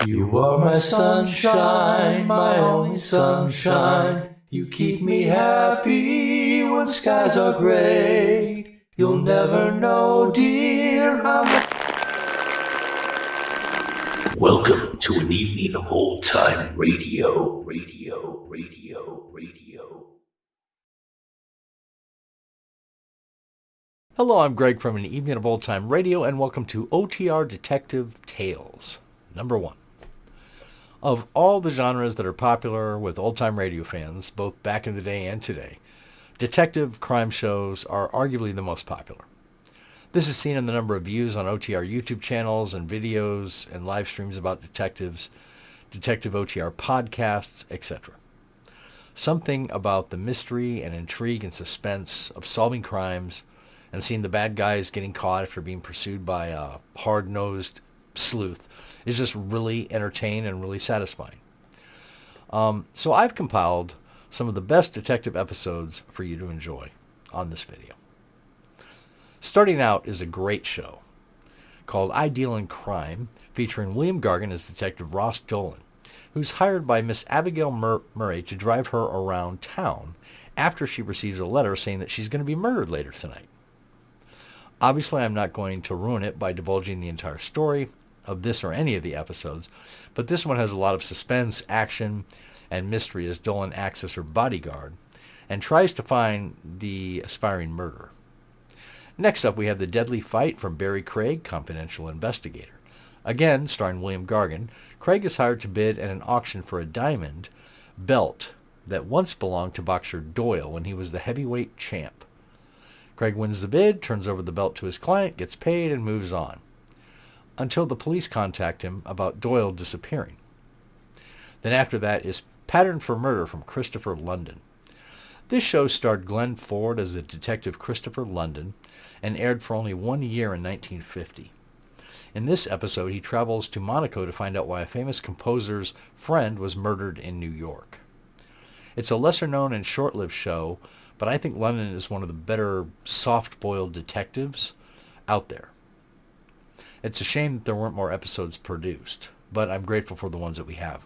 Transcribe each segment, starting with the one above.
You are my sunshine, my only sunshine. You keep me happy when skies are gray. You'll never know, dear, Welcome to an evening of old-time radio. Hello, I'm Greg from An Evening of Old Time Radio, and welcome to OTR Detective Tales, number 1. Of all the genres that are popular with old-time radio fans, both back in the day and today, detective crime shows are arguably the most popular. This is seen in the number of views on OTR YouTube channels and videos and live streams about detectives, detective OTR podcasts, etc. Something about the mystery and intrigue and suspense of solving crimes and seeing the bad guys getting caught after being pursued by a hard-nosed sleuth is just really entertaining and really satisfying. So I've compiled some of the best detective episodes for you to enjoy on this video. Starting out is a great show called I Deal in Crime, featuring William Gargan as Detective Ross Dolan, who's hired by Miss Abigail Murray to drive her around town after she receives a letter saying that she's going to be murdered later tonight. Obviously, I'm not going to ruin it by divulging the entire story of this or any of the episodes, but this one has a lot of suspense, action, and mystery as Dolan acts as her bodyguard and tries to find the aspiring murderer. Next up, we have The Deadly Fight from Barrie Craig, Confidential Investigator. Again, starring William Gargan, Craig is hired to bid at an auction for a diamond belt that once belonged to boxer Doyle when he was the heavyweight champ. Craig wins the bid, turns over the belt to his client, gets paid, and moves on, until the police contact him about Doyle disappearing. Then after that is Pattern for Murder from Christopher London. This show starred Glenn Ford as the detective Christopher London and aired for only 1 year in 1950. In this episode, he travels to Monaco to find out why a famous composer's friend was murdered in New York. It's a lesser-known and short-lived show, but I think London is one of the better soft-boiled detectives out there. It's a shame that there weren't more episodes produced, but I'm grateful for the ones that we have.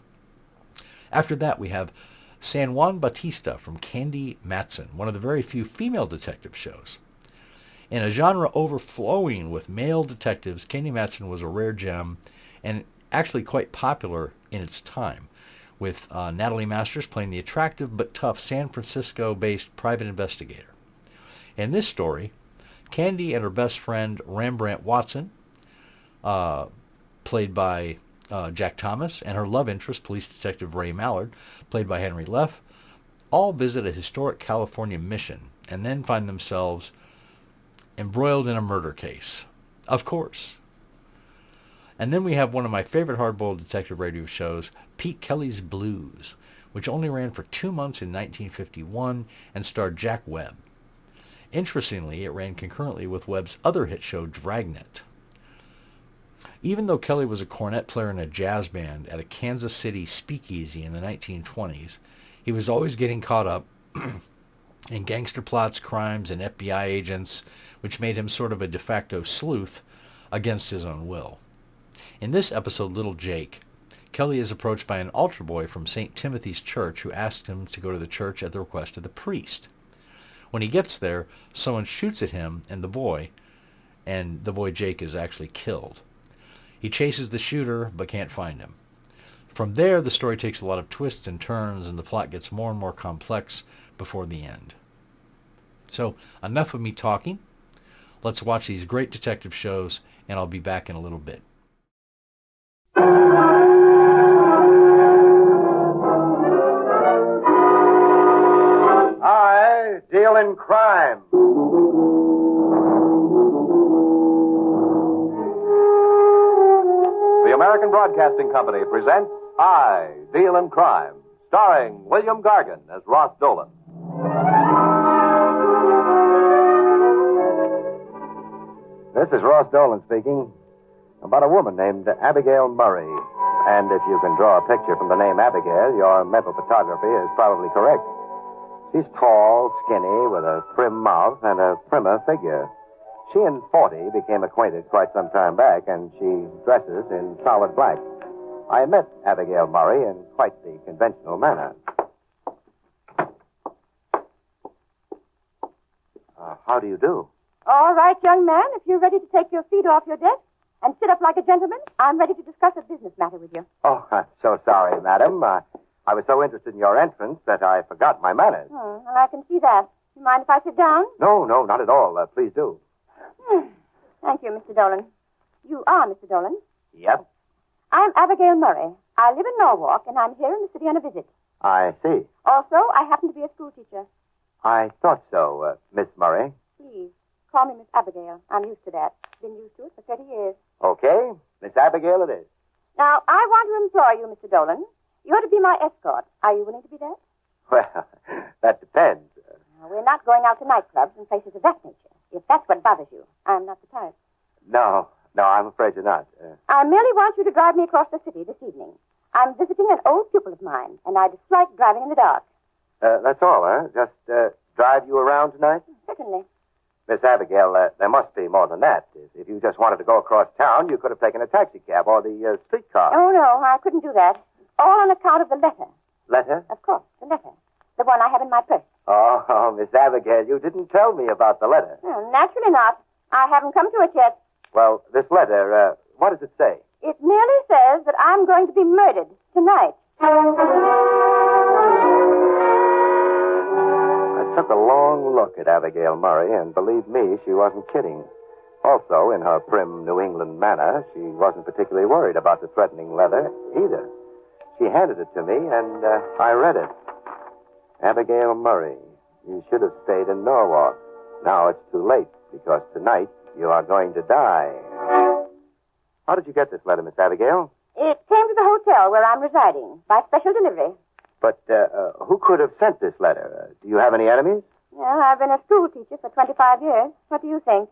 After that, we have San Juan Batista from Candy Matson, one of the very few female detective shows. In a genre overflowing with male detectives, Candy Matson was a rare gem and actually quite popular in its time, with Natalie Masters playing the attractive but tough San Francisco-based private investigator. In this story, Candy and her best friend Rembrandt Watson, played by Jack Thomas, and her love interest, police detective Ray Mallard, played by Henry Leff, all visit a historic California mission and then find themselves embroiled in a murder case. Of course. And then we have one of my favorite hard-boiled detective radio shows, Pete Kelly's Blues, which only ran for 2 months in 1951 and starred Jack Webb. Interestingly, it ran concurrently with Webb's other hit show, Dragnet. Even though Kelly was a cornet player in a jazz band at a Kansas City speakeasy in the 1920s, he was always getting caught up in gangster plots, crimes, and FBI agents, which made him sort of a de facto sleuth against his own will. In this episode, Little Jake, Kelly is approached by an altar boy from St. Timothy's Church who asks him to go to the church at the request of the priest. When he gets there, someone shoots at him and the boy Jake is actually killed. He chases the shooter but can't find him. From there, the story takes a lot of twists and turns and the plot gets more and more complex before the end. So, enough of me talking. Let's watch these great detective shows, and I'll be back in a little bit. I deal in crime. The American Broadcasting Company presents I Deal in Crime, starring William Gargan as Ross Dolan. This is Ross Dolan speaking about a woman named Abigail Murray. And if you can draw a picture from the name Abigail, your mental photography is probably correct. She's tall, skinny, with a prim mouth and a primmer figure. She and 40 became acquainted quite some time back, and she dresses in solid black. I met Abigail Murray in quite the conventional manner. How do you do? All right, young man, if you're ready to take your feet off your desk and sit up like a gentleman, I'm ready to discuss a business matter with you. Oh, I'm so sorry, madam. I was so interested in your entrance that I forgot my manners. Oh, well, I can see that. You mind if I sit down? No, not at all. Please do. Thank you, Mr. Dolan. You are Mr. Dolan? Yep, I'm Abigail Murray. I live in Norwalk, and I'm here in the city on a visit. I see. Also, I happen to be a school teacher. I thought so, Miss Murray. Please, call me Miss Abigail. I'm used to that. Been used to it for 30 years. Okay, Miss Abigail it is. Now, I want to employ you, Mr. Dolan. You're to be my escort. Are you willing to be that? Well, that depends. Now, we're not going out to nightclubs and places of that nature. If that's what bothers you, I'm not the type. No, I'm afraid you're not. I merely want you to drive me across the city this evening. I'm visiting an old pupil of mine, and I dislike driving in the dark. That's all, huh? Just drive you around tonight? Certainly. Miss Abigail, there must be more than that. If you just wanted to go across town, you could have taken a taxi cab or the streetcar. Oh, no, I couldn't do that. All on account of the letter. Letter? Of course, the letter. The one I have in my purse. Oh, Miss Abigail, you didn't tell me about the letter. Well, naturally not. I haven't come to it yet. Well, this letter, what does it say? It merely says that I'm going to be murdered tonight. I took a long look at Abigail Murray, and believe me, she wasn't kidding. Also, in her prim New England manner, she wasn't particularly worried about the threatening letter either. She handed it to me, and I read it. Abigail Murray, you should have stayed in Norwalk. Now it's too late, because tonight you are going to die. How did you get this letter, Miss Abigail? It came to the hotel where I'm residing by special delivery. But who could have sent this letter? Do you have any enemies? Well, I've been a school teacher for 25 years. What do you think?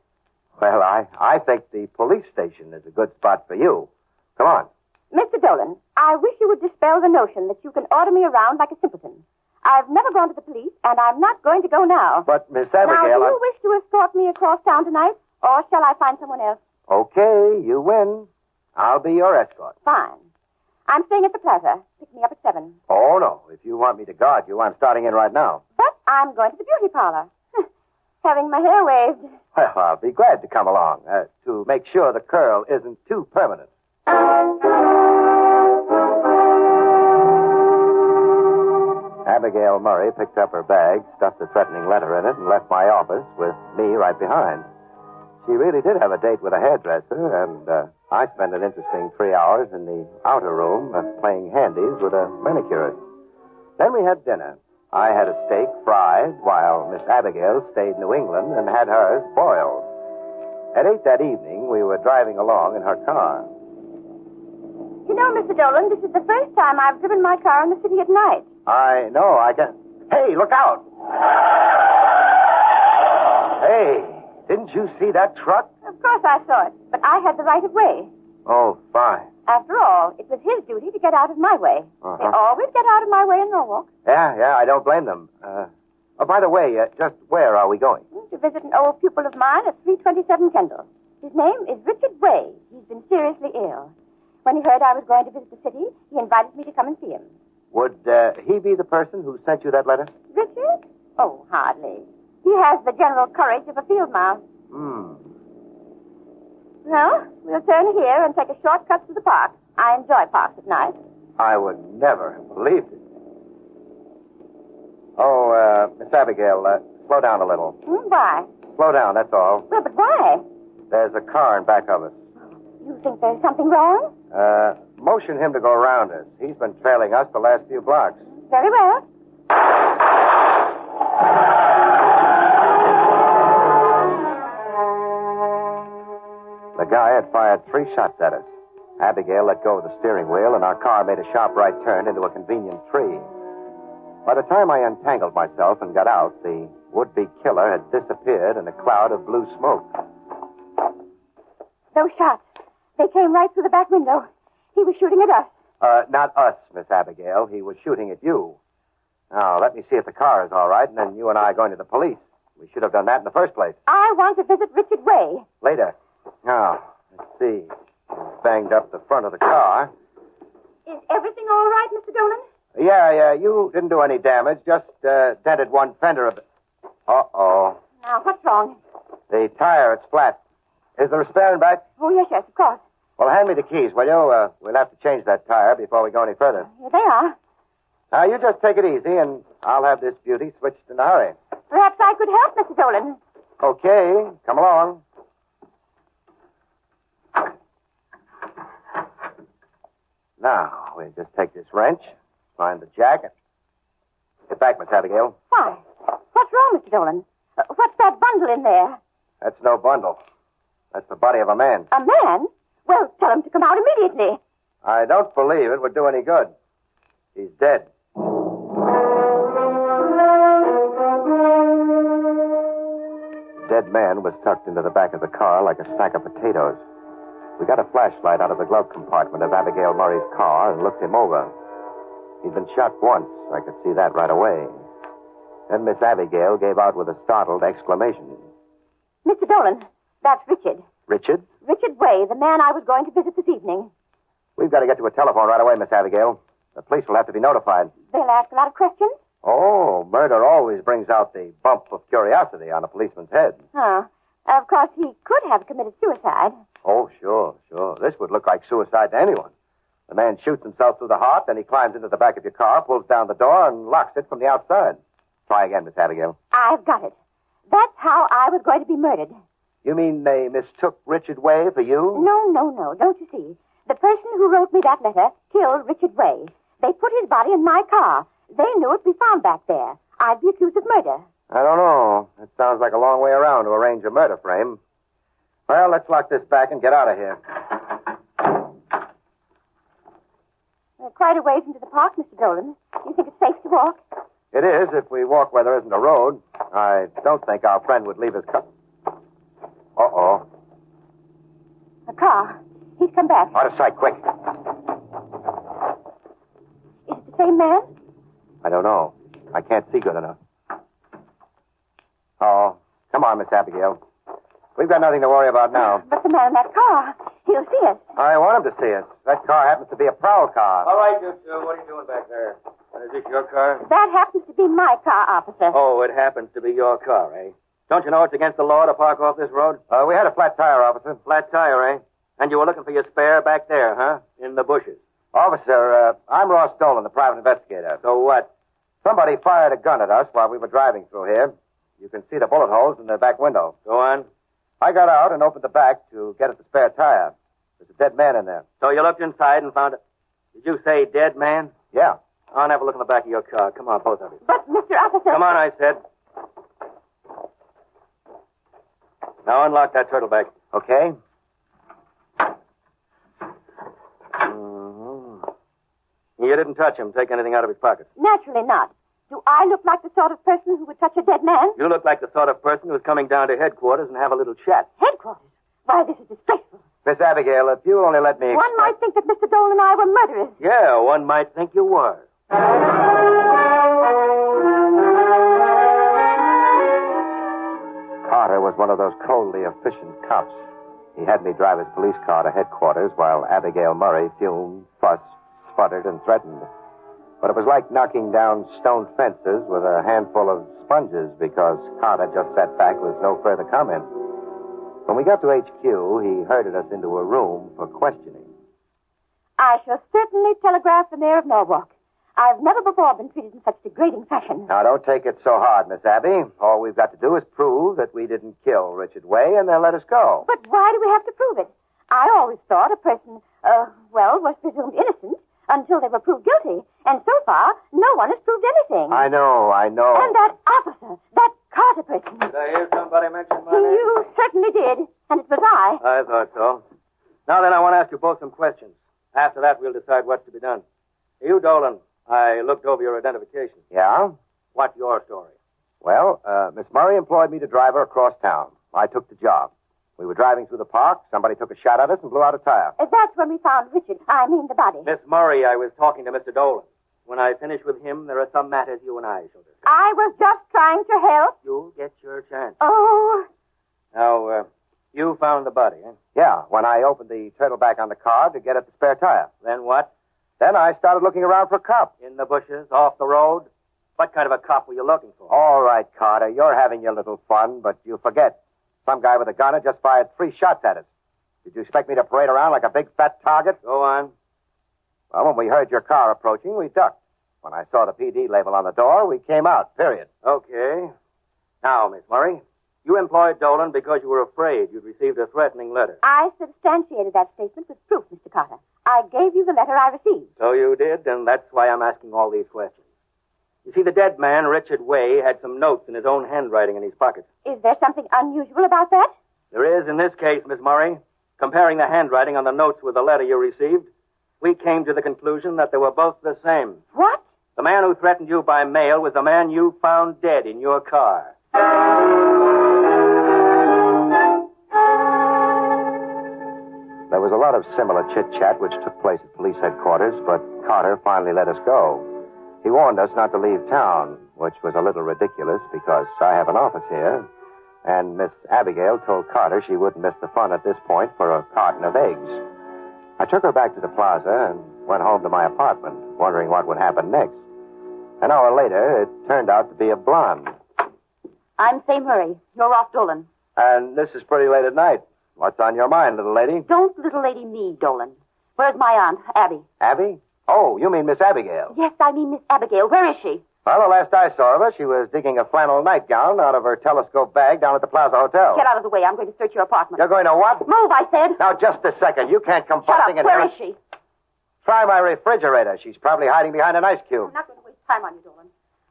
Well, I think the police station is a good spot for you. Come on. Mr. Dolan, I wish you would dispel the notion that you can order me around like a simpleton. I've never gone to the police, and I'm not going to go now. But, Miss Abigail... Now, do you wish to escort me across town tonight, or shall I find someone else? Okay, you win. I'll be your escort. Fine. I'm staying at the Plaza. Pick me up at 7. Oh, no. If you want me to guard you, I'm starting in right now. But I'm going to the beauty parlor. Having my hair waved. Well, I'll be glad to come along to make sure the curl isn't too permanent. Abigail Murray picked up her bag, stuffed a threatening letter in it, and left my office with me right behind. She really did have a date with a hairdresser, and I spent an interesting 3 hours in the outer room playing handies with a manicurist. Then we had dinner. I had a steak fried, while Miss Abigail stayed in New England and had hers boiled. At 8 that evening, we were driving along in her car. You know, Mr. Dolan, this is the first time I've driven my car in the city at night. I know, I can... Hey, look out! Hey, didn't you see that truck? Of course I saw it, but I had the right of way. Oh, fine. After all, it was his duty to get out of my way. Uh-huh. They always get out of my way in Norwalk. Yeah, I don't blame them. By the way, just where are we going? To visit an old pupil of mine at 327 Kendall. His name is Richard Way. He's been seriously ill. When he heard I was going to visit the city, he invited me to come and see him. Would he be the person who sent you that letter? Richard? Oh, hardly. He has the general courage of a field mouse. Well, we'll turn here and take a shortcut to the park. I enjoy parks at night. I would never have believed it. Oh, Miss Abigail, slow down a little. Why? Slow down, that's all. Well, but why? There's a car in back of us. You think there's something wrong? Motion him to go around us. He's been trailing us the last few blocks. Very well. The guy had fired 3 shots at us. Abigail let go of the steering wheel, and our car made a sharp right turn into a convenient tree. By the time I untangled myself and got out, the would-be killer had disappeared in a cloud of blue smoke. Those shots, they came right through the back window. He was shooting at us. Not us, Miss Abigail. He was shooting at you. Now, let me see if the car is all right, and then you and I are going to the police. We should have done that in the first place. I want to visit Richard Way. Later. Now, let's see. He's banged up the front of the car. everything all right, Mr. Dolan? Yeah, you didn't do any damage, just dented one fender of it. Uh-oh. Now, what's wrong? The tire, it's flat. Is there a spare in back? Oh, yes, of course. Well, hand me the keys, will you? We'll have to change that tire before we go any further. Here they are. Now, you just take it easy, and I'll have this beauty switched in a hurry. Perhaps I could help, Mr. Dolan. Okay, come along. Now, we'll just take this wrench, find the jack, and get back, Miss Abigail. Why? What's wrong, Mr. Dolan? What's that bundle in there? That's no bundle. That's the body of a man. A man? Well, tell him to come out immediately. I don't believe it would do any good. He's dead. The dead man was tucked into the back of the car like a sack of potatoes. We got a flashlight out of the glove compartment of Abigail Murray's car and looked him over. He'd been shot once. I could see that right away. Then Miss Abigail gave out with a startled exclamation. Mr. Dolan, that's Richard. Richard? Richard Way, the man I was going to visit this evening. We've got to get to a telephone right away, Miss Abigail. The police will have to be notified. They'll ask a lot of questions? Oh, murder always brings out the bump of curiosity on a policeman's head. Oh. Of course, he could have committed suicide. Oh, sure. This would look like suicide to anyone. The man shoots himself through the heart, then he climbs into the back of your car, pulls down the door, and locks it from the outside. Try again, Miss Abigail. I've got it. That's how I was going to be murdered. You mean they mistook Richard Way for you? No. Don't you see? The person who wrote me that letter killed Richard Way. They put his body in my car. They knew it'd be found back there. I'd be accused of murder. I don't know. It sounds like a long way around to arrange a murder frame. Well, let's lock this back and get out of here. We're quite a ways into the park, Mr. Dolan. Do you think it's safe to walk? It is, if we walk where there isn't a road. I don't think our friend would leave his car. Uh-oh. A car. He's come back. Out of sight, quick. Is it the same man? I don't know. I can't see good enough. Oh, come on, Miss Abigail. We've got nothing to worry about now. But the man in that car, he'll see us. I want him to see us. That car happens to be a prowl car. All right, you two. What are you doing back there? Is this your car? That happens to be my car, officer. Oh, it happens to be your car, eh? Don't you know it's against the law to park off this road? We had a flat tire, officer. Flat tire, eh? And you were looking for your spare back there, huh? In the bushes. Officer, I'm Ross Dolan, the private investigator. So what? Somebody fired a gun at us while we were driving through here. You can see the bullet holes in the back window. Go on. I got out and opened the back to get at the spare tire. There's a dead man in there. So you looked inside and found it. Did you say dead man? Yeah. I'll have a look in the back of your car. Come on, both of you. But, Mr. Officer... Come on, I said. Now unlock that turtle bag. Okay. You didn't touch him, take anything out of his pocket. Naturally not. Do I look like the sort of person who would touch a dead man? You look like the sort of person who's coming down to headquarters and have a little chat. Headquarters? Why, this is disgraceful. Miss Abigail, if you only let me... One might think that Mr. Dolan and I were murderers. Yeah, one might think you were. Carter was one of those coldly efficient cops. He had me drive his police car to headquarters while Abigail Murray fumed, fussed, sputtered, and threatened. But it was like knocking down stone fences with a handful of sponges because Carter just sat back with no further comment. When we got to HQ, he herded us into a room for questioning. I shall certainly telegraph the mayor of Norwalk. I've never before been treated in such degrading fashion. Now, don't take it so hard, Miss Abby. All we've got to do is prove that we didn't kill Richard Way, and they'll let us go. But why do we have to prove it? I always thought a person, was presumed innocent until they were proved guilty. And so far, no one has proved anything. I know. And that officer, that Carter person. Did I hear somebody mention my name? You certainly did. And it was I. I thought so. Now then, I want to ask you both some questions. After that, we'll decide what's to be done. You, Dolan, I looked over your identification. Yeah? What's your story? Well, Miss Murray employed me to drive her across town. I took the job. We were driving through the park. Somebody took a shot at us and blew out a tire. That's when we found Richard. I mean the body. Miss Murray, I was talking to Mr. Dolan. When I finish with him, there are some matters you and I shall discuss. I was just trying to help. You'll get your chance. Oh. Now, you found the body, eh? Yeah, when I opened the turtle back on the car to get at the spare tire. Then what? Then I started looking around for a cop. In the bushes, off the road? What kind of a cop were you looking for? All right, Carter, you're having your little fun, but you forget. Some guy with a gun had just fired 3 shots at us. Did you expect me to parade around like a big fat target? Go on. Well, when we heard your car approaching, we ducked. When I saw the PD label on the door, we came out, period. Okay. Now, Miss Murray, you employed Dolan because you were afraid you'd received a threatening letter. I substantiated that statement with proof, Mr. Carter. I gave you the letter I received. So you did, and that's why I'm asking all these questions. You see, the dead man, Richard Way, had some notes in his own handwriting in his pockets. Is there something unusual about that? There is in this case, Miss Murray. Comparing the handwriting on the notes with the letter you received, we came to the conclusion that they were both the same. What? The man who threatened you by mail was the man you found dead in your car. There was a lot of similar chit-chat which took place at police headquarters, but Carter finally let us go. He warned us not to leave town, which was a little ridiculous because I have an office here, and Miss Abigail told Carter she wouldn't miss the fun at this point for a carton of eggs. I took her back to the plaza and went home to my apartment, wondering what would happen next. An hour later, it turned out to be a blonde. I'm Fay Murray. You're Ross Dolan. And this is pretty late at night. What's on your mind, little lady? Don't little lady me, Dolan. Where's my aunt, Abby? Abby? Oh, you mean Miss Abigail. Yes, I mean Miss Abigail. Where is she? Well, the last I saw of her, she was digging a flannel nightgown out of her telescope bag down at the Plaza Hotel. Get out of the way. I'm going to search your apartment. You're going to what? Move, I said. Now, just a second. You can't come Shut up. busting in Where here. is she? Try my refrigerator. She's probably hiding behind an ice cube. I'm not going to waste time on you, Dolan.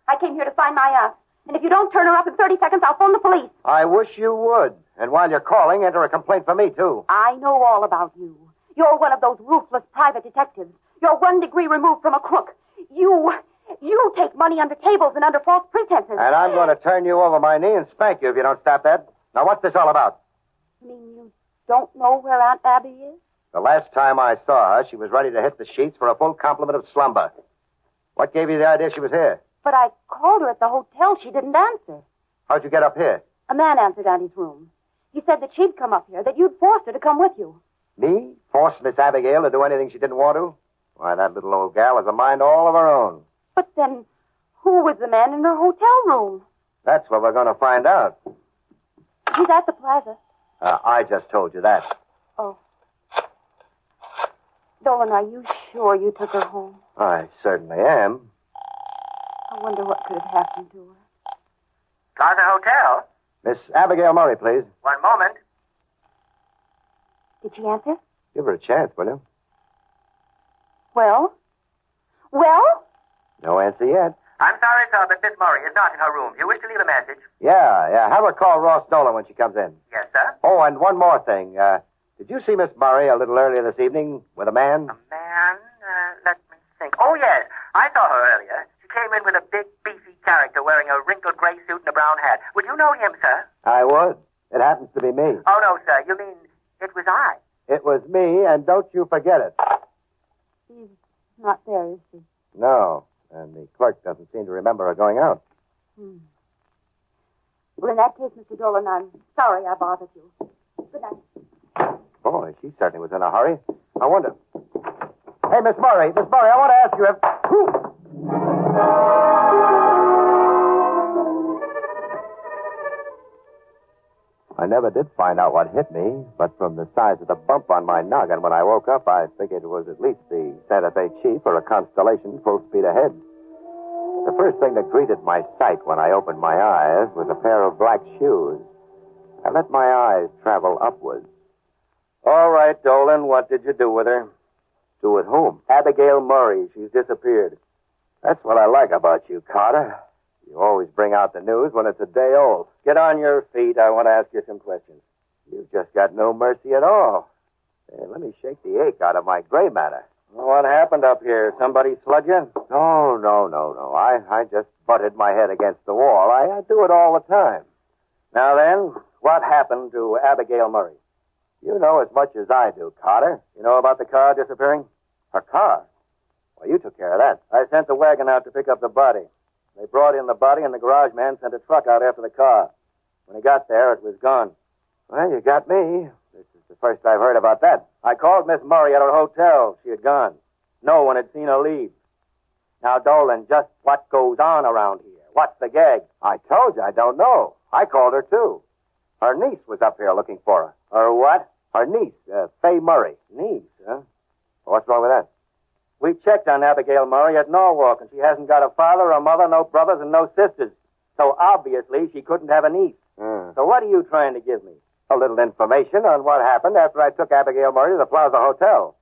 I came here to find my aunt. And if you don't turn her up in 30 seconds, I'll phone the police. I wish you would. And while you're calling, enter a complaint for me, too. I know all about you. You're one of those ruthless private detectives. You're 1 degree removed from a crook. You take money under tables and under false pretenses. And I'm going to turn you over my knee and spank you if you don't stop that. Now, what's this all about? You mean you don't know where Aunt Abby is? The last time I saw her, she was ready to hit the sheets for a full complement of slumber. What gave you the idea she was here? But I called her at the hotel. She didn't answer. How'd you get up here? A man answered Auntie's room. He said that she'd come up here, that you'd forced her to come with you. Me? Force Miss Abigail to do anything she didn't want to? Why, that little old gal has a mind all of her own. But then, who was the man in her hotel room? That's what we're going to find out. He's at the plaza. I just told you that. Oh. Dolan, are you sure you took her home? I certainly am. I wonder what could have happened to her. Plaza Hotel? Miss Abigail Murray, please. 1 moment. Did she answer? Give her a chance, will you? Well? Well? No answer yet. I'm sorry, sir, but Miss Murray is not in her room. Do you wish to leave a message? Yeah. Have her call Ross Dolan when she comes in. Yes, sir. Oh, and one more thing. Did you see Miss Murray a little earlier this evening with a man? A man? Let me think. Oh, yes. I saw her earlier. She came in with a big, beefy character wearing a wrinkled gray suit and a brown hat. Would you know him, sir? I would. It happens to be me. Oh, no, sir. You mean it was I? It was me, and don't you forget it. She's not there, is she? No, and the clerk doesn't seem to remember her going out. Well, in that case, Mr. Dolan, I'm sorry I bothered you. Good night. Boy, she certainly was in a hurry. I wonder... Hey, Miss Murray, I want to ask you if... I never did find out what hit me, but from the size of the bump on my noggin when I woke up, I figured it was at least the Santa Fe Chief or a Constellation full speed ahead. The first thing that greeted my sight when I opened my eyes was a pair of black shoes. I let my eyes travel upwards. All right, Dolan. What did you do with her? Do with whom? Abigail Murray. She's disappeared. That's what I like about you, Carter. You always bring out the news when it's a day old. Get on your feet. I want to ask you some questions. You've just got no mercy at all. Hey, let me shake the ache out of my gray matter. Well, what happened up here? Somebody slug you? No. I just butted my head against the wall. I do it all the time. Now then, what happened to Abigail Murray? You know as much as I do, Carter. You know about the car disappearing? Her car? Well, you took care of that. I sent the wagon out to pick up the body. They brought in the body, and the garage man sent a truck out after the car. When he got there, it was gone. Well, you got me. This is the first I've heard about that. I called Miss Murray at her hotel. She had gone. No one had seen her leave. Now, Dolan, just what goes on around here? What's the gag? I told you, I don't know. I called her, too. Her niece was up here looking for her. Her what? Her niece, Fay Murray. Niece, huh? What's wrong with that? We checked on Abigail Murray at Norwalk, and she hasn't got a father, a mother, no brothers, and no sisters. So obviously she couldn't have a niece. So what are you trying to give me? A little information on what happened after I took Abigail Murray to the Plaza Hotel.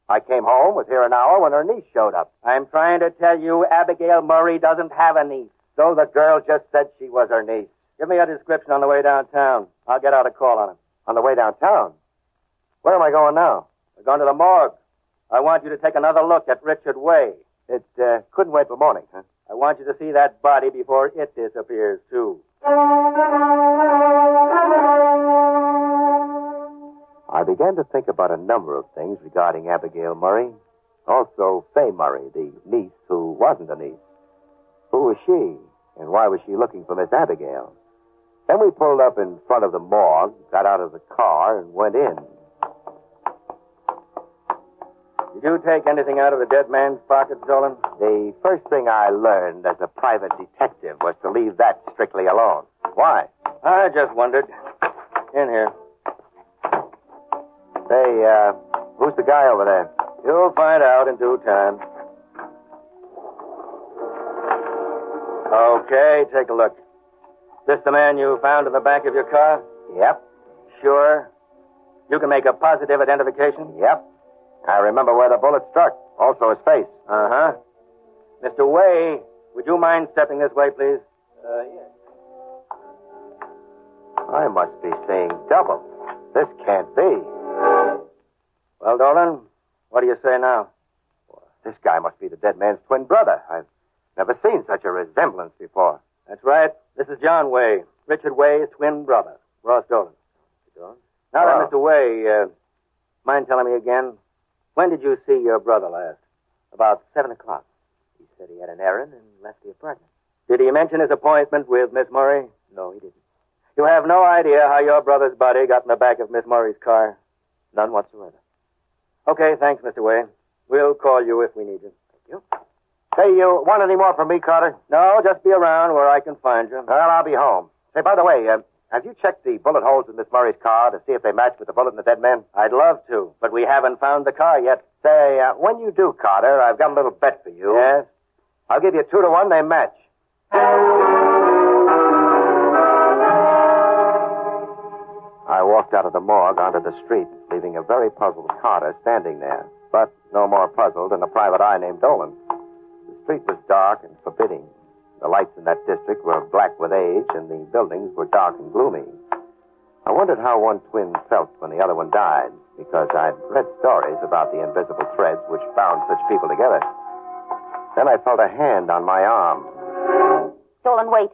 I came home, was here an hour when her niece showed up. I'm trying to tell you Abigail Murray doesn't have a niece. So the girl just said she was her niece. Give me a description on the way downtown. I'll get out a call on him. On the way downtown? Where am I going now? We're going to the morgue. I want you to take another look at Richard Way. It couldn't wait till morning, huh? I want you to see that body before it disappears, too. I began to think about a number of things regarding Abigail Murray. Also, Fay Murray, the niece who wasn't a niece. Who was she, and why was she looking for Miss Abigail? Then we pulled up in front of the morgue, got out of the car, and went in. Did you take anything out of the dead man's pocket, Dolan? The first thing I learned as a private detective was to leave that strictly alone. Why? I just wondered. In here. Say, who's the guy over there? You'll find out in due time. Okay, take a look. This the man you found in the back of your car? Yep. Sure? You can make a positive identification? Yep. I remember where the bullet struck. Also his face. Uh-huh. Mr. Way, would you mind stepping this way, please? Yes. I must be seeing double. This can't be. Well, Dolan, what do you say now? Well, this guy must be the dead man's twin brother. I've never seen such a resemblance before. That's right. This is John Way, Richard Way's twin brother, Ross Dolan. Now then, Mr. Way, mind telling me again, when did you see your brother last? About 7 o'clock. He said he had an errand and left the apartment. Did he mention his appointment with Miss Murray? No, he didn't. You have no idea how your brother's body got in the back of Miss Murray's car? None whatsoever. Okay, thanks, Mr. Way. We'll call you if we need you. Thank you. Say, you want any more from me, Carter? No, just be around where I can find you. Well, I'll be home. Say, by the way, have you checked the bullet holes in Miss Murray's car to see if they match with the bullet in the dead man? I'd love to, but we haven't found the car yet. Say, when you do, Carter, I've got a little bet for you. Yes? I'll give you 2-to-1, they match. I walked out of the morgue onto the street, leaving a very puzzled Carter standing there, but no more puzzled than a private eye named Dolan. The street was dark and forbidding. The lights in that district were black with age, and the buildings were dark and gloomy. I wondered how one twin felt when the other one died, because I'd read stories about the invisible threads which bound such people together. Then I felt a hand on my arm. Dolan, wait.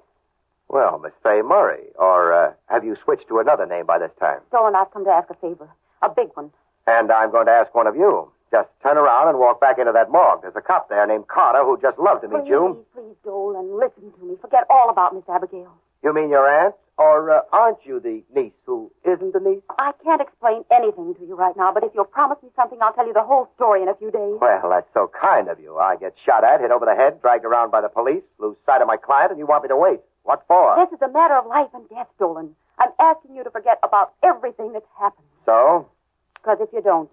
Well, Miss Fay Murray, or have you switched to another name by this time? Dolan, I've come to ask a favor. A big one. And I'm going to ask one of you. Just turn around and walk back into that morgue. There's a cop there named Carter who'd just love to meet you. Please, Dolan, listen to me. Forget all about Miss Abigail. You mean your aunt? Or aren't you the niece who isn't the niece? I can't explain anything to you right now, but if you'll promise me something, I'll tell you the whole story in a few days. Well, that's so kind of you. I get shot at, hit over the head, dragged around by the police, lose sight of my client, and you want me to wait. What for? This is a matter of life and death, Dolan. I'm asking you to forget about everything that's happened. So? Because if you don't,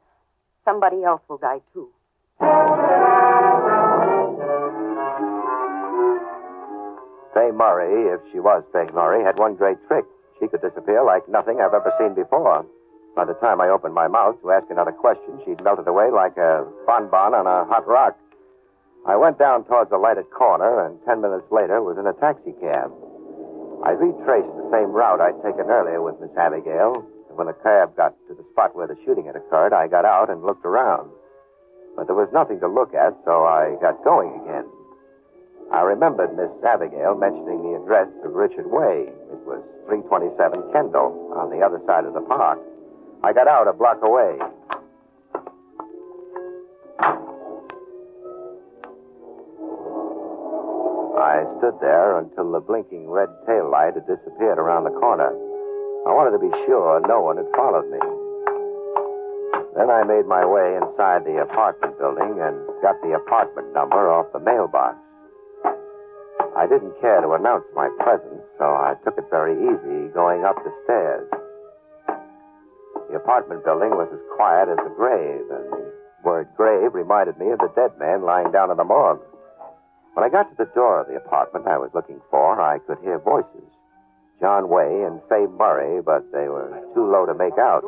somebody else will die, too. Fay Murray, if she was Fay Murray, had one great trick. She could disappear like nothing I've ever seen before. By the time I opened my mouth to ask another question, she'd melted away like a bonbon on a hot rock. I went down towards the lighted corner, and 10 minutes later was in a taxicab. I retraced the same route I'd taken earlier with Miss Abigail, and when the cab got to the spot where the shooting had occurred, I got out and looked around. But there was nothing to look at, so I got going again. I remembered Miss Abigail mentioning the address of Richard Way. It was 327 Kendall, on the other side of the park. I got out a block away. I stood there until the blinking red taillight had disappeared around the corner. I wanted to be sure no one had followed me. Then I made my way inside the apartment building and got the apartment number off the mailbox. I didn't care to announce my presence, so I took it very easy going up the stairs. The apartment building was as quiet as a grave, and the word grave reminded me of the dead man lying down in the morgue. When I got to the door of the apartment I was looking for, I could hear voices. John Way and Fay Murray, but they were too low to make out.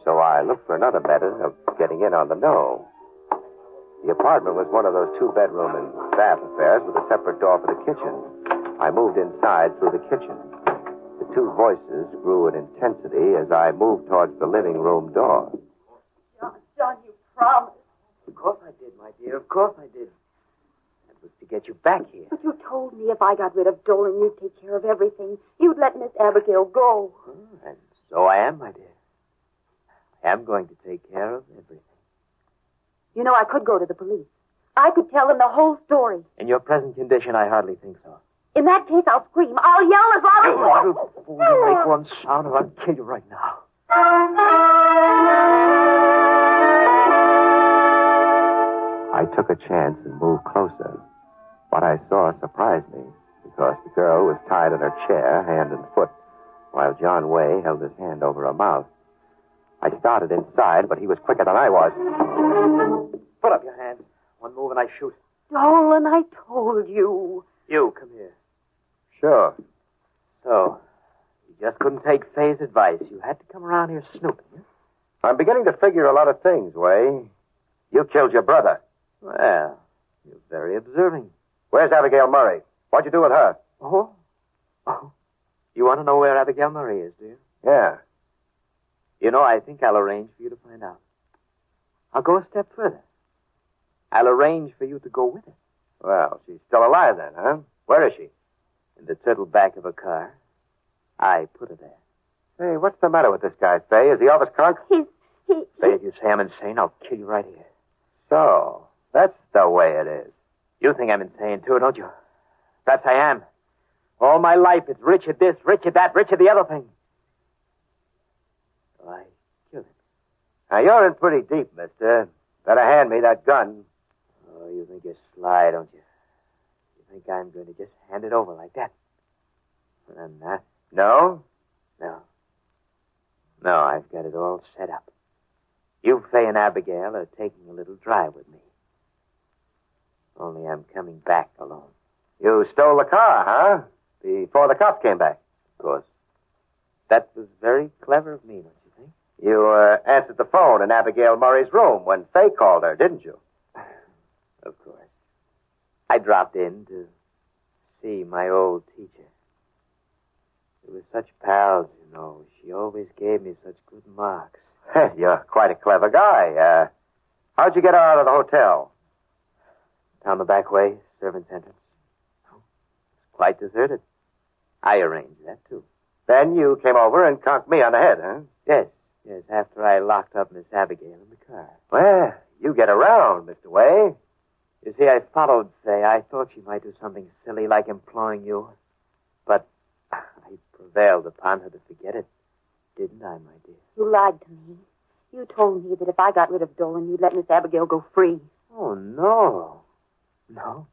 So I looked for another method of getting in on the know. The apartment was one of those two-bedroom and bath affairs with a separate door for the kitchen. I moved inside through the kitchen. The two voices grew in intensity as I moved towards the living room door. John, you promised. Of course I did, my dear. Of course I did. That was to get you back here. But you told me if I got rid of Dolan, you'd take care of everything. You'd let Miss Abigail go. And so I am, my dear. I am going to take care of everything. You know, I could go to the police. I could tell them the whole story. In your present condition, I hardly think so. In that case, I'll scream. I'll yell as loud as... You little fool, you make one sound or I'll kill you right now. I took a chance and moved closer. What I saw surprised me, because the girl was tied in her chair, hand and foot, while John Way held his hand over her mouth. I started inside, but he was quicker than I was. Put up your hands. One move and I shoot. Dolan, I told you. You, come here. Sure. So, you just couldn't take Fay's advice. You had to come around here snooping, huh? I'm beginning to figure a lot of things, Way. You killed your brother. Well, you're very observing. Where's Abigail Murray? What'd you do with her? Oh? You want to know where Abigail Murray is, do you? Yeah. You know, I think I'll arrange for you to find out. I'll go a step further. I'll arrange for you to go with her. Well, she's still alive then, huh? Where is she? In the turtle back of a car. I put her there. Hey, what's the matter with this guy, Fay? Is he off his skunk? Say, if you say I'm insane, I'll kill you right here. So, that's the way it is. You think I'm insane, too, don't you? Perhaps I am. All my life, it's rich at this, rich at that, rich at the other thing. So I killed him. Now, you're in pretty deep, mister. Better hand me that gun. Oh, you think you're sly, don't you? You think I'm going to just hand it over like that? Well, I'm not. No? No. No, I've got it all set up. You, Fay, and Abigail are taking a little drive with me. Only I'm coming back alone. You stole the car, huh? Before the cops came back. Of course. That was very clever of me, don't you think? You answered the phone in Abigail Murray's room when Fay called her, didn't you? Of course. I dropped in to see my old teacher. We were such pals, you know. She always gave me such good marks. You're quite a clever guy. How'd you get her out of the hotel? Down the back way, servant's entrance. Oh, it's quite deserted. I arranged that, too. Then you came over and conked me on the head, huh? Yes, after I locked up Miss Abigail in the car. Well, you get around, Mr. Way. You see, I followed Fay. I thought she might do something silly like imploring you. But I prevailed upon her to forget it. Didn't I, my dear? You lied to me. You told me that if I got rid of Dolan, you'd let Miss Abigail go free. Oh, no. No.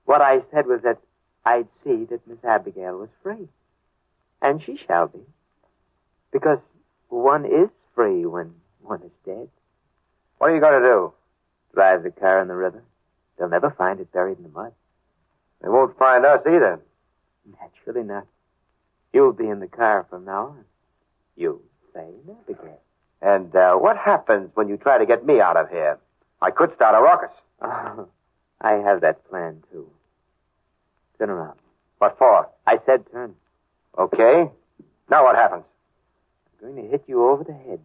What I said was that I'd see that Miss Abigail was free. And she shall be. Because one is free when one is dead. What are you going to do? Drive the car in the river. They'll never find it buried in the mud. They won't find us either. Naturally not. You'll be in the car from now on. You, Fay, and Abigail. And what happens when you try to get me out of here? I could start a ruckus. Oh, I have that plan, too. Turn around. What for? I said turn. Okay. Now what happens? I'm going to hit you over the head.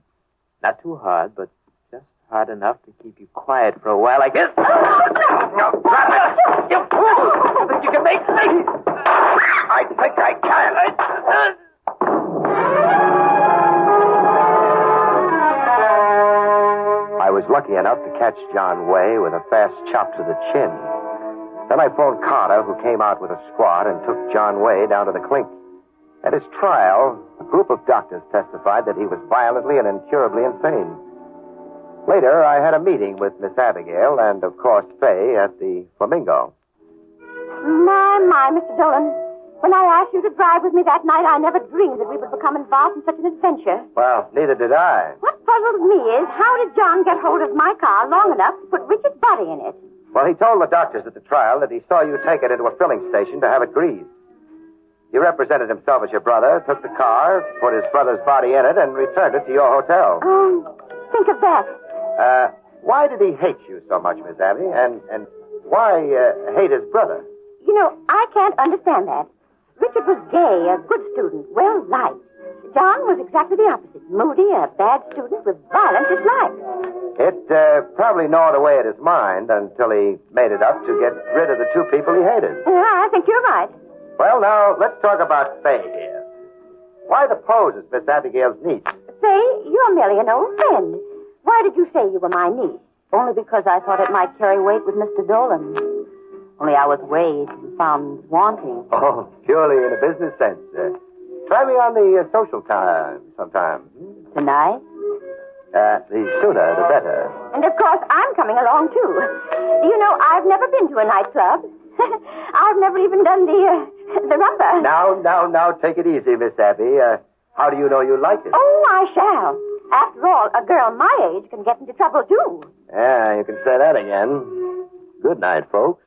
Not too hard, but just hard enough to keep you quiet for a while like this. No, drop it! You fool! You think you can make me? I think I can. I was lucky enough to catch John Way with a fast chop to the chin. Then I phoned Carter, who came out with a squad and took John Way down to the clink. At his trial, a group of doctors testified that he was violently and incurably insane. Later, I had a meeting with Miss Abigail and, of course, Faye at the Flamingo. My, Mr. Dolan. When I asked you to drive with me that night, I never dreamed that we would become involved in such an adventure. Well, neither did I. What puzzles me is, how did John get hold of my car long enough to put Richard's body in it? Well, he told the doctors at the trial that he saw you take it into a filling station to have it greased. He represented himself as your brother, took the car, put his brother's body in it, and returned it to your hotel. Think of that. Why did he hate you so much, Miss Abby? And why hate his brother? You know, I can't understand that. Richard was gay, a good student, well-liked. John was exactly the opposite. Moody, a bad student with violent dislikes. It probably gnawed away at his mind until he made it up to get rid of the two people he hated. Yeah, I think you're right. Well, now, let's talk about Faye here. Why the pose as Miss Abigail's niece? Say, you're merely an old friend. Why did you say you were my niece? Only because I thought it might carry weight with Mr. Dolan. Only I was weighed and found wanting. Oh, purely in a business sense. Try me on the social time sometime. Tonight? The sooner, the better. And, of course, I'm coming along, too. You know, I've never been to a nightclub. I've never even done the rumba. Now, take it easy, Miss Abby. How do you know you like it? Oh, I shall. After all, a girl my age can get into trouble, too. Yeah, you can say that again. Good night, folks.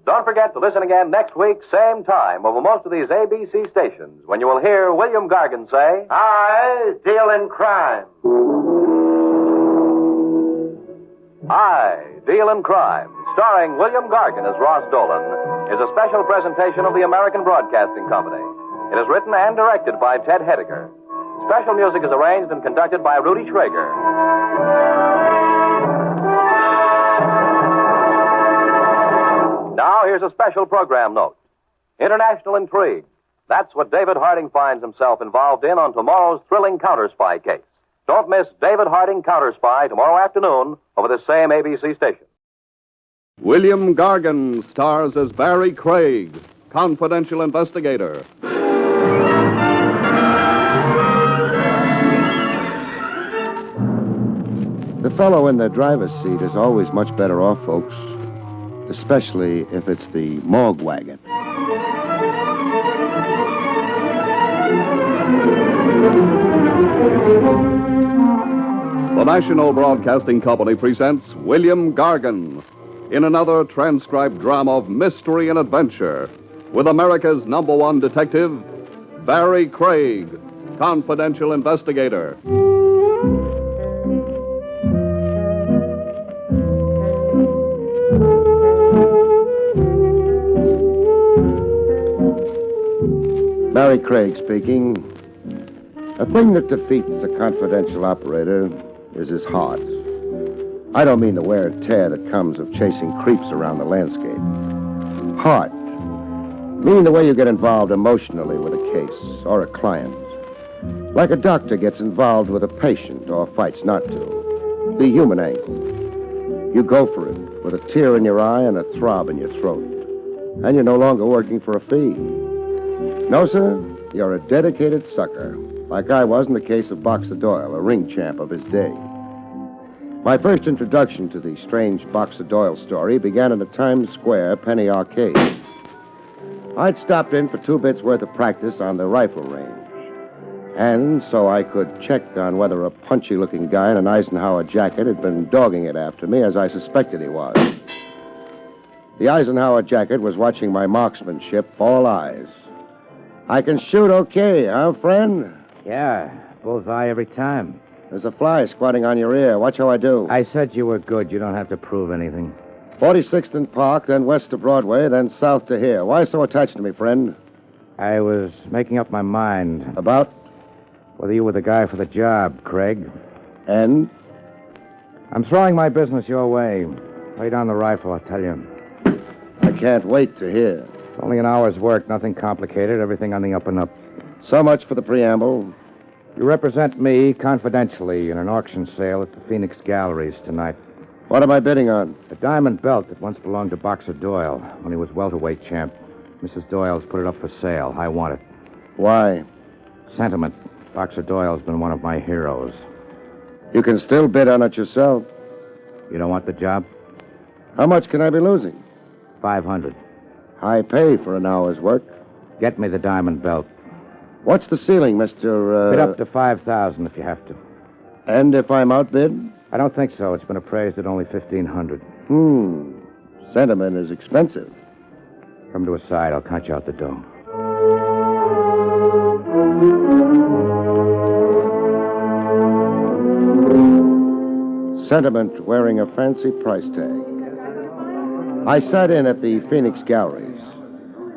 Don't forget to listen again next week, same time, over most of these ABC stations, when you will hear William Gargan say, I deal in crime. I Deal in Crime, starring William Gargan as Ross Dolan, is a special presentation of the American Broadcasting Company. It is written and directed by Ted Hediger. Special music is arranged and conducted by Rudy Schrager. Now, here's a special program note. International intrigue. That's what David Harding finds himself involved in on tomorrow's thrilling counter-spy case. Don't miss David Harding Counter-Spy tomorrow afternoon over this same ABC station. William Gargan stars as Barrie Craig, confidential investigator. The fellow in the driver's seat is always much better off, folks. Especially if it's the morgue wagon. The National Broadcasting Company presents William Gargan in another transcribed drama of mystery and adventure with America's #1 detective, Barrie Craig, confidential investigator. Barrie Craig speaking. A thing that defeats a confidential operator is his heart. I don't mean the wear and tear that comes of chasing creeps around the landscape. Heart. Meaning the way you get involved emotionally with a case or a client. Like a doctor gets involved with a patient or fights not to. The human angle. You go for it with a tear in your eye and a throb in your throat. And you're no longer working for a fee. No, sir, you're a dedicated sucker, like I was in the case of Boxer Doyle, a ring champ of his day. My first introduction to the strange Boxer Doyle story began in a Times Square penny arcade. I'd stopped in for 2 bits worth of practice on the rifle range. And so I could check on whether a punchy-looking guy in an Eisenhower jacket had been dogging it after me, as I suspected he was. The Eisenhower jacket was watching my marksmanship, all eyes. I can shoot okay, huh, friend? Yeah, bullseye every time. There's a fly squatting on your ear. Watch how I do. I said you were good. You don't have to prove anything. 46th and Park, then west of Broadway, then south to here. Why so attached to me, friend? I was making up my mind. About? Whether you were the guy for the job, Craig. And? I'm throwing my business your way. Lay down the rifle, I'll tell you. I can't wait to hear. It's only an hour's work, nothing complicated, everything on the up and up. So much for the preamble. You represent me confidentially in an auction sale at the Phoenix Galleries tonight. What am I bidding on? A diamond belt that once belonged to Boxer Doyle when he was welterweight champ. Mrs. Doyle's put it up for sale. I want it. Why? Sentiment. Boxer Doyle's been one of my heroes. You can still bid on it yourself. You don't want the job? How much can I be losing? $500. High pay for an hour's work. Get me the diamond belt. What's the ceiling, Mr. Bid up to $5,000 if you have to. And if I'm outbid? I don't think so. It's been appraised at only $1,500. Sentiment is expensive. Come to a side. I'll count you out the dough. Sentiment wearing a fancy price tag. I sat in at the Phoenix Galleries.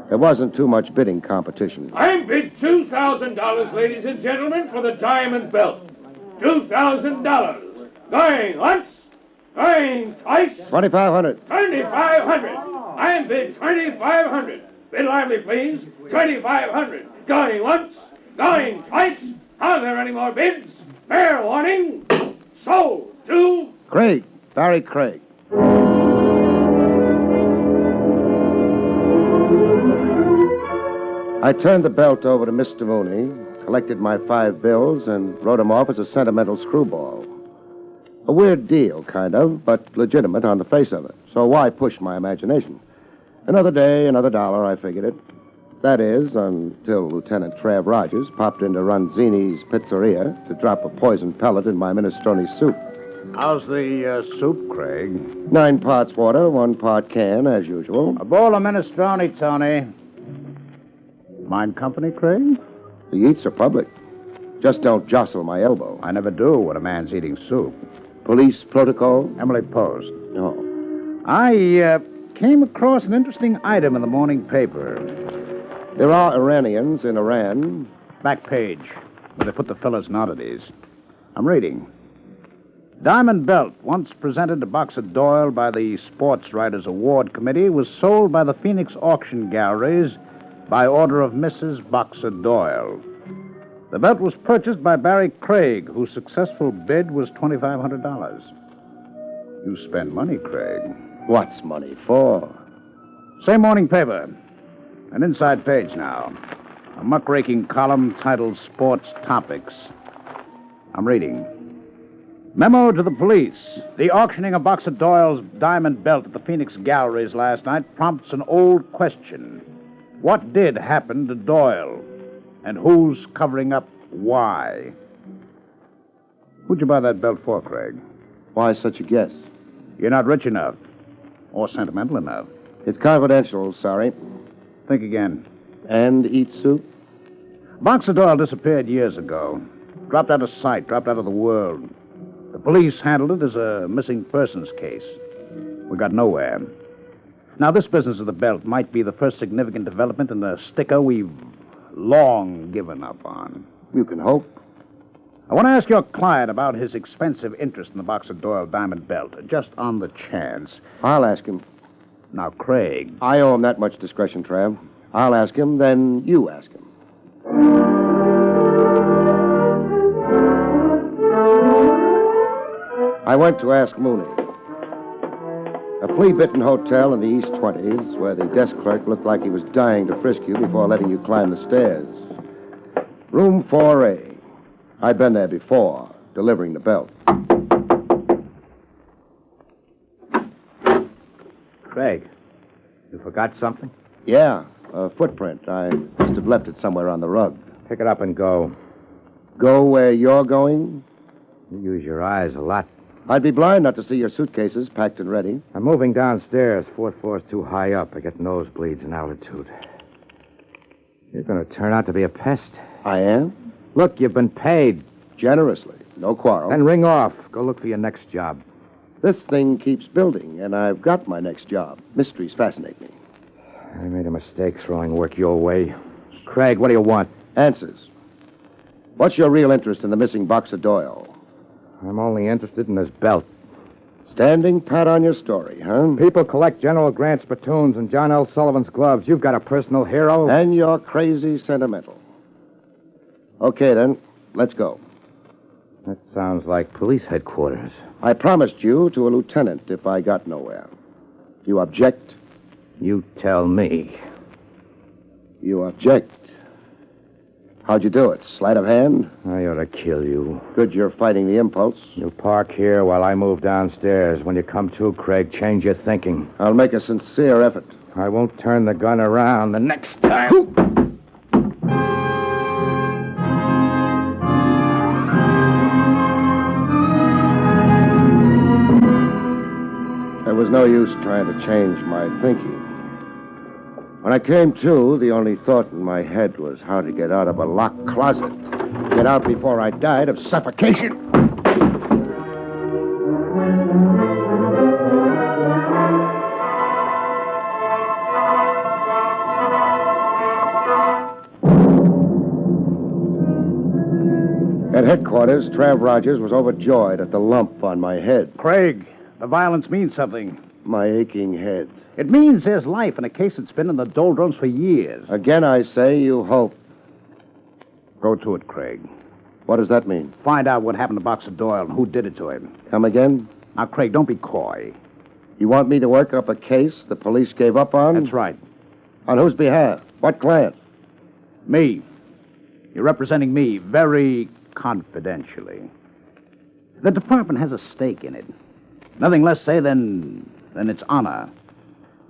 There wasn't too much bidding competition. I'm bid $2,000, ladies and gentlemen, for the diamond belt. $2,000. Going once, going twice. 2,500. 2,500. I'm bid 2,500. Bid lively, please. 2,500. Going once, going twice. Are there any more bids? Fair warning. Sold to... Craig. Barrie Craig. I turned the belt over to Mr. Mooney, collected my 5 bills, and wrote him off as a sentimental screwball. A weird deal, kind of, but legitimate on the face of it. So why push my imagination? Another day, another dollar, I figured it. That is, until Lieutenant Trav Rogers popped into Ronzini's pizzeria to drop a poison pellet in my minestrone soup. How's the soup, Craig? 9 parts water, 1 part can, as usual. A bowl of minestrone, Tony. Mind company, Craig? The eats are public. Just don't jostle my elbow. I never do when a man's eating soup. Police protocol? Emily Post. No. I came across an interesting item in the morning paper. There are Iranians in Iran. Back page, where they put the fellas in oddities. I'm reading. Diamond belt, once presented to Boxer Doyle by the Sports Writers Award Committee, was sold by the Phoenix Auction Galleries by order of Mrs. Boxer Doyle. The belt was purchased by Barrie Craig, whose successful bid was $2,500. You spend money, Craig. What's money for? Same morning paper. An inside page now. A muckraking column titled Sports Topics. I'm reading. Memo to the police. The auctioning of Boxer Doyle's diamond belt at the Phoenix Galleries last night prompts an old question. What did happen to Doyle? And who's covering up why? Who'd you buy that belt for, Craig? Why such a guess? You're not rich enough. Or sentimental enough. It's confidential, sorry. Think again. And eat soup? Boxer Doyle disappeared years ago. Dropped out of sight, dropped out of the world. The police handled it as a missing persons case. We got nowhere. Now, this business of the belt might be the first significant development in a sticker we've long given up on. You can hope. I want to ask your client about his expensive interest in the Boxer Doyle diamond belt, just on the chance. I'll ask him. Now, Craig. I owe him that much discretion, Trav. I'll ask him, then you ask him. I went to ask Mooney. A flea-bitten hotel in the East 20s, where the desk clerk looked like he was dying to frisk you before letting you climb the stairs. Room 4A. I'd been there before, delivering the belt. Craig, you forgot something? Yeah, a footprint. I must have left it somewhere on the rug. Pick it up and go. Go where you're going? You use your eyes a lot. I'd be blind not to see your suitcases packed and ready. I'm moving downstairs. 4th floor's too high up. I get nosebleeds in altitude. You're going to turn out to be a pest. I am? Look, you've been paid. Generously. No quarrel. Then ring off. Go look for your next job. This thing keeps building, and I've got my next job. Mysteries fascinate me. I made a mistake throwing work your way. Craig, what do you want? Answers. What's your real interest in the missing Boxer Doyle? I'm only interested in this belt. Standing pat on your story, huh? People collect General Grant's platoons and John L. Sullivan's gloves. You've got a personal hero. And you're crazy sentimental. Okay, then. Let's go. That sounds like police headquarters. I promised you to a lieutenant if I got nowhere. You object? You tell me. You object. How'd you do it? Sleight of hand? I ought to kill you. Good you're fighting the impulse. You park here while I move downstairs. When you come to, Craig, change your thinking. I'll make a sincere effort. I won't turn the gun around the next time. There was no use trying to change my thinking. When I came to, the only thought in my head was how to get out of a locked closet. Get out before I died of suffocation. At headquarters, Trav Rogers was overjoyed at the lump on my head. Craig, the violence means something. My aching head. It means there's life in a case that's been in the doldrums for years. Again, I say, you hope. Go to it, Craig. What does that mean? Find out what happened to Boxer Doyle and who did it to him. Come again? Now, Craig, don't be coy. You want me to work up a case the police gave up on? That's right. On whose behalf? What client? Me. You're representing me very confidentially. The department has a stake in it. Nothing less, say, than its honor.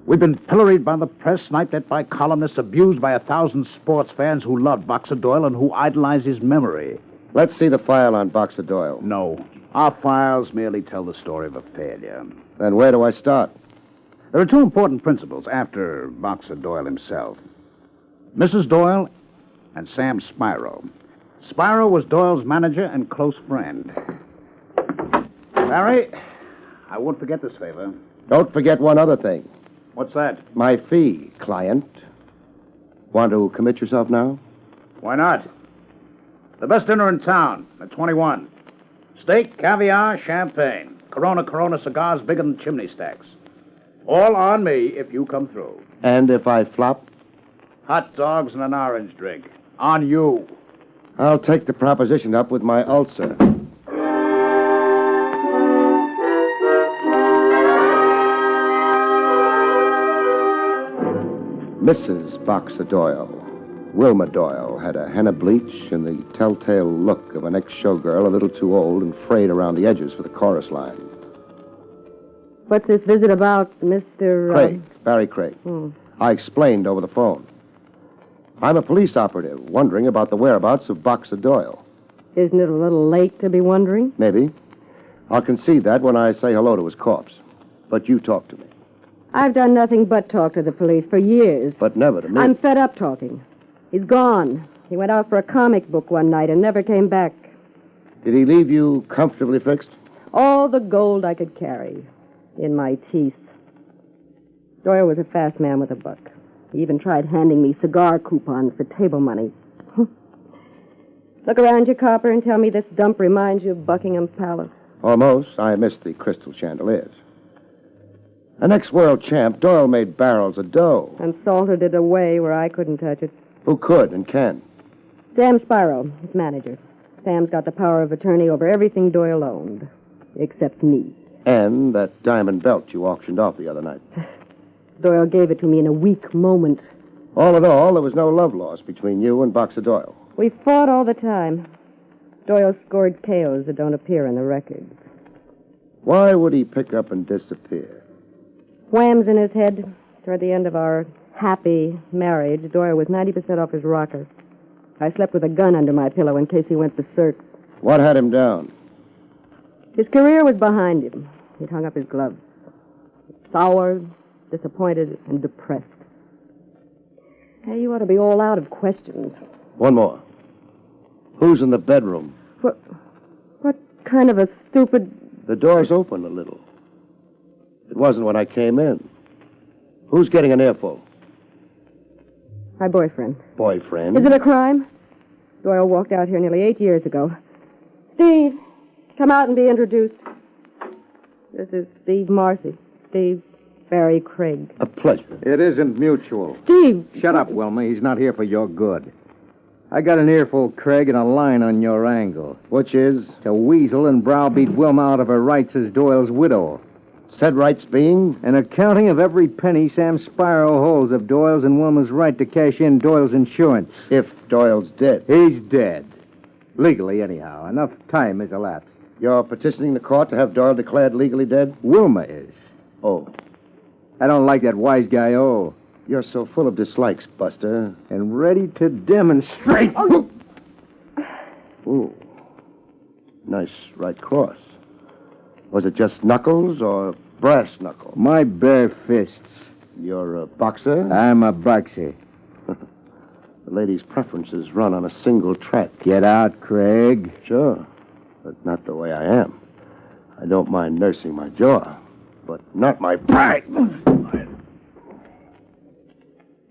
We've been pilloried by the press, sniped at by columnists, abused by 1,000 sports fans who loved Boxer Doyle and who idolize his memory. Let's see the file on Boxer Doyle. No. Our files merely tell the story of a failure. Then where do I start? There are two important principles after Boxer Doyle himself. Mrs. Doyle and Sam Spiro. Spiro was Doyle's manager and close friend. Barrie, I won't forget this favor. Don't forget one other thing. What's that? My fee, client. Want to commit yourself now? Why not? The best dinner in town at 21. Steak, caviar, champagne. Corona cigars bigger than chimney stacks. All on me if you come through. And if I flop? Hot dogs and an orange drink. On you. I'll take the proposition up with my ulcer. Mrs. Boxer Doyle, Wilma Doyle, had a henna bleach and the telltale look of an ex-showgirl a little too old and frayed around the edges for the chorus line. What's this visit about, Mr. Craig, Barrie Craig. I explained over the phone. I'm a police operative wondering about the whereabouts of Boxer Doyle. Isn't it a little late to be wondering? Maybe. I'll concede that when I say hello to his corpse. But you talk to me. I've done nothing but talk to the police for years. But never to me. I'm fed up talking. He's gone. He went out for a comic book one night and never came back. Did he leave you comfortably fixed? All the gold I could carry in my teeth. Doyle was a fast man with a buck. He even tried handing me cigar coupons for table money. Look around you, Copper, and tell me this dump reminds you of Buckingham Palace. Almost. I missed the crystal chandeliers. An ex-world champ, Doyle made barrels of dough. And salted it away where I couldn't touch it. Who could and can? Sam Spiro, his manager. Sam's got the power of attorney over everything Doyle owned. Except me. And that diamond belt you auctioned off the other night. Doyle gave it to me in a weak moment. All in all, there was no love lost between you and Boxer Doyle. We fought all the time. Doyle scored KOs that don't appear in the records. Why would he pick up and disappear? Whams in his head. Toward the end of our happy marriage, Doyle was 90% off his rocker. I slept with a gun under my pillow in case he went berserk. What had him down? His career was behind him. He'd hung up his gloves. Sour, disappointed, and depressed. Hey, you ought to be all out of questions. One more. Who's in the bedroom? What kind of a stupid... The door's open a little. It wasn't when I came in. Who's getting an earful? My boyfriend. Boyfriend? Is it a crime? Doyle walked out here nearly 8 years ago. Steve, come out and be introduced. This is Steve Marcy. Steve Barrie Craig. A pleasure. It isn't mutual. Steve! Shut up, Wilma. He's not here for your good. I got an earful, Craig, and a line on your angle. Which is? To weasel and browbeat Wilma out of her rights as Doyle's widow. Said rights being? An accounting of every penny Sam Spiro holds of Doyle's and Wilma's right to cash in Doyle's insurance. If Doyle's dead. He's dead. Legally, anyhow. Enough time has elapsed. You're petitioning the court to have Doyle declared legally dead? Wilma is. Oh. I don't like that wise guy, oh. You're so full of dislikes, Buster. And ready to demonstrate. Oh. Ooh. Nice right cross. Was it just knuckles or brass knuckles? My bare fists. You're a boxer? I'm a boxer. The lady's preferences run on a single track. Get out, Craig. Sure, but not the way I am. I don't mind nursing my jaw, but not my pride.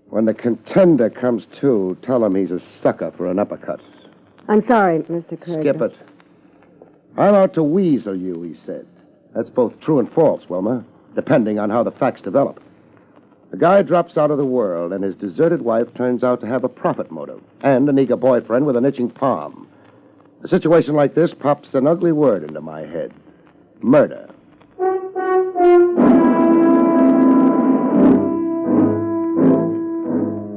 When the contender comes to, tell him he's a sucker for an uppercut. I'm sorry, Mr. Craig. Skip it. I'm out to weasel you, he said. That's both true and false, Wilma, depending on how the facts develop. A guy drops out of the world, and his deserted wife turns out to have a profit motive, and an eager boyfriend with an itching palm. A situation like this pops an ugly word into my head. Murder.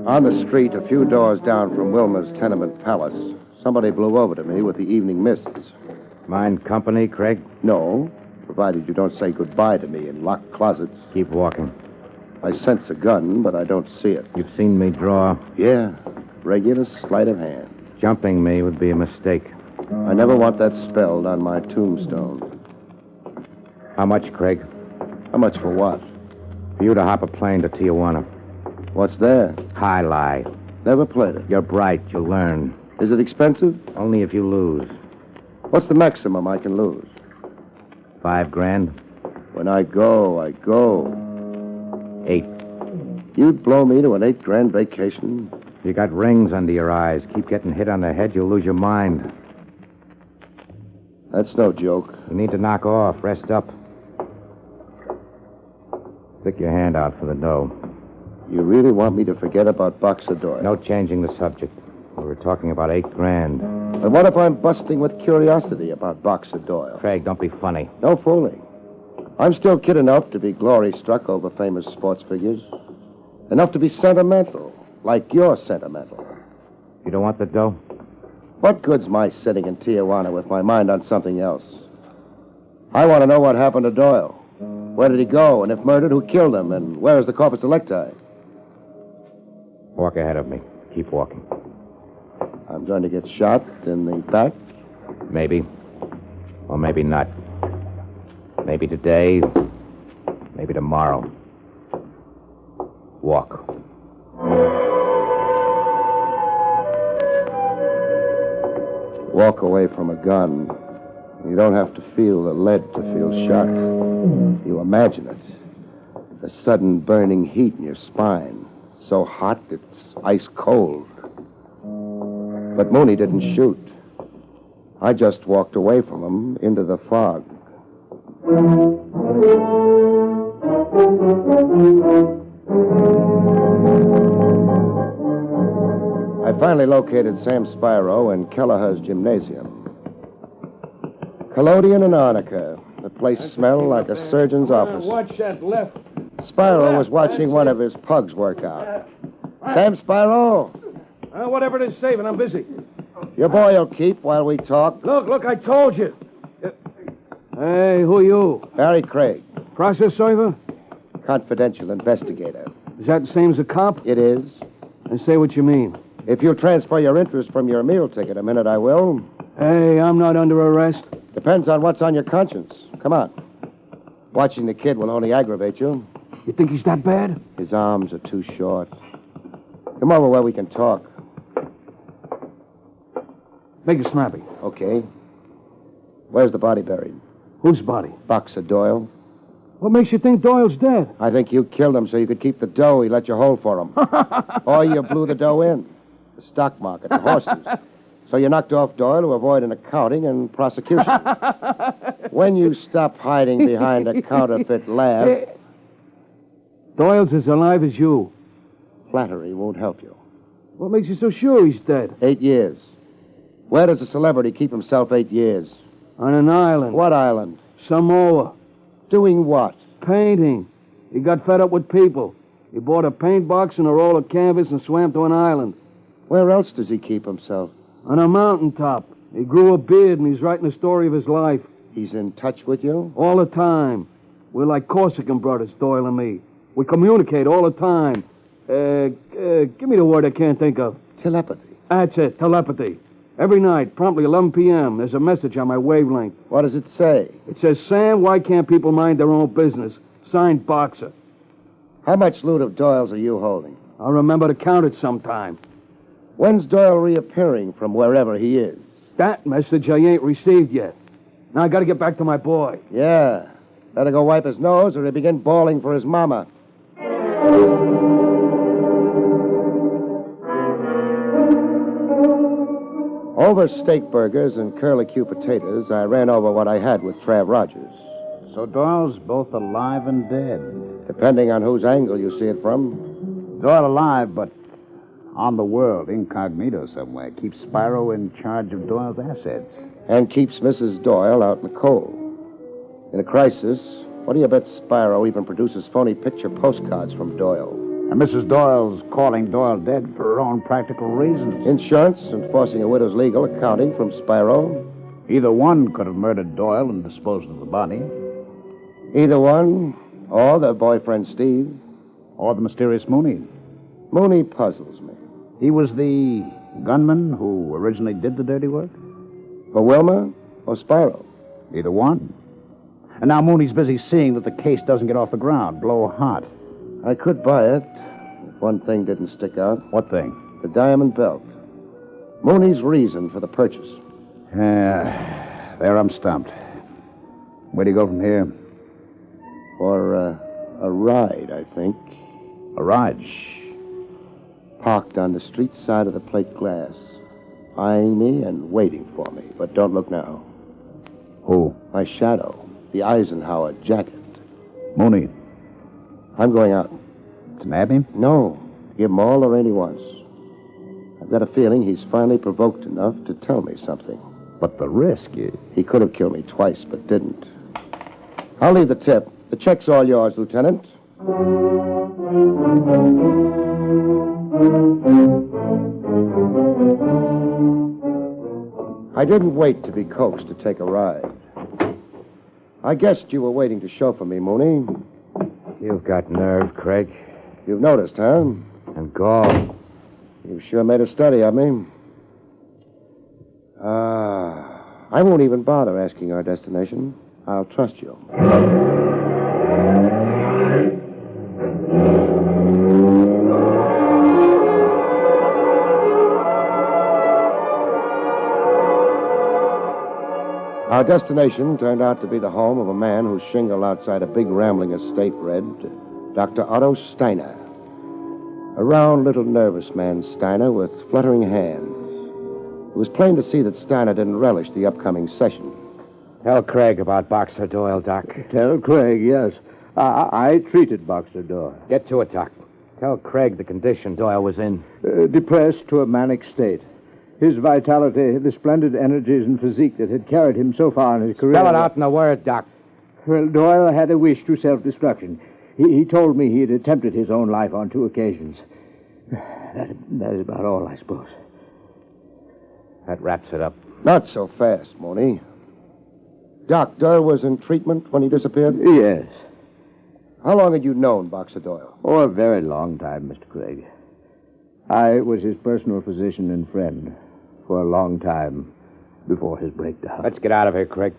On the street, a few doors down from Wilma's tenement palace, somebody blew over to me with the evening mists. Mind company, Craig? No, provided you don't say goodbye to me in locked closets. Keep walking. I sense a gun, but I don't see it. You've seen me draw? Yeah, regular sleight of hand. Jumping me would be a mistake. I never want that spelled on my tombstone. How much, Craig? How much for what? For you to hop a plane to Tijuana. What's there? High lie. Never played it. You're bright. You'll learn. Is it expensive? Only if you lose. What's the maximum I can lose? $5,000. When I go, I go. 8. You'd blow me to an $8,000 vacation? You got rings under your eyes. Keep getting hit on the head, you'll lose your mind. That's no joke. You need to knock off. Rest up. Stick your hand out for the dough. You really want me to forget about Boxer Doyle? No changing the subject. We were talking about $8,000. But what if I'm busting with curiosity about Boxer Doyle? Craig, don't be funny. No fooling. I'm still kid enough to be glory-struck over famous sports figures. Enough to be sentimental, like you're sentimental. You don't want the dough? What good's my sitting in Tijuana with my mind on something else? I want to know what happened to Doyle. Where did he go? And if murdered, who killed him? And where is the corpus delicti? Walk ahead of me. Keep walking. I'm going to get shot in the back? Maybe. Or maybe not. Maybe today. Maybe tomorrow. Walk. Walk away from a gun. You don't have to feel the lead to feel shock. You imagine it. The sudden burning heat in your spine. So hot, it's ice cold. But Mooney didn't shoot. I just walked away from him into the fog. I finally located Sam Spiro in Kelleher's gymnasium. Collodion and arnica. The place smelled like a surgeon's office. Watch that left. Spiro was watching one of his pugs work out. Sam Spiro! Whatever it is, saving. I'm busy. Your boy will keep while we talk. Look, I told you. Hey, who are you? Barrie Craig. Process server? Confidential investigator. Is that the same as a cop? It is. And say what you mean. If you'll transfer your interest from your meal ticket a minute, I will. Hey, I'm not under arrest. Depends on what's on your conscience. Come on. Watching the kid will only aggravate you. You think he's that bad? His arms are too short. Come over where we can talk. Make it snappy. Okay. Where's the body buried? Whose body? Boxer Doyle. What makes you think Doyle's dead? I think you killed him so you could keep the dough he let you hold for him. Or you blew the dough in. The stock market, the horses. So you knocked off Doyle to avoid an accounting and prosecution. When you stop hiding behind a counterfeit laugh... Doyle's as alive as you. Flattery won't help you. What makes you so sure he's dead? 8 years. Where does a celebrity keep himself 8 years? On an island. What island? Samoa. Doing what? Painting. He got fed up with people. He bought a paint box and a roll of canvas and swam to an island. Where else does he keep himself? On a mountaintop. He grew a beard and he's writing the story of his life. He's in touch with you? All the time. We're like Corsican brothers, Doyle and me. We communicate all the time. Give me the word I can't think of. Telepathy. That's it, telepathy. Every night, promptly 11 p.m., there's a message on my wavelength. What does it say? It says, Sam, why can't people mind their own business? Signed, Boxer. How much loot of Doyle's are you holding? I'll remember to count it sometime. When's Doyle reappearing from wherever he is? That message I ain't received yet. Now I gotta get back to my boy. Yeah. Better go wipe his nose or he'll begin bawling for his mama. Over steak burgers and curlicue potatoes, I ran over what I had with Trav Rogers. So Doyle's both alive and dead. Depending on whose angle you see it from. Doyle alive, but on the world, incognito somewhere. Keeps Spyro in charge of Doyle's assets. And keeps Mrs. Doyle out in the cold. In a crisis, what do you bet Spyro even produces phony picture postcards from Doyle? And Mrs. Doyle's calling Doyle dead for her own practical reasons. Insurance and forcing a widow's legal accounting from Spyro. Either one could have murdered Doyle and disposed of the body. Either one, or their boyfriend Steve. Or the mysterious Mooney. Mooney puzzles me. He was the gunman who originally did the dirty work? For Wilma or Spyro? Either one. And now Mooney's busy seeing that the case doesn't get off the ground, blow hot. I could buy it if one thing didn't stick out. What thing? The diamond belt. Mooney's reason for the purchase. There I'm stumped. Where do you go from here? For a ride, I think. A ride? Parked on the street side of the plate glass. Eyeing me and waiting for me. But don't look now. Who? My shadow. The Eisenhower jacket. Mooney. I'm going out. To nab him? No. Give him all the rain he wants. I've got a feeling he's finally provoked enough to tell me something. But the risk is... He could have killed me twice, but didn't. I'll leave the tip. The check's all yours, Lieutenant. I didn't wait to be coaxed to take a ride. I guessed you were waiting to chauffeur me, Mooney. You've got nerve, Craig. You've noticed, huh? And gall. You sure made a study of me. I won't even bother asking our destination. I'll trust you. Our destination turned out to be the home of a man whose shingle outside a big rambling estate read Dr. Otto Steiner. A round little nervous man, Steiner, with fluttering hands. It was plain to see that Steiner didn't relish the upcoming session. Tell Craig about Boxer Doyle, Doc. Tell Craig, yes. I treated Boxer Doyle. Get to it, Doc. Tell Craig the condition Doyle was in. Depressed to a manic state. His vitality, the splendid energies and physique that had carried him so far in his career... Spell it out in a word, Doc. Well, Doyle had a wish to self-destruction. He told me he had attempted his own life on 2 occasions. That is about all, I suppose. That wraps it up. Not so fast, Mooney. Doc, Doyle was in treatment when he disappeared? Yes. How long had you known Boxer Doyle? Oh, a very long time, Mr. Craig. I was his personal physician and friend for a long time before his breakdown. Let's get out of here, Craig.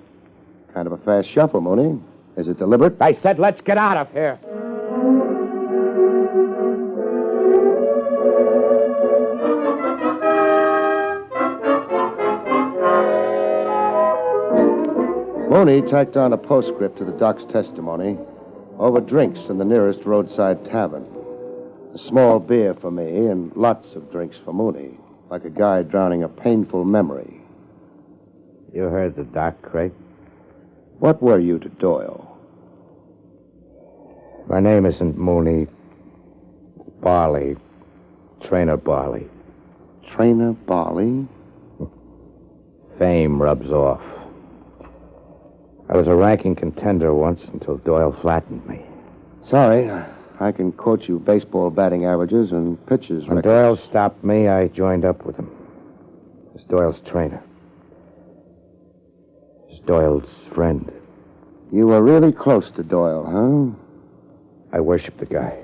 Kind of a fast shuffle, Mooney. Is it deliberate? I said let's get out of here. Mooney tacked on a postscript to the doc's testimony over drinks in the nearest roadside tavern. A small beer for me and lots of drinks for Mooney, like a guy drowning a painful memory. You heard the doc, Craig. What were you to Doyle? My name isn't Mooney. Barley. Trainer Barley. Trainer Barley? Fame rubs off. I was a ranking contender once until Doyle flattened me. Sorry, I can quote you baseball batting averages and pitches When records. Doyle stopped me, I joined up with him. As Doyle's trainer. As Doyle's friend. You were really close to Doyle, huh? I worshiped the guy.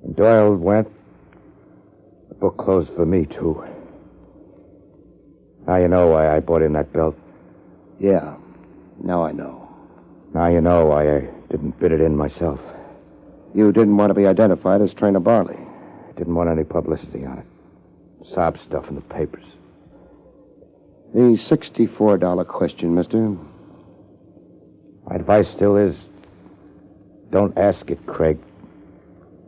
When Doyle went, the book closed for me, too. Now you know why I bought in that belt. Yeah, now I know. Now you know why I didn't bid it in myself. You didn't want to be identified as Trainer Barley. I didn't want any publicity on it. Sob stuff in the papers. The $64 question, mister. My advice still is, don't ask it, Craig.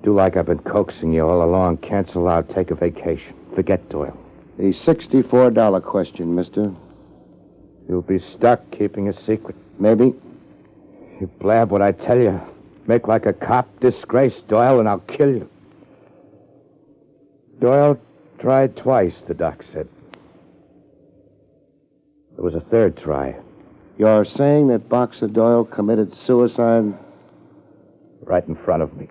Do like I've been coaxing you all along. Cancel out, take a vacation. Forget Doyle. The $64 question, mister. You'll be stuck keeping a secret. Maybe. You blab what I tell you. Make like a cop, disgrace Doyle, and I'll kill you. Doyle tried twice, the doc said. There was a third try. You're saying that Boxer Doyle committed suicide? Right in front of me.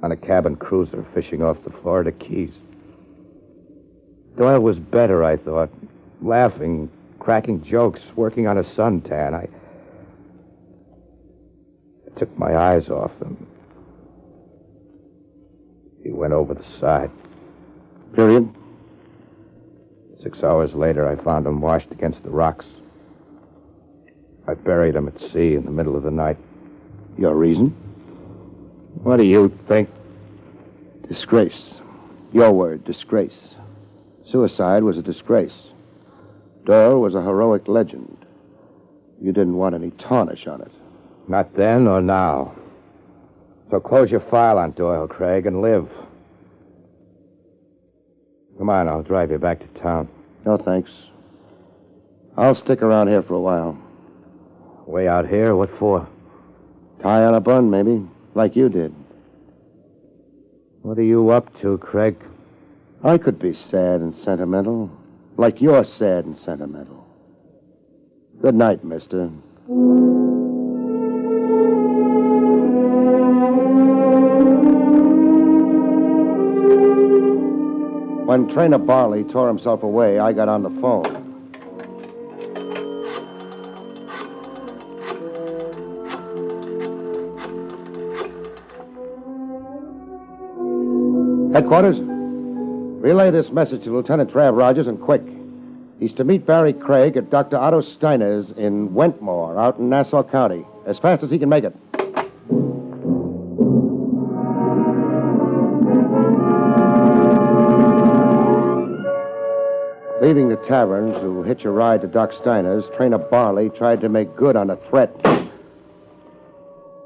On a cabin cruiser fishing off the Florida Keys. Doyle was better, I thought. Laughing, cracking jokes, working on a suntan. I took my eyes off him. He went over the side. Period. 6 hours later, I found him washed against the rocks. I buried him at sea in the middle of the night. Your reason? What do you think? Disgrace. Your word, disgrace. Suicide was a disgrace. Doyle was a heroic legend. You didn't want any tarnish on it. Not then or now. So close your file on Doyle, Craig, and live. Come on, I'll drive you back to town. No, thanks. I'll stick around here for a while. Way out here? What for? Tie on a bun, maybe, like you did. What are you up to, Craig? I could be sad and sentimental, like you're sad and sentimental. Good night, mister. When Trainer Barley tore himself away, I got on the phone. Headquarters, relay this message to Lieutenant Trav Rogers and quick. He's to meet Barrie Craig at Dr. Otto Steiner's in Wentmore, out in Nassau County, as fast as he can make it. Leaving the tavern to hitch a ride to Doc Steiner's, Trainer Barley tried to make good on a threat.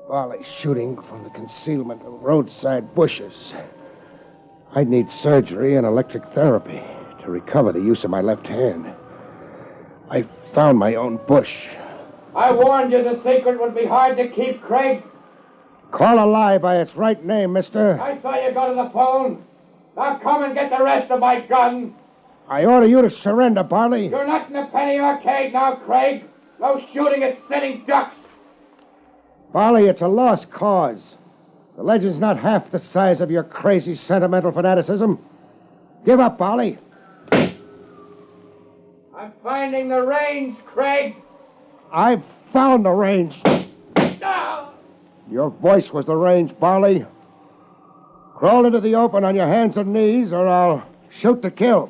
Barley shooting from the concealment of roadside bushes. I'd need surgery and electric therapy to recover the use of my left hand. I found my own bush. I warned you the secret would be hard to keep, Craig. Call a lie by its right name, mister. I saw you go to the phone. Now come and get the rest of my gun. I order you to surrender, Barley. You're not in a penny arcade now, Craig. No shooting at sitting ducks. Barley, it's a lost cause. The legend's not half the size of your crazy sentimental fanaticism. Give up, Barley. I'm finding the range, Craig. I've found the range. Your voice was the range, Barley. Crawl into the open on your hands and knees, or I'll shoot to kill.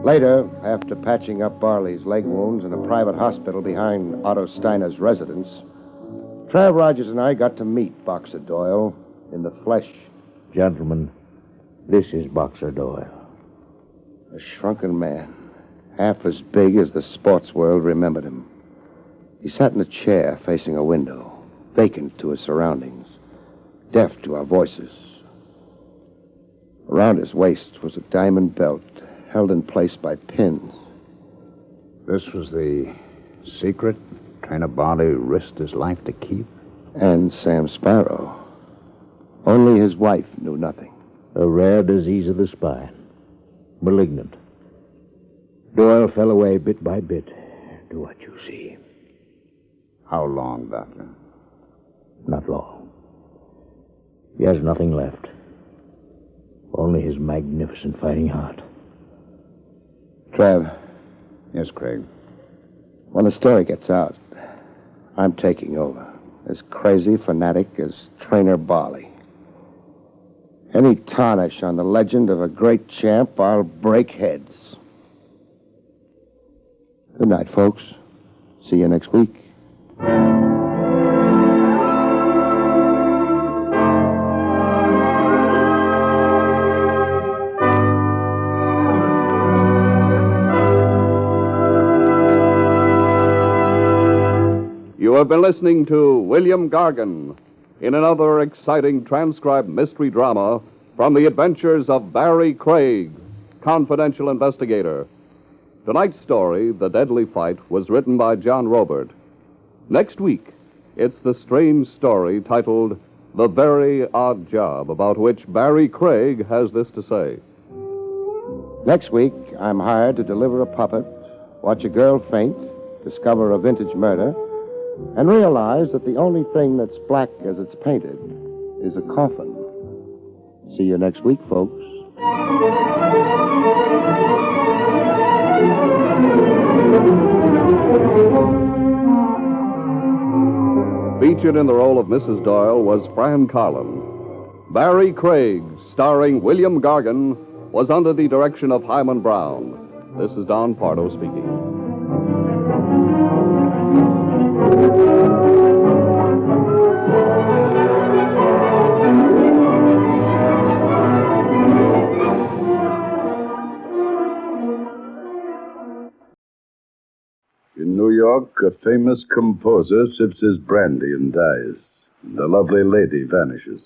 Later, after patching up Barley's leg wounds in a private hospital behind Otto Steiner's residence, Trav Rogers and I got to meet Boxer Doyle in the flesh. Gentlemen, this is Boxer Doyle. A shrunken man, half as big as the sports world remembered him. He sat in a chair facing a window, vacant to his surroundings, deaf to our voices. Around his waist was a diamond belt held in place by pins. This was the secret Trainer Barley risked his life to keep? And Sam Sparrow. Only his wife knew nothing. A rare disease of the spine. Malignant. Doyle fell away bit by bit to what you see. How long, Doctor? Not long. He has nothing left. Only his magnificent fighting heart. Trav. Yes, Craig. When the story gets out, I'm taking over. As crazy fanatic as Trainer Barley. Any tarnish on the legend of a great champ, I'll break heads. Good night, folks. See you next week. You have been listening to William Gargan in another exciting transcribed mystery drama from the adventures of Barrie Craig, confidential investigator. Tonight's story, The Deadly Fight, was written by John Robert. Next week, it's the strange story titled The Very Odd Job, about which Barrie Craig has this to say. Next week, I'm hired to deliver a puppet, watch a girl faint, discover a vintage murder, and realize that the only thing that's black as it's painted is a coffin. See you next week, folks. Featured in the role of Mrs. Doyle was Fran Carlin. Barrie Craig, starring William Gargan, was under the direction of Hyman Brown. This is Don Pardo speaking. In New York, a famous composer sips his brandy and dies, and a lovely lady vanishes.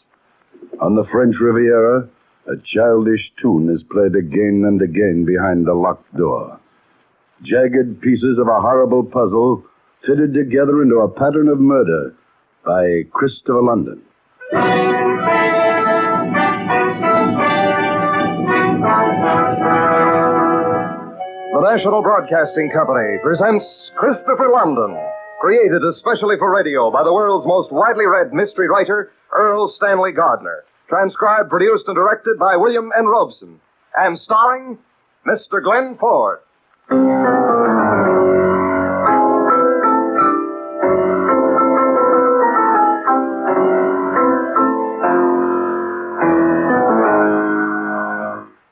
On the French Riviera, a childish tune is played again and again behind a locked door. Jagged pieces of a horrible puzzle fitted together into a pattern of murder by Christopher London. The National Broadcasting Company presents Christopher London, created especially for radio by the world's most widely read mystery writer, Earl Stanley Gardner. Transcribed, produced, and directed by William N. Robeson. And starring Mr. Glenn Ford.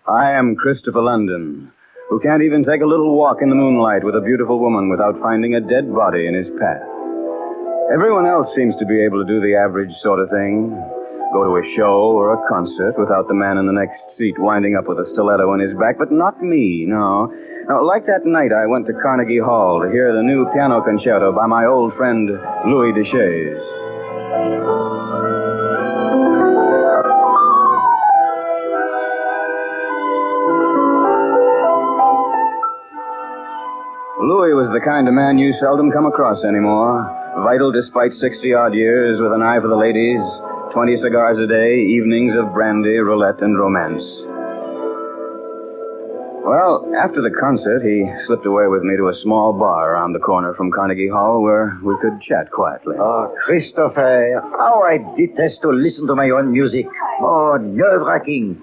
I am Christopher London, who can't even take a little walk in the moonlight with a beautiful woman without finding a dead body in his path. Everyone else seems to be able to do the average sort of thing. Go to a show or a concert without the man in the next seat winding up with a stiletto in his back, but not me, no. Now, like that night I went to Carnegie Hall to hear the new piano concerto by my old friend Louie Deschaise. Louie was the kind of man you seldom come across anymore. Vital despite 60-odd years, with an eye for the ladies, 20 cigars a day, evenings of brandy, roulette, and romance. Well, after the concert, he slipped away with me to a small bar around the corner from Carnegie Hall where we could chat quietly. Oh, Christopher, how I detest to listen to my own music. Oh, nerve-wracking.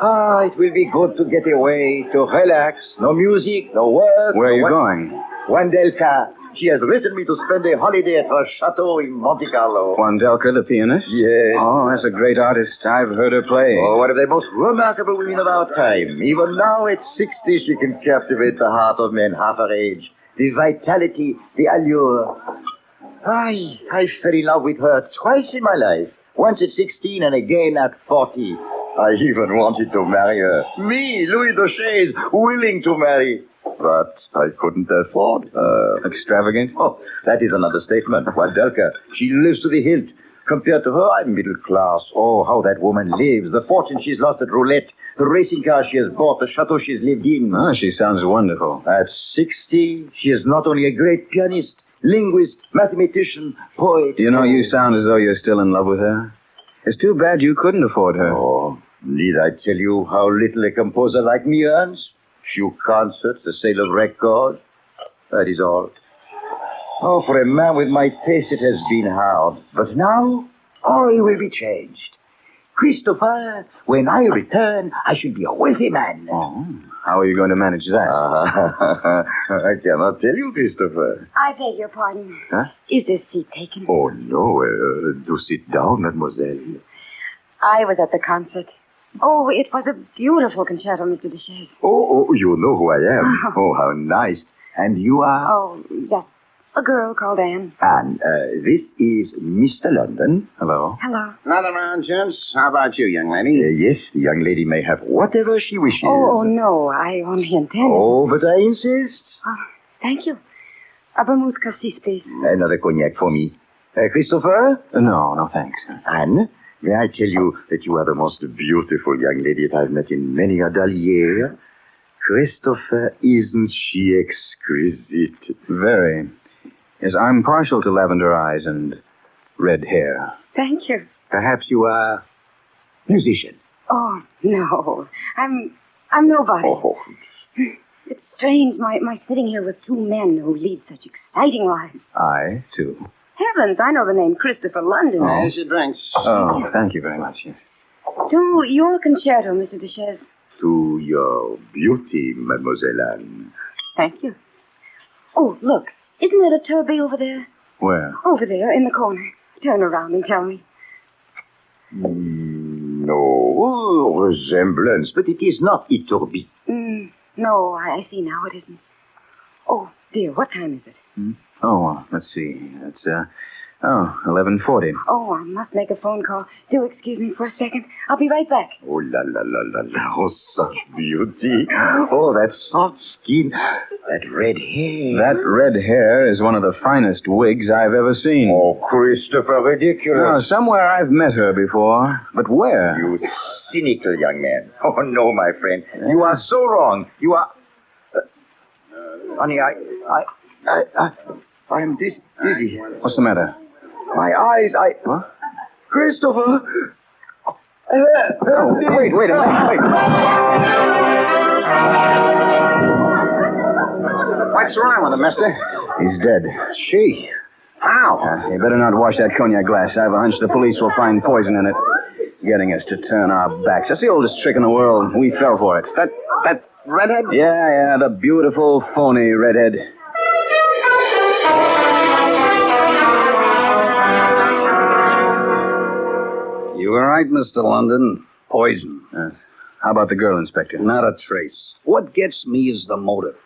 It will be good to get away, to relax. No music, no work. Where are you going? Wandelka. She has written me to spend a holiday at her chateau in Monte Carlo. Wandelka, the pianist? Yes. Oh, that's a great artist. I've heard her play. Oh, one of the most remarkable women of our time. Even now, at 60, she can captivate the heart of men half her age. The vitality, the allure. I fell in love with her twice in my life. Once at 16 and again at 40. I even wanted to marry her. Me, Louis Deschaise, willing to marry. But I couldn't afford. Extravagant? Oh, that is an understatement. Wandelka, she lives to the hilt. Compared to her, I'm middle class. Oh, how that woman lives. The fortune she's lost at roulette. The racing car she has bought. The chateau she's lived in. Oh, she sounds wonderful. At 60, she is not only a great pianist, linguist, mathematician, poet. You know, you sound as though you're still in love with her. It's too bad you couldn't afford her. Oh, need I tell you how little a composer like me earns? Few concerts, the sale of records. That is all. Oh, for a man with my taste, it has been hard. But now, all will be changed. Christopher, when I return, I should be a wealthy man. Oh, how are you going to manage that? I cannot tell you, Christopher. I beg your pardon. Huh? Is this seat taken? Oh, no. Do sit down, mademoiselle. I was at the concert. Oh, it was a beautiful concerto, Mr. Duchesse. Oh, you know who I am. Oh, how nice. And you are? Oh, just a girl called Anne. Anne, this is Mr. London. Hello. Hello. Another round, gents. How about you, young lady? Yes, the young lady may have whatever she wishes. Oh, no, I only intended. Oh, but I insist. Oh, thank you. A vermouth cassis, please. Another cognac for me. Christopher? No, thanks. Anne, may I tell you that you are the most beautiful young lady that I've met in many a dull year? Christopher, isn't she exquisite? Very. Yes, I'm partial to lavender eyes and red hair. Thank you. Perhaps you are musician. Oh, no. I'm nobody. Oh. It's strange, my sitting here with two men who lead such exciting lives. I, too. Heavens, I know the name Christopher London. There's your drinks. Oh, thank you very much, yes. To your concerto, Mr. Duchesse. To your beauty, Mademoiselle Anne. Thank you. Oh, look. Isn't that a turbie over there? Where? Over there, in the corner. Turn around and tell me. No resemblance, but it is not Itourbi. No, I see now it isn't. Oh, dear, what time is it? Oh, let's see. It's, 11:40. Oh, I must make a phone call. Do excuse me for a second. I'll be right back. Oh, la, la, la, la, la. Oh, such beauty. Oh, that soft skin. That red hair. That red hair is one of the finest wigs I've ever seen. Oh, Christopher, ridiculous. Now, somewhere I've met her before, but where? You cynical young man. Oh, no, my friend. You are so wrong. You are... honey, I'm dizzy. What's the matter? My eyes, What? Christopher! Wait a minute, wait. What's wrong with him, mister? He's dead. She. How? You better not wash that cognac glass. I have a hunch the police will find poison in it. Getting us to turn our backs. That's the oldest trick in the world. We fell for it. That redhead? Yeah, the beautiful, phony redhead. You were right, Mr. London. Poison. How about the girl, Inspector? Not a trace. What gets me is the motive.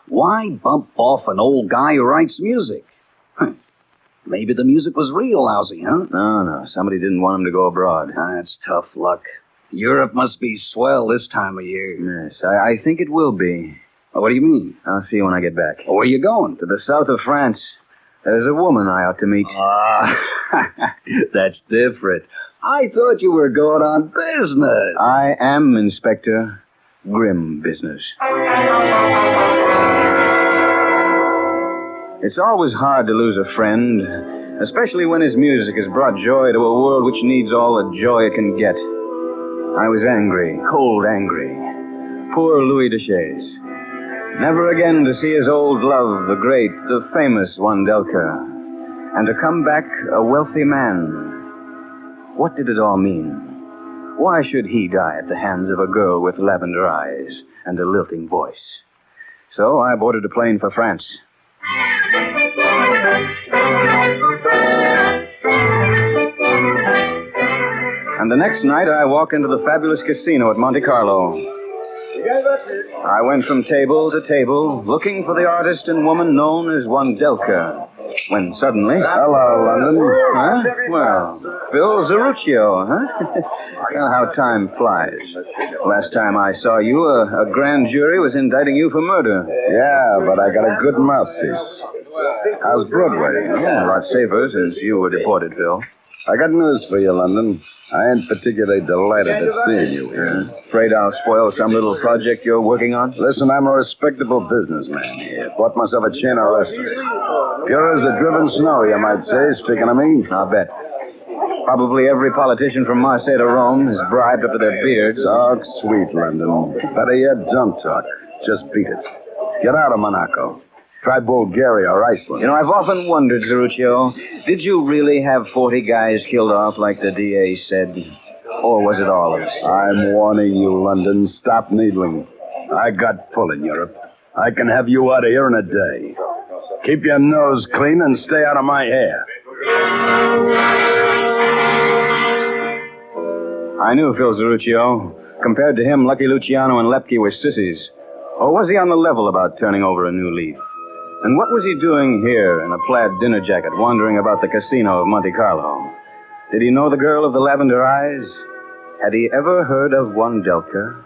Why bump off an old guy who writes music? Maybe the music was real lousy, huh? No. Somebody didn't want him to go abroad. That's tough luck. Europe must be swell this time of year. Yes, I think it will be. What do you mean? I'll see you when I get back. Where are you going? To the south of France. There's a woman I ought to meet. That's different. I thought you were going on business. I am, Inspector. Grim business. It's always hard to lose a friend, especially when his music has brought joy to a world which needs all the joy it can get. I was angry, cold angry. Poor Louis Duchesse. Never again to see his old love, the great, the famous Wandelka, and to come back a wealthy man. What did it all mean? Why should he die at the hands of a girl with lavender eyes and a lilting voice? So I boarded a plane for France. And the next night I walked into the fabulous casino at Monte Carlo. I went from table to table, looking for the artist and woman known as Wandelka, when suddenly... Hello, London. Huh? Well, Phil Zeruccio, huh? Well, how time flies. Last time I saw you, a grand jury was indicting you for murder. Yeah, but I got a good mouthpiece. How's Broadway? Yeah, a lot safer since you were deported, Phil. I got news for you, London. I ain't particularly delighted at seeing you here. Afraid I'll spoil some little project you're working on? Listen, I'm a respectable businessman here. Bought myself a chain of restaurants. Pure as the driven snow, you might say, speaking of me. I'll bet. Probably every politician from Marseille to Rome is bribed up to their beards. Talk sweet, London. Better yet, don't talk. Just beat it. Get out of Monaco. Try Bulgaria or Iceland. You know, I've often wondered, Zeruccio, did you really have 40 guys killed off like the DA said? Or was it all a mistake? I'm warning you, London. Stop needling. I got pull in Europe. I can have you out of here in a day. Keep your nose clean and stay out of my hair. I knew Phil Zeruccio. Compared to him, Lucky Luciano and Lepke were sissies. Or was he on the level about turning over a new leaf? And what was he doing here in a plaid dinner jacket, wandering about the casino of Monte Carlo? Did he know the girl of the lavender eyes? Had he ever heard of Wandelka?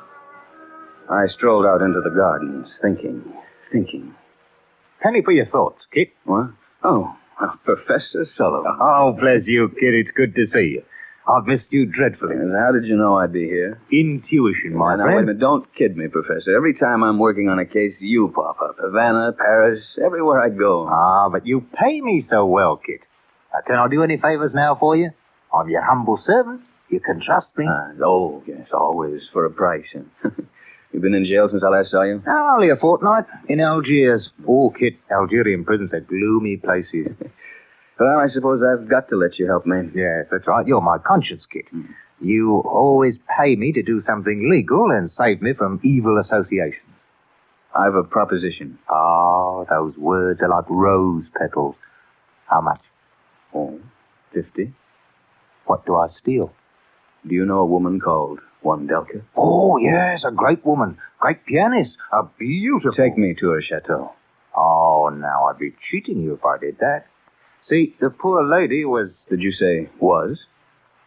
I strolled out into the gardens, thinking. Penny for your thoughts, Kit. What? Oh, Professor Sullivan. Oh, bless you, Kit. It's good to see you. I've missed you dreadfully. Yes, how did you know I'd be here? Intuition, my Now, friend. wait a minute. Don't kid me, Professor. Every time I'm working on a case, you pop up. Havana, Paris, everywhere I go. Ah, but you pay me so well, Kit. Can I do any favors now for you? I'm your humble servant. You can trust me. Oh, yes, always for a price. You've been in jail since I last saw you? Only a fortnight in Algiers. Oh, Kit, Algerian prisons are gloomy places. Well, I suppose I've got to let you help me. Yes, that's right. You're my conscience, Kit. You always pay me to do something legal and save me from evil associations. I've a proposition. Oh, those words are like rose petals. How much? Oh, 50. What do I steal? Do you know a woman called Wandelka? Oh, yes, a great woman. Great pianist. A beautiful... Take me to her chateau. Oh, now I'd be cheating you if I did that. See, the poor lady was... Did you say was?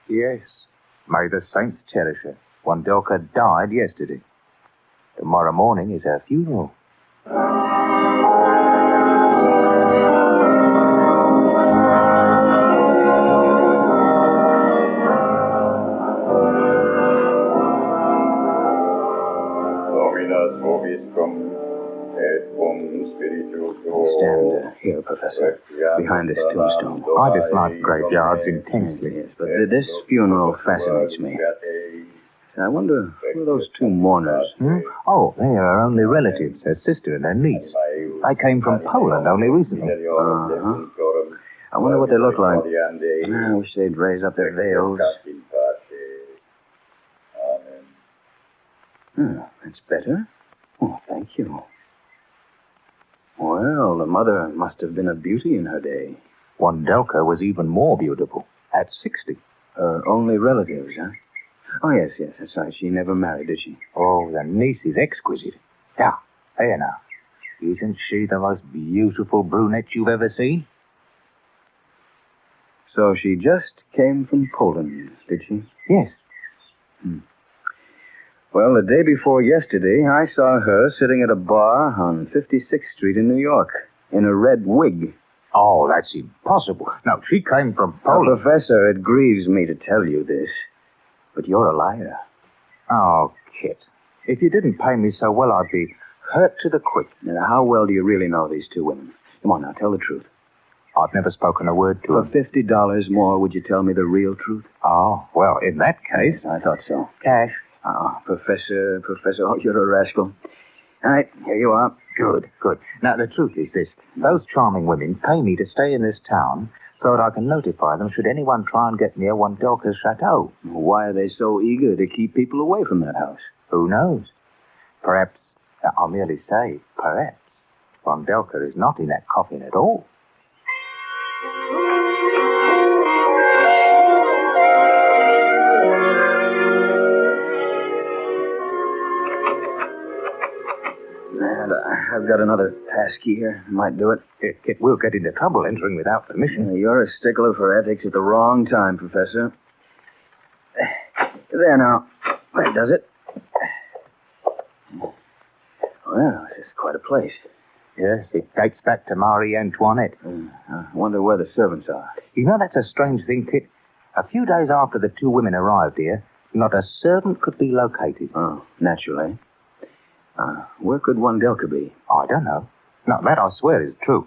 Yes. May the saints cherish her. Wandelka died yesterday. Tomorrow morning is her funeral. Stand here, Professor, behind this tombstone. I dislike graveyards intensely. Yes, but this funeral fascinates me. I wonder who are those two mourners? Oh, they are her only relatives, her sister and her niece. They came from Poland only recently. Uh-huh. I wonder what they look like. I wish they'd raise up their veils. That's better. Oh, thank you. Well, the mother must have been a beauty in her day. Wandelka was even more beautiful, at 60. Her only relatives, huh? Oh, yes, that's right. She never married, did she? Oh, the niece is exquisite. Yeah, there now. Isn't she the most beautiful brunette you've ever seen? So she just came from Poland, did she? Yes. Well, the day before yesterday, I saw her sitting at a bar on 56th Street in New York in a red wig. Oh, that's impossible. No, she came from Poland. Oh, Professor, it grieves me to tell you this, but you're a liar. Oh, Kit, if you didn't pay me so well, I'd be hurt to the quick. Now, how well do you really know these two women? Come on now, tell the truth. I've never spoken a word to For them. $50 more, would you tell me the real truth? Oh, well, in that case... Yes, I thought so. Cash. Oh, Professor, oh, you're a rascal. All right, here you are. Good. Now, the truth is this. Those charming women pay me to stay in this town so that I can notify them should anyone try and get near Wandelka's chateau. Why are they so eager to keep people away from that house? Who knows? Perhaps, I'll merely say, perhaps, Wandelka is not in that coffin at all. I've got another passkey here. Might do it. Kit, we'll get into trouble entering without permission. You're a stickler for ethics at the wrong time, Professor. There now. That does it. Well, this is quite a place. Yes, it dates back to Marie Antoinette. I wonder where the servants are. You know, that's a strange thing, Kit. A few days after the two women arrived here, not a servant could be located. Oh, naturally. Where could Wandelka be? I don't know. No, that I swear is true.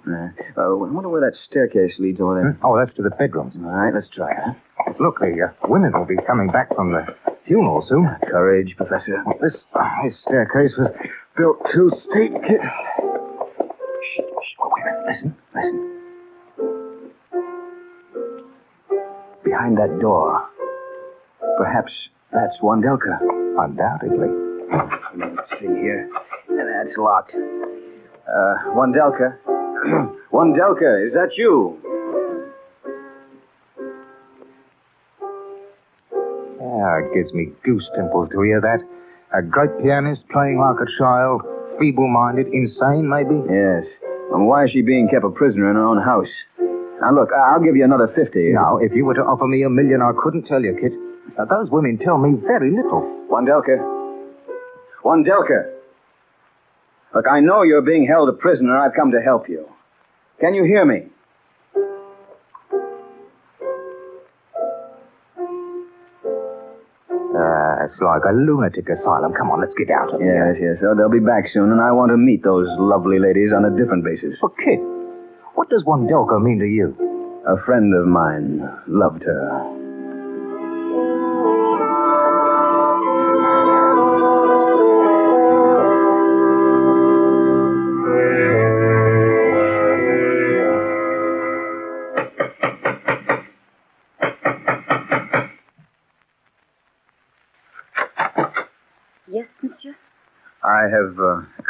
I wonder where that staircase leads over there. Oh, that's to the bedrooms. All right, let's try it. Look, the women will be coming back from the funeral soon. Courage, Professor. This staircase was built too steep. Shh, wait a minute. Listen. Behind that door. Perhaps that's Wandelka. Undoubtedly. Let's see here. That's locked. Wandelka. Wandelka, is that you? Yeah, it gives me goose pimples to hear that. A great pianist playing like a child, feeble-minded, insane, maybe? Yes. And why is she being kept a prisoner in her own house? Now, look, I'll give you another 50. Now, if you were to offer me $1 million, I couldn't tell you, Kit. Those women tell me very little. Wandelka. Look, I know you're being held a prisoner. I've come to help you. Can you hear me? It's like a lunatic asylum. Come on, let's get out of here. Yes. They'll be back soon, and I want to meet those lovely ladies on a different basis. Well, Kit, what does Wandelka mean to you? A friend of mine loved her. Yes, monsieur? I have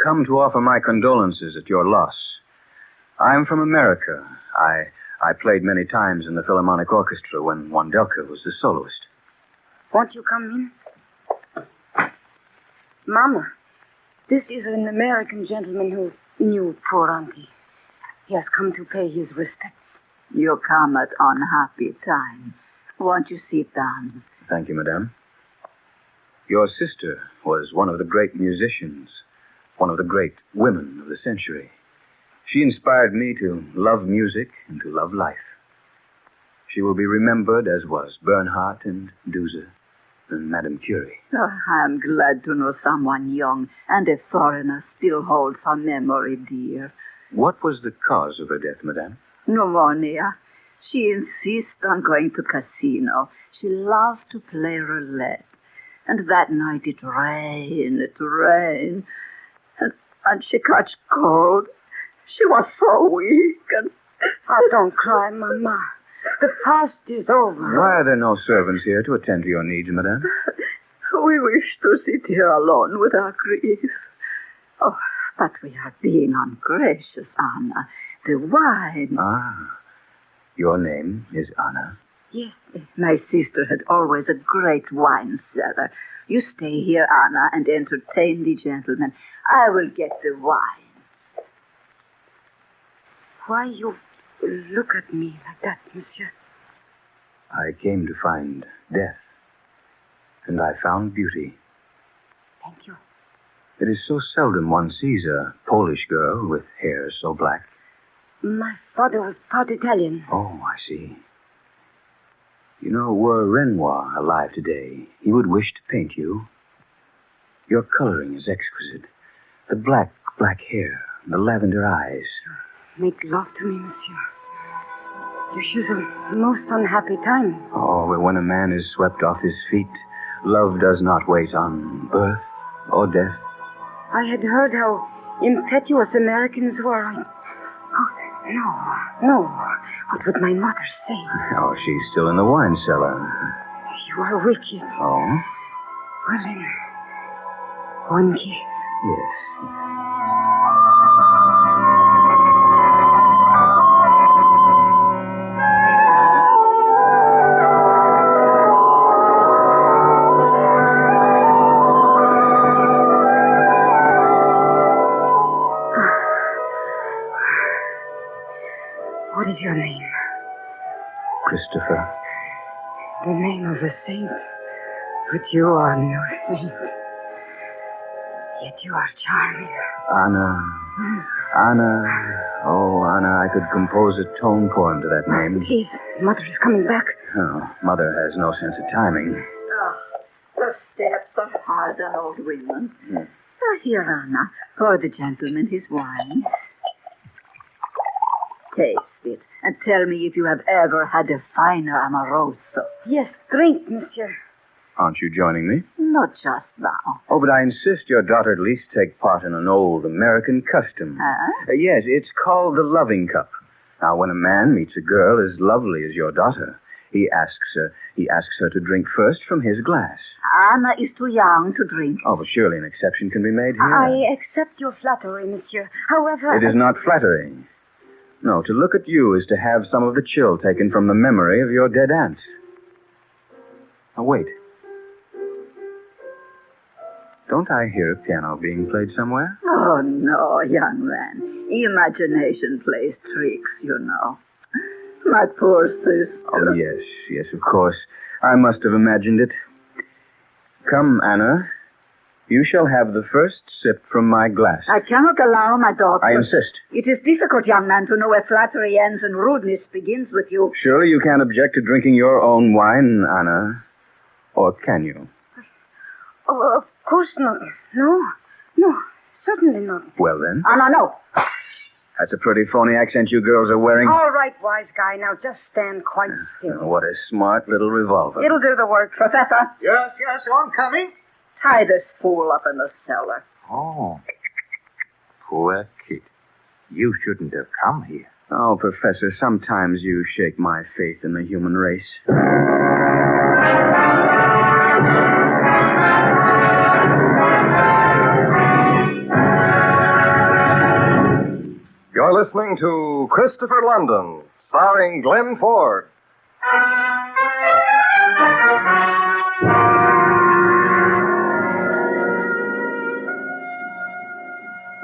come to offer my condolences at your loss. I'm from America. I played many times in the Philharmonic Orchestra when Wandelka was the soloist. Won't you come in? Mama, this is an American gentleman who knew poor auntie. He has come to pay his respects. You come at unhappy time. Won't you sit down? Thank you, madame. Your sister was one of the great musicians, one of the great women of the century. She inspired me to love music and to love life. She will be remembered as was Bernhardt and Duse and Madame Curie. Oh, I'm glad to know someone young and a foreigner still holds her memory dear. What was the cause of her death, madame? Pneumonia. She insists on going to casino. She loved to play roulette. And that night it rained. And she caught cold. She was so weak and... Oh, don't cry, Mama. The fast is over. Why are there no servants here to attend to your needs, madame? We wish to sit here alone with our grief. Oh, but we are being ungracious, Anna. The wine... Ah, your name is Anna? Yes, my sister had always a great wine cellar. You stay here, Anna, and entertain the gentlemen. I will get the wine. Why you look at me like that, monsieur? I came to find death, and I found beauty. Thank you. It is so seldom one sees a Polish girl with hair so black. My father was part Italian. Oh, I see. You know, were Renoir alive today, he would wish to paint you. Your coloring is exquisite. The black hair, the lavender eyes. Make love to me, monsieur. You choose a most unhappy time. Oh, but when a man is swept off his feet, love does not wait on birth or death. I had heard how impetuous Americans were. No. What would my mother say? Oh, she's still in the wine cellar. You are wicked. Oh? Well, then, one kiss. Yes. What is your name? Christopher. The name of a saint. But you are no saint. Yet you are charming. Anna. Oh, Anna, I could compose a tone poem to that name. Please, Mother is coming back. Oh, Mother has no sense of timing. Oh, the steps are hard on old women. Here, Anna, pour the gentleman his wine. taste it and tell me if you have ever had a finer Amoroso. Yes, drink, monsieur. Aren't you joining me? Not just now. Oh, but I insist your daughter at least take part in an old American custom. Huh? Yes, it's called the loving cup. Now, when a man meets a girl as lovely as your daughter, he asks her to drink first from his glass. Anna is too young to drink. Oh, but surely an exception can be made here. I accept your flattery, monsieur. However... It is not flattering. No, to look at you is to have some of the chill taken from the memory of your dead aunt. Now, wait. Don't I hear a piano being played somewhere? Oh, no, young man. Imagination plays tricks, you know. My poor sister. Oh, yes, of course. I must have imagined it. Come, Anna. You shall have the first sip from my glass. I cannot allow my daughter. I insist. It is difficult, young man, to know where flattery ends and rudeness begins with you. Surely you can't object to drinking your own wine, Anna. Or can you? Oh, of course not. No, certainly not. Well, then. Anna, no. That's a pretty phony accent you girls are wearing. All right, wise guy. Now just stand quite still. What a smart little revolver. It'll do the work. Professor? Yes, I'm coming. Tie this fool up in the cellar. Oh. Poor kid. You shouldn't have come here. Oh, Professor, sometimes you shake my faith in the human race. You're listening to Christopher London, starring Glenn Ford.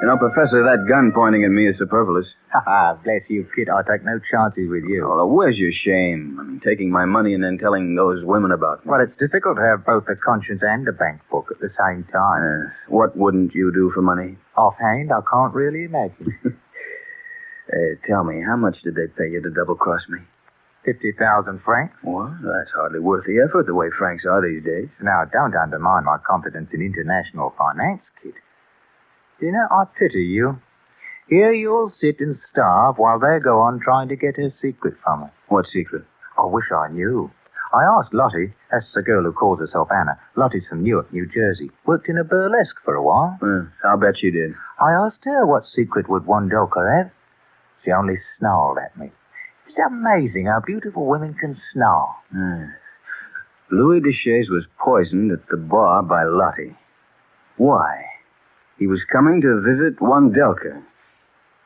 You know, Professor, that gun pointing at me is superfluous. Ha, bless you, kid. I take no chances with you. Oh, where's your shame? I mean, taking my money and then telling those women about me. Well, it's difficult to have both a conscience and a bank book at the same time. What wouldn't you do for money? Offhand, I can't really imagine. Tell me, how much did they pay you to double-cross me? 50,000 francs. Well, that's hardly worth the effort, the way francs are these days. Now, don't undermine my confidence in international finance, kid. You know, I pity you. Here you'll sit and starve while they go on trying to get her secret from her. What secret? I wish I knew. I asked Lottie, that's the girl who calls herself Anna. Lottie's from Newark, New Jersey. Worked in a burlesque for a while. I'll bet she did. I asked her what secret would Wondelka have. She only snarled at me. It's amazing how beautiful women can snarl. Louis Deschaise was poisoned at the bar by Lottie. Why? He was coming to visit Wondelka.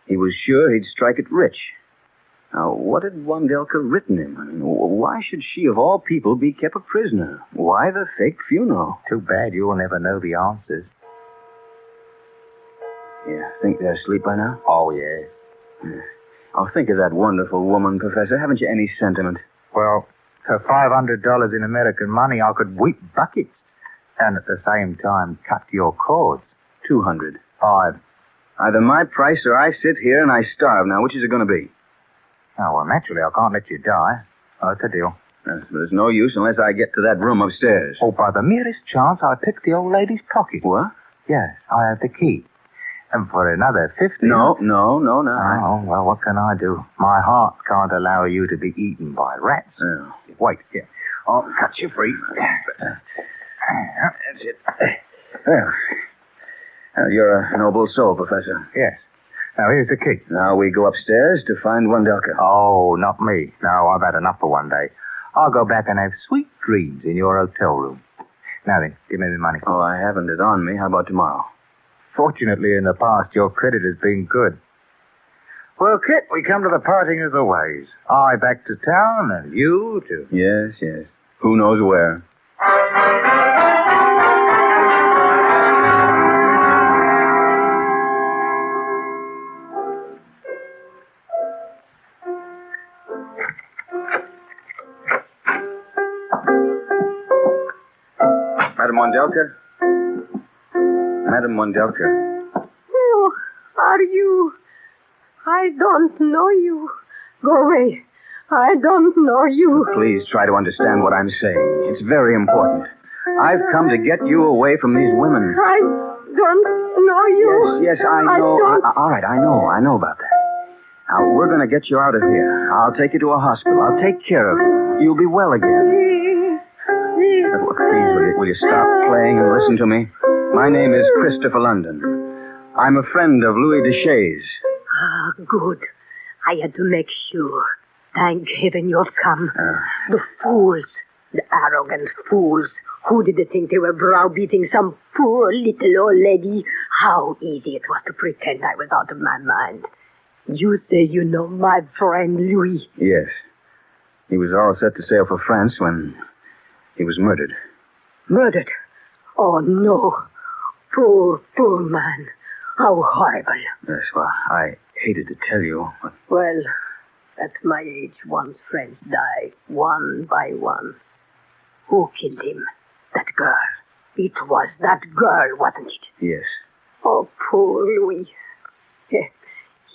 He was sure he'd strike it rich. Now, what had Wondelka written him? I mean, why should she, of all people, be kept a prisoner? Why the fake funeral? Too bad you'll never know the answers. Yeah, think they're asleep by now? Oh, yes. Oh, think of that wonderful woman, Professor. Haven't you any sentiment? Well, for $500 in American money, I could weep buckets. And at the same time, cut your cords. 200. 5. Either my price or I sit here and I starve. Now, which is it going to be? Oh, well, naturally, I can't let you die. Oh, it's a deal. There's no use unless I get to that room upstairs. Oh, by the merest chance, I picked the old lady's pocket. What? Yes, I have the key. And for another 50... No. Oh, well, what can I do? My heart can't allow you to be eaten by rats. Oh. Wait, here. I'll cut you free. That's it. Well, you're a noble soul, Professor. Yes. Now, here's the key. Now we go upstairs to find Wondelka. Oh, not me. No, I've had enough for one day. I'll go back and have sweet dreams in your hotel room. Now then, give me the money. Oh, I haven't it on me. How about tomorrow? Fortunately, in the past, your credit has been good. Well, Kit, we come to the parting of the ways. I back to town, and you to... Yes. Who knows where? Madam Wondelka. Who are you? I don't know you. Go away. I don't know you. Please try to understand what I'm saying. It's very important. I've come to get you away from these women. I don't know you. Yes, I know. All right, I know about that. Now, we're going to get you out of here. I'll take you to a hospital. I'll take care of you. You'll be well again. But please, will you stop playing and listen to me? My name is Christopher London. I'm a friend of Louis Deschamps. Ah, good. I had to make sure. Thank heaven you've come. The fools, the arrogant fools. Who did they think they were browbeating some poor little old lady? How easy it was to pretend I was out of my mind. You say you know my friend Louis. Yes. He was all set to sail for France when he was murdered. Murdered? Oh, no. Poor, poor man. How horrible. Yes, well, I hated to tell you, but... Well, at my age, one's friends die, one by one. Who killed him? That girl. It was that girl, wasn't it? Yes. Oh, poor Louis.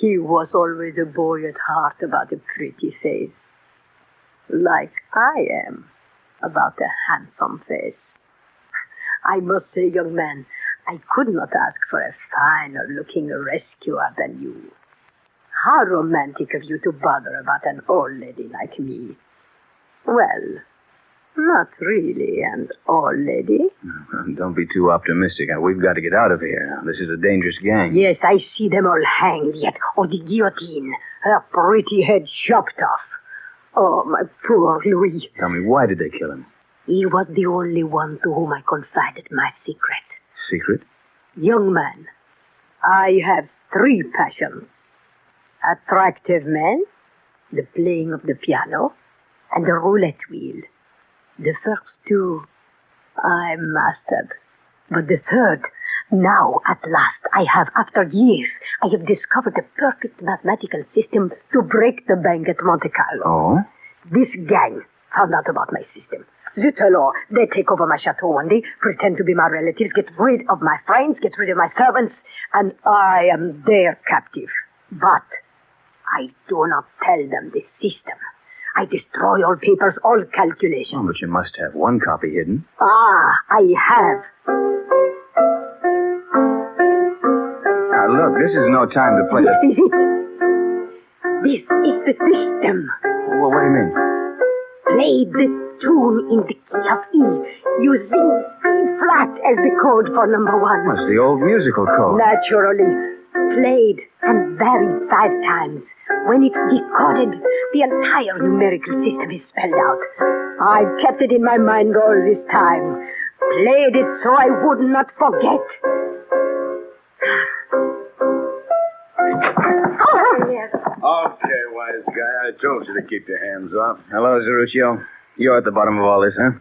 He was always a boy at heart about a pretty face. Like I am about a handsome face. I must say, young man, I could not ask for a finer-looking rescuer than you. How romantic of you to bother about an old lady like me. Well, not really an old lady. Don't be too optimistic. We've got to get out of here. This is a dangerous gang. Yes, I see them all hanged yet, or the guillotine, her pretty head chopped off. Oh, my poor Louis. Tell me, why did they kill him? He was the only one to whom I confided my secret. Secret? Young man, I have 3 passions. Attractive men, the playing of the piano, and the roulette wheel. The first 2, I mastered. But the third, now, at last, I have, after years, I have discovered a perfect mathematical system to break the bank at Monte Carlo. Oh? This gang found out about my system. Zut alors, they take over my chateau one day, pretend to be my relatives, get rid of my friends, get rid of my servants, and I am their captive. But I do not tell them the system. I destroy all papers, all calculations. Oh, but you must have one copy hidden. Ah, I have. Now, look, this is no time to play This is it. This is the system. Well, what do you mean? Play the tune in the key of E, using C-flat as the code for number 1. That's the old musical code. Naturally. Played and varied 5 times. When it's decoded, the entire numerical system is spelled out. I've kept it in my mind all this time. Played it so I would not forget. Okay, wise guy. I told you to keep your hands off. Hello, Zeruccio. You're at the bottom of all this, huh?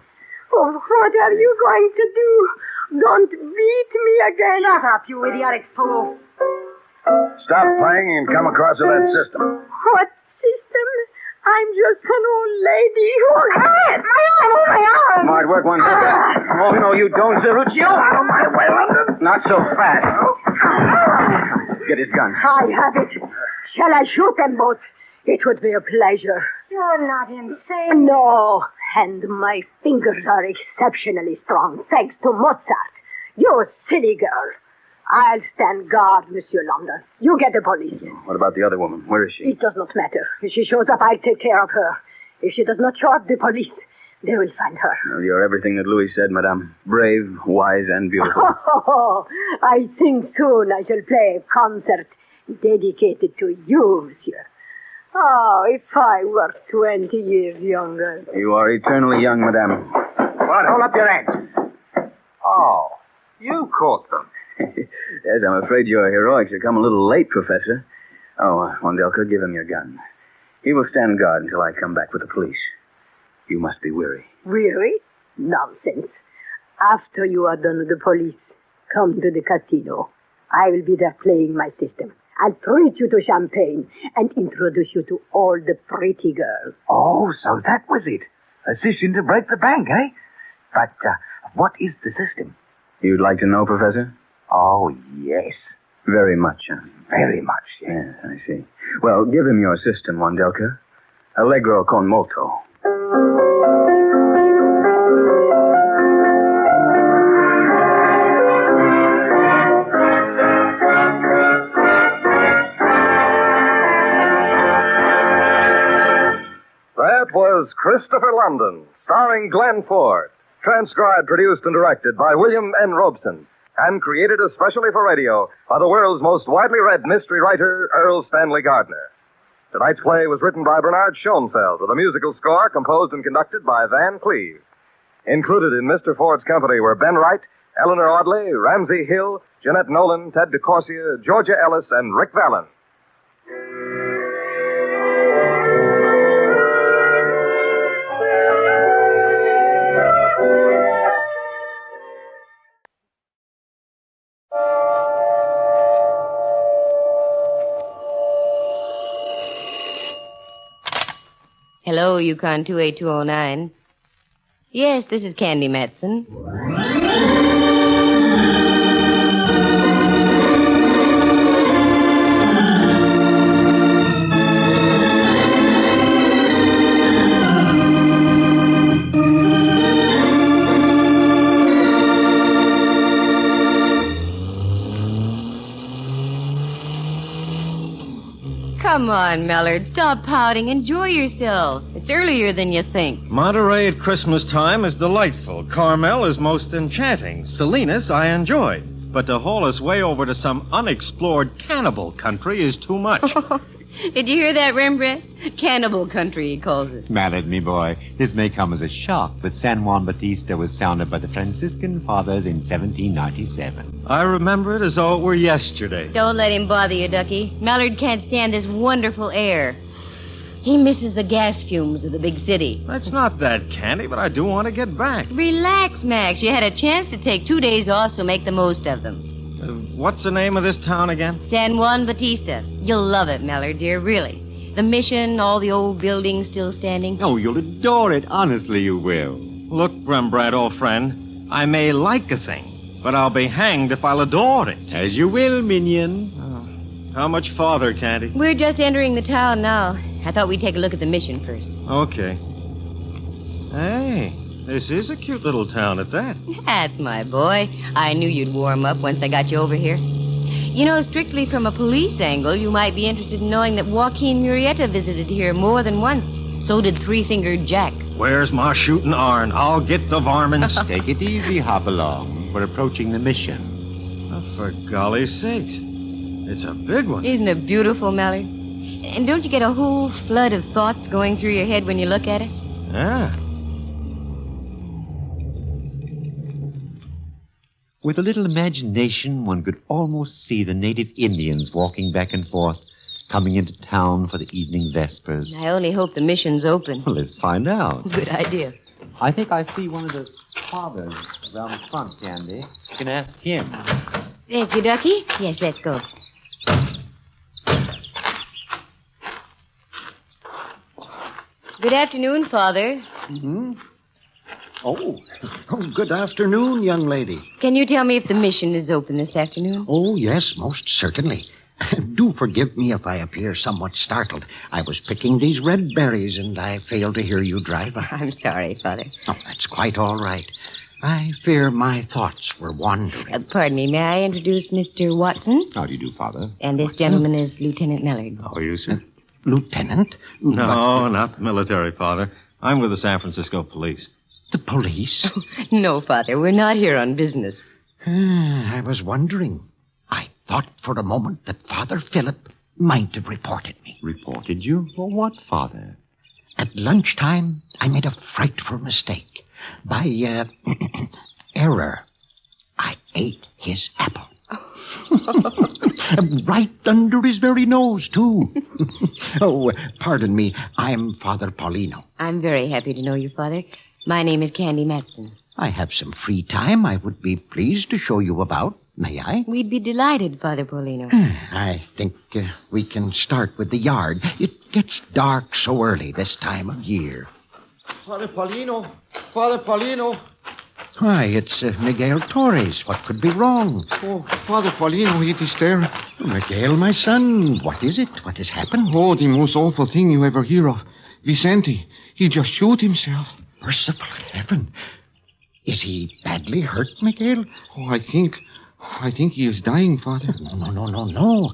Oh, what are you going to do? Don't beat me again. Shut up, you idiotic fool. Stop playing and come across with that system. What system? I'm just an old lady who... Hey, my arm! Smart work, one. Oh, no, you don't, Zeruccio. Out of my way, London. Not so fast. Get his gun. I have it. Shall I shoot them both? It would be a pleasure. You're not insane. No, and my fingers are exceptionally strong, thanks to Mozart. You silly girl. I'll stand guard, Monsieur London. You get the police. What about the other woman? Where is she? It does not matter. If she shows up, I'll take care of her. If she does not show up, the police, they will find her. Well, you're everything that Louis said, madame. Brave, wise, and beautiful. Oh, I think soon I shall play a concert dedicated to you, monsieur. Oh, if I were 20 years younger. You are eternally young, madame. What? Hold up your hands. Oh, you caught them. Yes, I'm afraid your heroics have come a little late, Professor. Oh, Wandelka, give him your gun. He will stand guard until I come back with the police. You must be weary. Weary? Nonsense. After you are done with the police, come to the casino. I will be there playing my system. I'll treat you to champagne and introduce you to all the pretty girls. Oh, so that was it. A system to break the bank, eh? But what is the system? You'd like to know, Professor? Oh, yes. Very much, huh? Very much, yes. Yes, I see. Well, give him your system, Wandelka. Allegro con molto. That was Christopher London, starring Glenn Ford. Transcribed, produced, and directed by William N. Robeson. And created especially for radio by the world's most widely read mystery writer, Earl Stanley Gardner. Tonight's play was written by Bernard Schoenfeld with a musical score composed and conducted by Van Cleve. Included in Mr. Ford's company were Ben Wright, Eleanor Audley, Ramsey Hill, Jeanette Nolan, Ted DeCorsia, Georgia Ellis, and Rick Vallon. Hello, Yukon 28209. Yes, this is Candy Matson. Come on, Mellard. Stop pouting. Enjoy yourself. It's earlier than you think. Monterey at Christmas time is delightful. Carmel is most enchanting. Salinas I enjoyed. But to haul us way over to some unexplored cannibal country is too much. Did you hear that, Rembrandt? Cannibal country, he calls it. Mallard, me boy, this may come as a shock, but San Juan Batista was founded by the Franciscan Fathers in 1797. I remember it as though it were yesterday. Don't let him bother you, Ducky. Mallard can't stand this wonderful air. He misses the gas fumes of the big city. That's not that, Candy, but I do want to get back. Relax, Max. You had a chance to take 2 days off, so make the most of them. What's the name of this town again? San Juan Batista. You'll love it, Mellard, dear, really. The mission, all the old buildings still standing. Oh, you'll adore it. Honestly, you will. Look, Rembrandt, old friend, I may like a thing, but I'll be hanged if I'll adore it. As you will, minion. How much farther, Candy? We're just entering the town now. I thought we'd take a look at the mission first. Okay. Hey, this is a cute little town at that. That's my boy. I knew you'd warm up once I got you over here. You know, strictly from a police angle, you might be interested in knowing that Joaquin Murrieta visited here more than once. So did Three-Fingered Jack. Where's my shooting iron? I'll get the varmints. Take it easy, Hopalong. We're approaching the mission. Oh, for golly's sakes. It's a big one. Isn't it beautiful, Mallard? And don't you get a whole flood of thoughts going through your head when you look at it? Yeah. With a little imagination, one could almost see the native Indians walking back and forth, coming into town for the evening vespers. I only hope the mission's open. Well, let's find out. Good idea. I think I see one of the fathers around the front, Candy. You can ask him. Thank you, Ducky. Yes, let's go. Good afternoon, Father. Mm-hmm. Oh, good afternoon, young lady. Can you tell me if the mission is open this afternoon? Oh, yes, most certainly. Do forgive me if I appear somewhat startled. I was picking these red berries, and I failed to hear you drive by. I'm sorry, Father. Oh, that's quite all right. I fear my thoughts were wandering. Pardon me, may I introduce Mr. Watson? How do you do, Father? And this gentleman is Lieutenant Mellard. How are you, sir? Lieutenant? No, not military, Father. I'm with the San Francisco police. The police? No, Father, we're not here on business. I was wondering. I thought for a moment that Father Philip might have reported me. Reported you? For what, Father? At lunchtime, I made a frightful mistake. By, error, I ate his apple. Right under his very nose, too. Oh, pardon me. I'm Father Paulino. I'm very happy to know you, Father. My name is Candy Matson. I have some free time. I would be pleased to show you about. May I? We'd be delighted, Father Paulino. I think we can start with the yard. It gets dark so early this time of year. Father Paulino! Father Paulino! Why, it's Miguel Torres. What could be wrong? Oh, Father Paulino, it is there. Miguel, my son, what is it? What has happened? Oh, the most awful thing you ever hear of. Vicente, he just shoot himself. Merciful heaven. Is he badly hurt, Miguel? Oh, I think I think he is dying, Father. No.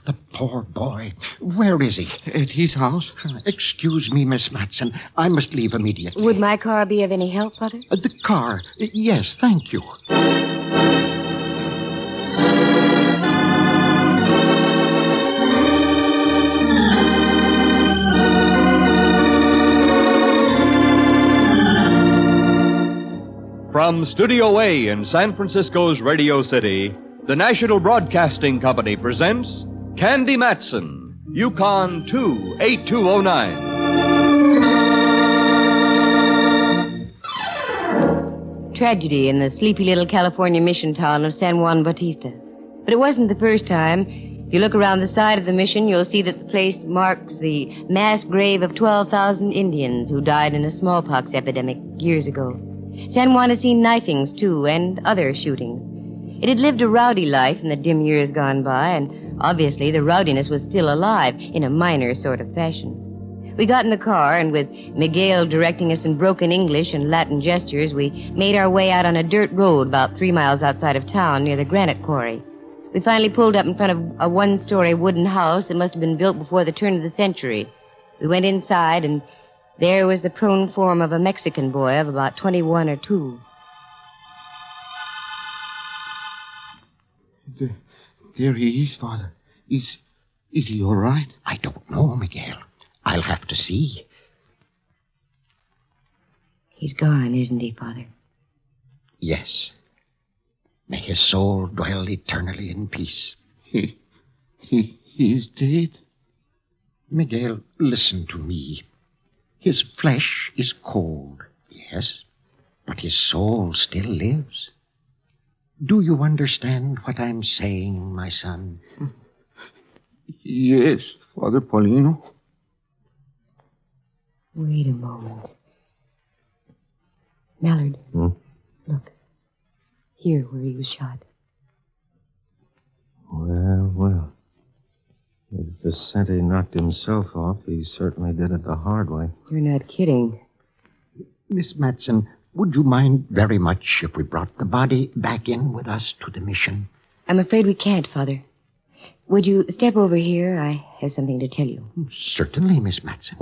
The poor boy. Where is he? At his house. Excuse me, Miss Matson. I must leave immediately. Would my car be of any help, Father? The car. Yes, thank you. From Studio A in San Francisco's Radio City, the National Broadcasting Company presents Candy Matson, Yukon 28209. Tragedy in the sleepy little California mission town of San Juan Batista. But it wasn't the first time. If you look around the side of the mission, you'll see that the place marks the mass grave of 12,000 Indians who died in a smallpox epidemic years ago. San Juan has seen knifings, too, and other shootings. It had lived a rowdy life in the dim years gone by, and obviously the rowdiness was still alive in a minor sort of fashion. We got in the car, and with Miguel directing us in broken English and Latin gestures, we made our way out on a dirt road about 3 miles outside of town near the granite quarry. We finally pulled up in front of a one-story wooden house that must have been built before the turn of the century. We went inside, and there was the prone form of a Mexican boy of about 21 or 2. There he is, Father. Is he all right? I don't know, Miguel. I'll have to see. He's gone, isn't he, Father? Yes. May his soul dwell eternally in peace. He is dead? Miguel, listen to me. His flesh is cold, yes, but his soul still lives. Do you understand what I'm saying, my son? Yes, Father Paulino. Wait a moment. Mallard. Look. Here, where he was shot. Well. If Vicente knocked himself off, he certainly did it the hard way. You're not kidding. Miss Matson, would you mind very much if we brought the body back in with us to the mission? I'm afraid we can't, Father. Would you step over here? I have something to tell you. Certainly, Miss Matson.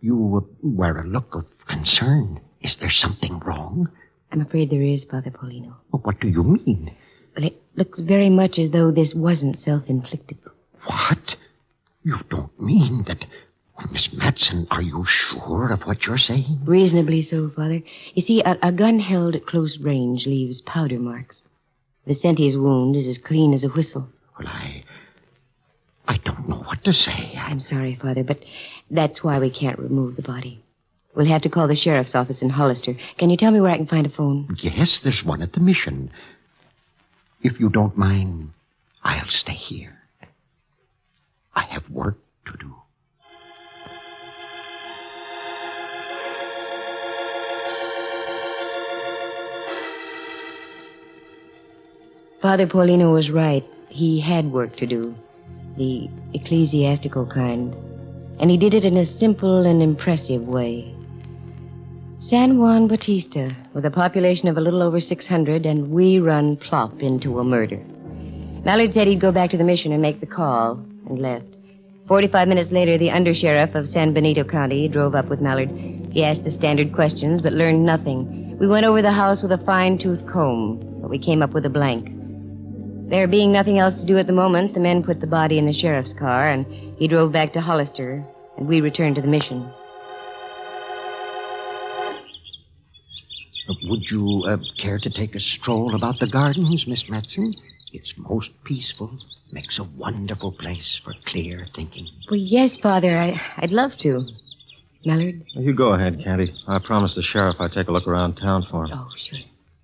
You wear a look of concern. Is there something wrong? I'm afraid there is, Father Paulino. What do you mean? Well, it looks very much as though this wasn't self-inflicted. What? You don't mean that... Miss Matson, are you sure of what you're saying? Reasonably so, Father. You see, a gun held at close range leaves powder marks. Vicente's wound is as clean as a whistle. Well, I don't know what to say. I'm sorry, Father, but that's why we can't remove the body. We'll have to call the sheriff's office in Hollister. Can you tell me where I can find a phone? Yes, there's one at the mission. If you don't mind, I'll stay here. I have work to do. Father Paulino was right. He had work to do. The ecclesiastical kind. And he did it in a simple and impressive way. San Juan Batista, with a population of a little over 600, and we run plop into a murder. Mallard said he'd go back to the mission and make the call, and left. 45 minutes later, the undersheriff of San Benito County drove up with Mallard. He asked the standard questions, but learned nothing. We went over the house with a fine-tooth comb, but we came up with a blank. There being nothing else to do at the moment, the men put the body in the sheriff's car, and he drove back to Hollister, and we returned to the mission. Would you care to take a stroll about the gardens, Miss Matson? It's most peaceful. Makes a wonderful place for clear thinking. Well, yes, Father, I'd love to. Mallard? You go ahead, Candy. I promised the sheriff I'd take a look around town for him. Oh, sure.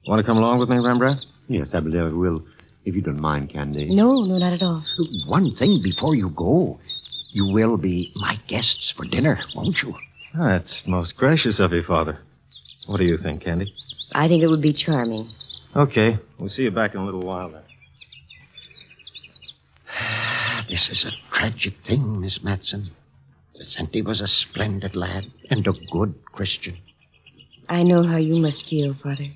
Want to come along with me, Rembrandt? Yes, I believe I will. If you don't mind, Candy. No, not at all. One thing before you go. You will be my guests for dinner, won't you? That's most gracious of you, Father. What do you think, Candy? I think it would be charming. Okay. We'll see you back in a little while, then. This is a tragic thing, Miss Matson. Vicente was a splendid lad and a good Christian. I know how you must feel, Father.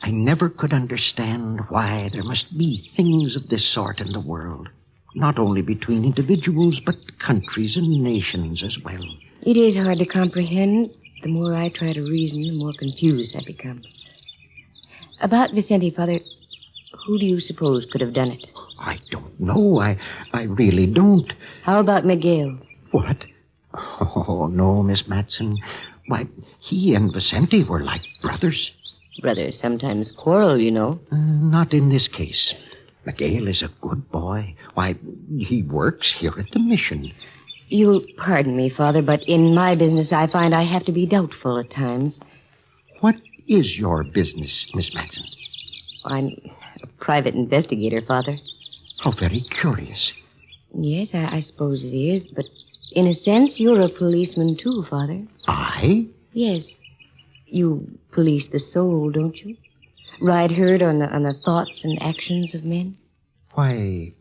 I never could understand why there must be things of this sort in the world. Not only between individuals, but countries and nations as well. It is hard to comprehend. The more I try to reason, the more confused I become. About Vicente, Father, who do you suppose could have done it? I don't know. I really don't. How about Miguel? What? Oh, no, Miss Matson. Why, he and Vicente were like brothers. Brothers sometimes quarrel, you know. Not in this case. Miguel is a good boy. Why, he works here at the mission. You'll pardon me, Father, but in my business I find I have to be doubtful at times. What is your business, Miss Matson? I'm a private investigator, Father. How very curious. Yes, I suppose it is, but in a sense, you're a policeman too, Father. I? Yes. You police the soul, don't you? Ride herd on the thoughts and actions of men? Why,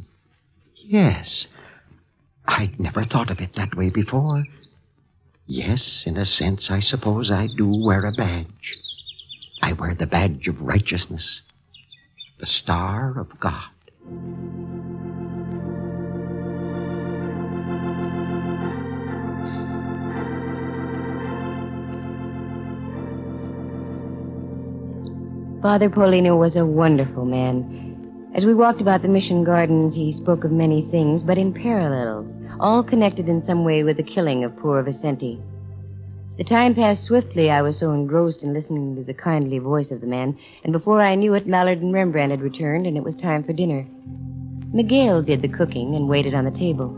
yes. I'd never thought of it that way before. Yes, in a sense, I suppose I do wear a badge. I wear the badge of righteousness, the star of God. Father Paulino was a wonderful man. As we walked about the mission gardens, he spoke of many things, but in parallels, all connected in some way with the killing of poor Vicente. The time passed swiftly. I was so engrossed in listening to the kindly voice of the man, and before I knew it, Mallard and Rembrandt had returned, and it was time for dinner. Miguel did the cooking and waited on the table.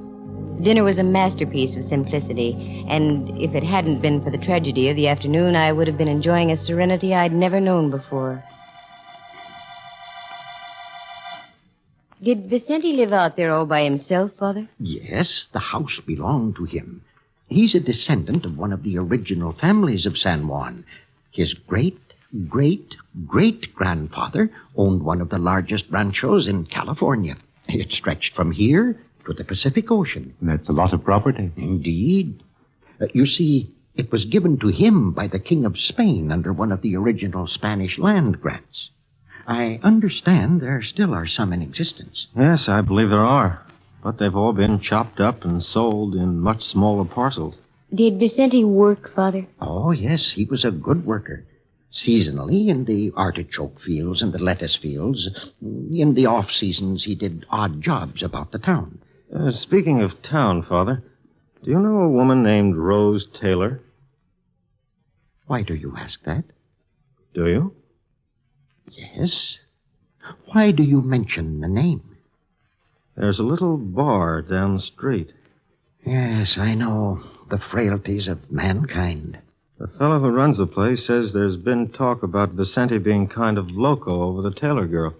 The dinner was a masterpiece of simplicity, and if it hadn't been for the tragedy of the afternoon, I would have been enjoying a serenity I'd never known before. Did Vicente live out there all by himself, Father? Yes, the house belonged to him. He's a descendant of one of the original families of San Juan. His great-great-great-grandfather owned one of the largest ranchos in California. It stretched from here to the Pacific Ocean. That's a lot of property. Indeed. You see, it was given to him by the King of Spain under one of the original Spanish land grants. I understand there still are some in existence. Yes, I believe there are. But they've all been chopped up and sold in much smaller parcels. Did Vicente work, Father? Oh, yes, he was a good worker. Seasonally, in the artichoke fields and the lettuce fields. In the off-seasons, he did odd jobs about the town. Speaking of town, Father, do you know a woman named Rose Taylor? Why do you ask that? Do you? Yes. Why do you mention the name? There's a little bar down the street. Yes, I know. The frailties of mankind. The fellow who runs the place says there's been talk about Vicente being kind of loco over the Taylor girl.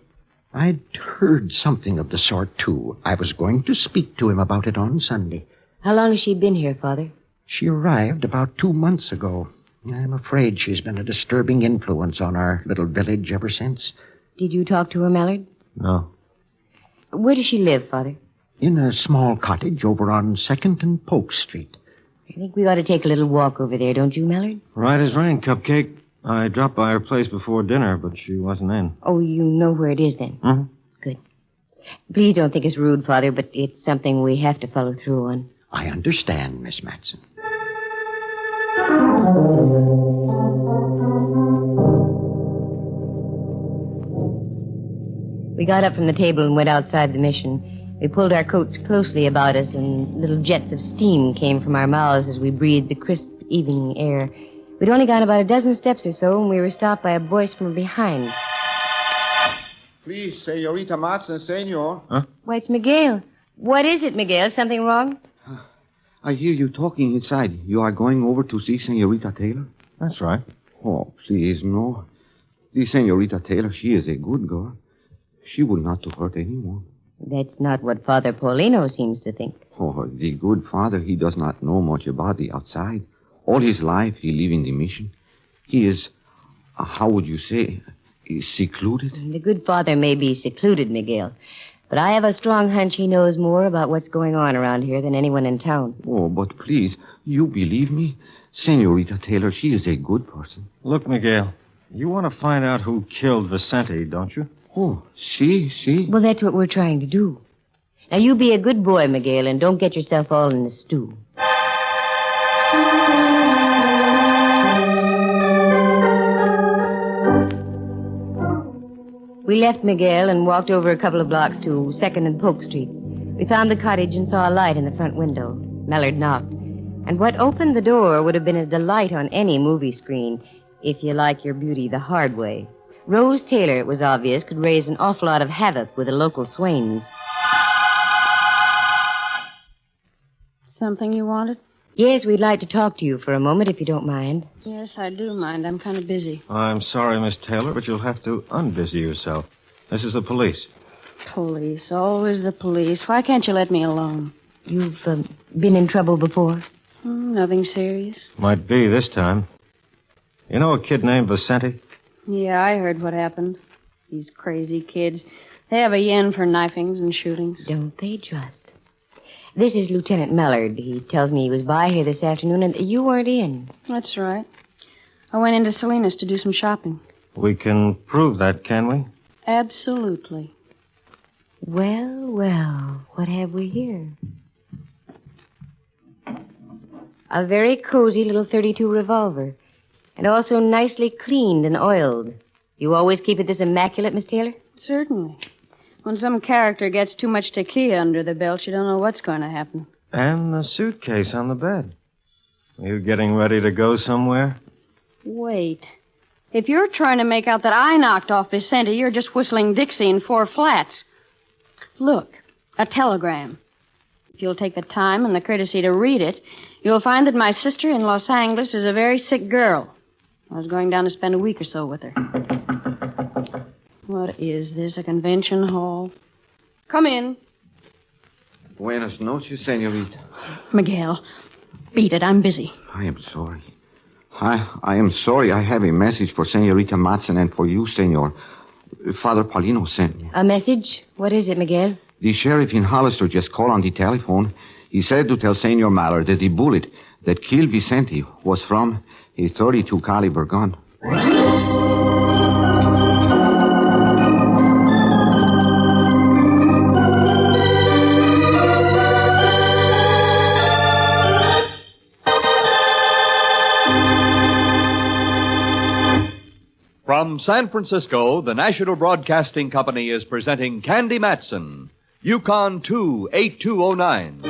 I'd heard something of the sort, too. I was going to speak to him about it on Sunday. How long has she been here, Father? She arrived about 2 months ago. I'm afraid she's been a disturbing influence on our little village ever since. Did you talk to her, Mallard? No. Where does she live, Father? In a small cottage over on 2nd and Polk Street. I think we ought to take a little walk over there, don't you, Mallard? Right as rain, Cupcake. I dropped by her place before dinner, but she wasn't in. Oh, you know where it is, then? Mm-hmm. Good. Please don't think it's rude, Father, but it's something we have to follow through on. I understand, Miss Matson. We got up from the table and went outside the mission. We pulled our coats closely about us, and little jets of steam came from our mouths as we breathed the crisp evening air. We'd only gone about a dozen steps or so when we were stopped by a voice from behind. Please, Senorita Matson, senor. Huh? Why, it's Miguel. What is it, Miguel? Something wrong? I hear you talking inside. You are going over to see Senorita Taylor? That's right. Oh, please, no. The Senorita Taylor, she is a good girl. She would not to hurt anyone. That's not what Father Paulino seems to think. Oh, the good father, he does not know much about the outside. All his life, he live in the mission. He is, how would you say, is secluded? The good father may be secluded, Miguel. But I have a strong hunch he knows more about what's going on around here than anyone in town. Oh, but please, you believe me? Senorita Taylor, she is a good person. Look, Miguel, you want to find out who killed Vicente, don't you? Oh, she? Well, that's what we're trying to do. Now, you be a good boy, Miguel, and don't get yourself all in the stew. We left Miguel and walked over a couple of blocks to 2nd and Polk Street. We found the cottage and saw a light in the front window. Mallard knocked. And what opened the door would have been a delight on any movie screen, if you like your beauty the hard way. Rose Taylor, it was obvious, could raise an awful lot of havoc with the local swains. Something you wanted? Yes, we'd like to talk to you for a moment, if you don't mind. Yes, I do mind. I'm kind of busy. I'm sorry, Miss Taylor, but you'll have to unbusy yourself. This is the police. Police. Always the police. Why can't you let me alone? You've been in trouble before? Nothing serious. Might be this time. You know a kid named Vicente? Yeah, I heard what happened. These crazy kids. They have a yen for knifings and shootings. Don't they just? This is Lieutenant Mallard. He tells me he was by here this afternoon and you weren't in. That's right. I went into Salinas to do some shopping. We can prove that, can we? Absolutely. Well, what have we here? A very cozy little .32 revolver. And also nicely cleaned and oiled. You always keep it this immaculate, Miss Taylor? Certainly. When some character gets too much tequila under the belt, you don't know what's going to happen. And the suitcase on the bed. Are you getting ready to go somewhere? Wait. If you're trying to make out that I knocked off Vicente, you're just whistling Dixie in 4 flats. Look, a telegram. If you'll take the time and the courtesy to read it, you'll find that my sister in Los Angeles is a very sick girl. I was going down to spend a week or so with her. What is this, a convention hall? Come in. Buenas noches, senorita. Miguel, beat it. I'm busy. I am sorry. I am sorry. I have a message for Senorita Matson and for you, senor. Father Paulino sent me. A message? What is it, Miguel? The sheriff in Hollister just called on the telephone. He said to tell Senor Mallard that the bullet that killed Vicente was from a .32 caliber gun. From San Francisco, the National Broadcasting Company is presenting Candy Matson, Yukon 28209.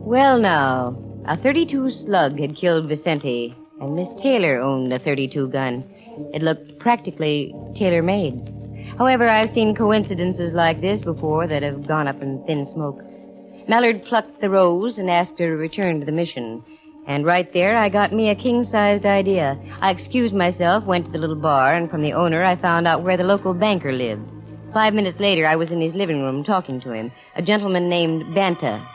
Well, now, a .32 slug had killed Vicente, and Miss Taylor owned a .32 gun. It looked practically tailor-made. However, I've seen coincidences like this before that have gone up in thin smoke. Mallard plucked the rose and asked her to return to the mission. And right there, I got me a king-sized idea. I excused myself, went to the little bar, and from the owner, I found out where the local banker lived. 5 minutes later, I was in his living room talking to him, a gentleman named Banta.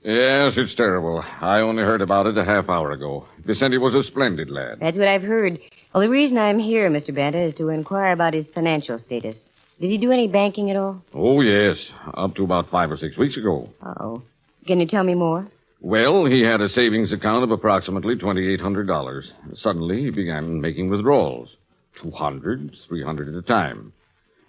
Yes, it's terrible. I only heard about it a half hour ago. Vicente was a splendid lad. That's what I've heard. Well, the reason I'm here, Mr. Banta, is to inquire about his financial status. Did he do any banking at all? Oh, yes. Up to about 5 or 6 weeks ago. Uh-oh. Can you tell me more? Well, he had a savings account of approximately $2,800. Suddenly, he began making withdrawals. 200, 300 at a time.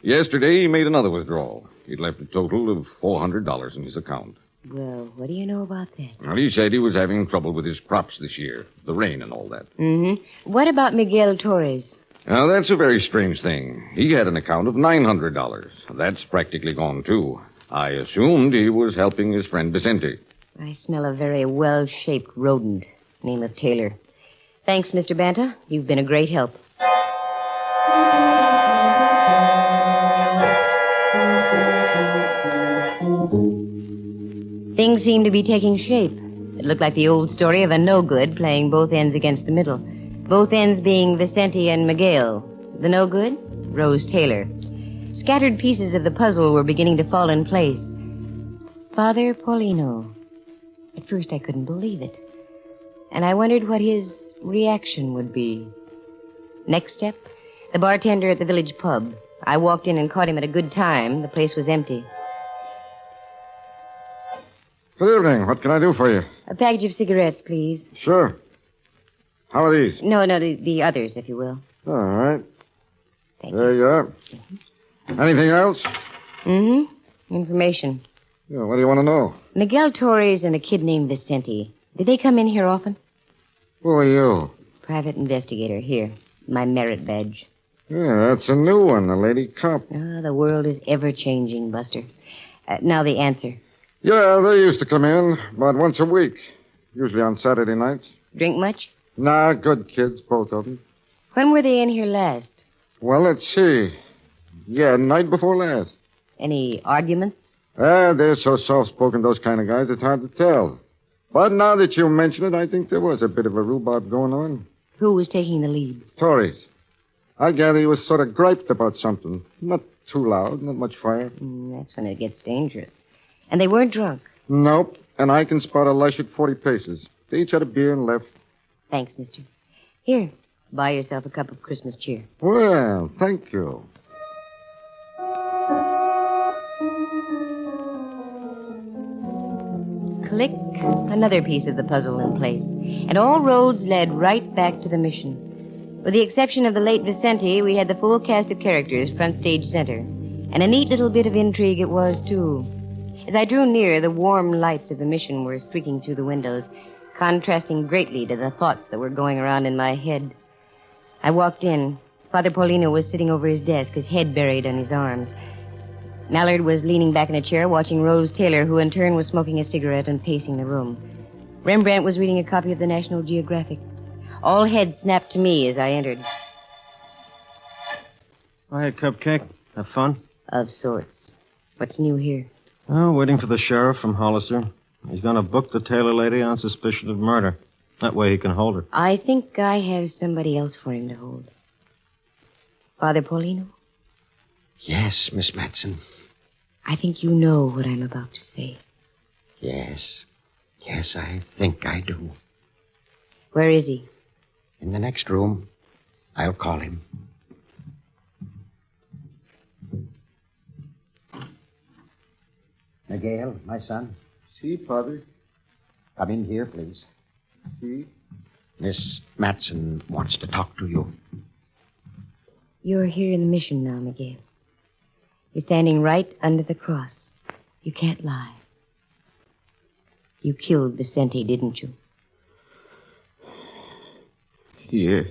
Yesterday, he made another withdrawal. He'd left a total of $400 in his account. Well, what do you know about that? Well, he said he was having trouble with his crops this year. The rain and all that. Mm-hmm. What about Miguel Torres? Now, that's a very strange thing. He had an account of $900. That's practically gone, too. I assumed he was helping his friend Vicente. I smell a very well-shaped rodent. Name of Taylor. Thanks, Mr. Banta. You've been a great help. Things seem to be taking shape. It looked like the old story of a no-good playing both ends against the middle. Both ends being Vicente and Miguel. The no-good? Rose Taylor. Scattered pieces of the puzzle were beginning to fall in place. Father Paulino. At first I couldn't believe it. and I wondered what his reaction would be. Next step, the bartender at the village pub. I walked in and caught him at a good time. The place was empty. Good evening. What can I do for you? A package of cigarettes, please. Sure. How are these? No, the others, if you will. All right. There you are. Anything else? Mm-hmm. Information. Yeah, what do you want to know? Miguel Torres and a kid named Vicente. Did they come in here often? Who are you? Private investigator. Here. My merit badge. Yeah, that's a new one, a lady cop. Ah, the world is ever-changing, Buster. Now the answer. Yeah, they used to come in about once a week. Usually on Saturday nights. Drink much? Nah, good kids, both of them. When were they in here last? Well, let's see. Yeah, night before last. Any arguments? They're so soft-spoken, those kind of guys, it's hard to tell. But now that you mention it, I think there was a bit of a rhubarb going on. Who was taking the lead? Torres. I gather he was sort of griped about something. Not too loud, not much fire. That's when it gets dangerous. And they weren't drunk? Nope. And I can spot a lush at 40 paces. They each had a beer and left. Thanks, mister. Here, buy yourself a cup of Christmas cheer. Well, thank you. Click, another piece of the puzzle in place. And all roads led right back to the mission. With the exception of the late Vicente, we had the full cast of characters front stage center. And a neat little bit of intrigue it was, too. As I drew near, the warm lights of the mission were streaking through the windows, contrasting greatly to the thoughts that were going around in my head. I walked in. Father Paulino was sitting over his desk, his head buried on his arms. Mallard was leaning back in a chair watching Rose Taylor, who in turn was smoking a cigarette and pacing the room. Rembrandt was reading a copy of the National Geographic. All heads snapped to me as I entered. Hi, Cupcake. Have fun? Of sorts. What's new here? Oh, waiting for the sheriff from Hollister. He's going to book the Taylor lady on suspicion of murder. That way he can hold her. I think I have somebody else for him to hold. Father Paulino? Yes, Miss Matson. I think you know what I'm about to say. Yes. Yes, I think I do. Where is he? In the next room. I'll call him. Miguel, my son. Si, Padre. Come in here, please. Si. Miss Matson wants to talk to you. You're here in the mission now, Miguel. You're standing right under the cross. You can't lie. You killed Vicente, didn't you? Yes.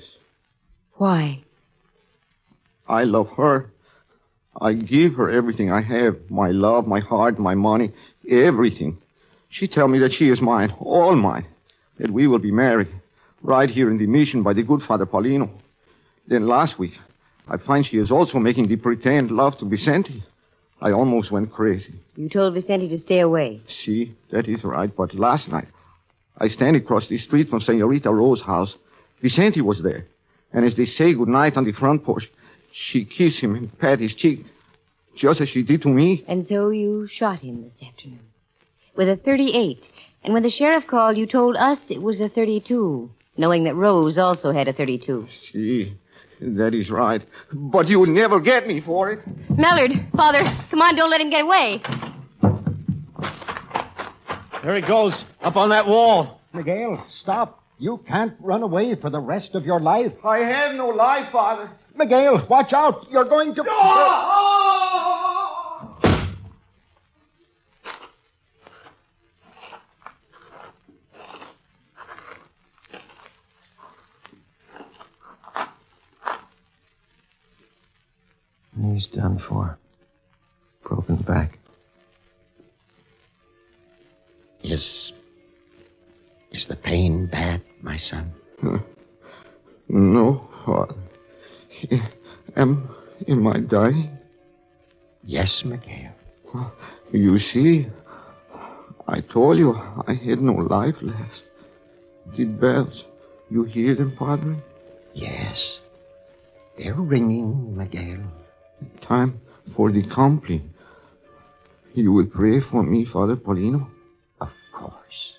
Why? I love her. I give her everything I have. My love, my heart, my money, everything. She tell me that she is mine, all mine. That we will be married, right here in the mission by the good Father Paulino. Then last week, I find she is also making the pretend love to Vicente. I almost went crazy. You told Vicente to stay away. See, that is right. But last night, I stand across the street from Senorita Rose's house. Vicente was there. And as they say goodnight on the front porch, she kissed him and pat his cheek, just as she did to me. And so you shot him this afternoon. With a .38. And when the sheriff called, you told us it was a .32, knowing that Rose also had a .32. See, that is right. But you will never get me for it. Mallard, Father, come on, don't let him get away. There he goes, up on that wall. Miguel, stop. You can't run away for the rest of your life. I have no life, Father. Miguel, watch out. You're going to... He's done for. Broken back. Is the pain bad, my son? No, Father. Am I dying? Yes, Miguel. You see, I told you I had no life left. The bells, you hear them, Padre? Yes. They're ringing, Miguel. Time for the compline. You will pray for me, Father Paulino? Of course.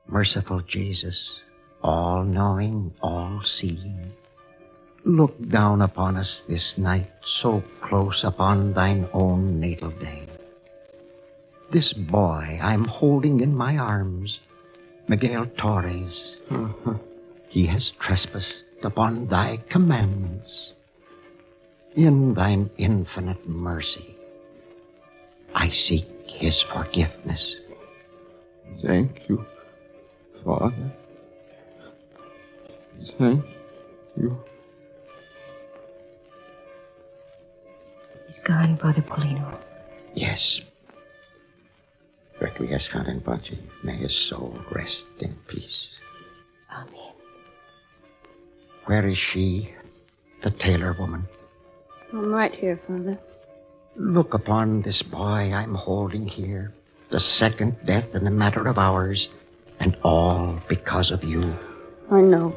Merciful Jesus, all-knowing, all-seeing, look down upon us this night, so close upon thine own natal day. This boy I'm holding in my arms, Miguel Torres, he has trespassed upon thy commandments. In thine infinite mercy, I seek his forgiveness. Thank you, Father. Thank you. He's gone, Father Paulino. Yes. Requiescat in pace. May his soul rest in peace. Amen. Where is she, the tailor woman? I'm right here, Father. Look upon this boy I'm holding here. The second death in a matter of hours, and all because of you. I know.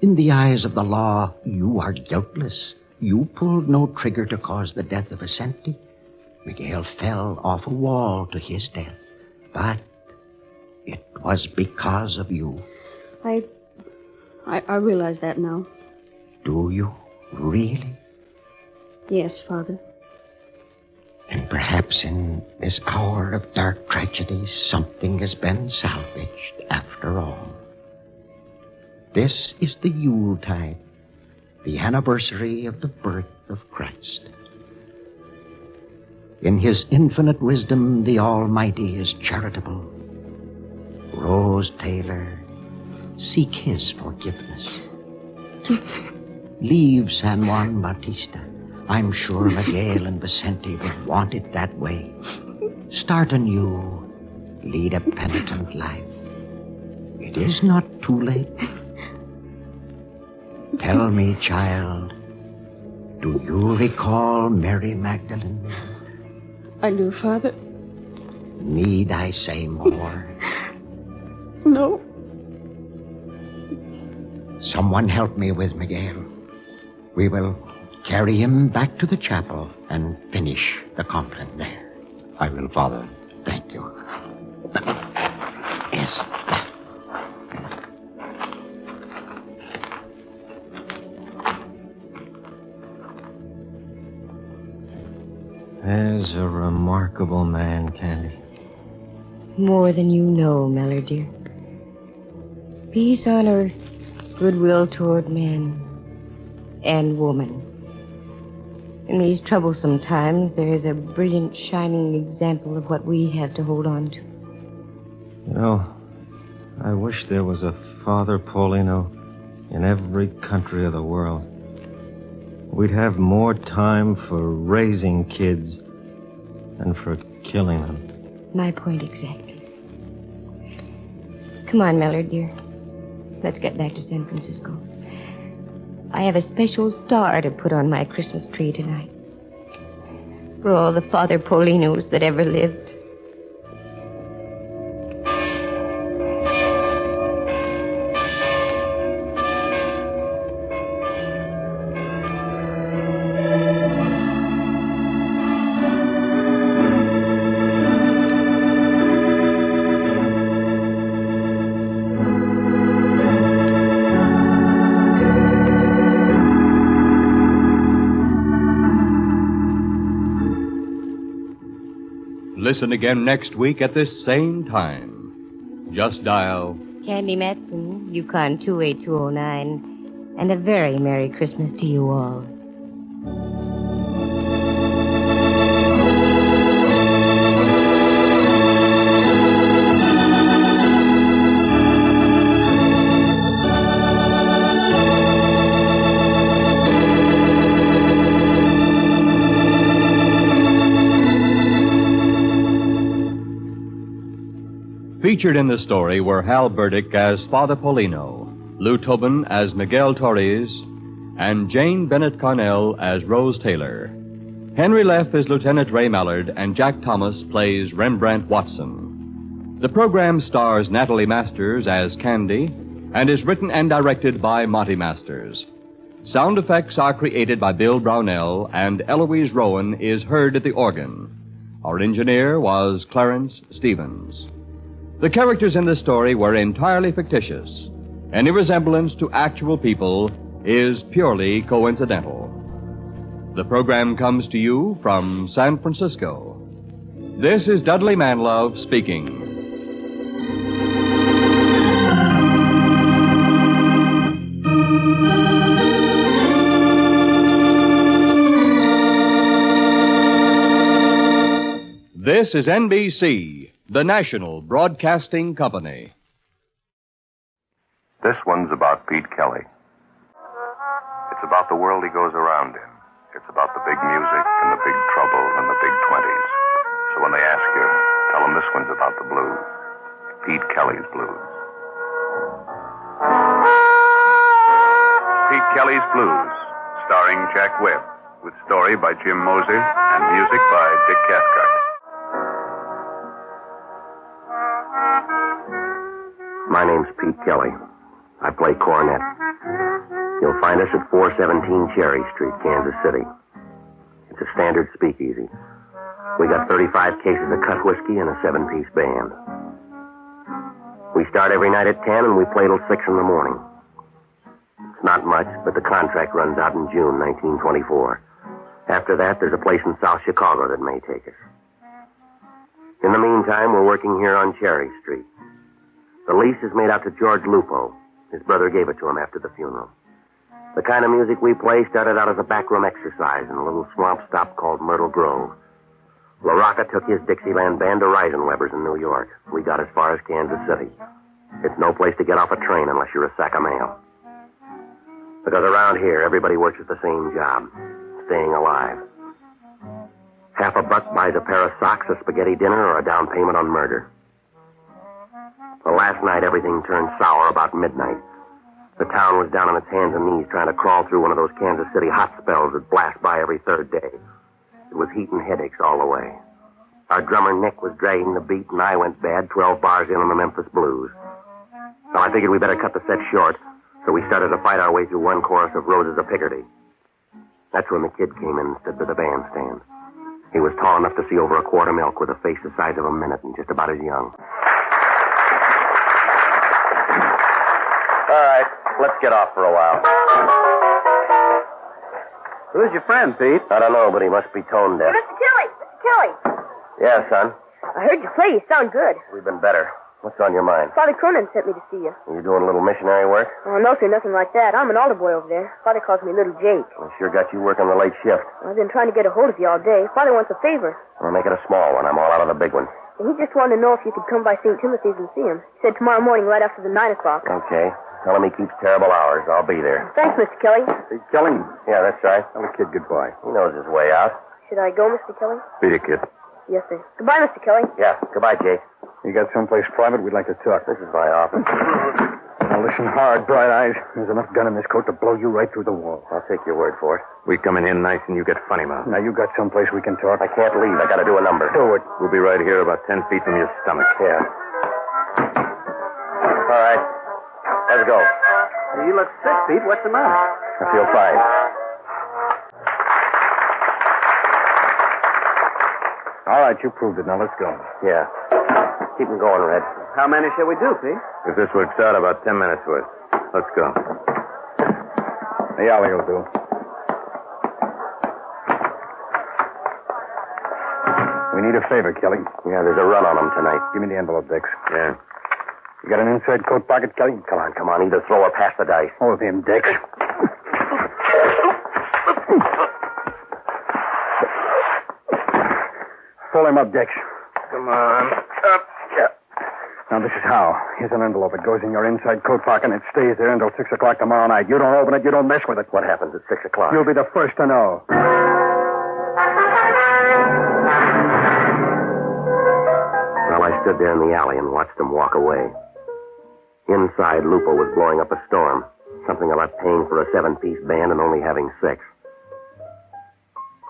In the eyes of the law, you are guiltless. You pulled no trigger to cause the death of Vicente. Miguel fell off a wall to his death. But it was because of you. I realize that now. Do you really? Yes, Father. And perhaps in this hour of dark tragedy, something has been salvaged after all. This is the Yuletide, the anniversary of the birth of Christ. In his infinite wisdom, the Almighty is charitable. Rose Taylor, seek his forgiveness. Leave San Juan Batista. I'm sure Miguel and Vicente would want it that way. Start anew. Lead a penitent life. It is not too late. Tell me, child, do you recall Mary Magdalene? I do, Father. Need I say more? No. Someone help me with Miguel. We will carry him back to the chapel and finish the compliment there. I will, Father. Thank you. Yes. There's a remarkable man, Candy. More than you know, Mellor, dear. Peace on earth, goodwill toward men and woman. In these troublesome times, there is a brilliant, shining example of what we have to hold on to. You know, I wish there was a Father Paulino in every country of the world. We'd have more time for raising kids than for killing them. My point exactly. Come on, Mellor, dear. Let's get back to San Francisco. I have a special star to put on my Christmas tree tonight. For all the Father Paulinos that ever lived. Listen again next week at this same time. Just dial Candy Matson, Yukon 28209, and a very Merry Christmas to you all. Featured in the story were Hal Burdick as Father Paulino, Lou Tobin as Miguel Torres, and Jane Bennett Carnell as Rose Taylor. Henry Leff is Lieutenant Ray Mallard, and Jack Thomas plays Rembrandt Watson. The program stars Natalie Masters as Candy and is written and directed by Monty Masters. Sound effects are created by Bill Brownell, and Eloise Rowan is heard at the organ. Our engineer was Clarence Stevens. The characters in this story were entirely fictitious. Any resemblance to actual people is purely coincidental. The program comes to you from San Francisco. This is Dudley Manlove speaking. This is NBC, the national broadcasting company. This one's about Pete Kelly. It's about the world he goes around in. It's about the big music and the big trouble and the big 20s. So when they ask you, tell them this one's about the blues. Pete Kelly's blues. Pete Kelly's Blues, starring Jack Webb, with story by Jim Moser and music by Dick Cathcart. My name's Pete Kelly. I play cornet. You'll find us at 417 Cherry Street, Kansas City. It's a standard speakeasy. We got 35 cases of cut whiskey and a 7-piece band. We start every night at 10 and we play till 6 in the morning. It's not much, but the contract runs out in June 1924. After that, there's a place in South Chicago that may take us. In the meantime, we're working here on Cherry Street. The lease is made out to George Lupo. His brother gave it to him after the funeral. The kind of music we play started out as a backroom exercise in a little swamp stop called Myrtle Grove. La Rocca took his Dixieland band to Reisenweber's in New York. We got as far as Kansas City. It's no place to get off a train unless you're a sack of mail. Because around here, everybody works at the same job, staying alive. $50 buys a pair of socks, a spaghetti dinner, or a down payment on murder. Well, last night, everything turned sour about midnight. The town was down on its hands and knees trying to crawl through one of those Kansas City hot spells that blast by every third day. It was heat and headaches all the way. Our drummer, Nick, was dragging the beat, and I went bad 12 bars in on the Memphis Blues. Well, I figured we better cut the set short, so we started to fight our way through one chorus of Roses of Picardy. That's when the kid came in and stood by the bandstand. He was tall enough to see over a quart of milk with a face the size of a minute and just about as young. All right, let's get off for a while. Who's your friend, Pete? I don't know, but he must be tone deaf. Mr. Kelly! Mr. Kelly! Yeah, son. I heard you play. You sound good. We've been better. What's on your mind? Father Cronin sent me to see you. Are you doing a little missionary work? Oh, no, sir, nothing like that. I'm an altar boy over there. Father calls me Little Jake. I sure got you working the late shift. I've been trying to get a hold of you all day. Father wants a favor. I'll make it a small one. I'm all out of the big one. And he just wanted to know if you could come by St. Timothy's and see him. He said tomorrow morning right after the 9 o'clock. Okay. Tell him he keeps terrible hours. I'll be there. Thanks, Mr. Kelly. Hey, Kelly? Yeah, that's right. Tell the kid goodbye. He knows his way out. Should I go, Mr. Kelly? Beat it, kid. Yes, sir. Goodbye, Mr. Kelly. Yeah, goodbye, Jake. You got someplace private? We'd like to talk. This is my office. Now listen hard, Bright Eyes. There's enough gun in this coat to blow you right through the wall. I'll take your word for it. We coming in nice and you get funny mouth. Now you got someplace we can talk? I can't leave. I gotta do a number. Do it. We'll be right here about 10 feet from your stomach. Yeah. All right. Let's go. You look sick, Pete. What's the matter? I feel fine. All right, you proved it. Now let's go. Yeah. Keep them going, Red. How many shall we do, Pete? If this works out, about 10 minutes worth. Let's go. The alley will do. We need a favor, Kelly. Yeah, there's a run on them tonight. Give me the envelope, Dix. Yeah. You got an inside coat pocket, Kelly? Come on. Either throw or pass the dice. Hold him, Dix. Pull him up, Dix. Come on. Up. Yeah. Now, this is how. Here's an envelope. It goes in your inside coat pocket, and it stays there until 6 o'clock tomorrow night. You don't open it, you don't mess with it. What happens at 6 o'clock? You'll be the first to know. Well, I stood there in the alley and watched them walk away. Inside, Lupo was blowing up a storm. Something about paying for a 7-piece band and only having 6.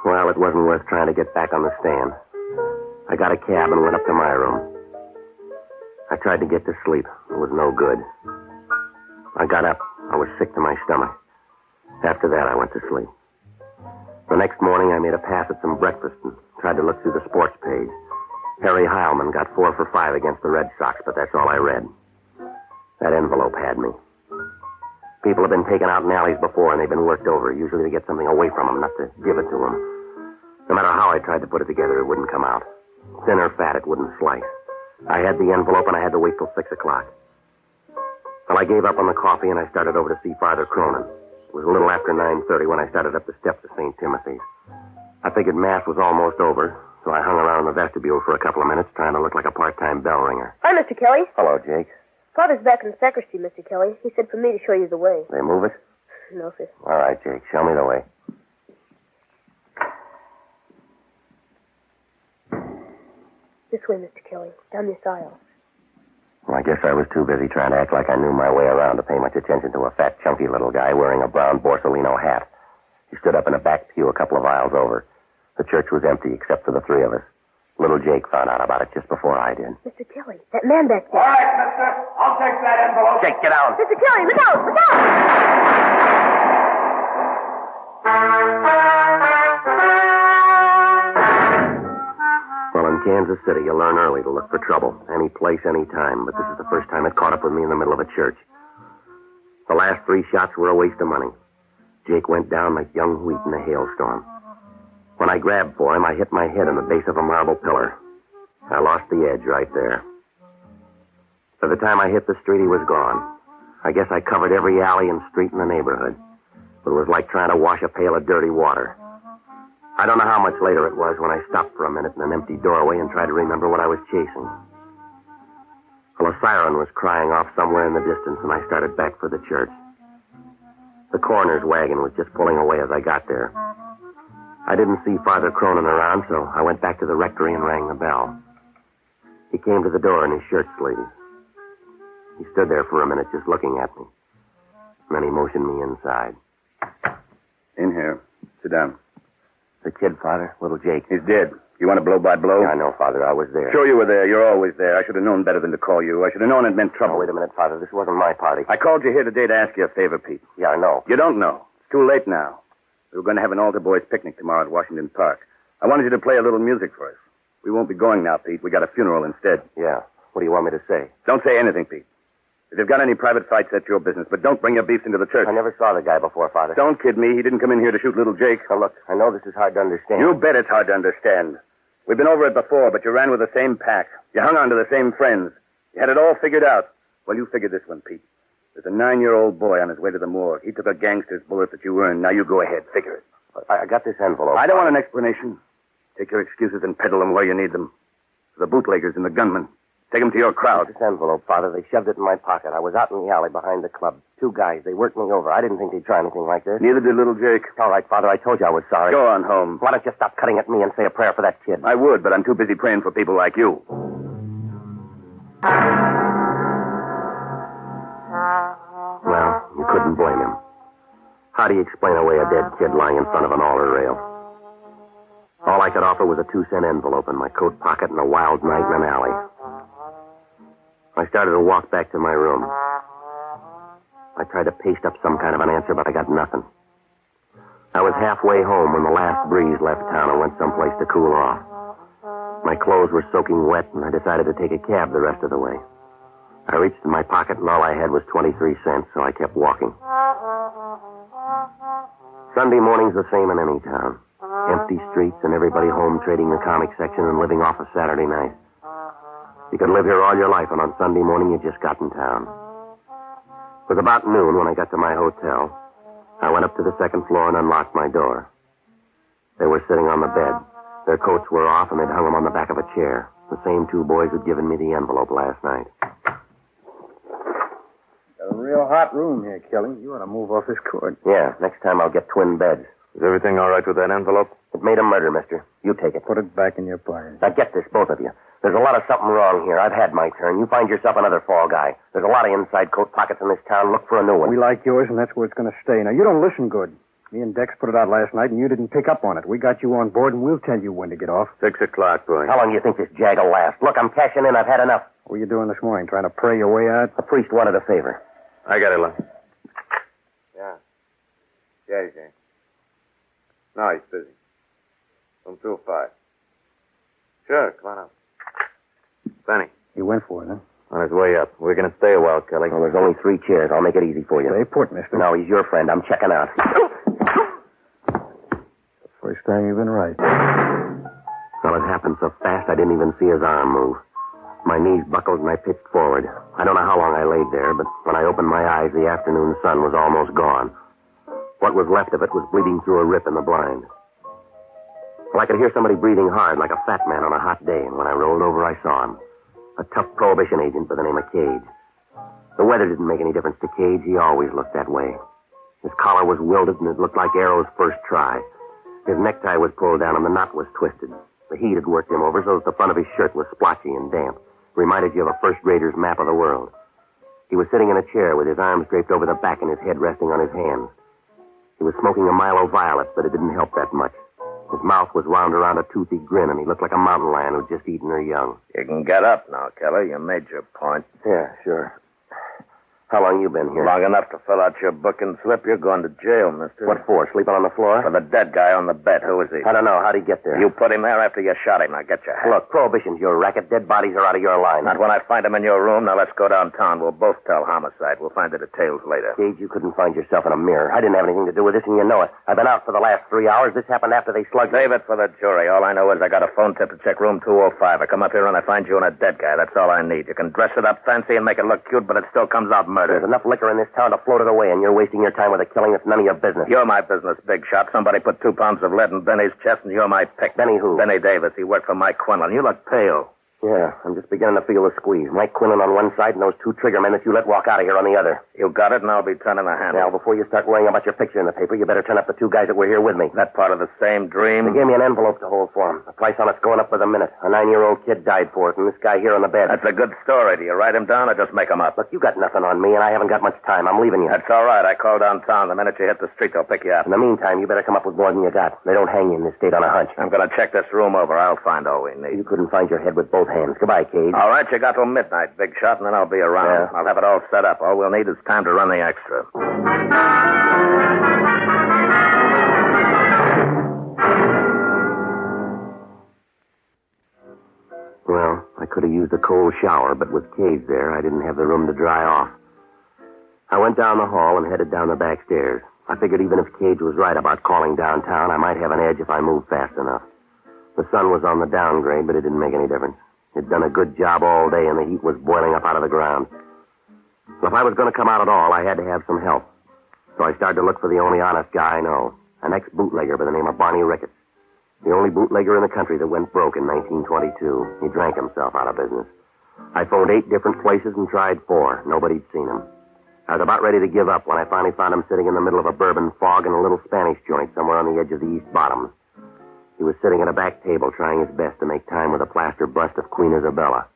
Well, it wasn't worth trying to get back on the stand. I got a cab and went up to my room. I tried to get to sleep. It was no good. I got up. I was sick to my stomach. After that, I went to sleep. The next morning, I made a pass at some breakfast and tried to look through the sports page. Harry Heilman got 4 for 5 against the Red Sox, but that's all I read. That envelope had me. People have been taken out in alleys before, and they've been worked over, usually to get something away from them, not to give it to them. No matter how I tried to put it together, it wouldn't come out. Thin or fat, it wouldn't slice. I had the envelope, and I had to wait till 6 o'clock. Well, I gave up on the coffee, and I started over to see Father Cronin. It was a little after 9:30 when I started up the steps of St. Timothy's. I figured Mass was almost over, so I hung around in the vestibule for a couple of minutes, trying to look like a part-time bell ringer. Hi, Mr. Kelly. Hello, Jake. Father's back in the sacristy, Mr. Kelly. He said for me to show you the way. They move it? No, sir. All right, Jake. Show me the way. This way, Mr. Kelly. Down this aisle. Well, I guess I was too busy trying to act like I knew my way around to pay much attention to a fat, chunky little guy wearing a brown Borsalino hat. He stood up in a back pew a couple of aisles over. The church was empty except for the 3 of us. Little Jake found out about it just before I did. Mr. Kelly, that man back there. All right, mister. I'll take that envelope. Jake, get down. Mr. Kelly, look out! Look out! Well, in Kansas City, you learn early to look for trouble. Any place, any time. But this is the first time it caught up with me in the middle of a church. The last 3 shots were a waste of money. Jake went down like young wheat in a hailstorm. When I grabbed for him, I hit my head in the base of a marble pillar. I lost the edge right there. By the time I hit the street, he was gone. I guess I covered every alley and street in the neighborhood. But it was like trying to wash a pail of dirty water. I don't know how much later it was when I stopped for a minute in an empty doorway and tried to remember what I was chasing. Well, a siren was crying off somewhere in the distance, and I started back for the church. The coroner's wagon was just pulling away as I got there. I didn't see Father Cronin around, so I went back to the rectory and rang the bell. He came to the door in his shirt sleeves. He stood there for a minute just looking at me. And then he motioned me inside. In here. Sit down. The kid, Father, little Jake. He's dead. You want a blow-by-blow? Yeah, I know, Father. I was there. Sure you were there. You're always there. I should have known better than to call you. I should have known it meant trouble. Oh, wait a minute, Father. This wasn't my party. I called you here today to ask you a favor, Pete. Yeah, I know. You don't know. It's too late now. We were going to have an altar boys picnic tomorrow at Washington Park. I wanted you to play a little music for us. We won't be going now, Pete. We got a funeral instead. Yeah. What do you want me to say? Don't say anything, Pete. If you've got any private fights, that's your business. But don't bring your beefs into the church. I never saw the guy before, Father. Don't kid me. He didn't come in here to shoot little Jake. Now, look, I know this is hard to understand. You bet it's hard to understand. We've been over it before, but you ran with the same pack. You hung on to the same friends. You had it all figured out. Well, you figured this one, Pete. There's a 9-year-old boy on his way to the morgue. He took a gangster's bullet that you earned. Now you go ahead. Figure it. I got this envelope. I don't want an explanation. Take your excuses and peddle them where you need them. The bootleggers and the gunmen. Take them to your crowd. This envelope, Father, they shoved it in my pocket. I was out in the alley behind the club. 2 guys. They worked me over. I didn't think they'd try anything like this. Neither did little Jake. All right, Father, I told you I was sorry. Go on home. Why don't you stop cutting at me and say a prayer for that kid? I would, but I'm too busy praying for people like you. Well, you couldn't blame him. How do you explain away a dead kid lying in front of an altar rail? All I could offer was a 2-cent envelope in my coat pocket and a wild night in an alley. I started to walk back to my room. I tried to paste up some kind of an answer, but I got nothing. I was halfway home when the last breeze left town and went someplace to cool off. My clothes were soaking wet, and I decided to take a cab the rest of the way. I reached in my pocket, and all I had was 23 cents, so I kept walking. Sunday morning's the same in any town. Empty streets and everybody home trading the comic section and living off a Saturday night. You could live here all your life, and on Sunday morning you just got in town. It was about noon when I got to my hotel. I went up to the 2nd floor and unlocked my door. They were sitting on the bed. Their coats were off, and they'd hung them on the back of a chair. The same 2 boys who'd given me the envelope last night. Got a real hot room here, Kelly. You ought to move off this cord. Yeah, next time I'll get twin beds. Is everything all right with that envelope? It made a murder, mister. You take it. Put it back in your pocket. Now get this, both of you. There's a lot of something wrong here. I've had my turn. You find yourself another fall guy. There's a lot of inside coat pockets in this town. Look for a new one. We like yours, and that's where it's going to stay. Now, you don't listen good. Me and Dex put it out last night, and you didn't pick up on it. We got you on board, and we'll tell you when to get off. 6 o'clock, boy. How long do you think this jag will last? Look, I'm cashing in. I've had enough. What were you doing this morning, trying to pray your way out? The priest wanted a favor. I got it, Lon. Yeah. Yeah, he's in. No, he's busy. From 2 to 5. Sure, come on up. Benny. You went for it, huh? On his way up. We're going to stay a while, Kelly. Well, there's only 3 chairs. I'll make it easy for you. Stay put, mister. No, he's your friend. I'm checking out. First time you've been right. Well, it happened so fast I didn't even see his arm move. My knees buckled and I pitched forward. I don't know how long I laid there, but when I opened my eyes, the afternoon sun was almost gone. What was left of it was bleeding through a rip in the blind. Well, I could hear somebody breathing hard like a fat man on a hot day, and when I rolled over, I saw him. A tough prohibition agent by the name of Cage. The weather didn't make any difference to Cage. He always looked that way. His collar was wilted, and it looked like Arrow's first try. His necktie was pulled down, and the knot was twisted. The heat had worked him over so that the front of his shirt was splotchy and damp. Reminded you of a first grader's map of the world. He was sitting in a chair with his arms draped over the back and his head resting on his hands. He was smoking a Milo Violet, but it didn't help that much. His mouth was wound around a toothy grin, and he looked like a mountain lion who'd just eaten her young. You can get up now, Kelly. You made your point. Yeah, sure. How long you been here? Long enough to fill out your booking slip. You're going to jail, mister. What for? Sleeping on the floor? For the dead guy on the bed. Who is he? I don't know. How'd he get there? You put him there after you shot him. Now get your hat. Look, Prohibition's your racket. Dead bodies are out of your line. Not when I find him in your room. Now let's go downtown. We'll both tell homicide. We'll find the details later. Gage, you couldn't find yourself in a mirror. I didn't have anything to do with this, and you know it. I've been out for the last 3 hours. This happened after they slugged me. Save it for the jury. All I know is I got a phone tip to check room 205. I come up here and I find you and a dead guy. That's all I need. You can dress it up fancy and make it look cute, but it still comes out murder. There's enough liquor in this town to float it away, and you're wasting your time with a killing that's none of your business. You're my business, big shot. Somebody put 2 pounds of lead in Benny's chest, and you're my pick. Benny who? Benny Davis. He worked for Mike Quinlan. You look pale. Yeah, I'm just beginning to feel the squeeze. Mike Quinlan on one side and those 2 trigger men that you let walk out of here on the other. You got it, and I'll be turning the handle. Now, before you start worrying about your picture in the paper, you better turn up the 2 guys that were here with me. That part of the same dream? They gave me an envelope to hold for them. The price on it's going up with a minute. A 9-year-old kid died for it, and this guy here on the bed. That's a good story. Do you write him down or just make him up? Look, you got nothing on me, and I haven't got much time. I'm leaving you. That's all right. I call downtown. The minute you hit the street, they'll pick you up. In the meantime, you better come up with more than you got. They don't hang you in this state on a hunch. I'm going to check this room over. I'll find all we need. You couldn't find your head with both hands. Goodbye, Cage. All right, you got till midnight, big shot, and then I'll be around. Yeah. I'll have it all set up. All we'll need is time to run the extra. Well, I could have used a cold shower, but with Cage there, I didn't have the room to dry off. I went down the hall and headed down the back stairs. I figured even if Cage was right about calling downtown, I might have an edge if I moved fast enough. The sun was on the downgrade, but it didn't make any difference. It'd done a good job all day, and the heat was boiling up out of the ground. So if I was going to come out at all, I had to have some help. So I started to look for the only honest guy I know, an ex-bootlegger by the name of Barney Ricketts. The only bootlegger in the country that went broke in 1922. He drank himself out of business. I phoned 8 different places and tried 4. Nobody'd seen him. I was about ready to give up when I finally found him sitting in the middle of a bourbon fog in a little Spanish joint somewhere on the edge of the East Bottoms. He was sitting at a back table trying his best to make time with a plaster bust of Queen Isabella.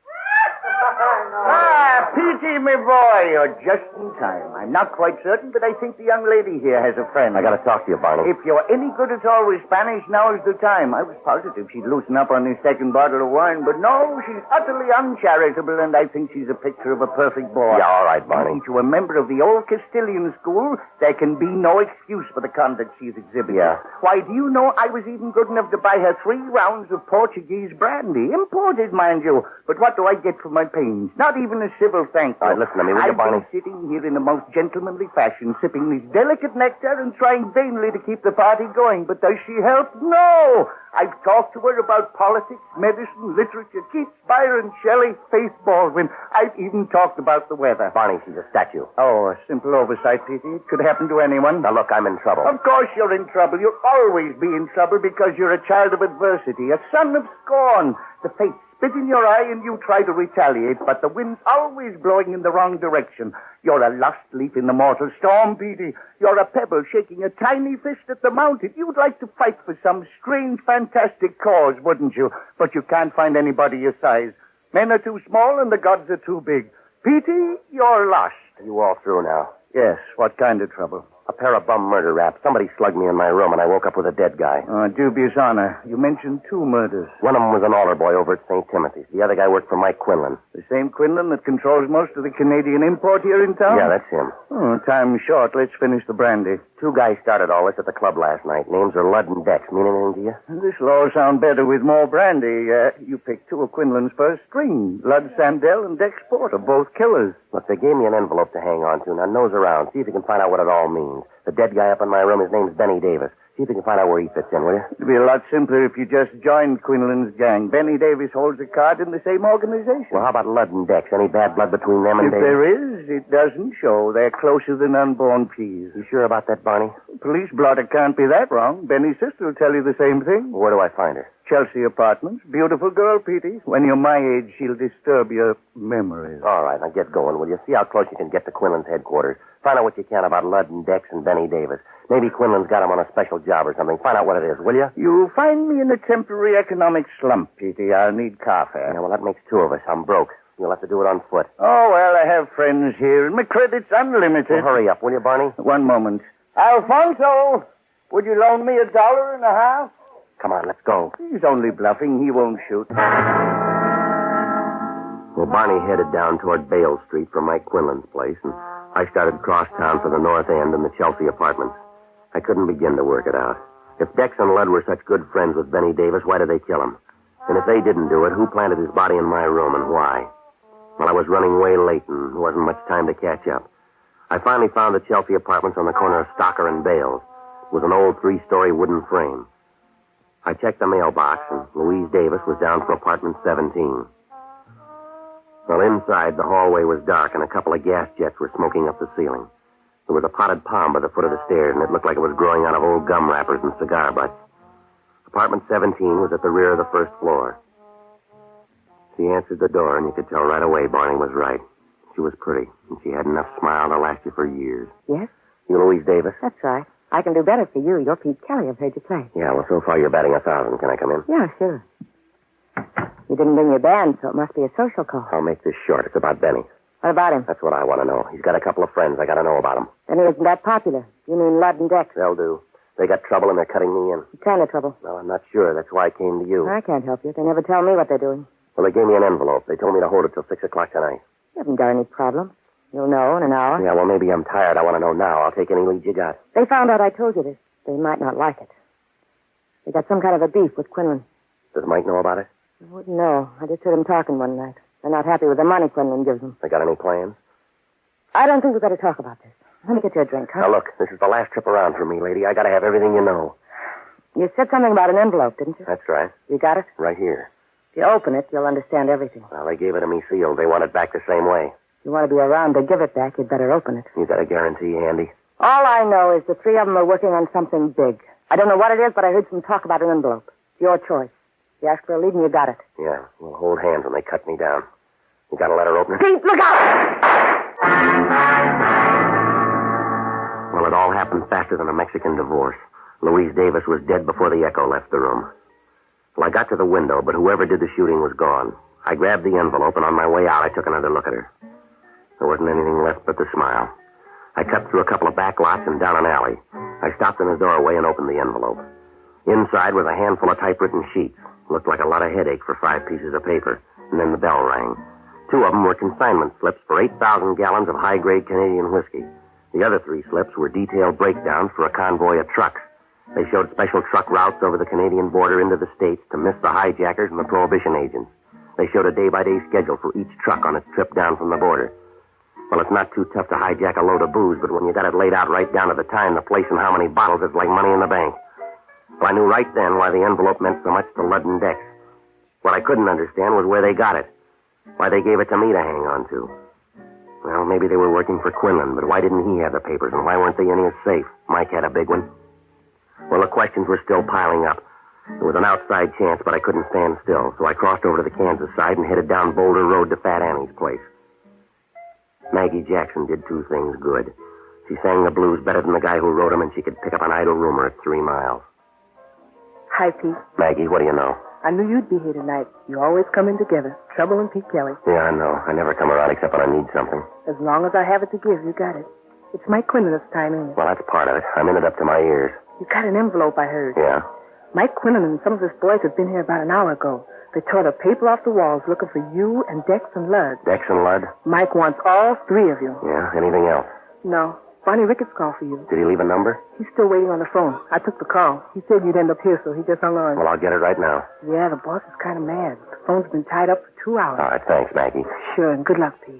Ah, Petey, my boy, you're just in time. I'm not quite certain, but I think the young lady here has a friend. I gotta talk to you, Barney. If you're any good at all with Spanish, now is the time. I was positive she'd loosen up on this second bottle of wine, but no, she's utterly uncharitable, and I think she's a picture of a perfect boy. Yeah, all right, Barney. Since you're a member of the old Castilian school, there can be no excuse for the conduct she's exhibited. Yeah. Why, do you know I was even good enough to buy her 3 rounds of Portuguese brandy? Imported, mind you. But what do I get for my pains? Not even a civil thank you. All right, listen to me, will you, Barney? I've been sitting here in the most gentlemanly fashion, sipping this delicate nectar and trying vainly to keep the party going. But does she help? No! I've talked to her about politics, medicine, literature, Keats, Byron, Shelley, Faith Baldwin. I've even talked about the weather. Barney, she's a statue. Oh, a simple oversight, Petey. It could happen to anyone. Now, look, I'm in trouble. Of course you're in trouble. You'll always be in trouble because you're a child of adversity, a son of scorn. The fates spit in your eye and you try to retaliate, but the wind's always blowing in the wrong direction. You're a lost leaf in the mortal storm, Petey. You're a pebble shaking a tiny fist at the mountain. You'd like to fight for some strange, fantastic cause, wouldn't you? But you can't find anybody your size. Men are too small and the gods are too big. Petey, you're lost. Are you all through now? Yes, what kind of trouble? A pair of bum murder raps. Somebody slugged me in my room, and I woke up with a dead guy. Dubious honor. You mentioned 2 murders. One of them was an altar boy over at St. Timothy's. The other guy worked for Mike Quinlan. The same Quinlan that controls most of the Canadian import here in town? Yeah, that's him. Time's short. Let's finish the brandy. 2 guys started all this at the club last night. Names are Ludd and Dex. Mean anything to you? This'll all sound better with more brandy. You picked 2 of Quinlan's first string. Ludd Sandell and Dex Porter, both killers. Look, they gave me an envelope to hang on to. Now nose around. See if you can find out what it all means. The dead guy up in my room, his name's Benny Davis. See if you can find out where he fits in, will you? It'd be a lot simpler if you just joined Quinlan's gang. Benny Davis holds a card in the same organization. Well, how about Ludd and Dex? Any bad blood between them and If Davis? there is, it doesn't show. They're closer than unborn peas. You sure about that, Barney? Police blotter can't be that wrong. Benny's sister will tell you the same thing. Where do I find her? Chelsea Apartments. Beautiful girl, Petey. When you're my age, she'll disturb your memories. All right, now get going, will you? See how close you can get to Quinlan's headquarters. Find out what you can about Ludd and Dex and Benny Davis. Maybe Quinlan's got him on a special job or something. Find out what it is, will you? You'll find me in a temporary economic slump, Petey. I'll need car fare. Yeah, well, that makes 2 of us. I'm broke. You'll have to do it on foot. Oh, well, I have friends here, and my credit's unlimited. Well, hurry up, will you, Barney? One moment. Alfonso, would you loan me $1.50? Come on, let's go. He's only bluffing. He won't shoot. Well, Barney headed down toward Bale Street from Mike Quinlan's place, and I started cross town for the North End and the Chelsea Apartments. I couldn't begin to work it out. If Dex and Ludd were such good friends with Benny Davis, why did they kill him? And if they didn't do it, who planted his body in my room and why? Well, I was running way late, and there wasn't much time to catch up. I finally found the Chelsea Apartments on the corner of Stocker and Bales. It was an old 3-story wooden frame. I checked the mailbox, and Louise Davis was down for apartment 17. Well, inside, the hallway was dark, and a couple of gas jets were smoking up the ceiling. There was a potted palm by the foot of the stairs, and it looked like it was growing out of old gum wrappers and cigar butts. Apartment 17 was at the rear of the first floor. She answered the door, and you could tell right away Barney was right. She was pretty, and she had enough smile to last you for years. Yes? You Louise Davis? That's right. I can do better for you. You're Pete Kelly. I've heard you play. Yeah, well, so far you're batting 1,000. Can I come in? Yeah, sure. You didn't bring your band, so it must be a social call. I'll make this short. It's about Benny. What about him? That's what I want to know. He's got a couple of friends. I got to know about him. Then he isn't that popular. You mean Ludd and Dex? They'll do. They got trouble, and they're cutting me in. What kind of trouble? Well, I'm not sure. That's why I came to you. I can't help you. They never tell me what they're doing. Well, they gave me an envelope. They told me to hold it till 6 o'clock tonight. You haven't got any problem. You'll know in an hour. Yeah, well, maybe I'm tired. I want to know now. I'll take any lead you got. They found out I told you this. They might not like it. They got some kind of a beef with Quinlan. Does Mike know about it? I wouldn't know. I just heard him talking one night. They're not happy with the money Quinlan gives them. They got any plans? I don't think we've got to talk about this. Let me get you a drink, huh? Now, look, this is the last trip around for me, lady. I got to have everything you know. You said something about an envelope, didn't you? That's right. You got it? Right here. If you open it, you'll understand everything. Well, they gave it to me sealed. They want it back the same way. If you want to be around to give it back, you'd better open it. You got a guarantee handy? All I know is the 3 of them are working on something big. I don't know what it is, but I heard some talk about an envelope. It's your choice. You asked for a lead and you got it. Yeah, we'll hold hands when they cut me down. You got a letter opener? Pete, look out! Well, it all happened faster than a Mexican divorce. Louise Davis was dead before the echo left the room. Well, I got to the window, but whoever did the shooting was gone. I grabbed the envelope, and on my way out, I took another look at her. There wasn't anything left but the smile. I cut through a couple of back lots and down an alley. I stopped in the doorway and opened the envelope. Inside was a handful of typewritten sheets. Looked like a lot of headache for 5 pieces of paper. And then the bell rang. 2 of them were consignment slips for 8,000 gallons of high-grade Canadian whiskey. The other 3 slips were detailed breakdowns for a convoy of trucks. They showed special truck routes over the Canadian border into the States to miss the hijackers and the prohibition agents. They showed a day-by-day schedule for each truck on its trip down from the border. Well, it's not too tough to hijack a load of booze, but when you got it laid out right down to the time, the place, and how many bottles, it's like money in the bank. Well, I knew right then why the envelope meant so much to Ludd and Dex. What I couldn't understand was where they got it. Why they gave it to me to hang on to. Well, maybe they were working for Quinlan, but why didn't he have the papers, and why weren't they in his safe? Mike had a big one. Well, the questions were still piling up. There was an outside chance, but I couldn't stand still, so I crossed over to the Kansas side and headed down Boulder Road to Fat Annie's place. Maggie Jackson did 2 things good. She sang the blues better than the guy who wrote them, and she could pick up an idle rumor at 3 miles. Hi, Pete. Maggie, what do you know? I knew you'd be here tonight. You always come in together. Trouble and Pete Kelly. Yeah, I know. I never come around except when I need something. As long as I have it to give, you got it. It's Mike Quinlan this time, ain't it? Well, that's part of it. I'm in it up to my ears. You got an envelope, I heard. Yeah? Mike Quinlan and some of his boys have been here about an hour ago. They tore the paper off the walls looking for you and Dex and Lud. Dex and Lud? Mike wants all three of you. Yeah? Anything else? No. Barney Ricketts called for you. Did he leave a number? He's still waiting on the phone. I took the call. He said you'd end up here, so he just hung on. Well, I'll get it right now. Yeah, the boss is kind of mad. The phone's been tied up for 2 hours. All right, thanks, Maggie. Sure, and good luck, Pete.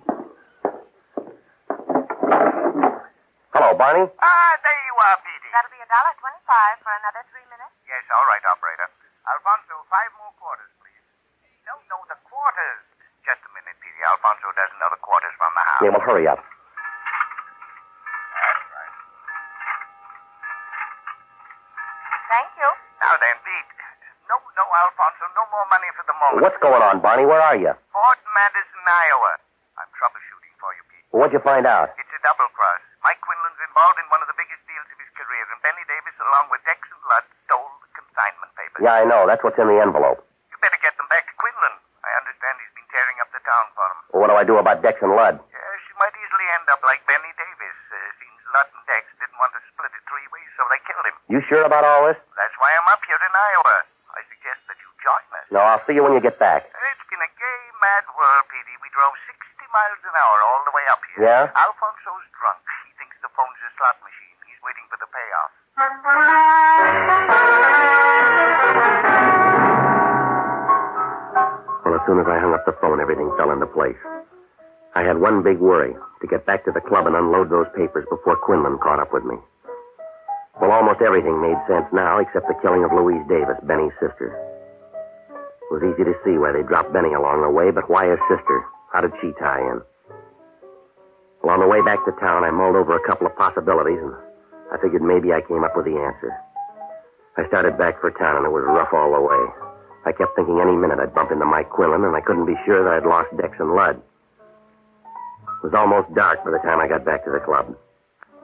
Hello, Barney? There you are, Petey. That'll be $1.25 for another 3 minutes. Yes, all right, operator. Alfonso, 5 more quarters, please. No, the quarters. Just a minute, Petey. Alfonso doesn't know the quarters from the house. Yeah, well, hurry up. That's right. Thank you. Now then, Pete. No, Alfonso, no more money for the moment. What's going on, Barney? Where are you? Fort Madison, Iowa. I'm troubleshooting for you, Pete. Well, what'd you find out? It's a double cross. Mike Quinlan's involved in one of the biggest deals of his career, and Benny Davis, along with Dex and Lud, stole the consignment papers. Yeah, I know. That's what's in the envelope. You better get them back to Quinlan. I understand he's been tearing up the town for him. Well, what do I do about Dex and Lud? Yes, you might easily end up like Benny Davis. Seems Lud and Dex didn't want to split it 3 ways, so they killed him. You sure about all this? That's why I'm up here in Iowa. I suggest that you join us. No, I'll see you when you get back. It's been a gay, mad world, Petey. We drove 60 miles an hour all the way up here. Yeah? Alfonso's drunk. He thinks the phone's a slot machine. He's waiting for the payoff. Well, as soon as I hung up the phone, everything fell into place. I had one big worry, to get back to the club and unload those papers before Quinlan caught up with me. Well, almost everything made sense now, except the killing of Louise Davis, Benny's sister. It was easy to see why they dropped Benny along the way, but why his sister? How did she tie in? Well, on the way back to town, I mulled over a couple of possibilities, and I figured maybe I came up with the answer. I started back for town, and it was rough all the way. I kept thinking any minute I'd bump into Mike Quinlan, and I couldn't be sure that I'd lost Dex and Lud. It was almost dark by the time I got back to the club.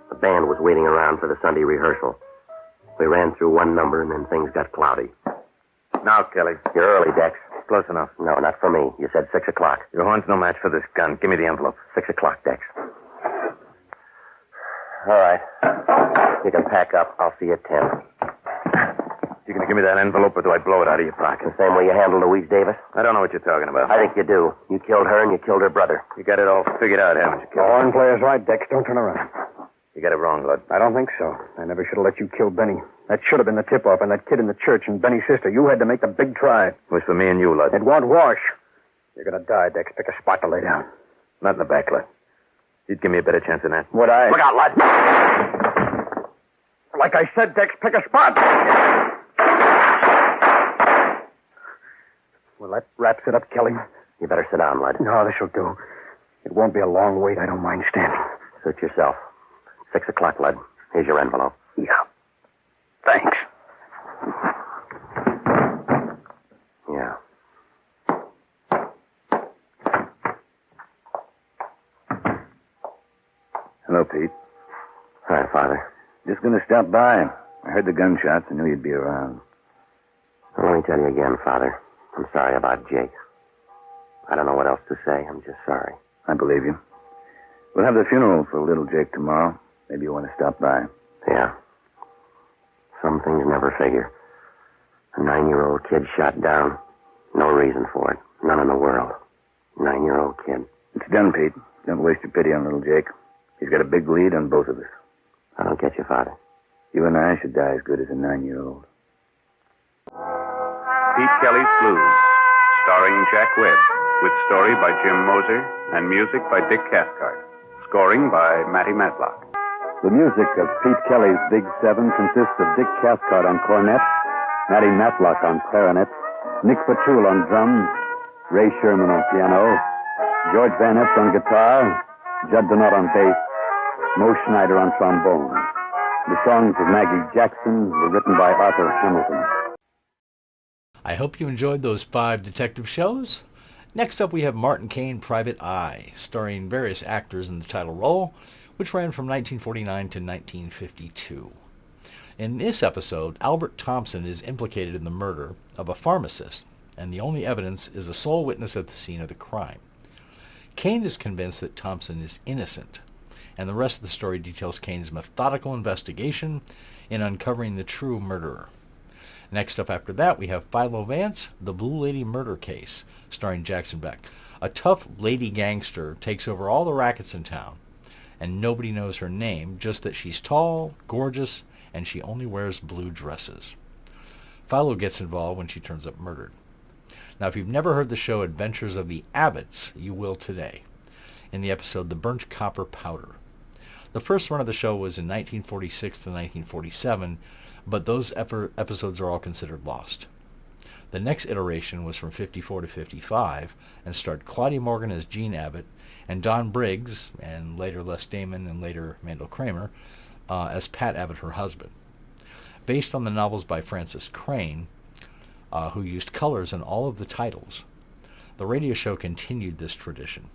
The band was waiting around for the Sunday rehearsal. We ran through one number, and then things got cloudy. Now, Kelly. You're early, Dex. Close enough. No, not for me. You said 6 o'clock. Your horn's no match for this gun. Give me the envelope. 6 o'clock, Dex. All right. You can pack up. I'll see you at 10. You gonna give me that envelope, or do I blow it out of your pocket? The same way you handled Louise Davis? I don't know what you're talking about. I think you do. You killed her and you killed her brother. You got it all figured out, haven't you, The horn player's right, Dex. Don't turn around. You got it wrong, Lud. I don't think so. I never should have let you kill Benny. That should have been the tip-off, and that kid in the church and Benny's sister. You had to make the big try. It was for me and you, Lud. It won't wash. You're gonna die, Dex. Pick a spot to lay down. Not in the back, Lud. You'd give me a better chance than that. Would I? Look out, Lud. Like I said, Dex, pick a spot. Well, that wraps it up, Kelly. You better sit down, Lud. No, this'll do. It won't be a long wait. I don't mind standing. Suit yourself. 6 o'clock, Lud. Here's your envelope. Yeah. Thanks. Yeah. Hello, Pete. Hi, Father. Just going to stop by. I heard the gunshots. I knew you'd be around. Well, let me tell you again, Father. I'm sorry about Jake. I don't know what else to say. I'm just sorry. I believe you. We'll have the funeral for little Jake tomorrow. Maybe you want to stop by. Yeah. Some things never figure. A 9-year-old kid shot down. No reason for it. None in the world. 9-year-old kid. It's done, Pete. Don't waste your pity on little Jake. He's got a big lead on both of us. I don't get you, Father. You and I should die as good as a 9-year-old. Pete Kelly's Blues, starring Jack Webb, with story by Jim Moser and music by Dick Cathcart. Scoring by Matty Matlock. The music of Pete Kelly's Big Seven consists of Dick Cathcart on cornet, Matty Matlock on clarinet, Nick Patul on drums, Ray Sherman on piano, George Van Epps on guitar, Judd Donat on bass, Mo Schneider on trombone. The songs of Maggie Jackson were written by Arthur Hamilton. I hope you enjoyed those 5 detective shows. Next up, we have Martin Kane, Private Eye, starring various actors in the title role, which ran from 1949 to 1952. In this episode, Albert Thompson is implicated in the murder of a pharmacist, and the only evidence is a sole witness at the scene of the crime. Kane is convinced that Thompson is innocent, and the rest of the story details Kane's methodical investigation in uncovering the true murderer. Next up after that, we have Philo Vance, The Blue Lady Murder Case, starring Jackson Beck. A tough lady gangster takes over all the rackets in town, and nobody knows her name, just that she's tall, gorgeous, and she only wears blue dresses. Philo gets involved when she turns up murdered. Now, if you've never heard the show Adventures of the Abbotts, you will today, in the episode The Burnt Copper Powder. The first run of the show was in 1946 to 1947, but those episodes are all considered lost. The next iteration was from 54 to 55 and starred Claudia Morgan as Jean Abbott and Don Briggs, and later Les Damon and later Mandel Kramer, as Pat Abbott, her husband. Based on the novels by Francis Crane, who used colors in all of the titles, the radio show continued this tradition.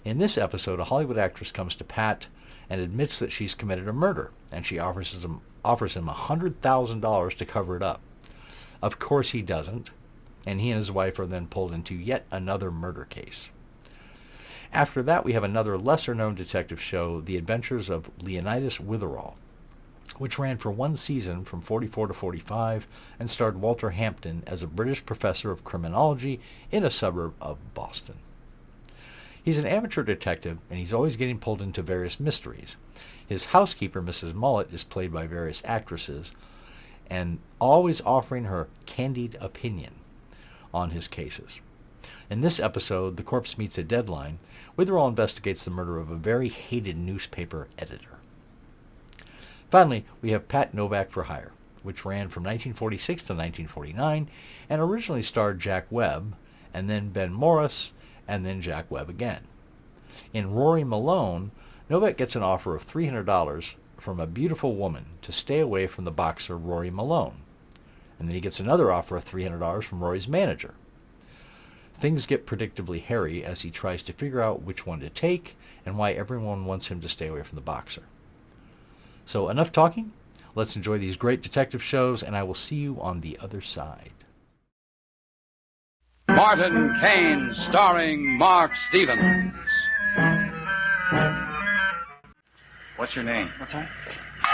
In this episode, a Hollywood actress comes to Pat and admits that she's committed a murder, and she offers him $100,000 to cover it up. Of course he doesn't, and he and his wife are then pulled into yet another murder case. After that, we have another lesser-known detective show, The Adventures of Leonidas Witherall, which ran for one season from 44 to 45 and starred Walter Hampton as a British professor of criminology in a suburb of Boston. He's an amateur detective, and he's always getting pulled into various mysteries. His housekeeper, Mrs. Mullet, is played by various actresses, and always offering her candid opinion on his cases. In this episode, The Corpse Meets a Deadline, Witherall investigates the murder of a very hated newspaper editor. Finally, we have Pat Novak for Hire, which ran from 1946 to 1949 and originally starred Jack Webb, and then Ben Morris, and then Jack Webb again. In Rory Malone, Novak gets an offer of $300 from a beautiful woman to stay away from the boxer Rory Malone. And then he gets another offer of $300 from Rory's manager. Things get predictably hairy as he tries to figure out which one to take and why everyone wants him to stay away from the boxer. So enough talking. Let's enjoy these great detective shows, and I will see you on the other side. Martin Kane, starring Mark Stevens. What's your name? What's that?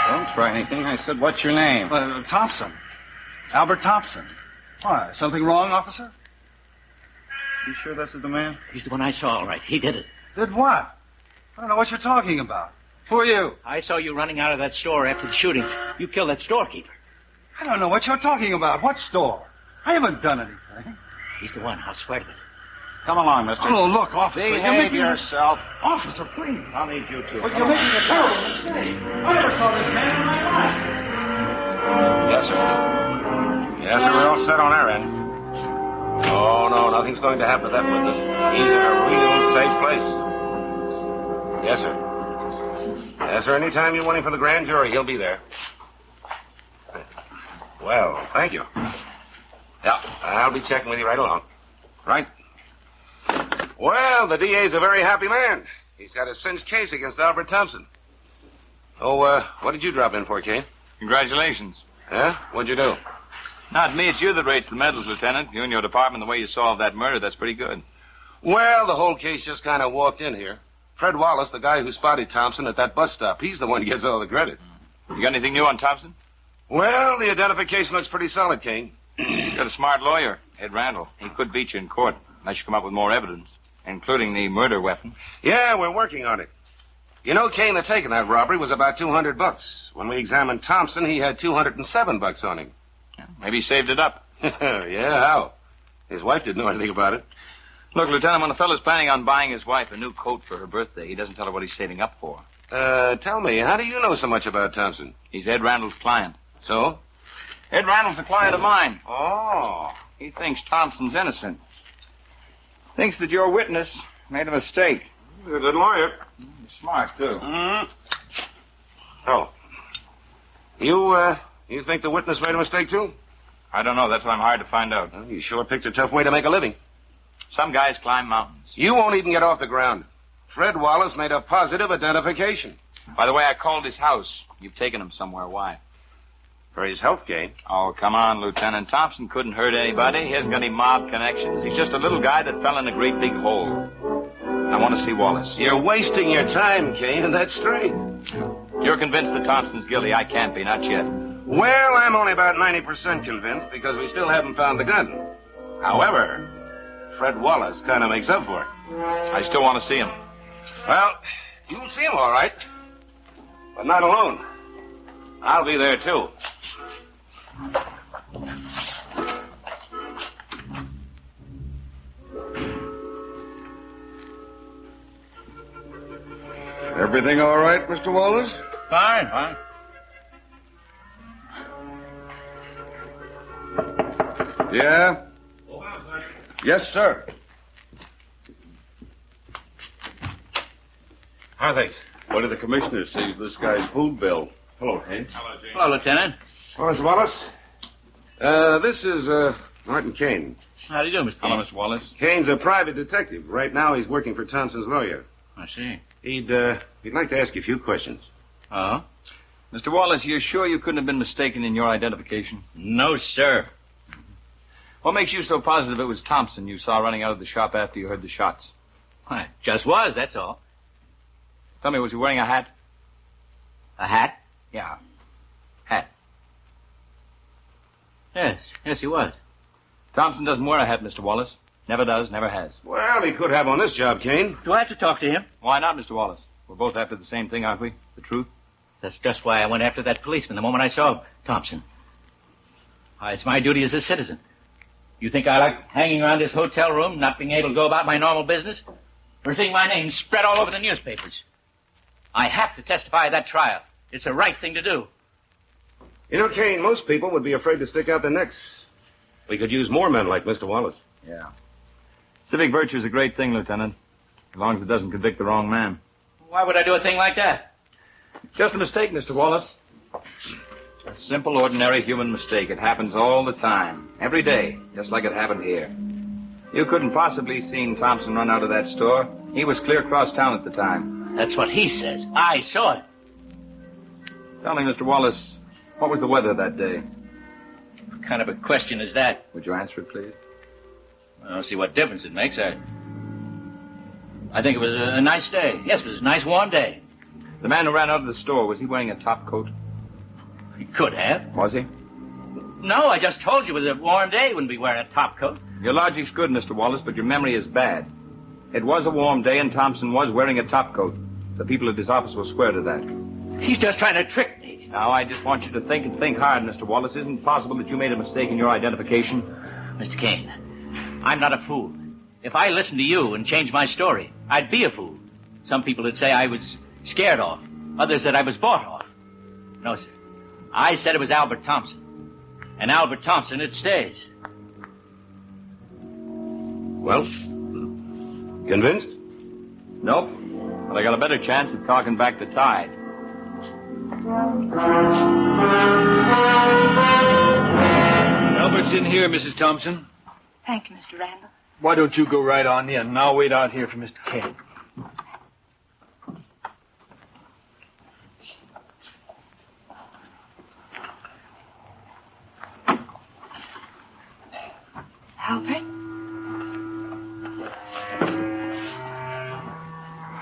Don't try anything. I said, what's your name? Thompson. Albert Thompson. Why, something wrong, officer? You sure this is the man? He's the one I saw, all right. He did it. Did what? I don't know what you're talking about. Who are you? I saw you running out of that store after the shooting. You killed that storekeeper. I don't know what you're talking about. What store? I haven't done anything. He's the one. I'll swear to it. Come along, mister. Oh, look, officer. Behave yourself. Officer, please. I'll need you too. But you're making a terrible mistake. I never saw this man in my life. Yes, sir. Yes, sir. We're all set on our end. No, nothing's going to happen to that witness. He's in a real safe place. Yes, sir. Yes, sir. Any time you want him for the grand jury, he'll be there. Well, thank you. Yeah, I'll be checking with you right along. Right. Well, the DA's a very happy man. He's got a cinched case against Albert Thompson. Oh, what did you drop in for, Kane? Congratulations. Huh? What'd you do? Not me, it's you that rates the medals, Lieutenant. You and your department, the way you solved that murder, that's pretty good. Well, the whole case just kind of walked in here. Fred Wallace, the guy who spotted Thompson at that bus stop, he's the one who gets all the credit. You got anything new on Thompson? Well, the identification looks pretty solid, Kane. You got a smart lawyer, Ed Randall. He could beat you in court, unless you come up with more evidence, including the murder weapon. Yeah, we're working on it. You know, Kane, the taking that robbery was about $200. When we examined Thompson, he had $207 on him. Maybe he saved it up. Yeah, how? His wife didn't know anything about it. Look, Lieutenant, when a fellow's planning on buying his wife a new coat for her birthday, he doesn't tell her what he's saving up for. Tell me, how do you know so much about Thompson? He's Ed Randall's client. So? Ed Randall's a client of mine. Oh. He thinks Thompson's innocent. Thinks that your witness made a mistake. He's a good lawyer. He's smart, too. Mm-hmm. Oh. You think the witness made a mistake, too? I don't know. That's what I'm hired to find out. Well, you sure picked a tough way to make a living. Some guys climb mountains. You won't even get off the ground. Fred Wallace made a positive identification. By the way, I called his house. You've taken him somewhere. Why? For his health gain. Oh, come on, Lieutenant. Thompson couldn't hurt anybody. He hasn't got any mob connections. He's just a little guy that fell in a great big hole. I want to see Wallace. You're wasting your time, Kane, and that's straight. You're convinced that Thompson's guilty. I can't be, not yet. Well, I'm only about 90% convinced because we still haven't found the gun. However, Fred Wallace kind of makes up for it. I still want to see him. Well, you'll see him all right. But not alone. I'll be there, too. Everything all right, Mr. Wallace? Fine. Yeah? Yes, sir. How are things? What did the commissioner say of this guy's food bill? Hello, Haynes. Hello, Lieutenant. Well, Mr. Wallace. This is, Martin Kane. How do you do, Mr. Kane? Hello, Mr. Wallace. Kane's a private detective. Right now, he's working for Thompson's lawyer. I see. He'd like to ask you a few questions. Uh-huh. Mr. Wallace, you're sure you couldn't have been mistaken in your identification? No, sir. What makes you so positive it was Thompson you saw running out of the shop after you heard the shots? Why, just was, that's all. Tell me, was he wearing a hat? A hat? Yeah. Hat. Yes, he was. Thompson doesn't wear a hat, Mr. Wallace. Never does, never has. Well, he could have on this job, Kane. Do I have to talk to him? Why not, Mr. Wallace? We're both after the same thing, aren't we? The truth? That's just why I went after that policeman the moment I saw Thompson. Why, it's my duty as a citizen. You think I like hanging around this hotel room, not being able to go about my normal business? Or seeing my name spread all over the newspapers? I have to testify at that trial. It's the right thing to do. You know, Kane, most people would be afraid to stick out their necks. We could use more men like Mr. Wallace. Yeah. Civic virtue is a great thing, Lieutenant, as long as it doesn't convict the wrong man. Why would I do a thing like that? Just a mistake, Mr. Wallace. A simple, ordinary human mistake. It happens all the time. Every day, just like it happened here. You couldn't possibly seen Thompson run out of that store. He was clear across town at the time. That's what he says. I saw it. Tell me, Mr. Wallace, what was the weather that day? What kind of a question is that? Would you answer it, please? I don't see what difference it makes. I think it was a nice day. Yes, it was a nice warm day. The man who ran out of the store, was he wearing a top coat? He could have. Was he? No, I just told you it was a warm day. He wouldn't be wearing a top coat. Your logic's good, Mr. Wallace, but your memory is bad. It was a warm day, and Thompson was wearing a top coat. The people at his office will swear to that. He's just trying to trick me. Now, I just want you to think and think hard, Mr. Wallace. Isn't it possible that you made a mistake in your identification? Mr. Kane, I'm not a fool. If I listened to you and changed my story, I'd be a fool. Some people would say I was scared off. Others that I was bought off. No, sir. I said it was Albert Thompson. And Albert Thompson, it stays. Well, convinced? Nope. But I got a better chance of talking back the tide. Albert's in here, Mrs. Thompson. Thank you, Mr. Randall. Why don't you go right on in, and I'll wait out here for Mr. Kane. Albert?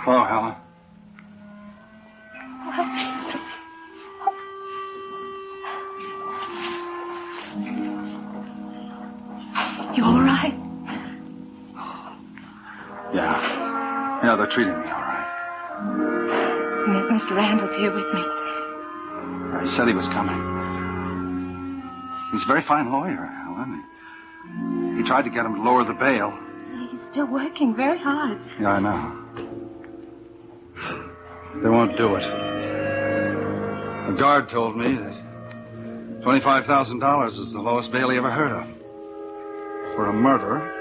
Hello, Helen. You all right? Yeah, they're treating me all right. Mr. Randall's here with me. He said he was coming. He's a very fine lawyer, Helen. He tried to get him to lower the bail. He's still working very hard. Yeah, I know. They won't do it. The guard told me that $25,000 is the lowest bail he ever heard of. For a murder.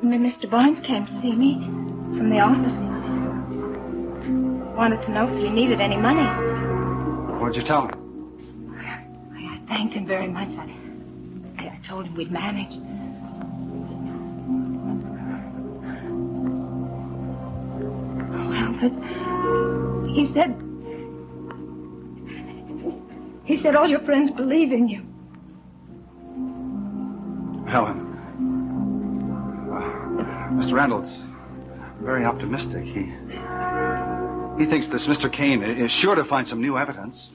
Mr. Barnes came to see me from the office. Wanted to know if you needed any money. What'd you tell him? I thanked him very much. I told him we'd manage. Oh, Albert. He said all your friends believe in you. Helen, Mr. Randall's very optimistic. He thinks this Mr. Kane is sure to find some new evidence.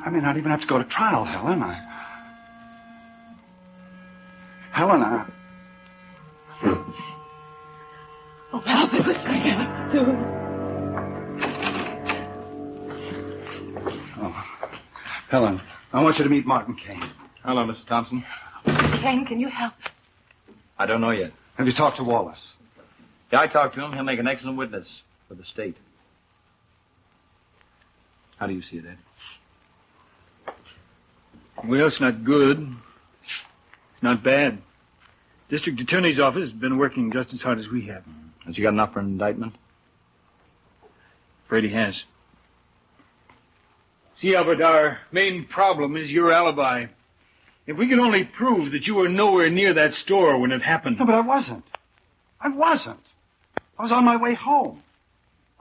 I may not even have to go to trial, Helen. Helen, Oh, Albert, what's going to do? Oh, Helen, I want you to meet Martin Kane. Hello, Mr. Thompson. Kane, can you help us? I don't know yet. Have you talked to Wallace? Yeah, I talked to him. He'll make an excellent witness for the state. How do you see it, Ed? Well, it's not good. It's not bad. District Attorney's Office has been working just as hard as we have. Has he got enough for an indictment? Afraid he has. See, Albert, our main problem is your alibi. If we can only prove that you were nowhere near that store when it happened. No, but I wasn't. I was on my way home.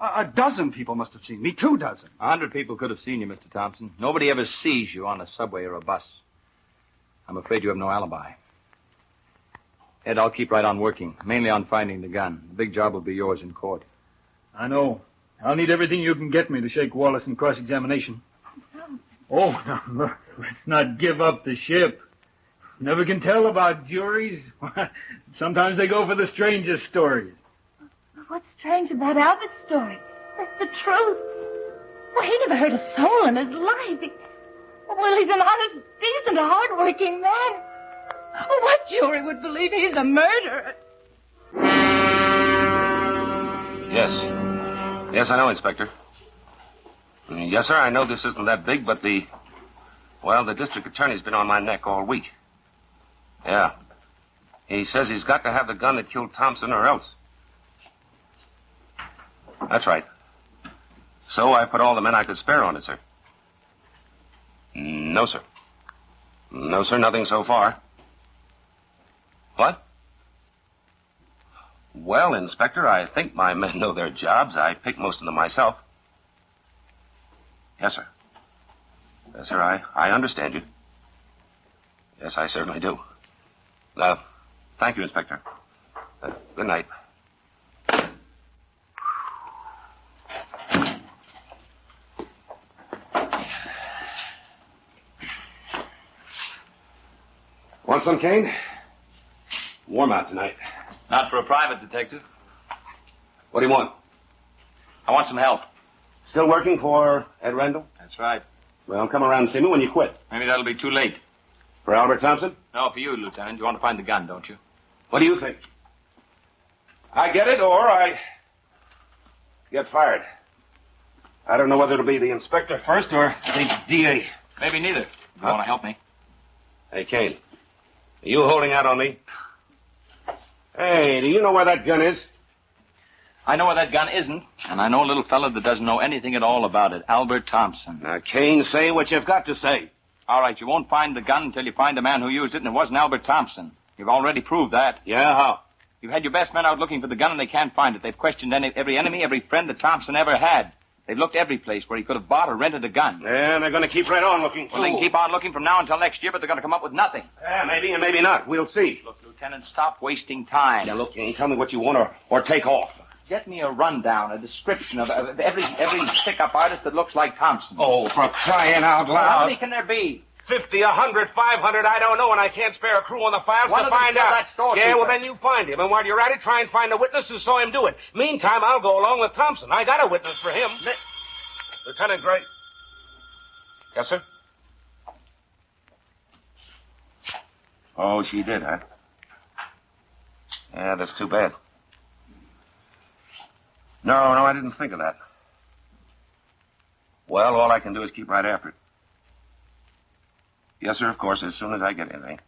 A dozen people must have seen me. 2 dozen. 100 people could have seen you, Mr. Thompson. Nobody ever sees you on a subway or a bus. I'm afraid you have no alibi. Ed, I'll keep right on working, mainly on finding the gun. The big job will be yours in court. I know. I'll need everything you can get me to shake Wallace in cross-examination. Oh, no, let's not give up the ship. Never can tell about juries. Sometimes they go for the strangest stories. What's strange about Albert's story? That's the truth. Well, he never hurt a soul in his life. Well, he's an honest, decent, hard-working man. What jury would believe he's a murderer? Yes. Yes, I know, Inspector. Yes, sir, I know this isn't that big, but the district attorney's been on my neck all week. Yeah. He says he's got to have the gun that killed Thompson or else. That's right. So I put all the men I could spare on it, sir. No, sir. No, sir, nothing so far. What? Well, Inspector, I think my men know their jobs. I pick most of them myself. Yes, sir. Yes, sir, I understand you. Yes, I certainly do. Thank you, Inspector. Good night. Want some, Kane? Warm out tonight. Not for a private detective. What do you want? I want some help. Still working for Ed Rendell? That's right. Well, come around and see me when you quit. Maybe that'll be too late. For Albert Thompson? No, for you, Lieutenant. You want to find the gun, don't you? What do you think? I get it, or I get fired. I don't know whether it'll be the inspector first or the DA. Maybe neither. You want to help me? Hey, Kane. Are you holding out on me? Hey, do you know where that gun is? I know where that gun isn't, and I know a little fella that doesn't know anything at all about it, Albert Thompson. Now, Kane, say what you've got to say. All right, you won't find the gun until you find the man who used it, and it wasn't Albert Thompson. You've already proved that. Yeah, how? You've had your best men out looking for the gun, and they can't find it. They've questioned every enemy, every friend that Thompson ever had. They've looked every place where he could have bought or rented a gun. Yeah, and they're going to keep right on looking, too. Well, they can keep on looking from now until next year, but they're going to come up with nothing. Yeah, maybe and maybe not. We'll see. Look, Lieutenant, stop wasting time. Yeah, look, Kane, tell me what you want or take off. Get me a rundown, a description of every stick-up artist that looks like Thompson. Oh, for crying out loud. How many can there be? 50, 100, 500, I don't know, and I can't spare a crew on the files to find out. Yeah, well, then you find him, and while you're at it, try and find a witness who saw him do it. Meantime, I'll go along with Thompson. I got a witness for him. Lieutenant Gray. Yes, sir? Oh, she did, huh? Yeah, that's too bad. No, I didn't think of that. Well, all I can do is keep right after it. Yes, sir, of course, as soon as I get in,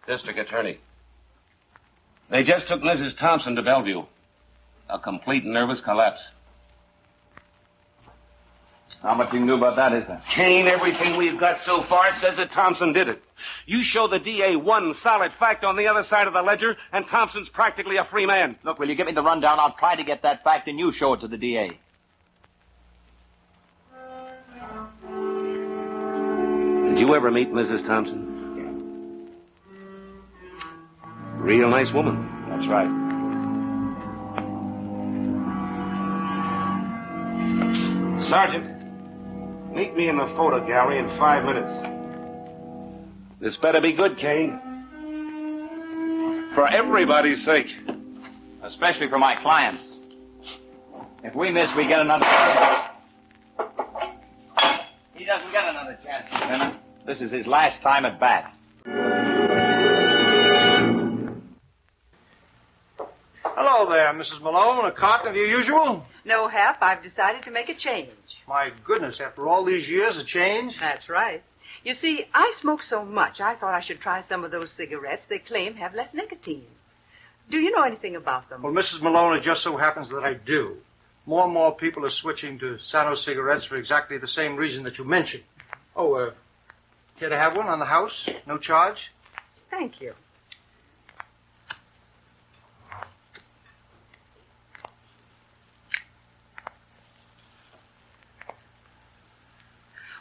District Attorney. They just took Mrs. Thompson to Bellevue. A complete nervous collapse. How much you can do about that, is there? Kane, everything we've got so far says that Thompson did it. You show the DA one solid fact on the other side of the ledger, and Thompson's practically a free man. Look, will you give me the rundown? I'll try to get that fact, and you show it to the DA. you ever meet Mrs. Thompson? Real nice woman. That's right. Sergeant, meet me in the photo gallery in 5 minutes. This better be good, Kane. For everybody's sake. Especially for my clients. If we miss, we get another. He doesn't get another chance, Lieutenant. This is his last time at bat. Hello there, Mrs. Malone. A carton of your usual? No, Hap. I've decided to make a change. My goodness, after all these years, a change? That's right. You see, I smoke so much, I thought I should try some of those cigarettes they claim have less nicotine. Do you know anything about them? Well, Mrs. Malone, it just so happens that I do. More and more people are switching to Sano cigarettes for exactly the same reason that you mentioned. Oh, care to have one on the house? No charge? Thank you.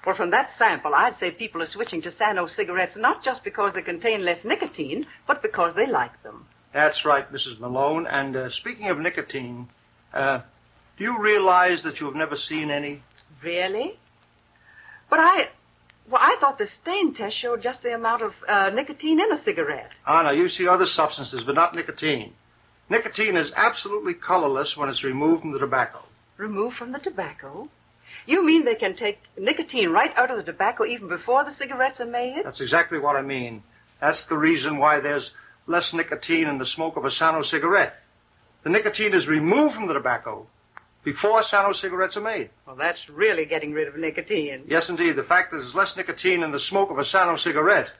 Well, from that sample, I'd say people are switching to Sano cigarettes not just because they contain less nicotine, but because they like them. That's right, Mrs. Malone. And speaking of nicotine, do you realize that you have never seen any? Really? But I thought the stain test showed just the amount of nicotine in a cigarette. No, you see other substances, but not nicotine. Nicotine is absolutely colorless when it's removed from the tobacco. Removed from the tobacco? You mean they can take nicotine right out of the tobacco even before the cigarettes are made? That's exactly what I mean. That's the reason why there's less nicotine in the smoke of a Sano cigarette. The nicotine is removed from the tobacco before Sano cigarettes are made. Well, that's really getting rid of nicotine. Yes, indeed. The fact is there's less nicotine in the smoke of a Sano cigarette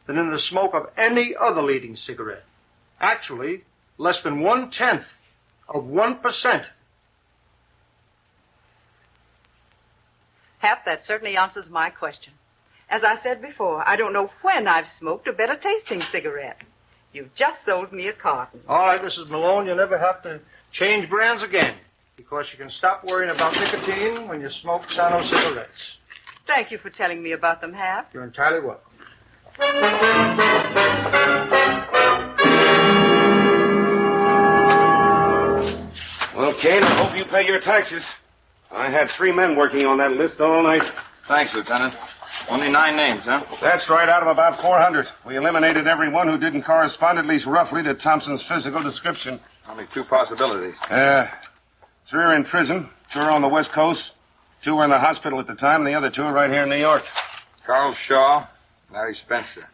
than in the smoke of any other leading cigarette. Actually, less than 1/10 of 1%. Hap, that certainly answers my question. As I said before, I don't know when I've smoked a better tasting cigarette. You've just sold me a carton. All right, Mrs. Malone, you'll never have to change brands again because you can stop worrying about nicotine when you smoke Sano cigarettes. Thank you for telling me about them, Hap. You're entirely welcome. Well, Kane, I hope you pay your taxes. I had 3 men working on that list all night. Thanks, Lieutenant. Only 9 names, huh? That's right, out of about 400. We eliminated everyone who didn't correspond at least roughly to Thompson's physical description. Only 2 possibilities. 3 are in prison. 2 are on the West Coast. 2 were in the hospital at the time, and the other 2 are right here in New York. Carl Shaw, Larry Spencer.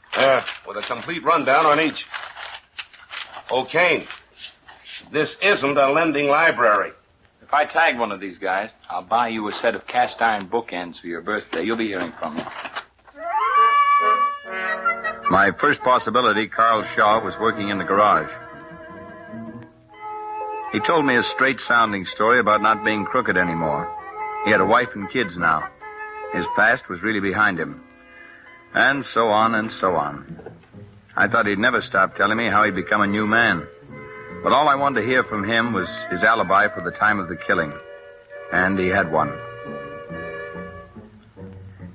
With a complete rundown on each. Oh, Kane, this isn't a lending library. If I tag one of these guys, I'll buy you a set of cast iron bookends for your birthday. You'll be hearing from me. My first possibility, Carl Shaw, was working in the garage. He told me a straight-sounding story about not being crooked anymore. He had a wife and kids now. His past was really behind him. And so on and so on. I thought he'd never stop telling me how he'd become a new man. But all I wanted to hear from him was his alibi for the time of the killing. And he had one.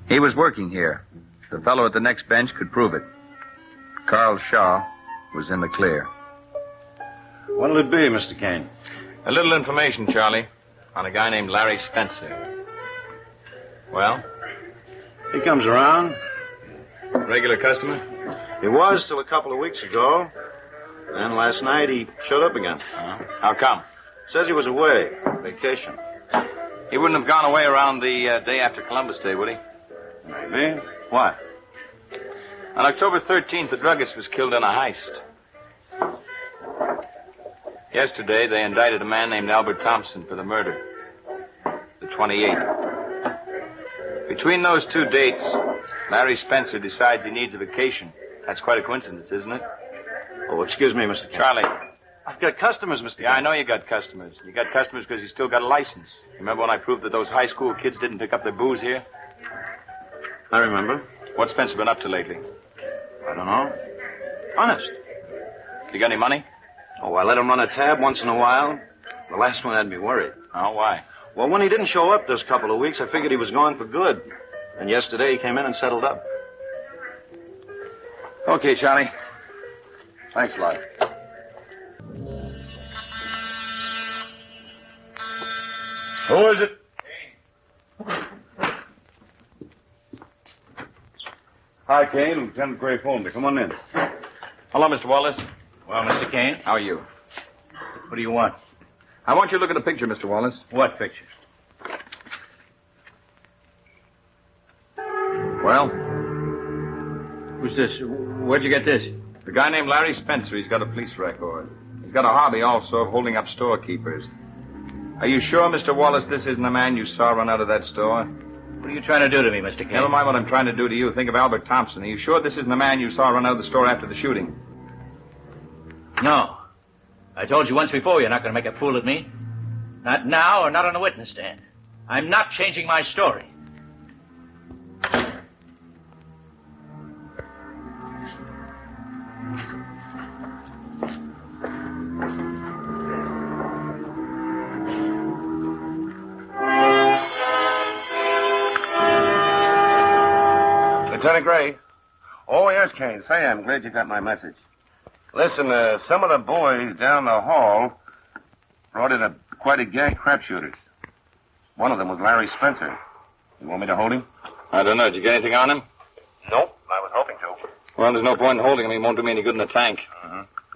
He was working here. The fellow at the next bench could prove it. Carl Shaw was in the clear. What'll it be, Mr. Kane? A little information, Charlie, on a guy named Larry Spencer. Well? He comes around. Regular customer? He was till a couple of weeks ago. Then last night he showed up again. How come? Says he was away. Vacation. He wouldn't have gone away around the day after Columbus Day, would he? Maybe. Why? On October 13th, the druggist was killed in a heist. Yesterday, they indicted a man named Albert Thompson for the murder. The 28th. Between those 2 dates, Larry Spencer decides he needs a vacation. That's quite a coincidence, isn't it? Oh, excuse me, Mr. Kane. Charlie. I've got customers, Mr. Yeah, I know you got customers. You got customers because you still got a license. Remember when I proved that those high school kids didn't pick up their booze here? I remember. What's Spencer been up to lately? I don't know. Honest. You got any money? Oh, I let him run a tab once in a while. The last one had me worried. Oh, why? Well, when he didn't show up this couple of weeks, I figured he was gone for good. And yesterday he came in and settled up. Okay, Charlie. Thanks a lot. Who is it? Hi, Kane. Lieutenant Gray phoned me. Come on in. Hello, Mr. Wallace. Well, Mr. Kane? How are you? What do you want? I want you to look at a picture, Mr. Wallace. What picture? Well? Who's this? Where'd you get this? The guy named Larry Spencer. He's got a police record. He's got a hobby also of holding up storekeepers. Are you sure, Mr. Wallace, this isn't the man you saw run out of that store? What are you trying to do to me, Mr. Kane? Never mind what I'm trying to do to you. Think of Albert Thompson. Are you sure this isn't the man you saw run out of the store after the shooting? No. I told you once before you're not going to make a fool of me. Not now or not on a witness stand. I'm not changing my story. Lieutenant Gray. Oh, yes, Kane. Say, I'm glad you got my message. Listen, some of the boys down the hall brought in quite a gang of crapshooters. One of them was Larry Spencer. You want me to hold him? I don't know. Did you get anything on him? Nope. I was hoping to. Well, there's no point in holding him. He won't do me any good in the tank.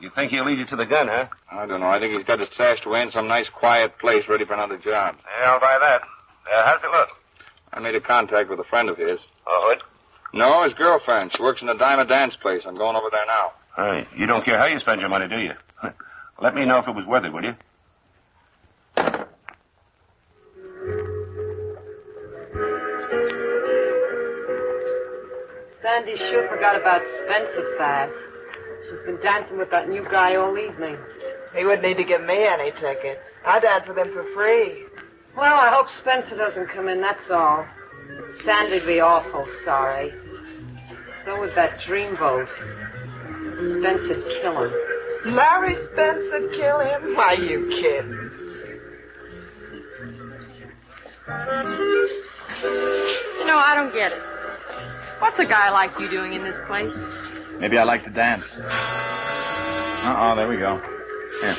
You think he'll lead you to the gun, huh? I don't know. I think he's got it stashed away in some nice, quiet place ready for another job. Yeah, I'll buy that. How does it look? I made a contact with a friend of his. Oh, it? No, his girlfriend. She works in a dime a dance place. I'm going over there now. Hey, you don't care how you spend your money, do you? Let me know if it was worth it, will you? Sandy sure forgot about Spencer fast. She's been dancing with that new guy all evening. He wouldn't need to give me any tickets. I dance with him for free. Well, I hope Spencer doesn't come in, that's all. Sandy'd be awful sorry. So would that dreamboat. Spencer'd kill him. Larry Spencer kill him? Why, you kidding? You know, I don't get it. What's a guy like you doing in this place? Maybe I like to dance. Uh-oh, there we go. Here.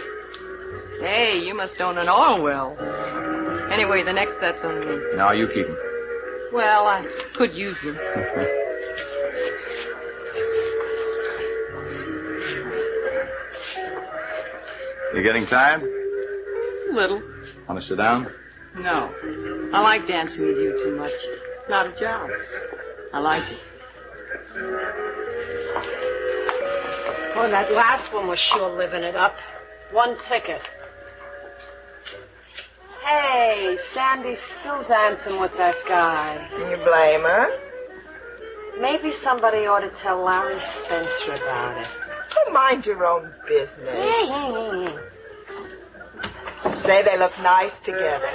Hey, you must own an oil well. Anyway, the next set's on me. No, you keep him. Well, I could use them. You getting tired? Little. Want to sit down? No. I like dancing with you too much. It's not a job. I like it. Oh, that last one was sure living it up. One ticket. Hey, Sandy's still dancing with that guy. Can you blame her? Maybe somebody ought to tell Larry Spencer about it. Oh, mind your own business. Say they look nice together.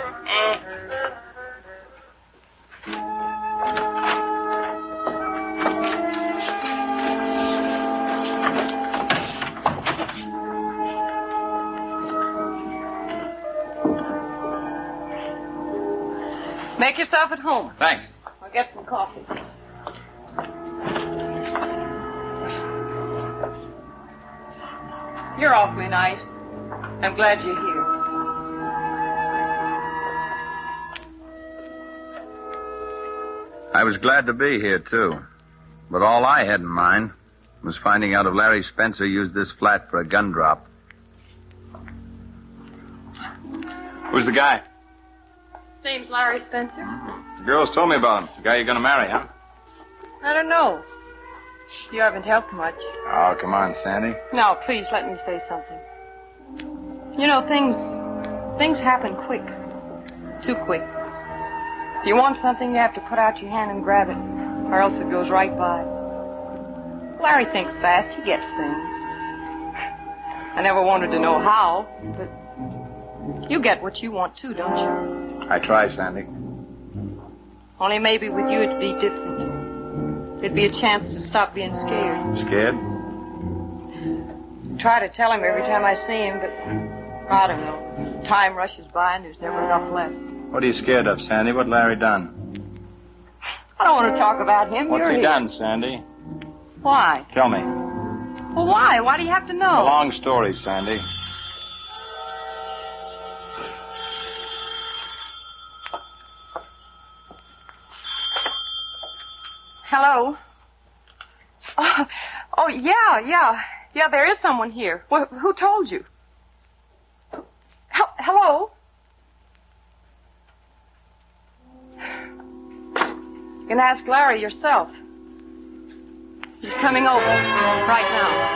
Make yourself at home. Thanks. I'll get some coffee. You're awfully nice. I'm glad you're here. I was glad to be here, too. But all I had in mind was finding out if Larry Spencer used this flat for a gun drop. Who's the guy? His name's Larry Spencer. The girls told me about him. The guy you're going to marry, huh? I don't know. You haven't helped much. Oh, come on, Sandy. Now, please let me say something. You know, things happen quick. Too quick. If you want something, you have to put out your hand and grab it, or else it goes right by. Larry thinks fast. He gets things. I never wanted to know how, but you get what you want too, don't you? I try, Sandy. Only maybe with you it'd be different. It'd be a chance to stop being scared. Scared? Try to tell him every time I see him, but I don't know. Time rushes by and there's never enough left. What are you scared of, Sandy? What Larry done? I don't want to talk about him. What's You're he here. done, Sandy? Why? Tell me. Well, why? Why do you have to know? A long story, Sandy. Hello? Oh, yeah. Yeah, there is someone here. Well, who told you? Hello? You can ask Larry yourself. He's coming over right now.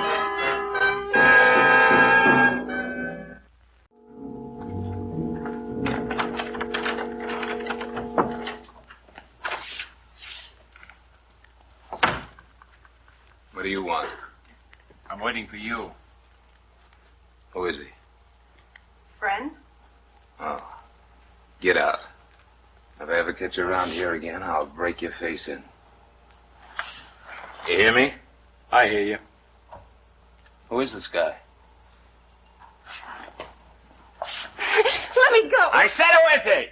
What do you want? I'm waiting for you. Who is he? Friend? Oh. Get out. If I ever catch you around here again, I'll break your face in. You hear me? I hear you. Who is this guy? Let me go. I said who is he?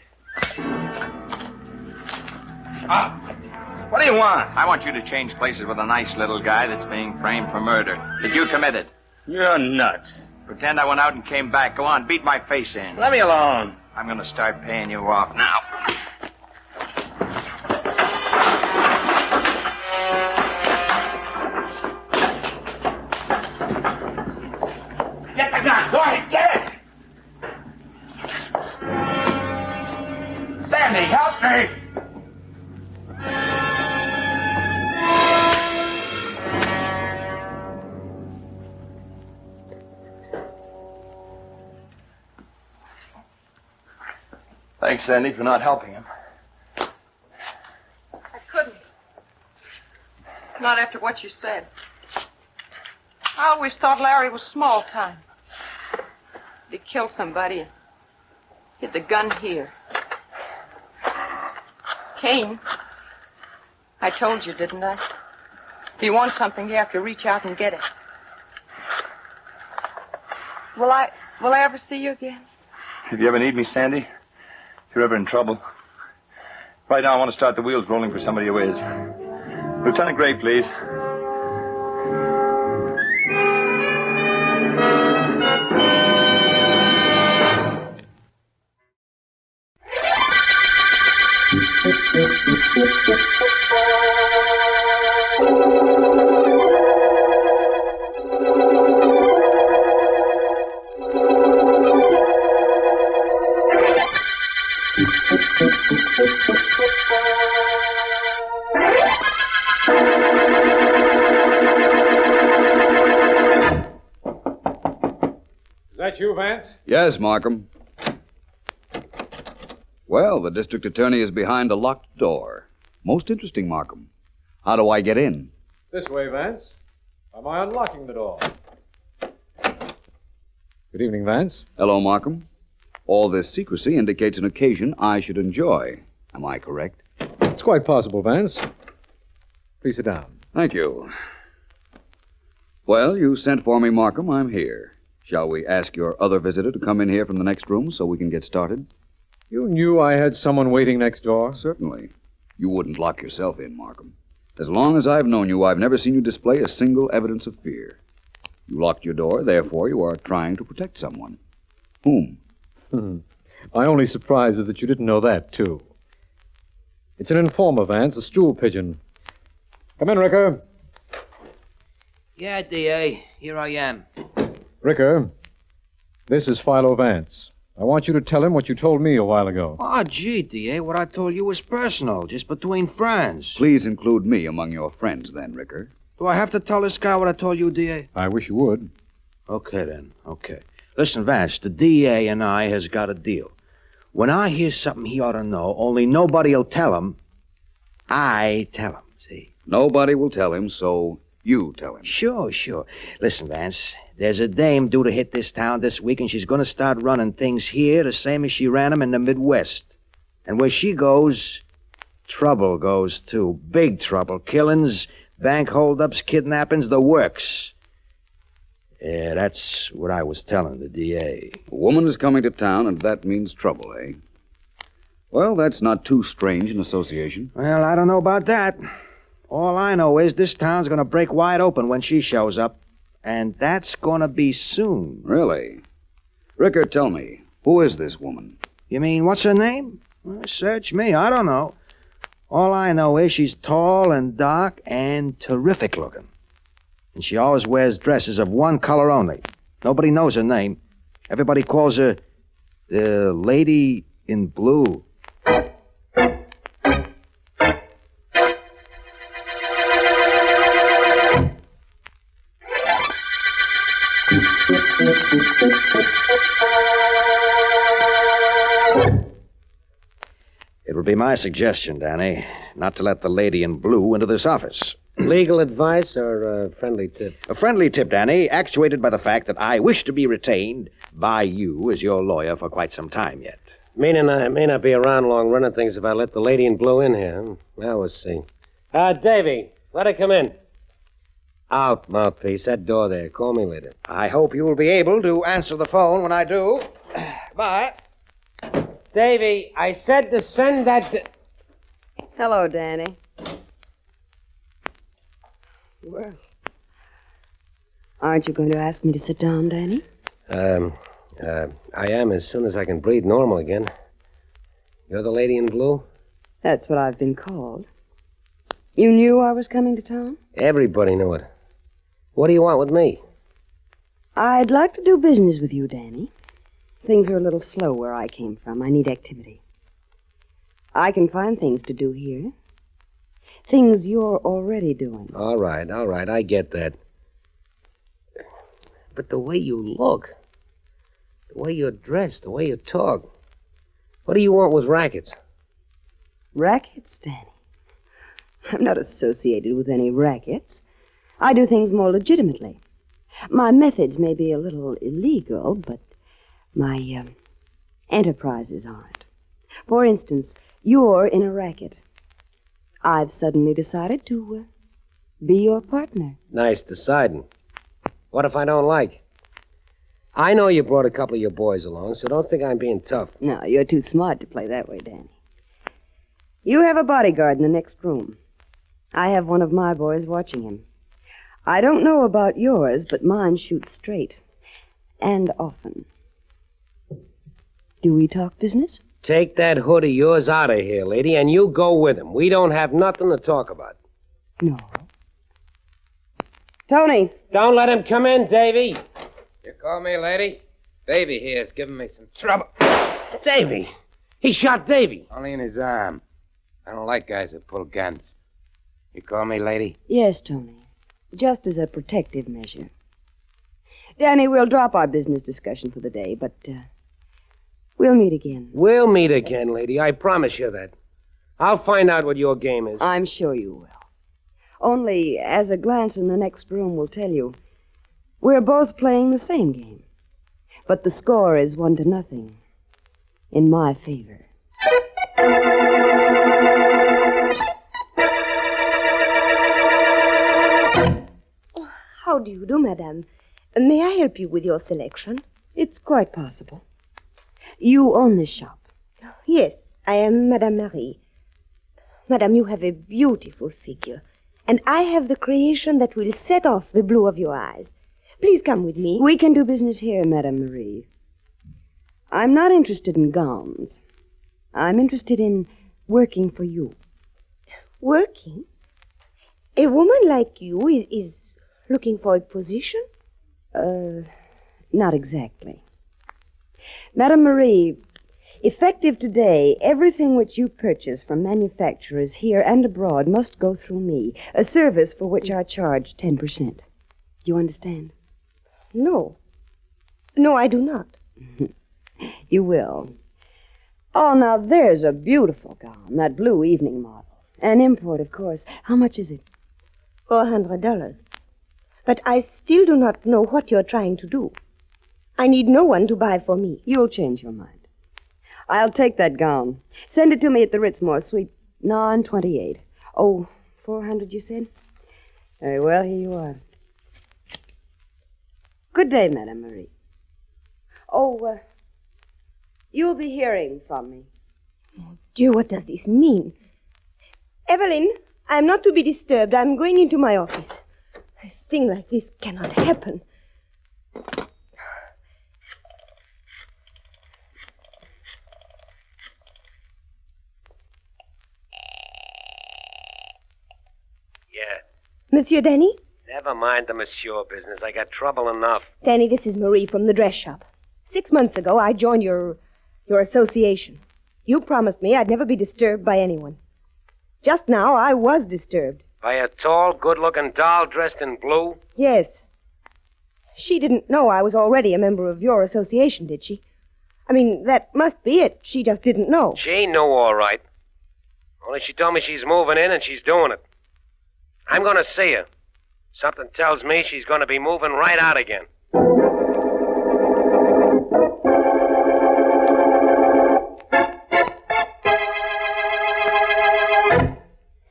What do you want? I want you to change places with a nice little guy that's being framed for murder that you committed. You're nuts. Pretend I went out and came back. Go on, beat my face in. Let me alone. I'm going to start paying you off now. Get the gun. Go ahead, get it. Sandy, help me. Thanks, Sandy, for not helping him. I couldn't. Not after what you said. I always thought Larry was small time. He killed somebody and hid the gun here. Kane, I told you, didn't I? If you want something, you have to reach out and get it. Will I ever see you again? If you ever need me, Sandy, if you're ever in trouble. Right now, I want to start the wheels rolling for somebody who is. Lieutenant Gray, please. Is that you, Vance? Yes, Markham. Well, the district attorney is behind a locked door. Most interesting, Markham. How do I get in? This way, Vance. Am I unlocking the door? Good evening, Vance. Hello, Markham. All this secrecy indicates an occasion I should enjoy. Am I correct? It's quite possible, Vance. Please sit down. Thank you. Well, you sent for me, Markham. I'm here. Shall we ask your other visitor to come in here from the next room so we can get started? You knew I had someone waiting next door? Certainly. You wouldn't lock yourself in, Markham. As long as I've known you, I've never seen you display a single evidence of fear. You locked your door, therefore you are trying to protect someone. Whom? My only surprise is that you didn't know that, too. It's an informer, Vance, a stool pigeon. Come in, Ricker. Yeah, D.A., here I am. Ricker, this is Philo Vance. I want you to tell him what you told me a while ago. Oh, gee, D.A., what I told you was personal, just between friends. Please include me among your friends, then, Ricker. Do I have to tell this guy what I told you, D.A.? I wish you would. Okay, then. Okay. Listen, Vance, the D.A. and I has got a deal. When I hear something he ought to know, only nobody'll tell him, I tell him, see? Nobody will tell him, so you tell him. Sure. Listen, Vance, there's a dame due to hit this town this week, and she's going to start running things here the same as she ran them in the Midwest. And where she goes, trouble goes, too. Big trouble. Killings, bank holdups, kidnappings, the works. Yeah, that's what I was telling the D.A. A woman is coming to town, and that means trouble, eh? Well, that's not too strange an association. Well, I don't know about that. All I know is this town's going to break wide open when she shows up. And that's going to be soon. Really? Rickard, tell me, who is this woman? You mean, what's her name? Well, search me. I don't know. All I know is she's tall and dark and terrific looking. And she always wears dresses of one color only. Nobody knows her name. Everybody calls her the Lady in Blue. It would be my suggestion, Danny, not to let the Lady in Blue into this office. Legal advice or a friendly tip? A friendly tip, Danny, actuated by the fact that I wish to be retained by you as your lawyer for quite some time yet. Meaning I may not be around long running things if I let the Lady in Blue in here. Well, we'll see. Davy, let her come in. Out, mouthpiece. That door there. Call me later. I hope you will be able to answer the phone when I do. Bye. Davy, I said to send that... Hello, Danny. Well, aren't you going to ask me to sit down, Danny? I am as soon as I can breathe normal again. You're the Lady in Blue? That's what I've been called. You knew I was coming to town? Everybody knew it. What do you want with me? I'd like to do business with you, Danny. Things are a little slow where I came from. I need activity. I can find things to do here. Things you're already doing. All right, I get that. But the way you look, the way you're dressed, the way you talk, what do you want with rackets? Rackets, Danny? I'm not associated with any rackets. I do things more legitimately. My methods may be a little illegal, but my enterprises aren't. For instance, you're in a racket. I've suddenly decided to be your partner. Nice deciding. What if I don't like? I know you brought a couple of your boys along, so don't think I'm being tough. No, you're too smart to play that way, Danny. You have a bodyguard in the next room. I have one of my boys watching him. I don't know about yours, but mine shoots straight. And often. Do we talk business? Take that hood of yours out of here, lady, and you go with him. We don't have nothing to talk about. No. Tony! Don't let him come in, Davy. You call me, lady? Davy here is giving me some trouble. Davy? He shot Davy. Only in his arm. I don't like guys that pull guns. You call me, lady? Yes, Tony. Just as a protective measure. Danny, we'll drop our business discussion for the day, but we'll meet again. We'll meet again, lady. I promise you that. I'll find out what your game is. I'm sure you will. Only, as a glance in the next room will tell you, we're both playing the same game. But the score is 1-0. In my favor. How do you do, madame? May I help you with your selection? It's quite possible. You own this shop. Yes, I am Madame Marie. Madame, you have a beautiful figure, and I have the creation that will set off the blue of your eyes. Please come with me. We can do business here, Madame Marie. I'm not interested in gowns. I'm interested in working for you. Working? A woman like you is looking for a position? Not exactly. Madame Marie, effective today, everything which you purchase from manufacturers here and abroad must go through me, a service for which I charge 10%. You understand? No. No, I do not. You will. Oh, now there's a beautiful gown, that blue evening model. An import, of course. How much is it? $400. But I still do not know what you're trying to do. I need no one to buy for me. You'll change your mind. I'll take that gown. Send it to me at the Ritzmore, Suite 928. Oh, 400, you said? Very well, here you are. Good day, Madame Marie. Oh, you'll be hearing from me. Oh, dear, what does this mean? Evelyn, I'm not to be disturbed. I'm going into my office. A thing like this cannot happen. Yeah. Monsieur Danny? Never mind the monsieur business. I got trouble enough. Danny, this is Marie from the dress shop. 6 months ago, I joined your association. You promised me I'd never be disturbed by anyone. Just now, I was disturbed. By a tall, good-looking doll dressed in blue? Yes. She didn't know I was already a member of your association, did she? I mean, that must be it. She just didn't know. She knew all right. Only she told me she's moving in and she's doing it. I'm going to see her. Something tells me she's going to be moving right out again.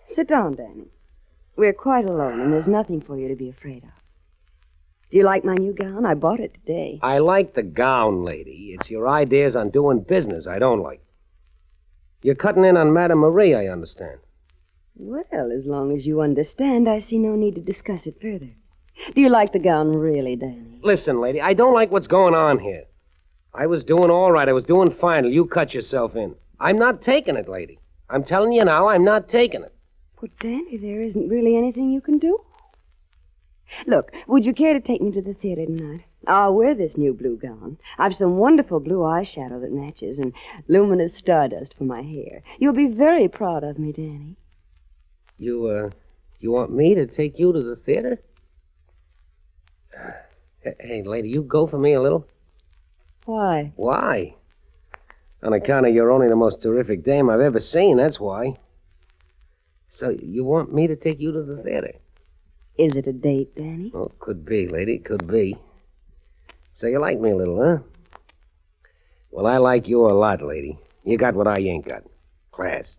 Sit down, Danny. We're quite alone, and there's nothing for you to be afraid of. Do you like my new gown? I bought it today. I like the gown, lady. It's your ideas on doing business I don't like. You're cutting in on Madame Marie, I understand. Well, as long as you understand, I see no need to discuss it further. Do you like the gown really, Danny? Listen, lady, I don't like what's going on here. I was doing all right. I was doing fine till you cut yourself in. I'm not taking it, lady. I'm telling you now, I'm not taking it. But, Danny, there isn't really anything you can do. Look, would you care to take me to the theater tonight? I'll wear this new blue gown. I've some wonderful blue eyeshadow that matches and luminous stardust for my hair. You'll be very proud of me, Danny. You want me to take you to the theater? Hey, lady, you go for me a little? Why? Why? On account of you're only the most terrific dame I've ever seen, that's why. So you want me to take you to the theater? Is it a date, Danny? Oh, could be, lady, could be. So you like me a little, huh? Well, I like you a lot, lady. You got what I ain't got. Class.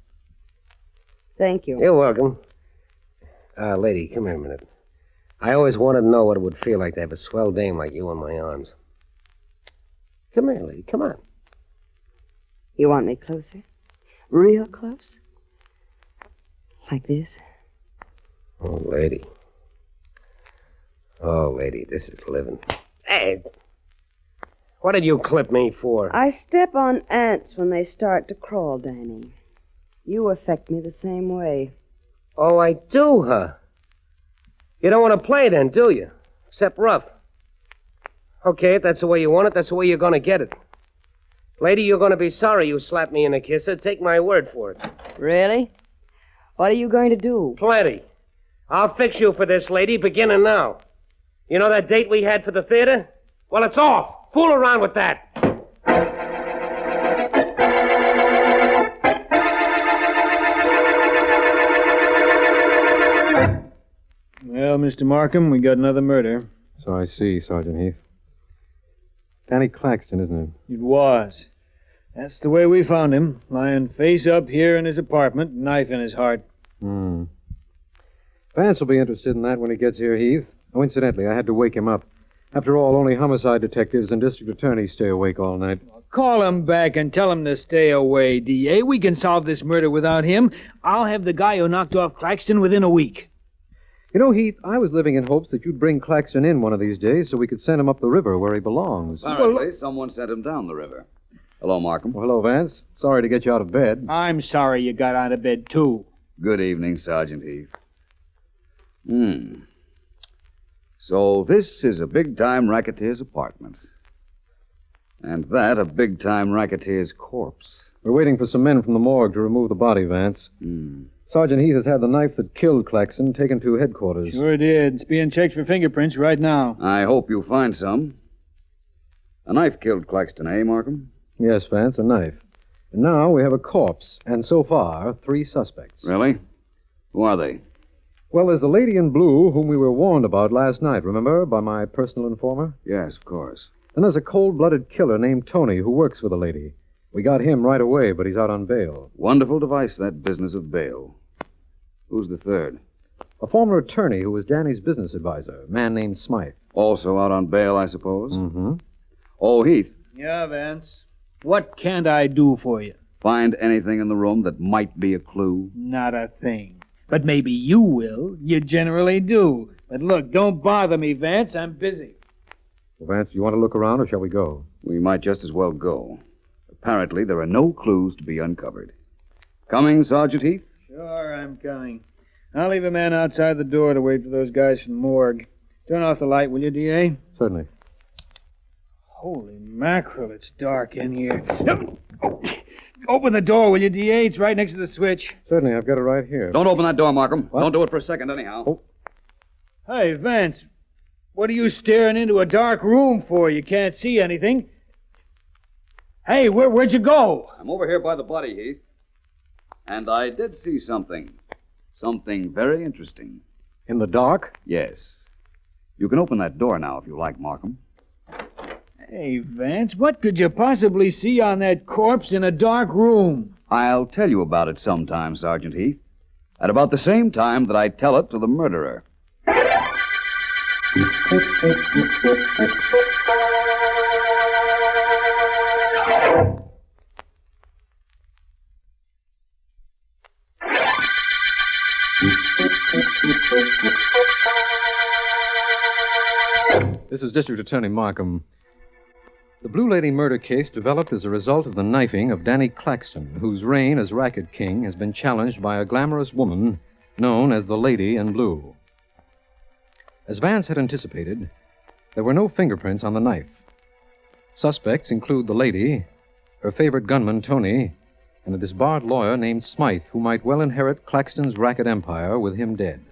Thank you. You're welcome. Lady, come here a minute. I always wanted to know what it would feel like to have a swell dame like you in my arms. Come here, lady, come on. You want me closer? Real close? Like this? Oh, lady. Oh, lady, this is living. Hey! What did you clip me for? I step on ants when they start to crawl, Danny. You affect me the same way. Oh, I do, huh? You don't want to play then, do you? Except rough. Okay, if that's the way you want it, that's the way you're going to get it. Lady, you're going to be sorry you slapped me in the kisser. Take my word for it. Really? What are you going to do? Plenty. I'll fix you for this, lady, beginning now. You know that date we had for the theater? Well, it's off. Fool around with that. Well, Mr. Markham, we got another murder. So I see, Sergeant Heath. Danny Claxton, isn't it? It was. That's the way we found him, lying face up here in his apartment, knife in his heart. Vance will be interested in that when he gets here, Heath. Oh, incidentally, I had to wake him up. After all, only homicide detectives and district attorneys stay awake all night. Call him back and tell him to stay away, D.A. We can solve this murder without him. I'll have the guy who knocked off Claxton within a week. You know, Heath, I was living in hopes that you'd bring Claxton in one of these days so we could send him up the river where he belongs. Apparently, someone sent him down the river. Hello, Markham. Well, hello, Vance. Sorry to get you out of bed. I'm sorry you got out of bed, too. Good evening, Sergeant Heath. So this is a big-time racketeer's apartment. And that a big-time racketeer's corpse. We're waiting for some men from the morgue to remove the body, Vance. Sergeant Heath has had the knife that killed Claxton taken to headquarters. Sure did. It's being checked for fingerprints right now. I hope you find some. A knife killed Claxton, eh, Markham? Yes, Vance, a knife. And now we have a corpse, and so far, 3 suspects. Really? Who are they? Well, there's the lady in blue whom we were warned about last night, remember, by my personal informer? Yes, of course. Then there's a cold-blooded killer named Tony who works for the lady. We got him right away, but he's out on bail. Wonderful device, that business of bail. Who's the third? A former attorney who was Danny's business advisor, a man named Smythe. Also out on bail, I suppose? Mm-hmm. Oh, Heath. Yeah, Vance. What can't I do for you? Find anything in the room that might be a clue? Not a thing. But maybe you will. You generally do. But look, don't bother me, Vance. I'm busy. Well, Vance, you want to look around, or shall we go? We might just as well go. Apparently, there are no clues to be uncovered. Coming, Sergeant Heath? Sure, I'm coming. I'll leave a man outside the door to wait for those guys from the morgue. Turn off the light, will you, D.A.? Certainly. Holy mackerel, it's dark in here. Open the door, will you, D.A.? It's right next to the switch. Certainly, I've got it right here. Don't open that door, Markham. What? Don't do it for a second, anyhow. Oh. Hey, Vance, what are you staring into a dark room for? You can't see anything. Hey, where'd you go? I'm over here by the body, Heath. And I did see something. Something very interesting. In the dark? Yes. You can open that door now if you like, Markham. Hey, Vance, what could you possibly see on that corpse in a dark room? I'll tell you about it sometime, Sergeant Heath. At about the same time that I tell it to the murderer. This is District Attorney Markham. The Blue Lady murder case developed as a result of the knifing of Danny Claxton, whose reign as Racket King has been challenged by a glamorous woman known as the Lady in Blue. As Vance had anticipated, there were no fingerprints on the knife. Suspects include the lady, her favorite gunman, Tony, and a disbarred lawyer named Smythe, who might well inherit Claxton's racket empire with him dead.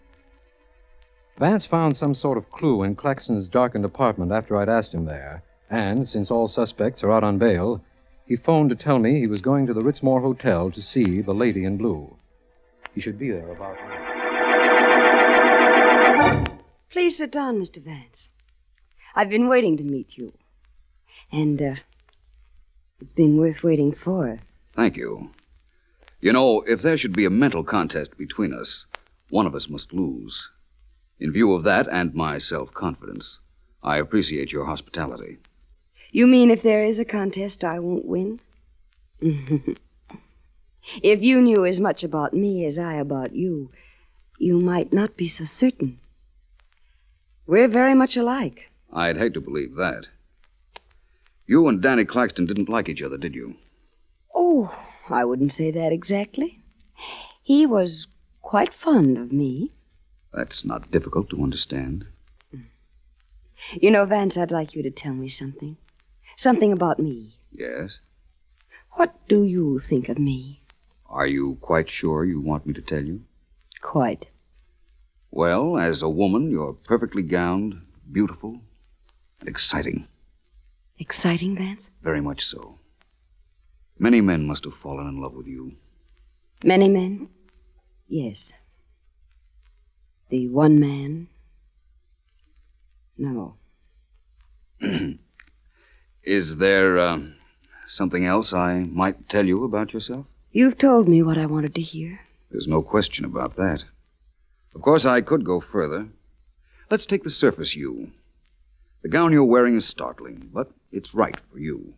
Vance found some sort of clue in Claxton's darkened apartment after I'd asked him there, and, since all suspects are out on bail, he phoned to tell me he was going to the Ritzmore Hotel to see the Lady in Blue. He should be there about now. Please sit down, Mr. Vance. I've been waiting to meet you. And, it's been worth waiting for. Thank you. You know, if there should be a mental contest between us, one of us must lose. In view of that and my self-confidence, I appreciate your hospitality. You mean if there is a contest, I won't win? If you knew as much about me as I about you, you might not be so certain. We're very much alike. I'd hate to believe that. You and Danny Claxton didn't like each other, did you? Oh, I wouldn't say that exactly. He was quite fond of me. That's not difficult to understand. You know, Vance, I'd like you to tell me something. Something about me. Yes? What do you think of me? Are you quite sure you want me to tell you? Quite. Well, as a woman, you're perfectly gowned, beautiful, and exciting. Exciting, Vance? Very much so. Many men must have fallen in love with you. Many men? Yes. The one man? No. Is there, something else I might tell you about yourself? You've told me what I wanted to hear. There's no question about that. Of course, I could go further. Let's take the surface you. The gown you're wearing is startling, but it's right for you.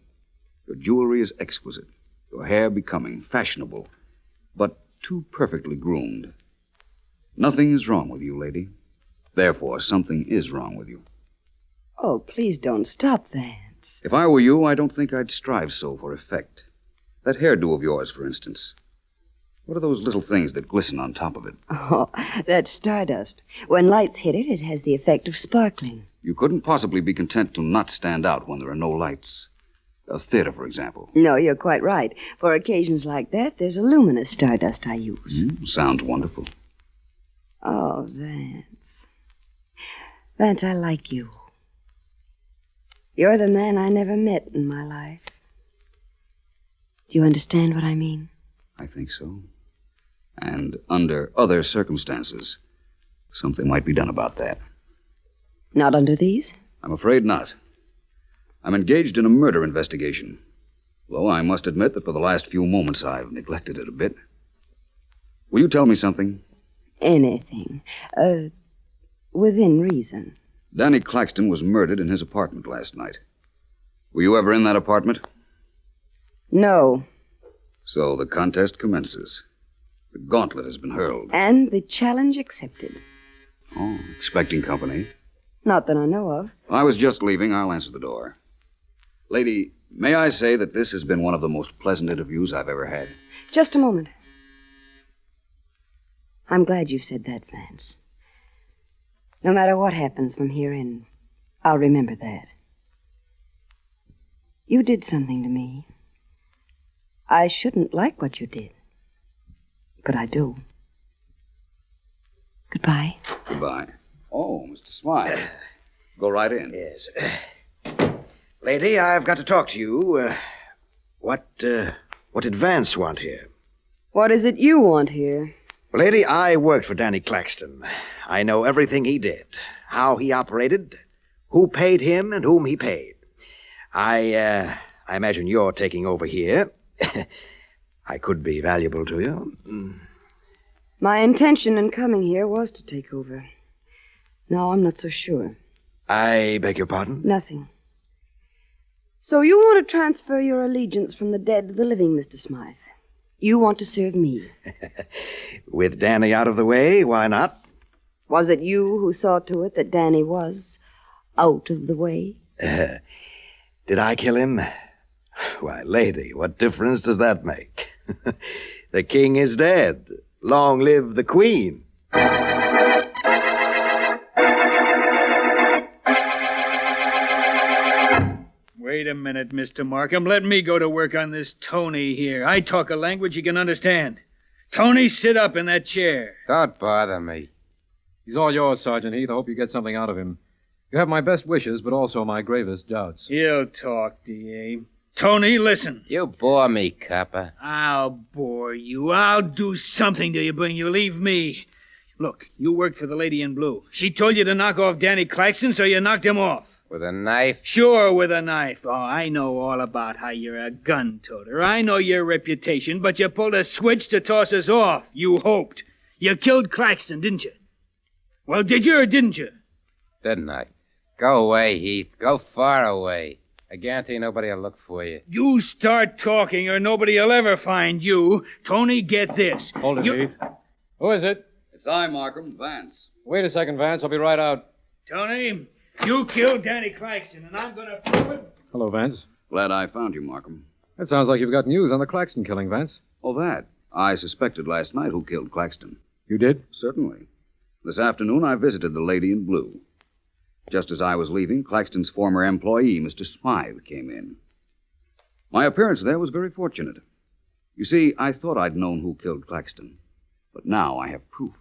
Your jewelry is exquisite, your hair becoming, fashionable, but too perfectly groomed. Nothing is wrong with you, lady. Therefore, something is wrong with you. Oh, please don't stop, Vance. If I were you, I don't think I'd strive so for effect. That hairdo of yours, for instance. What are those little things that glisten on top of it? Oh, that's stardust. When lights hit it, it has the effect of sparkling. You couldn't possibly be content to not stand out when there are no lights. A theater, for example. No, you're quite right. For occasions like that, there's a luminous stardust I use. Sounds wonderful. Oh, Vance. Vance, I like you. You're the man I never met in my life. Do you understand what I mean? I think so. And under other circumstances, something might be done about that. Not under these? I'm afraid not. I'm engaged in a murder investigation. Though I must admit that for the last few moments I've neglected it a bit. Will you tell me something? Anything. Within reason. Danny Claxton was murdered in his apartment last night. Were you ever in that apartment? No. So the contest commences. The gauntlet has been hurled. And the challenge accepted. Oh, expecting company? Not that I know of. I was just leaving. I'll answer the door. Lady, may I say that this has been one of the most pleasant interviews I've ever had? Just a moment. I'm glad you said that, Vance. No matter what happens from here in, I'll remember that. You did something to me. I shouldn't like what you did, but I do. Goodbye. Goodbye. Oh, Mr. Smythe. Go right in. Yes. Lady, I've got to talk to you. What did Vance want here? What is it you want here? Well, lady, I worked for Danny Claxton. I know everything he did, how he operated, who paid him, and whom he paid. I imagine you're taking over here. I could be valuable to you. My intention in coming here was to take over. Now I'm not so sure. I beg your pardon? Nothing. So you want to transfer your allegiance from the dead to the living, Mr. Smythe. You want to serve me. With Danny out of the way, why not? Was it you who saw to it that Danny was out of the way? Did I kill him? Why, lady, what difference does that make? The king is dead. Long live the queen. Wait a minute, Mr. Markham. Let me go to work on this Tony here. I talk a language you can understand. Tony, sit up in that chair. Don't bother me. He's all yours, Sergeant Heath. I hope you get something out of him. You have my best wishes, but also my gravest doubts. He'll talk, D.A. Tony, listen. You bore me, copper. I'll bore you. I'll do something to you when you leave me. Look, you worked for the lady in blue. She told you to knock off Danny Claxton, so you knocked him off. With a knife? Sure, with a knife. Oh, I know all about how you're a gun-toter. I know your reputation, but you pulled a switch to toss us off. You hoped. You killed Claxton, didn't you? Well, did you or didn't you? Didn't I? Go away, Heath. Go far away. I guarantee nobody will look for you. You start talking or nobody will ever find you. Tony, get this. Hold it, Heath. Who is it? It's I, Markham. Vance. Wait a second, Vance. I'll be right out. Tony, you killed Danny Claxton, and I'm going to prove it. Hello, Vance. Glad I found you, Markham. That sounds like you've got news on the Claxton killing, Vance. Oh, that. I suspected last night who killed Claxton. You did? Certainly. This afternoon, I visited the lady in blue. Just as I was leaving, Claxton's former employee, Mr. Smythe, came in. My appearance there was very fortunate. You see, I thought I'd known who killed Claxton, but now I have proof.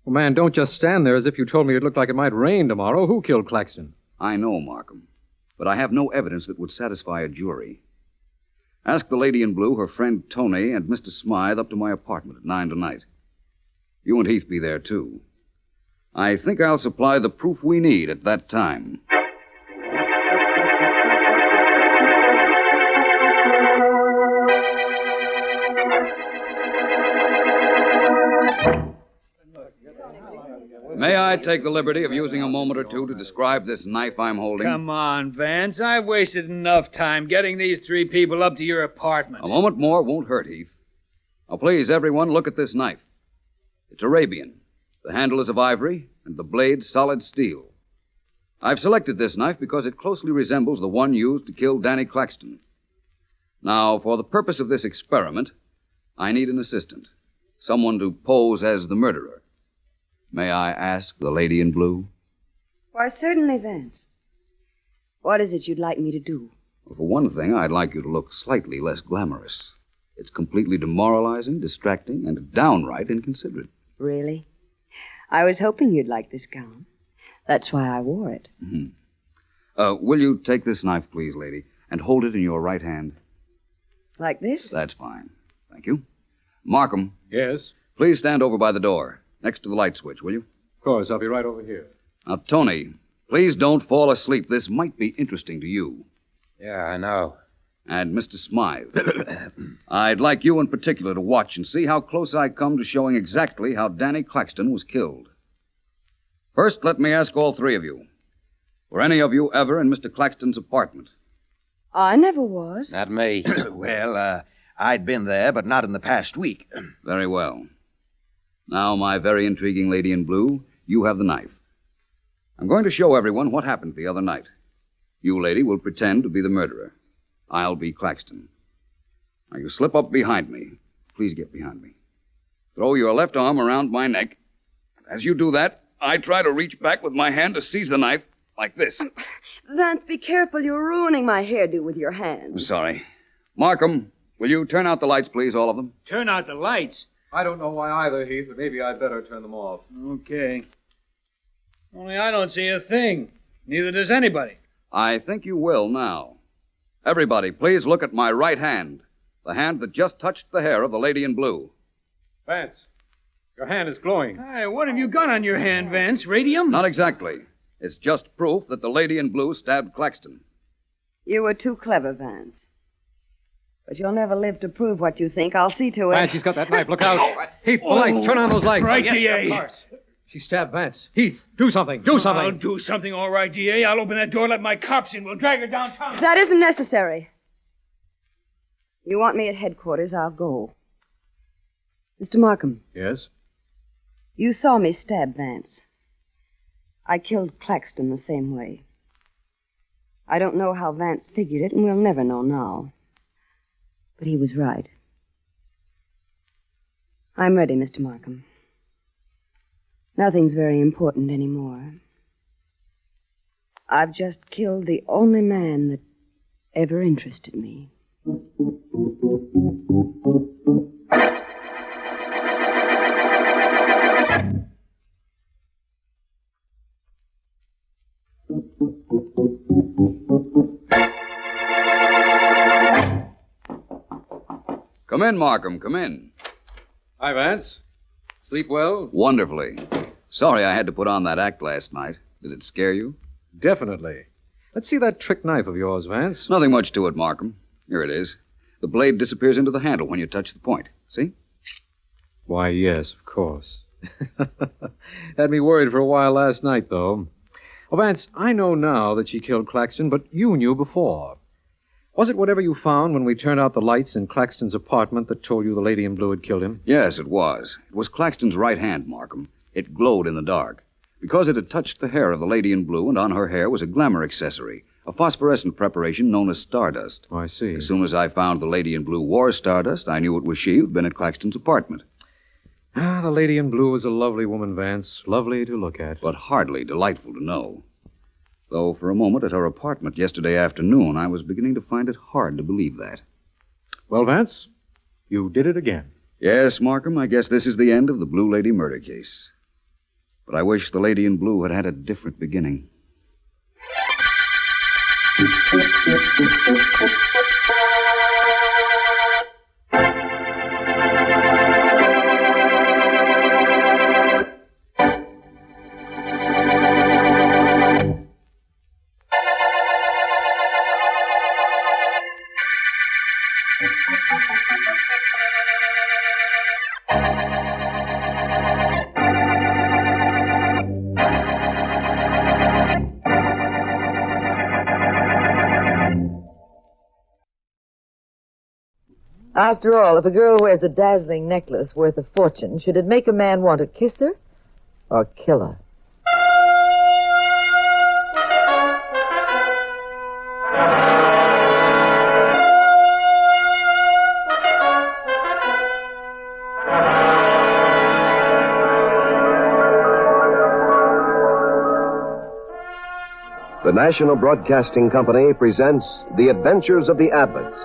Well, man, don't just stand there as if you told me it looked like it might rain tomorrow. Who killed Claxton? I know, Markham, but I have no evidence that would satisfy a jury. Ask the lady in blue, her friend Tony, and Mr. Smythe up to my apartment at 9 tonight. You and Heath be there, too. I think I'll supply the proof we need at that time. May I take the liberty of using a moment or two to describe this knife I'm holding? Come on, Vance. I've wasted enough time getting these three people up to your apartment. A moment more won't hurt, Heath. Now, please, everyone, look at this knife. It's Arabian. The handle is of ivory, and the blade solid steel. I've selected this knife because it closely resembles the one used to kill Danny Claxton. Now, for the purpose of this experiment, I need an assistant. Someone to pose as the murderer. May I ask the lady in blue? Why, certainly, Vance. What is it you'd like me to do? Well, for one thing, I'd like you to look slightly less glamorous. It's completely demoralizing, distracting, and downright inconsiderate. Really? I was hoping you'd like this gown. That's why I wore it. Mm-hmm. Will you take this knife, please, lady, and hold it in your right hand? Like this? That's fine. Thank you. Markham. Yes? Please stand over by the door, next to the light switch, will you? Of course. I'll be right over here. Now, Tony, please don't fall asleep. This might be interesting to you. Yeah, I know. And Mr. Smythe. I'd like you in particular to watch and see how close I come to showing exactly how Danny Claxton was killed. First, let me ask all three of you. Were any of you ever in Mr. Claxton's apartment? I never was. Not me. Well, I'd been there, but not in the past week. Very well. Now, my very intriguing lady in blue, you have the knife. I'm going to show everyone what happened the other night. You, lady, will pretend to be the murderer. I'll be Claxton. Now, you slip up behind me. Please get behind me. Throw your left arm around my neck. As you do that, I try to reach back with my hand to seize the knife, like this. Vance, be careful. You're ruining my hairdo with your hands. I'm sorry. Markham, will you turn out the lights, please, all of them? Turn out the lights? I don't know why either, Heath, but maybe I'd better turn them off. Okay. Only I don't see a thing. Neither does anybody. I think you will now. Everybody, please look at my right hand. The hand that just touched the hair of the lady in blue. Vance, your hand is glowing. Hey, what have you got on your hand, Vance? Radium? Not exactly. It's just proof that the lady in blue stabbed Claxton. You were too clever, Vance. But you'll never live to prove what you think. I'll see to it. Vance, she's got that knife. Look out. Heath, the lights. Turn on those lights. Right, DA. She stabbed Vance. Heath, do something. Do something. I'll do something, all right, DA. I'll open that door, let my cops in. We'll drag her downtown. That isn't necessary. You want me at headquarters, I'll go. Mr. Markham. Yes? You saw me stab Vance. I killed Claxton the same way. I don't know how Vance figured it, and we'll never know now. But he was right. I'm ready, Mr. Markham. Nothing's very important anymore. I've just killed the only man that ever interested me. Come in, Markham. Come in. Hi, Vance. Sleep well? Wonderfully. Sorry I had to put on that act last night. Did it scare you? Definitely. Let's see that trick knife of yours, Vance. Nothing much to it, Markham. Here it is. The blade disappears into the handle when you touch the point. See? Why, yes, of course. Had me worried for a while last night, though. Well, Vance, I know now that she killed Claxton, but you knew before. Was it whatever you found when we turned out the lights in Claxton's apartment that told you the lady in blue had killed him? Yes, it was. It was Claxton's right hand, Markham. It glowed in the dark. Because it had touched the hair of the lady in blue, and on her hair was a glamour accessory, a phosphorescent preparation known as stardust. Oh, I see. As soon as I found the lady in blue wore stardust, I knew it was she who'd been at Claxton's apartment. Ah, the lady in blue was a lovely woman, Vance. Lovely to look at. But hardly delightful to know. Though for a moment at her apartment yesterday afternoon, I was beginning to find it hard to believe that. Well, Vance, you did it again. Yes, Markham, I guess this is the end of the Blue Lady murder case. But I wish the lady in blue had had a different beginning. After all, if a girl wears a dazzling necklace worth a fortune, should it make a man want to kiss her or kill her? The National Broadcasting Company presents The Adventures of the Abbotts,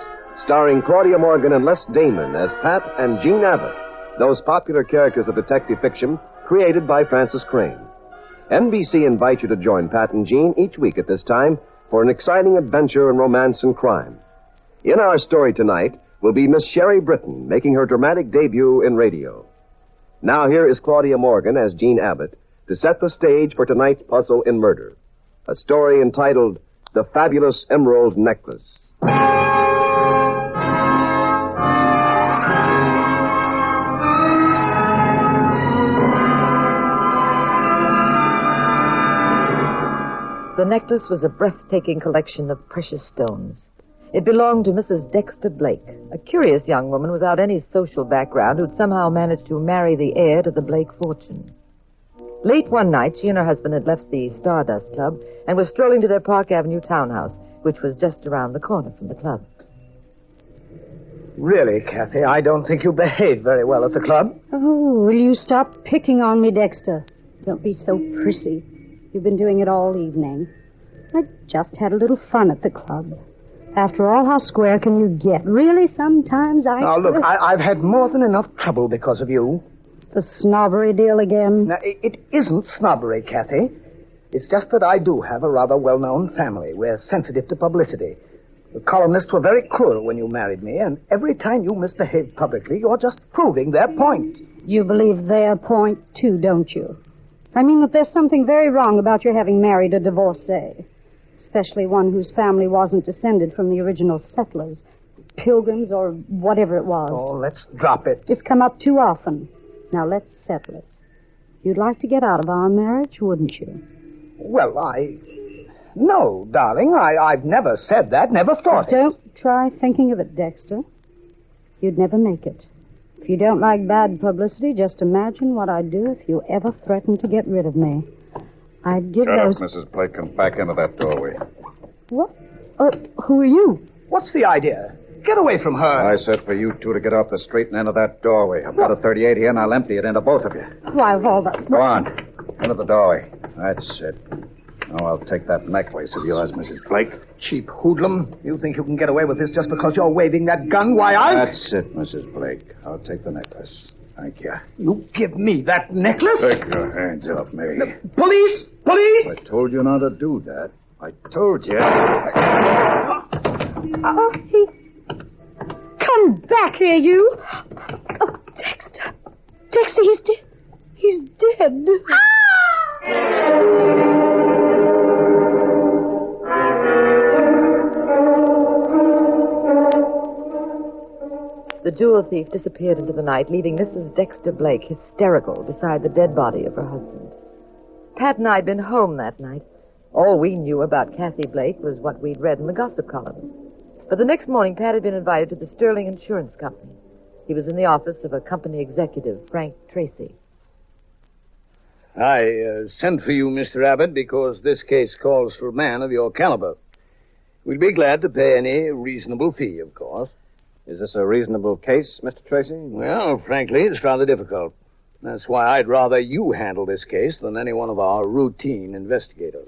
starring Claudia Morgan and Les Damon as Pat and Jean Abbott, those popular characters of detective fiction created by Francis Crane. NBC invites you to join Pat and Jean each week at this time for an exciting adventure in romance and crime. In our story tonight will be Miss Sherry Britton making her dramatic debut in radio. Now here is Claudia Morgan as Jean Abbott to set the stage for tonight's puzzle in murder, a story entitled The Fabulous Emerald Necklace. The necklace was a breathtaking collection of precious stones. It belonged to Mrs. Dexter Blake, a curious young woman without any social background who'd somehow managed to marry the heir to the Blake fortune. Late one night, she and her husband had left the Stardust Club and were strolling to their Park Avenue townhouse, which was just around the corner from the club. Really, Kathy, I don't think you behaved very well at the club. Oh, will you stop picking on me, Dexter? Don't be so prissy. You've been doing it all evening. I just had a little fun at the club. After all, how square can you get? Really, sometimes I... Now, look, I've had more than enough trouble because of you. The snobbery deal again? Now, it isn't snobbery, Kathy. It's just that I do have a rather well-known family. We're sensitive to publicity. The columnists were very cruel when you married me, and every time you misbehave publicly, you're just proving their point. You believe their point, too, don't you? I mean that there's something very wrong about your having married a divorcee, especially one whose family wasn't descended from the original settlers, pilgrims, or whatever it was. Oh, let's drop it. It's come up too often. Now, let's settle it. You'd like to get out of our marriage, wouldn't you? Well, No, darling, I've never said that, never thought it. Don't try thinking of it, Dexter. You'd never make it. If you don't like bad publicity, just imagine what I'd do if you ever threatened to get rid of me. I'd give Shut those... up, Mrs. Blake. Come back into that doorway. What? Who are you? What's the idea? Get away from her. I said for you two to get off the straight end of that doorway. I've got a .38 here, and I'll empty it into both of you. Why, of all that... Go on. Into the doorway. That's it. Now I'll take that necklace of yours, Mrs. Blake. Cheap hoodlum. You think you can get away with this just because you're waving that gun? Why, That's it, Mrs. Blake. I'll take the necklace. Thank you. You give me that necklace? Take your hands off me. Police! Police! I told you not to do that. I told you. Come back here, you! Oh, Dexter. Dexter, he's dead. He's dead. The jewel thief disappeared into the night, leaving Mrs. Dexter Blake hysterical beside the dead body of her husband. Pat and I had been home that night. All we knew about Kathy Blake was what we'd read in the gossip columns. But the next morning, Pat had been invited to the Sterling Insurance Company. He was in the office of a company executive, Frank Tracy. I sent for you, Mr. Abbott, because this case calls for a man of your caliber. We'd be glad to pay any reasonable fee, of course. Is this a reasonable case, Mr. Tracy? Well, frankly, it's rather difficult. That's why I'd rather you handle this case than any one of our routine investigators.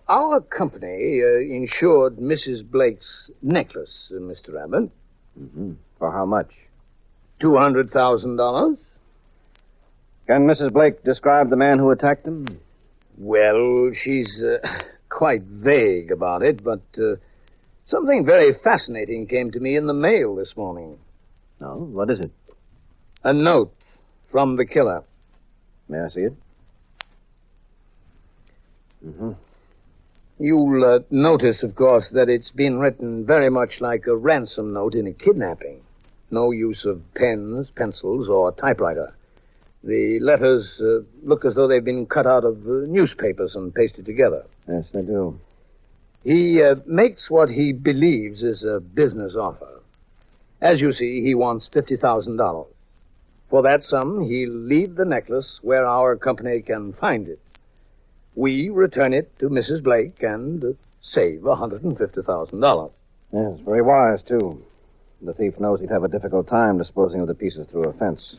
Our company insured Mrs. Blake's necklace, Mr. Abbott. Mm-hmm. For how much? $200,000. Can Mrs. Blake describe the man who attacked him? Well, she's quite vague about it, but something very fascinating came to me in the mail this morning. Oh, what is it? A note from the killer. May I see it? Mm-hmm. You'll notice, of course, that it's been written very much like a ransom note in a kidnapping. No use of pens, pencils, or typewriter. The letters look as though they've been cut out of newspapers and pasted together. Yes, they do. He makes what he believes is a business offer. As you see, he wants $50,000. For that sum, he'll leave the necklace where our company can find it. We return it to Mrs. Blake and save $150,000. Yes, very wise, too. The thief knows he'd have a difficult time disposing of the pieces through a fence.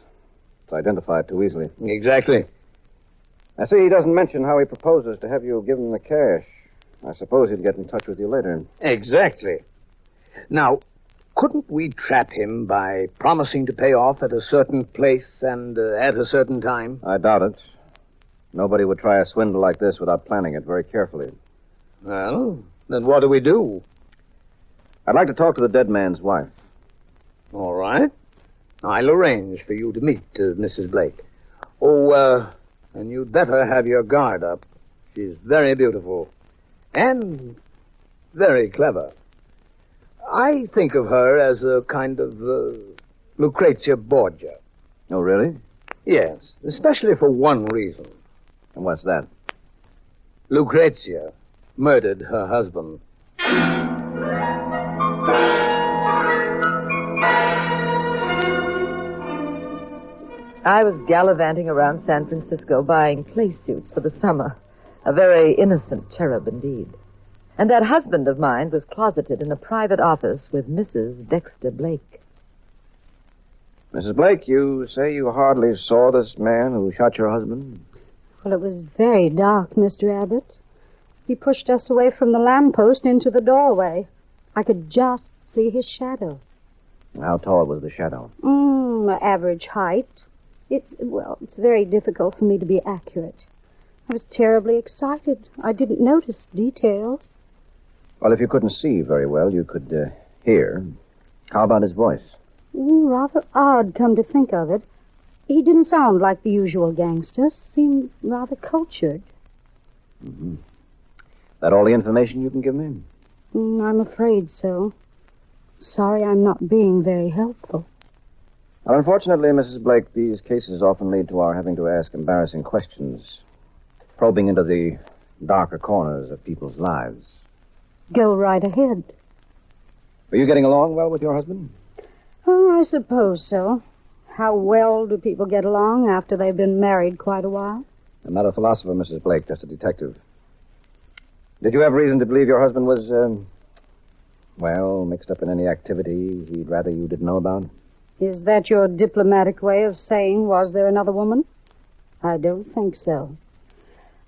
It's identified too easily. Exactly. I see he doesn't mention how he proposes to have you give him the cash. I suppose he'll get in touch with you later. Exactly. Now, couldn't we trap him by promising to pay off at a certain place and at a certain time? I doubt it. Nobody would try a swindle like this without planning it very carefully. Well, then what do we do? I'd like to talk to the dead man's wife. All right. I'll arrange for you to meet Mrs. Blake. Oh, and you'd better have your guard up. She's very beautiful. And very clever. I think of her as a kind of Lucrezia Borgia. Oh, really? Yes, especially for one reason. And what's that? Lucrezia murdered her husband. I was gallivanting around San Francisco buying play suits for the summer. A very innocent cherub indeed. And that husband of mine was closeted in a private office with Mrs. Dexter Blake. Mrs. Blake, you say you hardly saw this man who shot your husband? Well, it was very dark, Mr. Abbott. He pushed us away from the lamppost into the doorway. I could just see his shadow. How tall was the shadow? Average height. It's very difficult for me to be accurate. I was terribly excited. I didn't notice details. Well, if you couldn't see very well, you could hear. How about his voice? Rather odd, come to think of it. He didn't sound like the usual gangster. Seemed rather cultured. Mm-hmm. That all the information you can give me? I'm afraid so. Sorry I'm not being very helpful. Well, unfortunately, Mrs. Blake, these cases often lead to our having to ask embarrassing questions, probing into the darker corners of people's lives. Go right ahead. Were you getting along well with your husband? Oh, I suppose so. How well do people get along after they've been married quite a while? I'm not a philosopher, Mrs. Blake, just a detective. Did you have reason to believe your husband was, mixed up in any activity he'd rather you didn't know about? Is that your diplomatic way of saying, was there another woman? I don't think so.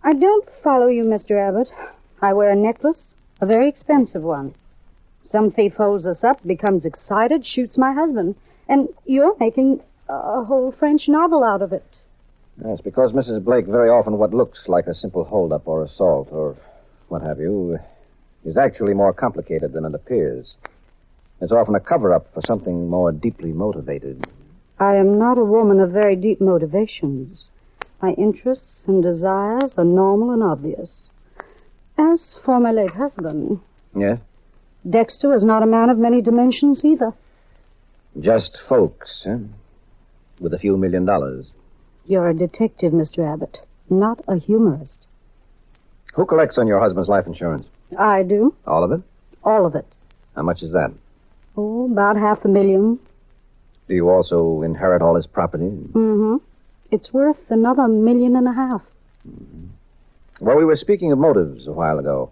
I don't follow you, Mr. Abbott. I wear a necklace, a very expensive one. Some thief holds us up, becomes excited, shoots my husband, and you're making a whole French novel out of it. Yes, because, Mrs. Blake, very often what looks like a simple hold-up or assault or what have you is actually more complicated than it appears. It's often a cover-up for something more deeply motivated. I am not a woman of very deep motivations. My interests and desires are normal and obvious. As for my late husband... Yes? Dexter was not a man of many dimensions either. Just folks, eh? With a few $1 million. You're a detective, Mr. Abbott, not a humorist. Who collects on your husband's life insurance? I do. All of it? All of it. How much is that? Oh, about $500,000. Do you also inherit all his property? Mm-hmm. It's worth another $1.5 million. Mm-hmm. Well, we were speaking of motives a while ago.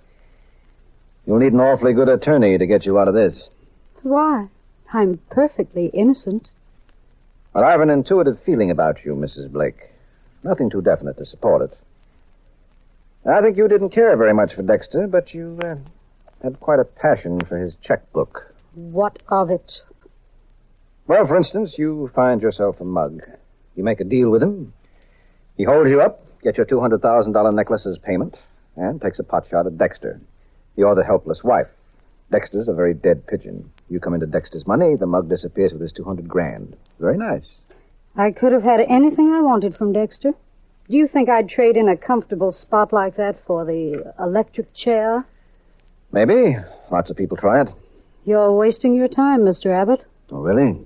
You'll need an awfully good attorney to get you out of this. Why? I'm perfectly innocent. Well, I have an intuitive feeling about you, Mrs. Blake. Nothing too definite to support it. I think you didn't care very much for Dexter, but you had quite a passion for his checkbook. What of it? Well, for instance, you find yourself a mug. You make a deal with him. He holds you up, gets your $200,000 necklace as payment, and takes a pot shot at Dexter. You're the helpless wife. Dexter's a very dead pigeon. You come into Dexter's money, the mug disappears with his $200,000. Very nice. I could have had anything I wanted from Dexter. Do you think I'd trade in a comfortable spot like that for the electric chair? Maybe. Lots of people try it. You're wasting your time, Mr. Abbott. Oh, really?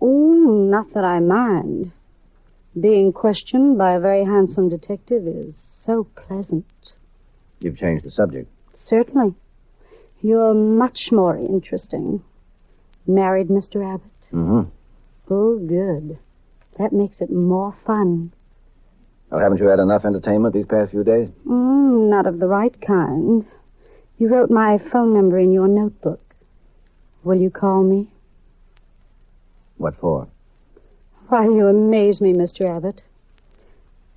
Oh, not that I mind. Being questioned by a very handsome detective is so pleasant. You've changed the subject. Certainly. You're much more interesting. Married, Mr. Abbott? Mm-hmm. Oh, good. That makes it more fun. Well, haven't you had enough entertainment these past few days? Not of the right kind. You wrote my phone number in your notebook. Will you call me? What for? Why, you amaze me, Mr. Abbott.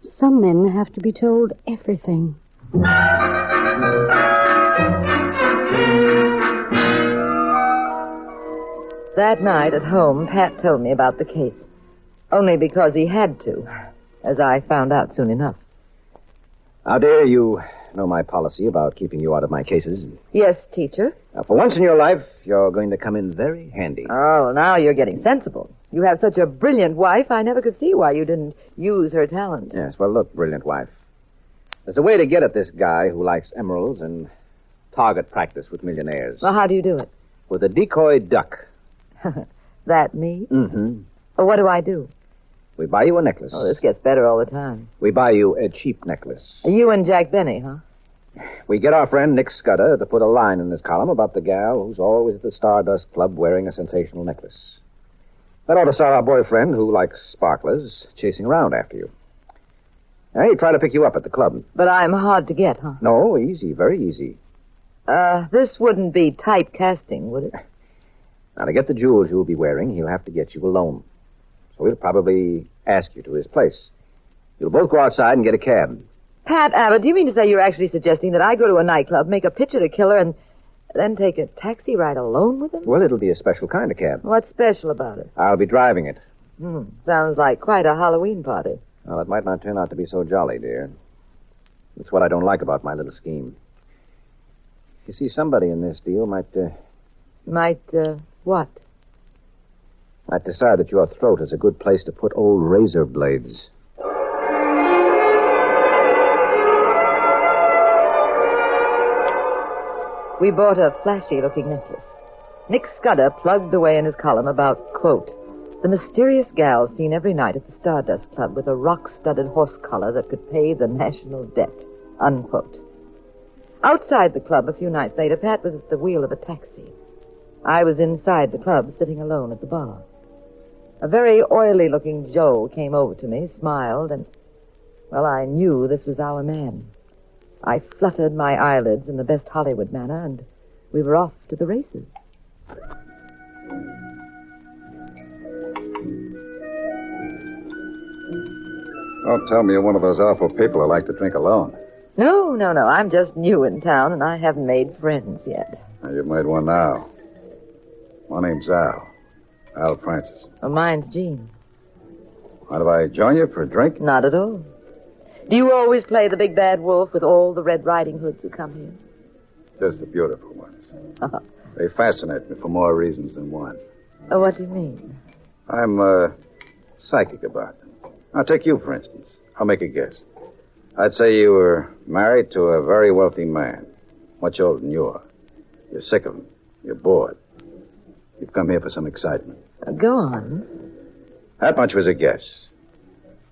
Some men have to be told everything. That night at home, Pat told me about the case. Only because he had to, as I found out soon enough. Now, dear, you know my policy about keeping you out of my cases. Yes, teacher. Now, for once in your life, you're going to come in very handy. Oh, now you're getting sensible. You have such a brilliant wife, I never could see why you didn't use her talent. Yes, well, look, brilliant wife. There's a way to get at this guy who likes emeralds and target practice with millionaires. Well, how do you do it? With a decoy duck. That me? Mm-hmm. Well, what do I do? We buy you a necklace. Oh, this gets better all the time. We buy you a cheap necklace. You and Jack Benny, huh? We get our friend Nick Scudder to put a line in this column about the gal who's always at the Stardust Club wearing a sensational necklace. That ought to start our boyfriend, who likes sparklers, chasing around after you. Now, he'd try to pick you up at the club. But I'm hard to get, huh? No, easy, very easy. This wouldn't be typecasting, would it? Now, to get the jewels you'll be wearing, he'll have to get you alone. So he'll probably ask you to his place. You'll both go outside and get a cab. Pat Abbott, do you mean to say you're actually suggesting that I go to a nightclub, make a pitch at a killer, and then take a taxi ride alone with him? Well, it'll be a special kind of cab. What's special about it? I'll be driving it. Sounds like quite a Halloween party. Well, it might not turn out to be so jolly, dear. That's what I don't like about my little scheme. You see, somebody in this deal might, what? Might decide that your throat is a good place to put old razor blades. We bought a flashy-looking necklace. Nick Scudder plugged away in his column about, quote, the mysterious gal seen every night at the Stardust Club with a rock-studded horse collar that could pay the national debt, unquote. Outside the club a few nights later, Pat was at the wheel of a taxi. I was inside the club, sitting alone at the bar. A very oily-looking Joe came over to me, smiled, and, well, I knew this was our man. I fluttered my eyelids in the best Hollywood manner, and we were off to the races. Don't tell me you're one of those awful people who like to drink alone. No. I'm just new in town, and I haven't made friends yet. Now, you've made one now. My name's Al Francis. Well, mine's Jean. Mind if I join you for a drink? Not at all. Do you always play the big bad wolf with all the Red Riding Hoods who come here? Just the beautiful ones. They fascinate me for more reasons than one. What do you mean? I'm, psychic about them. I'll take you, for instance. I'll make a guess. I'd say you were married to a very wealthy man, much older than you are. You're sick of him. You're bored. You've come here for some excitement. Go on. That much was a guess.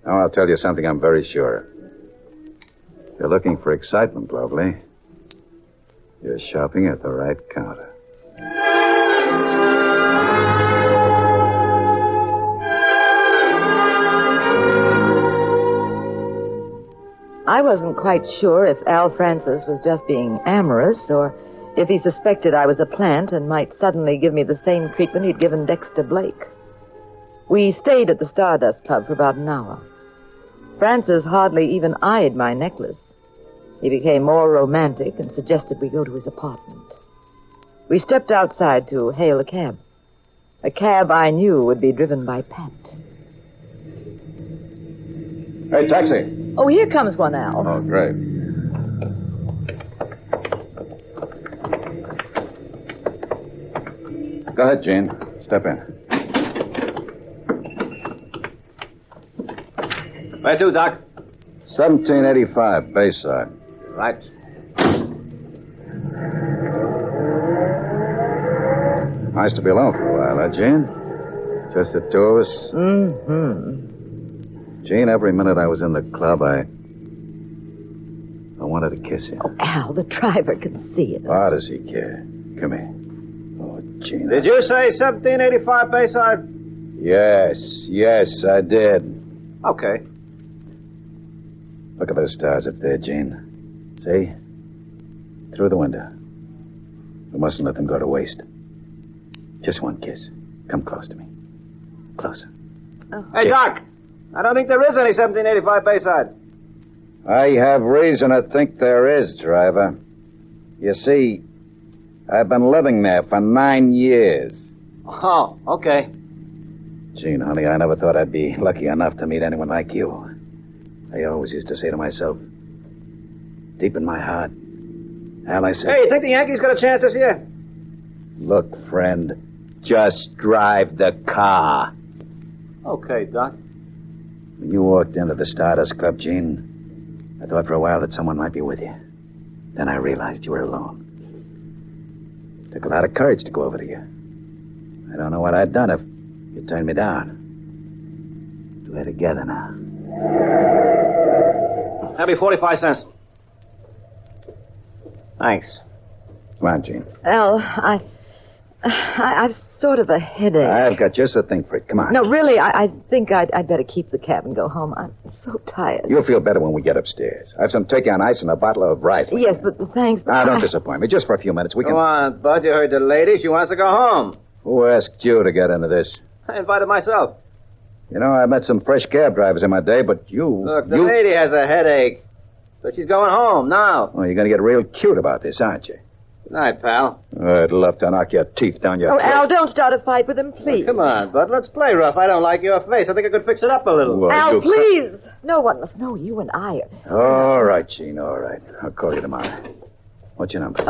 Now I'll tell you something I'm very sure of. If you're looking for excitement, lovely, you're shopping at the right counter. I wasn't quite sure if Al Francis was just being amorous or if he suspected I was a plant and might suddenly give me the same treatment he'd given Dexter Blake. We stayed at the Stardust Club for about an hour. Francis hardly even eyed my necklace. He became more romantic and suggested we go to his apartment. We stepped outside to hail a cab. A cab I knew would be driven by Pat. Hey, taxi. Oh, here comes one, Al. Oh, great. Go ahead, Gene. Step in. Where to, Doc? 1785, Bayside. Right. Nice to be alone for a while, huh, Gene? Just the two of us? Mm-hmm. Gene, every minute I was in the club, I wanted to kiss you. Oh, Al, the driver can see it. Why does he care? Come here. Oh, Gene. Did you say 1785 Bayside? Yes, I did. Okay. Look at those stars up there, Gene. See? Through the window. We mustn't let them go to waste. Just one kiss. Come close to me. Closer. Oh. Hey, Doc! I don't think there is any 1785 Bayside. I have reason to think there is, driver. You see, I've been living there for 9 years. Oh, okay. Gene, honey, I never thought I'd be lucky enough to meet anyone like you. I always used to say to myself, deep in my heart, Al, I said... Hey, you think the Yankees got a chance this year? Look, friend, just drive the car. Okay, Doc. When you walked into the Stardust Club, Gene, I thought for a while that someone might be with you. Then I realized you were alone. It took a lot of courage to go over to you. I don't know what I'd done if you turned me down. We're together now. That'll be 45 cents. Thanks. Come on, Gene. Al, I've sort of a headache. I've got just the thing for it. Come on. No, really, I think I'd better keep the cab and go home. I'm so tired. You'll feel better when we get upstairs. I have some turkey on ice and a bottle of Riesling. Yes, but thanks. But Don't disappoint me. Just for a few minutes. We can... Go on, Bud. You heard the lady. She wants to go home. Who asked you to get into this? I invited myself. You know, I met some fresh cab drivers in my day, but you... Look, the lady has a headache. So she's going home now. Well, you're going to get real cute about this, aren't you? Good night, pal. I'd love to knock your teeth down your throat. Al, don't start a fight with him, please. Come on, Bud. Let's play rough. I don't like your face. I think I could fix it up a little. Well, Al, please. No one must know you and I are... All right, Gene, all right. I'll call you tomorrow. What's your number?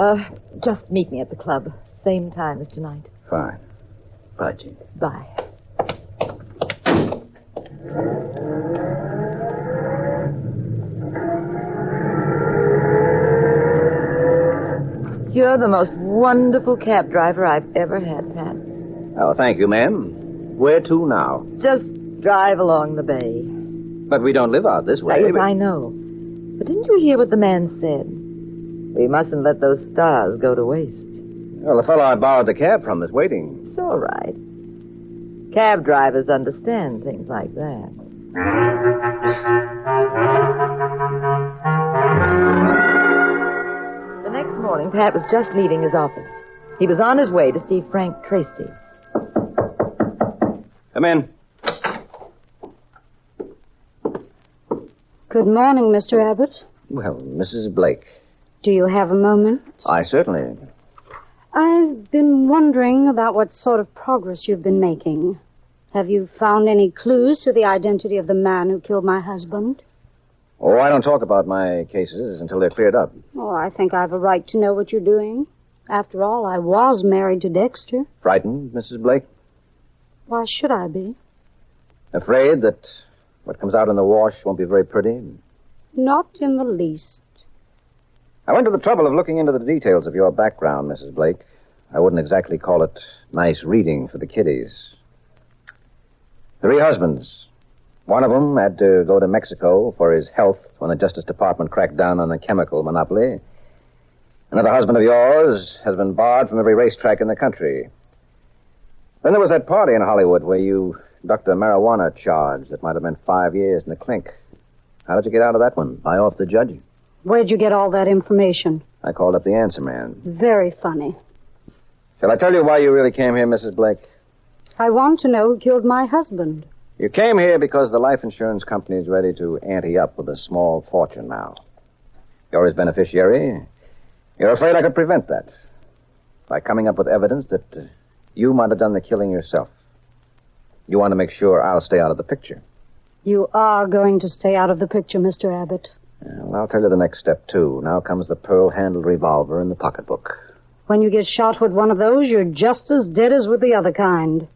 Just meet me at the club. Same time as tonight. Fine. Bye, Gene. Bye. You're the most wonderful cab driver I've ever had, Pat. Oh, thank you, ma'am. Where to now? Just drive along the bay. But we don't live out this way. Yes, I know. But didn't you hear what the man said? We mustn't let those stars go to waste. Well, the fellow I borrowed the cab from is waiting. It's all right. Cab drivers understand things like that. The next morning, Pat was just leaving his office. He was on his way to see Frank Tracy. Come in. Good morning, Mr. Abbott. Well, Mrs. Blake. Do you have a moment? I certainly... I've been wondering about what sort of progress you've been making. Have you found any clues to the identity of the man who killed my husband? Oh, I don't talk about my cases until they're cleared up. Oh, I think I have a right to know what you're doing. After all, I was married to Dexter. Frightened, Mrs. Blake? Why should I be? Afraid that what comes out in the wash won't be very pretty? Not in the least. I went to the trouble of looking into the details of your background, Mrs. Blake. I wouldn't exactly call it nice reading for the kiddies. 3 husbands. One of them had to go to Mexico for his health when the Justice Department cracked down on the chemical monopoly. Another husband of yours has been barred from every racetrack in the country. Then there was that party in Hollywood where you ducked a marijuana charge that might have meant 5 years in the clink. How did you get out of that one? Buy off the judge? Where'd you get all that information? I called up the answer man. Very funny. Shall I tell you why you really came here, Mrs. Blake? I want to know who killed my husband. You came here because the life insurance company is ready to ante up with a small fortune now. You're his beneficiary. You're afraid I could prevent that by coming up with evidence that you might have done the killing yourself. You want to make sure I'll stay out of the picture. You are going to stay out of the picture, Mr. Abbott. Well, I'll tell you the next step, too. Now comes the pearl-handled revolver in the pocketbook. When you get shot with one of those, you're just as dead as with the other kind.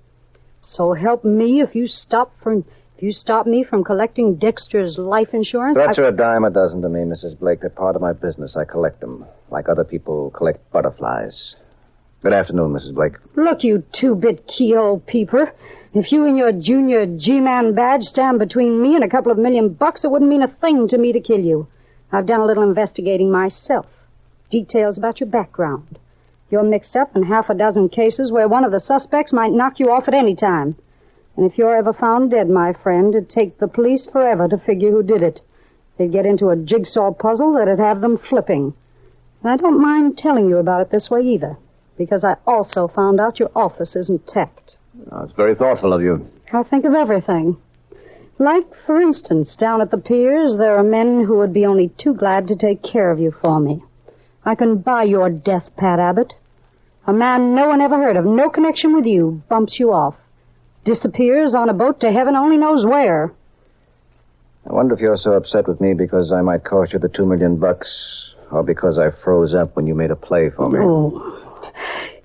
So help me if you stop me from collecting Dexter's life insurance. Threats are a dime a dozen to me, Mrs. Blake. They're part of my business. I collect them, like other people collect butterflies. Good afternoon, Mrs. Blake. Look, you 2-bit key old peeper. If you and your junior G-Man badge stand between me and a couple of $1 million, it wouldn't mean a thing to me to kill you. I've done a little investigating myself. Details about your background. You're mixed up in 6 cases where one of the suspects might knock you off at any time. And if you're ever found dead, my friend, it'd take the police forever to figure who did it. They'd get into a jigsaw puzzle that'd have them flipping. And I don't mind telling you about it this way either, because I also found out your office is intact. Oh, it's very thoughtful of you. I think of everything. Like, for instance, down at the piers, there are men who would be only too glad to take care of you for me. I can buy your death, Pat Abbott. A man no one ever heard of, no connection with you, bumps you off. Disappears on a boat to heaven only knows where. I wonder if you're so upset with me because I might cost you the $2 million, or because I froze up when you made a play for me. Oh,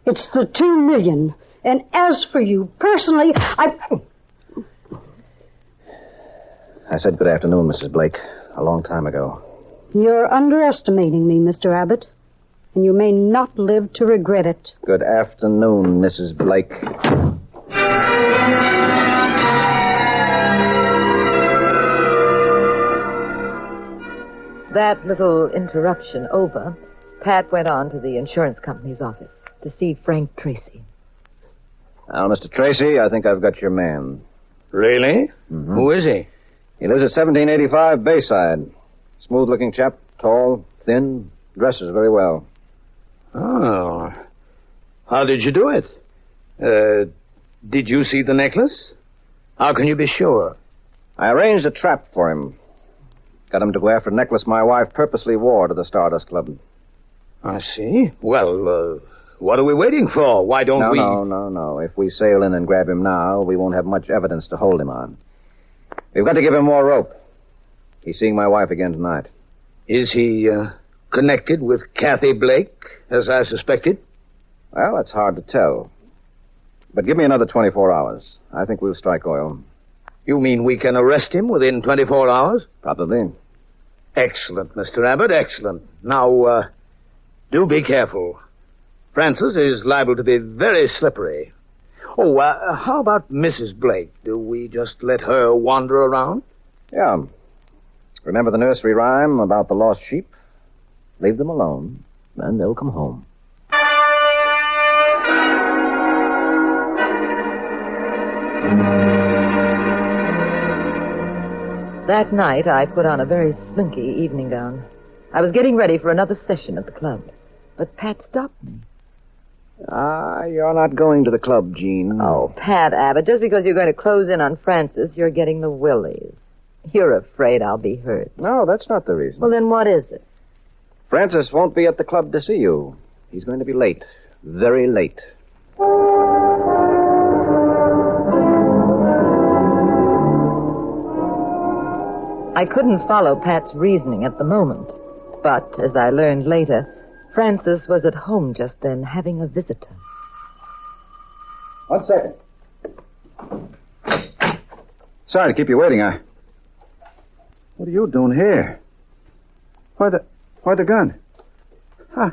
it's the $2 million. And as for you, personally, I said good afternoon, Mrs. Blake, a long time ago. You're underestimating me, Mr. Abbott, and you may not live to regret it. Good afternoon, Mrs. Blake. That little interruption over, Pat went on to the insurance company's office to see Frank Tracy. Now, Mr. Tracy, I think I've got your man. Really? Mm-hmm. Who is he? He lives at 1785 Bayside. Smooth-looking chap, tall, thin, dresses very well. Oh. How did you do it? Did you see the necklace? How can you be sure? I arranged a trap for him. Got him to go after a necklace my wife purposely wore to the Stardust Club. I see. Well, what are we waiting for? Why don't we... No. If we sail in and grab him now, we won't have much evidence to hold him on. We've got to give him more rope. He's seeing my wife again tonight. Is he connected with Kathy Blake, as I suspected? Well, that's hard to tell. But give me another 24 hours. I think we'll strike oil. You mean we can arrest him within 24 hours? Probably. Excellent, Mr. Abbott, excellent. Now, do be careful. Francis is liable to be very slippery. Oh, how about Mrs. Blake? Do we just let her wander around? Yeah. Remember the nursery rhyme about the lost sheep? Leave them alone, and they'll come home. That night, I put on a very slinky evening gown. I was getting ready for another session at the club, but Pat stopped me. You're not going to the club, Jean. Oh, Pat Abbott, just because you're going to close in on Francis, you're getting the willies. You're afraid I'll be hurt. No, that's not the reason. Well, then what is it? Francis won't be at the club to see you. He's going to be late. Very late. I couldn't follow Pat's reasoning at the moment. But, as I learned later, Francis was at home just then, having a visitor. 1 second. Sorry to keep you waiting. What are you doing here? Why the gun? I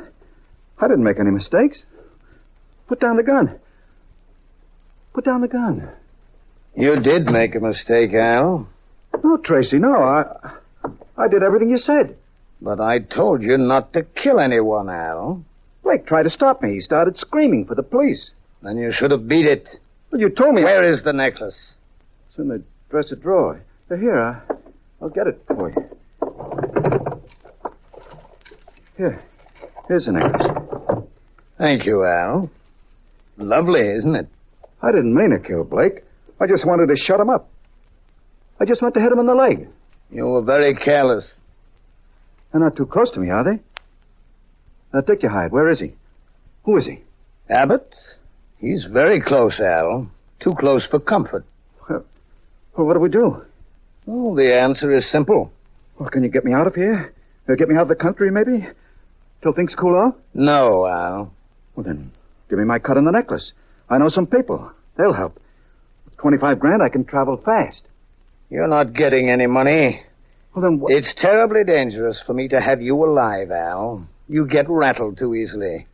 didn't make any mistakes. Put down the gun. Put down the gun. You did make a mistake, Al. No, Tracy, no. I did everything you said. But I told you not to kill anyone, Al. Blake tried to stop me. He started screaming for the police. Then you should have beat it. Well, you told me... Where is the necklace? It's in the dresser drawer. Here, I'll get it for you. Here's the necklace. Thank you, Al. Lovely, isn't it? I didn't mean to kill Blake. I just wanted to shut him up. I just meant to hit him in the leg. You were very careless. They're not too close to me, are they? Now, take your hide. Where is he? Who is he? Abbott? He's very close, Al. Too close for comfort. Well, what do we do? Oh, the answer is simple. Well, can you get me out of here? Get me out of the country, maybe? Till things cool off? No, Al. Well, then, give me my cut on the necklace. I know some people. They'll help. With 25 grand, I can travel fast. You're not getting any money. Well, then what? It's terribly dangerous for me to have you alive, Al. You get rattled too easily.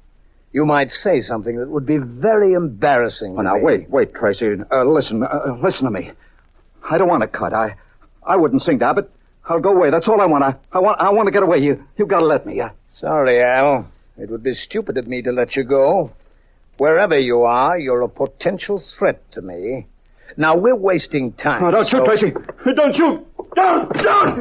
You might say something that would be very embarrassing. Oh, now, wait, Tracy. Listen to me. I don't want to cut. I wouldn't sing to Abbott. I'll go away. That's all I want. I want to get away. You've got to let me. Sorry, Al. It would be stupid of me to let you go. Wherever you are, you're a potential threat to me. Now, we're wasting time. Oh, don't shoot, Tracy. Don't shoot. Don't.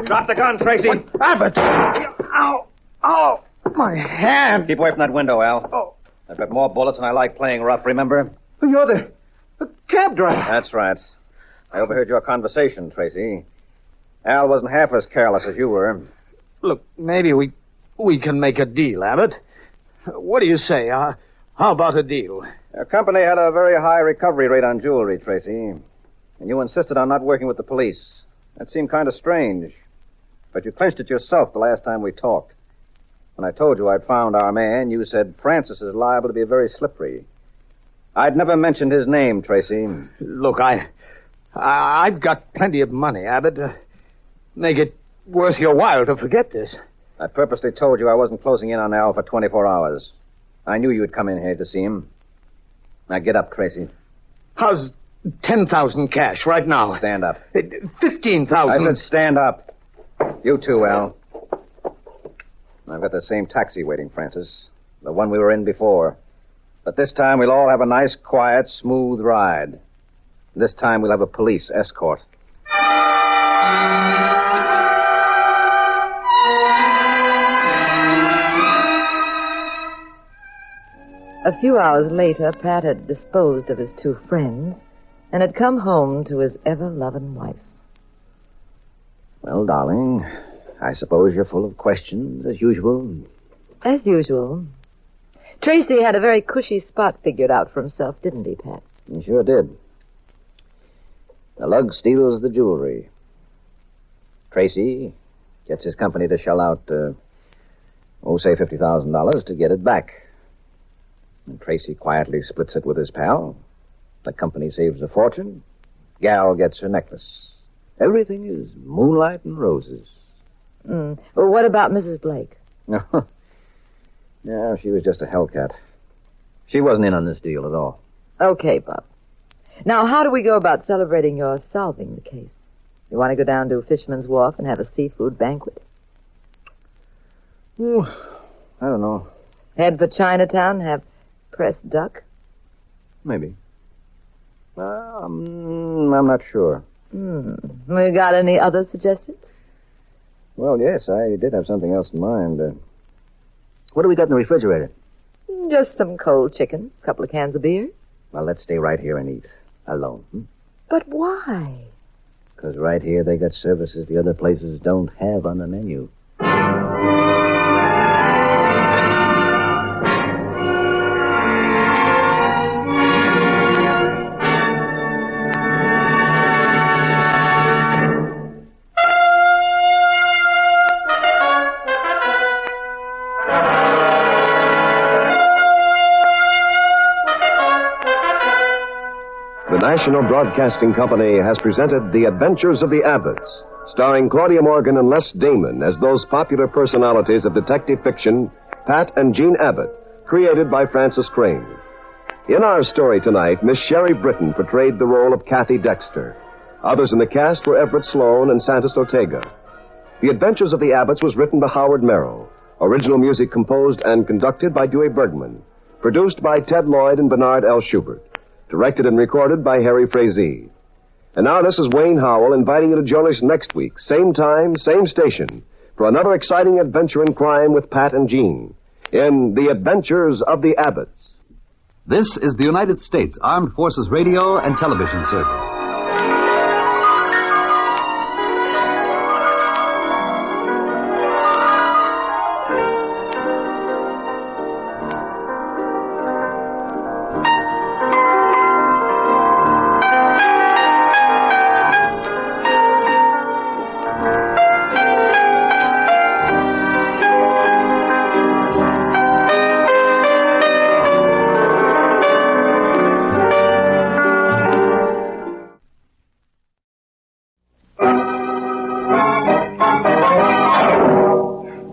Drop the gun, Tracy. What? Abbott. Ow. Oh, my hand. Keep away from that window, Al. Oh. I've got more bullets and I like playing rough, remember? You're the cab driver. That's right. I overheard your conversation, Tracy. Al wasn't half as careless as you were. Look, maybe we can make a deal, Abbott. What do you say? How about a deal? Your company had a very high recovery rate on jewelry, Tracy. And you insisted on not working with the police. That seemed kind of strange. But you clinched it yourself the last time we talked. When I told you I'd found our man, you said Francis is liable to be very slippery. I'd never mentioned his name, Tracy. Look, I've got plenty of money, Abbott. Make it worth your while to forget this. I purposely told you I wasn't closing in on Al for 24 hours. I knew you'd come in here to see him. Now get up, Tracy. How's 10,000 cash right now? Stand up. 15,000. I said stand up. You too, Al. I've got the same taxi waiting, Francis. The one we were in before. But this time we'll all have a nice, quiet, smooth ride. This time we'll have a police escort. A few hours later, Pat had disposed of his two friends and had come home to his ever-loving wife. Well, darling, I suppose you're full of questions, as usual. As usual. Tracy had a very cushy spot figured out for himself, didn't he, Pat? He sure did. The lug steals the jewelry. Tracy gets his company to shell out, say $50,000 to get it back. And Tracy quietly splits it with his pal. The company saves a fortune. Gal gets her necklace. Everything is moonlight and roses. Well, what about Mrs. Blake? No, she was just a hellcat. She wasn't in on this deal at all. Okay, Bob. Now, how do we go about celebrating your solving the case? You want to go down to Fisherman's Wharf and have a seafood banquet? I don't know. Head for Chinatown and have pressed duck? Maybe. I'm not sure. We got any other suggestions? Well, yes, I did have something else in mind. What do we got in the refrigerator? Just some cold chicken, a couple of cans of beer. Well, let's stay right here and eat. Alone. But why? Because right here they got services the other places don't have on the menu. National Broadcasting Company has presented The Adventures of the Abbotts, starring Claudia Morgan and Les Damon as those popular personalities of detective fiction, Pat and Jean Abbott, created by Francis Crane. In our story tonight, Miss Sherry Britton portrayed the role of Kathy Dexter. Others in the cast were Everett Sloan and Santos Ortega. The Adventures of the Abbotts was written by Howard Merrill. Original music composed and conducted by Dewey Bergman. Produced by Ted Lloyd and Bernard L. Schubert. Directed and recorded by Harry Frazee. And now this is Wayne Howell inviting you to join us next week, same time, same station, for another exciting adventure in crime with Pat and Jean in The Adventures of the Abbotts. This is the United States Armed Forces Radio and Television Service.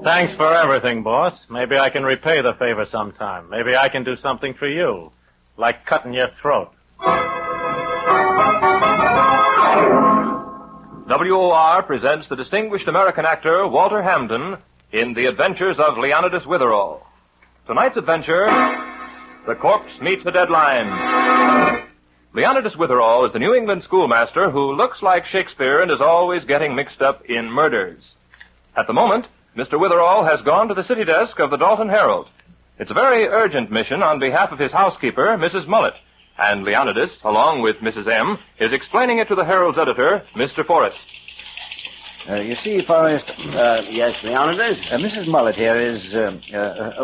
Thanks for everything, boss. Maybe I can repay the favor sometime. Maybe I can do something for you, like cutting your throat. WOR presents the distinguished American actor Walter Hamden in The Adventures of Leonidas Witherall. Tonight's adventure, The Corpse Meets a Deadline. Leonidas Witherall is the New England schoolmaster who looks like Shakespeare and is always getting mixed up in murders. At the moment, Mr. Witherall has gone to the city desk of the Dalton Herald. It's a very urgent mission on behalf of his housekeeper, Mrs. Mullet, and Leonidas, along with Mrs. M., is explaining it to the Herald's editor, Mr. Forrest. You see, Forrest, yes, Leonidas? Mrs. Mullet here is,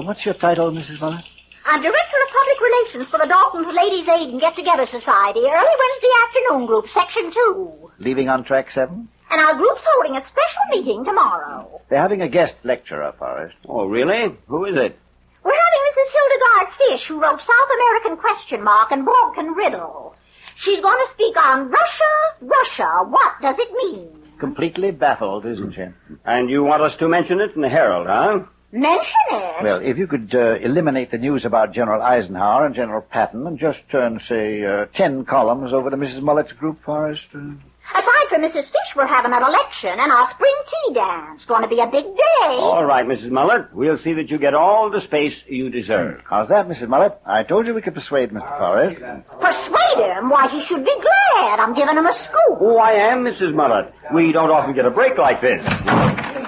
what's your title, Mrs. Mullet? I'm Director of Public Relations for the Dalton's Ladies' Aid and Get-Together Society, early Wednesday afternoon group, Section 2. Leaving on track 7? And our group's holding a special meeting tomorrow. They're having a guest lecturer, Forrest. Oh, really? Who is it? We're having Mrs. Hildegard Fish, who wrote South American Question Mark and Balkan Riddle. She's going to speak on Russia. What does it mean? Completely baffled, isn't she? And you want us to mention it in the Herald, huh? Mention it? Well, if you could eliminate the news about General Eisenhower and General Patton and just turn, say, 10 columns over to Mrs. Mullet's group, Forrest. Aside Mike and Mrs. Fish were having an election and our spring tea dance. Going to be a big day. All right, Mrs. Mullet. We'll see that you get all the space you deserve. How's that, Mrs. Mullet? I told you we could persuade Mr. Forrest. Persuade him? Why, he should be glad. I'm giving him a scoop. Oh, I am, Mrs. Mullet. We don't often get a break like this.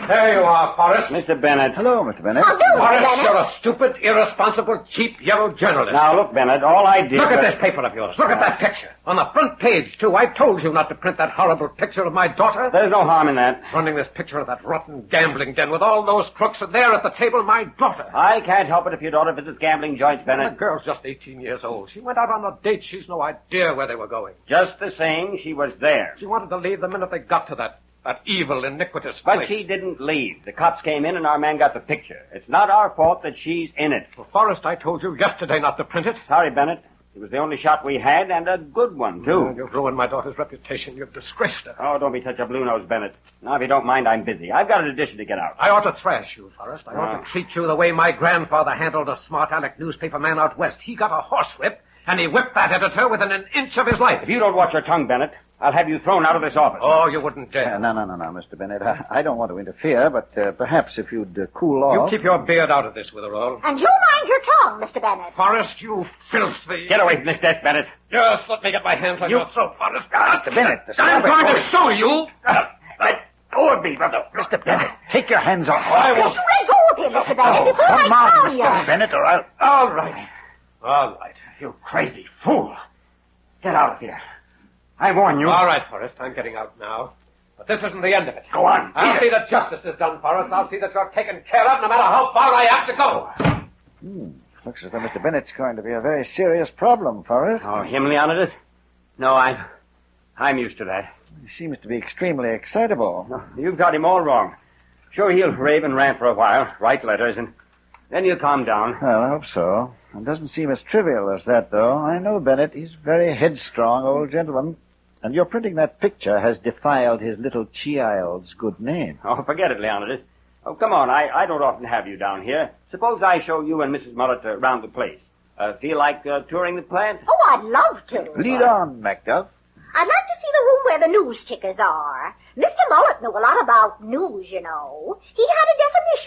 There you are, Forrest. Mr. Bennett. Hello, Mr. Bennett. How do you, Forrest, Bennett? you're a stupid, irresponsible, cheap, yellow journalist. Now, look, Bennett, all I did Look at was... this paper of yours. Look at that picture. On the front page, too. I told you not to print that horrible picture of my daughter. There's no harm in that. Running this picture of that rotten gambling den with all those crooks, and there at the table, my daughter. I can't help it if your daughter visits gambling joints, Bennett. The girl's just 18 years old. She went out on a date. She's no idea where they were going. Just the same, she was there. She wanted to leave the minute they got to that evil, iniquitous But place. she didn't leave. The cops came in and our man got the picture. It's not our fault that she's in it. Well, Forrest, I told you yesterday not to print it. Sorry, Bennett. It was the only shot we had, and a good one, too. You've ruined my daughter's reputation. You've disgraced her. Oh, don't be such a blue-nose, Bennett. Now, if you don't mind, I'm busy. I've got an edition to get out. I ought to thrash you, Forrest. I ought to treat you the way my grandfather handled a smart aleck newspaper man out west. He got a horsewhip, and he whipped that editor within an inch of his life. If you don't watch your tongue, Bennett, I'll have you thrown out of this office. Oh, you wouldn't dare. No, Mr. Bennett. I don't want to interfere, but perhaps if you'd cool off... You keep your beard out of this, Witherall. And you mind your tongue, Mr. Bennett. Forrest, you filthy... Get away from this desk, Bennett. Just let me get my hands on your throat, Forrest. Mr. Bennett, I'm going to show you. Let go of me, brother. Mr. Bennett, take your hands off. I Yes, won't. you let go of him, Mr. Bennett, before Come I on, drown you. Mr. Bennett, or I'll... All right. All right. You crazy fool. Get out of here. I warn you. All right, Forrest. I'm getting out now. But this isn't the end of it. Go on. I'll see that justice is done, Forrest. I'll see that you're taken care of no matter how far I have to go. Looks as though Mr. Bennett's going to be a very serious problem, Forrest. Oh, him, Leonidas? No, I'm used to that. He seems to be extremely excitable. No, you've got him all wrong. Sure, he'll rave and rant for a while, write letters, and then he'll calm down. Well, I hope so. It doesn't seem as trivial as that, though. I know Bennett. He's a very headstrong old gentleman. And your printing that picture has defiled his little child's good name. Oh, forget it, Leonidas. Oh, come on. I don't often have you down here. Suppose I show you and Mrs. Mullet around the place. Feel like touring the plant? Oh, I'd love to. Lead on, Macduff. I'd like to see the room where the news tickers are. Mr. Mullet knew a lot about news, you know. He had a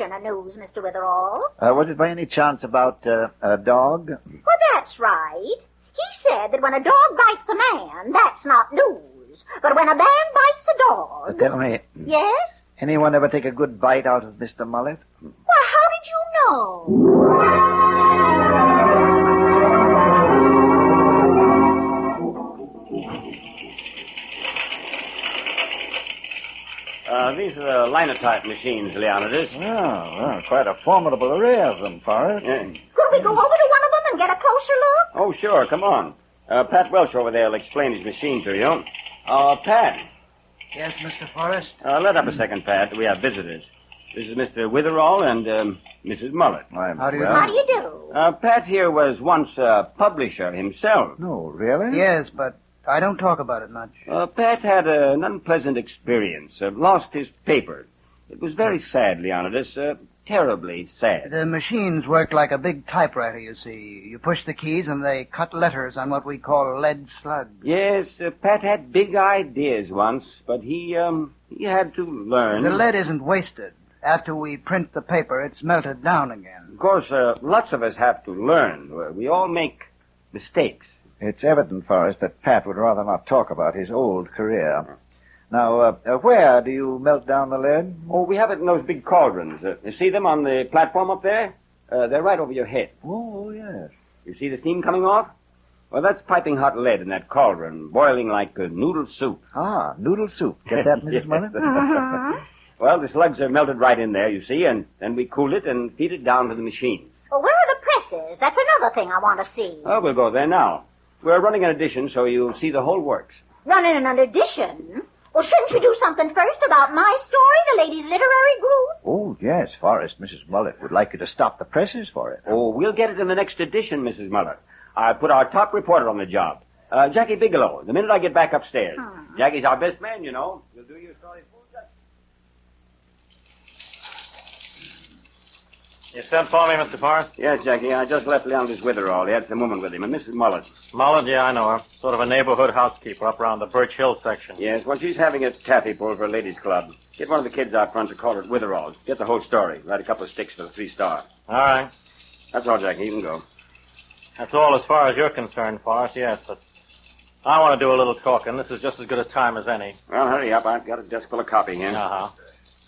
definition of news, Mr. Witherall. Was it by any chance about a dog? Well, that's right. He said that when a dog bites a man, that's not news. But when a man bites a dog... Tell me, Yes? anyone ever take a good bite out of Mr. Mullet? Well, how did you know? These are the linotype machines, Leonidas. Oh, well, quite a formidable array of them, Forrest. Could we go over to one of them and get a closer look? Oh, sure. Come on. Pat Welch over there will explain his machine to you. Pat. Yes, Mr. Forrest? Let up a second, Pat. We have visitors. This is Mr. Witherall and Mrs. Mullet. How do you How do you do? Pat here was once a publisher himself. No, really? Yes, but I don't talk about it much. Pat had an unpleasant experience. Lost his paper. It was very sad, Leonidas. Terribly sad. The machines work like a big typewriter, you see. You push the keys and they cut letters on what we call lead slugs. Yes, Pat had big ideas once, but he had to learn. The lead isn't wasted. After we print the paper, it's melted down again. Of course, lots of us have to learn. We all make mistakes. It's evident, Forrest, that Pat would rather not talk about his old career. Now, where do you melt down the lead? Oh, we have it in those big cauldrons. You see them on the platform up there? They're right over your head. Oh, yes. You see the steam coming off? Well, that's piping hot lead in that cauldron, boiling like noodle soup. Ah, noodle soup. Get that, Mrs. Mullet? Well, the slugs are melted right in there, you see, and then we cool it and feed it down to the machines. Well, where are the presses? That's another thing I want to see. Oh, we'll go there now. We're running an edition, so you'll see the whole works. Running an edition? Well, shouldn't you do something first about my story, the ladies' literary group? Oh, yes, Forrest. Mrs. Mullet would like you to stop the presses for it. Oh, we'll get it in the next edition, Mrs. Mullet. I put our top reporter on the job. Jackie Bigelow, the minute I get back upstairs. Jackie's our best man, you know. We'll do your story full justice. You sent for me, Mr. Forrest? Yes, Jackie. I just left Leonidas Witherall. He had some woman with him, a Mrs. Mullet. Mullet? Yeah, I know her. Sort of a neighborhood housekeeper up around the Birch Hill section. Yes, well, she's having a taffy pull for a ladies' club. Get one of the kids out front to call her at Witherall. Get the whole story. Write a couple of sticks for the 3-star. All right. That's all, Jackie. You can go. That's all as far as you're concerned, Forrest, yes, but I want to do a little talking. This is just as good a time as any. Well, hurry up. I've got a desk full of copy here. Uh-huh.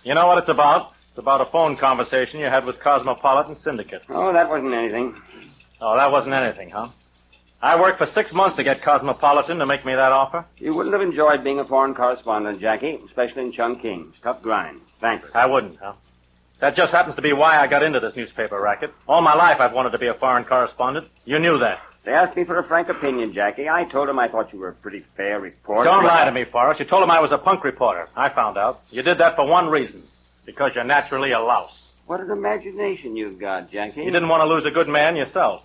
You know what it's about? It's about a phone conversation you had with Cosmopolitan Syndicate. Oh, that wasn't anything. Oh, that wasn't anything, huh? I worked for 6 months to get Cosmopolitan to make me that offer. You wouldn't have enjoyed being a foreign correspondent, Jackie, especially in Chungking. Tough grind. Thankless. I wouldn't, huh? That just happens to be why I got into this newspaper racket. All my life I've wanted to be a foreign correspondent. You knew that. They asked me for a frank opinion, Jackie. I told them I thought you were a pretty fair reporter. Don't lie to me, Forrest. You told them I was a punk reporter. I found out. You did that for one reason. Because you're naturally a louse. What an imagination you've got, Jackie. You didn't want to lose a good man yourself.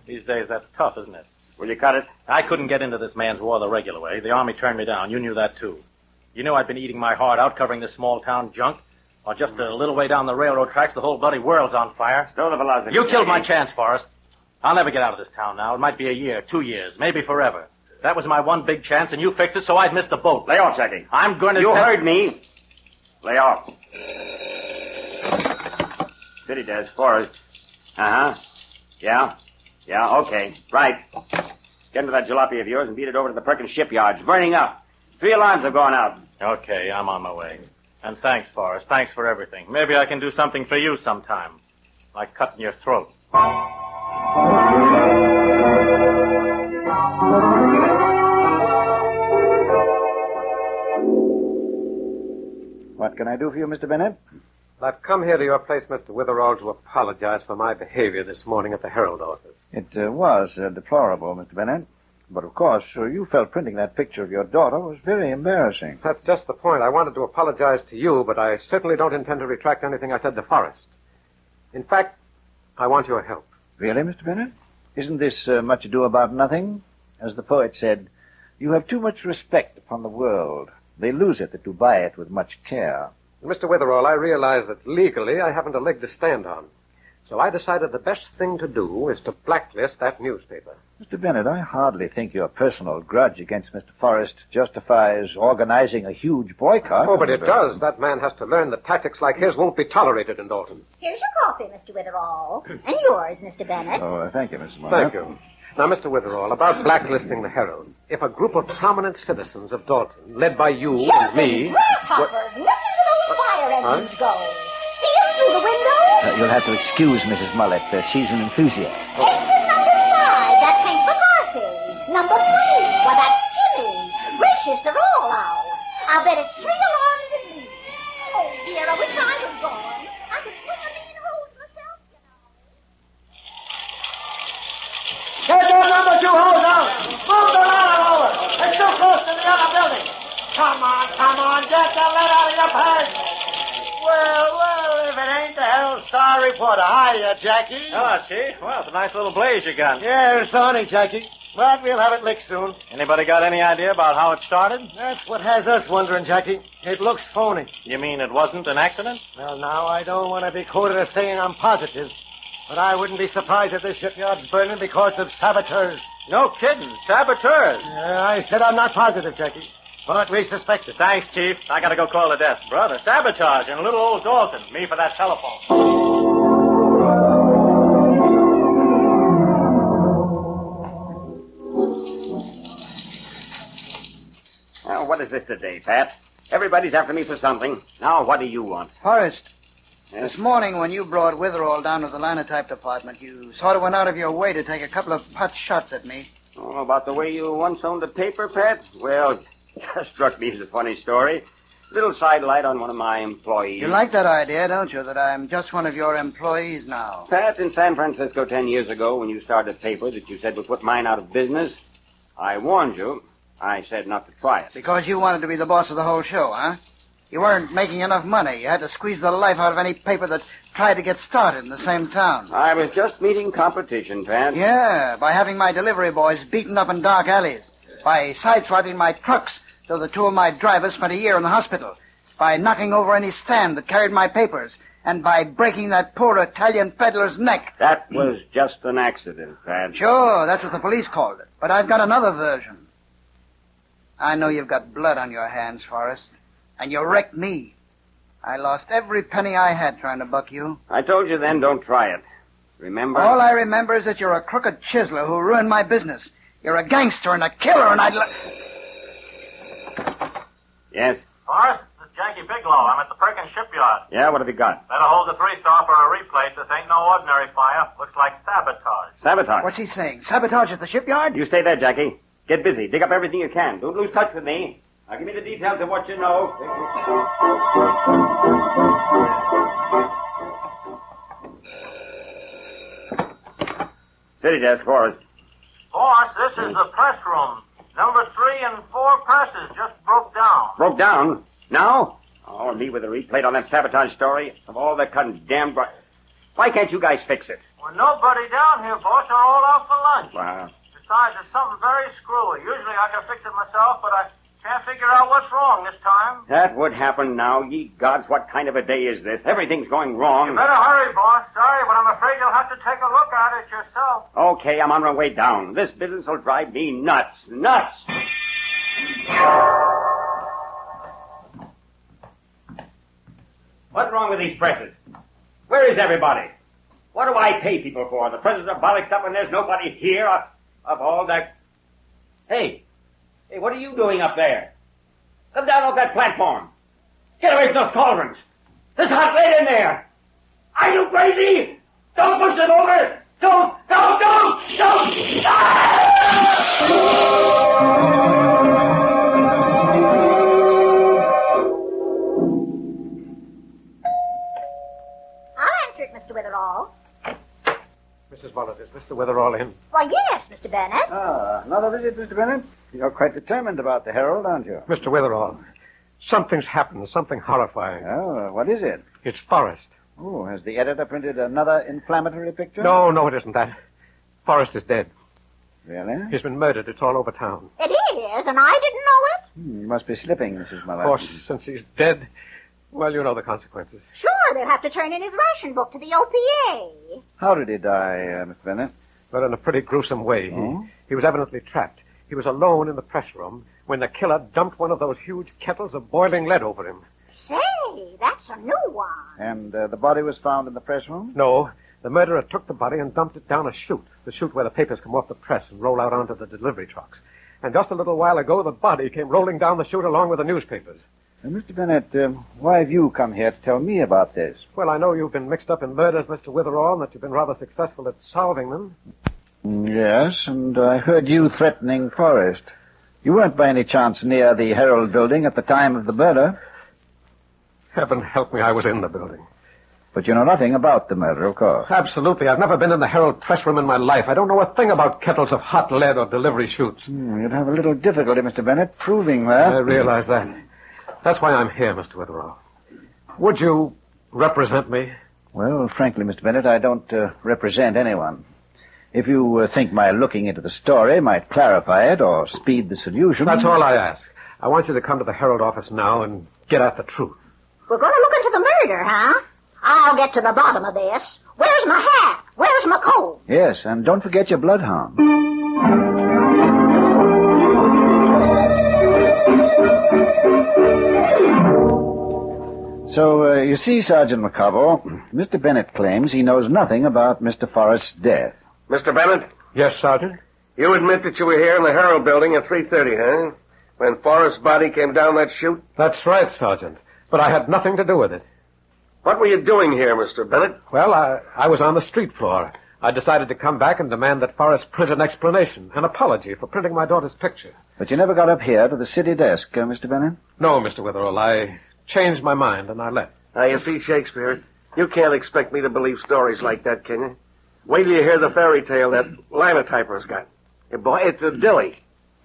These days, that's tough, isn't it? Will you cut it? I couldn't get into this man's war the regular way. The Army turned me down. You knew that, too. You knew I'd been eating my heart out covering this small-town junk. Or just a little way down the railroad tracks, the whole bloody world's on fire. Still the philosophy. You killed my chance, Forrest. I'll never get out of this town now. It might be a year, 2 years, maybe forever. That was my one big chance, and you fixed it so I'd miss the boat. Lay off, Jackie. I'm going to... You heard me. Lay off. City desk, Forrest. Uh-huh. Yeah? Yeah, okay. Right. Get into that jalopy of yours and beat it over to the Perkins shipyard. It's burning up. 3 alarms have gone out. Okay, I'm on my way. And thanks, Forrest. Thanks for everything. Maybe I can do something for you sometime. Like cutting your throat. What can I do for you, Mr. Bennett? I've come here to your place, Mr. Witherall, to apologize for my behavior this morning at the Herald office. It was deplorable, Mr. Bennett. But, of course, you felt printing that picture of your daughter was very embarrassing. That's just the point. I wanted to apologize to you, but I certainly don't intend to retract anything I said to Forrest. In fact, I want your help. Really, Mr. Bennett? Isn't this much ado about nothing? As the poet said, you have too much respect upon the world. They lose it that do buy it with much care. Mr. Witherall, I realize that legally I haven't a leg to stand on. So I decided the best thing to do is to blacklist that newspaper. Mr. Bennett, I hardly think your personal grudge against Mr. Forrest justifies organizing a huge boycott. Oh, but it does. That man has to learn that tactics like his won't be tolerated in Dalton. Here's your coffee, Mr. Witherall. And yours, Mr. Bennett. Oh, thank you, Mrs. Mullen. Thank you. Now, Mr. Witherall, about blacklisting the Herald. If a group of prominent citizens of Dalton, led by you and me... Grasshoppers, listen to those fire engines go. See them through the window? You'll have to excuse Mrs. Mullet. She's an enthusiast. Engine number 5, that came from Harpy. Number 3, well, that's Jimmy. Gracious, they're all out. I'll bet it's 3 alarms at least. Oh, dear, I wish I was gone. I could swing a mean hose myself, you know. Get those number 2 hose out. Move the ladder over. It's too close to the other building. Come on, get the lead out of your pants. Well, if it ain't the Herald Star reporter. Hiya, Jackie. Hello, Chief. Well, it's a nice little blaze you got. Yeah, it's awning, Jackie. But we'll have it licked soon. Anybody got any idea about how it started? That's what has us wondering, Jackie. It looks phony. You mean it wasn't an accident? Well, now, I don't want to be quoted as saying I'm positive, but I wouldn't be surprised if this shipyard's burning because of saboteurs. No kidding. Saboteurs. Yeah, I said I'm not positive, Jackie. But we suspect it. Thanks, Chief. I gotta go call the desk. Brother, sabotage in little old Dalton. Me for that telephone. Well, what is this today, Pat? Everybody's after me for something. Now, what do you want? Forrest, Yes? this morning when you brought Witherall down to the linotype department, you sort of went out of your way to take a couple of pot shots at me. Oh, about the way you once owned a paper, Pat? Well, that struck me as a funny story. Little sidelight on one of my employees. You like that idea, don't you, that I'm just one of your employees now? Pat, in San Francisco 10 years ago, when you started a paper that you said would put mine out of business, I warned you. I said not to try it. Because you wanted to be the boss of the whole show, huh? You weren't making enough money. You had to squeeze the life out of any paper that tried to get started in the same town. I was just meeting competition, Pat. Yeah, by having my delivery boys beaten up in dark alleys. By sideswiping my trucks so the 2 of my drivers spent a year in the hospital. By knocking over any stand that carried my papers. And by breaking that poor Italian peddler's neck. That was just an accident, Pat. Sure, that's what the police called it. But I've got another version. I know you've got blood on your hands, Forrest. And you wrecked me. I lost every penny I had trying to buck you. I told you then, don't try it. Remember? All I remember is that you're a crooked chiseler who ruined my business. You're a gangster and a killer, and I'd... Yes? Forrest, this is Jackie Bigelow. I'm at the Perkins shipyard. Yeah, what have you got? Better hold the 3-star for a replate. This ain't no ordinary fire. Looks like sabotage. Sabotage? What's he saying? Sabotage at the shipyard? You stay there, Jackie. Get busy. Dig up everything you can. Don't lose touch with me. Now give me the details of what you know. City desk, Forrest. Boss, this is the press room. Number 3 and 4 presses just broke down. Broke down? Now? Oh, me with a replate on that sabotage story of all the condemned... Why can't you guys fix it? Well, nobody down here, boss. They're all out for lunch. Wow. Besides, it's something very screwy. Usually I can fix it myself, but I can't figure out what's wrong this time. That would happen now. Ye gods, what kind of a day is this? Everything's going wrong. You better hurry, boss. Sorry, but I'm afraid you'll have to take a look at it yourself. Okay, I'm on my way down. This business will drive me nuts. Nuts! What's wrong with these presses? Where is everybody? What do I pay people for? The presses are bollocked up and there's nobody here of all that... Hey, what are you doing up there? Come down off that platform. Get away from those cauldrons. There's hot lead in there. Are you crazy? Don't push them over. Don't. I'll answer it, Mr. Witherall. Mrs. Mullet, is Mr. Witherall in? Why, yes, Mr. Bennett. Another visit, Mr. Bennett? You're quite determined about the Herald, aren't you? Mr. Witherall, something's happened, something horrifying. Oh, what is it? It's Forrest. Oh, has the editor printed another inflammatory picture? No, it isn't that. Forrest is dead. Really? He's been murdered. It's all over town. It is, and I didn't know it. You must be slipping, Mrs. Mullet. Of course, since he's dead, well, you know the consequences. Sure, they'll have to turn in his ration book to the OPA. How did he die, Mr. Bennett? Well, in a pretty gruesome way. He was evidently trapped. He was alone in the press room when the killer dumped one of those huge kettles of boiling lead over him. Say, that's a new one. And the body was found in the press room? No, the murderer took the body and dumped it down a chute, the chute where the papers come off the press and roll out onto the delivery trucks. And just a little while ago, the body came rolling down the chute along with the newspapers. Mr. Bennett, why have you come here to tell me about this? Well, I know you've been mixed up in murders, Mr. Witherall, and that you've been rather successful at solving them. Yes, and I heard you threatening Forrest. You weren't by any chance near the Herald building at the time of the murder. Heaven help me, I was in the building. But you know nothing about the murder, of course. Absolutely. I've never been in the Herald press room in my life. I don't know a thing about kettles of hot lead or delivery chutes. You'd have a little difficulty, Mr. Bennett, proving that. I realize that. That's why I'm here, Mr. Witherall. Would you represent me? Well, frankly, Mr. Bennett, I don't represent anyone. If you think my looking into the story might clarify it or speed the solution... That's all I ask. I want you to come to the Herald office now and get at the truth. We're going to look into the murder, huh? I'll get to the bottom of this. Where's my hat? Where's my coat? Yes, and don't forget your bloodhound. So, you see, Sergeant McCobble, Mr. Bennett claims he knows nothing about Mr. Forrest's death. Mr. Bennett? Yes, Sergeant? You admit that you were here in the Herald building at 3:30, huh? When Forrest's body came down that chute? That's right, Sergeant. But I had nothing to do with it. What were you doing here, Mr. Bennett? Well, I was on the street floor. I decided to come back and demand that Forrest print an explanation, an apology for printing my daughter's picture. But you never got up here to the city desk, Mr. Bennett? No, Mr. Witherall. I changed my mind and I left. Now, you see, Shakespeare, you can't expect me to believe stories like that, can you? Wait till you hear the fairy tale that linotyper's got. Hey, boy, it's a dilly.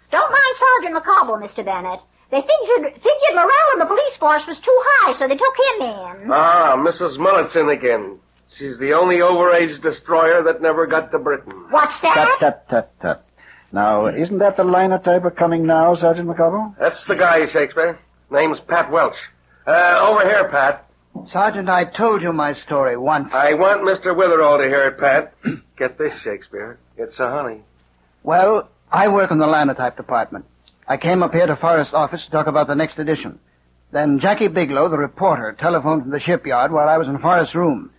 Don't mind Sergeant McCobble, Mr. Bennett. They figured morale in the police force was too high, so they took him in. Ah, Mrs. Mullet's in again. She's the only overage destroyer that never got to Britain. What's that? Tut. Now, isn't that the linotyper coming now, Sergeant McCobble? That's the guy, Shakespeare. Name's Pat Welch. Over here, Pat. Sergeant, I told you my story once. I want Mr. Witherall to hear it, Pat. Get this, Shakespeare. It's a honey. Well, I work in the linotype department. I came up here to Forrest's office to talk about the next edition. Then Jackie Bigelow, the reporter, telephoned from the shipyard while I was in Forrest's room.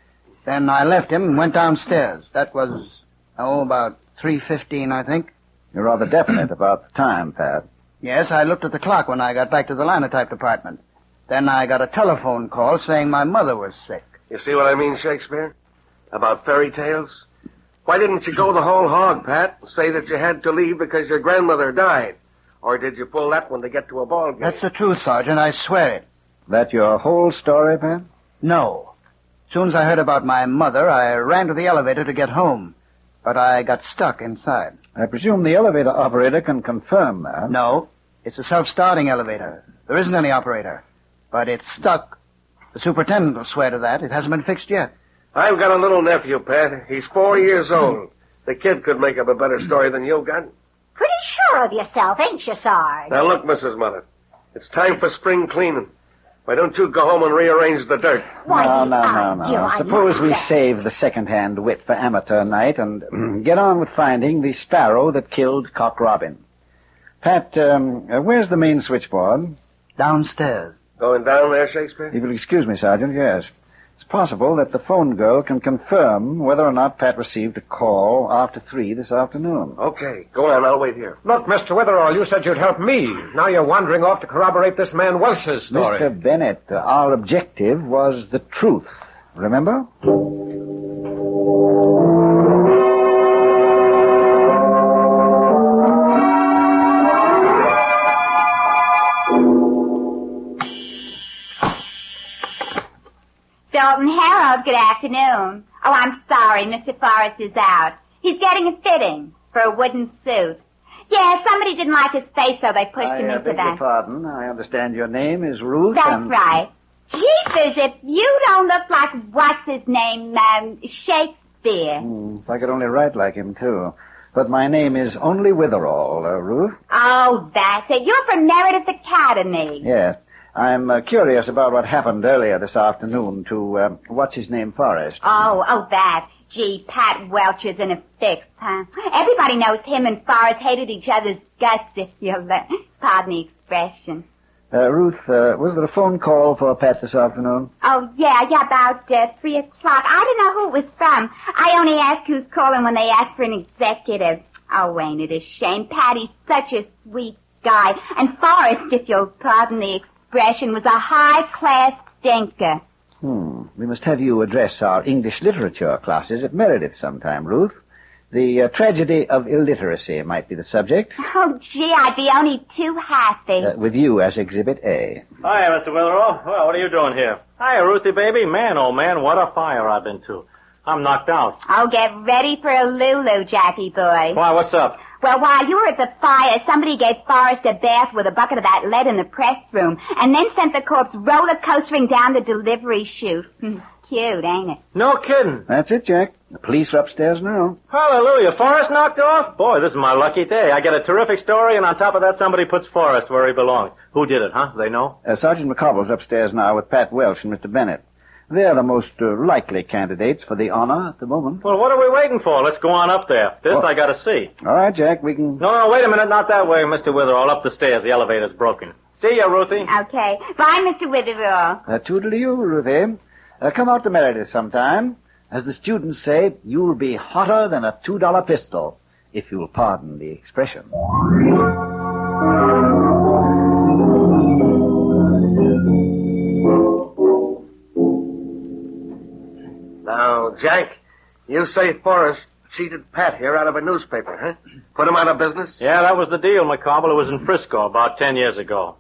Then I left him and went downstairs. That was, about 3:15, I think. You're rather definite about the time, Pat. Yes, I looked at the clock when I got back to the linotype department. Then I got a telephone call saying my mother was sick. You see what I mean, Shakespeare? About fairy tales? Why didn't you go the whole hog, Pat? Say that you had to leave because your grandmother died. Or did you pull that one to get to a ball game? That's the truth, Sergeant. I swear it. That your whole story, Pat? No. As soon as I heard about my mother, I ran to the elevator to get home. But I got stuck inside. I presume the elevator operator can confirm that. No. It's a self-starting elevator. There isn't any operator. But it's stuck. The superintendent will swear to that. It hasn't been fixed yet. I've got a little nephew, Pat. He's 4 years old. The kid could make up a better story than you got. Pretty sure of yourself, ain't you, Sarge? Now look, Mrs. Mother. It's time for spring cleaning. Why don't you go home and rearrange the dirt? No. Suppose we save the second-hand wit for amateur night and get on with finding the sparrow that killed Cock Robin. Pat, where's the main switchboard? Downstairs. Going down there, Shakespeare? If you'll excuse me, Sergeant, yes. It's possible that the phone girl can confirm whether or not Pat received a call after 3 this afternoon. Okay, go on. I'll wait here. Look, Mr. Witherall, you said you'd help me. Now you're wandering off to corroborate this man Welch's story. Mr. Bennett, our objective was the truth. Remember? Dalton Harold, good afternoon. Oh, I'm sorry, Mr. Forrest is out. He's getting a fitting for a wooden suit. Yeah, somebody didn't like his face, so they pushed him into beg that. your pardon. I understand your name is Ruth. That's right. Jesus, if you don't look like, what's his name, Shakespeare. If I could only write like him, too. But my name is only Witherall, Ruth. Oh, that's it. You're from Meredith Academy. Yes. I'm curious about what happened earlier this afternoon to, what's-his-name, Forrest. Oh, that. Gee, Pat Welch is in a fix, huh? Everybody knows him and Forrest hated each other's guts, if you'll pardon the expression. Ruth, was there a phone call for Pat this afternoon? Oh, yeah, about 3 o'clock. I don't know who it was from. I only ask who's calling when they ask for an executive. Oh, ain't it a shame? Patty's such a sweet guy. And Forrest, if you'll pardon the expression, was a high-class stinker. We must have you address our English literature classes at Meredith sometime, Ruth. The tragedy of illiteracy might be the subject. Oh, gee, I'd be only too happy. With you as Exhibit A. Hi, Mr. Witherall. Well, what are you doing here? Hi, Ruthie, baby. Man, oh, man, what a fire I've been to. I'm knocked out. Oh, get ready for a Lulu, Jackie boy. Why, what's up? Well, while you were at the fire, somebody gave Forrest a bath with a bucket of that lead in the press room, and then sent the corpse roller coastering down the delivery chute. Cute, ain't it? No kidding. That's it, Jack. The police are upstairs now. Hallelujah. Forrest knocked off? Boy, this is my lucky day. I get a terrific story, and on top of that, somebody puts Forrest where he belongs. Who did it, huh? They know? Sergeant McCobble's upstairs now with Pat Welch and Mr. Bennett. They're the most likely candidates for the honor at the moment. Well, what are we waiting for? Let's go on up there. This I gotta see. All right, Jack, we can... No, wait a minute. Not that way, Mr. Witherall. Up the stairs. The elevator's broken. See ya, Ruthie. Okay. Bye, Mr. Witherall. Toodaloo, Ruthie. Come out to Meredith sometime. As the students say, you'll be hotter than a $2 pistol, if you'll pardon the expression. Now, Jack, you say Forrest cheated Pat here out of a newspaper, huh? Put him out of business? Yeah, that was the deal, McCobble. It was in Frisco about 10 years ago.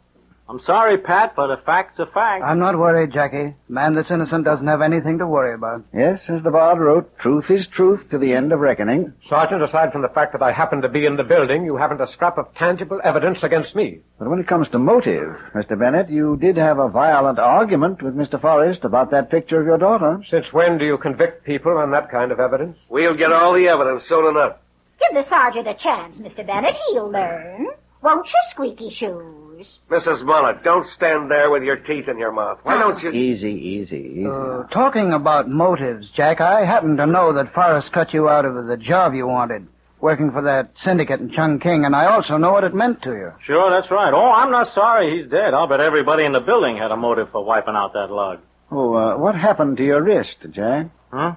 I'm sorry, Pat, but a fact's a fact. I'm not worried, Jackie. Man that's innocent doesn't have anything to worry about. Yes, as the bard wrote, truth is truth to the end of reckoning. Sergeant, aside from the fact that I happened to be in the building, you haven't a scrap of tangible evidence against me. But when it comes to motive, Mr. Bennett, you did have a violent argument with Mr. Forrest about that picture of your daughter. Since when do you convict people on that kind of evidence? We'll get all the evidence soon enough. Give the sergeant a chance, Mr. Bennett. He'll learn. Won't you, Squeaky Shoes? news. Mrs. Mullet, don't stand there with your teeth in your mouth. Why don't you... Easy. Talking about motives, Jack, I happen to know that Forrest cut you out of the job you wanted, working for that syndicate in Chungking, and I also know what it meant to you. Sure, that's right. Oh, I'm not sorry he's dead. I'll bet everybody in the building had a motive for wiping out that lug. Oh, what happened to your wrist, Jack? Huh?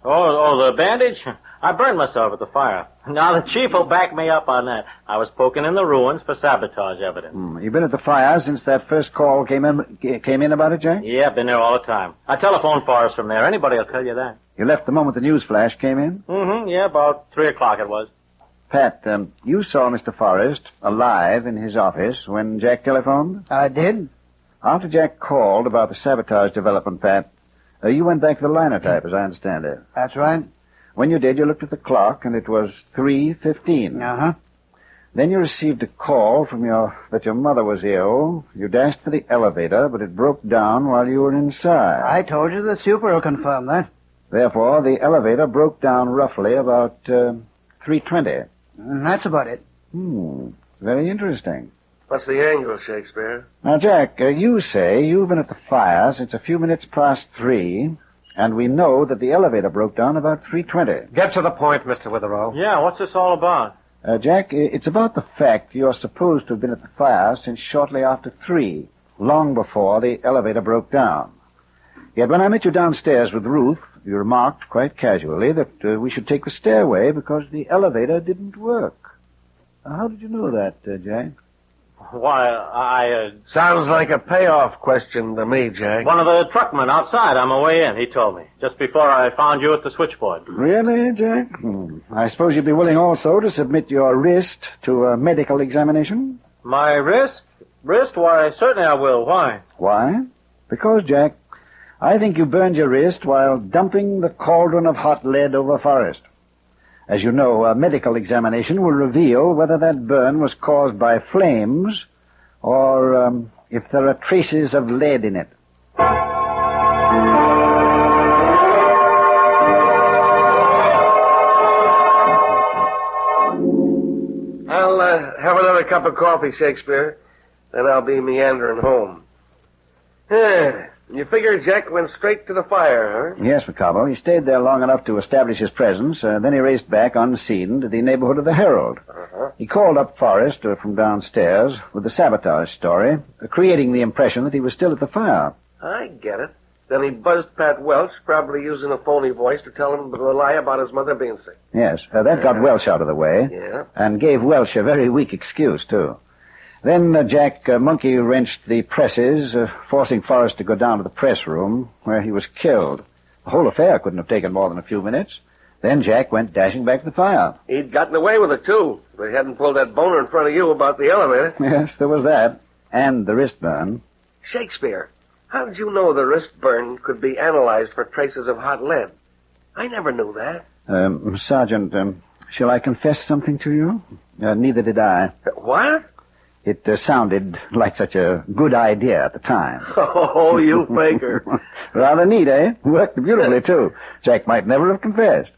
Oh, the bandage? I burned myself at the fire. Now, the chief will back me up on that. I was poking in the ruins for sabotage evidence. You've been at the fire since that first call came in about it, Jack? Yeah, been there all the time. I telephoned Forrest from there. Anybody will tell you that. You left the moment the news flash came in? Yeah, about 3 o'clock it was. Pat, you saw Mr. Forrest alive in his office when Jack telephoned? I did. After Jack called about the sabotage development, Pat, you went back to the linotype, as I understand it. That's right. When you did, you looked at the clock, and it was 3:15. Uh-huh. Then you received a call from that your mother was ill. You dashed for the elevator, but it broke down while you were inside. I told you the super will confirm that. Therefore, the elevator broke down roughly about 3:20. That's about it. Very interesting. What's the angle, Shakespeare? Now, Jack, you say you've been at the fire since a few minutes past 3, and we know that the elevator broke down about 3:20. Get to the point, Mr. Witherall. Yeah, what's this all about? Jack, it's about the fact you're supposed to have been at the fire since shortly after 3, long before the elevator broke down. Yet when I met you downstairs with Ruth, you remarked quite casually that we should take the stairway because the elevator didn't work. How did you know that, Jack? Why, Sounds like a payoff question to me, Jack. One of the truckmen outside on my way in, he told me, just before I found you at the switchboard. Really, Jack? I suppose you'd be willing also to submit your wrist to a medical examination? My wrist? Why, certainly I will. Why? Why? Because, Jack, I think you burned your wrist while dumping the cauldron of hot lead over Forrest. As you know, a medical examination will reveal whether that burn was caused by flames or if there are traces of lead in it. I'll have another cup of coffee, Shakespeare. Then I'll be meandering home. You figure Jack went straight to the fire, huh? Yes, Ricardo. He stayed there long enough to establish his presence. Then he raced back unseen to the neighborhood of the Herald. He called up Forrest from downstairs with the sabotage story, creating the impression that he was still at the fire. I get it. Then he buzzed Pat Welch, probably using a phony voice to tell him the lie about his mother being sick. Yes, that got Welch out of the way. Yeah. And gave Welch a very weak excuse, too. Then Jack monkey-wrenched the presses, forcing Forrest to go down to the press room, where he was killed. The whole affair couldn't have taken more than a few minutes. Then Jack went dashing back to the fire. He'd gotten away with it, too. If he hadn't pulled that boner in front of you about the elevator. Yes, there was that. And the wrist burn. Shakespeare, how did you know the wrist burn could be analyzed for traces of hot lead? I never knew that. Sergeant, shall I confess something to you? Neither did I. What? It sounded like such a good idea at the time. Oh, you faker. Rather neat, eh? Worked beautifully, too. Jack might never have confessed.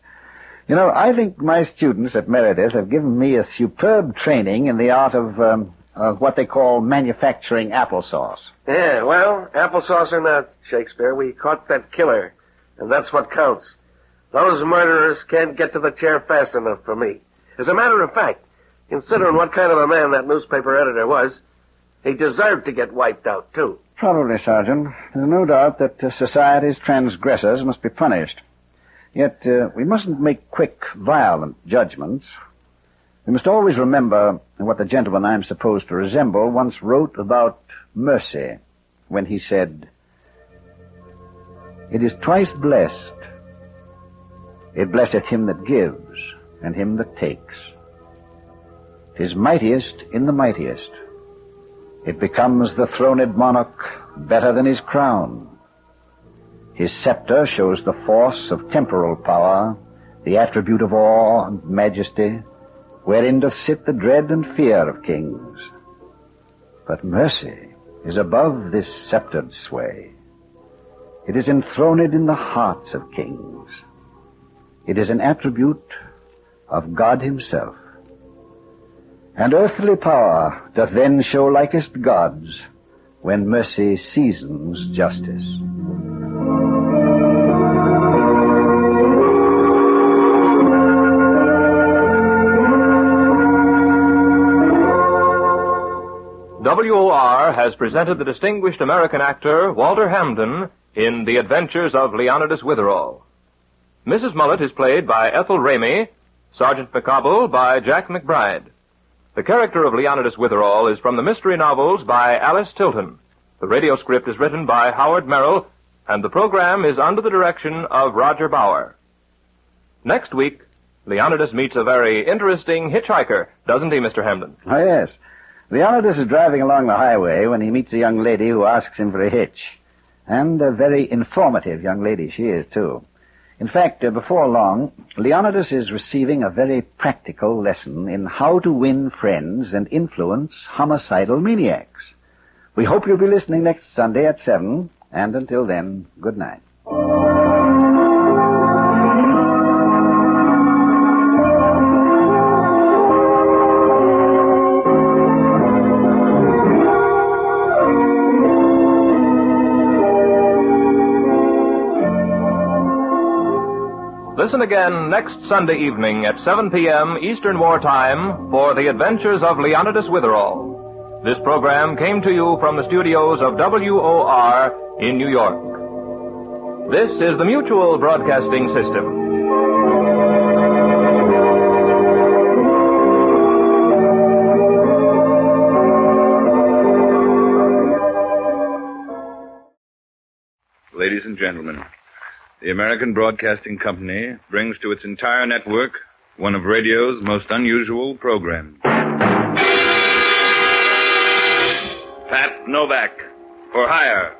You know, I think my students at Meredith have given me a superb training in the art of what they call manufacturing applesauce. Yeah, well, applesauce or not, Shakespeare, we caught that killer, and that's what counts. Those murderers can't get to the chair fast enough for me. As a matter of fact, considering what kind of a man that newspaper editor was, he deserved to get wiped out, too. Probably, Sergeant. There's no doubt that society's transgressors must be punished. Yet, we mustn't make quick, violent judgments. We must always remember what the gentleman I'm supposed to resemble once wrote about mercy, when he said, "It is twice blessed. It blesseth him that gives, and him that takes. 'Tis mightiest in the mightiest. It becomes the throned monarch better than his crown. His scepter shows the force of temporal power, the attribute of awe and majesty, wherein doth sit the dread and fear of kings. But mercy is above this sceptred sway. It is enthroned in the hearts of kings. It is an attribute of God himself. And earthly power doth then show likest gods, when mercy seasons justice. WOR has presented the distinguished American actor Walter Hampden in The Adventures of Leonidas Witherall. Mrs. Mullet is played by Ethel Ramey, Sergeant McCobble by Jack McBride. The character of Leonidas Witherall is from the mystery novels by Alice Tilton. The radio script is written by Howard Merrill, and the program is under the direction of Roger Bauer. Next week, Leonidas meets a very interesting hitchhiker, doesn't he, Mr. Hampden? Oh, yes. Leonidas is driving along the highway when he meets a young lady who asks him for a hitch. And a very informative young lady she is, too. In fact, before long, Leonidas is receiving a very practical lesson in how to win friends and influence homicidal maniacs. We hope you'll be listening next Sunday at 7, and until then, good night. Listen again next Sunday evening at 7 p.m. Eastern Wartime for The Adventures of Leonidas Witherall. This program came to you from the studios of WOR in New York. This is the Mutual Broadcasting System. Ladies and gentlemen, the American Broadcasting Company brings to its entire network one of radio's most unusual programs. Pat Novak, for hire.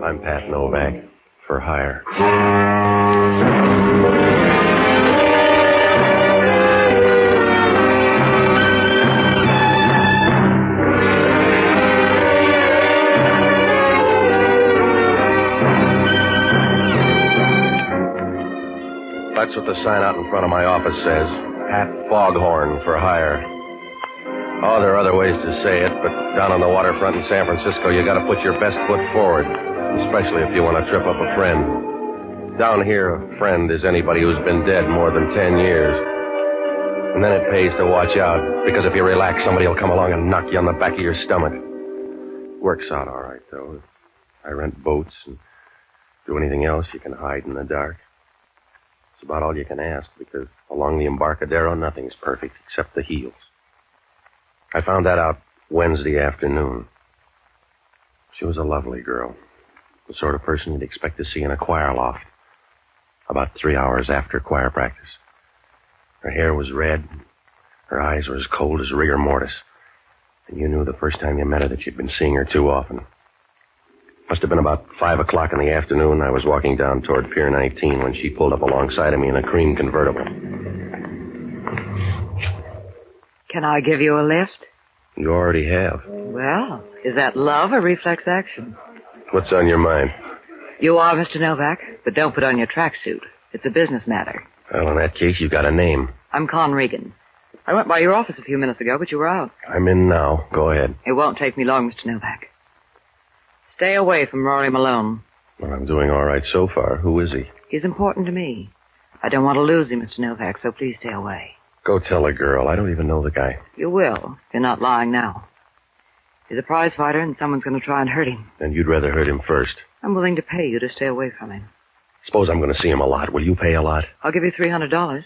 I'm Pat Novak, for hire. That's what the sign out in front of my office says. Pat Foghorn, for hire. Oh, there are other ways to say it, but down on the waterfront in San Francisco, you gotta put your best foot forward. Especially if you want to trip up a friend. Down here, a friend is anybody who's been dead more than 10 years. And then it pays to watch out, because if you relax, somebody will come along and knock you on the back of your stomach. Works out all right, though. I rent boats and do anything else you can hide in the dark. It's about all you can ask, because along the Embarcadero, nothing's perfect except the heels. I found that out Wednesday afternoon. She was a lovely girl. The sort of person you'd expect to see in a choir loft. About 3 hours after choir practice. Her hair was red. Her eyes were as cold as rigor mortis. And you knew the first time you met her that you'd been seeing her too often. Must have been about 5 o'clock in the afternoon. I was walking down toward Pier 19 when she pulled up alongside of me in a cream convertible. Can I give you a lift? You already have. Well, is that love or reflex action? What's on your mind? You are Mr. Novak, but don't put on your tracksuit. It's a business matter. Well, in that case, you've got a name. I'm Con Regan. I went by your office a few minutes ago, but you were out. I'm in now. Go ahead. It won't take me long, Mr. Novak. Stay away from Rory Malone. Well, I'm doing all right so far. Who is he? He's important to me. I don't want to lose him, Mr. Novak, so please stay away. Go tell a girl. I don't even know the guy. You will, if you're not lying now. He's a prize fighter, and someone's going to try and hurt him. And you'd rather hurt him first. I'm willing to pay you to stay away from him. Suppose I'm going to see him a lot. Will you pay a lot? I'll give you $300.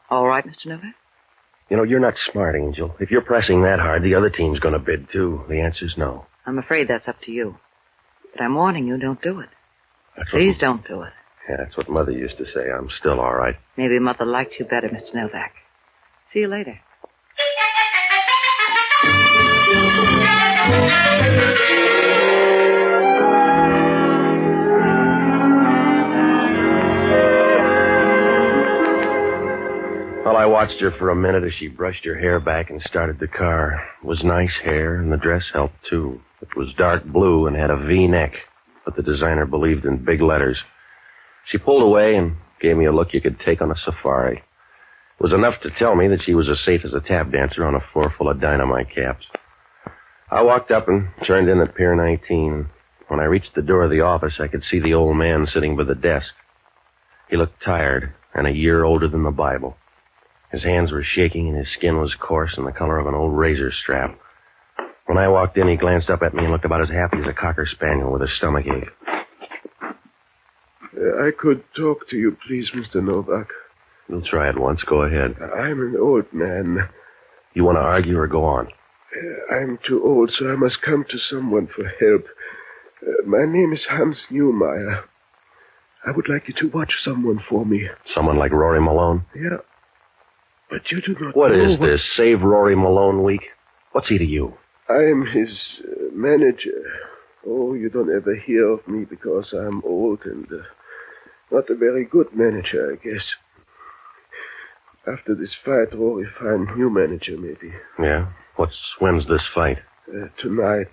All right, Mr. Novak? You know, you're not smart, Angel. If you're pressing that hard, the other team's going to bid, too. The answer's no. I'm afraid that's up to you. But I'm warning you, don't do it. Please don't do it. Yeah, that's what Mother used to say. I'm still all right. Maybe Mother liked you better, Mr. Novak. See you later. Well, I watched her for a minute as she brushed her hair back and started the car. It was nice hair, and the dress helped, too. It was dark blue and had a V-neck, but the designer believed in big letters. She pulled away and gave me a look you could take on a safari. It was enough to tell me that she was as safe as a tap dancer on a floor full of dynamite caps. I walked up and turned in at Pier 19. When I reached the door of the office, I could see the old man sitting by the desk. He looked tired and a year older than the Bible. His hands were shaking and his skin was coarse and the color of an old razor strap. When I walked in, he glanced up at me and looked about as happy as a cocker spaniel with a stomachache. I could talk to you, please, Mr. Novak. We'll try it once. Go ahead. I'm an old man. You want to argue or go on? I'm too old, so I must come to someone for help. My name is Hans Newmeyer. I would like you to watch someone for me. Someone like Rory Malone? Yeah. But you do not What know is this, Save Rory Malone Week? What's he to you? I am his manager. Oh, you don't ever hear of me because I'm old and not a very good manager, I guess. After this fight, Rory find new manager, maybe. Yeah? When's this fight? Tonight.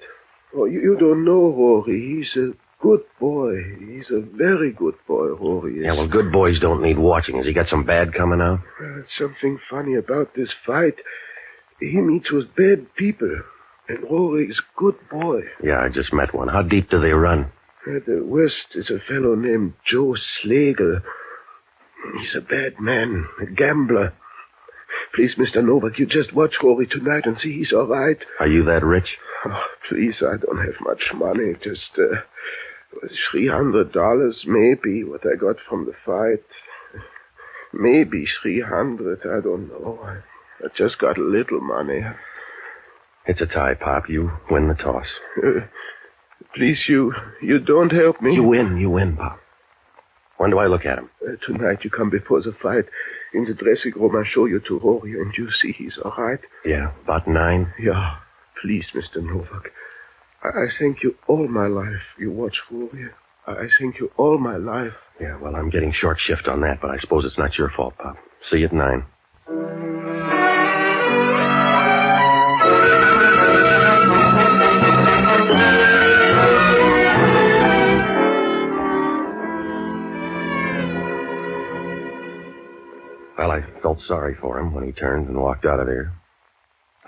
Oh, you don't know Rory. He's a good boy. He's a very good boy, Rory is. Yeah, well, good boys don't need watching. Has he got some bad coming out? Something funny about this fight. He meets with bad people, and Rory is a good boy. Yeah, I just met one. How deep do they run? At the west is a fellow named Joe Slagle. He's a bad man, a gambler. Please, Mr. Novak, you just watch Rory tonight and see he's all right. Are you that rich? Oh, please, I don't have much money. Just $300, maybe, what I got from the fight. Maybe 300, I don't know. I just got a little money. It's a tie, Pop. You win the toss. Please, you don't help me. You win, Pop. When do I look at him? Tonight you come before the fight. In the dressing room, I show you to Rory, and you see he's all right. Yeah, about 9. Yeah, please, Mr. Novak. I thank you all my life. You watch Rory. I thank you all my life. Yeah, well, I'm getting short shift on that, but I suppose it's not your fault, Pop. See you at 9. Well, I felt sorry for him when he turned and walked out of there.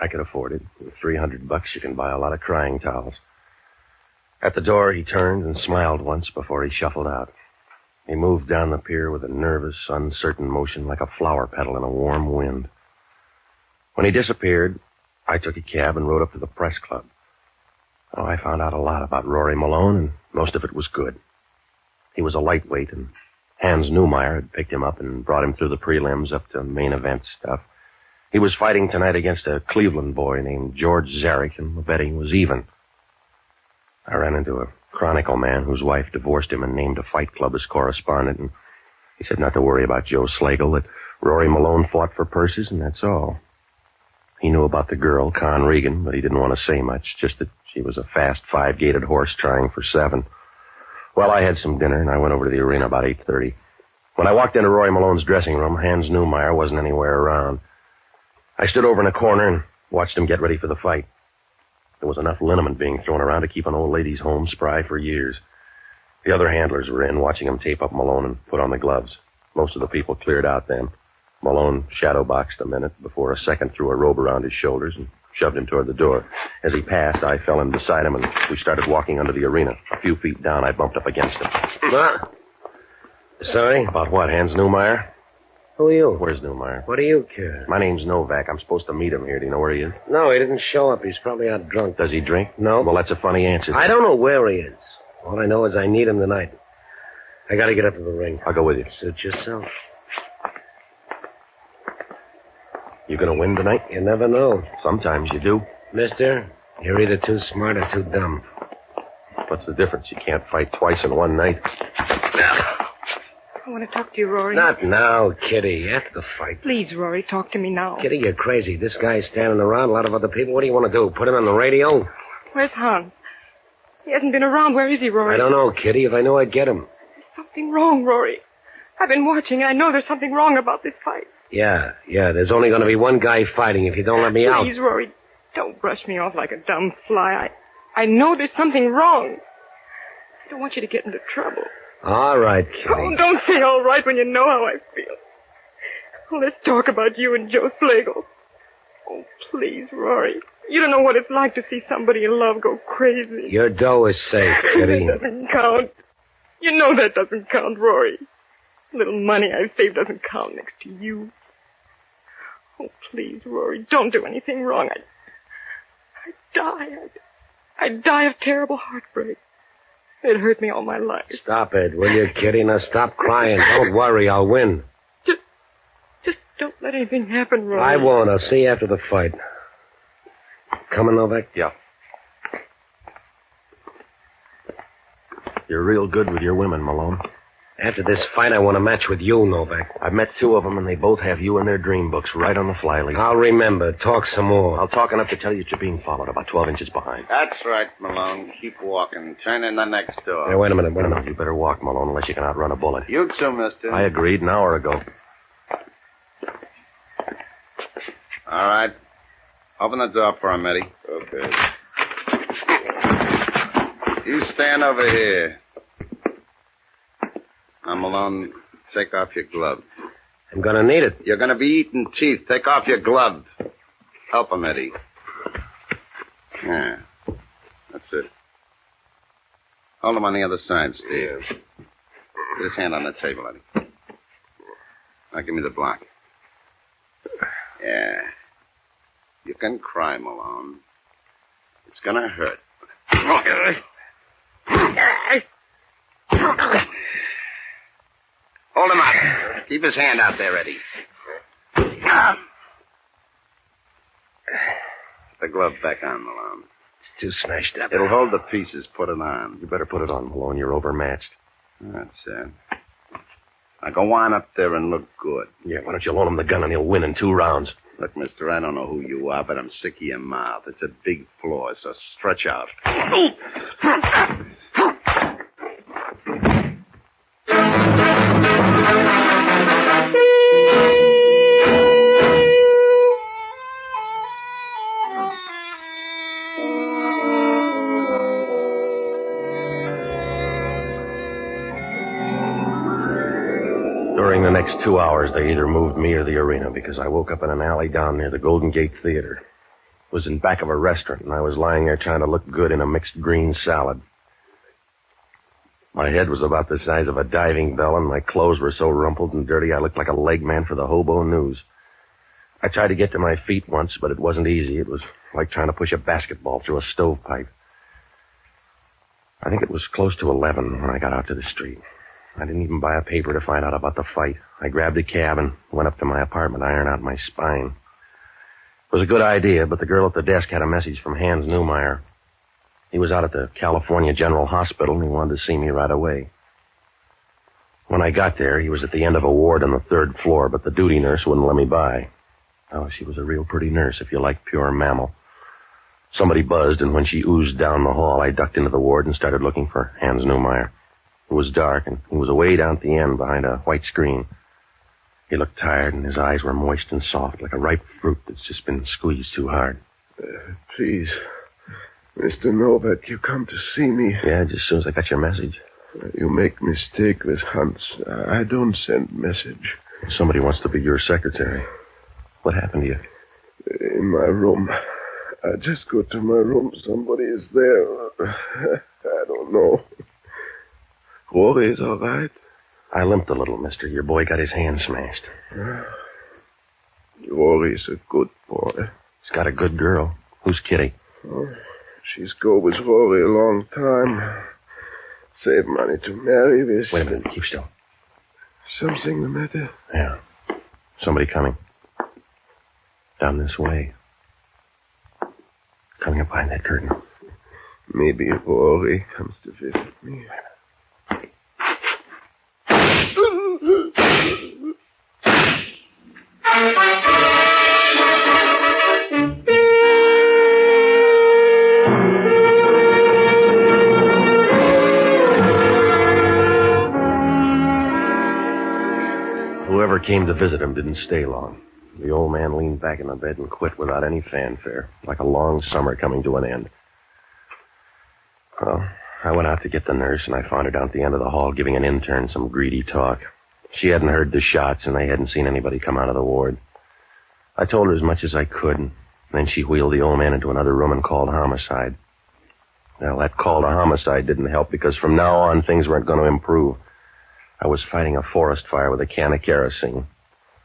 I could afford it. With $300, you can buy a lot of crying towels. At the door, he turned and smiled once before he shuffled out. He moved down the pier with a nervous, uncertain motion like a flower petal in a warm wind. When he disappeared, I took a cab and rode up to the press club. Oh, I found out a lot about Rory Malone, and most of it was good. He was a lightweight, and Hans Newmeyer had picked him up and brought him through the prelims up to main event stuff. He was fighting tonight against a Cleveland boy named George Zarek, and the betting was even. I ran into a Chronicle man whose wife divorced him and named a fight club as correspondent, and he said not to worry about Joe Slagle, that Rory Malone fought for purses, and that's all. He knew about the girl, Con Regan, but he didn't want to say much, just that she was a fast 5-gated horse trying for 7. Well, I had some dinner, and I went over to the arena about 8:30. When I walked into Rory Malone's dressing room, Hans Newmeyer wasn't anywhere around. I stood over in a corner and watched him get ready for the fight. There was enough liniment being thrown around to keep an old lady's home spry for years. The other handlers were in, watching him tape up Malone and put on the gloves. Most of the people cleared out then. Malone shadow-boxed a minute before a second threw a robe around his shoulders and shoved him toward the door. As he passed, I fell in beside him, and we started walking under the arena. A few feet down, I bumped up against him. Sorry? About what, Hans Newmeyer? Who are you? Where's Newmeyer? What do you care? My name's Novak. I'm supposed to meet him here. Do you know where he is? No, he didn't show up. He's probably out drunk. Does he drink? No. Well, that's a funny answer. I don't know where he is. All I know is I need him tonight. I gotta get up to the ring. I'll go with you. Suit yourself. You gonna win tonight? You never know. Sometimes you do. Mister, you're either too smart or too dumb. What's the difference? You can't fight twice in one night. I want to talk to you, Rory. Not now, Kitty. After the fight. Please, Rory, talk to me now. Kitty, you're crazy. This guy's standing around, a lot of other people. What do you want to do? Put him on the radio? Where's Hans? He hasn't been around. Where is he, Rory? I don't know, Kitty. If I knew, I'd get him. There's something wrong, Rory. I've been watching, and I know there's something wrong about this fight. Yeah. There's only going to be one guy fighting if you don't let me out. Please, Rory, don't brush me off like a dumb fly. I know there's something wrong. I don't want you to get into trouble. All right, Kitty. Oh, don't say all right when you know how I feel. Oh, let's talk about you and Joe Slagle. Oh, please, Rory. You don't know what it's like to see somebody you love go crazy. Your dough is safe, Kitty. That doesn't count. You know that doesn't count, Rory. The little money I've saved doesn't count next to you. Oh, please, Rory, don't do anything wrong. I'd die of terrible heartbreak. It hurt me all my life. Stop it, will you, Kitty? Now stop crying. Don't worry, I'll win. Just don't let anything happen, Rory. I won't. I'll see you after the fight. Coming, Novak? Yeah. You're real good with your women, Malone. After this fight, I want a match with you, Novak. I've met two of them, and they both have you in their dream books right on the fly leaf. I'll remember. Talk some more. I'll talk enough to tell you that you're being followed, about 12 inches behind. That's right, Malone. Keep walking. Turn in the next door. Hey, wait a minute. You better walk, Malone, unless you can outrun a bullet. You too, mister. I agreed an hour ago. All right. Open the door for him, Eddie. Okay. You stand over here. Now, Malone, take off your glove. I'm gonna need it. You're gonna be eating teeth. Take off your glove. Help him, Eddie. Yeah. That's it. Hold him on the other side, Steve. Put his hand on the table, Eddie. Now, give me the block. Yeah. You can cry, Malone. It's gonna hurt. Hold him up. Keep his hand out there, Eddie. Put the glove back on, Malone. It's too smashed up. It'll hold the pieces. Put it on. You better put it on, Malone. You're overmatched. That's it. Now go on up there and look good. Yeah, why don't you loan him the gun and he'll win in 2 rounds? Look, mister, I don't know who you are, but I'm sick of your mouth. It's a big floor, so stretch out. During the next 2 hours, they either moved me or the arena because I woke up in an alley down near the Golden Gate Theater. It was in back of a restaurant, and I was lying there trying to look good in a mixed green salad. My head was about the size of a diving bell, and my clothes were so rumpled and dirty I looked like a leg man for the Hobo News. I tried to get to my feet once, but it wasn't easy. It was like trying to push a basketball through a stovepipe. I think it was close to 11 when I got out to the street. I didn't even buy a paper to find out about the fight. I grabbed a cab and went up to my apartment, ironing out my spine. It was a good idea, but the girl at the desk had a message from Hans Neumeyer. He was out at the California General Hospital, and he wanted to see me right away. When I got there, he was at the end of a ward on the 3rd floor, but the duty nurse wouldn't let me by. Oh, she was a real pretty nurse, if you like pure mammal. Somebody buzzed, and when she oozed down the hall, I ducked into the ward and started looking for Hans Neumeyer. It was dark, and he was away down at the end behind a white screen. He looked tired, and his eyes were moist and soft, like a ripe fruit that's just been squeezed too hard. Please, Mr. Novak, you come to see me. Yeah, just as soon as I got your message. You make mistake with Hans. I don't send message. Somebody wants to be your secretary. What happened to you? In my room. I just go to my room. Somebody is there. I don't know. Rory is all right. I limped a little, mister. Your boy got his hand smashed. Rory's a good boy. He's got a good girl. Who's Kitty? Oh, she's go with Rory a long time. Save money to marry with. Wait a minute. Keep still. Something the matter? Yeah. Somebody coming. Down this way. Coming up behind that curtain. Maybe Rory comes to visit me. came to visit him didn't stay long. The old man leaned back in the bed and quit without any fanfare, like a long summer coming to an end. Well, I went out to get the nurse, and I found her down at the end of the hall giving an intern some greedy talk. She hadn't heard the shots, and they hadn't seen anybody come out of the ward. I told her as much as I could, and then she wheeled the old man into another room and called homicide. Well, that call to homicide didn't help, because from now on, things weren't going to improve. I was fighting a forest fire with a can of kerosene.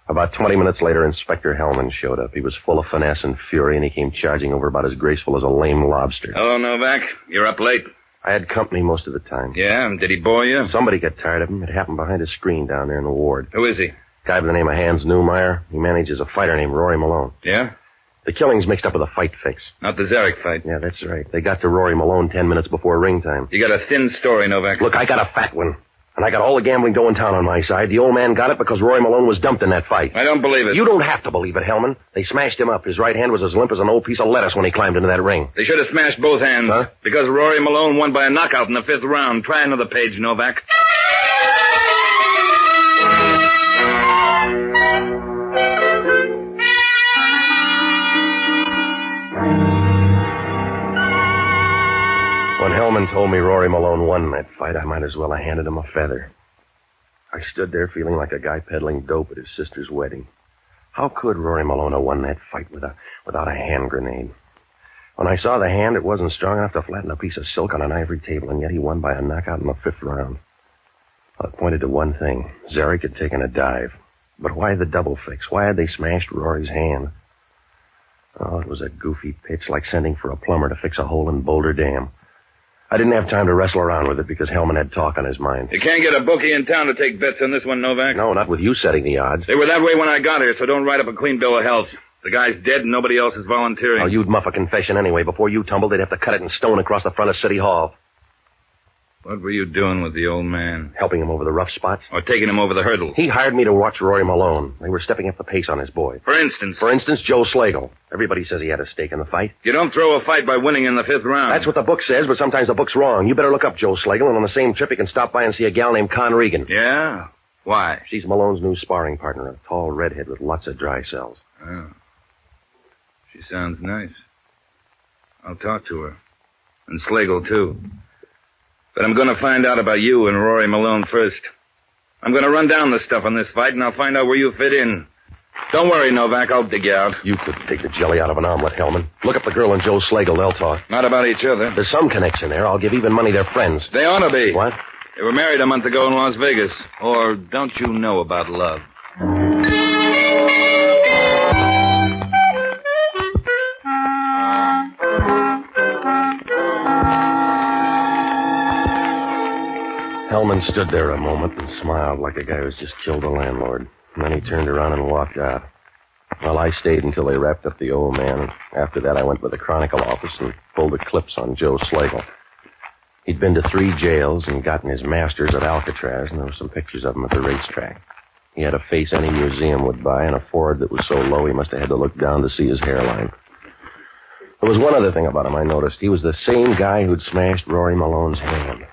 About 20 minutes later, Inspector Hellman showed up. He was full of finesse and fury, and he came charging over about as graceful as a lame lobster. Hello, Novak. You're up late. I had company most of the time. Yeah? Did he bore you? Somebody got tired of him. It happened behind a screen down there in the ward. Who is he? Guy by the name of Hans Newmeyer. He manages a fighter named Rory Malone. Yeah? The killing's mixed up with a fight fix. Not the Zarek fight. Yeah, that's right. They got to Rory Malone 10 minutes before ring time. You got a thin story, Novak. Look, I got a fat one. And I got all the gambling dough in town on my side. The old man got it because Rory Malone was dumped in that fight. I don't believe it. You don't have to believe it, Hellman. They smashed him up. His right hand was as limp as an old piece of lettuce when he climbed into that ring. They should have smashed both hands. Huh? Because Rory Malone won by a knockout in the 5th round. Try another page, Novak. When Hellman told me Rory Malone won that fight, I might as well have handed him a feather. I stood there feeling like a guy peddling dope at his sister's wedding. How could Rory Malone have won that fight without a hand grenade? When I saw the hand, it wasn't strong enough to flatten a piece of silk on an ivory table, and yet he won by a knockout in the 5th round. Well, it pointed to one thing. Zarek had taken a dive. But why the double fix? Why had they smashed Rory's hand? Oh, it was a goofy pitch, like sending for a plumber to fix a hole in Boulder Dam. I didn't have time to wrestle around with it because Hellman had talk on his mind. You can't get a bookie in town to take bets on this one, Novak. No, not with you setting the odds. They were that way when I got here, so don't write up a clean bill of health. The guy's dead and nobody else is volunteering. Oh, you'd muff a confession anyway. Before you tumbled, they'd have to cut it in stone across the front of City Hall. What were you doing with the old man? Helping him over the rough spots. Or taking him over the hurdle? He hired me to watch Rory Malone. They were stepping up the pace on his boy. For instance? For instance, Joe Slagle. Everybody says he had a stake in the fight. You don't throw a fight by winning in the 5th round. That's what the book says, but sometimes the book's wrong. You better look up Joe Slagle, and on the same trip you can stop by and see a gal named Con Regan. Yeah? Why? She's Malone's new sparring partner, a tall redhead with lots of dry cells. Oh. She sounds nice. I'll talk to her. And Slagle, too. But I'm going to find out about you and Rory Malone first. I'm going to run down the stuff on this fight, and I'll find out where you fit in. Don't worry, Novak. I'll dig you out. You could take the jelly out of an omelet, Hellman. Look up the girl and Joe Slagle. They'll talk. Not about each other. There's some connection there. I'll give even money they're friends. They ought to be. What? They were married a month ago in Las Vegas. Or don't you know about love? Hellman stood there a moment and smiled like a guy who's just killed a landlord. And then he turned around and walked out. Well, I stayed until they wrapped up the old man. After that, I went to the Chronicle office and pulled the clips on Joe Slagle. He'd been to 3 jails and gotten his master's at Alcatraz, and there were some pictures of him at the racetrack. He had a face any museum would buy and a forehead that was so low he must have had to look down to see his hairline. There was one other thing about him I noticed. He was the same guy who'd smashed Rory Malone's hand.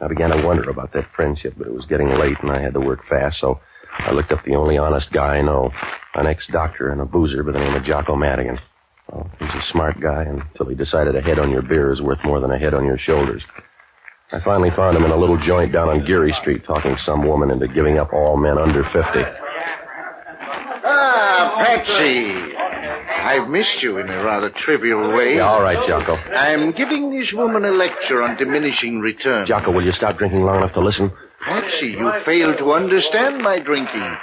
I began to wonder about that friendship, but it was getting late and I had to work fast, so I looked up the only honest guy I know, an ex-doctor and a boozer by the name of Jocko Madigan. Well, he's a smart guy until he decided a head on your beer is worth more than a head on your shoulders. I finally found him in a little joint down on Geary Street talking some woman into giving up all men under 50. Ah, Patsy. I've missed you in a rather trivial way. Yeah, all right, Jocko. I'm giving this woman a lecture on diminishing returns. Jocko, will you stop drinking long enough to listen? Patsy, you fail to understand my drinking.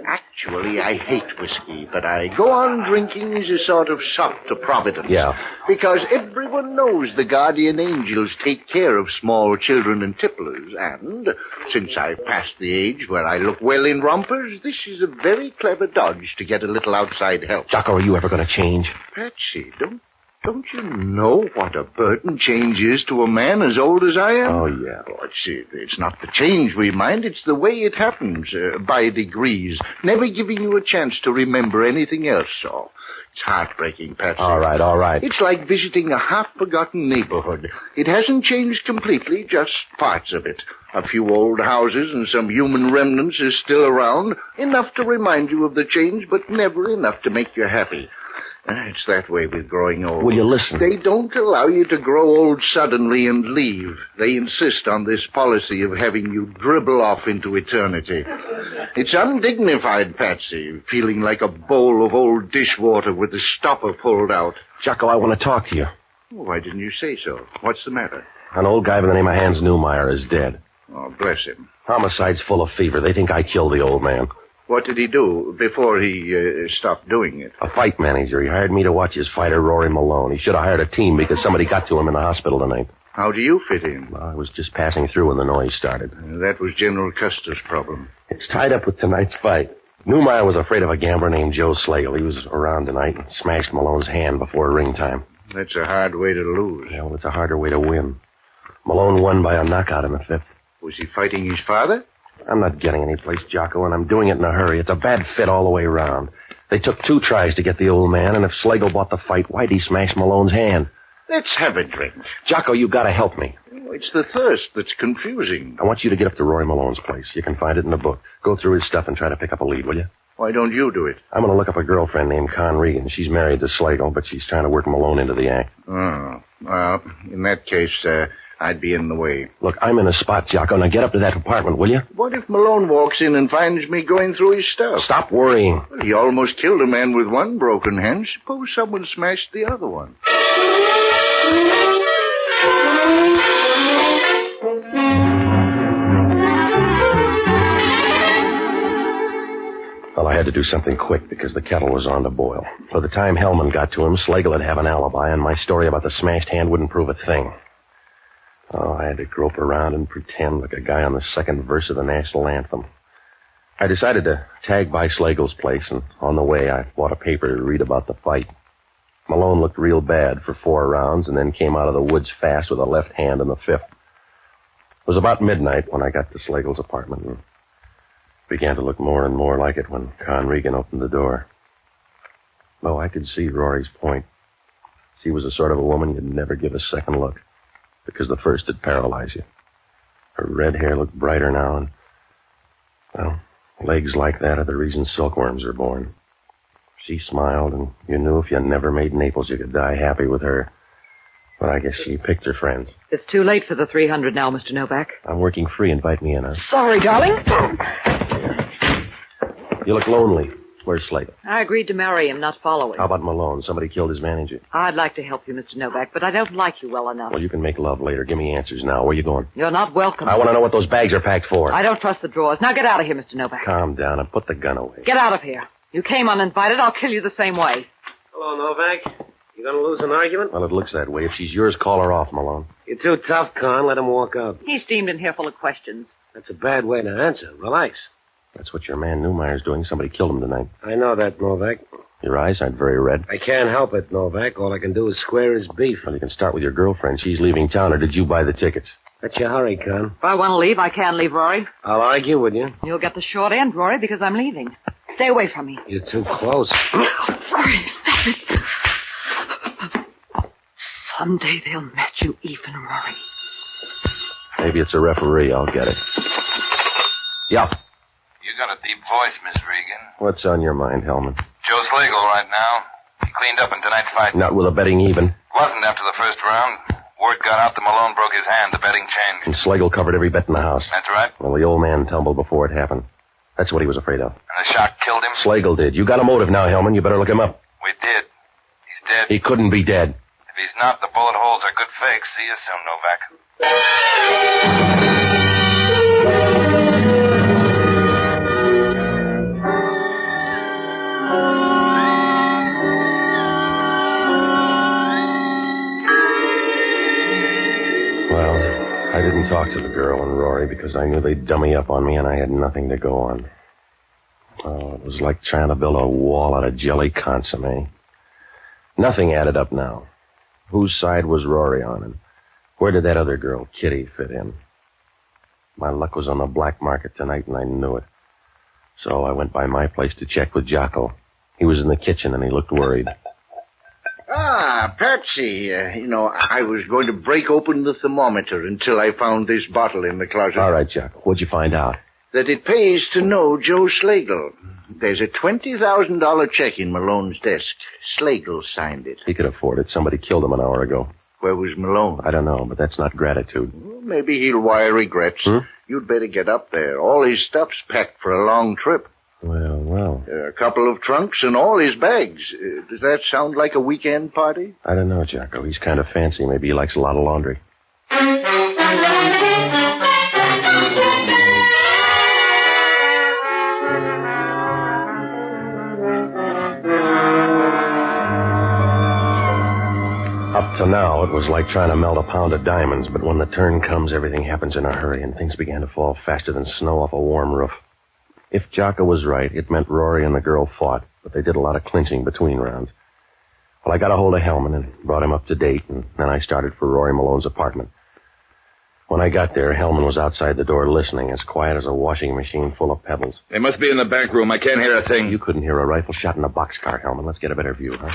Actually, I hate whiskey, but I go on drinking as a sort of sop to Providence. Yeah. Because everyone knows the guardian angels take care of small children and tipplers, and since I've passed the age where I look well in rompers, this is a very clever dodge to get a little outside help. Jocko, are you ever going to change? Patsy, don't Don't you know what a burden change is to a man as old as I am? Oh, yeah. Oh, it's not the change we mind. It's the way it happens, by degrees, never giving you a chance to remember anything else. Oh, it's heartbreaking, Patsy. All right. It's like visiting a half-forgotten neighborhood. It hasn't changed completely, just parts of it. A few old houses and some human remnants is still around, enough to remind you of the change, but never enough to make you happy. It's that way with growing old. Will you listen? They don't allow you to grow old suddenly and leave. They insist on this policy of having you dribble off into eternity. It's undignified, Patsy, feeling like a bowl of old dishwater with the stopper pulled out. Jocko, I want to talk to you. Why didn't you say so? What's the matter? An old guy by the name of Hans Newmeyer is dead. Oh, bless him. Homicide's full of fever. They think I killed the old man. What did he do before he stopped doing it? A fight manager. He hired me to watch his fighter, Rory Malone. He should have hired a team because somebody got to him in the hospital tonight. How do you fit in? Well, I was just passing through when the noise started. That was General Custer's problem. It's tied up with tonight's fight. Newmeyer was afraid of a gambler named Joe Slagle. He was around tonight and smashed Malone's hand before ring time. That's a hard way to lose. Yeah, well, it's a harder way to win. Malone won by a knockout in the fifth. Was he fighting his father? I'm not getting any place, Jocko, and I'm doing it in a hurry. It's a bad fit all the way around. They took 2 tries to get the old man, and if Slagle bought the fight, why'd he smash Malone's hand? Let's have a drink. Jocko, you gotta help me. It's the thirst that's confusing. I want you to get up to Rory Malone's place. You can find it in the book. Go through his stuff and try to pick up a lead, will you? Why don't you do it? I'm gonna look up a girlfriend named Con Regan. She's married to Slagle, but she's trying to work Malone into the act. Oh, well, in that case, I'd be in the way. Look, I'm in a spot, Jocko. Now get up to that apartment, will you? What if Malone walks in and finds me going through his stuff? Stop worrying. Well, he almost killed a man with one broken hand. Suppose someone smashed the other one. Well, I had to do something quick because the kettle was on to boil. By the time Hellman got to him, Slagle would have an alibi, and my story about the smashed hand wouldn't prove a thing. Oh, I had to grope around and pretend like a guy on the second verse of the national anthem. I decided to tag by Slagle's place, and on the way I bought a paper to read about the fight. Malone looked real bad for 4 rounds and then came out of the woods fast with a left hand in the 5th. It was about midnight when I got to Slagle's apartment and began to look more and more like it when Con Regan opened the door. Oh, I could see Rory's point. She was the sort of a woman you'd never give a second look, because the first would paralyze you. Her red hair looked brighter now, and, well, legs like that are the reason silkworms are born. She smiled, and you knew if you never made Naples, you could die happy with her. But I guess she picked her friends. It's too late for the 300 now, Mr. Novak. I'm working free. Invite me in, huh? Sorry, darling. You look lonely. Where's Slagle? I agreed to marry him, not follow him. How about Malone? Somebody killed his manager. I'd like to help you, Mr. Novak, but I don't like you well enough. Well, you can make love later. Give me answers now. Where you going? You're not welcome. I want to know what those bags are packed for. I don't trust the drawers. Now get out of here, Mr. Novak. Calm down and put the gun away. Get out of here. You came uninvited. I'll kill you the same way. Hello, Novak. You gonna lose an argument? Well, it looks that way. If she's yours, call her off, Malone. You're too tough, Con. Let him walk out. He steamed in here full of questions. That's a bad way to answer. Relax. That's what your man Newmeyer's doing. Somebody killed him tonight. I know that, Novak. Your eyes aren't very red. I can't help it, Novak. All I can do is square his beef. Well, you can start with your girlfriend. She's leaving town, or did you buy the tickets? Let you hurry, Con. If I want to leave, I can leave, Rory. I'll argue with you. You'll get the short end, Rory, because I'm leaving. Stay away from me. You're too close. Rory, stop it. Someday they'll match you even, Rory. Maybe it's a referee. I'll get it. Yeah. You got a deep voice, Miss Regan. What's on your mind, Hellman? Joe Slagle right now. He cleaned up in tonight's fight. Not with a betting even. Wasn't after the first round. Word got out that Malone broke his hand. The betting changed. And Slagle covered every bet in the house. That's right. Well, the old man tumbled before it happened. That's what he was afraid of. And the shock killed him? Slagle did. You got a motive now, Hellman. You better look him up. We did. He's dead. He couldn't be dead. If he's not, the bullet holes are good fakes. See you soon, Novak. I didn't talk to the girl and Rory because I knew they'd dummy up on me and I had nothing to go on. Oh, it was like trying to build a wall out of jelly consomme. Nothing added up now. Whose side was Rory on, and where did that other girl, Kitty, fit in? My luck was on the black market tonight, and I knew it. So I went by my place to check with Jocko. He was in the kitchen, and he looked worried. Ah, Patsy, I was going to break open the thermometer until I found this bottle in the closet. All right, Jocko. What'd you find out? That it pays to know Joe Slagle. There's a $20,000 check in Malone's desk. Slagle signed it. He could afford it. Somebody killed him an hour ago. Where was Malone? I don't know, but that's not gratitude. Well, maybe he'll wire regrets. You'd better get up there. All his stuff's packed for a long trip. Well. A couple of trunks and all his bags. Does that sound like a weekend party? I don't know, Jocko. He's kind of fancy. Maybe he likes a lot of laundry. Up to now, it was like trying to melt a pound of diamonds, but when the turn comes, everything happens in a hurry, and things began to fall faster than snow off a warm roof. If Jocko was right, it meant Rory and the girl fought, but they did a lot of clinching between rounds. Well, I got a hold of Hellman and brought him up to date, and then I started for Rory Malone's apartment. When I got there, Hellman was outside the door listening, as quiet as a washing machine full of pebbles. They must be in the back room. I can't hear a thing. You couldn't hear a rifle shot in a boxcar, Hellman. Let's get a better view, huh?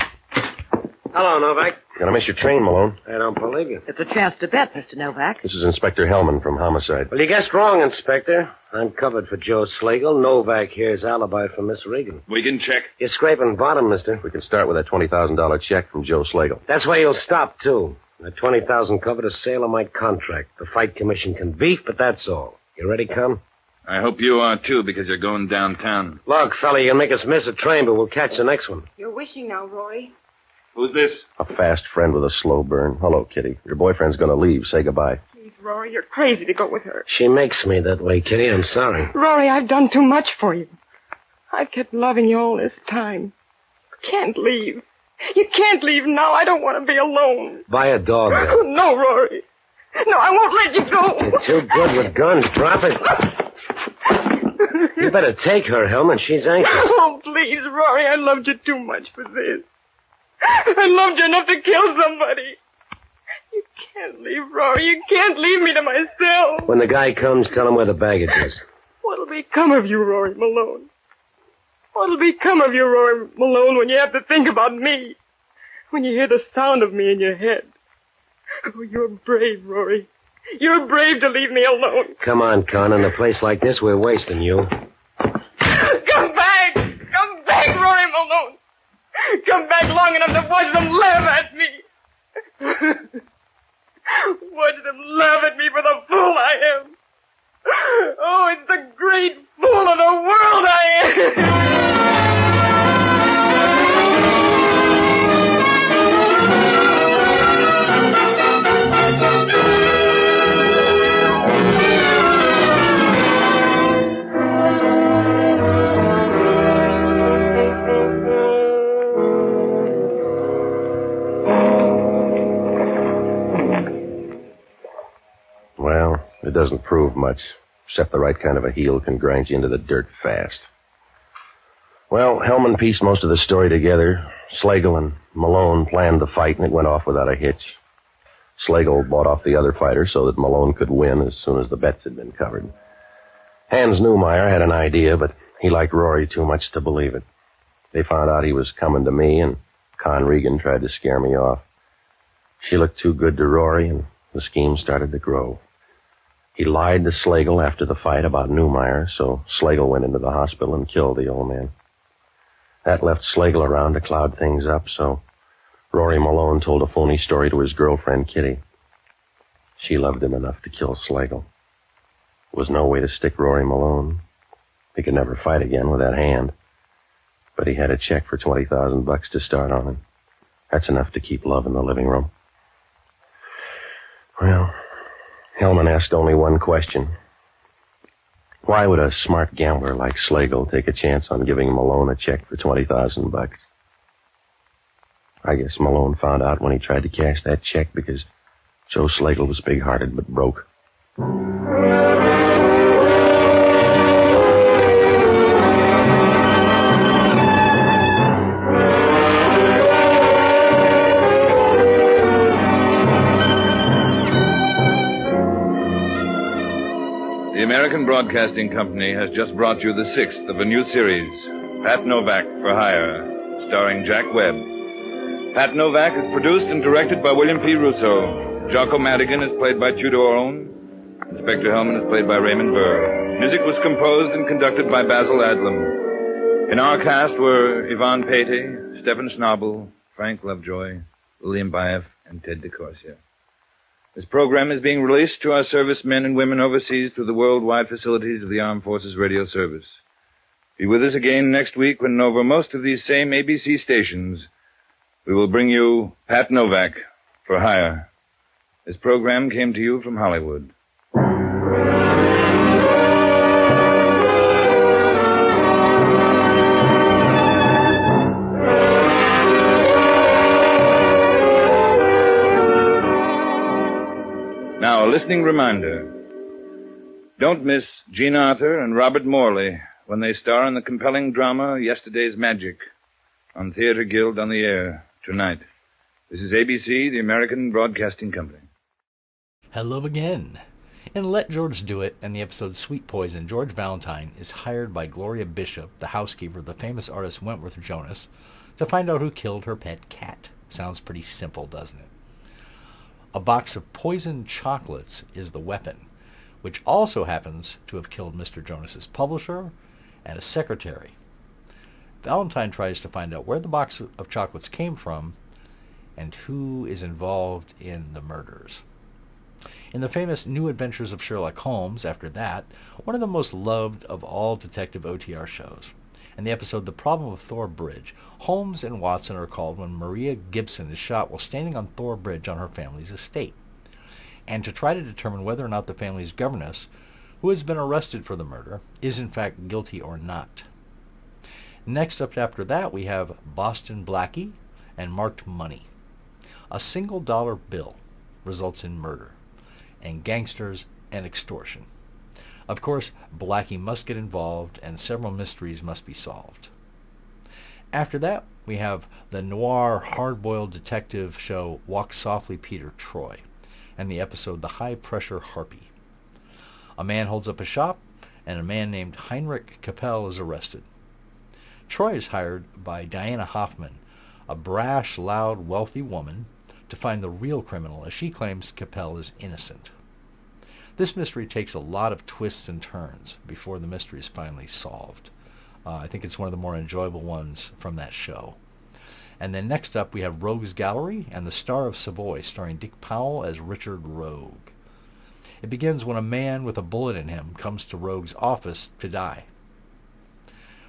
Hello, Novak. You're gonna miss your train, Malone. I don't believe you. It's a chance to bet, Mr. Novak. This is Inspector Hellman from Homicide. Well, you guessed wrong, Inspector. I'm covered for Joe Slagle. Novak here's alibi for Miss Regan. We can check. You're scraping bottom, mister. We can start with that $20,000 check from Joe Slagle. That's where you'll stop, too. That $20,000 covered a sale of my contract. The fight commission can beef, but that's all. You ready, Con? I hope you are, too, because you're going downtown. Look, fella, you'll make us miss a train, but we'll catch the next one. You're wishing now, Rory. Who's this? A fast friend with a slow burn. Hello, Kitty. Your boyfriend's gonna leave. Say goodbye. Please, Rory, you're crazy to go with her. She makes me that way, Kitty. I'm sorry. Rory, I've done too much for you. I've kept loving you all this time. You can't leave. You can't leave now. I don't want to be alone. Buy a dog. Oh, no, Rory. No, I won't let you go. You're too good with guns. Drop it. You better take her, Hellman. She's anxious. Oh, please, Rory. I loved you too much for this. I loved you enough to kill somebody. You can't leave, Rory. You can't leave me to myself. When the guy comes, tell him where the baggage is. What'll become of you, Rory Malone? What'll become of you, Rory Malone, when you have to think about me? When you hear the sound of me in your head? Oh, you're brave, Rory. You're brave to leave me alone. Come on, Con. In a place like this, we're wasting you. Come back! Come back, Rory Malone! Come back long enough to watch them laugh at me. Watch them laugh at me for the fool I am. Oh, it's the great fool of the world I am. Well, it doesn't prove much, except the right kind of a heel can grind you into the dirt fast. Well, Hellman pieced most of the story together. Slagle and Malone planned the fight, and it went off without a hitch. Slagle bought off the other fighter so that Malone could win as soon as the bets had been covered. Hans Newmeyer had an idea, but he liked Rory too much to believe it. They found out he was coming to me, and Con Regan tried to scare me off. She looked too good to Rory, and the scheme started to grow. He lied to Slagle after the fight about Newmeyer, so Slagle went into the hospital and killed the old man. That left Slagle around to cloud things up, so Rory Malone told a phony story to his girlfriend, Kitty. She loved him enough to kill Slagle. There was no way to stick Rory Malone. He could never fight again with that hand. But he had a check for $20,000 to start on, and that's enough to keep love in the living room. Well, Hellman asked only one question. Why would a smart gambler like Slagle take a chance on giving Malone a check for $20,000? I guess Malone found out when he tried to cash that check because Joe Slagle was big-hearted but broke. American Broadcasting Company has just brought you the 6th of a new series, Pat Novak for Hire, starring Jack Webb. Pat Novak is produced and directed by William P. Russo. Jocko Madigan is played by Tudor Orone. Inspector Hellman is played by Raymond Burr. Music was composed and conducted by Basil Adlam. In our cast were Yvonne Patey, Stephen Schnabel, Frank Lovejoy, William Baeff, and Ted DeCorsia. This program is being released to our servicemen and women overseas through the worldwide facilities of the Armed Forces Radio Service. Be with us again next week when over most of these same ABC stations, we will bring you Pat Novak for Hire. This program came to you from Hollywood. Now, a listening reminder. Don't miss Jean Arthur and Robert Morley when they star in the compelling drama Yesterday's Magic on Theater Guild on the Air tonight. This is ABC, the American Broadcasting Company. Hello again. In Let George Do It and the episode Sweet Poison, George Valentine is hired by Gloria Bishop, the housekeeper of the famous artist Wentworth Jonas, to find out who killed her pet cat. Sounds pretty simple, doesn't it? A box of poisoned chocolates is the weapon, which also happens to have killed Mr. Jonas's publisher and a secretary. Valentine tries to find out where the box of chocolates came from and who is involved in the murders. In the famous New Adventures of Sherlock Holmes, after that, one of the most loved of all detective OTR shows. In the episode The Problem of Thor Bridge, Holmes and Watson are called when Maria Gibson is shot while standing on Thor Bridge on her family's estate, and to try to determine whether or not the family's governess, who has been arrested for the murder, is in fact guilty or not. Next up after that, we have Boston Blackie and Marked Money. A single dollar bill results in murder, and gangsters and extortion. Of course, Blackie must get involved, and several mysteries must be solved. After that, we have the noir, hard-boiled detective show Walk Softly, Peter Troy, and the episode The High Pressure Harpy. A man holds up a shop, and a man named Heinrich Capel is arrested. Troy is hired by Diana Hoffman, a brash, loud, wealthy woman, to find the real criminal, as she claims Capel is innocent. This mystery takes a lot of twists and turns before the mystery is finally solved. I think it's one of the more enjoyable ones from that show. And then next up, we have Rogue's Gallery and The Star of Savoy, starring Dick Powell as Richard Rogue. It begins when a man with a bullet in him comes to Rogue's office to die.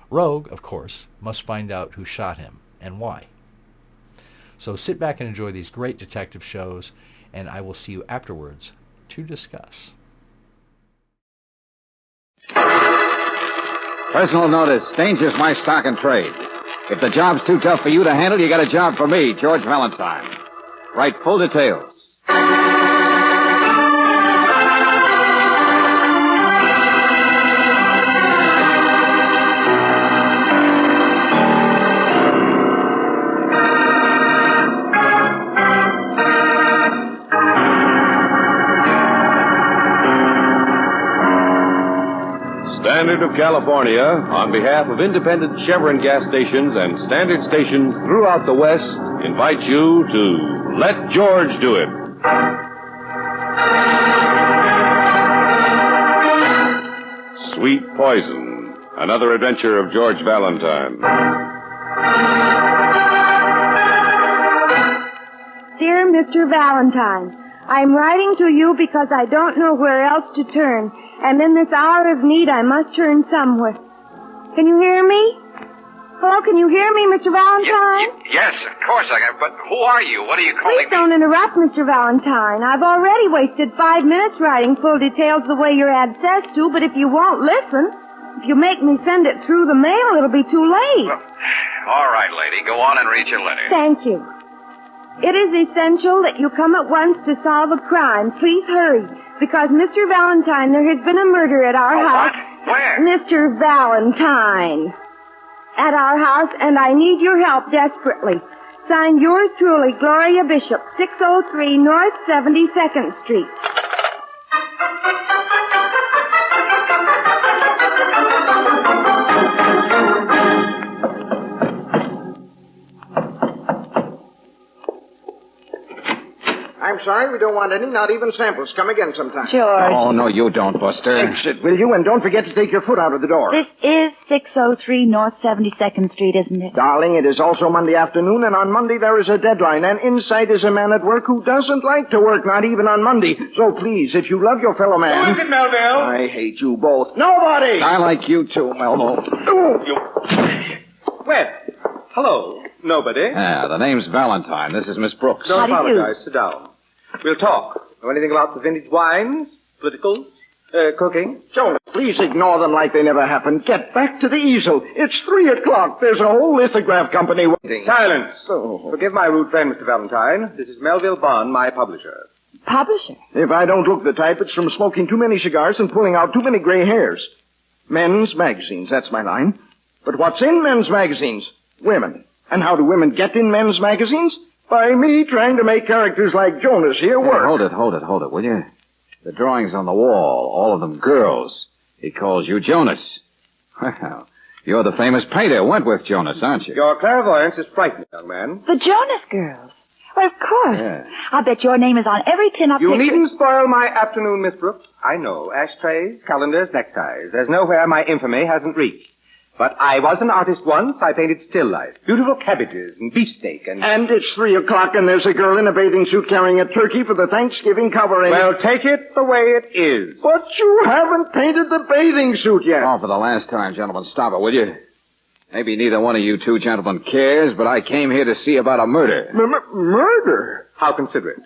Rogue, of course, must find out who shot him and why. So sit back and enjoy these great detective shows, and I will see you afterwards to discuss. Personal notice. Danger's my stock and trade. If the job's too tough for you to handle, you got a job for me, George Valentine. Write full details. Standard of California, on behalf of independent Chevron gas stations and standard stations throughout the West, invites you to Let George Do It. Sweet Poison, another adventure of George Valentine. Dear Mr. Valentine, I'm writing to you because I don't know where else to turn, and in this hour of need I must turn somewhere. Can you hear me? Hello, can you hear me, Mr. Valentine? Yes, of course I can, but who are you? What are you calling Please don't interrupt, Mr. Valentine. I've already wasted 5 minutes writing full details the way your ad says to, but if you won't listen, if you make me send it through the mail, it'll be too late. Well, all right, lady, go on and read your letter. Thank you. It is essential that you come at once to solve a crime. Please hurry, because Mr. Valentine, there has been a murder at our house. What? Where? Mr. Valentine. At our house, and I need your help desperately. Signed, yours truly, Gloria Bishop, 603 North 72nd Street. I'm sorry, we don't want any, not even samples. Come again sometime. George. Oh, no, you don't, Buster. Exit, will you? And don't forget to take your foot out of the door. This is 603 North 72nd Street, isn't it? Darling, it is also Monday afternoon, and on Monday there is a deadline, and inside is a man at work who doesn't like to work, not even on Monday. So please, if you love your fellow man... Who is it, Melville? I hate you both. Nobody! I like you too, Melville. Well, hello. Nobody? Yeah, the name's Valentine. This is Miss Brooks. Don't apologize. Sit down. We'll talk. Know anything about the vintage wines, politicals, cooking? Jonas, please ignore them like they never happened. Get back to the easel. It's 3 o'clock. There's a whole lithograph company waiting. Silence. Forgive my rude friend, Mr. Valentine. This is Melville Bond, my publisher. Publisher? If I don't look the type, it's from smoking too many cigars and pulling out too many gray hairs. Men's magazines, that's my line. But what's in men's magazines? Women. And how do women get in men's magazines? By me trying to make characters like Jonas here work. Hold it, will you? The drawings on the wall, all of them girls. He calls you Jonas. Well, you're the famous painter Wentworth Jonas, aren't you? Your clairvoyance is frightening, young man. The Jonas girls. Well, of course. Yeah. I'll bet your name is on every pin-up You picture. needn't spoil my afternoon, Miss Brooks. I know. Ashtrays, calendars, neckties. There's nowhere my infamy hasn't reached. But I was an artist once. I painted still life. Beautiful cabbages and beefsteak and... And it's 3 o'clock and there's a girl in a bathing suit carrying a turkey for the Thanksgiving covering. Well, take it the way it is. But you haven't painted the bathing suit yet. Oh, for the last time, gentlemen, stop it, will you? Maybe neither one of you two gentlemen cares, but I came here to see about a murder. Murder? How considerate.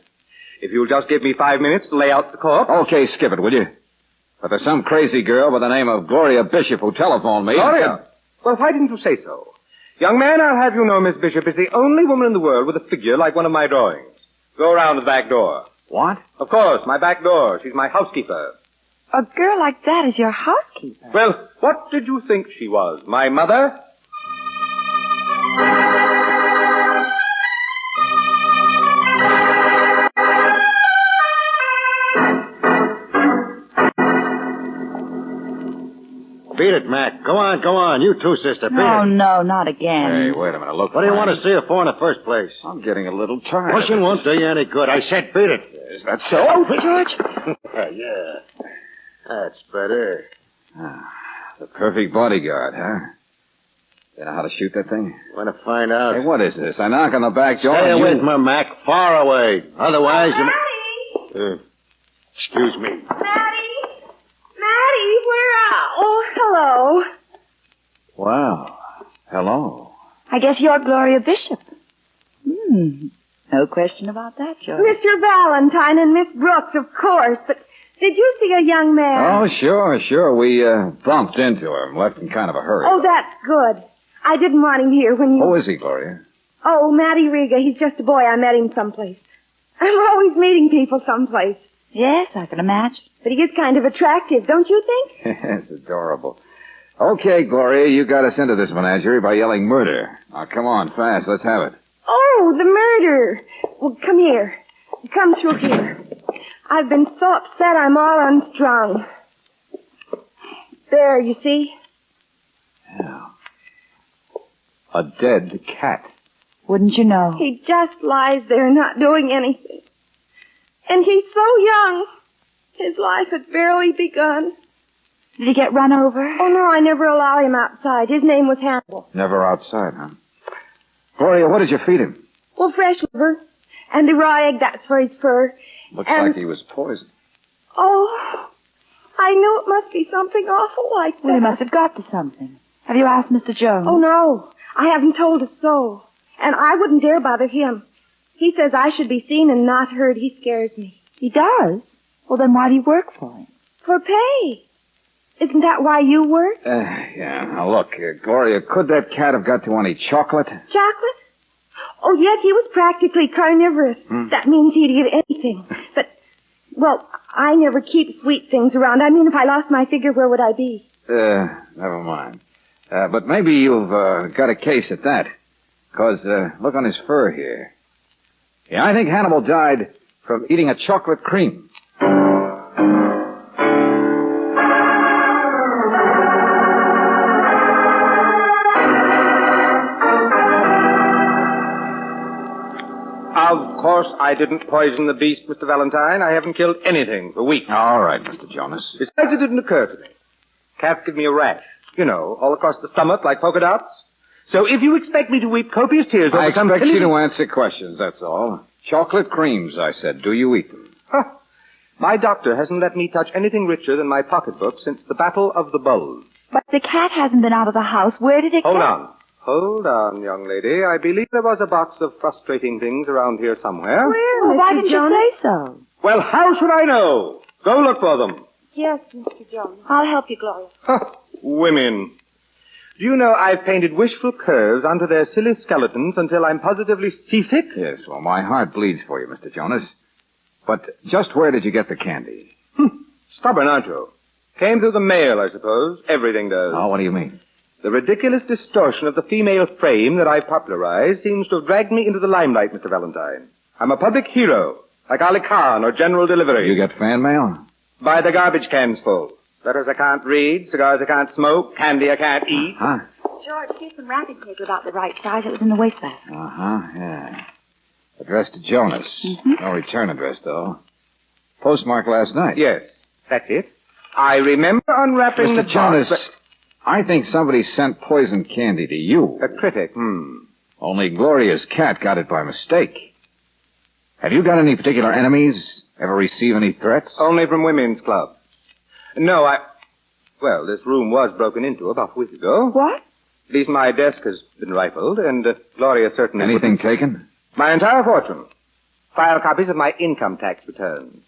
If you'll just give me 5 minutes to lay out the corpse... Okay, skip it, will you? But there's some crazy girl by the name of Gloria Bishop who telephoned me. Gloria? Well, why didn't you say so? Young man, I'll have you know Miss Bishop is the only woman in the world with a figure like one of my drawings. Go around to the back door. What? Of course, my back door. She's my housekeeper. A girl like that is your housekeeper. Well, what did you think she was? My mother? Beat it, Mac. Go on. You too, sister. Beat Oh, it. no, not again. Hey, wait a minute. Look, What do you want to see her for in the first place? I'm getting a little tired. Pushing won't do you any good. I said beat it. Is that so? Oh, George. Yeah. That's better. The perfect bodyguard, huh? You know how to shoot that thing? Want to find out? Hey, what is this? I knock on the back door. Stay and away you... from her, Mac. Far away. Otherwise, excuse me. Maddie, where are... Oh, hello. Wow. Hello. I guess you're Gloria Bishop. No question about that, George. Mr. Valentine and Miss Brooks, of course, but did you see a young man? Oh, sure. We bumped into him, left in kind of a hurry. Oh, that's good. I didn't want him here when you... Who is he, Gloria? Oh, Matty Riga. He's just a boy. I met him someplace. I'm always meeting people someplace. Yes, I can imagine. But he is kind of attractive, don't you think? It's adorable. Okay, Gloria, you got us into this menagerie by yelling murder. Now, come on, fast. Let's have it. Oh, the murder. Well, come here. Come through here. I've been so upset I'm all unstrung. There, you see? Yeah. A dead cat. Wouldn't you know? He just lies there not doing anything. And he's so young. His life had barely begun. Did he get run over? Oh, no, I never allow him outside. His name was Hannibal. Never outside, huh? Gloria, what did you feed him? Well, fresh liver. And the raw egg, that's for his fur. Looks and... like he was poisoned. Oh, I knew it must be something awful like that. Well, he must have got to something. Have you asked Mr. Jones? Oh, no. I haven't told a soul. And I wouldn't dare bother him. He says I should be seen and not heard. He scares me. He does? Well, then why do you work for him? For pay. Isn't that why you work? Yeah. Now, look, Gloria, could that cat have got to any chocolate? Chocolate? Oh, yes, he was practically carnivorous. That means he'd eat anything. But, well, I never keep sweet things around. I mean, if I lost my figure, where would I be? Never mind. But maybe you've got a case at that. Because, look on his fur here. Yeah, I think Hannibal died from eating a chocolate cream. Of course I didn't poison the beast, Mr. Valentine. I haven't killed anything for weeks. All right, Mr. Jonas. Besides, it didn't occur to me. Cats give me a rash. You know, all across the stomach like polka dots. So if you expect me to weep copious tears over some expect silly... you to answer questions, that's all. Chocolate creams, I said. Do you eat them? Huh. My doctor hasn't let me touch anything richer than my pocketbook since the Battle of the Bulge. But the cat hasn't been out of the house. Where did it go? Hold on, young lady. I believe there was a box of frustrating things around here somewhere. Where, well, why didn't you say so? Well, how should I know? Go look for them. Yes, Mr. Jones. I'll help you, Gloria. Women. Do you know I've painted wishful curves onto their silly skeletons until I'm positively seasick? Yes, well, my heart bleeds for you, Mr. Jonas. But just where did you get the candy? Stubborn, aren't you? Came through the mail, I suppose. Everything does. Oh, what do you mean? The ridiculous distortion of the female frame that I've popularized seems to have dragged me into the limelight, Mr. Valentine. I'm a public hero, like Ali Khan or General Delivery. You get fan mail? By the garbage cans full. Letters I can't read, cigars I can't smoke, candy I can't eat. Huh? George, here's some wrapping paper about the right size. It was in the wastebasket. Uh-huh, yeah. Addressed to Jonas. No return address, though. Postmark last night. Yes, that's it. I remember unwrapping the Mr. Jonas, box, I think somebody sent poison candy to you. A critic, Only Gloria's cat got it by mistake. Have you got any particular enemies? Ever receive any threats? Only from women's clubs. No, Well, this room was broken into about a week ago. What? At least my desk has been rifled, and Gloria certainly... Anything taken? My entire fortune. File copies of my income tax returns.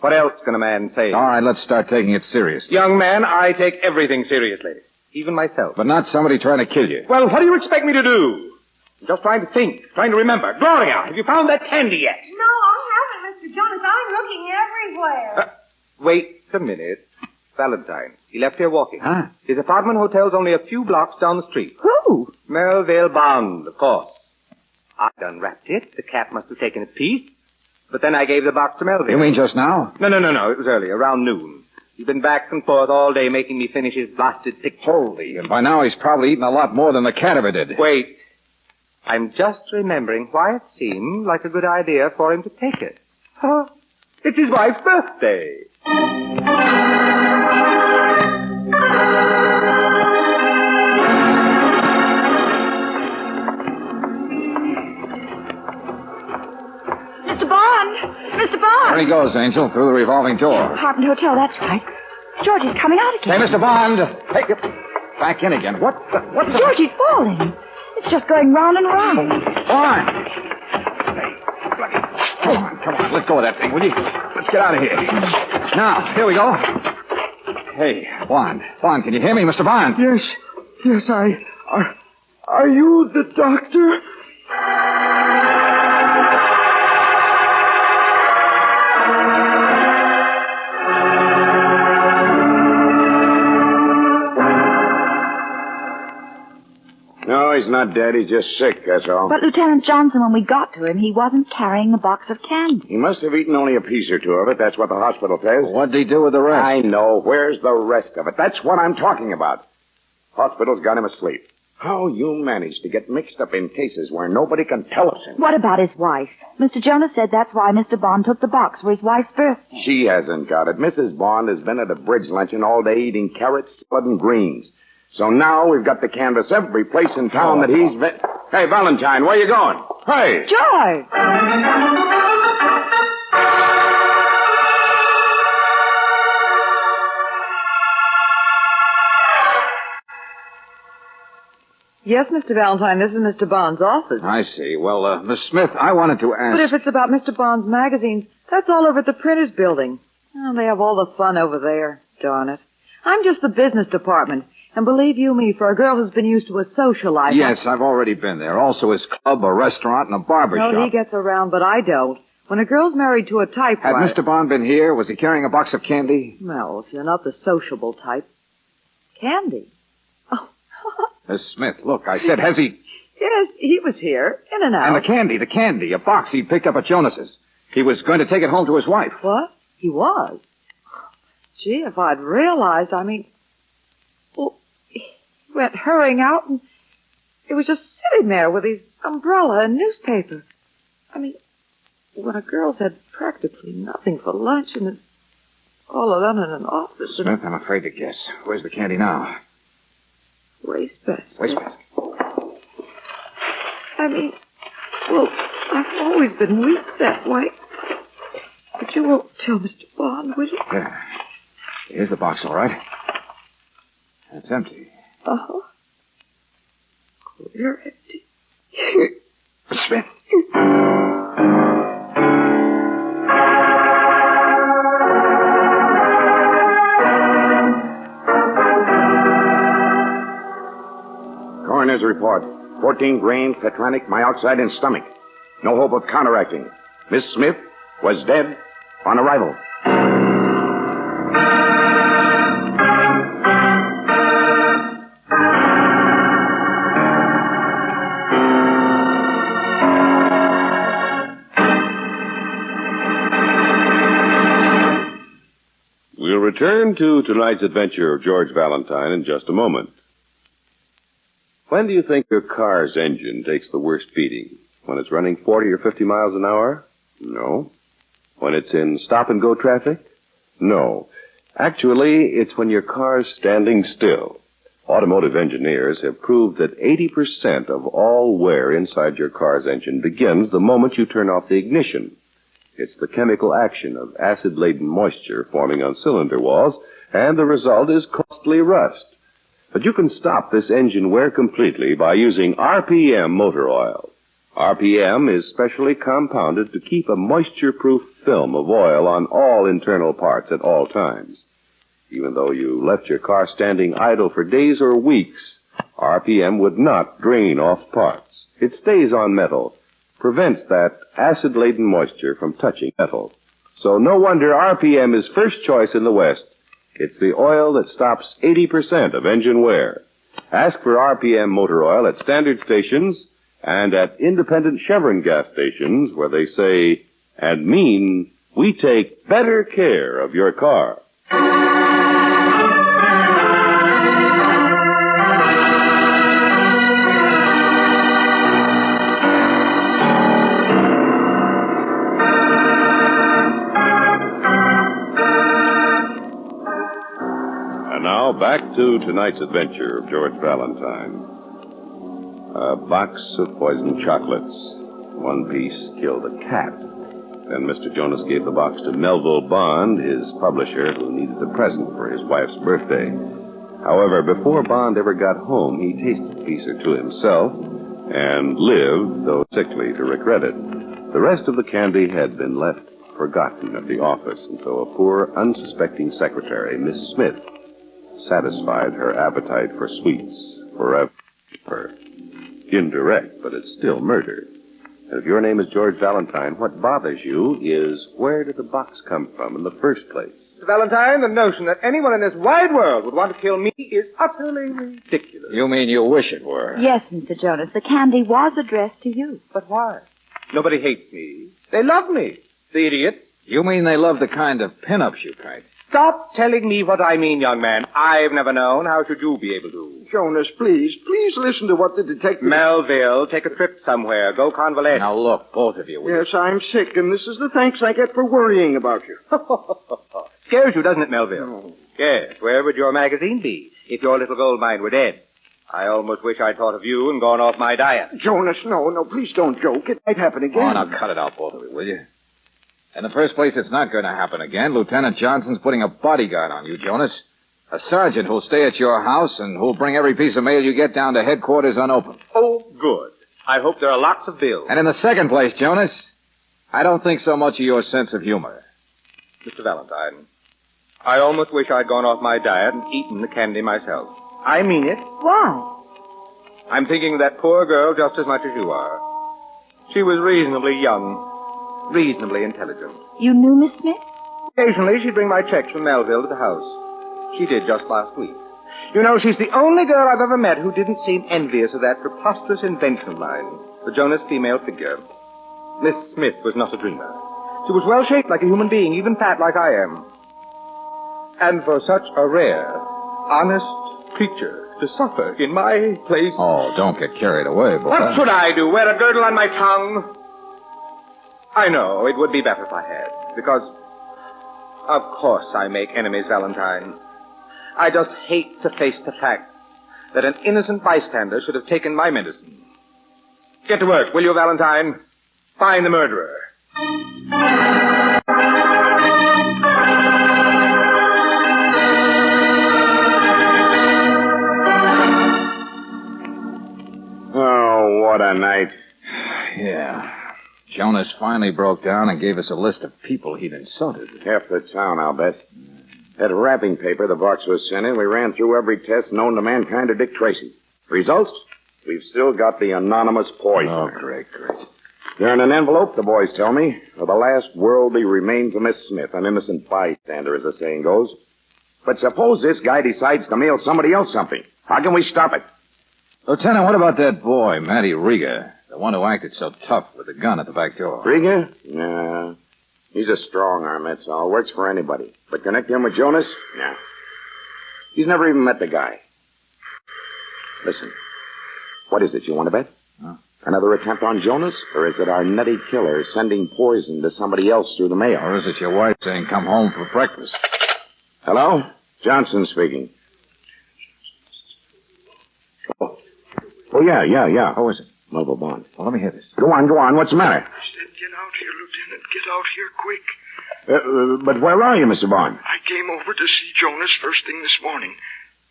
What else can a man say? All right, let's start taking it seriously. Young man, I take everything seriously. Even myself. But not somebody trying to kill you. Well, what do you expect me to do? I'm just trying to think, trying to remember. Gloria, have you found that candy yet? No, I haven't, Mr. Jonas. I'm looking everywhere. Wait a minute. Valentine. He left here walking. Huh? His apartment hotel's only a few blocks down the street. Who? Melville Bond, of course. I'd unwrapped it. The cat must have taken a piece. But then I gave the box to Melville. You mean just now? No. It was early, around noon. He's been back and forth all day making me finish his blasted picture. Holy, and by now he's probably eaten a lot more than the cat ever did. Wait. I'm just remembering why it seemed like a good idea for him to take it. Huh? It's his wife's birthday. Mr. Bond! There he goes, Angel, through the revolving door. Apartment hotel, that's right. George is coming out again. Hey, Mr. Bond! Hey, back in again. What's George, he's falling. It's just going round and round. Juan! Come on, let go of that thing, will you? Let's get out of here. Now, here we go. Hey, Juan, can you hear me, Mr. Bond? Yes, Are you the doctor? No, he's not dead. He's just sick, that's all. But Lieutenant Johnson, when we got to him, he wasn't carrying a box of candy. He must have eaten only a piece or two of it. That's what the hospital says. What'd he do with the rest? I know. Where's the rest of it? That's what I'm talking about. Hospital's got him asleep. How you managed to get mixed up in cases where nobody can tell us anything. What about his wife? Mr. Jonas said that's why Mr. Bond took the box for his wife's birthday. She hasn't got it. Mrs. Bond has been at a bridge luncheon all day eating carrots, salad, and greens. So now we've got to canvass every place in town that he's been... Hey, Valentine, where you going? Hey! George! Yes, Mr. Valentine, this is Mr. Bond's office. I see. Well, Miss Smith, I wanted to ask... But if it's about Mr. Bond's magazines, that's all over at the printer's building. Oh, they have all the fun over there. Darn it. I'm just the business department. And believe you me, for a girl who's been used to a social life... Yes, I've already been there. Also his club, a restaurant, and a barber shop. No, he gets around, but I don't. When a girl's married to a typewriter... Had Mr. Bond been here? Was he carrying a box of candy? Well, if you're not the sociable type... Candy? Oh. Miss Smith, look, I said, has he... Yes, he was here, in and out. And the candy, a box he'd picked up at Jonas's. He was going to take it home to his wife. What? He was? Gee, if I'd realized, Well, he went hurrying out, and he was just sitting there with his umbrella and newspaper. when a girl's had practically nothing for lunch and is all alone in an office. Smith, I'm afraid to guess. Where's the candy now? Wastebasket. Wastebasket. I mean, well, I've always been weak that way. But you won't tell Mr. Bond, will you? There. Here's the box, all right. It's empty. Uh-huh. Clear empty. Smith. Coroner's report. 14 grains, tetranic, myoxide, and stomach. No hope of counteracting. Miss Smith was dead on arrival. We'll return to tonight's adventure of George Valentine in just a moment. When do you think your car's engine takes the worst beating? When it's running 40 or 50 miles an hour? No. When it's in stop-and-go traffic? No. Actually, it's when your car's standing still. Automotive engineers have proved that 80% of all wear inside your car's engine begins the moment you turn off the ignition. It's the chemical action of acid-laden moisture forming on cylinder walls, and the result is costly rust. But you can stop this engine wear completely by using RPM motor oil. RPM is specially compounded to keep a moisture-proof film of oil on all internal parts at all times. Even though you left your car standing idle for days or weeks, RPM would not drain off parts. It stays on metal, prevents that acid-laden moisture from touching metal. So no wonder RPM is first choice in the West. It's the oil that stops 80% of engine wear. Ask for RPM motor oil at standard stations and at independent Chevron gas stations where they say and mean we take better care of your car. Back to tonight's adventure of George Valentine. A box of poisoned chocolates. One piece killed a cat. Then Mr. Jonas gave the box to Melville Bond, his publisher, who needed a present for his wife's birthday. However, before Bond ever got home, he tasted a piece or two himself and lived, though sickly, to regret it. The rest of the candy had been left forgotten at the office, and so a poor, unsuspecting secretary, Miss Smith, satisfied her appetite for sweets forever. Indirect, but it's still murder. And if your name is George Valentine, what bothers you is where did the box come from in the first place? Mr. Valentine, the notion that anyone in this wide world would want to kill me is utterly ridiculous. You mean you wish it were? Yes, Mr. Jonas. The candy was addressed to you. But why? Nobody hates me. They love me. The idiot. You mean they love the kind of pin-ups you paint? Stop telling me what I mean, young man. I've never known. How should you be able to? Jonas, please listen to what the detective... Melville, take a trip somewhere. Go convalesce. Now, look, both of you. Yes, I'm sick, and this is the thanks I get for worrying about you. Scares you, doesn't it, Melville? No. Yes, where would your magazine be if your little gold mine were dead? I almost wish I'd thought of you and gone off my diet. Jonas, no, please don't joke. It might happen again. Oh, now cut it out, both of you, will you? In the first place, it's not going to happen again. Lieutenant Johnson's putting a bodyguard on you, Jonas. A sergeant who'll stay at your house and who'll bring every piece of mail you get down to headquarters unopened. Oh, good. I hope there are lots of bills. And in the second place, Jonas, I don't think so much of your sense of humor. Mr. Valentine, I almost wish I'd gone off my diet and eaten the candy myself. I mean it. Why? I'm thinking of that poor girl just as much as you are. She was reasonably young. Reasonably intelligent. You knew Miss Smith? Occasionally, she'd bring my checks from Melville to the house. She did just last week. You know, she's the only girl I've ever met who didn't seem envious of that preposterous invention of mine, the Jonas female figure. Miss Smith was not a dreamer. She was well-shaped like a human being, even fat like I am. And for such a rare, honest creature to suffer in my place... Oh, don't get carried away, boy. What should I do? Wear a girdle on my tongue? I know. It would be better if I had. Because, of course, I make enemies, Valentine. I just hate to face the fact that an innocent bystander should have taken my medicine. Get to work, will you, Valentine? Find the murderer. Oh, what a night. Yeah. Jonas finally broke down and gave us a list of people he'd insulted. Half the town, I'll bet. That wrapping paper the box was sent in, we ran through every test known to mankind to Dick Tracy. Results? We've still got the anonymous poisoner. Oh, great. They're in an envelope, the boys tell me, of the last worldly remains of Miss Smith, an innocent bystander, as the saying goes. But suppose this guy decides to mail somebody else something. How can we stop it? Lieutenant, what about that boy, Matty Riga? The one who acted so tough with the gun at the back door. Riga? Nah. He's a strong arm, that's all. Works for anybody. But connect him with Jonas? Nah. He's never even met the guy. Listen. What is it, you want to bet? Huh? Another attempt on Jonas? Or is it our nutty killer sending poison to somebody else through the mail? Or is it your wife saying come home for breakfast? Hello? Johnson speaking. Oh, yeah. Who is it? Mobile Bond. Well, let me hear this. Go on. What's the matter? I said get out here, Lieutenant. Get out here quick. But where are you, Mr. Bond? I came over to see Jonas first thing this morning,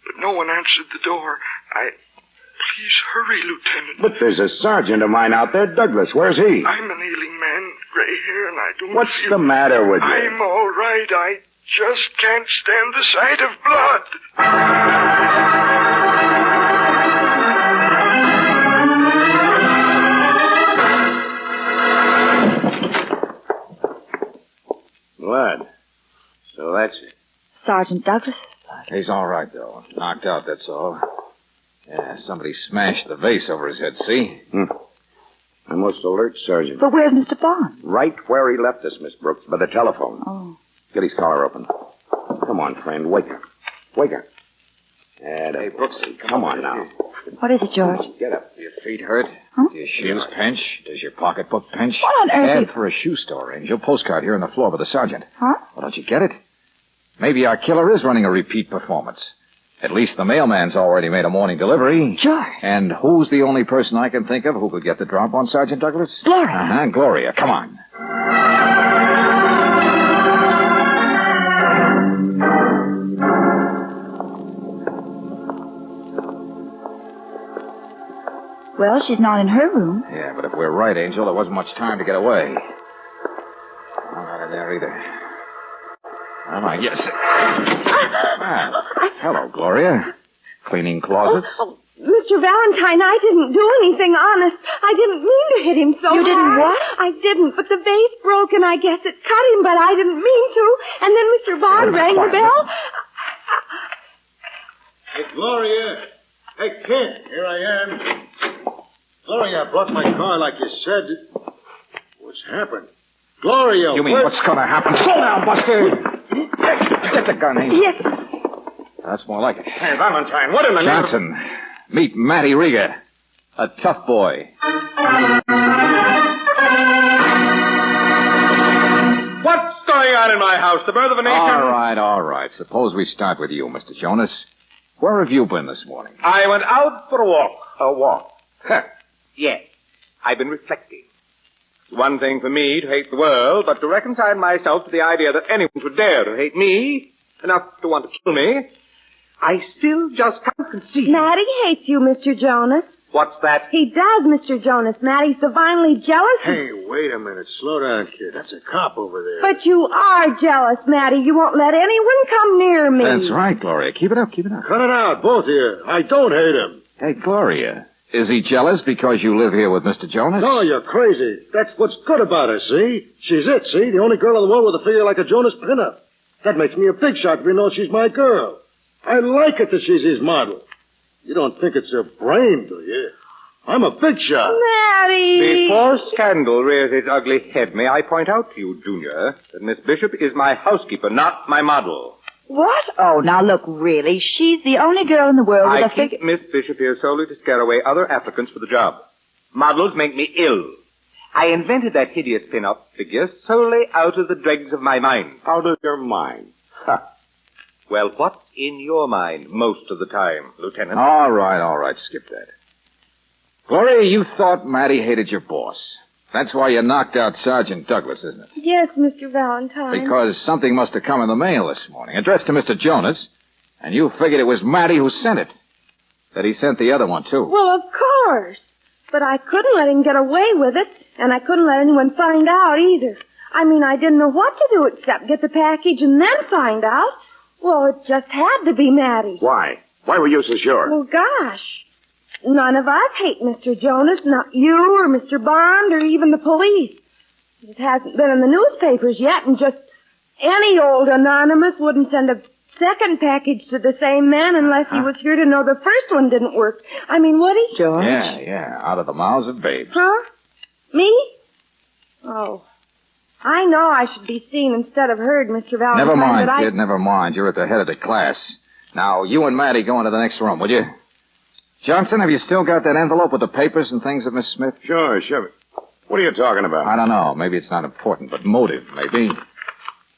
but no one answered the door. Please hurry, Lieutenant. But there's a sergeant of mine out there, Douglas. Where's he? I'm an ailing man, gray hair, and I don't What's feel... the matter with you? I'm all right. I just can't stand the sight of blood. Blood. So that's it. Sergeant Douglas? He's all right, though. Knocked out, that's all. Yeah, somebody smashed the vase over his head, see? I most alert, Sergeant. But where's Mr. Bond? Right where he left us, Miss Brooks, by the telephone. Oh. Get his collar open. Come on, friend. Wake up. Hey, Brooksy, come on now. What is it, George? Get up. Do your feet hurt? Huh? Do your shoes pinch? Does your pocketbook pinch? What on earth? Ad for a shoe store, Angel. Postcard here on the floor by the sergeant. Huh? Well, don't you get it? Maybe our killer is running a repeat performance. At least the mailman's already made a morning delivery. George. And who's the only person I can think of who could get the drop on Sergeant Douglas? Gloria. Gloria. Come on. Well, she's not in her room. Yeah, but if we're right, Angel, there wasn't much time to get away. I'm not in there either. Am I? Yes. Hello, Gloria. Cleaning closets? Oh, Mr. Valentine, I didn't do anything, honest. I didn't mean to hit him so You didn't hard. what? I didn't, but the vase broke and I guess it cut him, but I didn't mean to. And then Mr. Bond rang the bell. Hey, Gloria. Hey, kid, here I am. Gloria, I brought my car like you said. What's happened? Gloria, You mean what's going to happen? Slow down, Buster! Get the gun, Angel. Yes. That's more like it. Hey, Valentine, what in the name of... Johnson, meet Matty Riga, a tough boy. What's going on in my house? The birth of a nation? All right. Suppose we start with you, Mr. Jonas. Where have you been this morning? I went out for a walk. A walk? Yes. I've been reflecting. It's one thing for me to hate the world, but to reconcile myself to the idea that anyone would dare to hate me, enough to want to kill me, I still just can't conceive. Matty hates you, Mr. Jonas. What's that? He does, Mr. Jonas. Matty's divinely jealous. Hey, wait a minute. Slow down, kid. That's a cop over there. But you are jealous, Matty. You won't let anyone come near me. That's right, Gloria. Keep it up. Cut it out, both of you. I don't hate him. Hey, Gloria, is he jealous because you live here with Mr. Jonas? No, you're crazy. That's what's good about her, see? She's it, see? The only girl in the world with a figure like a Jonas pinup. That makes me a big shot if you know she's my girl. I like it that she's his model. You don't think it's her brain, do you? I'm a big shot. Matty! Before scandal rears its ugly head, may I point out to you, Junior, that Miss Bishop is my housekeeper, not my model. What? Oh, now look, really, she's the only girl in the world with I a figure... keep Miss Bishop here solely to scare away other applicants for the job. Models make me ill. I invented that hideous pin-up figure solely out of the dregs of my mind. Out of your mind? Ha! Well, what's in your mind most of the time, Lieutenant? All right, skip that. Gloria, you thought Matty hated your boss. That's why you knocked out Sergeant Douglas, isn't it? Yes, Mr. Valentine. Because something must have come in the mail this morning, addressed to Mr. Jonas, and you figured it was Matty who sent it. That he sent the other one, too. Well, of course. But I couldn't let him get away with it, and I couldn't let anyone find out either. I mean, I didn't know what to do except get the package and then find out. Well, it just had to be Matty. Why? Why were you so sure? Well, gosh. None of us hate Mr. Jonas, not you or Mr. Bond or even the police. It hasn't been in the newspapers yet, and just any old anonymous wouldn't send a second package to the same man unless he was here to know the first one didn't work. I mean, would he? George? Yeah, out of the mouths of babes. Huh? Me? Oh. I know I should be seen instead of heard, Mr. Valentine. Never mind, but kid, never mind. You're at the head of the class. Now, you and Matty go into the next room, will you? Johnson, have you still got that envelope with the papers and things of Miss Smith? Sure. What are you talking about? I don't know. Maybe it's not important, but motive, maybe.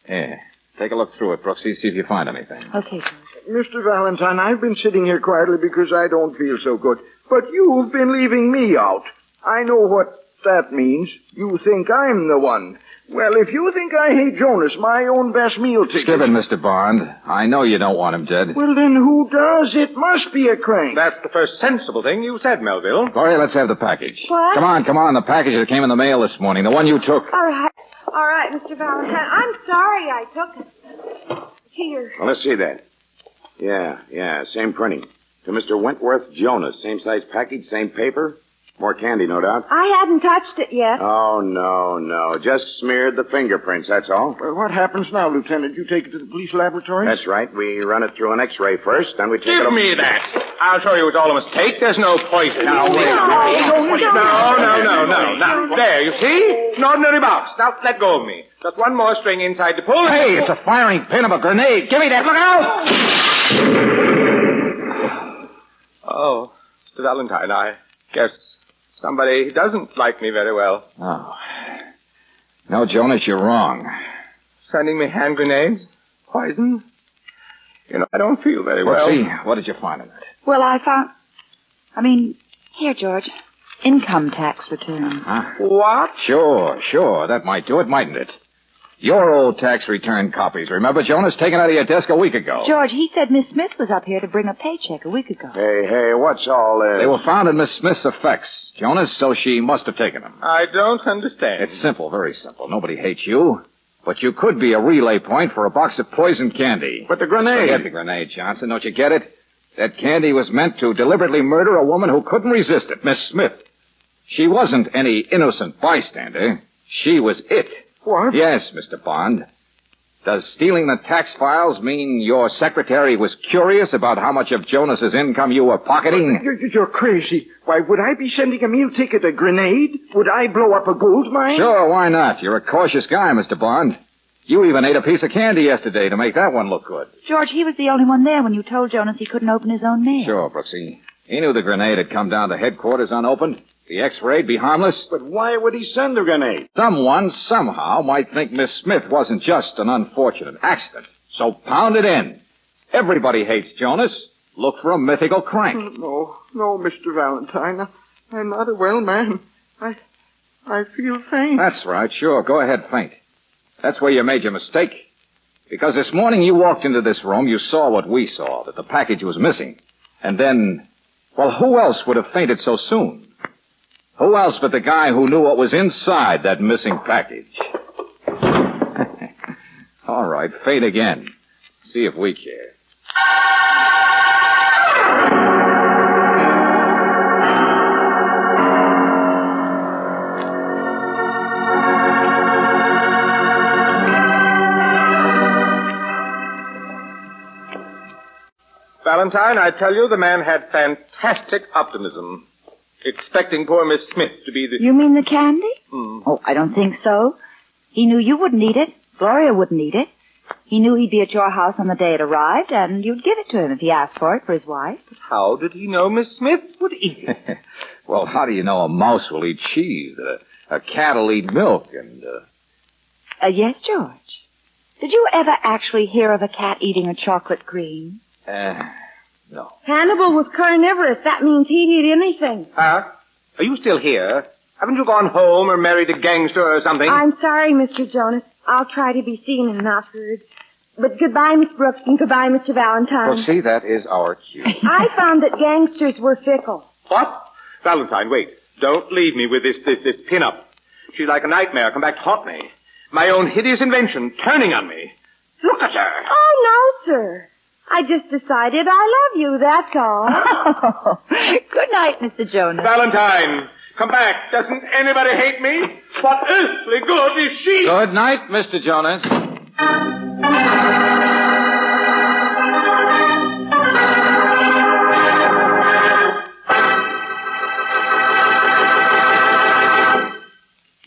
Yeah. Take a look through it, Brooksy, see if you find anything. Okay, Mr. Valentine, I've been sitting here quietly because I don't feel so good. But you've been leaving me out. I know what that means. You think I'm the one. Well, if you think I hate Jonas, my own best meal ticket... Skip it, Mr. Bond. I know you don't want him dead. Well, then who does? It must be a crank. That's the first sensible thing you said, Melville. Gloria, let's have the package. What? Come on, the package that came in the mail this morning, the one you took. All right, Mr. Valentine. I'm sorry I took it. Here. Well, let's see that. Yeah, same printing. To Mr. Wentworth Jonas. Same size package, same paper. More candy, no doubt. I hadn't touched it yet. Oh, no. Just smeared the fingerprints, that's all. Well, what happens now, Lieutenant? You take it to the police laboratory? That's right. We run it through an X-ray first, then we take it... Give me that. I'll show you it's all a mistake. There's no poison. Now, wait. No. There, you see? An ordinary box. Now, let go of me. Just one more string inside to pull. Hey, it's a firing pin of a grenade. Give me that. Look out! Oh, Mr. Valentine, I guess somebody doesn't like me very well. Oh. No, Jonas, you're wrong. Sending me hand grenades? Poison? You know, I don't feel very well. See, what did you find in it? Well, here, George. Income tax return. Huh? What? Sure. That might do it, mightn't it? Your old tax return copies, remember, Jonas? Taken out of your desk a week ago. George, he said Miss Smith was up here to bring a paycheck a week ago. Hey, what's all this? They were found in Miss Smith's effects, Jonas, so she must have taken them. I don't understand. It's simple, very simple. Nobody hates you. But you could be a relay point for a box of poison candy. But the grenade... Forget the grenade, Johnson. Don't you get it? That candy was meant to deliberately murder a woman who couldn't resist it, Miss Smith. She wasn't any innocent bystander. She was it. What? Yes, Mr. Bond. Does stealing the tax files mean your secretary was curious about how much of Jonas's income you were pocketing? You're crazy. Why, would I be sending a meal ticket a grenade? Would I blow up a gold mine? Sure, why not? You're a cautious guy, Mr. Bond. You even ate a piece of candy yesterday to make that one look good. George, he was the only one there when you told Jonas he couldn't open his own mail. Sure, Brooksy. He knew the grenade had come down to headquarters unopened. The X-ray'd be harmless. But why would he send the grenade? Someone, somehow, might think Miss Smith wasn't just an unfortunate accident. So pound it in. Everybody hates Jonas. Look for a mythical crank. No, Mr. Valentine. I'm not a well man. I feel faint. That's right, sure. Go ahead, faint. That's where you made your mistake. Because this morning you walked into this room, you saw what we saw, that the package was missing. And then, well, who else would have fainted so soon? Who else but the guy who knew what was inside that missing package? All right, faint again. See if we care. Valentine, I tell you, the man had fantastic optimism. Expecting poor Miss Smith to be the... You mean the candy? Hmm. Oh, I don't think so. He knew you wouldn't eat it. Gloria wouldn't eat it. He knew he'd be at your house on the day it arrived, and you'd give it to him if he asked for it for his wife. But how did he know Miss Smith would eat it? Well, how do you know a mouse will eat cheese? a cat'll eat milk and, Yes, George. Did you ever actually hear of a cat eating a chocolate cream? No. Hannibal was carnivorous. That means he'd eat anything. Are you still here? Haven't you gone home or married a gangster or something? I'm sorry, Mr. Jonas. I'll try to be seen and not heard. But goodbye, Miss Brooks, and goodbye, Mr. Valentine. Well, see, that is our cue. I found that gangsters were fickle. What? Valentine, wait. Don't leave me with this pin-up. She's like a nightmare come back to haunt me. My own hideous invention turning on me. Look at her. Oh, no, sir. I just decided I love you, that's all. Good night, Mr. Jonas. Valentine, come back. Doesn't anybody hate me? What earthly good is she? Good night, Mr. Jonas.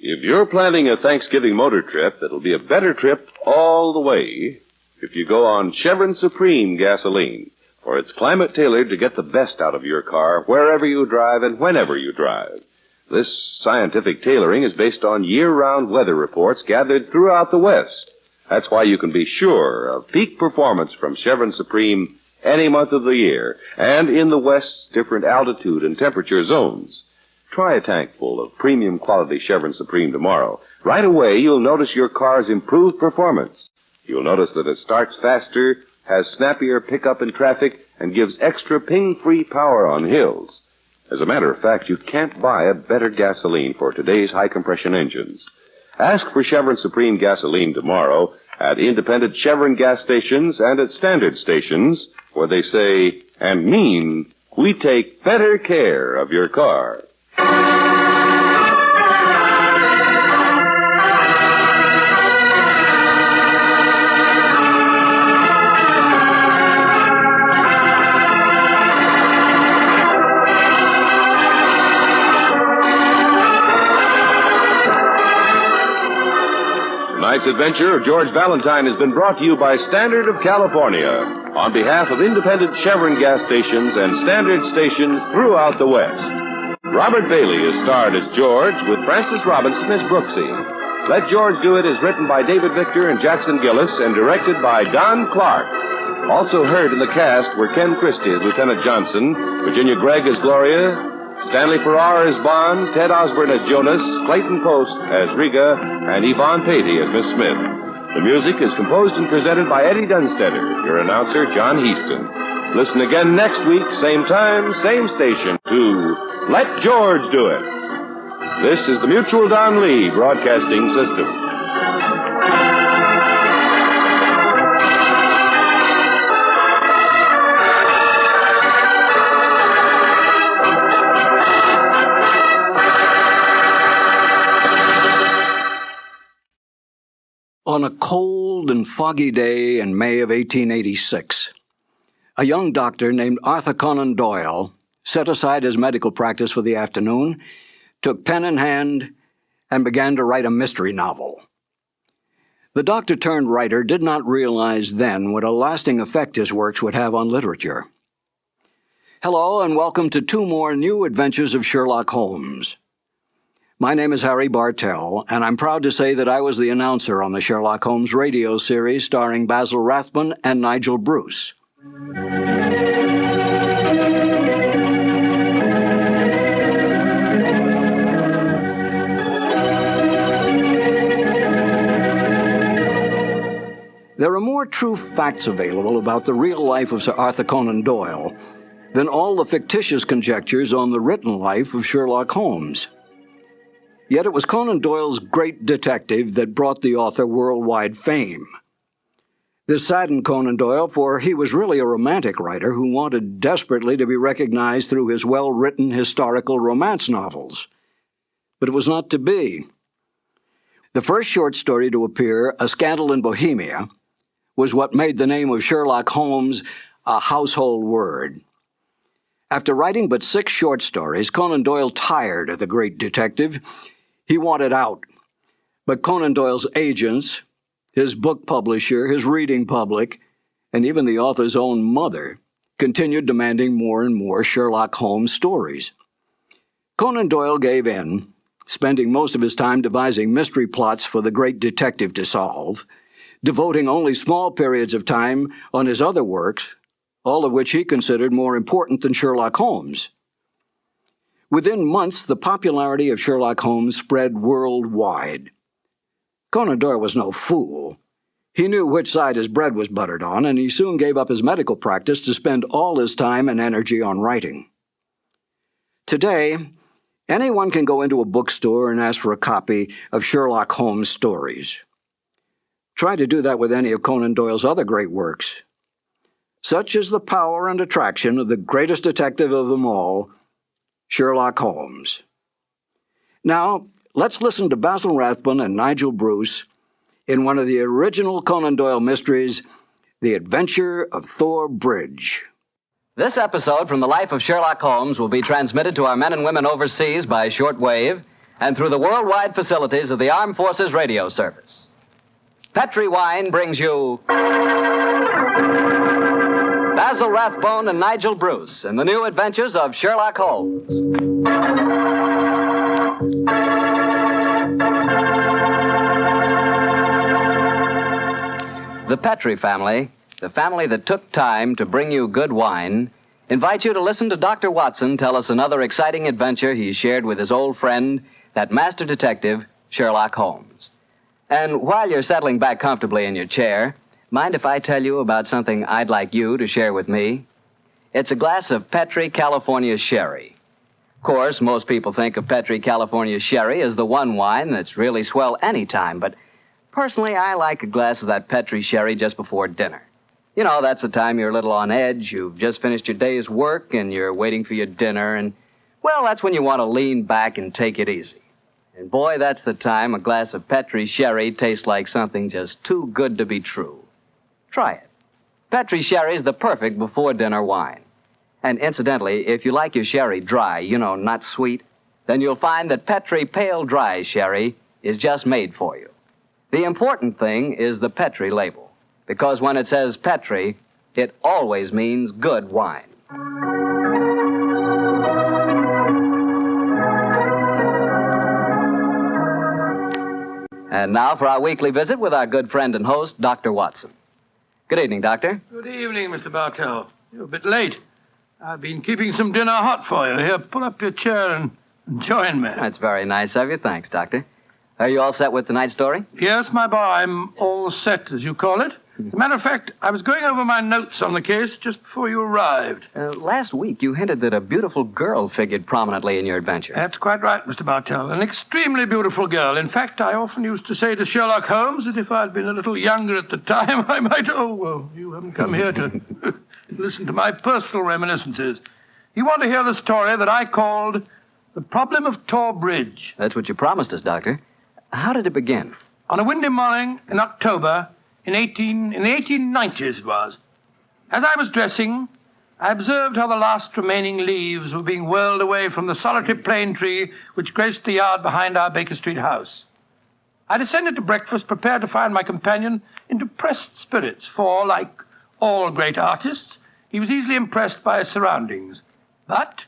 If you're planning a Thanksgiving motor trip, it'll be a better trip all the way if you go on Chevron Supreme gasoline, for it's climate tailored to get the best out of your car wherever you drive and whenever you drive. This scientific tailoring is based on year-round weather reports gathered throughout the West. That's why you can be sure of peak performance from Chevron Supreme any month of the year and in the West's different altitude and temperature zones. Try a tank full of premium quality Chevron Supreme tomorrow. Right away, you'll notice your car's improved performance. You'll notice that it starts faster, has snappier pickup in traffic, and gives extra ping-free power on hills. As a matter of fact, you can't buy a better gasoline for today's high-compression engines. Ask for Chevron Supreme gasoline tomorrow at independent Chevron gas stations and at standard stations where they say and mean, we take better care of your car. Tonight's adventure of George Valentine has been brought to you by Standard of California on behalf of independent Chevron gas stations and standard stations throughout the West. Robert Bailey is starred as George with Francis Robinson as Brooksy. Let George Do It is written by David Victor and Jackson Gillis and directed by Don Clark. Also heard in the cast were Ken Christie as Lieutenant Johnson, Virginia Gregg as Gloria, Stanley Farrar as Bond, Ted Osborne as Jonas, Clayton Post as Riga, and Yvonne Patey as Miss Smith. The music is composed and presented by Eddie Dunstetter, your announcer, John Heaston. Listen again next week, same time, same station, to Let George Do It. This is the Mutual Don Lee Broadcasting System. On a cold and foggy day in May of 1886, a young doctor named Arthur Conan Doyle set aside his medical practice for the afternoon, took pen in hand, and began to write a mystery novel. The doctor-turned-writer did not realize then what a lasting effect his works would have on literature. Hello, and welcome to 2 more new adventures of Sherlock Holmes. My name is Harry Bartell, and I'm proud to say that I was the announcer on the Sherlock Holmes radio series starring Basil Rathbone and Nigel Bruce. There are more true facts available about the real life of Sir Arthur Conan Doyle than all the fictitious conjectures on the written life of Sherlock Holmes. Yet it was Conan Doyle's great detective that brought the author worldwide fame. This saddened Conan Doyle, for he was really a romantic writer who wanted desperately to be recognized through his well-written historical romance novels. But it was not to be. The first short story to appear, A Scandal in Bohemia, was what made the name of Sherlock Holmes a household word. After writing but 6 short stories, Conan Doyle tired of the great detective. He wanted out. But Conan Doyle's agents, his book publisher, his reading public, and even the author's own mother continued demanding more and more Sherlock Holmes stories. Conan Doyle gave in spending most of his time devising mystery plots for the great detective to solve, devoting only small periods of time on his other works, all of which he considered more important than Sherlock Holmes. Within months, the popularity of Sherlock Holmes spread worldwide. Conan Doyle was no fool. He knew which side his bread was buttered on, and he soon gave up his medical practice to spend all his time and energy on writing. Today, anyone can go into a bookstore and ask for a copy of Sherlock Holmes stories. Try to do that with any of Conan Doyle's other great works. Such is the power and attraction of the greatest detective of them all, Sherlock Holmes. Now, let's listen to Basil Rathbone and Nigel Bruce in one of the original Conan Doyle mysteries, The Adventure of Thor Bridge. This episode from the life of Sherlock Holmes will be transmitted to our men and women overseas by shortwave and through the worldwide facilities of the Armed Forces Radio Service. Petri Wine brings you Basil Rathbone and Nigel Bruce in the new adventures of Sherlock Holmes. The Petri family, the family that took time to bring you good wine, invites you to listen to Dr. Watson tell us another exciting adventure he shared with his old friend, that master detective, Sherlock Holmes. And while you're settling back comfortably in your chair, mind if I tell you about something I'd like you to share with me? It's a glass of Petri California Sherry. Of course, most people think of Petri California Sherry as the one wine that's really swell any time, but personally, I like a glass of that Petri Sherry just before dinner. You know, that's the time you're a little on edge, you've just finished your day's work, and you're waiting for your dinner, and, well, that's when you want to lean back and take it easy. And boy, that's the time a glass of Petri Sherry tastes like something just too good to be true. Try it. Petri Sherry's the perfect before-dinner wine. And incidentally, if you like your sherry dry, you know, not sweet, then you'll find that Petri Pale Dry Sherry is just made for you. The important thing is the Petri label, because when it says Petri, it always means good wine. And now for our weekly visit with our good friend and host, Dr. Watson. Good evening, Doctor. Good evening, Mr. Bartell. You're a bit late. I've been keeping some dinner hot for you. Here, pull up your chair and join me. That's very nice of you. Thanks, Doctor. Are you all set with tonight's story? Yes, my boy, I'm all set, as you call it. As a matter of fact, I was going over my notes on the case just before you arrived. Last week, you hinted that a beautiful girl figured prominently in your adventure. That's quite right, Mr. Bartell. An extremely beautiful girl. In fact, I often used to say to Sherlock Holmes that if I'd been a little younger at the time, I might... Oh, well, you haven't come here to listen to my personal reminiscences. You want to hear the story that I called The Problem of Thor Bridge. That's what you promised us, Doctor. How did it begin? On a windy morning in October... In the 1890s it was. As I was dressing, I observed how the last remaining leaves were being whirled away from the solitary plane tree which graced the yard behind our Baker Street house. I descended to breakfast, prepared to find my companion in depressed spirits, for, like all great artists, he was easily impressed by his surroundings. But,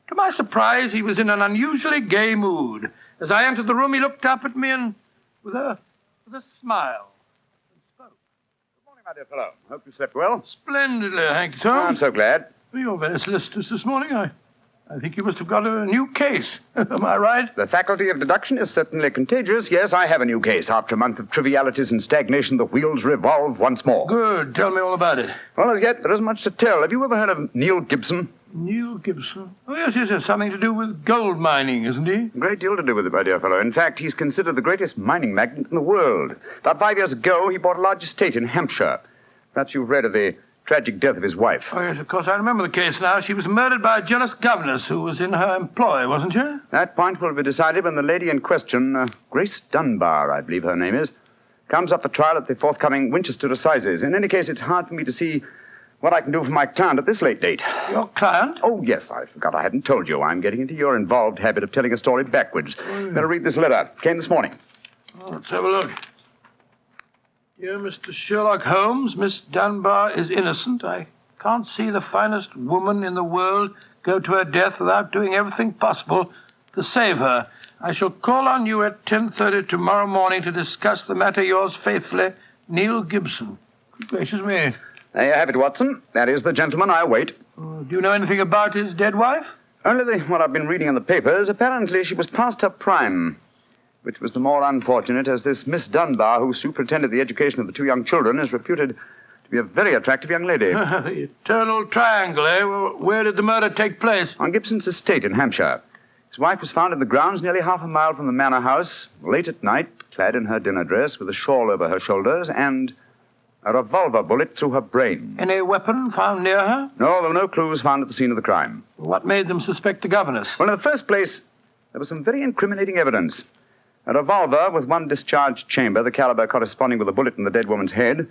to my surprise, he was in an unusually gay mood. As I entered the room, he looked up at me and, with a smile, My dear fellow, hope you slept well. Splendidly, thank you, Tom. I'm so glad. You're very solicitous this morning. I think you must have got a new case. Am I right? The faculty of deduction is certainly contagious. Yes, I have a new case. After a month of trivialities and stagnation, the wheels revolve once more. Good. Tell me all about it. Well, as yet, there isn't much to tell. Have you ever heard of Neil Gibson? Neil Gibson? Oh, yes, yes, something to do with gold mining, isn't he? A great deal to do with it, my dear fellow. In fact, he's considered the greatest mining magnate in the world. About 5 years ago, he bought a large estate in Hampshire. Perhaps you've read of the tragic death of his wife. Oh, yes, of course, I remember the case now. She was murdered by a jealous governess who was in her employ, wasn't she? That point will be decided when the lady in question, Grace Dunbar, I believe her name is, comes up for trial at the forthcoming Winchester Assizes. In any case, it's hard for me to see what I can do for my client at this late date. Your client? Oh, yes, I forgot I hadn't told you. I'm getting into your involved habit of telling a story backwards. Better read this letter. Came this morning. Oh, let's have a look. Dear Mr. Sherlock Holmes, Miss Dunbar is innocent. I can't see the finest woman in the world go to her death without doing everything possible to save her. I shall call on you at 10:30 tomorrow morning to discuss the matter. Yours faithfully, Neil Gibson. Good gracious me. There you have it, Watson. That is the gentleman I'll wait. Do you know anything about his dead wife? Only what I've been reading in the papers. Apparently she was past her prime, which was the more unfortunate as this Miss Dunbar, who superintended the education of the two young children, is reputed to be a very attractive young lady. The eternal triangle, eh? Well, where did the murder take place? On Gibson's estate in Hampshire. His wife was found in the grounds nearly half a mile from the manor house, late at night, clad in her dinner dress, with a shawl over her shoulders, and a revolver bullet through her brain. Any weapon found near her? No, there were no clues found at the scene of the crime. What made them suspect the governess? Well, in the first place, there was some very incriminating evidence. A revolver with one discharged chamber, the caliber corresponding with a bullet in the dead woman's head,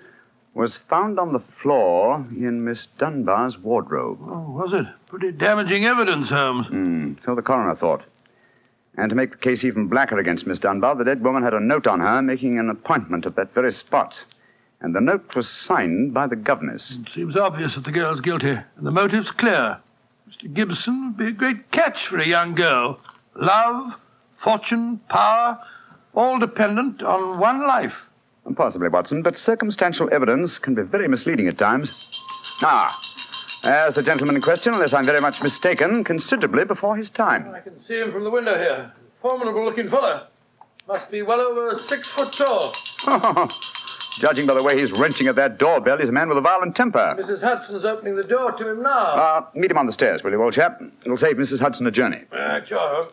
was found on the floor in Miss Dunbar's wardrobe. Oh, was it? Pretty damaging evidence, Holmes. So the coroner thought. And to make the case even blacker against Miss Dunbar, the dead woman had a note on her making an appointment at that very spot. And the note was signed by the governess. It seems obvious that the girl's guilty, and the motive's clear. Mr. Gibson would be a great catch for a young girl. Love, fortune, power, all dependent on one life. Possibly, Watson, but circumstantial evidence can be very misleading at times. There's the gentleman in question, unless I'm very much mistaken, considerably before his time. I can see him from the window here. Formidable-looking fellow. Must be well over 6 foot tall. Judging by the way he's wrenching at that doorbell, he's a man with a violent temper. Mrs. Hudson's opening the door to him now. Meet him on the stairs, will you, old chap? It'll save Mrs. Hudson a journey. Sure.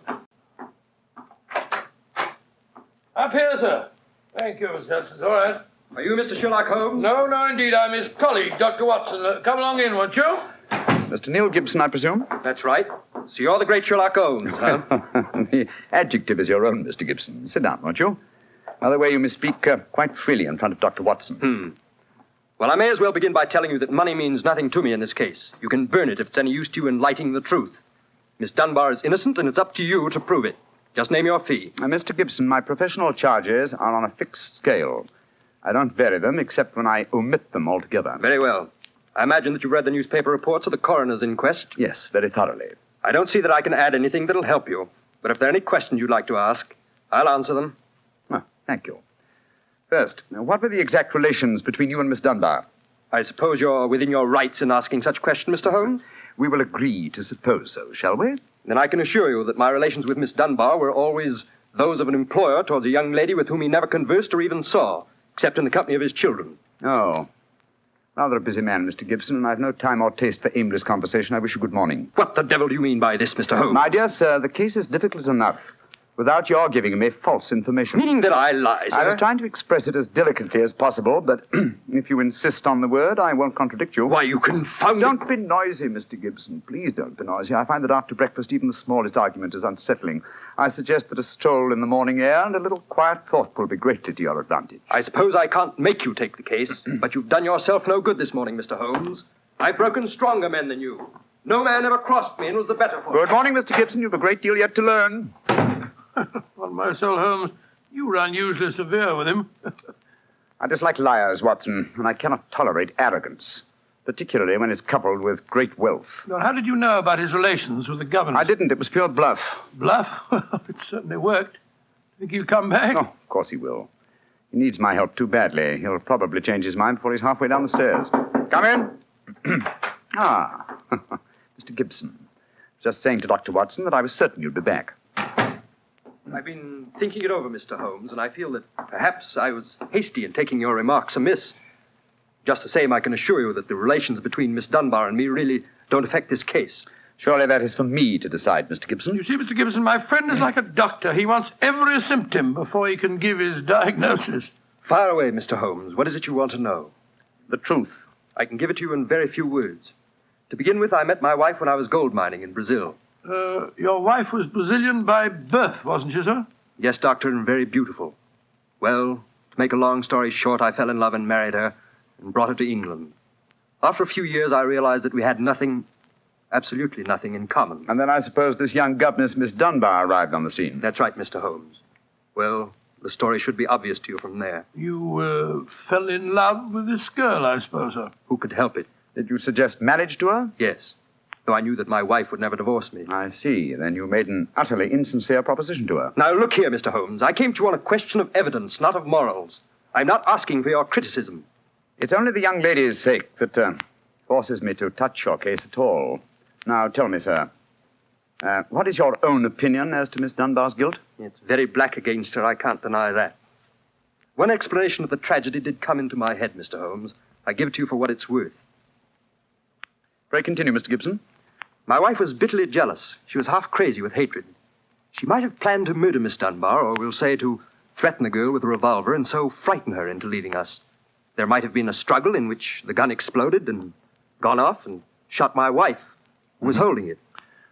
Up here, sir. Thank you, Mr. Hudson. All right. Are you Mr. Sherlock Holmes? No, indeed. I'm his colleague, Dr. Watson. Come along in, won't you? Mr. Neil Gibson, I presume? That's right. So you're the great Sherlock Holmes, huh? The adjective is your own, Mr. Gibson. Sit down, won't you? By the way, you may speak quite freely in front of Dr. Watson. Well, I may as well begin by telling you that money means nothing to me in this case. You can burn it if it's any use to you in lighting the truth. Miss Dunbar is innocent, and it's up to you to prove it. Just name your fee. Mr. Gibson, my professional charges are on a fixed scale. I don't vary them except when I omit them altogether. Very well. I imagine that you've read the newspaper reports of the coroner's inquest. Yes, very thoroughly. I don't see that I can add anything that'll help you. But if there are any questions you'd like to ask, I'll answer them. Thank you. First, what were the exact relations between you and Miss Dunbar? I suppose you're within your rights in asking such a question, Mr. Holmes? We will agree to suppose so, shall we? Then I can assure you that my relations with Miss Dunbar were always those of an employer towards a young lady with whom he never conversed or even saw, except in the company of his children. Oh. Rather a busy man, Mr. Gibson, and I've no time or taste for aimless conversation. I wish you good morning. What the devil do you mean by this, Mr. Holmes? My dear sir, the case is difficult enough without your giving me false information. Meaning that I lie, sir? I was trying to express it as delicately as possible, but if you insist on the word, I won't contradict you. Why, you confounded... Don't be noisy, Mr. Gibson. Please don't be noisy. I find that after breakfast, even the smallest argument is unsettling. I suggest that a stroll in the morning air and a little quiet thought will be greatly to your advantage. I suppose I can't make you take the case, but you've done yourself no good this morning, Mr. Holmes. I've broken stronger men than you. No man ever crossed me and was the better for it. Good morning, Mr. Gibson. You've a great deal yet to learn. On my soul, Holmes, you were unusually severe with him. I dislike liars, Watson, and I cannot tolerate arrogance, particularly when it's coupled with great wealth. Now, how did you know about his relations with the governor? I didn't. It was pure bluff. Bluff? It certainly worked. Think he'll come back? Oh, of course he will. He needs my help too badly. He'll probably change his mind before he's halfway down the stairs. Come in. Mr. Gibson. Just saying to Dr. Watson that I was certain you'd be back. I've been thinking it over, Mr. Holmes, and I feel that perhaps I was hasty in taking your remarks amiss. Just the same, I can assure you that the relations between Miss Dunbar and me really don't affect this case. Surely that is for me to decide, Mr. Gibson. You see, Mr. Gibson, my friend is like a doctor. He wants every symptom before he can give his diagnosis. Fire away, Mr. Holmes. What is it you want to know? The truth. I can give it to you in very few words. To begin with, I met my wife when I was gold mining in Brazil. Your wife was Brazilian by birth, wasn't she, sir? Yes, Doctor, and very beautiful. Well, to make a long story short, I fell in love and married her and brought her to England. After a few years, I realized that we had nothing, absolutely nothing in common. And then I suppose this young governess, Miss Dunbar, arrived on the scene. That's right, Mr. Holmes. Well, the story should be obvious to you from there. You fell in love with this girl, I suppose, sir? Who could help it? Did you suggest marriage to her? Yes. though I knew that my wife would never divorce me. I see. Then you made an utterly insincere proposition to her. Now, look here, Mr. Holmes. I came to you on a question of evidence, not of morals. I'm not asking for your criticism. It's only the young lady's sake that forces me to touch your case at all. Now, tell me, sir, what is your own opinion as to Miss Dunbar's guilt? It's very black against her, I can't deny that. One explanation of the tragedy did come into my head, Mr. Holmes. I give it to you for what it's worth. Pray continue, Mr. Gibson. My wife was bitterly jealous. She was half crazy with hatred. She might have planned to murder Miss Dunbar, or we'll say to threaten the girl with a revolver and so frighten her into leaving us. There might have been a struggle in which the gun exploded and gone off and shot my wife, who was holding it.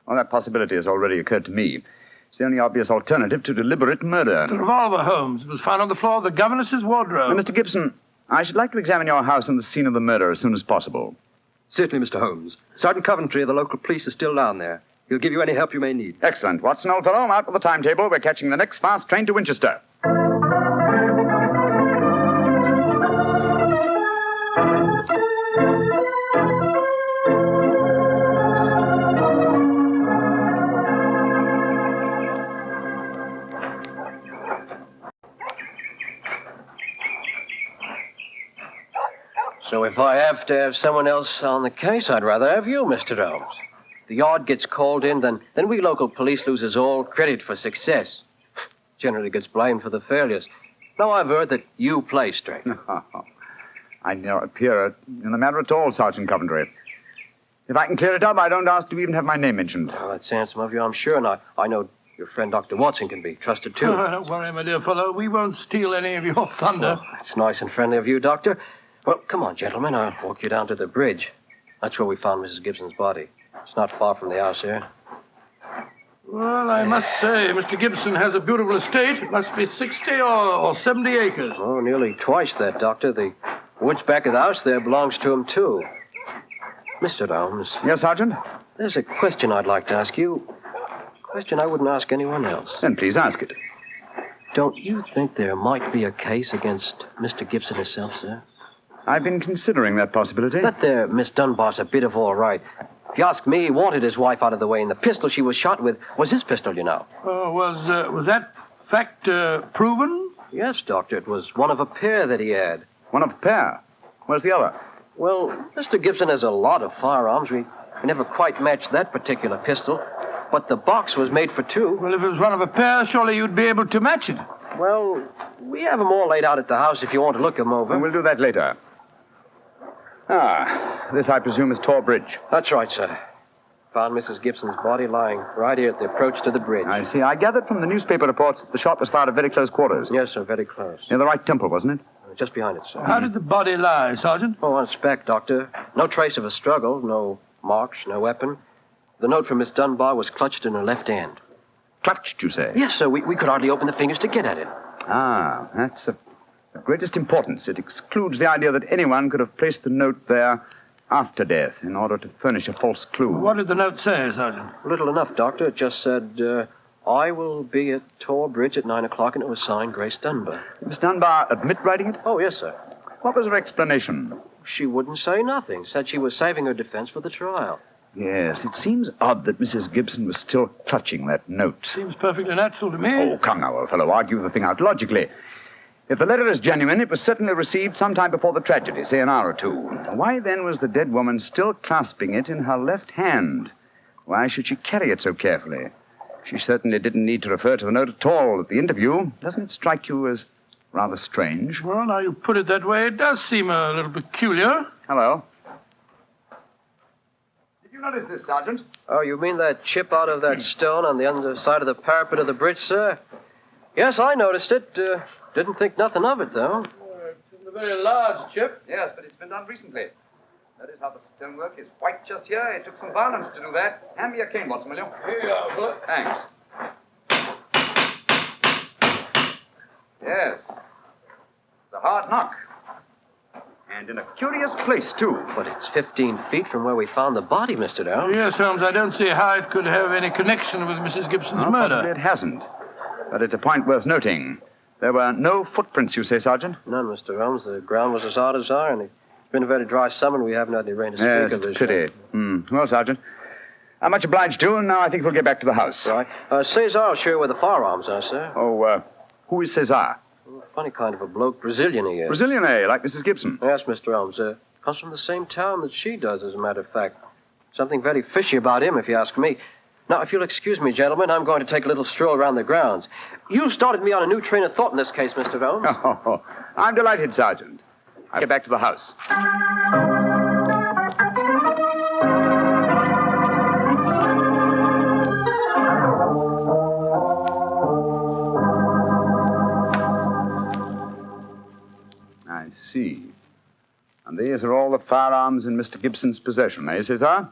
Well, that possibility has already occurred to me. It's the only obvious alternative to deliberate murder. The revolver, Holmes, was found on the floor of the governess's wardrobe. Now, Mr. Gibson, I should like to examine your house and the scene of the murder as soon as possible. Certainly, Mr. Holmes. Sergeant Coventry of the local police is still down there. He'll give you any help you may need. Excellent. Watson, old fellow, out with the timetable. We're catching the next fast train to Winchester. So if I have to have someone else on the case, I'd rather have you, Mr. Holmes. The yard gets called in, then we local police loses all credit for success. Generally gets blamed for the failures. Now I've heard that you play straight. I do not appear in the matter at all, Sergeant Coventry. If I can clear it up, I don't ask to even have my name mentioned. Well, that's handsome of you, I'm sure, and I know your friend Dr. Watson can be trusted, too. Oh, don't worry, my dear fellow. We won't steal any of your thunder. Well, it's nice and friendly of you, Doctor. Well, come on, gentlemen. I'll walk you down to the bridge. That's where we found Mrs. Gibson's body. It's not far from the house here. Well, I must say, Mr. Gibson has a beautiful estate. It must be 60 or 70 acres. Oh, nearly twice that, Doctor. The woods back of the house there belongs to him, too. Mr. Holmes. Yes, Sergeant? There's a question I'd like to ask you. A question I wouldn't ask anyone else. Then please ask it. Don't you think there might be a case against Mr. Gibson himself, sir? I've been considering that possibility. That there Miss Dunbar's a bit of all right. If you ask me, he wanted his wife out of the way, and the pistol she was shot with was his pistol, you know. Was that fact proven? Yes, Doctor. It was one of a pair that he had. One of a pair? Where's the other? Well, Mr. Gibson has a lot of firearms. We never quite matched that particular pistol, but the box was made for two. Well, if it was one of a pair, surely you'd be able to match it. Well, we have them all laid out at the house if you want to look them over. Well, we'll do that later. This, I presume, is Tor Bridge. That's right, sir. Found Mrs. Gibson's body lying right here at the approach to the bridge. I see. I gathered from the newspaper reports that the shot was fired at very close quarters. Yes, sir, very close. Near the right temple, wasn't it? Just behind it, sir. How did the body lie, Sergeant? Oh, on its back, Doctor. No trace of a struggle, no marks, no weapon. The note from Miss Dunbar was clutched in her left hand. Clutched, you say? Yes, sir. We could hardly open the fingers to get at it. That's of greatest importance. It excludes the idea that anyone could have placed the note there after death in order to furnish a false clue. What did the note say, Sergeant? Little enough, Doctor. It just said, I will be at Tor Bridge at 9 o'clock, and it was signed Grace Dunbar. Miss Dunbar admit writing it? Oh, yes, sir. What was her explanation? She wouldn't say nothing. Said she was saving her defense for the trial. Yes, it seems odd that Mrs. Gibson was still clutching that note. Seems perfectly natural to me. Oh, come now, old fellow. Argue the thing out logically. If the letter is genuine, it was certainly received sometime before the tragedy, say an hour or two. Why, then, was the dead woman still clasping it in her left hand? Why should she carry it so carefully? She certainly didn't need to refer to the note at all at the interview. Doesn't it strike you as rather strange? Well, now you put it that way, it does seem a little peculiar. Hello. Did you notice this, Sergeant? Oh, you mean that chip out of that stone on the underside of the parapet of the bridge, sir? Yes, I noticed it. Didn't think nothing of it, though. It's a very large chip. Yes, but it's been done recently. That is how the stonework is white just here. It took some violence to do that. Hand me a cane, Watson, will you? Here you are, Philo. Thanks. Yes. The hard knock. And in a curious place, too. But it's 15 feet from where we found the body, Mr. Dow. Yes, Holmes, I don't see how it could have any connection with Mrs. Gibson's murder. Possibly it hasn't. But it's a point worth noting. There were no footprints, you say, Sergeant? None, Mr. Holmes. The ground was as hard as iron. It's been a very dry summer, and we haven't had any rain to speak yes, of it's a pity. Well, Sergeant, I'm much obliged to, and now I think we'll get back to the house. Right. Cesar will show you where the firearms are, sir. Oh, who is Cesar? Oh, funny kind of a bloke. Brazilian he is. Brazilian, eh? Like Mrs. Gibson? Yes, Mr. Holmes. Comes from the same town that she does, as a matter of fact. Something very fishy about him, if you ask me. Now, if you'll excuse me, gentlemen, I'm going to take a little stroll around the grounds. You started me on a new train of thought in this case, Mr. Holmes. Oh, I'm delighted, Sergeant. I'll get back to the house. I see. And these are all the firearms in Mr. Gibson's possession, eh, Cesar?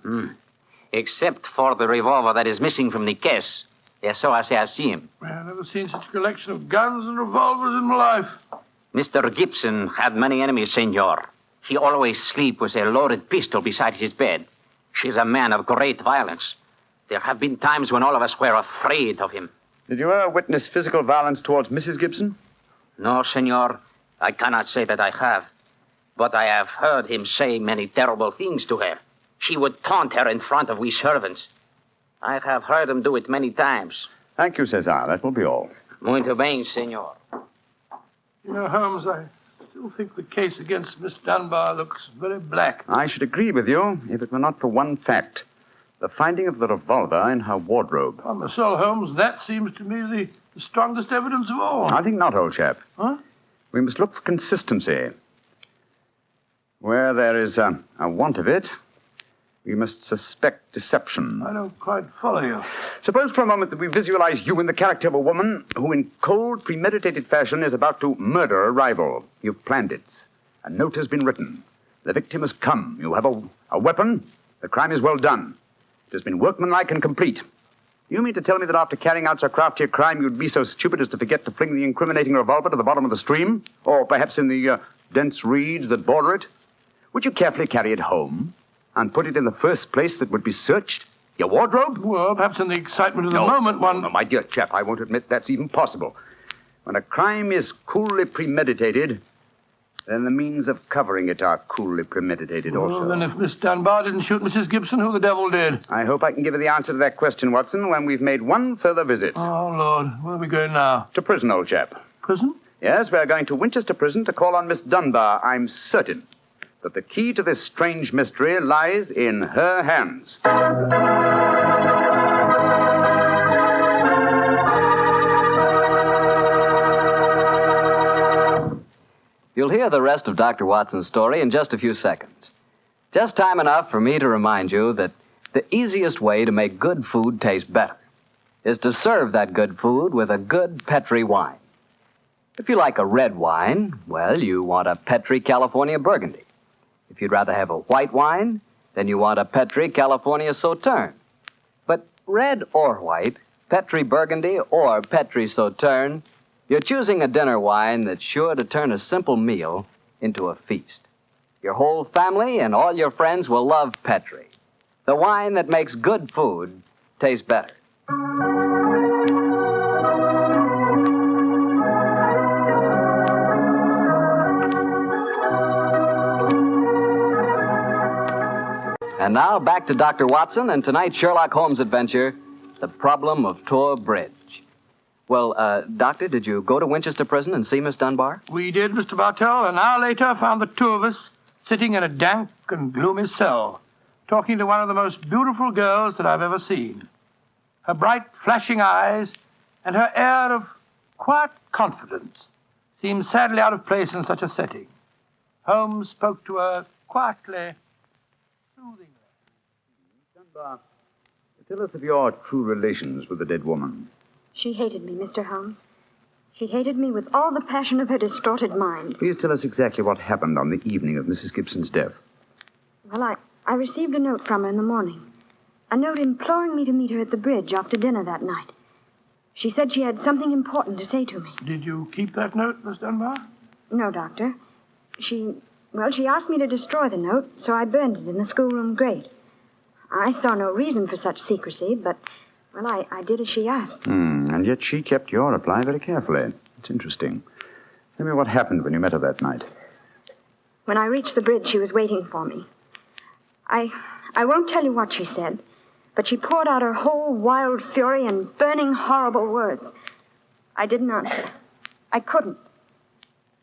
Except for the revolver that is missing from the case. Yes, so I say I see him. I've never seen such a collection of guns and revolvers in my life. Mr. Gibson had many enemies, senor. He always sleep with a loaded pistol beside his bed. He's a man of great violence. There have been times when all of us were afraid of him. Did you ever witness physical violence towards Mrs. Gibson? No, senor. I cannot say that I have. But I have heard him say many terrible things to her. He would taunt her in front of we servants. I have heard him do it many times. Thank you, Cesar. That will be all. Muito bem, senor. You know, Holmes, I still think the case against Miss Dunbar looks very black. I should agree with you if it were not for one fact. The finding of the revolver in her wardrobe. On the soul, Holmes, that seems to me the strongest evidence of all. I think not, old chap. Huh? We must look for consistency. Where there is a want of it, we must suspect deception. I don't quite follow you. Suppose for a moment that we visualize you in the character of a woman who in cold, premeditated fashion is about to murder a rival. You've planned it. A note has been written. The victim has come. You have a weapon. The crime is well done. It has been workmanlike and complete. You mean to tell me that after carrying out so crafty a crime, you'd be so stupid as to forget to fling the incriminating revolver to the bottom of the stream? Or perhaps in the dense reeds that border it? Would you carefully carry it home and put it in the first place that would be searched? Your wardrobe? Well, perhaps in the excitement of the moment, one... No, my dear chap, I won't admit that's even possible. When a crime is coolly premeditated, then the means of covering it are coolly premeditated also. Well, then if Miss Dunbar didn't shoot Mrs. Gibson, who the devil did? I hope I can give you the answer to that question, Watson, when we've made one further visit. Oh, Lord. Where are we going now? To prison, old chap. Prison? Yes, we're going to Winchester Prison to call on Miss Dunbar. I'm certain that the key to this strange mystery lies in her hands. You'll hear the rest of Dr. Watson's story in just a few seconds. Just time enough for me to remind you that the easiest way to make good food taste better is to serve that good food with a good Petri wine. If you like a red wine, well, you want a Petri California Burgundy. If you'd rather have a white wine, then you want a Petri California Sauterne. But red or white, Petri Burgundy or Petri Sauterne, you're choosing a dinner wine that's sure to turn a simple meal into a feast. Your whole family and all your friends will love Petri, the wine that makes good food taste better. And now back to Dr. Watson and tonight's Sherlock Holmes adventure, The Problem of Tor Bridge. Well, Doctor, did you go to Winchester Prison and see Miss Dunbar? We did, Mr. Bartell. An hour later, found the two of us sitting in a dank and gloomy cell, talking to one of the most beautiful girls that I've ever seen. Her bright, flashing eyes and her air of quiet confidence seemed sadly out of place in such a setting. Holmes spoke to her quietly, soothingly. Dunbar, tell us of your true relations with the dead woman. She hated me, Mr. Holmes. She hated me with all the passion of her distorted mind. Please tell us exactly what happened on the evening of Mrs. Gibson's death. Well, I received a note from her in the morning. A note imploring me to meet her at the bridge after dinner that night. She said she had something important to say to me. Did you keep that note, Miss Dunbar? No, Doctor. She asked me to destroy the note, so I burned it in the schoolroom grate. I saw no reason for such secrecy, but, well, I did as she asked. And yet she kept your reply very carefully. It's interesting. Tell me what happened when you met her that night. When I reached the bridge, she was waiting for me. I won't tell you what she said, But she poured out her whole wild fury in burning, horrible words. I didn't answer. I couldn't.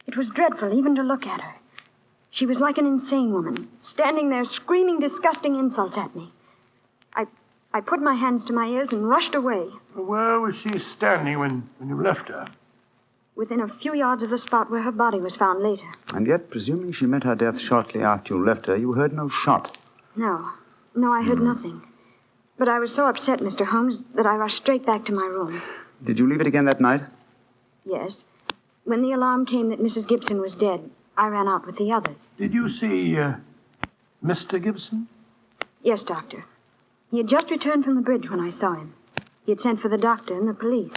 It was dreadful even to look at her. She was like an insane woman, standing there screaming disgusting insults at me. I put my hands to my ears and rushed away. Where was she standing when you left her? Within a few yards of the spot where her body was found later. And yet, presuming she met her death shortly after you left her, you heard no shot. No, I heard nothing. But I was so upset, Mr. Holmes, that I rushed straight back to my room. Did you leave it again that night? Yes. When the alarm came that Mrs. Gibson was dead, I ran out with the others. Did you see Mr. Gibson? Yes, Doctor. He had just returned from the bridge when I saw him. He had sent for the doctor and the police.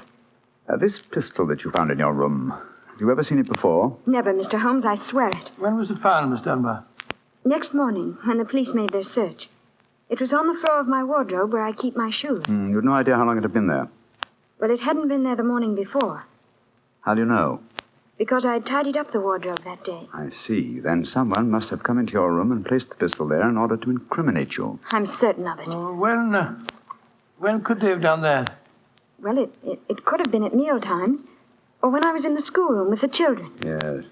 This pistol that you found in your room, have you ever seen it before? Never, Mr. Holmes, I swear it. When was it found, Miss Dunbar? Next morning, when the police made their search. It was on the floor of my wardrobe where I keep my shoes. You had no idea how long it had been there. Well, it hadn't been there the morning before, How do you know? because I had tidied up the wardrobe that day. I see. Then someone must have come into your room and placed the pistol there in order to incriminate you. I'm certain of it. When could they have done that? Well, it could have been at meal times, or when I was in the schoolroom with the children. Yes.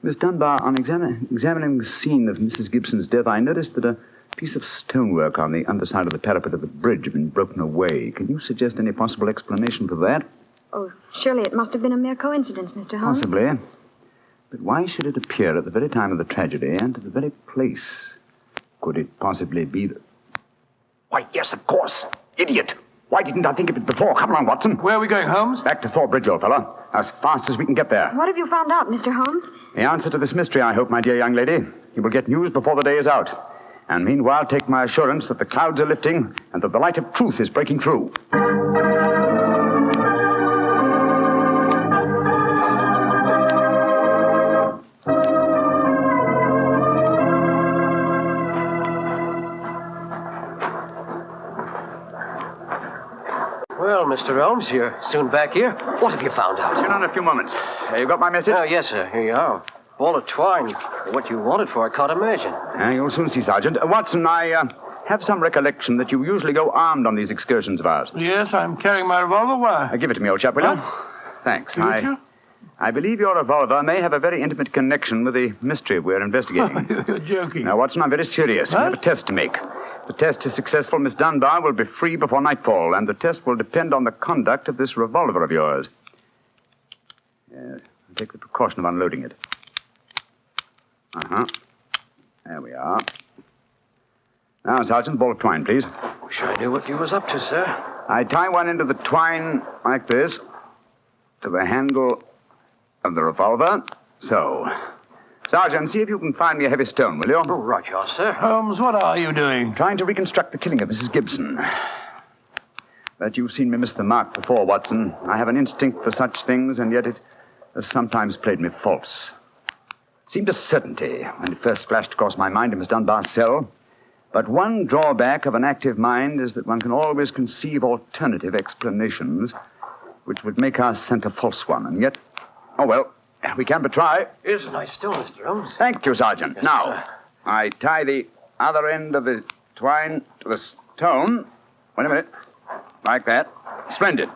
Miss Dunbar, on examining the scene of Mrs. Gibson's death, I noticed that a piece of stonework on the underside of the parapet of the bridge had been broken away. Can you suggest any possible explanation for that? Oh, surely it must have been a mere coincidence, Mr. Holmes. Possibly. But why should it appear at the very time of the tragedy and at the very place? Could it possibly be that... Why, yes, of course. Idiot. Why didn't I think of it before? Come on, Watson. Where are we going, Holmes? Back to Thor Bridge, old fellow. As fast as we can get there. What have you found out, Mr. Holmes? The answer to this mystery, I hope, my dear young lady. You will get news before the day is out. And meanwhile, take my assurance that the clouds are lifting and that the light of truth is breaking through. Well, Mr. Holmes, you're soon back here. What have you found out? Sit down in a few moments. You got my message? Oh, yes, sir. Here you are. Ball of twine. What you wanted for, I can't imagine. You'll soon see, Sergeant. Watson, I have some recollection that you usually go armed on these excursions of ours. Yes, I'm carrying my revolver. Why? Give it to me, old chap, will you? Thanks. I believe your revolver may have a very intimate connection with the mystery we're investigating. You're joking. Now, Watson, I'm very serious. We have a test to make. If the test is successful, Miss Dunbar will be free before nightfall, and the test will depend on the conduct of this revolver of yours. Yes, I'll take the precaution of unloading it. There we are. Now, Sergeant, ball of twine, please. Wish I knew what you was up to, sir. I tie one end of the twine like this to the handle of the revolver. So. Sergeant, see if you can find me a heavy stone, will you? Oh, right, you are, sir. Holmes, what are you doing? Trying to reconstruct the killing of Mrs. Gibson. But you've seen me miss the mark before, Watson. I have an instinct for such things, and yet it has sometimes played me false. It seemed a certainty when it first flashed across my mind in Miss Dunbar's cell. But one drawback of an active mind is that one can always conceive alternative explanations which would make our scent a false one. And yet, oh well, we can but try. Here's a nice stone, Mr. Holmes. Thank you, Sergeant. Yes, now, sir. I tie the other end of the twine to the stone. Wait a minute. Like that. Splendid.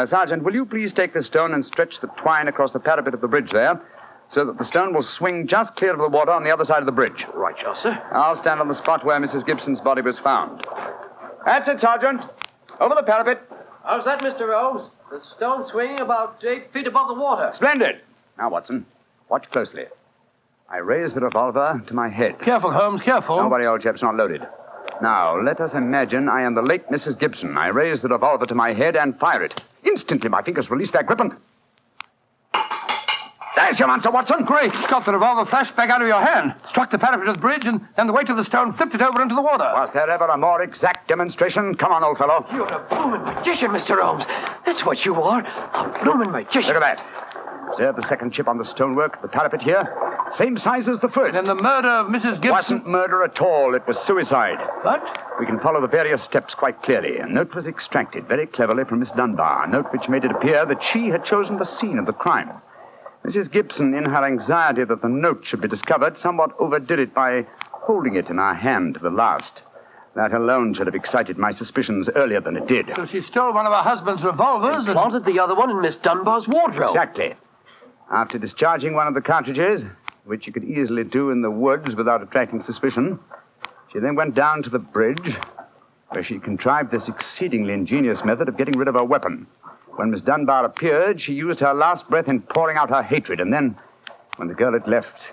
Sergeant, will you please take this stone and stretch the twine across the parapet of the bridge there, so that the stone will swing just clear of the water on the other side of the bridge? Right, you are, sir. I'll stand on the spot where Mrs. Gibson's body was found. That's it, Sergeant. Over the parapet. How's that, Mr. Holmes? The stone swinging about 8 feet above the water. Splendid. Now, Watson, watch closely. I raise the revolver to my head. Careful, Holmes, careful. Don't worry, old chap, it's not loaded. Now, let us imagine I am the late Mrs. Gibson. I raise the revolver to my head and fire it. Instantly, my fingers release their grip and... There's your answer, Watson. Great Scott, the revolver flashed back out of your hand, struck the parapet of the bridge, and then the weight of the stone flipped it over into the water. Was there ever a more exact demonstration? Come on, old fellow. You're a bloomin' magician, Mr. Holmes. That's what you are. A bloomin' magician. Look at that. Observe the second chip on the stonework, the parapet here. Same size as the first. Then the murder of Mrs. Gibson... Wasn't murder at all. It was suicide. What? We can follow the various steps quite clearly. A note was extracted very cleverly from Miss Dunbar, a note which made it appear that she had chosen the scene of the crime. Mrs. Gibson, in her anxiety that the note should be discovered, somewhat overdid it by holding it in her hand to the last. That alone should have excited my suspicions earlier than it did. So she stole one of her husband's revolvers and planted the other one in Miss Dunbar's wardrobe. Exactly. After discharging one of the cartridges, which you could easily do in the woods without attracting suspicion, she then went down to the bridge, where she contrived this exceedingly ingenious method of getting rid of her weapon. When Miss Dunbar appeared, she used her last breath in pouring out her hatred, and then, when the girl had left,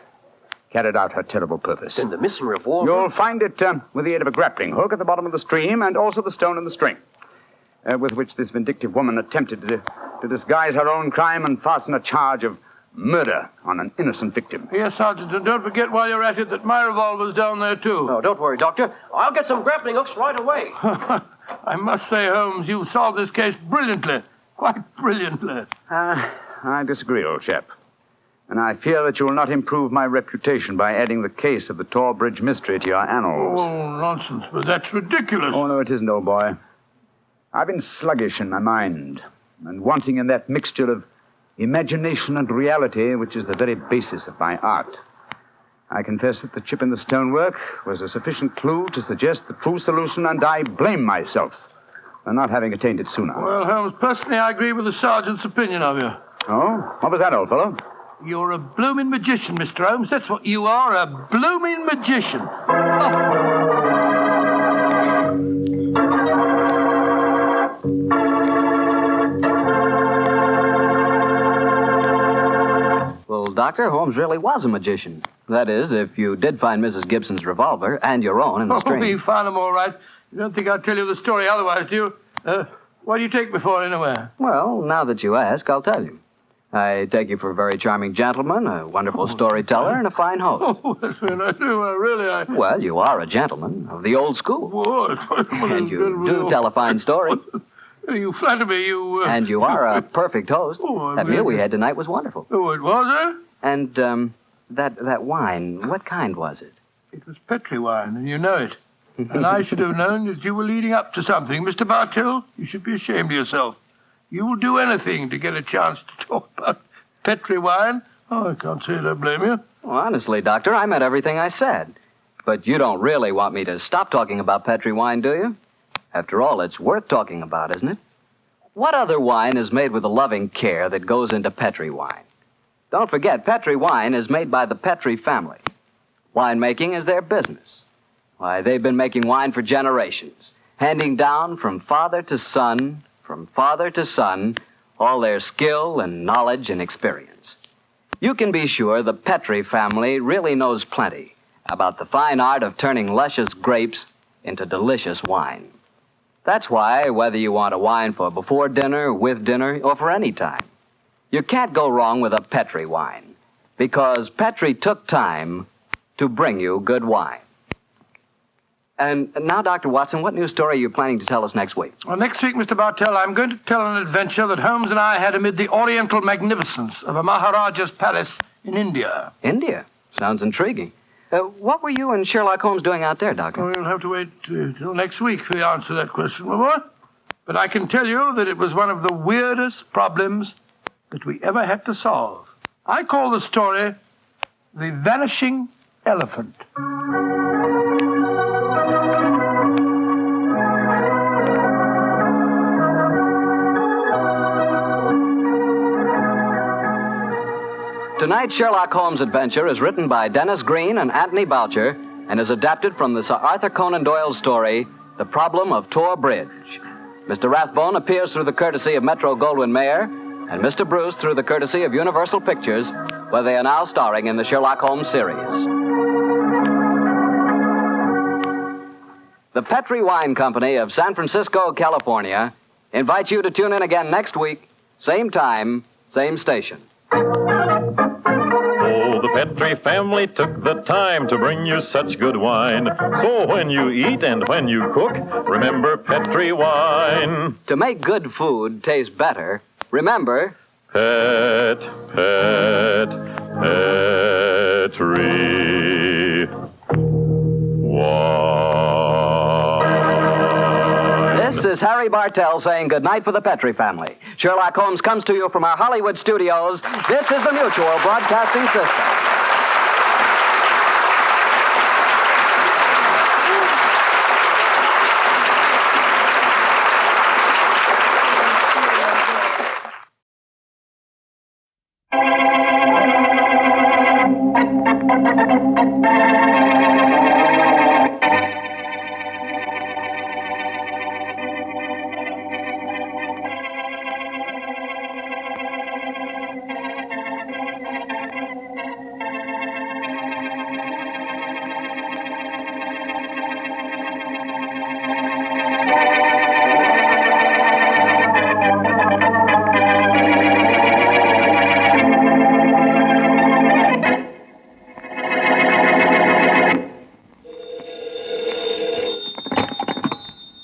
carried out her terrible purpose. Then the missing revolver? You'll find it with the aid of a grappling hook at the bottom of the stream, and also the stone and the string, with which this vindictive woman attempted to disguise her own crime and fasten a charge of murder on an innocent victim. Yes, Sergeant, and don't forget while you're at it that my revolver's down there, too. Oh, don't worry, Doctor. I'll get some grappling hooks right away. I must say, Holmes, you've solved this case brilliantly. Quite brilliantly. I disagree, old chap. And I fear that you will not improve my reputation by adding the case of the Tor Bridge mystery to your annals. Oh, nonsense, but that's ridiculous. Oh, no, it isn't, old boy. I've been sluggish in my mind, and wanting in that mixture of imagination and reality, which is the very basis of my art. I confess that the chip in the stonework was a sufficient clue to suggest the true solution, and I blame myself for not having attained it sooner. Well, Holmes, personally, I agree with the sergeant's opinion of you. Oh? What was that, old fellow? You're a blooming magician, Mr. Holmes. That's what you are, a blooming magician. Well, Doctor, Holmes really was a magician. That is, if you did find Mrs. Gibson's revolver and your own in the stream. Oh, you found them all right. You don't think I'd tell you the story otherwise, do you? What do you take me for, anyway? Well, now that you ask, I'll tell you. I take you for a very charming gentleman, a wonderful storyteller, and a fine host. Oh, yes, man, I do. Really. Well, you are a gentleman of the old school. And you do tell a fine story. You flatter me, you... And you are a perfect host. Oh, that meal we had tonight was wonderful. Oh, it was, eh? And, that wine, what kind was it? It was Petri wine, and you know it. And I should have known that you were leading up to something. Mr. Bartell, you should be ashamed of yourself. You will do anything to get a chance to talk about Petri wine. Oh, I can't say that I blame you. Well, honestly, Doctor, I meant everything I said. But you don't really want me to stop talking about Petri wine, do you? After all, it's worth talking about, isn't it? What other wine is made with the loving care that goes into Petri wine? Don't forget, Petri wine is made by the Petri family. Winemaking is their business. Why, they've been making wine for generations, handing down from father to son, all their skill and knowledge and experience. You can be sure the Petri family really knows plenty about the fine art of turning luscious grapes into delicious wine. That's why, whether you want a wine for before dinner, with dinner, or for any time, you can't go wrong with a Petri wine, because Petri took time to bring you good wine. And now, Dr. Watson, what new story are you planning to tell us next week? Well, next week, Mr. Bartell, I'm going to tell an adventure that Holmes and I had amid the oriental magnificence of a Maharaja's palace in India. India? Sounds intriguing. What were you and Sherlock Holmes doing out there, Doctor? Well, you'll have to wait till next week for the answer to that question, my boy. But I can tell you that it was one of the weirdest problems that we ever had to solve. I call the story The Vanishing Elephant. Tonight's Sherlock Holmes adventure is written by Dennis Green and Anthony Boucher and is adapted from the Sir Arthur Conan Doyle story, The Problem of Tor Bridge. Mr. Rathbone appears through the courtesy of Metro-Goldwyn-Mayer and Mr. Bruce through the courtesy of Universal Pictures, where they are now starring in the Sherlock Holmes series. The Petri Wine Company of San Francisco, California, invites you to tune in again next week, same time, same station. The Petri family took the time to bring you such good wine. So when you eat and when you cook, remember Petri wine. To make good food taste better, remember... Petri wine. This is Harry Bartell saying goodnight for the Petri family. Sherlock Holmes comes to you from our Hollywood studios. This is the Mutual Broadcasting System.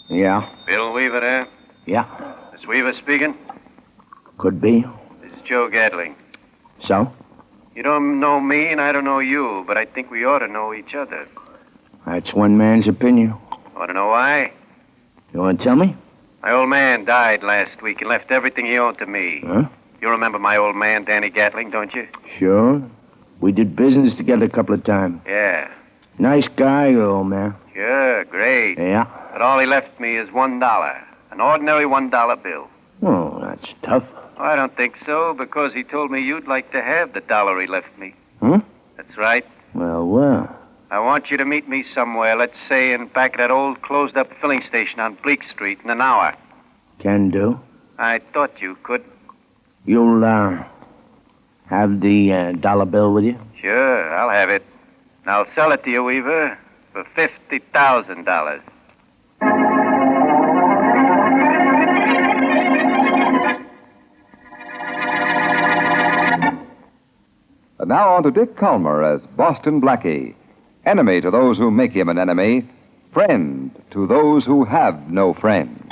Yeah? Bill Weaver there? Yeah. Is Weaver speaking? Could be. This is Joe Gatling. So? You don't know me and I don't know you, but I think we ought to know each other. That's one man's opinion. Want to know why? You want to tell me? My old man died last week and left everything he owned to me. Huh? You remember my old man, Danny Gatling, don't you? Sure. We did business together a couple of times. Yeah. Nice guy, your old man. Sure, great. Yeah? But all he left me is $1. An ordinary $1 bill. Oh, that's tough. Oh, I don't think so, because he told me you'd like to have the dollar he left me. Huh? That's right. Well. I want you to meet me somewhere, let's say in back of that old closed-up filling station on Bleak Street in an hour. Can do. I thought you could. You'll, have the dollar bill with you? Sure, I'll have it. And I'll sell it to you, Weaver, for $50,000. And now on to Dick Calmer as Boston Blackie. Enemy to those who make him an enemy. Friend to those who have no friend.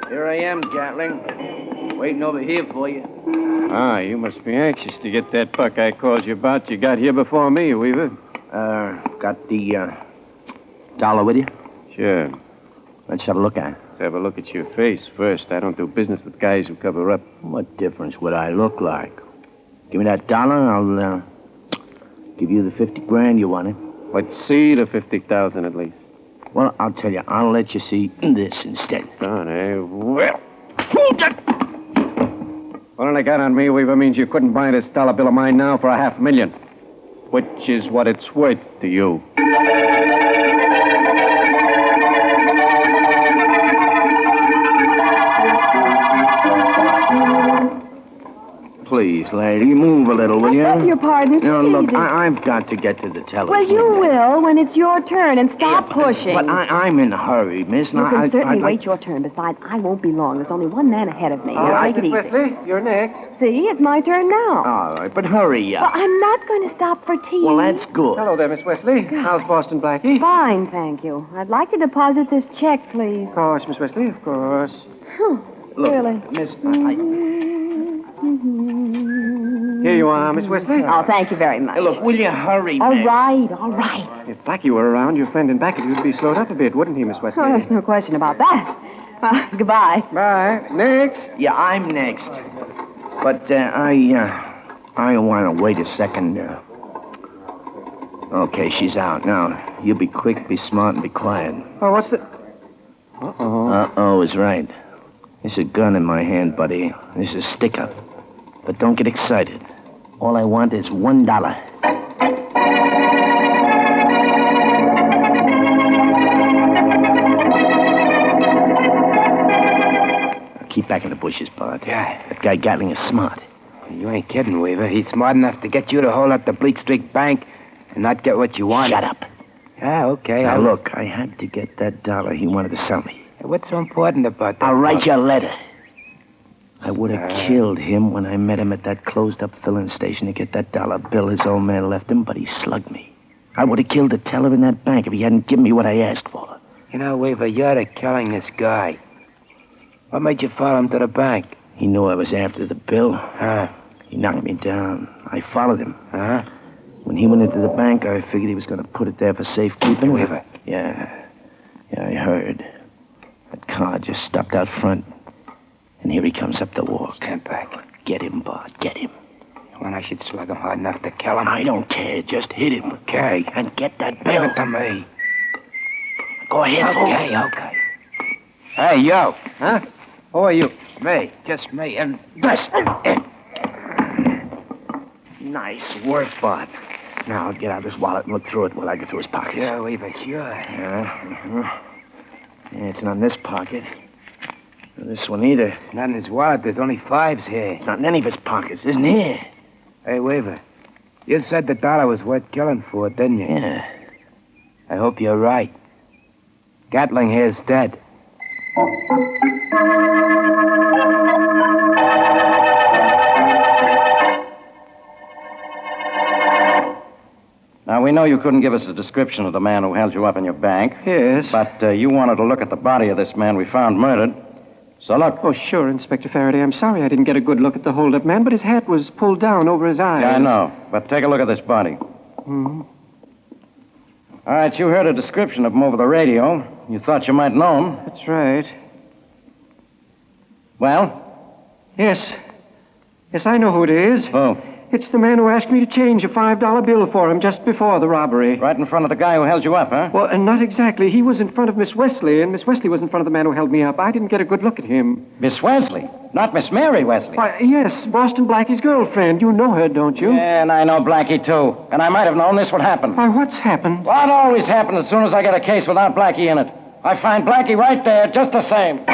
Here I am, Gatling. Waiting over here for you. Ah, you must be anxious to get that buck I called you about. You got here before me, Weaver. Got the, dollar with you? Sure. Let's have a look at it. Let's have a look at your face first. I don't do business with guys who cover up. What difference would I look like? Give me that dollar, I'll, give you the 50 grand you wanted. Let's see the 50,000 at least. Well, I'll tell you, I'll let you see this instead. Well. What I got on me, Weaver, means you couldn't buy this dollar bill of mine now for $500,000. Which is what it's worth to you. Please, lady, move a little, will you? I beg your pardon. No, look, Easy. I've got to get to the telephone. Well, you will when it's your turn, and stop pushing. But I'm in a hurry, miss. You can certainly wait your turn. Besides, I won't be long. There's only one man ahead of me. All right, Take it Miss easy. Wesley, you're next. See, it's my turn now. All right, but hurry up. Well, I'm not going to stop for tea. Well, that's good. Hello there, Miss Wesley. How's Boston Blackie? Fine, thank you. I'd like to deposit this check, please. Of course, Miss Wesley, of course. Look, really? Miss, Here you are, Miss Wesley. Oh, thank you very much. Hey, look, will you hurry, All miss? right, all right. If Blackie were around, your friend in back of you would be slowed up a bit, wouldn't he, Miss Wesley? Oh, there's no question about that. Goodbye. Bye. Next. Yeah, I'm next. But, I want to wait a second. Okay, she's out. Now, you be quick, be smart, and be quiet. Oh, what's the... Uh-oh. Uh-oh is right. There's a gun in my hand, buddy. There's a stick-up. But don't get excited. All I want is $1. Keep back in the bushes, Bart. Yeah. That guy Gatling is smart. You ain't kidding, Weaver. He's smart enough to get you to hold up the Bleak Street Bank and not get what you want. Shut up. Yeah, okay. Now, look, I had to get that dollar he wanted to sell me. What's so important about that? I'll write you a letter. I would have killed him when I met him at that closed-up filling station to get that dollar bill his old man left him, but he slugged me. I would have killed the teller in that bank if he hadn't given me what I asked for. You know, Weaver, you're the killing this guy. What made you follow him to the bank? He knew I was after the bill. Huh? He knocked me down. I followed him. Huh? When he went into the bank, I figured he was going to put it there for safekeeping. Weaver. Yeah, I heard. That car just stopped out front. And here he comes up the walk. Stand back. Get him, Bart, get him. When I should slug him hard enough to kill him? I don't care. Just hit him. Okay. And get that bill. Give it to me. Go Go ahead. Okay. Hey, yo. Huh? Who are you? Me. Just me. And Nice work, Bart. Now, I'll get out this wallet and look through it while I go through his pockets. Sure, Weaver, sure. Yeah, it's not in this pocket. Not this one either. Not in his wallet. There's only fives here. It's not in any of his pockets, isn't here? Hey, Weaver, you said the dollar was worth killing for, didn't you? Yeah. I hope you're right. Gatling here's dead. Now, we know you couldn't give us a description of the man who held you up in your bank. Yes. But you wanted to look at the body of this man we found murdered. So look. Oh, sure, Inspector Faraday. I'm sorry I didn't get a good look at the hold-up man, but his hat was pulled down over his eyes. Yeah, I know. But take a look at this body. Hmm. All right, you heard a description of him over the radio. You thought you might know him. That's right. Well? Yes. Yes, I know who it is. Who? It's the man who asked me to change a $5 bill for him just before the robbery. Right in front of the guy who held you up, huh? Well, not exactly. He was in front of Miss Wesley, and Miss Wesley was in front of the man who held me up. I didn't get a good look at him. Miss Wesley? Not Miss Mary Wesley? Why, yes, Boston Blackie's girlfriend. You know her, don't you? Yeah, and I know Blackie, too. And I might have known this would happen. Why, what's happened? What always happens as soon as I get a case without Blackie in it? I find Blackie right there, just the same.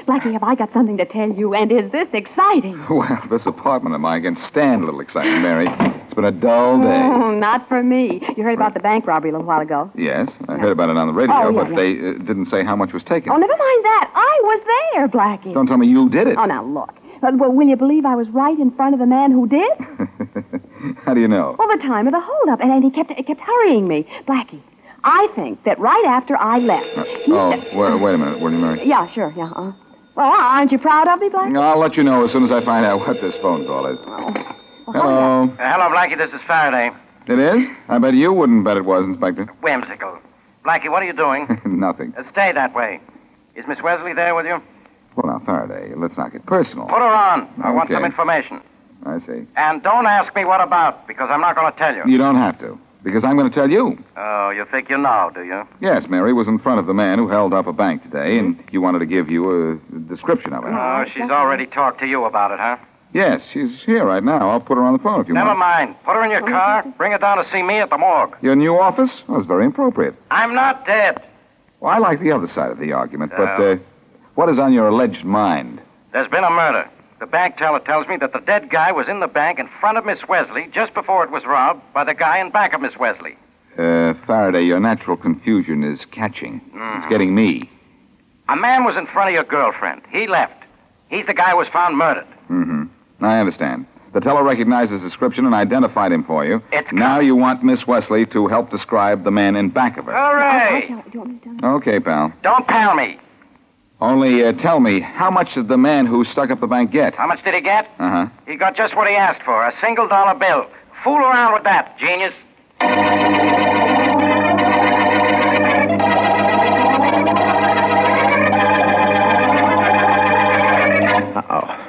Blackie, have I got something to tell you, and is this exciting? Well, this apartment of mine can stand a little excitement, Mary. It's been a dull day. Oh, not for me. You heard about the bank robbery a little while ago. Yes, I heard about it on the radio, but yeah. they didn't say how much was taken. Oh, never mind that. I was there, Blackie. Don't tell me you did it. Oh, now, look. Well, will you believe I was right in front of the man who did? How do you know? Well, the time of the holdup, and he kept hurrying me. Blackie, I think that right after I left... Wait a minute. Will you, Mary? Yeah, sure, yeah. Well, aren't you proud of me, Blackie? I'll let you know as soon as I find out what this phone call is. Hello. Hello, Blackie. This is Faraday. It is? I bet you wouldn't bet it was, Inspector. Whimsical. Blackie, what are you doing? Nothing. Stay that way. Is Miss Wesley there with you? Well, now, Faraday, let's not get personal. Put her on. I want Okay. some information. I see. And don't ask me what about, because I'm not going to tell you. You don't have to, because I'm going to tell you. Oh, you think you know, do you? Yes, Mary was in front of the man who held up a bank today, and you wanted to give you a description of it. Oh, she's already talked to you about it, huh? Yes, she's here right now. I'll put her on the phone if you Never want. mind. Put her in your car. Bring her down to see me at the morgue. Your new office? Well, that's very appropriate. I'm not dead. Well, I like the other side of the argument, but what is on your alleged mind? There's been a murder. The bank teller tells me that the dead guy was in the bank in front of Miss Wesley just before it was robbed by the guy in back of Miss Wesley. Faraday, your natural confusion is catching. It's getting me. A man was in front of your girlfriend. He left. He's the guy who was found murdered. Mm-hmm. I understand. The teller recognized his description and identified him for you. Now you want Miss Wesley to help describe the man in back of her. Hooray! Do you want me to tell you? Okay, pal. Don't pal me. Only tell me, how much did the man who stuck up the bank get? How much did he get? Uh-huh. He got just what he asked for, a single dollar bill. Fool around with that, genius. Uh-oh.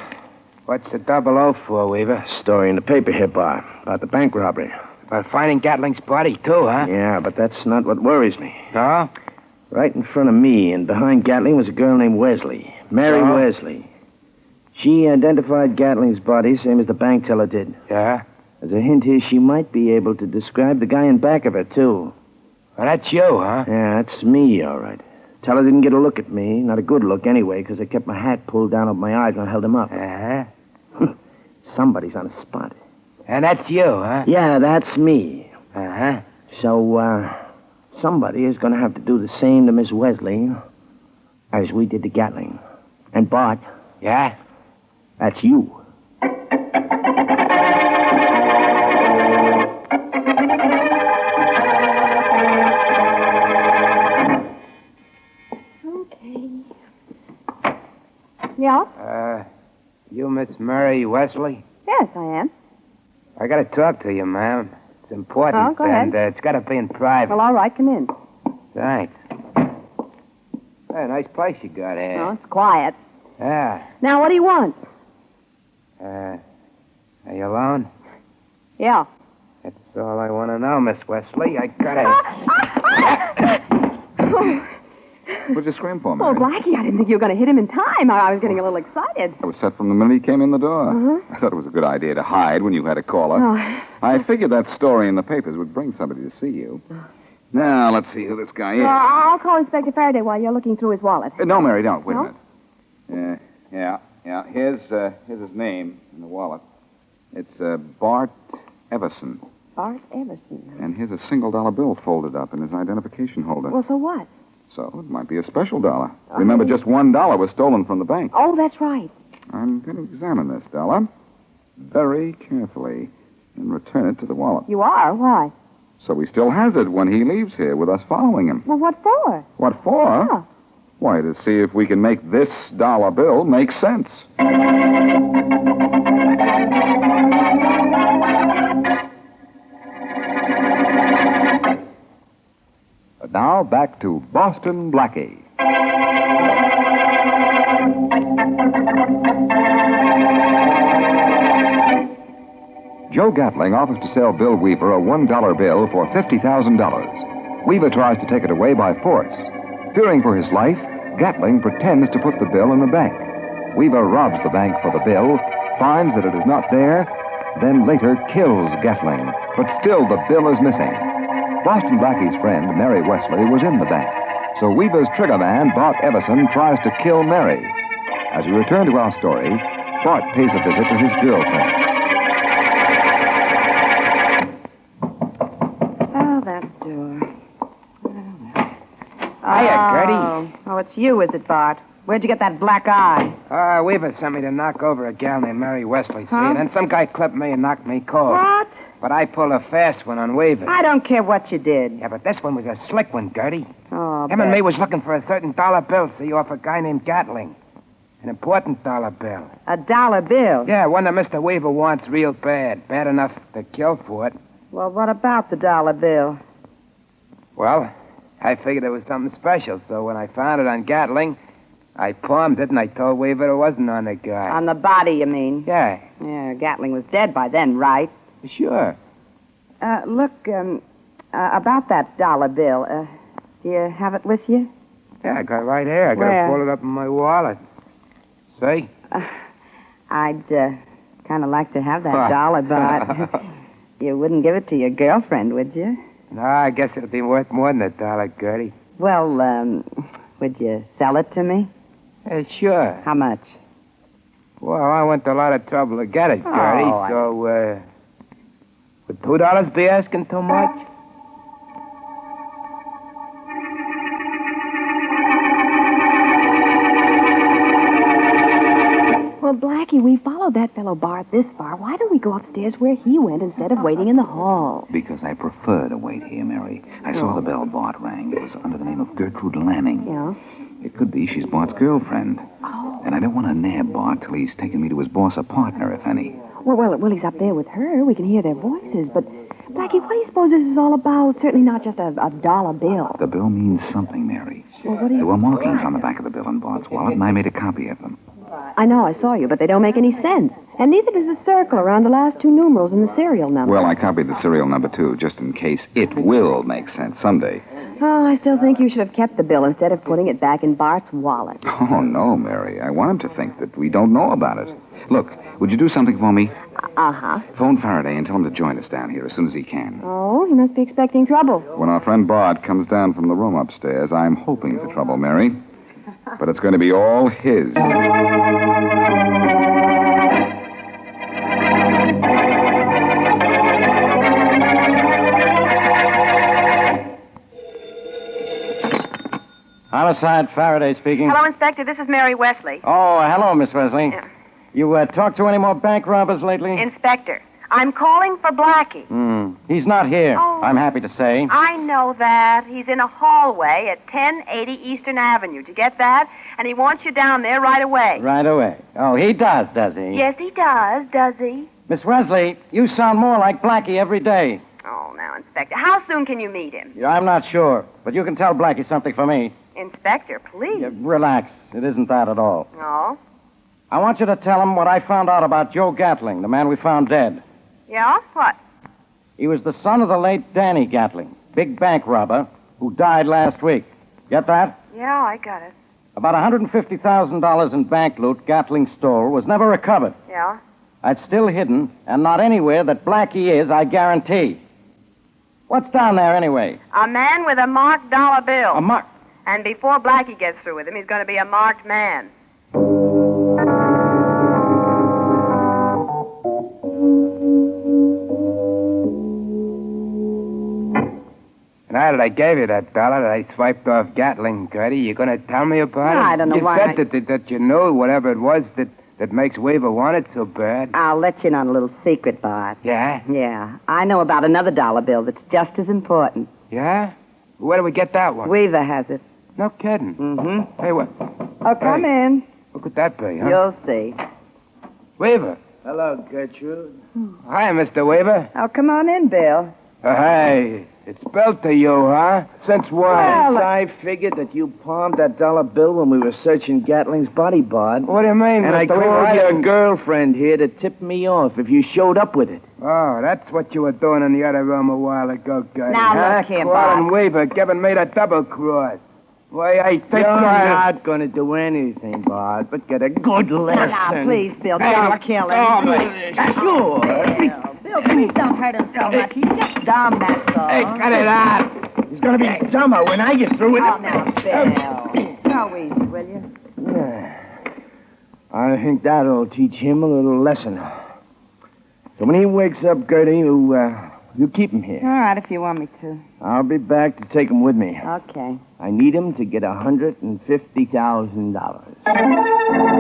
What's the 00 for, Weaver? Story in the paper here, Bar, about the bank robbery. About finding Gatling's body, too, huh? Yeah, but that's not what worries me. No? Right in front of me and behind Gatling was a girl named Wesley. Mary Oh. Wesley. She identified Gatling's body, same as the bank teller did. Yeah? As a hint here, she might be able to describe the guy in back of her, too. Well, that's you, huh? Yeah, that's me, all right. Teller didn't get a look at me. Not a good look, anyway, because I kept my hat pulled down over my eyes when I held him up. Uh-huh. Somebody's on the spot. And that's you, huh? Yeah, that's me. Uh-huh. So, somebody is going to have to do the same to Miss Wesley as we did to Gatling. And Bart. Yeah? That's you. Yeah? You Miss Mary Wesley? Yes, I am. I gotta talk to you, ma'am. It's important. Oh, go ahead. And it's gotta be in private. Well, all right, come in. Thanks. Hey, nice place you got here. Oh, it's quiet. Yeah. Now, what do you want? Are you alone? Yeah. That's all I want to know, Miss Wesley. I gotta... What'd you scream for, Oh, Mary? Blackie, I didn't think you were going to hit him in time. I was getting a little excited. I was set from the minute he came in the door. Uh-huh. I thought it was a good idea to hide when you had a caller. Oh. I figured that story in the papers would bring somebody to see you. Now, let's see who this guy is. I'll call Inspector Faraday while you're looking through his wallet. No, Mary, don't. Wait No? a minute. Yeah. Here's his name in the wallet. It's Bart Everson. Bart Everson. And here's a $1 bill folded up in his identification holder. Well, so what? So it might be a special dollar. Remember, just $1 was stolen from the bank. Oh, that's right. I'm going to examine this dollar very carefully and return it to the wallet. You are? Why? So he still has it when he leaves here with us following him. Well, what for? What for? Yeah. Why, to see if we can make this dollar bill make sense. But now, back to Boston Blackie. Joe Gatling offers to sell Bill Weaver a $1 bill for $50,000. Weaver tries to take it away by force. Fearing for his life, Gatling pretends to put the bill in the bank. Weaver robs the bank for the bill, finds that it is not there, then later kills Gatling. But still the bill is missing. Boston Blackie's friend, Mary Wesley, was in the bank. So Weaver's trigger man, Bart Everson, tries to kill Mary. As we return to our story, Bart pays a visit to his girlfriend. Oh, that door. Hiya, Gertie. Oh, it's you, is it, Bart? Where'd you get that black eye? Weaver sent me to knock over a gal named Mary Wesley, see? Huh? And then some guy clipped me and knocked me cold. What? But I pulled a fast one on Weaver. I don't care what you did. Yeah, but this one was a slick one, Gertie. Oh, Him and me was looking for a certain dollar bill, see, off a guy named Gatling. An important dollar bill. A dollar bill? Yeah, one that Mr. Weaver wants real bad. Bad enough to kill for it. Well, what about the dollar bill? Well, I figured it was something special, so when I found it on Gatling, I palmed it and I told Weaver it wasn't on the guy. On the body, you mean? Yeah. Yeah, Gatling was dead by then, right? Sure. Look, about that dollar bill, do you have it with you? Yeah, I got it right here. I got Where? it folded up in my wallet. See? I'd kind of like to have that dollar, but you wouldn't give it to your girlfriend, would you? No, I guess it'll be worth more than $1, Gertie. Well, would you sell it to me? Sure. How much? Well, I went to a lot of trouble to get it, Gertie, Oh, so, would $2 be asking too much? Well, Blackie, we followed that fellow Bart this far. Why don't we go upstairs where he went instead of waiting in the hall? Because I prefer to wait here, Mary. I saw the bell Bart rang. It was under the name of Gertrude Lanning. Yeah? It could be she's Bart's girlfriend. Oh. And I don't want to nab Bart till he's taken me to his boss or partner, if any. Well, he's up there with her. We can hear their voices. But, Blackie, what do you suppose this is all about? Certainly not just a dollar bill. The bill means something, Mary. Well, what do There you... were markings on the back of the bill in Bart's wallet, and I made a copy of them. I know, I saw you, but they don't make any sense. And neither does the circle around the last two numerals in the serial number. Well, I copied the serial number, too, just in case it will make sense someday. Oh, I still think you should have kept the bill instead of putting it back in Bart's wallet. Oh, no, Mary. I want him to think that we don't know about it. Look, would you do something for me? Uh-huh. Phone Faraday and tell him to join us down here as soon as he can. Oh, he must be expecting trouble. When our friend Bart comes down from the room upstairs, I'm hoping for trouble, Mary. But it's going to be all his. Homicide, Faraday speaking. Hello, Inspector. This is Mary Wesley. Oh, hello, Miss Wesley. Yeah. You talked to any more bank robbers lately? Inspector, I'm calling for Blackie. He's not here, Oh. I'm happy to say. I know that. He's in a hallway at 1080 Eastern Avenue. Did you get that? And he wants you down there right away. Right away. Oh, he does he? Yes, he does he? Miss Wesley, you sound more like Blackie every day. Oh, now, Inspector, how soon can you meet him? Yeah, I'm not sure, but you can tell Blackie something for me. Inspector, please. Yeah, relax. It isn't that at all. No? I want you to tell him what I found out about Joe Gatling, the man we found dead. Yeah? What? He was the son of the late Danny Gatling, big bank robber, who died last week. Get that? Yeah, I got it. About $150,000 in bank loot Gatling stole was never recovered. Yeah? It's still hidden, and not anywhere that Blackie is, I guarantee. What's down there, anyway? A man with a marked dollar bill. A mark... And before Blackie gets through with him, he's going to be a marked man. Now that I gave you that dollar that I swiped off Gatling, Gertie, you going to tell me about it? I don't know why. You said that you knew whatever it was that makes Weaver want it so bad. I'll let you in on a little secret, Bart. Yeah? Yeah. I know about another dollar bill that's just as important. Yeah? Where do we get that one? Weaver has it. No kidding. Mm-hmm. Hey, what? Oh, come in. What could that be, huh? You'll see. Weaver. Hello, Gertrude. Hi, Mr. Weaver. Oh, come on in, Bill. Hey, it's spelled to you, huh? Since when? Well, I figured that you palmed that dollar bill when we were searching Gatling's body, Bud. What do you mean, And I Mr. Weaver? called your girlfriend here to tip me off if you showed up with it. Oh, that's what you were doing in the other room a while ago, Gertie. Now, look here, Calling Bud. Weaver, giving me the double cross. Why, I think You're not going to do anything, Bud, but get a good lesson. Now, please, Bill, Hey, don't kill him. Sure. Bill, please don't hurt him so much. He's just dumb, that's all. Hey, cut it out. He's going to be dumber when I get through with Oh, it. now, Bill. Go easy, will you? Yeah. I think that'll teach him a little lesson. So when he wakes up, Gertie, you keep him here. All right, if you want me to. I'll be back to take him with me. Okay. I need him to get $150,000.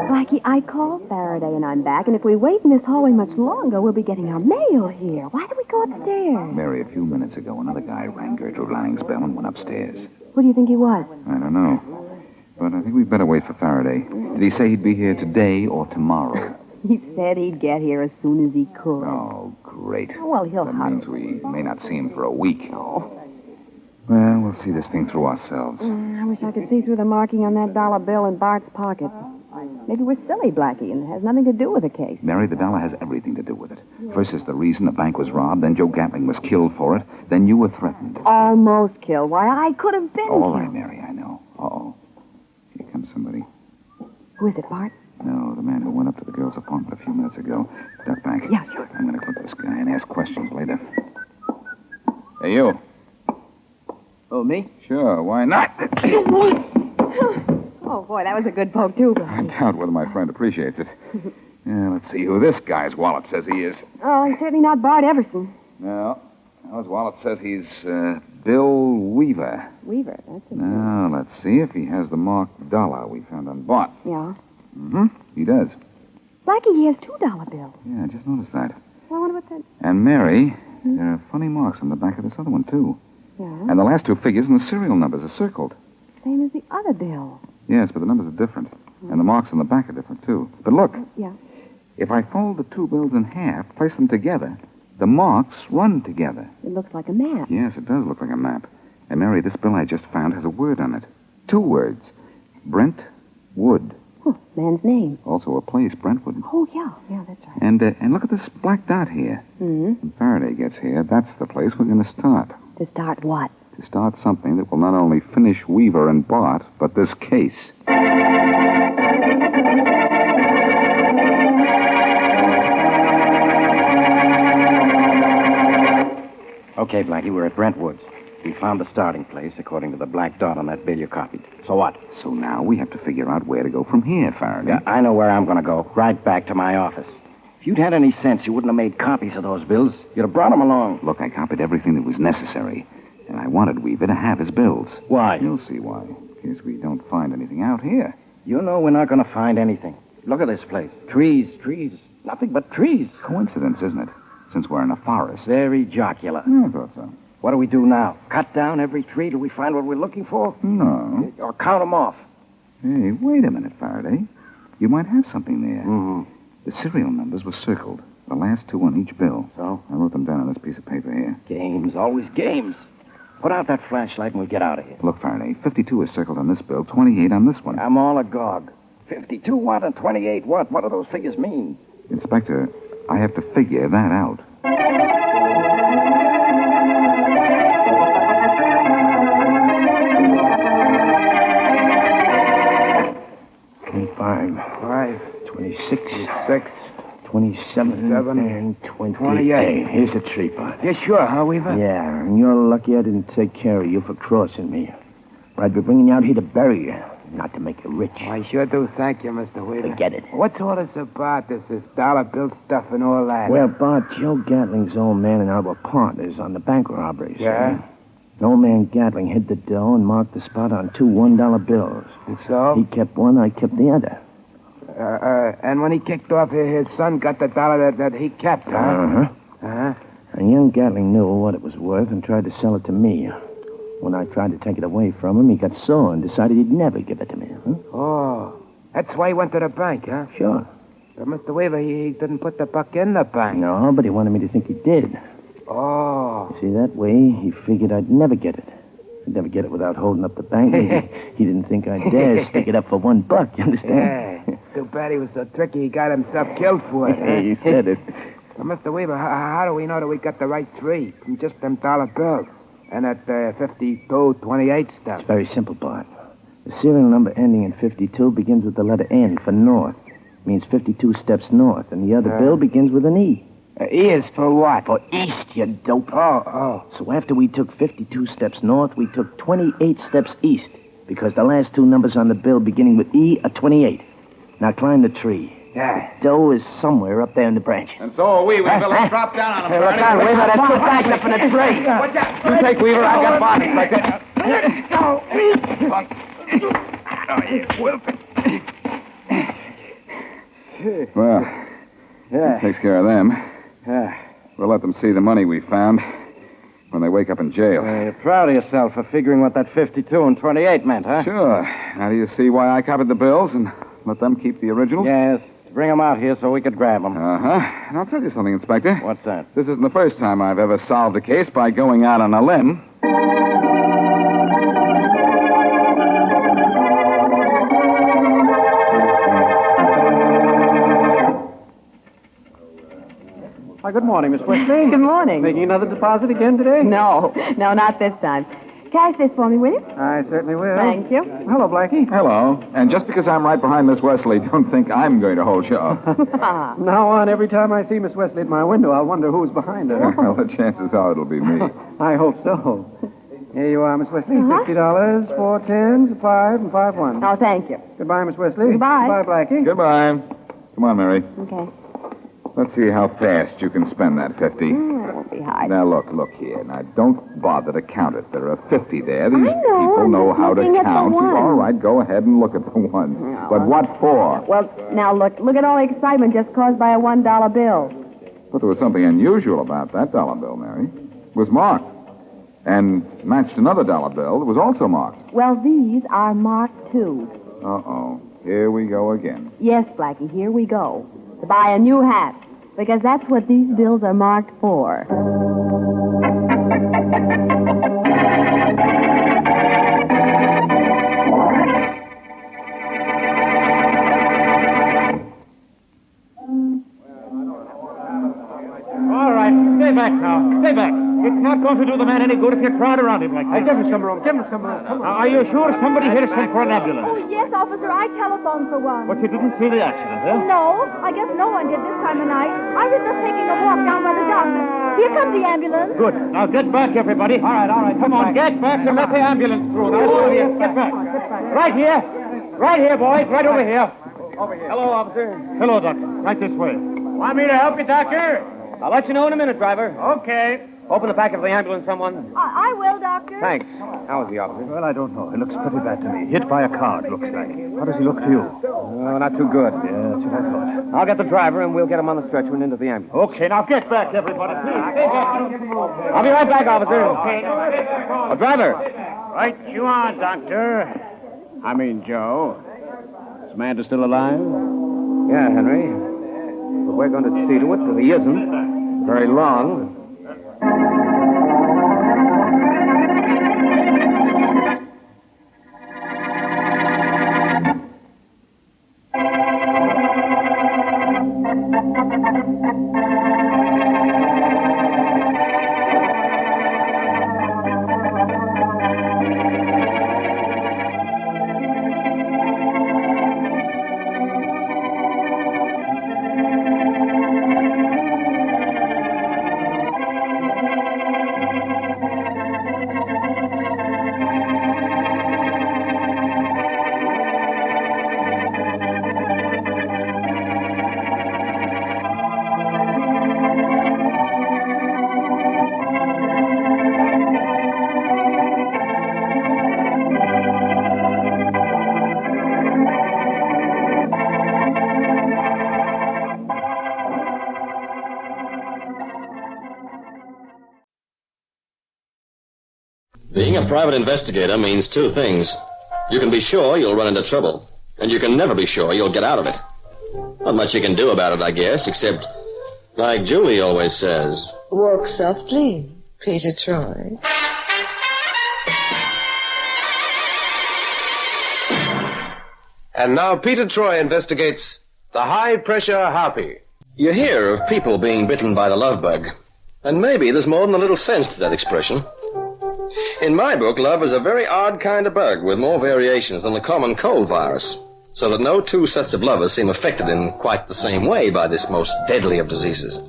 Blackie, I called Faraday and I'm back, and if we wait in this hallway much longer, we'll be getting our mail here. Why don't we go upstairs? Mary, a few minutes ago, another guy rang Gertrude Lanning's bell and went upstairs. Who do you think he was? I don't know. But I think we'd better wait for Faraday. Did he say he'd be here today or tomorrow? He said he'd get here as soon as he could. Oh, great. Well, he'll That hurry. means we may not see him for a week. Oh. Well, we'll see this thing through ourselves. I wish I could see through the marking on that dollar bill in Bart's pocket. Maybe we're silly, Blackie, and it has nothing to do with the case. Mary, the dollar has everything to do with it. First is the reason the bank was robbed, then Joe Gatling was killed for it, then you were threatened. Almost killed. Why, I could have been All killed. right, Mary, I know. Uh-oh. Here comes somebody. Who is it, Bart? No, the man who went up to the girl's apartment a few minutes ago. Duck back. Yeah, sure. I'm going to clip this guy and ask questions later. Hey, you. Oh, me? Sure, why not? Oh, boy, that was a good poke, too. I doubt whether my friend appreciates it. Yeah, let's see who this guy's wallet says he is. Oh, he's certainly not Bart Everson. No. Well, his wallet says he's Bill Weaver. Weaver, that's it. Now, let's see if he has the marked dollar we found on Bart. Yeah. Mm-hmm. He does. Blackie, he has $2 bills. Yeah, I just noticed that. Well, I wonder what that... And Mary, there are funny marks on the back of this other one, too. Yeah? And the last two figures and the serial numbers are circled. Same as the other bill. Yes, but the numbers are different. And the marks on the back are different, too. But look, Yeah. if I fold the two bills in half, place them together, the marks run together. It looks like a map. Yes, it does look like a map. And Mary, this bill I just found has a word on it. 2 words. Brentwood. Oh, man's name. Also a place, Brentwood. Oh, yeah. Yeah, that's right. And look at this black dot here. Mm-hmm. When Faraday gets here, that's the place we're going to start. To start what? To start something that will not only finish Weaver and Bart, but this case. Okay, Blackie, we're at Brentwood's. We found the starting place according to the black dot on that bill you copied. So what? So now we have to figure out where to go from here, Faraday. Yeah, I know where I'm going to go. Right back to my office. If you'd had any sense, you wouldn't have made copies of those bills. You'd have brought them along. Look, I copied everything that was necessary. And I wanted Weaver to have his bills. Why? You'll see why. In case we don't find anything out here. You know we're not going to find anything. Look at this place. Trees, trees. Nothing but trees. Coincidence, isn't it? Since we're in a forest. Very jocular. I thought so. What do we do now? Cut down every tree till we find what we're looking for? No. Or count them off? Hey, wait a minute, Faraday. You might have something there. Mm-hmm. The serial numbers were circled. The last two on each bill. So? I wrote them down on this piece of paper here. Games, always games. Put out that flashlight and we'll get out of here. Look, Faraday, 52 is circled on this bill, 28 on this one. I'm all agog. 52 what and 28 what? What do those figures mean? Inspector, I have to figure that out. Five, 26, 27, and 28. Here's a tree pot. You sure, huh, Weaver? Yeah, and you're lucky I didn't take care of you for crossing me. Or I'd be bringing you out here to bury you, not to make you rich. I sure do thank you, Mr. Weaver. Forget it. What's all this about, this dollar bill stuff and all that? Well, Bart, Joe Gatling's old man and I were partners on the bank robberies. Yeah? Old man Gatling hid the dough and marked the spot on two $1 bills. And so? He kept one, I kept the other. And when he kicked off here, his son got the dollar that he kept, huh? Uh-huh. Uh-huh. And young Gatling knew what it was worth and tried to sell it to me. When I tried to take it away from him, he got sore and decided he'd never give it to me. Huh? Oh, that's why he went to the bank, huh? Sure. But Mr. Weaver, he didn't put the buck in the bank. No, but he wanted me to think he did. Oh. You see, that way, he figured I'd never get it. I'd never get it without holding up the bank. He didn't think I'd dare stick it up for $1, you understand? Yeah. Too bad he was so tricky he got himself killed for it. Hey, he said it. Well, Mr. Weaver, how do we know that we got the right three from just them dollar bills? And that 5228 stuff? It's very simple, Bart. The serial number ending in 52 begins with the letter N for north. It means 52 steps north. And the other bill begins with an E. E is for what? For east, you dope. Oh. So after we took 52 steps north, we took 28 steps east. Because the last two numbers on the bill beginning with E are 28. Now climb the tree. Yeah. Dough is somewhere up there in the branches. And so are we, Weaver. Let's drop down on him. Hey, look out, Weaver. That's two bags up in the tree. You take Weaver. I've got Bart, Inspector. Well, that takes care of them. Yeah. We'll let them see the money we found when they wake up in jail. You're proud of yourself for figuring what that 52 and 28 meant, huh? Sure. Now do you see why I copied the bills and let them keep the originals? Yes. Bring them out here so we could grab them. Uh-huh. And I'll tell you something, Inspector. What's that? This isn't the first time I've ever solved a case by going out on a limb. Why, good morning, Miss Wesley. Good morning. Making another deposit again today? No, not this time. Cash this for me, will you? I certainly will. Thank you. Hello, Blackie. Hello. And just because I'm right behind Miss Wesley, don't think I'm going to hold you up. Now on, every time I see Miss Wesley at my window, I'll wonder who's behind her. Well, the chances are it'll be me. I hope so. Here you are, Miss Wesley. $50, 4 10s, 5, and 5 1s. Oh, thank you. Goodbye, Miss Wesley. Goodbye. Goodbye, Blackie. Goodbye. Come on, Mary. Okay. Let's see how fast you can spend that 50. It won't be hard. Now, look here. Now, don't bother to count it. There are 50 there. These know. people know I'm how to looking at the count. ones. All right, go ahead and look at the ones. No. But what for? Well, now look at all the excitement just caused by a $1 bill. But there was something unusual about that dollar bill, Mary. It was marked. And matched another dollar bill that was also marked. Well, these are marked too. Uh-oh. Here we go again. Yes, Blackie, here we go. To buy a new hat. Because that's what these bills are marked for. All right, stay back now. Stay back. It's not going to do the man any good if you crowd around him like that. Give him some room. Give him some room. Come on. Are you sure somebody here sent for an ambulance? Oh, yes, officer. I telephoned for one. But you didn't see the accident, huh? No, I guess no one did this time of night. I was just taking a walk down by the doctor. Here comes the ambulance. Good. Now get back, everybody. All right. Come on, get back and let the ambulance through. Now, all of you, get back. Right here. Right here, boys. Right over here. Over here. Hello, officer. Hello, doctor. Right this way. Want me to help you, doctor? I'll let you know in a minute, driver. Okay. Open the back of the ambulance, someone. I will, doctor. Thanks. How is the officer? Well, I don't know. He looks pretty bad to me. Hit by a car, it looks like. How does he look to you? Oh, not too good. Yeah, that's what I thought. I'll get the driver, and we'll get him on the stretcher and into the ambulance. Okay, now get back, everybody. Please, stay back. I'll be right back, officer. Okay. Driver. Right you are, doctor. I mean, Joe. Is Amanda still alive? Yeah, Henry. The we're going to see to it that he isn't. Very long. Being a private investigator means two things. You can be sure you'll run into trouble, and you can never be sure you'll get out of it. Not much you can do about it, I guess, except, like Julie always says, walk softly, Peter Troy. And now Peter Troy investigates the high-pressure Harpy. You hear of people being bitten by the love bug, and maybe there's more than a little sense to that expression. In my book, love is a very odd kind of bug with more variations than the common cold virus, so that no two sets of lovers seem affected in quite the same way by this most deadly of diseases.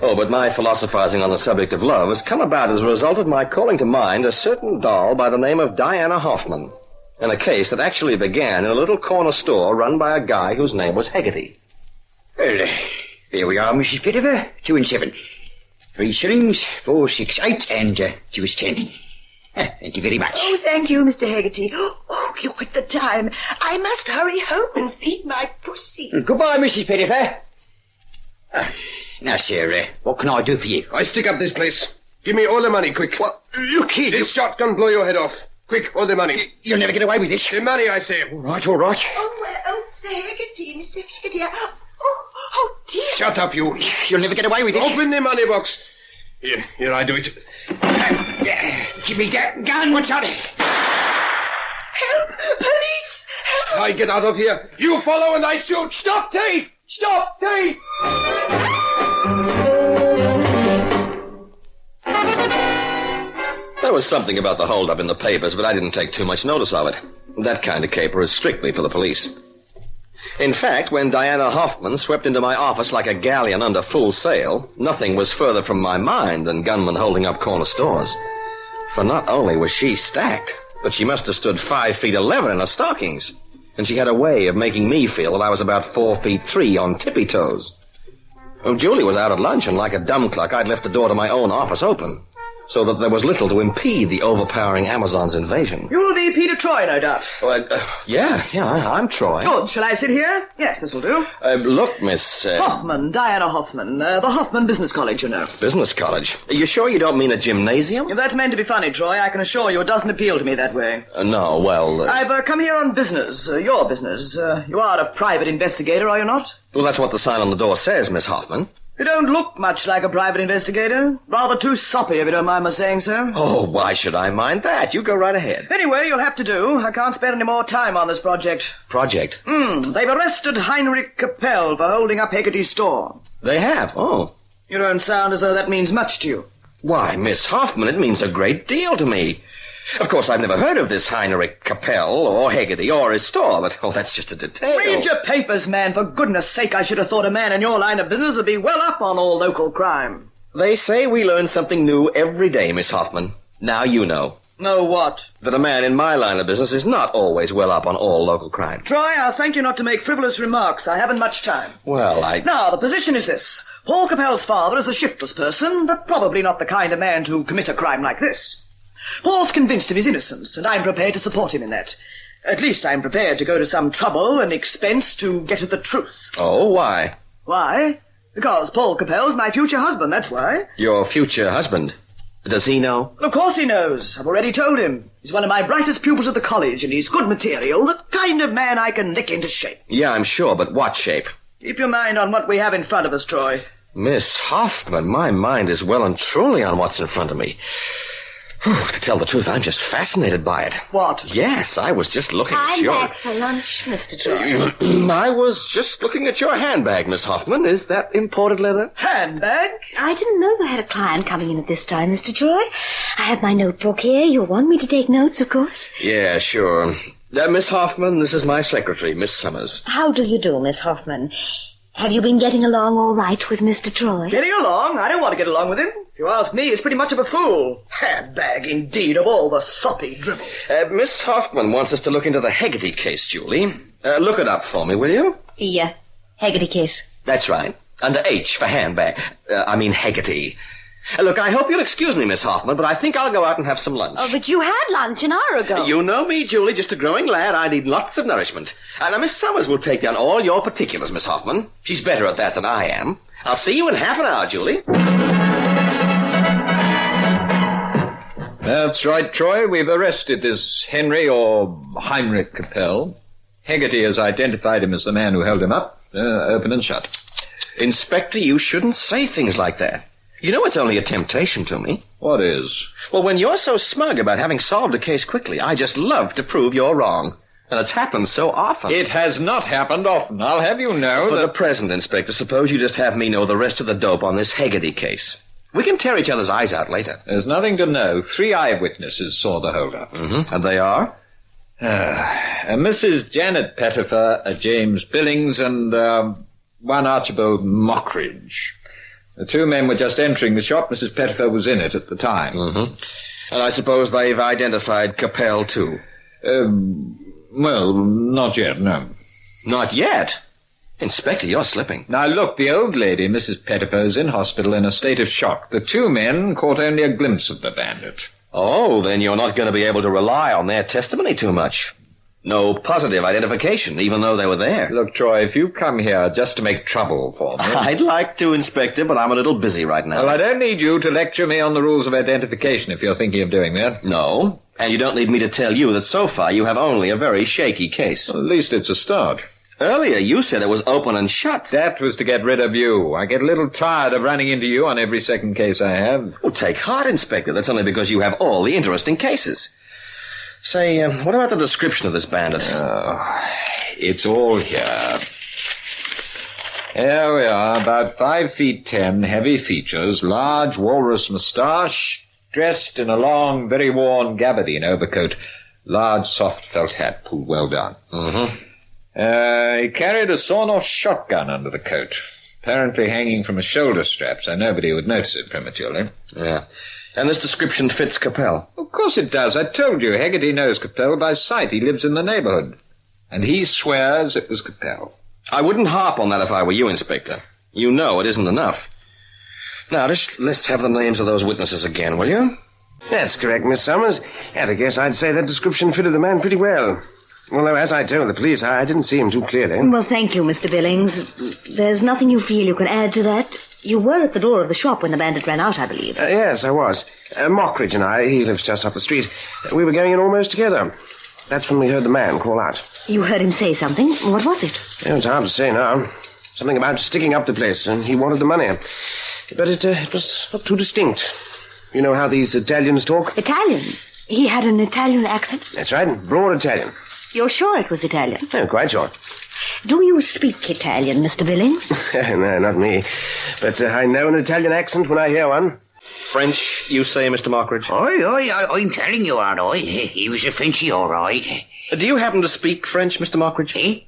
Oh, but my philosophizing on the subject of love has come about as a result of my calling to mind a certain doll by the name of Diana Hoffman, and a case that actually began in a little corner store run by a guy whose name was Haggerty. Well, there we are, Mrs. Pettifer. 2 and 7. 3 shillings, 4, 6, 8, and 2 is 10. Thank you very much. Oh, thank you, Mr. Haggerty. Oh, look at the time. I must hurry home and feed my pussy. Goodbye, Mrs. Pettifer. Now, sir, what can I do for you? I stick up this place. Give me all the money, quick. What? You kid. This shotgun blow your head off. Quick, all the money. You'll never get away with this. The money, I say. All right, all right. Oh, Mr. Haggerty, Mr. Haggerty. Oh, dear. Shut up, you. You'll never get away with this. Open the money box. Here, I do it. Give me that gun. What's on it? Help! Police! Help! I get out of here. You follow and I shoot. Stop thief! Stop thief! There was something about the holdup in the papers, but I didn't take too much notice of it. That kind of caper is strictly for the police. In fact, when Diana Hoffman swept into my office like a galleon under full sail, nothing was further from my mind than gunmen holding up corner stores. For not only was she stacked, but she must have stood 5'11" in her stockings. And she had a way of making me feel that I was about 4'3" on tippy toes. Well, Julie was out at lunch, and like a dumb cluck, I'd left the door to my own office open, so that there was little to impede the overpowering Amazon's invasion. You'll be Peter Troy, no doubt. Well, yeah, I'm Troy. Good. Shall I sit here? Yes, this'll do. Look, Miss... Hoffman, Diana Hoffman. The Hoffman Business College, you know. Business college? Are you sure you don't mean a gymnasium? If that's meant to be funny, Troy, I can assure you it doesn't appeal to me that way. No, well... I've come here on business, your business. You are a private investigator, are you not? Well, that's what the sign on the door says, Miss Hoffman. You don't look much like a private investigator. Rather too soppy, if you don't mind my saying so. Oh, why should I mind that? You go right ahead. Anyway, you'll have to do. I can't spend any more time on this project. Project? They've arrested Heinrich Capel for holding up Haggerty's store. They have? Oh. You don't sound as though that means much to you. Why, Miss Hoffman, it means a great deal to me. Of course, I've never heard of this Heinrich Capel or Haggerty or his store, but, that's just a detail. Read your papers, man. For goodness sake, I should have thought a man in your line of business would be well up on all local crime. They say we learn something new every day, Miss Hoffman. Now you know. Know what? That a man in my line of business is not always well up on all local crime. Troy, I'll thank you not to make frivolous remarks. I haven't much time. Well, Now, the position is this. Paul Capel's father is a shiftless person, but probably not the kind of man to commit a crime like this. Paul's convinced of his innocence, and I'm prepared to support him in that. At least I'm prepared to go to some trouble and expense to get at the truth. Oh, why? Why? Because Paul Capel's my future husband, that's why. Your future husband? Does he know? Well, of course he knows. I've already told him. He's one of my brightest pupils at the college, and he's good material, the kind of man I can lick into shape. Yeah, I'm sure, but what shape? Keep your mind on what we have in front of us, Troy. Miss Hoffman, my mind is well and truly on what's in front of me. Whew, to tell the truth, I'm just fascinated by it. What? Yes, I was just looking at I'm your... back for lunch, Mr. Troy. I was just looking at your handbag, Miss Hoffman. Is that imported leather? Handbag? I didn't know you had a client coming in at this time, Mr. Troy. I have my notebook here. You'll want me to take notes, of course. Yeah, sure. Miss Hoffman, this is my secretary, Miss Summers. How do you do, Miss Hoffman? Have you been getting along all right with Mr. Troy? Getting along? I don't want to get along with him. If you ask me, he's pretty much of a fool. Handbag, indeed, of all the soppy dribble. Miss Hoffman wants us to look into the Hegarty case, Julie. Look it up for me, will you? The Hegarty case. That's right. Under H for handbag. Hegarty. Look, I hope you'll excuse me, Miss Hoffman, but I think I'll go out and have some lunch. Oh, but you had lunch an hour ago. You know me, Julie, just a growing lad. I need lots of nourishment. Now, Miss Summers will take down all your particulars, Miss Hoffman. She's better at that than I am. I'll see you in half an hour, Julie. That's right, Troy. We've arrested this Henry or Heinrich Capel. Hegarty has identified him as the man who held him up. Open and shut. Inspector, you shouldn't say things like that. You know it's only a temptation to me. What is? Well, when you're so smug about having solved a case quickly, I just love to prove you're wrong. And it's happened so often. It has not happened often. I'll have you know For that... the present, Inspector, suppose you just have me know the rest of the dope on this Hegarty case. We can tear each other's eyes out later. There's nothing to know. 3 eyewitnesses saw the holdup. Mm-hmm. And they are? Mrs. Janet Pettifer, James Billings, and one Archibald Mockridge. The 2 men were just entering the shop. Mrs. Pettifer was in it at the time. Mm-hmm. And I suppose they've identified Capel, too? Well, not yet, no. Not yet? Inspector, you're slipping. Now, look, the old lady, Mrs. Pettifer, is in hospital in a state of shock. The 2 men caught only a glimpse of the bandit. Oh, then you're not going to be able to rely on their testimony too much. No positive identification, even though they were there. Look, Troy, if you come here just to make trouble for me... I'd like to, Inspector, but I'm a little busy right now. Well, I don't need you to lecture me on the rules of identification if you're thinking of doing that. No, and you don't need me to tell you that so far you have only a very shaky case. Well, at least it's a start. Earlier you said it was open and shut. That was to get rid of you. I get a little tired of running into you on every second case I have. Well, take heart, Inspector. That's only because you have all the interesting cases. Say, what about the description of this bandit? It's all here. Here we are, about 5 feet 10, heavy features, large walrus moustache, dressed in a long, very worn gabardine overcoat, large soft felt hat pulled well down. Mm-hmm. He carried a sawn-off shotgun under the coat, apparently hanging from a shoulder strap, so nobody would notice it prematurely. Yeah. And this description fits Capel? Of course it does. I told you, Hegarty knows Capel by sight. He lives in the neighborhood. And he swears it was Capel. I wouldn't harp on that if I were you, Inspector. You know it isn't enough. Now, just let's have the names of those witnesses again, will you? That's correct, Miss Summers. At a guess, I'd say that description fitted the man pretty well. Although, as I told the police, I didn't see him too clearly. Well, thank you, Mr. Billings. There's nothing you feel you can add to that? You were at the door of the shop when the bandit ran out, I believe. Yes, I was. Mockridge and I, he lives just up the street, we were going in almost together. That's when we heard the man call out. You heard him say something? What was it? It's hard to say now. Something about sticking up the place, and he wanted the money. But it was not too distinct. You know how these Italians talk? Italian? He had an Italian accent? That's right, broad Italian. You're sure it was Italian? Oh, quite sure. Do you speak Italian, Mr. Billings? No, not me. But I know an Italian accent when I hear one. French, you say, Mr. Mockridge? I'm telling you, aren't I? He was a Frenchy, all right. Do you happen to speak French, Mr. Mockridge? Eh?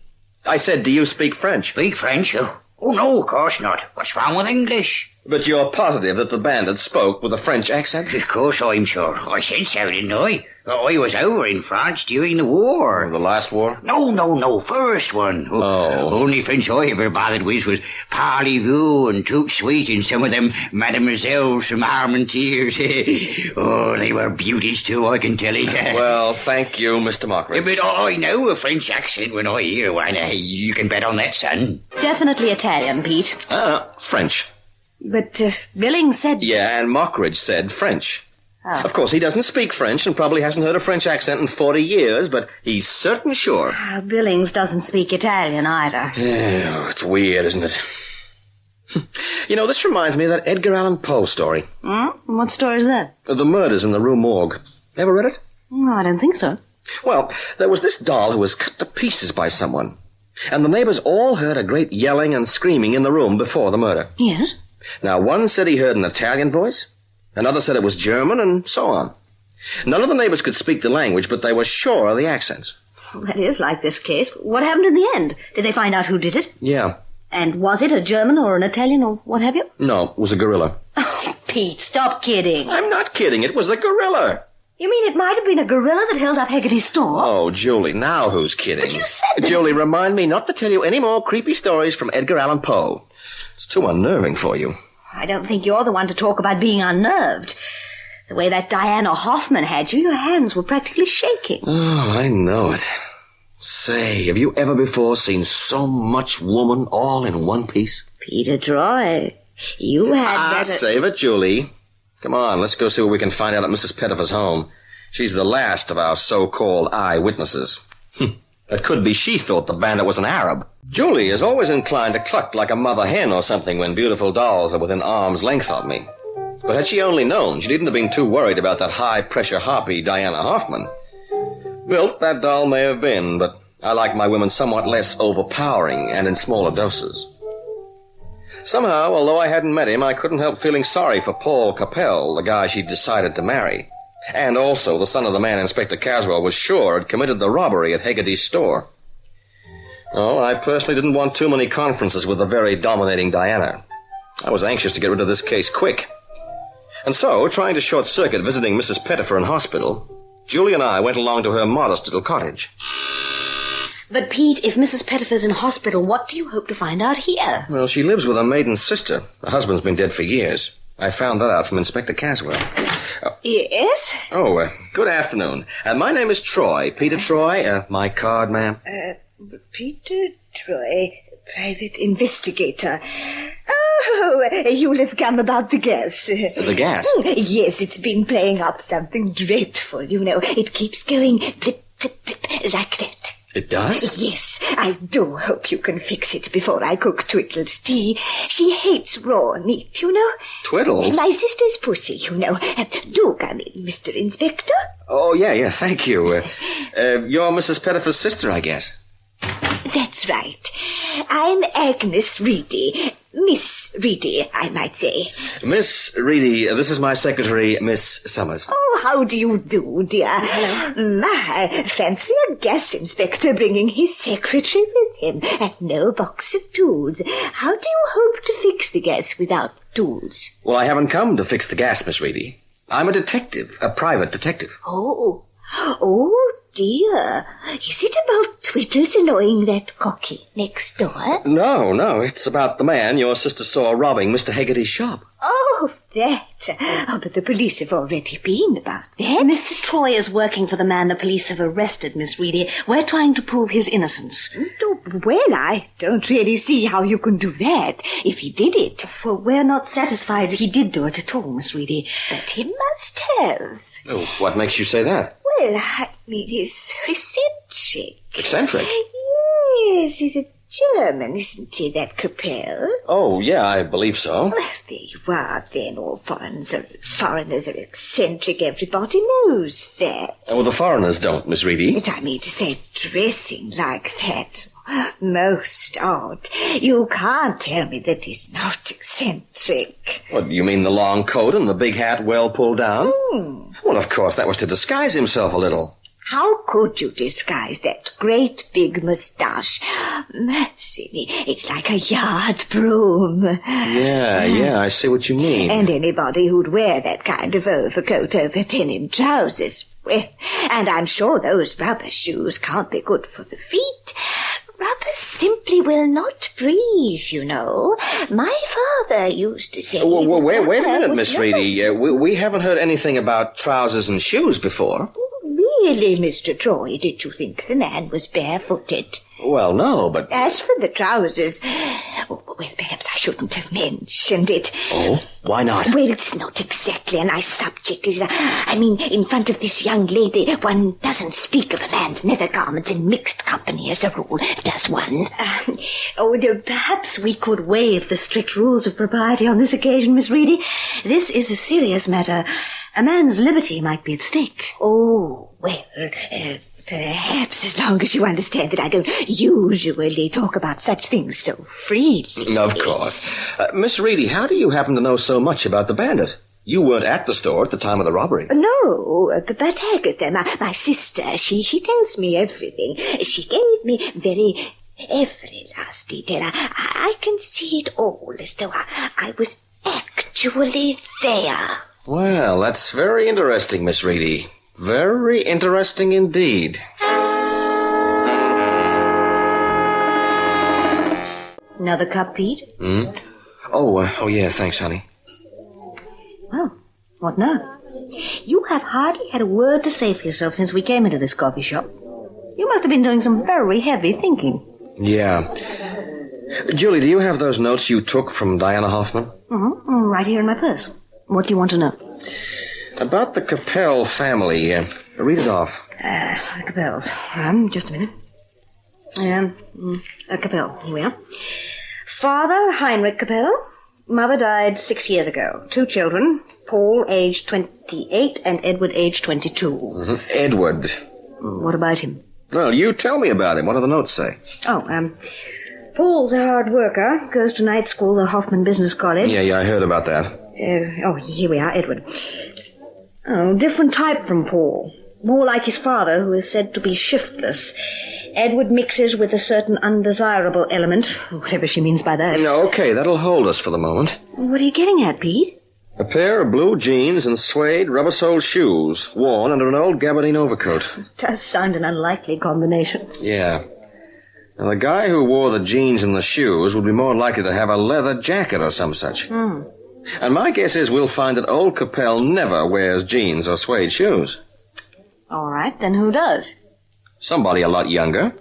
I said, do you speak French? Speak French? Oh, no, of course not. What's wrong with English? But you're positive that the bandit spoke with a French accent? Of course I'm sure. I said so, didn't I? I was over in France during the war. The last war? No, first one. Only French I ever bothered with was Parlez-vous and Tout Sweet and some of them mademoiselles from Armentières. They were beauties too, I can tell you. Well, thank you, Mr. Mockridge. But I know a French accent when I hear one. You can bet on that, son. Definitely Italian, Pete. French. But Billings said... Yeah, and Mockridge said French. Oh. Of course, he doesn't speak French and probably hasn't heard a French accent in 40 years, but he's certain sure. Billings doesn't speak Italian either. Yeah, it's weird, isn't it? You know, this reminds me of that Edgar Allan Poe story. What story is that? The Murders in the Rue Morgue. Ever read it? No, I don't think so. Well, there was this doll who was cut to pieces by someone. And the neighbors all heard a great yelling and screaming in the room before the murder. Yes? Now, one said he heard an Italian voice. Another said it was German, and so on. None of the neighbors could speak the language, but they were sure of the accents. Well, that is like this case. What happened in the end? Did they find out who did it? Yeah. And was it a German or an Italian or what have you? No, it was a gorilla. Oh, Pete, stop kidding. I'm not kidding. It was a gorilla. You mean it might have been a gorilla that held up Haggerty's store? Oh, Julie, now who's kidding? But you said that... Julie, remind me not to tell you any more creepy stories from Edgar Allan Poe. It's too unnerving for you. I don't think you're the one to talk about being unnerved. The way that Diana Hoffman had you, your hands were practically shaking. Oh, I know it. Say, have you ever before seen so much woman all in one piece? Peter Troy, you had better... Save it, Julie. Come on, let's go see what we can find out at Mrs. Pettifer's home. She's the last of our so-called eyewitnesses. It could be she thought the bandit was an Arab. Julie is always inclined to cluck like a mother hen or something when beautiful dolls are within arm's length of me. But had she only known, she needn't have been too worried about that high-pressure harpy Diana Hoffman. Built that doll may have been, but I like my women somewhat less overpowering and in smaller doses. Somehow, although I hadn't met him, I couldn't help feeling sorry for Paul Capel, the guy she decided to marry. And also the son of the man Inspector Caswell was sure had committed the robbery at Haggerty's store. Oh, I personally didn't want too many conferences with the very dominating Diana. I was anxious to get rid of this case quick. And so, trying to short-circuit visiting Mrs. Pettifer in hospital, Julie and I went along to her modest little cottage. But, Pete, if Mrs. Pettifer's in hospital, what do you hope to find out here? Well, she lives with her maiden sister. Her husband's been dead for years. I found that out from Inspector Caswell. Yes? Oh, good afternoon. My name is Troy. Peter Troy. My card, ma'am. Peter Troy, private investigator. Oh, you'll have come about the gas. The gas? Yes, it's been playing up something dreadful, you know. It keeps going blip, blip, blip, like that. It does? Yes, I do hope you can fix it before I cook Twiddle's tea. She hates raw meat, you know. Twiddles? My sister's pussy, you know. Do come in, Mr. Inspector. Oh, yeah, thank you. You're Mrs. Pettifer's sister, I guess. That's right. I'm Agnes Reedy. Miss Reedy, I might say. Miss Reedy, this is my secretary, Miss Summers. Oh, how do you do, dear? Hello. My, fancy a gas inspector bringing his secretary with him and no box of tools. How do you hope to fix the gas without tools? Well, I haven't come to fix the gas, Miss Reedy. I'm a detective, a private detective. Oh, dear. Is it about Twiddles annoying that cocky next door? No, it's about the man your sister saw robbing Mr. Haggerty's shop. Oh, that. Oh, but the police have already been about that. Mr. Troy is working for the man the police have arrested, Miss Reedy. We're trying to prove his innocence. Oh, well, I don't really see how you can do that, if he did it. Well, we're not satisfied he did do it at all, Miss Reedy. But he must have. Oh, what makes you say that? Well, I mean, he's eccentric. Eccentric? Yes, he's a German, isn't he, that Capel? Oh, yeah, I believe so. Well, there you are, then. All foreigners are eccentric. Everybody knows that. Oh, the foreigners don't, Miss Reedy. But I mean to say, dressing like that, most odd. You can't tell me that he's not eccentric. What, you mean the long coat and the big hat well pulled down? Well, of course, that was to disguise himself a little. How could you disguise that great big moustache? Mercy me, it's like a yard broom. Yeah, I see what you mean. And anybody who'd wear that kind of overcoat over denim trousers, well, and I'm sure those rubber shoes can't be good for the feet. Rubber simply will not breathe, you know. My father used to say... Well, wait a minute, Miss Reedy. We haven't heard anything about trousers and shoes before. Really, Mr. Troy, did you think the man was barefooted? Well, no, but... As for the trousers, Well, perhaps I shouldn't have mentioned it. Oh? Why not? Well, it's not exactly a nice subject, is it? I mean, in front of this young lady, one doesn't speak of a man's nether garments in mixed company as a rule, does one? Perhaps we could waive the strict rules of propriety on this occasion, Miss Reedy. This is a serious matter. A man's liberty might be at stake. Oh, well, perhaps as long as you understand that I don't usually talk about such things so freely. Of course. Miss Reedy, how do you happen to know so much about the bandit? You weren't at the store at the time of the robbery. No, but Agatha, my sister, she tells me everything. She gave me every last detail. I can see it all as though I was actually there. Well, that's very interesting, Miss Reedy. Very interesting indeed. Another cup, Pete? Oh, yeah, thanks, honey. Well, what now? You have hardly had a word to say for yourself since we came into this coffee shop. You must have been doing some very heavy thinking. Yeah. Julie, do you have those notes you took from Diana Hoffman? Right here in my purse. What do you want to know? About the Capel family. Read it off. The Capels. Just a minute. Capel. Here we are. Father, Heinrich Capel. Mother died 6 years ago. 2 children. Paul, aged 28, and Edward, aged 22. Edward. What about him? Well, you tell me about him. What do the notes say? Paul's a hard worker. Goes to night school, the Hoffman Business College. Yeah, I heard about that. Here we are, Edward. Different type from Paul. More like his father, who is said to be shiftless. Edward mixes with a certain undesirable element, whatever she means by that. Okay, that'll hold us for the moment. What are you getting at, Pete? A pair of blue jeans and suede rubber-soled shoes, worn under an old gabardine overcoat. Does sound an unlikely combination. Yeah. Now, the guy who wore the jeans and the shoes would be more likely to have a leather jacket or some such. And my guess is we'll find that old Capel never wears jeans or suede shoes. All right, then who does? Somebody a lot younger.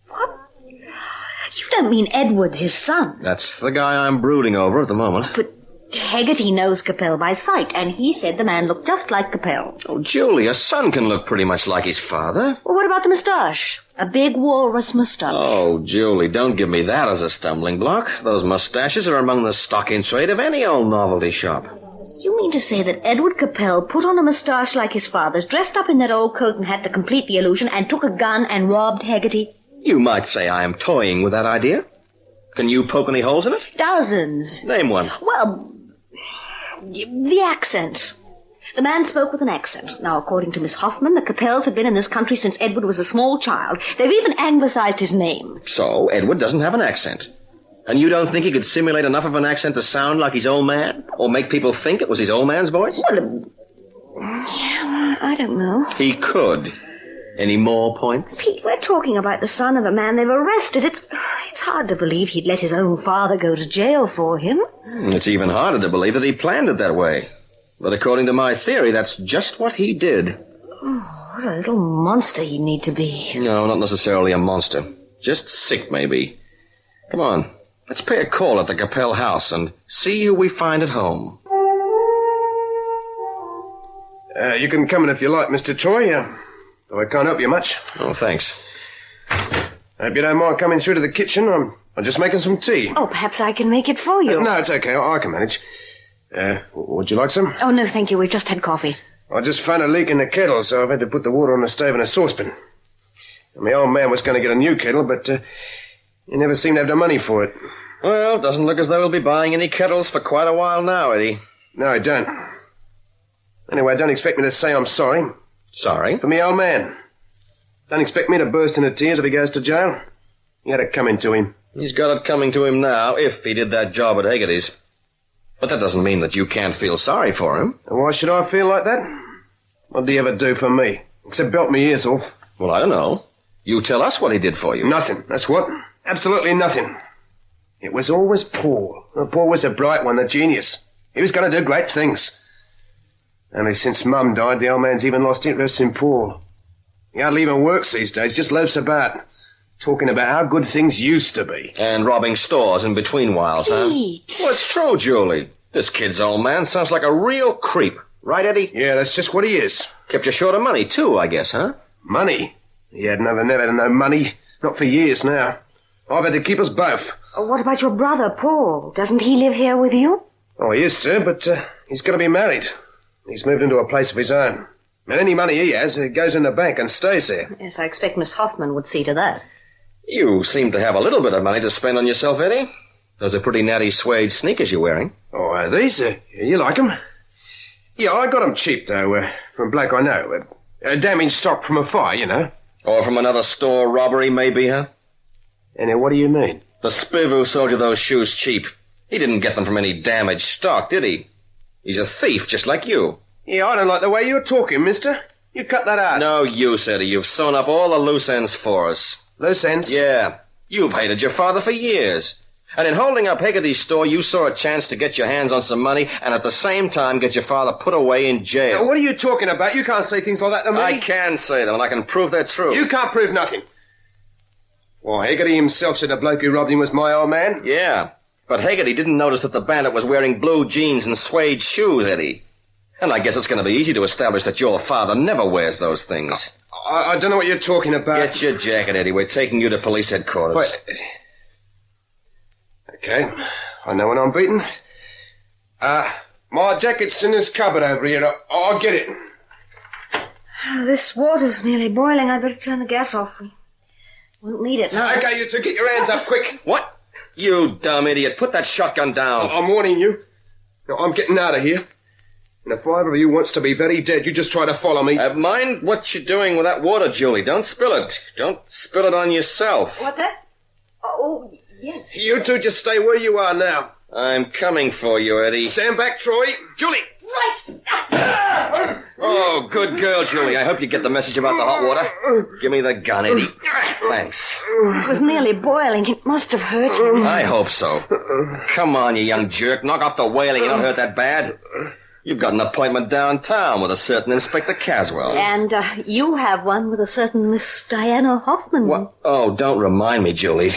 What? You don't mean Edward, his son? That's the guy I'm brooding over at the moment. But Haggerty knows Capel by sight, and he said the man looked just like Capel. Oh, Julie, a son can look pretty much like his father. Well, what about the moustache? A big walrus moustache. Oh, Julie, don't give me that as a stumbling block. Those mustaches are among the stock in trade of any old novelty shop. You mean to say that Edward Capel put on a moustache like his father's, dressed up in that old coat and hat to complete the illusion, and took a gun and robbed Haggerty? You might say I am toying with that idea. Can you poke any holes in it? Dozens. Name one. Well, the accent. The man spoke with an accent. Now, according to Miss Hoffman, the Capels have been in this country since Edward was a small child. They've even anglicized his name. So, Edward doesn't have an accent. And you don't think he could simulate enough of an accent to sound like his old man? Or make people think it was his old man's voice? Well, I don't know. He could. Any more points? Pete, we're talking about the son of a man they've arrested. It's hard to believe he'd let his own father go to jail for him. It's even harder to believe that he planned it that way. But according to my theory, that's just what he did. Oh, what a little monster he'd need to be. No, not necessarily a monster. Just sick, maybe. Come on, let's pay a call at the Capel house and see who we find at home. You can come in if you like, Mr. Troy. Though I can't help you much. Oh, thanks. I hope you don't mind coming through to the kitchen. I'm just making some tea. Oh, perhaps I can make it for you. No, it's okay. I can manage. Would you like some? Oh, no, thank you. We've just had coffee. I just found a leak in the kettle, so I've had to put the water on the stove in a saucepan. And my old man was going to get a new kettle, but he never seemed to have the money for it. Well, it doesn't look as though we'll be buying any kettles for quite a while now, Eddie. No, I don't. Anyway, don't expect me to say I'm sorry. Sorry? For me old man. Don't expect me to burst into tears if he goes to jail. He had it coming to him. He's got it coming to him now, if he did that job at Haggerty's. But that doesn't mean that you can't feel sorry for him. And why should I feel like that? What did he ever do for me? Except belt me ears off. Well, I don't know. You tell us what he did for you. Nothing, that's what. Absolutely nothing. It was always Paul. Paul was a bright one, a genius. He was going to do great things. Only since Mum died, the old man's even lost interest in Paul. He hardly even works these days, just loafs about. Talking about how good things used to be. And robbing stores in between whiles, Pete. huh? Well, it's true, Julie. This kid's old man sounds like a real creep. Right, Eddie? Yeah, that's just what he is. Kept you short of money, too, I guess, huh? Money? He had never had no money. Not for years now. I've had to keep us both. What about your brother, Paul? Doesn't he live here with you? Oh, he is, sir, but he's got to be married. He's moved into a place of his own. And any money he has, it goes in the bank and stays there. Yes, I expect Miss Hoffman would see to that. You seem to have a little bit of money to spend on yourself, Eddie. Those are pretty natty suede sneakers you're wearing. Oh, are these? You like them? Yeah, I got them cheap, though, from Black I know. Damaged stock from a fire, you know. Or from another store robbery, maybe, huh? And what do you mean? The spiv who sold you those shoes cheap. He didn't get them from any damaged stock, did he? He's a thief, just like you. Yeah, I don't like the way you're talking, mister. You cut that out. No use, Eddie. You've sewn up all the loose ends for us. Loose ends? Yeah. You've hated your father for years. And in holding up Haggerty's store, you saw a chance to get your hands on some money and at the same time get your father put away in jail. Now, what are you talking about? You can't say things like that to me. I can say them, and I can prove they're true. You can't prove nothing. Well, Haggerty himself said the bloke who robbed him was my old man. Yeah, but Haggerty didn't notice that the bandit was wearing blue jeans and suede shoes, Eddie. And I guess it's going to be easy to establish that your father never wears those things. I don't know what you're talking about. Get your jacket, Eddie. We're taking you to police headquarters. Wait. Okay, I know when I'm beaten. My jacket's in this cupboard over here. I'll get it. This water's nearly boiling. I'd better turn the gas off. We won't need it now. Okay, you two, get your hands up, quick. What? You dumb idiot. Put that shotgun down. I'm warning you. Now, I'm getting out of here. And if either of you wants to be very dead, you just try to follow me. Mind what you're doing with that water, Julie. Don't spill it. Don't spill it on yourself. What that? Oh, yes. You two just stay where you are now. I'm coming for you, Eddie. Stand back, Troy. Julie! Right! Oh, good girl, Julie. I hope you get the message about the hot water. Give me the gun, Eddie. Thanks. It was nearly boiling. It must have hurt you. I hope so. Come on, you young jerk. Knock off the wailing. You're not hurt that bad. You've got an appointment downtown with a certain Inspector Caswell. And you have one with a certain Miss Diana Hoffman. What? Oh, don't remind me, Julie.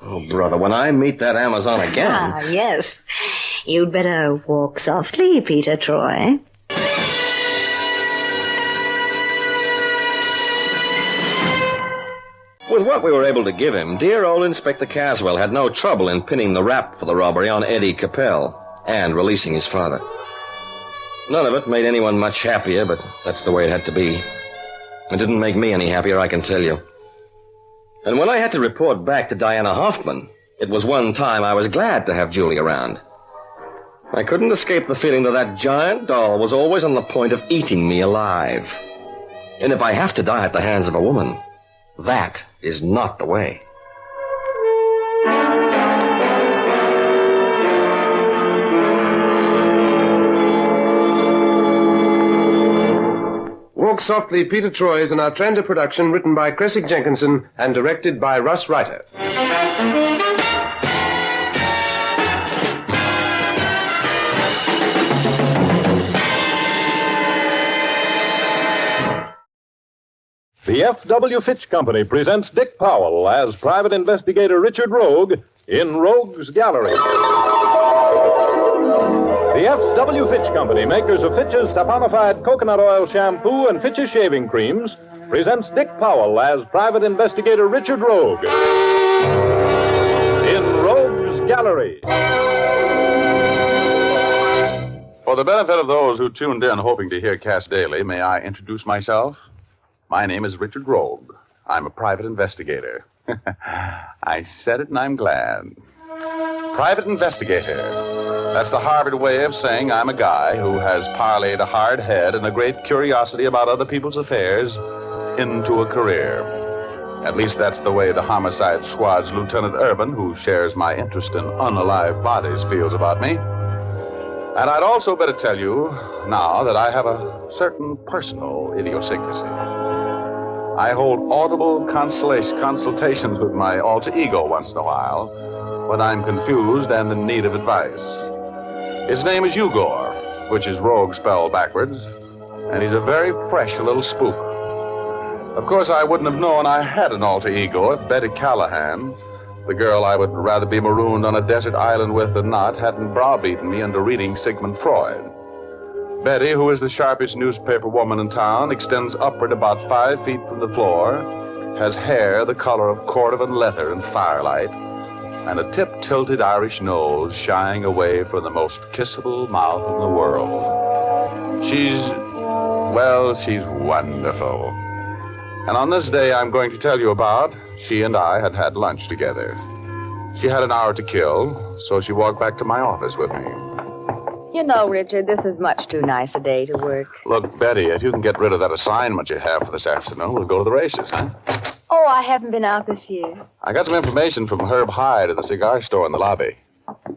Oh, brother, when I meet that Amazon again... Ah, yes. You'd better walk softly, Peter Troy. With what we were able to give him, dear old Inspector Caswell had no trouble in pinning the rap for the robbery on Eddie Capel and releasing his father. None of it made anyone much happier, but that's the way it had to be. It didn't make me any happier, I can tell you. And when I had to report back to Diana Hoffman, it was one time I was glad to have Julie around. I couldn't escape the feeling that that giant doll was always on the point of eating me alive. And if I have to die at the hands of a woman, that is not the way. Walk Softly, Peter Troy is an Artranda production written by Cressy Jenkinson and directed by Russ Reiter. The F.W. Fitch Company presents Dick Powell as Private Investigator Richard Rogue in Rogue's Gallery. The F.W. Fitch Company, makers of Fitch's Taponified Coconut Oil Shampoo and Fitch's Shaving Creams, presents Dick Powell as Private Investigator Richard Rogue in Rogue's Gallery. For the benefit of those who tuned in hoping to hear Cass Daly, may I introduce myself? My name is Richard Rogue. I'm a private investigator. I said it and I'm glad. Private investigator. That's the Harvard way of saying I'm a guy who has parlayed a hard head and a great curiosity about other people's affairs into a career. At least that's the way the Homicide Squad's Lieutenant Urban, who shares my interest in unalive bodies, feels about me. And I'd also better tell you now that I have a certain personal idiosyncrasy. I hold audible consultations with my alter ego once in a while when I'm confused and in need of advice. His name is Ugor, which is Rogue spelled backwards, and he's a very fresh little spook. Of course, I wouldn't have known I had an alter ego if Betty Callahan, the girl I would rather be marooned on a desert island with than not, hadn't browbeaten me into reading Sigmund Freud. Betty, who is the sharpest newspaper woman in town, extends upward about 5 feet from the floor, has hair the color of cordovan leather in firelight, and a tip-tilted Irish nose shying away from the most kissable mouth in the world. She's wonderful. And on this day I'm going to tell you about, she and I had lunch together. She had an hour to kill, so she walked back to my office with me. You know, Richard, this is much too nice a day to work. Look, Betty, if you can get rid of that assignment you have for this afternoon, we'll go to the races, huh? Oh, I haven't been out this year. I got some information from Herb Hyde at the cigar store in the lobby.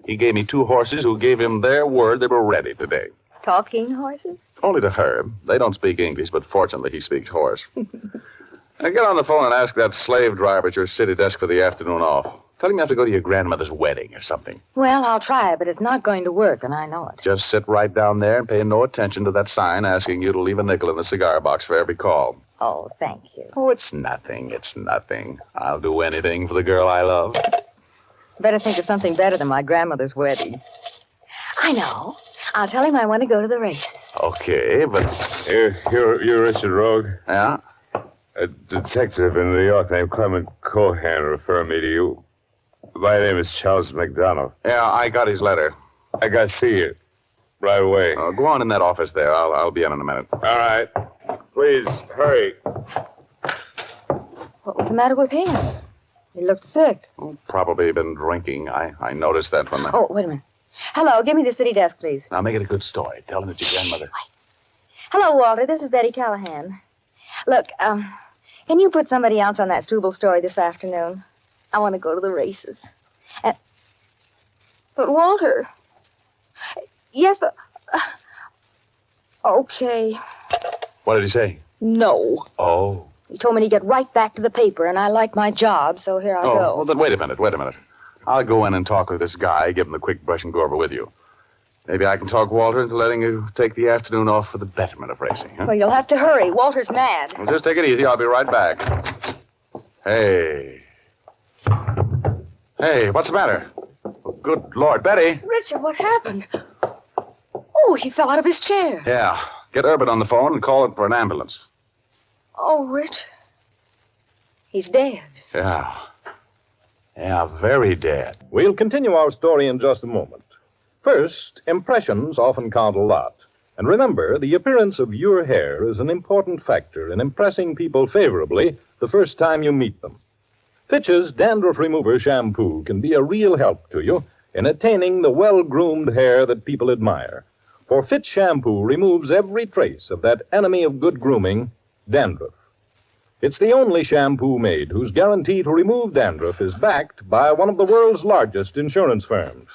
He gave me 2 horses who gave him their word they were ready today. Talking horses? Only to Herb. They don't speak English, but fortunately he speaks horse. Now get on the phone and ask that slave driver at your city desk for the afternoon off. Tell him you have to go to your grandmother's wedding or something. Well, I'll try, but it's not going to work, and I know it. Just sit right down there and pay no attention to that sign asking you to leave a nickel in the cigar box for every call. Oh, thank you. Oh, it's nothing. It's nothing. I'll do anything for the girl I love. Better think of something better than my grandmother's wedding. I know. I'll tell him I want to go to the races. Okay, but... You're Richard Rogue? Yeah? A detective in New York named Clement Cohan referred me to you. My name is Charles McDonald. Yeah, I got his letter. I got to see you right away. Go on in that office there. I'll be in a minute. All right. Please, hurry. What was the matter with him? He looked sick. Oh, probably been drinking. I noticed that when... Oh, wait a minute. Hello, give me the city desk, please. Now, make it a good story. Tell him it's your grandmother. Wait. Hello, Walter. This is Betty Callahan. Look, can you put somebody else on that Struble story this afternoon? I want to go to the races. But, Walter... Yes, but... Okay. What did he say? No. Oh. He told me to get right back to the paper, and I like my job, so here I go. Well, then wait a minute. I'll go in and talk with this guy, give him the quick brush and go over with you. Maybe I can talk Walter into letting you take the afternoon off for the betterment of racing, huh? Well, you'll have to hurry. Walter's mad. Well, just take it easy. I'll be right back. Hey, what's the matter? Oh, good Lord, Betty. Richard, what happened? Oh, he fell out of his chair. Yeah. Get Herbert on the phone and call him for an ambulance. Oh, Richard. He's dead. Yeah, very dead. We'll continue our story in just a moment. First, impressions often count a lot. And remember, the appearance of your hair is an important factor in impressing people favorably the first time you meet them. Fitch's Dandruff Remover Shampoo can be a real help to you in attaining the well-groomed hair that people admire. For Fitch Shampoo removes every trace of that enemy of good grooming, dandruff. It's the only shampoo made whose guarantee to remove dandruff is backed by one of the world's largest insurance firms.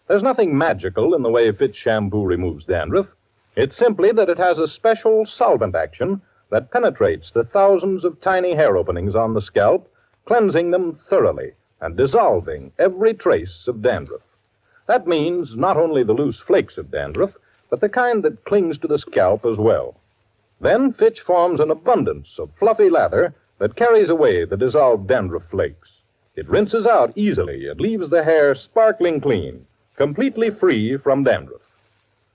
There's nothing magical in the way Fitch Shampoo removes dandruff. It's simply that it has a special solvent action that penetrates the thousands of tiny hair openings on the scalp, cleansing them thoroughly and dissolving every trace of dandruff. That means not only the loose flakes of dandruff, but the kind that clings to the scalp as well. Then Fitch forms an abundance of fluffy lather that carries away the dissolved dandruff flakes. It rinses out easily. It leaves the hair sparkling clean, completely free from dandruff.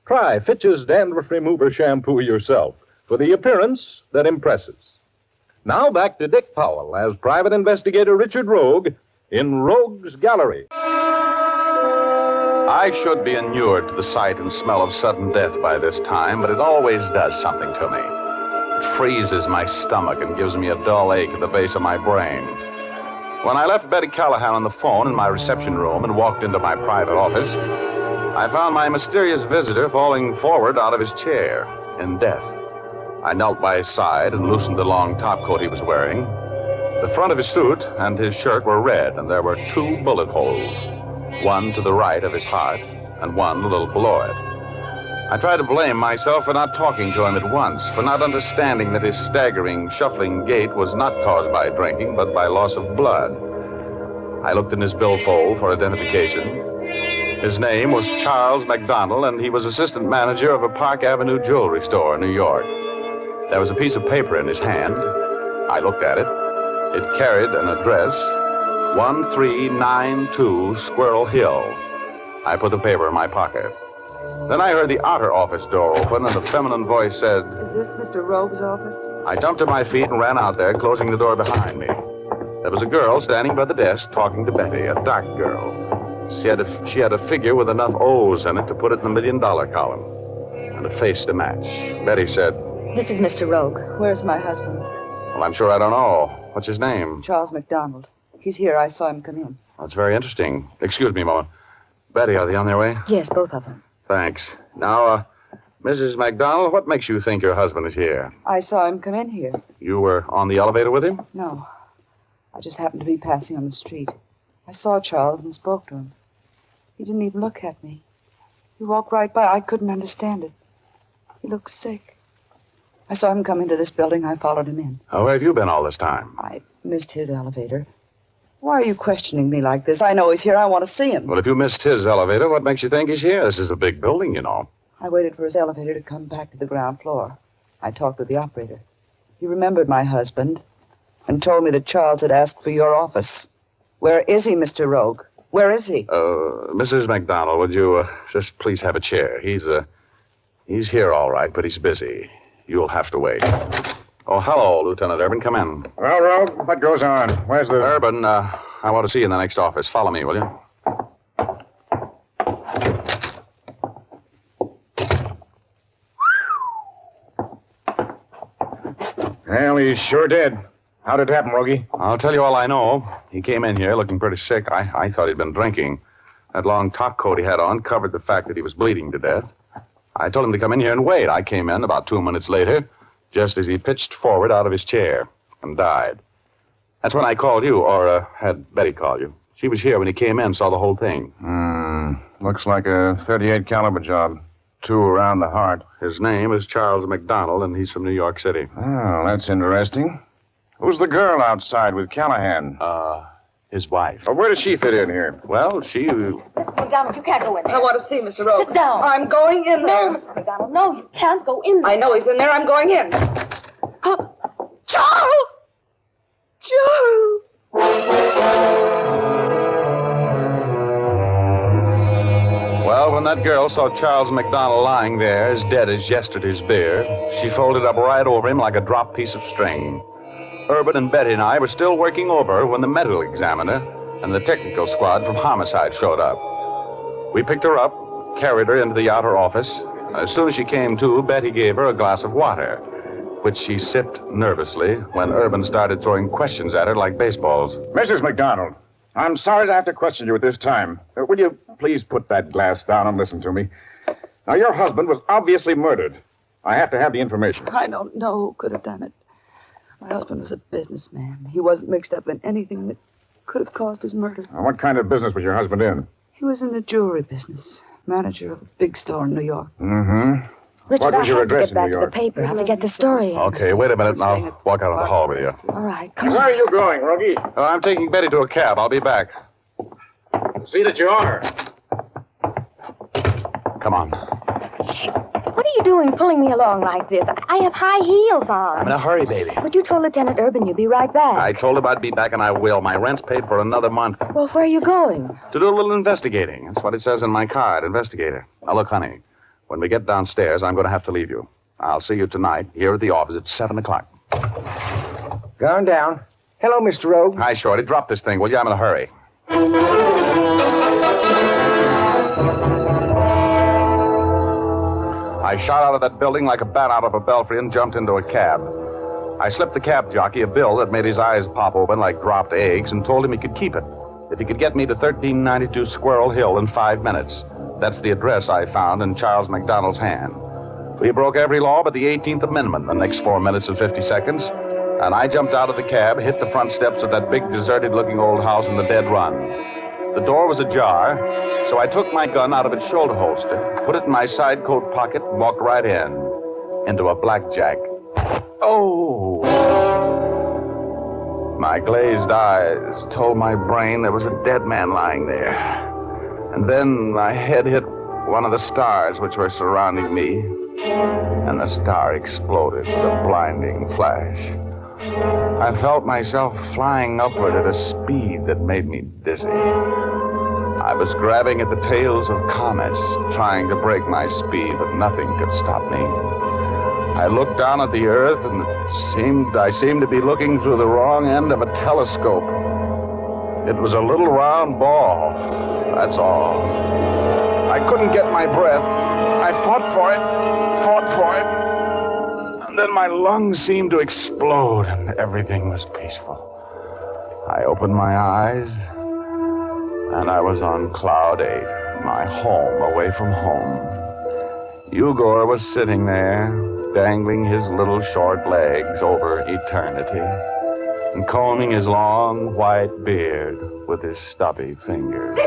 Try Fitch's Dandruff Remover Shampoo yourself for the appearance that impresses. Now back to Dick Powell as Private Investigator Richard Rogue in Rogue's Gallery. I should be inured to the sight and smell of sudden death by this time, but it always does something to me. It freezes my stomach and gives me a dull ache at the base of my brain. When I left Betty Callahan on the phone in my reception room and walked into my private office, I found my mysterious visitor falling forward out of his chair in death. I knelt by his side and loosened the long topcoat he was wearing. The front of his suit and his shirt were red, and there were 2 bullet holes. One to the right of his heart, and one a little below it. I tried to blame myself for not talking to him at once, for not understanding that his staggering, shuffling gait was not caused by drinking, but by loss of blood. I looked in his billfold for identification. His name was Charles McDonald, and he was assistant manager of a Park Avenue jewelry store in New York. There was a piece of paper in his hand, I looked at it. It carried an address, 1392 Squirrel Hill. I put the paper in my pocket. Then I heard the outer office door open, and a feminine voice said, Is this Mr. Rogue's office? I jumped to my feet and ran out there, closing the door behind me. There was a girl standing by the desk talking to Betty, a dark girl. She had a figure with enough O's in it to put it in the $1 million column, and a face to match. Betty said, This is Mr. Rogue. Where's my husband? Well, I'm sure I don't know. What's his name? Charles McDonald. He's here. I saw him come in. That's very interesting. Excuse me a moment. Betty, are they on their way? Yes, both of them. Thanks. Now, Mrs. McDonald, what makes you think your husband is here? I saw him come in here. You were on the elevator with him? No. I just happened to be passing on the street. I saw Charles and spoke to him. He didn't even look at me. He walked right by. I couldn't understand it. He looked sick. I saw him come into this building. I followed him in. Oh, where have you been all this time? I missed his elevator. Why are you questioning me like this? I know he's here. I want to see him. Well, if you missed his elevator, what makes you think he's here? This is a big building, you know. I waited for his elevator to come back to the ground floor. I talked with the operator. He remembered my husband and told me that Charles had asked for your office. Where is he, Mr. Rogue? Where is he? Mrs. McDonald, would you just please have a chair? He's here all right, but he's busy. You'll have to wait. Oh, hello, Lieutenant Urban. Come in. Well, Rogue, what goes on? Where's the... Urban, I want to see you in the next office. Follow me, will you? Well, he sure did. How did it happen, Rogie? I'll tell you all I know. He came in here looking pretty sick. I thought he'd been drinking. That long top coat he had on covered the fact that he was bleeding to death. I told him to come in here and wait. I came in about 2 minutes later, just as he pitched forward out of his chair and died. That's when I called you, or had Betty call you. She was here when he came in, saw the whole thing. Looks like a .38 caliber job. 2 around the heart. His name is Charles McDonald, and he's from New York City. Oh, that's interesting. Who's the girl outside with Callahan? His wife. Oh, where does she fit in here? Well, she... Mrs. McDonald, you can't go in there. I want to see Mr. Rogue. Sit down. I'm going in there. No, Mrs. McDonald, no, you can't go in there. I know he's in there. I'm going in. Charles! Charles! Well, when that girl saw Charles McDonald lying there as dead as yesterday's beer, she folded up right over him like a dropped piece of string. Urban and Betty and I were still working over when the medical examiner and the technical squad from homicide showed up. We picked her up, carried her into the outer office. As soon as she came to, Betty gave her a glass of water, which she sipped nervously when Urban started throwing questions at her like baseballs. Mrs. McDonald, I'm sorry to have to question you at this time. Will you please put that glass down and listen to me? Now, your husband was obviously murdered. I have to have the information. I don't know who could have done it. My husband was a businessman. He wasn't mixed up in anything that could have caused his murder. Now, what kind of business was your husband in? He was in the jewelry business, manager of a big store in New York. Mm-hmm. Richard, What was your I have to address get back in New to York? the paper. I have to get the story in. Okay, wait a minute, and I'll walk out of the hall with you. All right, come Where on. are you going, Rogie? I'm taking Betty to a cab. I'll be back. See that you are. Come on. What are you doing pulling me along like this? I have high heels on. I'm in a hurry, baby. But you told Lieutenant Urban you'd be right back. I told him I'd be back, and I will. My rent's paid for another month. Well, where are you going? To do a little investigating. That's what it says in my card, Investigator. Now, look, honey, when we get downstairs, I'm going to have to leave you. I'll see you tonight here at the office at 7 o'clock. Gone down. Hello, Mr. Rogue. Hi, Shorty. Drop this thing, will you? I'm in a hurry. I shot out of that building like a bat out of a belfry and jumped into a cab. I slipped the cab jockey a bill that made his eyes pop open like dropped eggs and told him he could keep it if he could get me to 1392 Squirrel Hill in 5 minutes. That's the address I found in Charles McDonald's hand. We broke every law but the 18th Amendment the next 4 minutes and 50 seconds, and I jumped out of the cab, hit the front steps of that big deserted-looking old house in the dead run. The door was ajar, so I took my gun out of its shoulder holster, put it in my side coat pocket, and walked right into a blackjack. Oh! My glazed eyes told my brain there was a dead man lying there. And then my head hit one of the stars which were surrounding me, and the star exploded with a blinding flash. I felt myself flying upward at a speed that made me dizzy. I was grabbing at the tails of comets, trying to break my speed, but nothing could stop me. I looked down at the earth, and I seemed to be looking through the wrong end of a telescope. It was a little round ball, that's all. I couldn't get my breath. I fought for it. And then my lungs seemed to explode, and everything was peaceful. I opened my eyes, and I was on Cloud 8, my home away from home. Ugor was sitting there, dangling his little short legs over eternity, and combing his long white beard with his stubby fingers.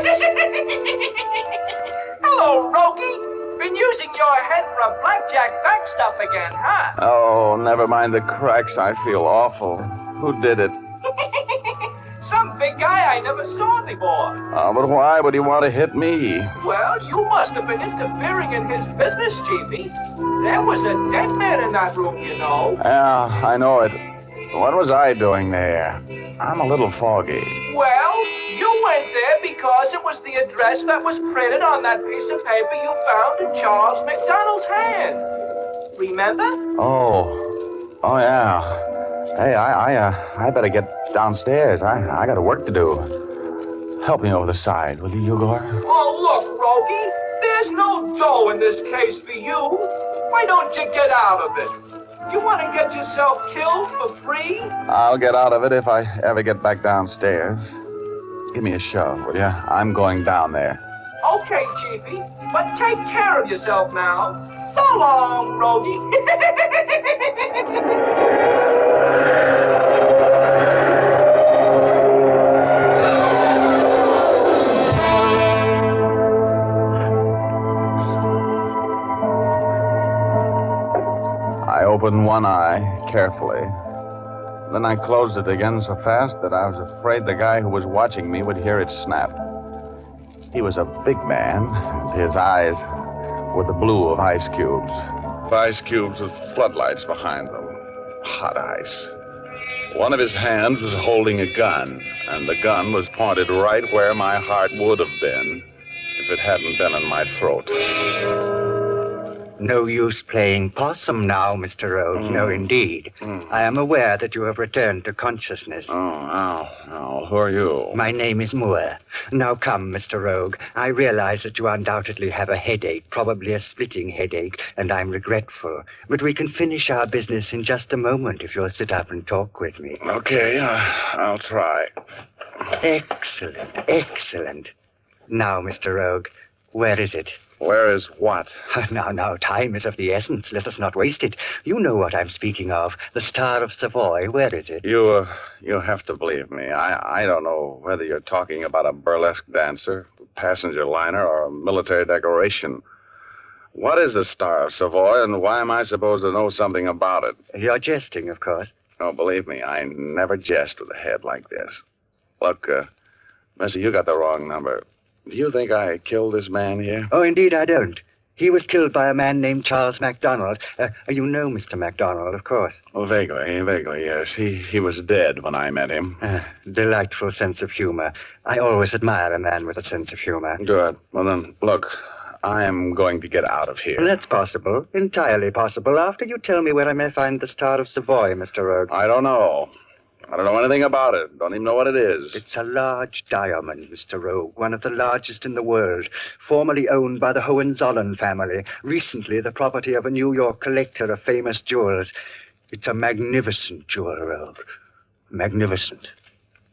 Hello, Rogie. Been using your head for a blackjack back stuff again, huh? Oh, never mind the cracks. I feel awful. Who did it? Some big guy I never saw before. Oh, but why would he want to hit me? Well, you must have been interfering in his business, Chiefy. There was a dead man in that room, you know. Yeah, I know it. What was I doing there? I'm a little foggy. Well, you went there because it was the address that was printed on that piece of paper you found in Charles McDonald's hand. Remember? Oh, yeah. Hey, I better get downstairs. I got work to do. Help me over the side, will you, Ugor? Oh, look, Rogie, there's no dough in this case for you. Why don't you get out of it? You want to get yourself killed for free? I'll get out of it if I ever get back downstairs. Give me a shove, will ya? I'm going down there. Okay, Chiefy, but take care of yourself now. So long, Rogie. I opened one eye carefully. Then I closed it again so fast that I was afraid the guy who was watching me would hear it snap. He was a big man, and his eyes were the blue of ice cubes. Ice cubes with floodlights behind them. Hot ice. One of his hands was holding a gun, and the gun was pointed right where my heart would have been if it hadn't been in my throat. No use playing possum now, Mr. Rogue. No, indeed. I am aware that you have returned to consciousness. Oh, who are you? My name is Moore. Now come, Mr. Rogue. I realize that you undoubtedly have a headache, probably a splitting headache, and I'm regretful. But we can finish our business in just a moment if you'll sit up and talk with me. Okay, I'll try. Excellent. Now, Mr. Rogue, where is it? Where is what? Now, time is of the essence. Let us not waste it. You know what I'm speaking of. The Star of Savoy. Where is it? You have to believe me. I don't know whether you're talking about a burlesque dancer, passenger liner, or a military decoration. What is the Star of Savoy, and why am I supposed to know something about it? You're jesting, of course. Oh, believe me, I never jest with a head like this. Look, Missy, you got the wrong number. Do you think I killed this man here? Oh, indeed I don't. He was killed by a man named Charles MacDonald. You know Mr. MacDonald, of course. Oh, vaguely, yes. He was dead when I met him. Delightful sense of humor. I always admire a man with a sense of humor. Good. Well, then, look, I am going to get out of here. That's possible. Entirely possible. After you tell me where I may find the Star of Savoy, Mr. Rogue. I don't know. I don't know anything about it. Don't even know what it is. It's a large diamond, Mr. Rogue, one of the largest in the world, formerly owned by the Hohenzollern family, recently the property of a New York collector of famous jewels. It's a magnificent jewel, Rogue. Magnificent.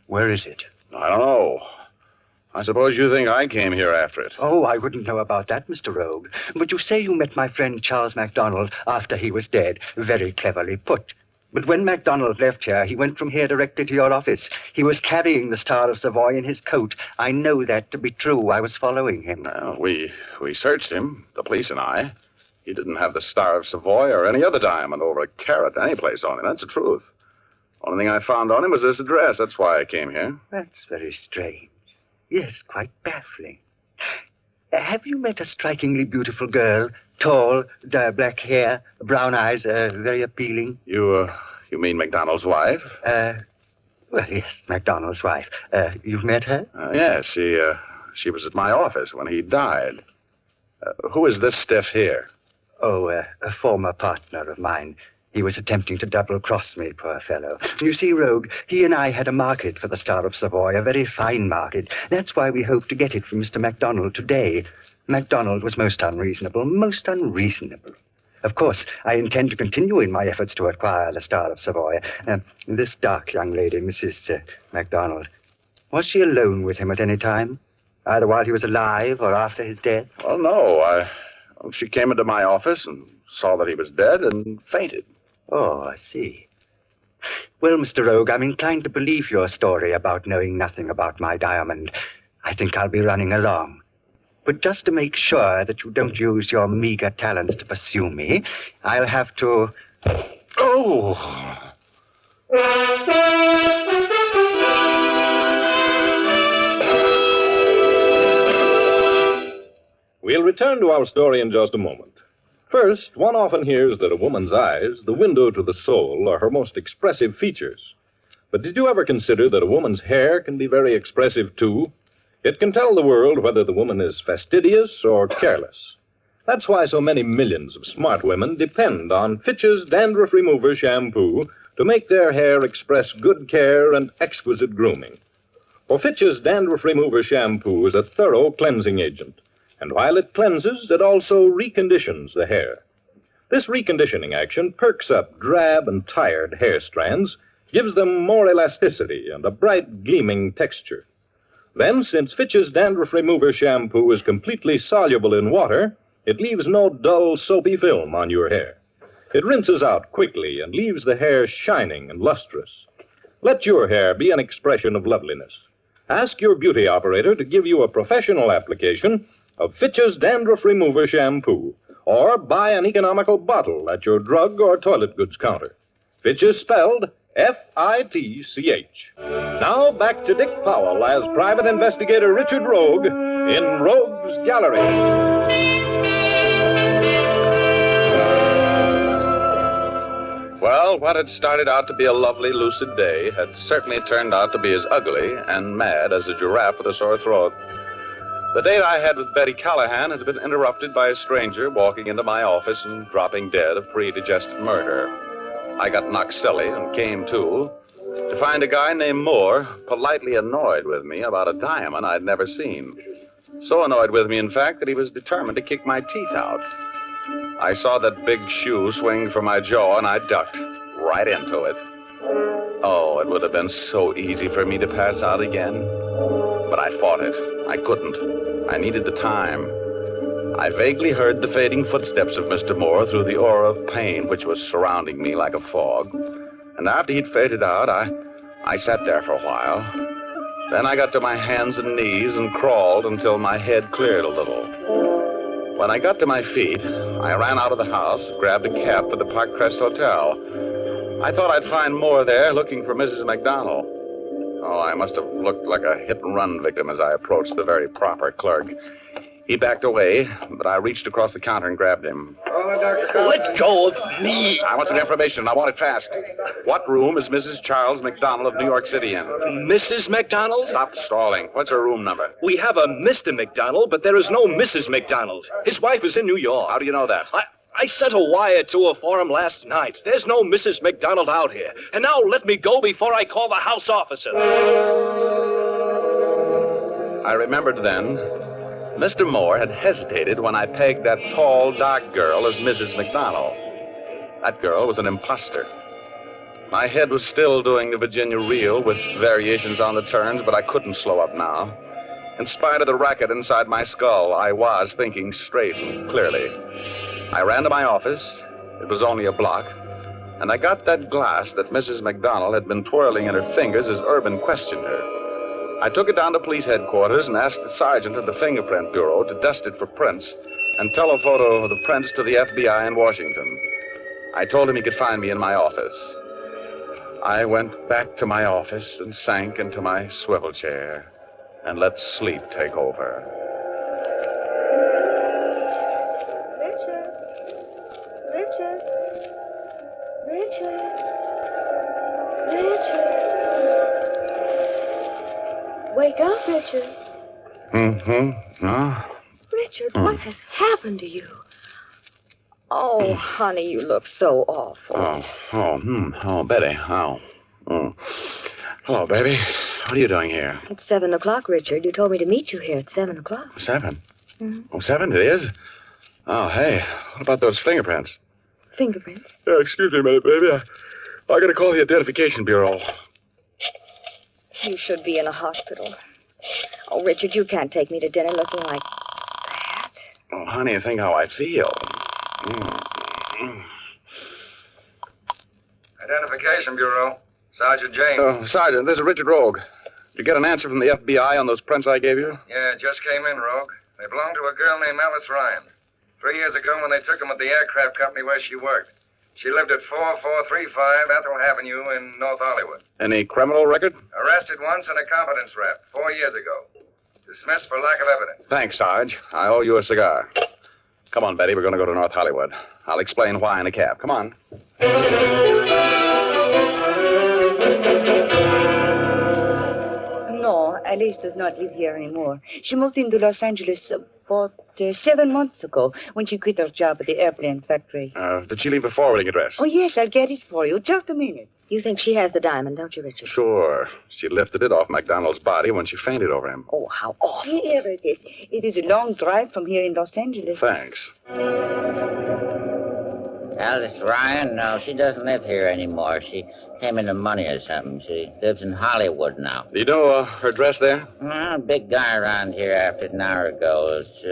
Where is it? I don't know. I suppose you think I came here after it. Oh, I wouldn't know about that, Mr. Rogue. But you say you met my friend Charles MacDonald after he was dead. Very cleverly put. But when MacDonald left here, he went from here directly to your office. He was carrying the Star of Savoy in his coat. I know that to be true. I was following him. We searched him, the police and I. He didn't have the Star of Savoy or any other diamond over a carat any place on him. That's the truth. Only thing I found on him was this address. That's why I came here. That's very strange. Yes, quite baffling. Have you met a strikingly beautiful girl? Tall, black hair, brown eyes, very appealing. You You mean MacDonald's wife? Well, yes, MacDonald's wife. You've met her? Yes, she was at my office when he died. Who is this stiff here? Oh, a former partner of mine. He was attempting to double-cross me, poor fellow. You see, Rogue, he and I had a market for the Star of Savoy, a very fine market. That's why we hoped to get it from Mr. MacDonald today. MacDonald was most unreasonable, most unreasonable. Of course, I intend to continue in my efforts to acquire the Star of Savoy. This dark young lady, Mrs. MacDonald, was she alone with him at any time? Either while he was alive or after his death? Well, no. She came into my office and saw that he was dead and fainted. Oh, I see. Well, Mr. Rogue, I'm inclined to believe your story about knowing nothing about my diamond. I think I'll be running along. But just to make sure that you don't use your meager talents to pursue me, I'll have to... Oh! We'll return to our story in just a moment. First, one often hears that a woman's eyes, the window to the soul, are her most expressive features. But did you ever consider that a woman's hair can be very expressive, too? It can tell the world whether the woman is fastidious or careless. That's why so many millions of smart women depend on Fitch's Dandruff Remover Shampoo to make their hair express good care and exquisite grooming. For Fitch's Dandruff Remover Shampoo is a thorough cleansing agent. And while it cleanses, it also reconditions the hair. This reconditioning action perks up drab and tired hair strands, gives them more elasticity and a bright, gleaming texture. Then, since Fitch's Dandruff Remover Shampoo is completely soluble in water, it leaves no dull, soapy film on your hair. It rinses out quickly and leaves the hair shining and lustrous. Let your hair be an expression of loveliness. Ask your beauty operator to give you a professional application of Fitch's Dandruff Remover Shampoo, or buy an economical bottle at your drug or toilet goods counter. Fitch is spelled F-I-T-C-H. Now back to Dick Powell as Private Investigator Richard Rogue in Rogue's Gallery. Well, what had started out to be a lovely, lucid day had certainly turned out to be as ugly and mad as a giraffe with a sore throat. The date I had with Betty Callahan had been interrupted by a stranger walking into my office and dropping dead of pre-digested murder. I got knocked silly and came to find a guy named Moore politely annoyed with me about a diamond I'd never seen. So annoyed with me, in fact, that he was determined to kick my teeth out. I saw that big shoe swing from my jaw, and I ducked right into it. Oh, it would have been so easy for me to pass out again. But I fought it. I couldn't. I needed the time. I vaguely heard the fading footsteps of Mr. Moore through the aura of pain which was surrounding me like a fog. And after he'd faded out, I sat there for a while. Then I got to my hands and knees and crawled until my head cleared a little. When I got to my feet, I ran out of the house, grabbed a cab for the Park Crest Hotel. I thought I'd find Moore there looking for Mrs. MacDonald. Oh, I must have looked like a hit-and-run victim as I approached the very proper clerk. He backed away, but I reached across the counter and grabbed him. Let go of me. I want some information. I want it fast. What room is Mrs. Charles MacDonald of New York City in? Mrs. MacDonald? Stop stalling. What's her room number? We have a Mr. MacDonald, but there is no Mrs. MacDonald. His wife is in New York. How do you know that? I sent a wire to her for him last night. There's no Mrs. MacDonald out here. And now let me go before I call the house officer. I remembered then. Mr. Moore had hesitated when I pegged that tall, dark girl as Mrs. MacDonald. That girl was an imposter. My head was still doing the Virginia reel with variations on the turns, but I couldn't slow up now. In spite of the racket inside my skull, I was thinking straight and clearly. I ran to my office. It was only a block. And I got that glass that Mrs. MacDonald had been twirling in her fingers as Urban questioned her. I took it down to police headquarters and asked the sergeant of the Fingerprint Bureau to dust it for prints and telephoto the prints to the FBI in Washington. I told him he could find me in my office. I went back to my office and sank into my swivel chair and let sleep take over. Richard. Wake up, Richard. No? Richard, what has happened to you? Oh, honey, you look so awful. Oh, Betty. Oh. Hello, baby. What are you doing here? It's 7 o'clock, Richard. You told me to meet you here at 7 o'clock. 7? Mm-hmm. Oh, 7 it is? Oh, hey, what about those fingerprints? Fingerprints? Excuse me a minute, baby. I gotta call the Identification Bureau. You should be in a hospital. Oh, Richard, you can't take me to dinner looking like... Oh, honey, think how I feel. Identification Bureau. Sergeant James. Oh, Sergeant, this is Richard Rogue. Did you get an answer from the FBI on those prints I gave you? Yeah, just came in, Rogue. They belong to a girl named Alice Ryan. 3 years ago when they took them at the aircraft company where she worked. She lived at 4435 Ethel Avenue in North Hollywood. Any criminal record? Arrested once in a competence rep 4 years ago. Dismissed for lack of evidence. Thanks, Sarge. I owe you a cigar. Come on, Betty. We're going to go to North Hollywood. I'll explain why in a cab. Come on. No, Alice does not live here anymore. She moved into Los Angeles about 7 months ago when she quit her job at the airplane factory. Did she leave a forwarding address? Oh, yes, I'll get it for you. Just a minute. You think she has the diamond, don't you, Richard? Sure. She lifted it off MacDonald's body when she fainted over him. Oh, how awful. Here it is. It is a long drive from here in Los Angeles. Thanks. Alice Ryan? No, she doesn't live here anymore. She came into money or something. She lives in Hollywood now. Do you know her address there? A big guy around here after an hour ago. It's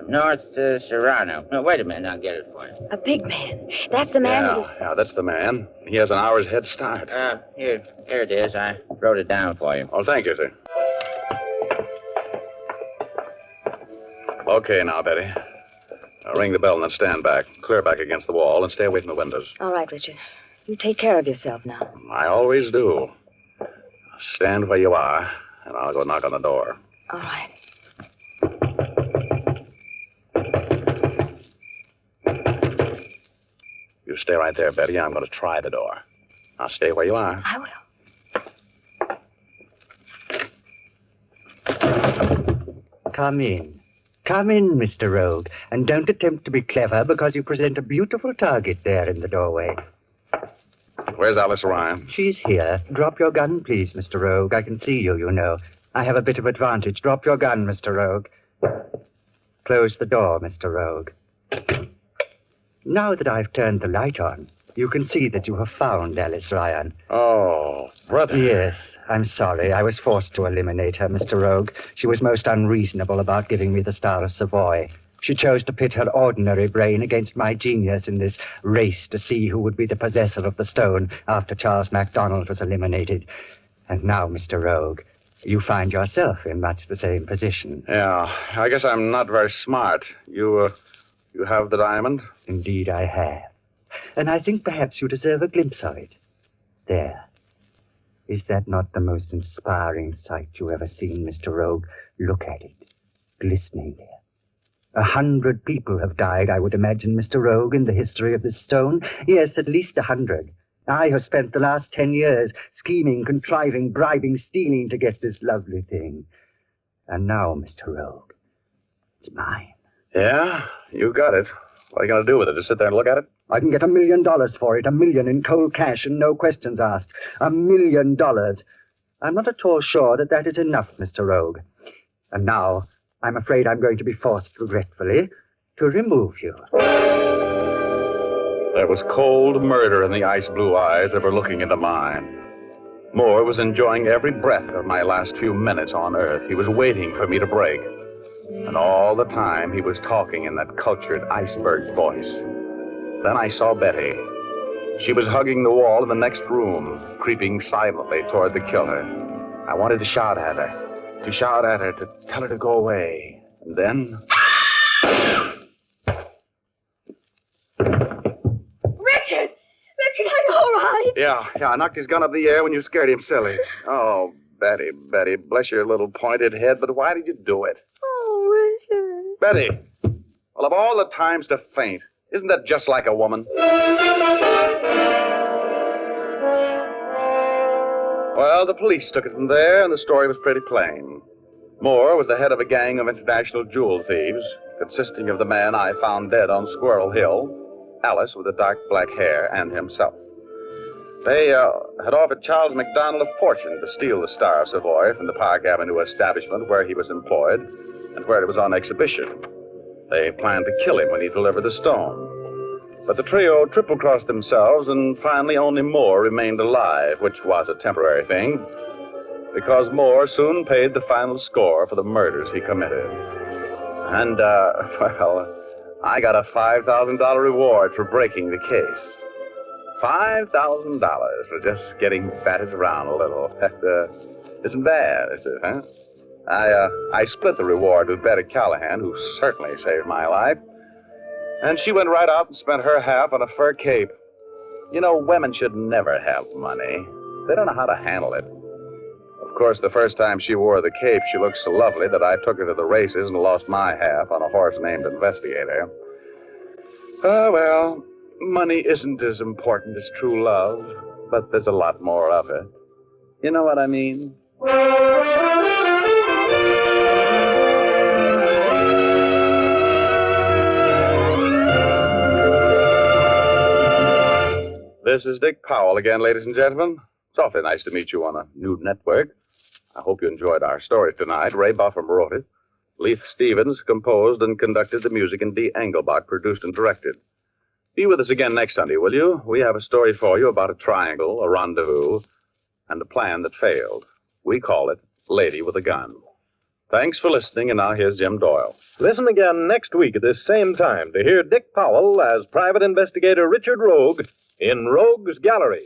North Serrano. No, wait a minute. I'll get it for you. A big man. That's the man who... Yeah, that's the man. He has an hour's head start. Here it is. I wrote it down for you. Oh, thank you, sir. Okay, now, Betty. Ring the bell and then stand back. Clear back against the wall and stay away from the windows. All right, Richard. You take care of yourself now. I always do. Stand where you are, and I'll go knock on the door. All right. You stay right there, Betty. I'm going to try the door. Now stay where you are. I will. Come in. Come in, Mr. Rogue, and don't attempt to be clever because you present a beautiful target there in the doorway. Where's Alice Ryan? She's here. Drop your gun, please, Mr. Rogue. I can see you, you know. I have a bit of advantage. Drop your gun, Mr. Rogue. Close the door, Mr. Rogue. Now that I've turned the light on, you can see that you have found Alice Ryan. Oh, brother. Yes, I'm sorry. I was forced to eliminate her, Mr. Rogue. She was most unreasonable about giving me the Star of Savoy. She chose to pit her ordinary brain against my genius in this race to see who would be the possessor of the stone after Charles MacDonald was eliminated. And now, Mr. Rogue, you find yourself in much the same position. Yeah, I guess I'm not very smart. You have the diamond? Indeed, I have. And I think perhaps you deserve a glimpse of it. There. Is that not the most inspiring sight you ever seen, Mr. Rogue? Look at it. Glistening there. 100 people have died, I would imagine, Mr. Rogue, in the history of this stone. Yes, at least 100. I have spent the last 10 years scheming, contriving, bribing, stealing to get this lovely thing. And now, Mr. Rogue, it's mine. Yeah, you got it. What are you going to do with it? Just sit there and look at it? I can get $1 million for it, $1 million in cold cash and no questions asked. $1 million. I'm not at all sure that that is enough, Mr. Rogue. And now, I'm afraid I'm going to be forced, regretfully, to remove you. There was cold murder in the ice-blue eyes that were looking into mine. Moore was enjoying every breath of my last few minutes on Earth. He was waiting for me to break. And all the time, he was talking in that cultured iceberg voice. Then I saw Betty. She was hugging the wall in the next room, creeping silently toward the killer. I wanted to shout at her, to tell her to go away. And then... Richard! Richard, are you all right? Yeah, I knocked his gun up in the air when you scared him silly. Oh, Betty, bless your little pointed head, but why did you do it? Oh, Richard. Betty, well, of all the times to faint, isn't that just like a woman? Well, the police took it from there, and the story was pretty plain. Moore was the head of a gang of international jewel thieves, consisting of the man I found dead on Squirrel Hill, Alice with the dark black hair, and himself. They had offered Charles McDonald a fortune to steal the Star of Savoy from the Park Avenue establishment where he was employed and where it was on exhibition. They planned to kill him when he delivered the stone. But the trio triple-crossed themselves, and finally only Moore remained alive, which was a temporary thing, because Moore soon paid the final score for the murders he committed. And, I got a $5,000 reward for breaking the case. $5,000 for just getting batted around a little. That isn't bad, is it, huh? I split the reward with Betty Callahan, who certainly saved my life. And she went right out and spent her half on a fur cape. You know, women should never have money. They don't know how to handle it. Of course, the first time she wore the cape, she looked so lovely that I took her to the races and lost my half on a horse named Investigator. Oh, well, money isn't as important as true love, but there's a lot more of it. You know what I mean? This is Dick Powell again, ladies and gentlemen. It's awfully nice to meet you on a new network. I hope you enjoyed our story tonight. Ray Buffum wrote it. Leith Stevens composed and conducted the music, and Dee Engelbach produced and directed. Be with us again next Sunday, will you? We have a story for you about a triangle, a rendezvous, and a plan that failed. We call it Lady with a Gun. Thanks for listening, and now here's Jim Doyle. Listen again next week at this same time to hear Dick Powell as Private Investigator Richard Rogue in Rogue's Gallery.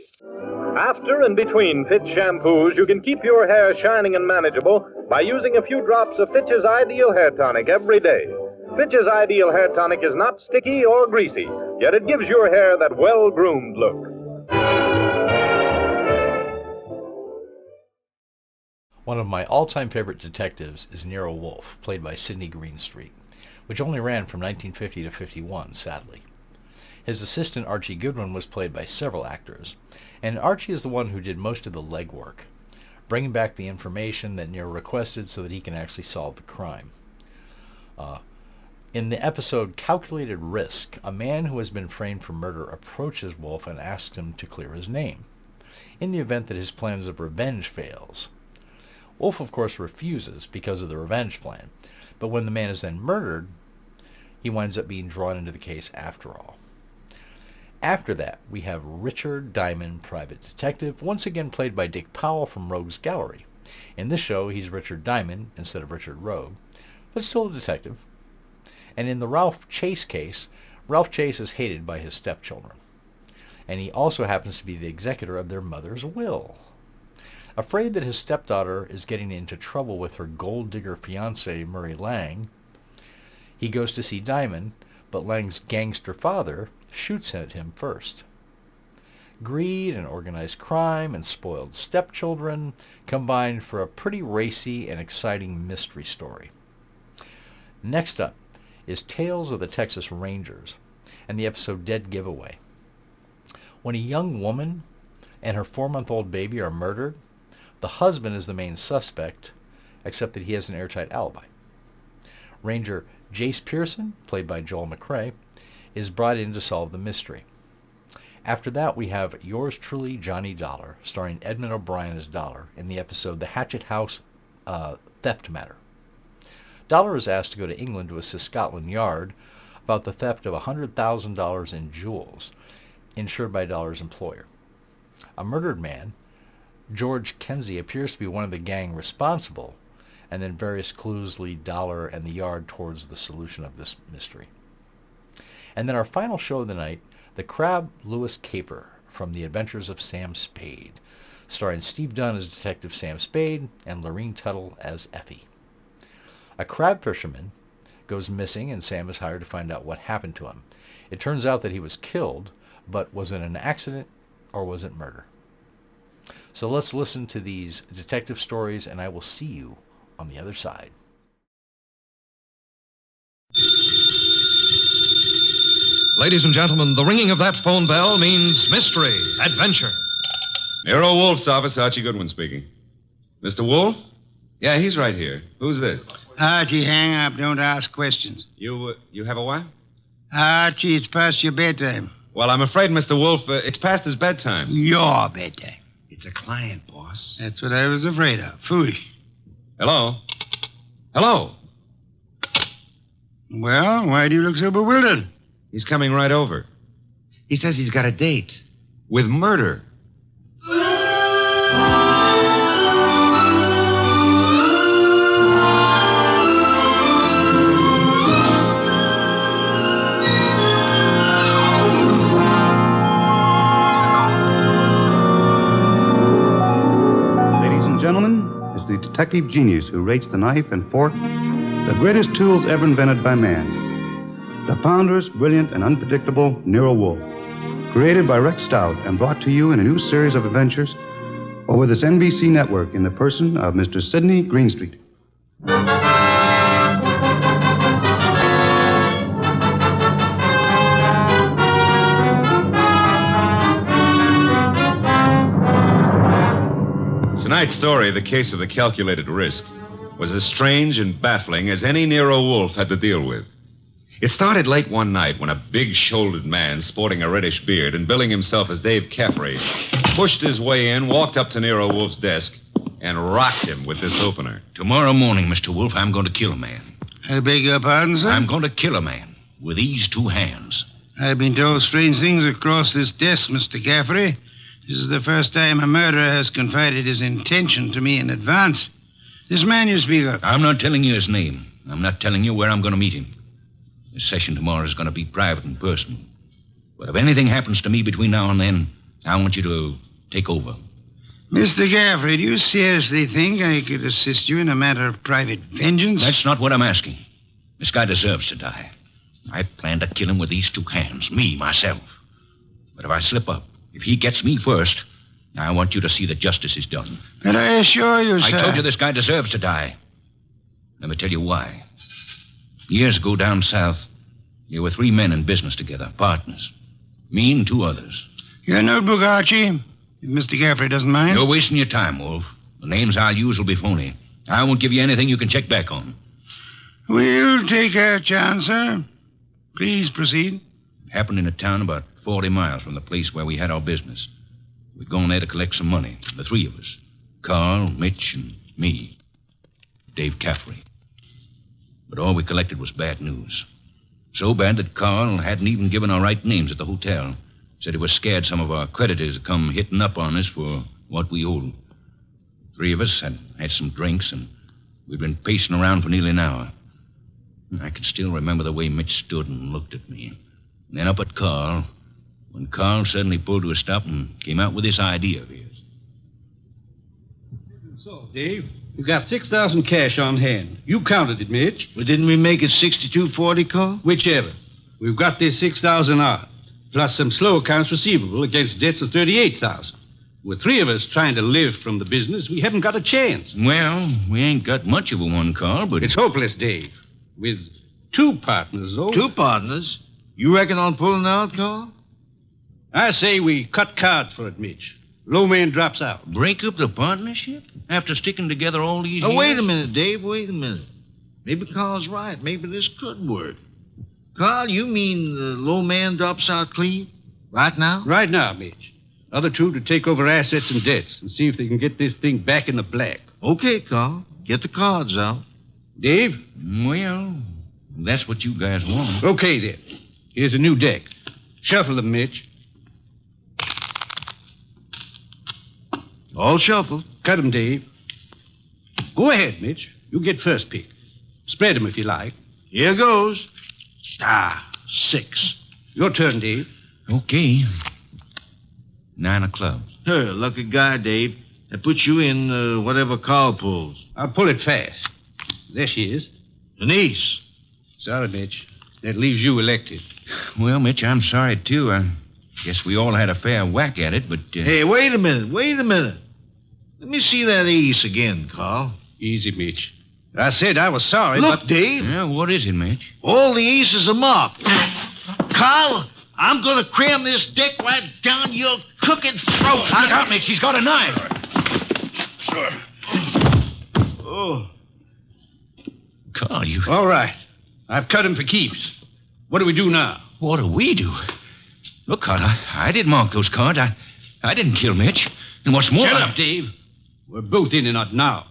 After and between Fitch shampoos, you can keep your hair shining and manageable by using a few drops of Fitch's Ideal Hair Tonic every day. Fitch's Ideal Hair Tonic is not sticky or greasy, yet it gives your hair that well-groomed look. One of my all-time favorite detectives is Nero Wolfe, played by Sidney Greenstreet, which only ran from 1950 to 51, sadly. His assistant Archie Goodwin was played by several actors, and Archie is the one who did most of the legwork, bringing back the information that Nero requested so that he can actually solve the crime. In the episode Calculated Risk, a man who has been framed for murder approaches Wolfe and asks him to clear his name, in the event that his plans of revenge fails. Wolfe, of course, refuses because of the revenge plan, but when the man is then murdered, he winds up being drawn into the case after all. After that, we have Richard Diamond, Private Detective, once again played by Dick Powell from Rogue's Gallery. In this show, he's Richard Diamond instead of Richard Rogue, but still a detective. And in the Ralph Chase case, Ralph Chase is hated by his stepchildren. And he also happens to be the executor of their mother's will. Afraid that his stepdaughter is getting into trouble with her gold-digger fiancé, Murray Lang, he goes to see Diamond, but Lang's gangster father shoots at him first. Greed and organized crime and spoiled stepchildren combined for a pretty racy and exciting mystery story. Next up is Tales of the Texas Rangers and the episode Dead Giveaway. When a young woman and her 4-month-old baby are murdered, the husband is the main suspect, except that he has an airtight alibi. Ranger Jace Pearson, played by Joel McRae, is brought in to solve the mystery. After that, we have Yours Truly, Johnny Dollar, starring Edmund O'Brien as Dollar, in the episode The Hatchet House Theft Matter. Dollar is asked to go to England to assist Scotland Yard about the theft of $100,000 in jewels, insured by Dollar's employer. A murdered man, George Kenzie, appears to be one of the gang responsible, and then various clues lead Dollar and the Yard towards the solution of this mystery. And then our final show of the night, The Crab Lewis Caper from The Adventures of Sam Spade, starring Steve Dunn as Detective Sam Spade and Lorene Tuttle as Effie. A crab fisherman goes missing, and Sam is hired to find out what happened to him. It turns out that he was killed, but was it an accident or was it murder? So let's listen to these detective stories, and I will see you on the other side. Ladies and gentlemen, the ringing of that phone bell means mystery, adventure. Nero Wolfe's office, Archie Goodwin speaking. Mr. Wolfe? Yeah, he's right here. Who's this? Archie, hang up. Don't ask questions. You have a what? Archie, it's past your bedtime. Well, I'm afraid, Mr. Wolfe, it's past his bedtime. Your bedtime. It's a client, boss. That's what I was afraid of. Foolish. Hello? Hello? Well, why do you look so bewildered? He's coming right over. He says he's got a date. With murder. The detective genius who rates the knife and fork the greatest tools ever invented by man. The ponderous, brilliant, and unpredictable Nero Wolfe. Created by Rex Stout and brought to you in a new series of adventures over this NBC network in the person of Mr. Sidney Greenstreet. Tonight's story, The Case of the Calculated Risk, was as strange and baffling as any Nero Wolfe had to deal with. It started late one night when a big-shouldered man sporting a reddish beard and billing himself as Dave Caffrey pushed his way in, walked up to Nero Wolfe's desk, and rocked him with this opener. Tomorrow morning, Mr. Wolfe, I'm going to kill a man. I beg your pardon, sir? I'm going to kill a man with these two hands. I've been told strange things across this desk, Mr. Caffrey. This is the first time a murderer has confided his intention to me in advance. This man you speak of. I'm not telling you his name. I'm not telling you where I'm going to meet him. This session tomorrow is going to be private and personal. But if anything happens to me between now and then, I want you to take over. Mr. Caffrey, do you seriously think I could assist you in a matter of private vengeance? That's not what I'm asking. This guy deserves to die. I plan to kill him with these two hands, me, myself. But if I slip up, if he gets me first, I want you to see that justice is done. But I assure you, sir... I told you this guy deserves to die. Let me tell you why. Years ago down south, there were three men in business together, partners. Me and two others. Your notebook, Archie, if Mr. Caffrey doesn't mind. You're wasting your time, Wolfe. The names I'll use will be phony. I won't give you anything you can check back on. We'll take our chance, sir. Please proceed. It happened in a town about 40 miles from the place where we had our business. We'd gone there to collect some money, the three of us. Carl, Mitch, and me. Dave Caffrey. But all we collected was bad news. So bad that Carl hadn't even given our right names at the hotel. Said he was scared some of our creditors would come hitting up on us for what we owed. Three of us had some drinks, and we'd been pacing around for nearly an hour. I can still remember the way Mitch stood and looked at me. And then up at Carl, when Carl suddenly pulled to a stop and came out with this idea of his. So, Dave, you got 6,000 cash on hand. You counted it, Mitch. Well, didn't we make it 6240, Carl? Whichever. We've got this 6,000 odd, plus some slow accounts receivable against debts of 38,000. With three of us trying to live from the business, we haven't got a chance. Well, we ain't got much of a one, Carl, but... It's hopeless, Dave. With two partners, though. Two partners? You reckon on pulling out, Carl? I say we cut cards for it, Mitch. Low man drops out. Break up the partnership? After sticking together all these years? Wait a minute, Dave. Wait a minute. Maybe Carl's right. Maybe this could work. Carl, you mean the low man drops out clean? Right now? Right now, Mitch. Other two to take over assets and debts and see if they can get this thing back in the black. Okay, Carl. Get the cards out. Dave? Well, that's what you guys want. Okay, then. Here's a new deck. Shuffle them, Mitch. All shuffled. Cut them, Dave. Go ahead, Mitch. You get first pick. Spread them if you like. Here goes. 6. Your turn, Dave. Okay. 9 of clubs. Lucky guy, Dave. That puts you in whatever Carl pulls. I'll pull it fast. There she is. Denise. Sorry, Mitch. That leaves you elected. Well, Mitch, I'm sorry, too. I guess we all had a fair whack at it, but... Hey, wait a minute. Let me see that ace again, Carl. Easy, Mitch. I said I was sorry, Look, but... Dave. Yeah, what is it, Mitch? All the aces are marked. Carl, I'm going to cram this dick right down your crooked throat. I got me. She's got a knife. Sure. Oh. Carl, you... All right. I've cut him for keeps. What do we do now? What do we do? Look, Carl, I didn't mark those cards. I didn't kill Mitch. And what's more... Shut up, Dave. We're both in and out now.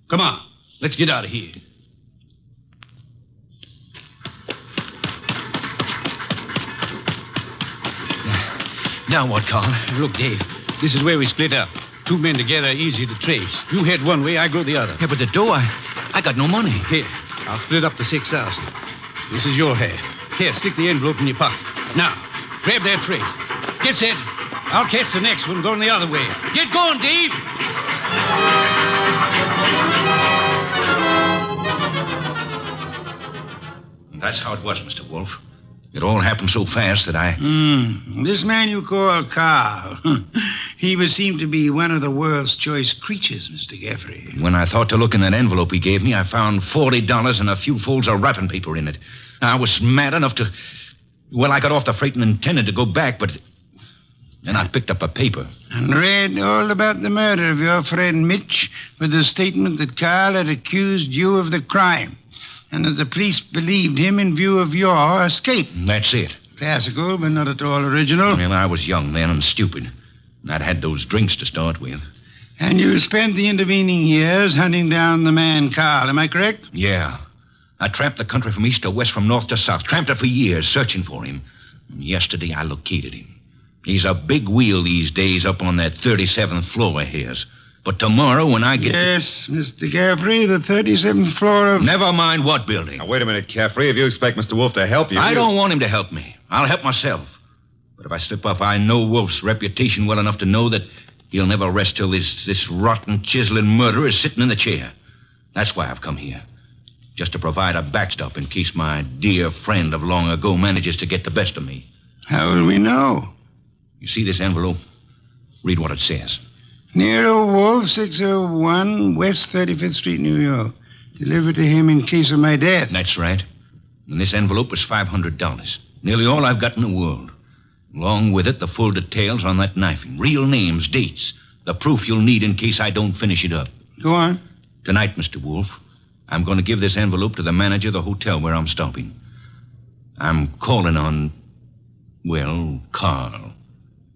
Come on. Let's get out of here. Now what, Carl? Look, Dave, this is where we split up. Two men together, easy to trace. You head one way, I go the other. Yeah, but the dough, I got no money. Here, I'll split up the 6,000. This is your half. Here, stick the envelope in your pocket. Now, grab that freight. Get set. I'll catch the next one going the other way. Get going, Dave! That's how it was, Mr. Wolfe. It all happened so fast that I... This man you call Carl, he would seem to be one of the world's choice creatures, Mr. Gaffrey. When I thought to look in that envelope he gave me, I found $40 and a few folds of wrapping paper in it. I was mad enough to... Well, I got off the freight and intended to go back, but... Then I picked up a paper. And read all about the murder of your friend Mitch with the statement that Carl had accused you of the crime. And that the police believed him in view of your escape. That's it. Classical, but not at all original. Well, I was young then and stupid. And I'd had those drinks to start with. And you spent the intervening years hunting down the man Carl, am I correct? Yeah. I tramped the country from east to west, from north to south. Tramped it for years, searching for him. And yesterday I located him. He's a big wheel these days up on that 37th floor of his. But tomorrow when I get... Yes, Mr. Gaffrey, the 37th floor of... Never mind what building. Now, wait a minute, Caffrey. If you expect Mr. Wolfe to help you... I don't want him to help me. I'll help myself. But if I slip up, I know Wolfe's reputation well enough to know that he'll never rest till this rotten, chiseling murderer is sitting in the chair. That's why I've come here. Just to provide a backstop in case my dear friend of long ago manages to get the best of me. How will we know? You see this envelope? Read what it says. Nero Wolfe, 601 West 35th Street, New York. Delivered to him in case of my death. That's right. And this envelope is $500. Nearly all I've got in the world. Along with it, the full details on that knifing. Real names, dates. The proof you'll need in case I don't finish it up. Go on. Tonight, Mr. Wolfe, I'm going to give this envelope to the manager of the hotel where I'm stopping. I'm calling on, well, Carl.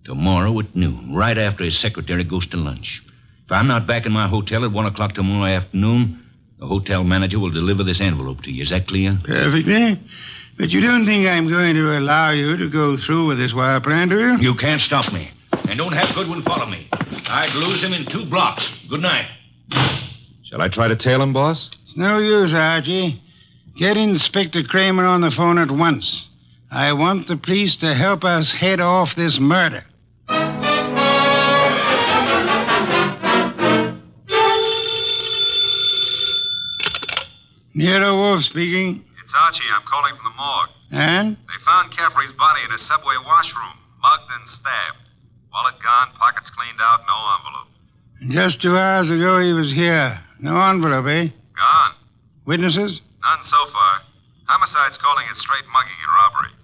Tomorrow at noon, right after his secretary goes to lunch. If I'm not back in my hotel at 1 o'clock tomorrow afternoon, the hotel manager will deliver this envelope to you. Is that clear? Perfectly. But you don't think I'm going to allow you to go through with this wire plan, do you? You can't stop me. And don't have Goodwin follow me. I'd lose him in 2 blocks. Good night. Shall I try to tail him, boss? It's no use, Archie. Get Inspector Kramer on the phone at once. I want the police to help us head off this murder. Nero Wolfe speaking. It's Archie. I'm calling from the morgue. And? They found Caffrey's body in a subway washroom, mugged and stabbed. Wallet gone, pockets cleaned out, no envelope. Just 2 hours ago he was here. No envelope, eh? Gone. Witnesses? None so far. Homicide's calling it straight mugging and robbery.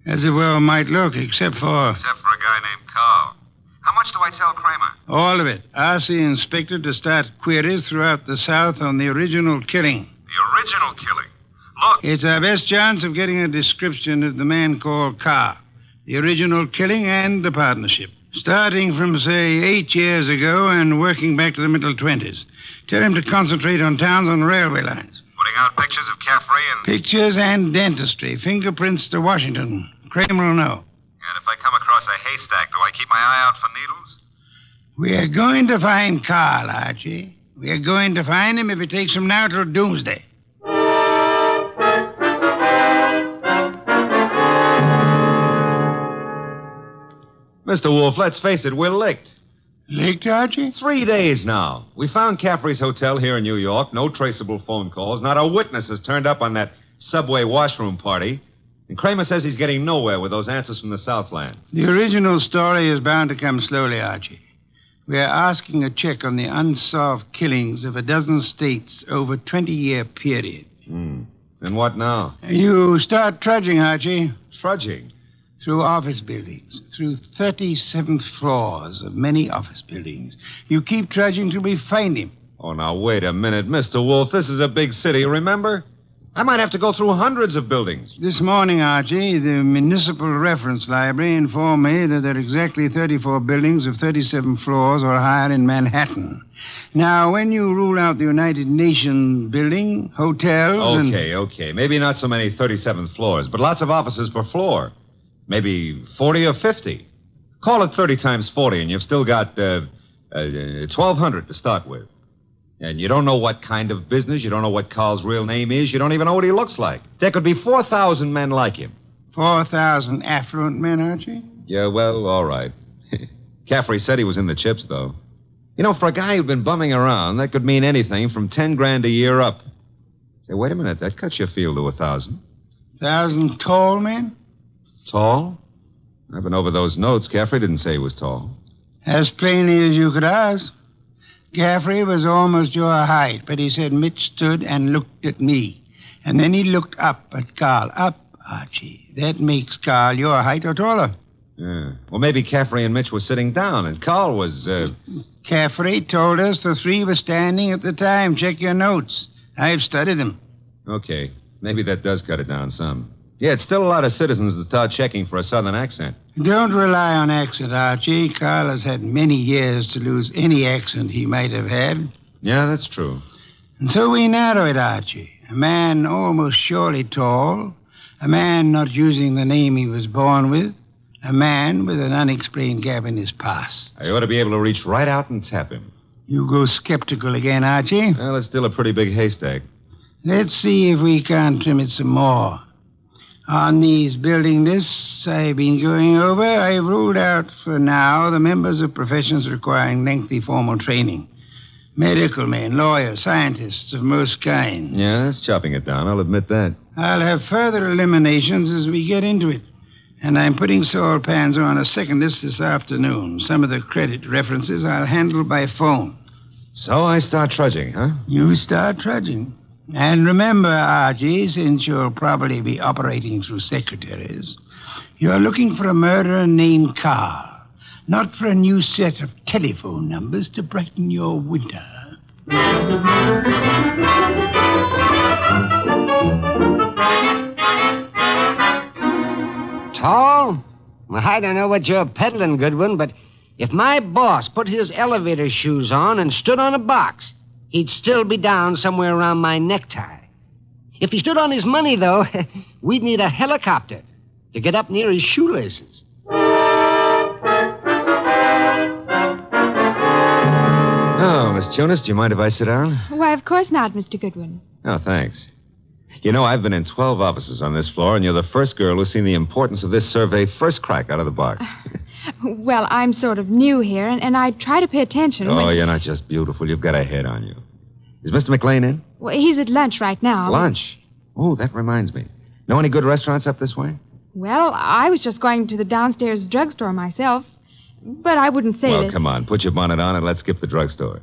As it well might look, except for a guy named Carl. How much do I tell Kramer? all of it. Ask the inspector to start queries throughout the South on the original killing. The original killing? Look. It's our best chance of getting a description of the man called Carr. The original killing and the partnership. Starting from, say, 8 years ago and working back to the middle 20s. Tell him to concentrate on towns on railway lines. Putting out pictures of Caffrey and... Pictures and dentistry. Fingerprints to Washington. Kramer will know. And if I come across a haystack, do I keep my eye out for needles? We are going to find Carl, Archie. We are going to find him if it takes from now till doomsday. Mr. Wolfe, let's face it, we're licked. Licked, Archie? 3 days now. We found Caffrey's hotel here in New York. No traceable phone calls. Not a witness has turned up on that subway washroom party. And Kramer says he's getting nowhere with those answers from the Southland. The original story is bound to come slowly, Archie. We are asking a check on the unsolved killings of a dozen states over a 20-year period. And what now? You start trudging, Archie. Trudging? through office buildings, through 37th floors of many office buildings. You keep trudging till we find him. Oh, now, wait a minute, Mr. Wolfe. This is a big city, remember? I might have to go through hundreds of buildings. This morning, Archie, the Municipal Reference Library informed me that there are exactly 34 buildings of 37 floors or higher in Manhattan. Now, when you rule out the United Nations building, hotels, Okay. Maybe not so many 37th floors, but lots of offices per floor. Maybe 40 or 50. Call it 30 times 40, and you've still got 1,200 to start with. And you don't know what kind of business. You don't know what Carl's real name is. You don't even know what he looks like. There could be 4,000 men like him. 4,000 affluent men, Archie? Yeah, well, all right. Caffrey said he was in the chips, though. You know, for a guy who'd been bumming around, that could mean anything from 10 grand a year up. Say, wait a minute. That cuts your field to 1,000. 1,000 tall men? Tall? I've been over those notes. Caffrey didn't say he was tall. As plainly as you could ask. Caffrey was almost your height, but he said Mitch stood and looked at me. And then he looked up at Carl. Up, Archie. That makes Carl your height or taller. Yeah. Well, maybe Caffrey and Mitch were sitting down, and Carl was, Caffrey told us the three were standing at the time. Check your notes. I've studied them. Okay. Maybe that does cut it down some. Yeah, it's still a lot of citizens that start checking for a southern accent. Don't rely on accent, Archie. Carl has had many years to lose any accent he might have had. Yeah, that's true. And so we narrow it, Archie. A man almost surely tall. A man not using the name he was born with. A man with an unexplained gap in his past. I ought to be able to reach right out and tap him. You go skeptical again, Archie? Well, it's still a pretty big haystack. Let's see if we can't trim it some more. On these building lists I've been going over, I've ruled out for now the members of professions requiring lengthy formal training. Medical men, lawyers, scientists of most kinds. Yeah, that's chopping it down. I'll admit that. I'll have further eliminations as we get into it. And I'm putting Saul Panzer on a second list this afternoon. Some of the credit references I'll handle by phone. So I start trudging, huh? You start trudging. And remember, Archie, since you'll probably be operating through secretaries, you're looking for a murderer named Carl, not for a new set of telephone numbers to brighten your winter. Tall? Well, I don't know what you're peddling, Goodwin, but if my boss put his elevator shoes on and stood on a box, he'd still be down somewhere around my necktie. If he stood on his money, though, we'd need a helicopter to get up near his shoelaces. Oh, Miss Jonas, do you mind if I sit down? Why, of course not, Mr. Goodwin. Oh, thanks. You know, I've been in 12 offices on this floor, and you're the first girl who's seen the importance of this survey first crack out of the box. Well, I'm sort of new here, and I try to pay attention. Oh, you're not just beautiful. You've got a head on you. Is Mr. McLean in? Well, he's at lunch right now. Lunch? Oh, that reminds me. Know any good restaurants up this way? Well, I was just going to the downstairs drugstore myself, but I wouldn't say Well, that... come on. Put your bonnet on and let's skip the drugstore.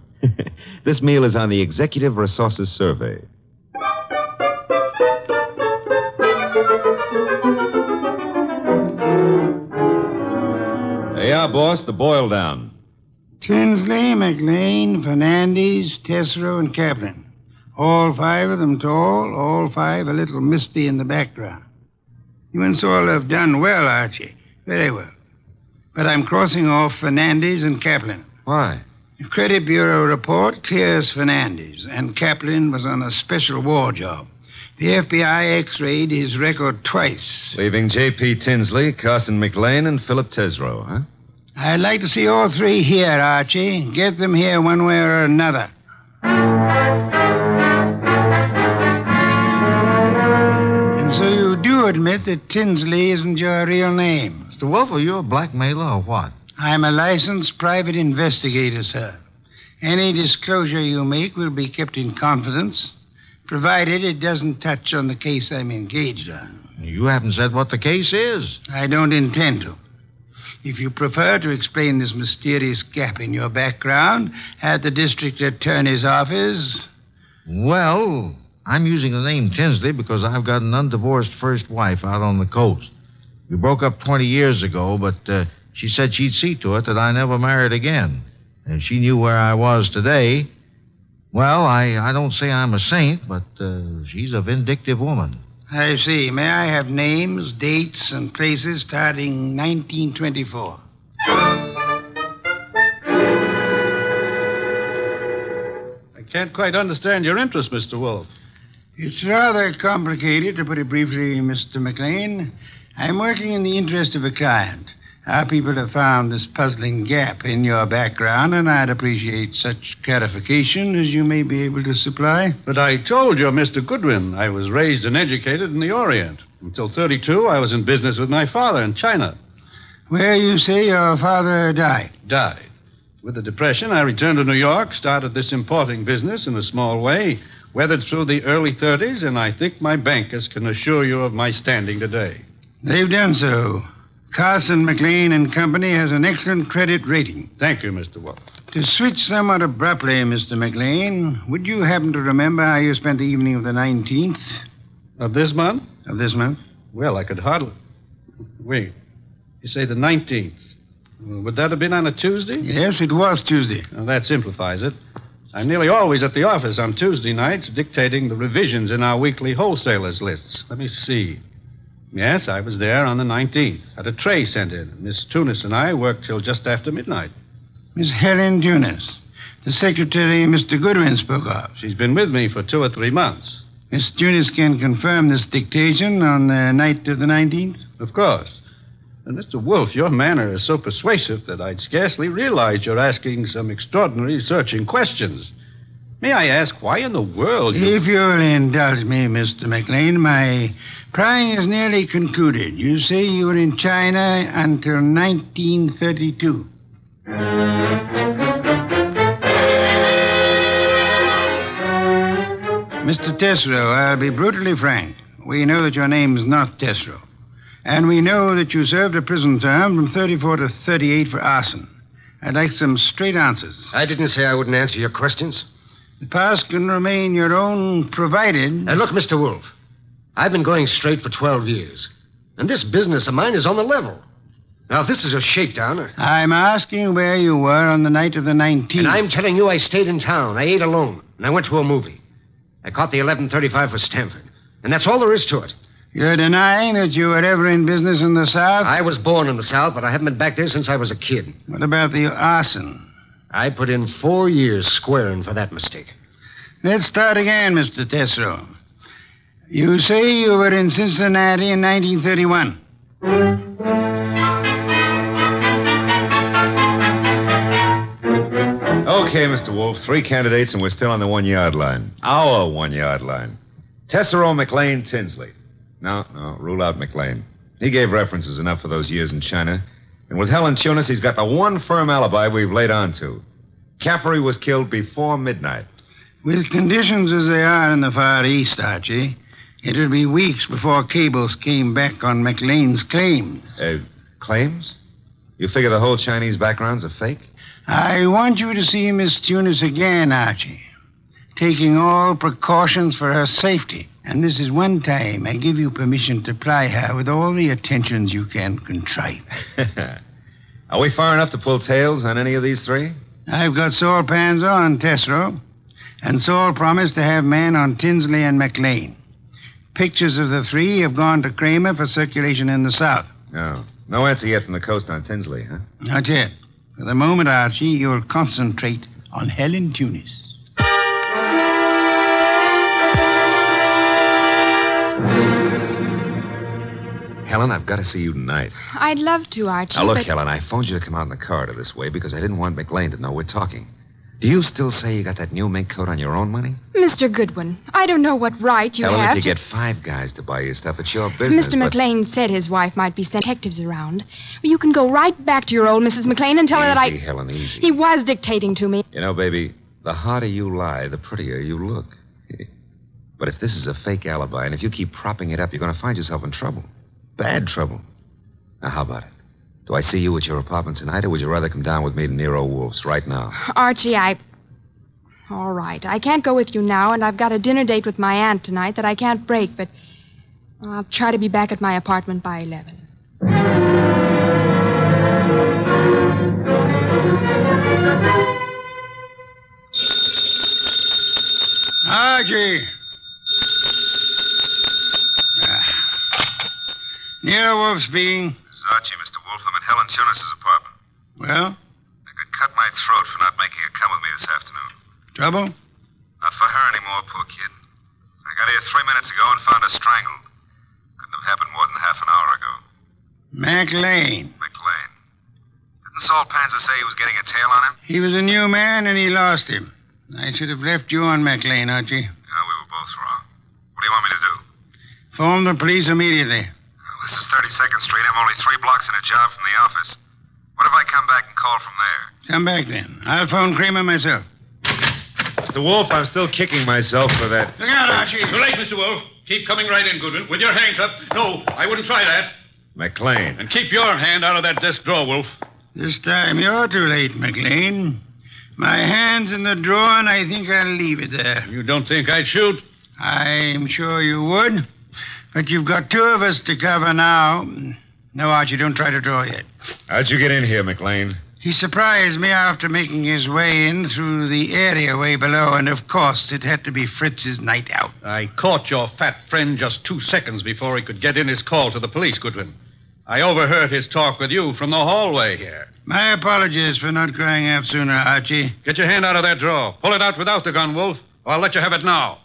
This meal is on the Executive Resources Survey. There you are, boss. The boil down. Tinsley, McLean, Fernandez, Tesreau, and Kaplan. All five of them tall, all five a little misty in the background. You and Saul have done well, Archie. Very well. But I'm crossing off Fernandez and Kaplan. Why? The Credit Bureau report clears Fernandez, and Kaplan was on a special war job. The FBI x-rayed his record twice. Leaving J.P. Tinsley, Carson McLean, and Philip Tesreau, huh? I'd like to see all three here, Archie. Get them here one way or another. And so you do admit that Tinsley isn't your real name. Mr. Wolfe, are you a blackmailer or what? I'm a licensed private investigator, sir. Any disclosure you make will be kept in confidence, provided it doesn't touch on the case I'm engaged on. You haven't said what the case is. I don't intend to. If you prefer to explain this mysterious gap in your background at the district attorney's office... Well, I'm using the name Tinsley because I've got an undivorced first wife out on the coast. We broke up 20 years ago, but she said she'd see to it that I never married again. And she knew where I was today. Well, I don't say I'm a saint, but she's a vindictive woman. I see. May I have names, dates, and places starting 1924? I can't quite understand your interest, Mr. Wolfe. It's rather complicated, to put it briefly, Mr. McLean. I'm working in the interest of a client. Our people have found this puzzling gap in your background, and I'd appreciate such clarification as you may be able to supply. But I told you, Mr. Goodwin, I was raised and educated in the Orient. Until 32, I was in business with my father in China. Where you say your father died? Died. With the Depression, I returned to New York, started this importing business in a small way, weathered through the early 30s, and I think my bankers can assure you of my standing today. They've done so. Carson, McLean and Company has an excellent credit rating. Thank you, Mr. Wolfe. To switch somewhat abruptly, Mr. McLean, would you happen to remember how you spent the evening of the 19th? Of this month? Of this month? Well, I could hardly... Wait. You say the 19th. Would that have been on a Tuesday? Yes, it was Tuesday. Well, that simplifies it. I'm nearly always at the office on Tuesday nights dictating the revisions in our weekly wholesalers' lists. Let me see. Yes, I was there on the 19th. Had a tray sent in. Miss Tunis and I worked till just after midnight. Miss Helen Tunis, the secretary Mr. Goodwin spoke of. She's been with me for 2 or 3 months. Miss Tunis can confirm this dictation on the night of the 19th? Of course. And Mr. Wolfe, your manner is so persuasive that I'd scarcely realize you're asking some extraordinary searching questions. May I ask why in the world you... If you'll indulge me, Mr. McLean, my prying is nearly concluded. You say you were in China until 1932. Mr. Tesreau, I'll be brutally frank. We know that your name is not Tesreau. And we know that you served a prison term from 34 to 38 for arson. I'd like some straight answers. I didn't say I wouldn't answer your questions. The past can remain your own, provided... Now, look, Mr. Wolfe, I've been going straight for 12 years. And this business of mine is on the level. Now, if this is a shakedown... I'm asking where you were on the night of the 19th. And I'm telling you I stayed in town. I ate alone. And I went to a movie. I caught the 11:35 for Stanford. And that's all there is to it. You're denying that you were ever in business in the South? I was born in the South, but I haven't been back there since I was a kid. What about the arson? I put in 4 years squaring for that mistake. Let's start again, Mr. Tesreau. You say you were in Cincinnati in 1931. Okay, Mr. Wolfe, 3 candidates and we're still on the 1-yard line. Our 1-yard line. Tesreau, McLean, Tinsley. No, rule out McLean. He gave references enough for those years in China. And with Helen Tunis, he's got the one firm alibi we've laid on to. Caffrey was killed before midnight. With conditions as they are in the Far East, Archie, it'll be weeks before cables came back on McLean's claims. Claims? You figure the whole Chinese background's a fake? I want you to see Miss Tunis again, Archie. Taking all precautions for her safety. And this is one time I give you permission to ply her with all the attentions you can contrive. Are we far enough to pull tails on any of these 3? I've got Saul pans on, Tesreau. And Saul promised to have men on Tinsley and McLean. Pictures of the 3 have gone to Kramer for circulation in the South. Oh. No answer yet from the coast on Tinsley, huh? Not yet. For the moment, Archie, you'll concentrate on Helen Tunis. Helen, I've got to see you tonight. I'd love to, Archie. Now, look, but... Helen, I phoned you to come out in the corridor this way because I didn't want McLean to know we're talking. Do you still say you got that new mink coat on your own money? Mr. Goodwin, I don't know what right you Helen, have if you to... get 5 guys to buy you stuff, it's your business, Mr. McLean said his wife might be sent detectives around. Well, you can go right back to your old Mrs. McLean and tell her that I... Easy, Helen, easy. He was dictating to me. You know, baby, the harder you lie, the prettier you look. But if this is a fake alibi, and if you keep propping it up, you're going to find yourself in trouble. Bad trouble. Now, how about it? Do I see you at your apartment tonight, or would you rather come down with me to Nero Wolfe's right now? Archie, All right. I can't go with you now, and I've got a dinner date with my aunt tonight that I can't break, but I'll try to be back at my apartment by 11. Archie. Nero Wolfe speaking. This is Archie, Mr. Wolfe. I'm at Helen Tunis's apartment. Well, I could cut my throat for not making her come with me this afternoon. trouble? Not for her anymore, poor kid. I got here 3 minutes ago and found her strangled. Couldn't have happened more than half an hour ago. McLean. McLean. Didn't Saul Panzer say he was getting a tail on him? He was a new man and he lost him. I should have left you on McLean, Archie. No, we were both wrong. What do you want me to do? Phone the police immediately. Well, this is 32nd Street. I'm only 3 blocks in a job from the office. What if I come back and call from there? Come back then. I'll phone Kramer myself. Mr. Wolfe, I'm still kicking myself for that. Look out, Archie. Too late, Mr. Wolfe. Keep coming right in, Goodwin, with your hands up. No, I wouldn't try that. McLean. And keep your hand out of that desk drawer, Wolfe. This time you're too late, McLean. My hand's in the drawer, and I think I'll leave it there. You don't think I'd shoot? I'm sure you would. But you've got 2 of us to cover now. No, Archie, don't try to draw yet. How'd you get in here, McLean? He surprised me after making his way in through the area way below, and of course it had to be Fritz's night out. I caught your fat friend just 2 seconds before he could get in his call to the police, Goodwin. I overheard his talk with you from the hallway here. My apologies for not crying out sooner, Archie. Get your hand out of that drawer. Pull it out without the gun, Wolfe, or I'll let you have it now.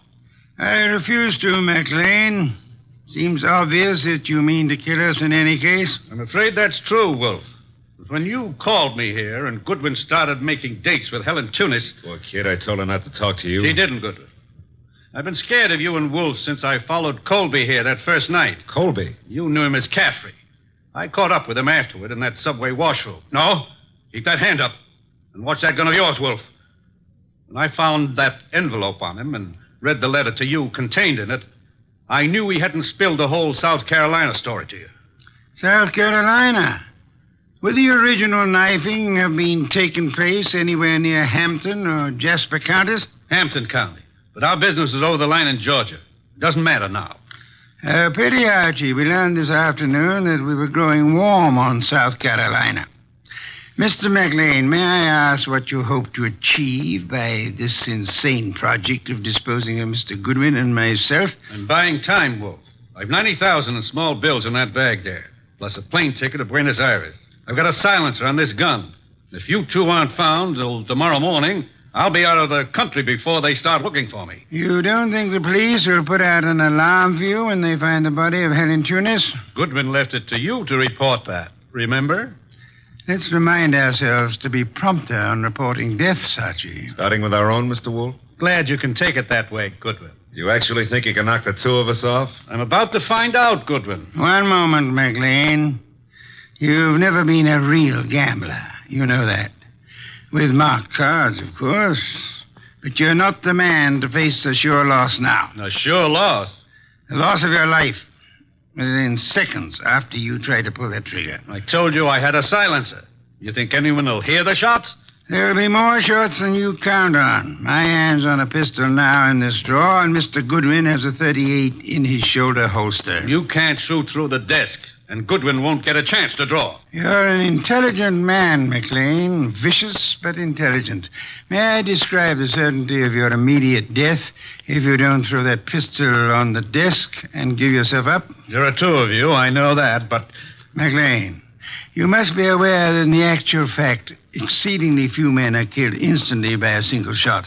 I refuse to, McLean. Seems obvious that you mean to kill us in any case. I'm afraid that's true, Wolfe. But when you called me here and Goodwin started making dates with Helen Tunis... Poor kid, I told her not to talk to you. She didn't, Goodwin. I've been scared of you and Wolfe since I followed Colby here that first night. Colby? You knew him as Caffrey. I caught up with him afterward in that subway washroom. No, keep that hand up and watch that gun of yours, Wolfe. When I found that envelope on him and read the letter to you contained in it, I knew he hadn't spilled the whole South Carolina story to you. South Carolina? Would the original knifing have been taking place anywhere near Hampton or Jasper counties? Hampton County. But our business is over the line in Georgia. Doesn't matter now. Pity, Archie. We learned this afternoon that we were growing warm on South Carolina. Mr. McLean, may I ask what you hope to achieve by this insane project of disposing of Mr. Goodwin and myself? I'm buying time, Wolfe. I've $90,000 in small bills in that bag there, plus a plane ticket to Buenos Aires. I've got a silencer on this gun. If you 2 aren't found till tomorrow morning, I'll be out of the country before they start looking for me. You don't think the police will put out an alarm for you when they find the body of Helen Tunis? Goodwin left it to you to report that. Remember? Let's remind ourselves to be prompter on reporting deaths, Archie. Starting with our own, Mr. Wolfe? Glad you can take it that way, Goodwin. You actually think you can knock the 2 of us off? I'm about to find out, Goodwin. One moment, McLean. You've never been a real gambler. You know that. With marked cards, of course. But you're not the man to face a sure loss now. A sure loss? The loss of your life. Within seconds after you try to pull that trigger. I told you I had a silencer. You think anyone will hear the shots? There'll be more shots than you count on. My hand's on a pistol now in this drawer, and Mr. Goodwin has a .38 in his shoulder holster. You can't shoot through the desk, and Goodwin won't get a chance to draw. You're an intelligent man, McLean. Vicious, but intelligent. May I describe the certainty of your immediate death if you don't throw that pistol on the desk and give yourself up? There are 2 of you, I know that, but... McLean, you must be aware that in the actual fact, exceedingly few men are killed instantly by a single shot,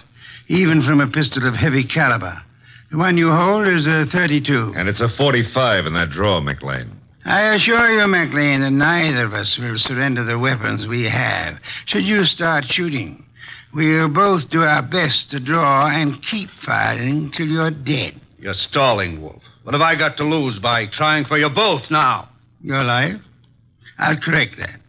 even from a pistol of heavy caliber. The one you hold is a .32. And it's a .45 in that drawer, McLean. I assure you, McLean, that neither of us will surrender the weapons we have. Should you start shooting, we'll both do our best to draw and keep firing till you're dead. You're stalling, Wolfe. What have I got to lose by trying for you both now? Your life? I'll correct that.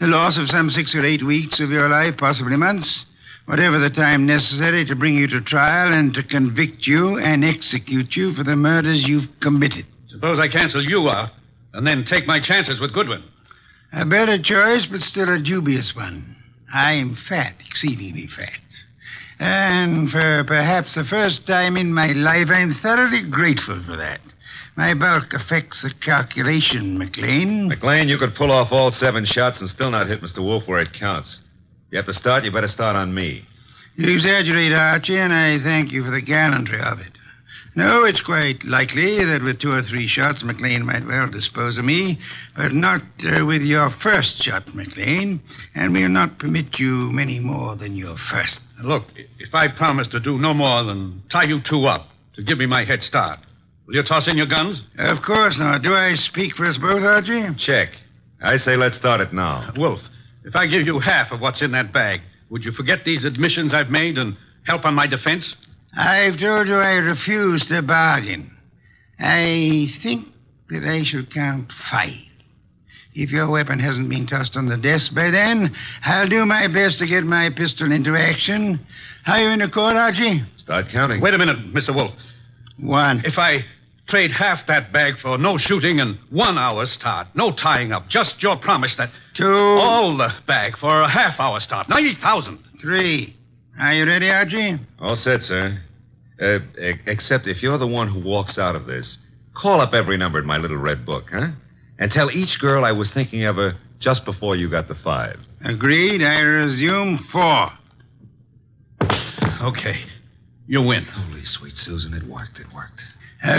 The loss of some 6 or 8 weeks of your life, possibly months. Whatever the time necessary to bring you to trial and to convict you and execute you for the murders you've committed. Suppose I cancel you out and then take my chances with Goodwin. A better choice, but still a dubious one. I'm fat, exceedingly fat. And for perhaps the first time in my life, I'm thoroughly grateful for that. My bulk affects the calculation, McLean. McLean, you could pull off all 7 shots and still not hit Mr. Wolfe where it counts. If you have to start, you better start on me. You exaggerate, Archie, and I thank you for the gallantry of it. No, it's quite likely that with 2 or 3 shots, McLean might well dispose of me, but not with your first shot, McLean, and we'll not permit you many more than your first. Look, if I promise to do no more than tie you 2 up to give me my head start, will you toss in your guns? Of course not. Do I speak for us both, Archie? Check. I say let's start it now. Wolfe, if I give you half of what's in that bag, would you forget these admissions I've made and help on my defense? I've told you I refuse to bargain. I think that I shall count 5. If your weapon hasn't been tossed on the desk by then, I'll do my best to get my pistol into action. How you in the court, Archie? Start counting. Wait a minute, Mr. Wolfe. 1. If I trade half that bag for no shooting and 1 hour's start, no tying up, just your promise that... 2. All the bag for a half-hour start, 90,000. 3. Are you ready, Archie? All set, sir. Except if you're the one who walks out of this, call up every number in my little red book, huh? And tell each girl I was thinking of her just before you got the 5. Agreed. I resume 4. Okay. You win. Holy sweet Susan, it worked.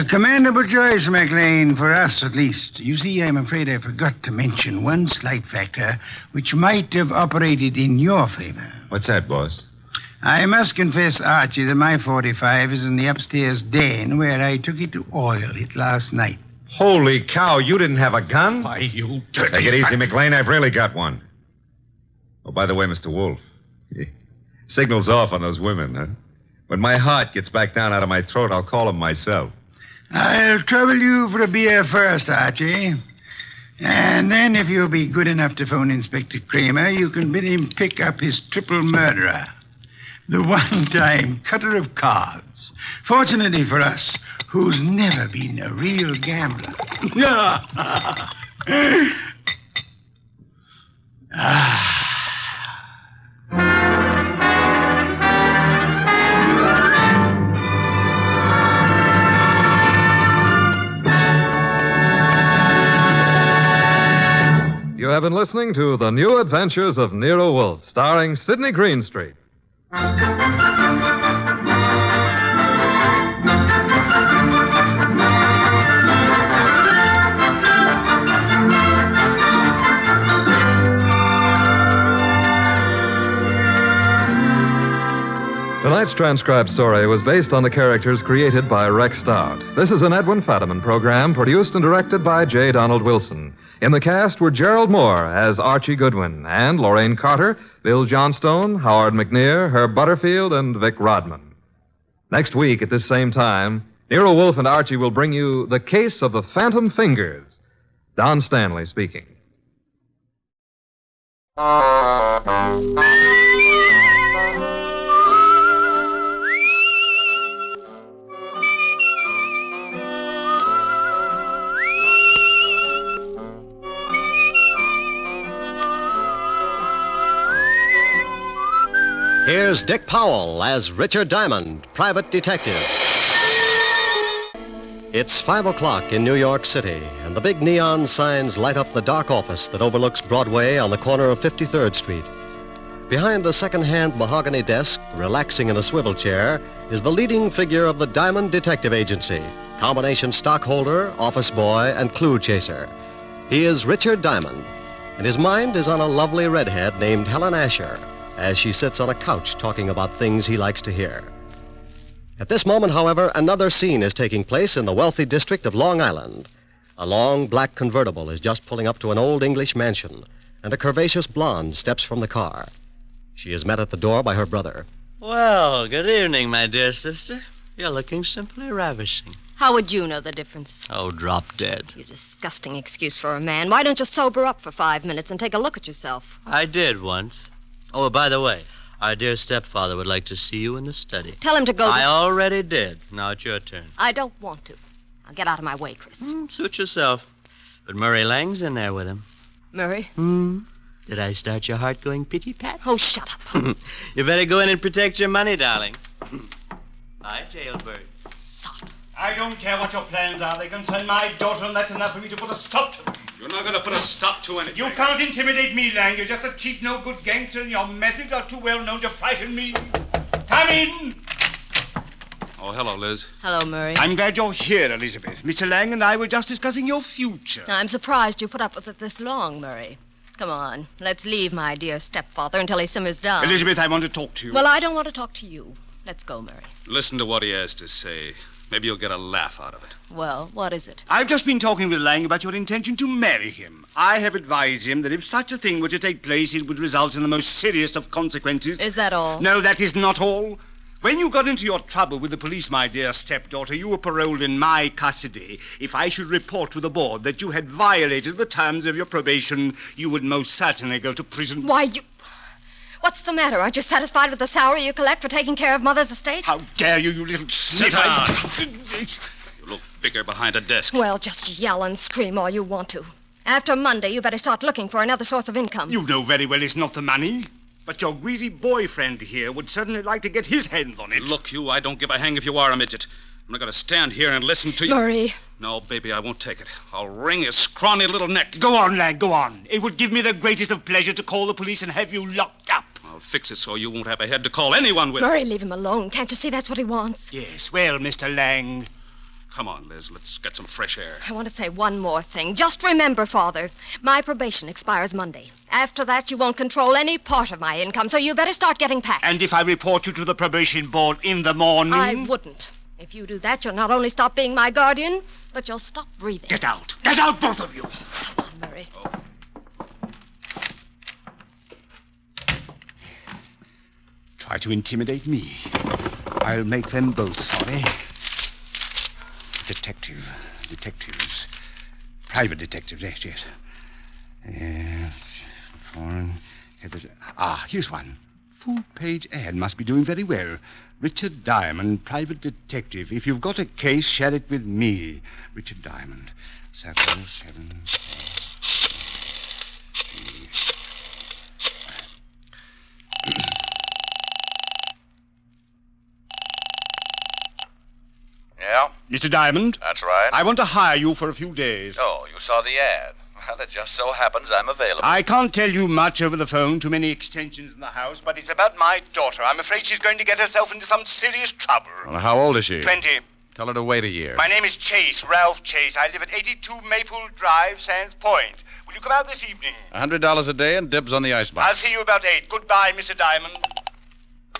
Commendable choice, McLean, for us at least. You see, I'm afraid I forgot to mention one slight factor which might have operated in your favor. What's that, boss? I must confess, Archie, that my 45 is in the upstairs den where I took it to oil it last night. Holy cow, you didn't have a gun? Why, you dirty... Take it easy, McLean. I've really got one. Oh, by the way, Mr. Wolfe, signal's off on those women, huh? When my heart gets back down out of my throat, I'll call them myself. I'll trouble you for a beer first, Archie. And then, if you'll be good enough to phone Inspector Kramer, you can bid him pick up his triple murderer. The one-time cutter of cards. Fortunately for us, who's never been a real gambler. You have been listening to The New Adventures of Nero Wolfe, starring Sidney Greenstreet. Tonight's transcribed story was based on the characters created by Rex Stout. This is an Edwin Fadiman program produced and directed by J. Donald Wilson. In the cast were Gerald Moore as Archie Goodwin and Lorraine Carter, Bill Johnstone, Howard McNear, Herb Butterfield, and Vic Rodman. Next week at this same time, Nero Wolfe and Archie will bring you The Case of the Phantom Fingers. Don Stanley speaking. Here's Dick Powell as Richard Diamond, private detective. It's 5 o'clock in New York City, and the big neon signs light up the dark office that overlooks Broadway on the corner of 53rd Street. Behind a second-hand mahogany desk, relaxing in a swivel chair, is the leading figure of the Diamond Detective Agency, combination stockholder, office boy, and clue chaser. He is Richard Diamond, and his mind is on a lovely redhead named Helen Asher, as she sits on a couch talking about things he likes to hear. At this moment, however, another scene is taking place in the wealthy district of Long Island. A long black convertible is just pulling up to an old English mansion, and a curvaceous blonde steps from the car. She is met at the door by her brother. Well, good evening, my dear sister. You're looking simply ravishing. How would you know the difference? Oh, drop dead. You disgusting excuse for a man. Why don't you sober up for 5 minutes and take a look at yourself? I did once. Oh, by the way, our dear stepfather would like to see you in the study. Tell him to go. I already did. Now it's your turn. I don't want to. Now get out of my way, Chris. Suit yourself. But Murray Lang's in there with him. Murray? Did I start your heart going pitty-pat? Oh, shut up. You better go in and protect your money, darling. Bye, jailbird. Sod. I don't care what your plans are. They concern my daughter, and that's enough for me to put a stop to them. You're not going to put a stop to anything. You can't intimidate me, Lang. You're just a cheap, no-good gangster, and your methods are too well known to frighten me. Come in. Oh, hello, Liz. Hello, Murray. I'm glad you're here, Elizabeth. Mr. Lang and I were just discussing your future. I'm surprised you put up with it this long, Murray. Come on, let's leave my dear stepfather until he simmers down. Elizabeth, I want to talk to you. Well, I don't want to talk to you. Let's go, Murray. Listen to what he has to say. Maybe you'll get a laugh out of it. Well, what is it? I've just been talking with Lang about your intention to marry him. I have advised him that if such a thing were to take place, it would result in the most serious of consequences. Is that all? No, that is not all. When you got into your trouble with the police, my dear stepdaughter, you were paroled in my custody. If I should report to the board that you had violated the terms of your probation, you would most certainly go to prison. Why, you... What's the matter? Aren't you satisfied with the salary you collect for taking care of Mother's estate? How dare you, you little Sit down. You look bigger behind a desk. Well, just yell and scream all you want to. After Monday, you better start looking for another source of income. You know very well it's not the money. But your greasy boyfriend here would certainly like to get his hands on it. Look, I don't give a hang if you are a midget. I'm not going to stand here and listen to you. Murray. No, baby, I won't take it. I'll wring his scrawny little neck. Go on, lad, go on. It would give me the greatest of pleasure to call the police and have you locked up. I'll fix it so you won't have a head to call anyone with. Murray, leave him alone. Can't you see that's what he wants? Yes, well, Mr. Lang. Come on, Liz, let's get some fresh air. I want to say one more thing. Just remember, Father, my probation expires Monday. After that, you won't control any part of my income, so you better start getting packed. And if I report you to the probation board in the morning? I wouldn't. If you do that, you'll not only stop being my guardian, but you'll stop breathing. Get out. Get out, both of you. Come on, Murray. Try to intimidate me. I'll make them both sorry. Detectives. Private detectives, yes. Foreign. Here's one. Full-page ad must be doing very well. Richard Diamond, private detective. If you've got a case, share it with me. Richard Diamond. 7. Yeah? Mr. Diamond? That's right. I want to hire you for a few days. Oh, you saw the ad. Well, it just so happens I'm available. I can't tell you much over the phone, too many extensions in the house, but it's about my daughter. I'm afraid she's going to get herself into some serious trouble. Well, how old is she? 20. Tell her to wait a year. My name is Chase, Ralph Chase. I live at 82 Maple Drive, Sands Point. Will you come out this evening? $100 a day and dibs on the icebox. I'll see you about 8. Goodbye, Mr. Diamond.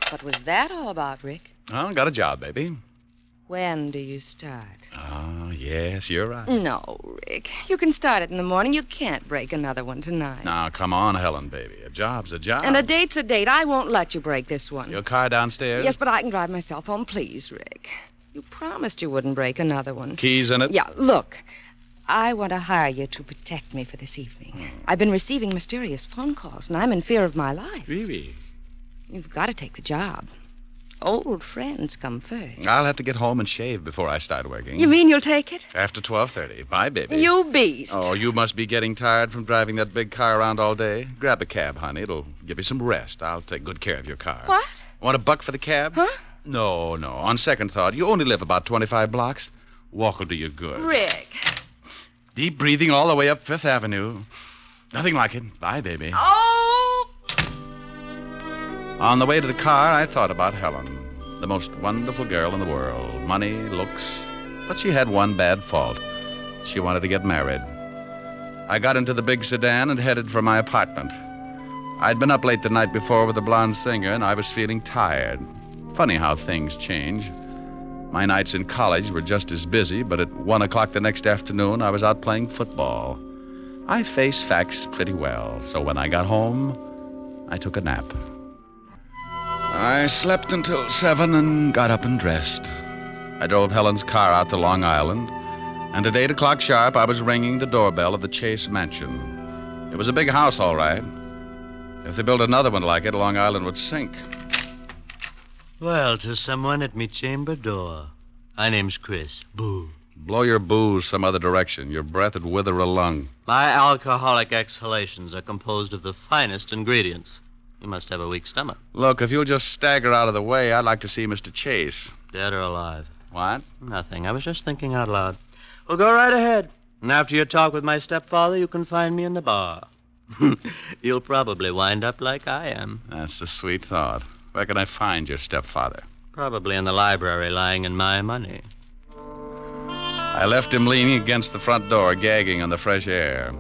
What was that all about, Rick? Oh, got a job, baby. When do you start? Oh, yes, you're right. No, Rick. You can start it in the morning. You can't break another one tonight. Now, come on, Helen, baby. A job's a job. And a date's a date. I won't let you break this one. Your car downstairs? Yes, but I can drive myself home. Please, Rick. You promised you wouldn't break another one. Keys in it? Yeah, look. I want to hire you to protect me for this evening. I've been receiving mysterious phone calls, and I'm in fear of my life. Really? You've got to take the job. Old friends come first. I'll have to get home and shave before I start working. You mean you'll take it? After 12:30. Bye, baby. You beast. Oh, you must be getting tired from driving that big car around all day. Grab a cab, honey. It'll give you some rest. I'll take good care of your car. What? Want $1 for the cab? Huh? No. On second thought, you only live about 25 blocks. Walk'll do you good. Rick. Deep breathing all the way up Fifth Avenue. Nothing like it. Bye, baby. Oh! On the way to the car, I thought about Helen. The most wonderful girl in the world. Money, looks. But she had one bad fault. She wanted to get married. I got into the big sedan and headed for my apartment. I'd been up late the night before with the blonde singer, and I was feeling tired. Funny how things change. My nights in college were just as busy, but at 1 o'clock the next afternoon, I was out playing football. I faced facts pretty well, so when I got home, I took a nap. I slept until 7 and got up and dressed. I drove Helen's car out to Long Island, and at 8 o'clock sharp, I was ringing the doorbell of the Chase mansion. It was a big house, all right. If they built another one like it, Long Island would sink. Well, to someone at me chamber door. My name's Chris. Boo. Blow your booze some other direction. Your breath would wither a lung. My alcoholic exhalations are composed of the finest ingredients. You must have a weak stomach. Look, if you'll just stagger out of the way, I'd like to see Mr. Chase. Dead or alive? What? Nothing. I was just thinking out loud. Well, go right ahead. And after your talk with my stepfather, you can find me in the bar. You'll probably wind up like I am. That's a sweet thought. Where can I find your stepfather? Probably in the library, lying in my money. I left him leaning against the front door, gagging on the fresh air.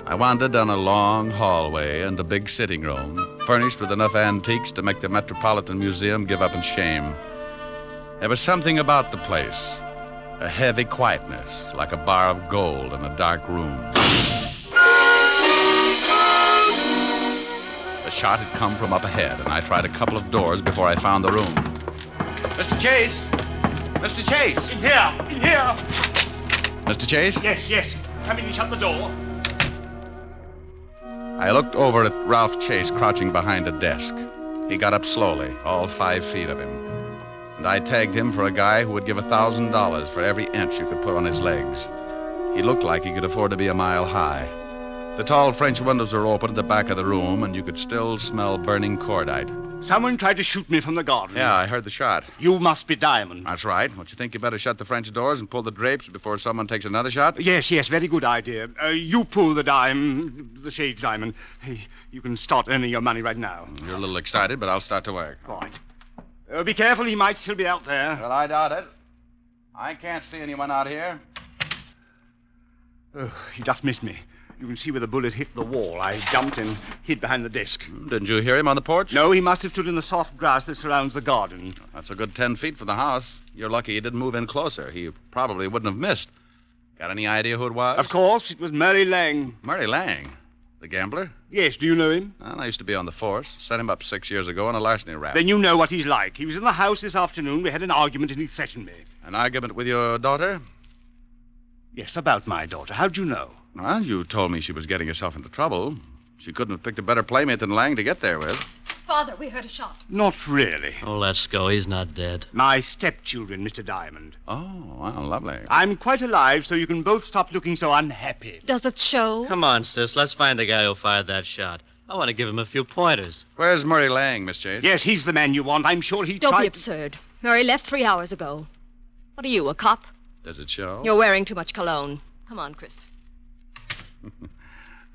I wandered down a long hallway and a big sitting room, furnished with enough antiques to make the Metropolitan Museum give up in shame. There was something about the place, a heavy quietness, like a bar of gold in a dark room. The shot had come from up ahead, and I tried a couple of doors before I found the room. Mr. Chase! Mr. Chase! In here! Mr. Chase? Yes. Come in and shut the door. I looked over at Ralph Chase crouching behind a desk. He got up slowly, all 5 feet of him. And I tagged him for a guy who would give $1,000 for every inch you could put on his legs. He looked like he could afford to be a mile high. The tall French windows were open at the back of the room, and you could still smell burning cordite. Someone tried to shoot me from the garden. Yeah, I heard the shot. You must be Diamond. That's right. Don't you think you better shut the French doors and pull the drapes before someone takes another shot? Yes, very good idea. You pull the shade diamond. Hey, you can start earning your money right now. You're a little excited, but I'll start to work. Right. Be careful, he might still be out there. Well, I doubt it. I can't see anyone out here. Oh, he just missed me. You can see where the bullet hit the wall. I jumped and hid behind the desk. Didn't you hear him on the porch? No, he must have stood in the soft grass that surrounds the garden. That's a good 10 feet from the house. You're lucky he didn't move in closer. He probably wouldn't have missed. Got any idea who it was? Of course, it was Murray Lang. Murray Lang? The gambler? Yes, do you know him? Well, I used to be on the force. Set him up 6 years ago on a larceny rap. Then you know what he's like. He was in the house this afternoon. We had an argument and he threatened me. An argument with your daughter? Yes, about my daughter. How'd you know? Well, you told me she was getting herself into trouble. She couldn't have picked a better playmate than Lang to get there with. Father, we heard a shot. Not really. Oh, let's go. He's not dead. My stepchildren, Mr. Diamond. Oh, well, lovely. I'm quite alive, so you can both stop looking so unhappy. Does it show? Come on, sis. Let's find the guy who fired that shot. I want to give him a few pointers. Where's Murray Lang, Miss Chase? Yes, he's the man you want. I'm sure he Don't tried... be absurd. Murray left 3 hours ago. What are you, a cop? Does it show? You're wearing too much cologne. Come on, Chris.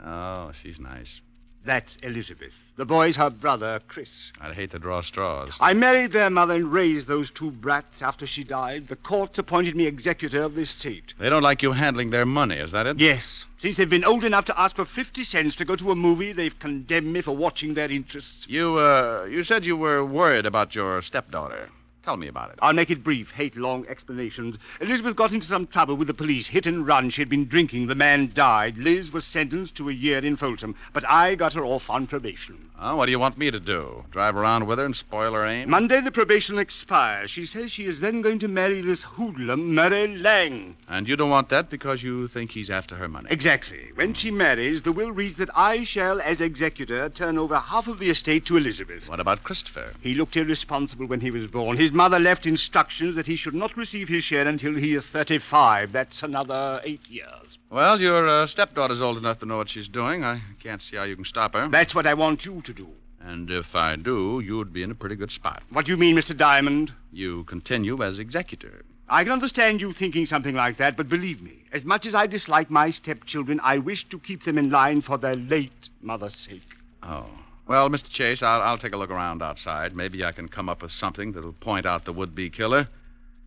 Oh, she's nice. That's Elizabeth. The boy's her brother, Chris. I'd hate to draw straws. I married their mother and raised those 2 brats after she died. The courts appointed me executor of the estate. They don't like you handling their money, is that it? Yes. Since they've been old enough to ask for 50 cents to go to a movie, they've condemned me for watching their interests. You said you were worried about your stepdaughter. Tell me about it. I'll make it brief. Hate long explanations. Elizabeth got into some trouble with the police. Hit and run. She had been drinking. The man died. Liz was sentenced to a year in Folsom. But I got her off on probation. Oh, what do you want me to do? Drive around with her and spoil her aim? Monday the probation expires. She says she is then going to marry this hoodlum, Murray Lang. And you don't want that because you think he's after her money? Exactly. When she marries, the will reads that I shall, as executor, turn over half of the estate to Elizabeth. What about Christopher? He looked irresponsible when he was born. His mother left instructions that he should not receive his share until he is 35. That's another 8 years. Well, your stepdaughter's old enough to know what she's doing. I can't see how you can stop her. That's what I want you to do. And if I do, you'd be in a pretty good spot. What do you mean, Mr. Diamond? You continue as executor. I can understand you thinking something like that, but believe me, as much as I dislike my stepchildren, I wish to keep them in line for their late mother's sake. Oh. Well, Mr. Chase, I'll take a look around outside. Maybe I can come up with something that'll point out the would-be killer.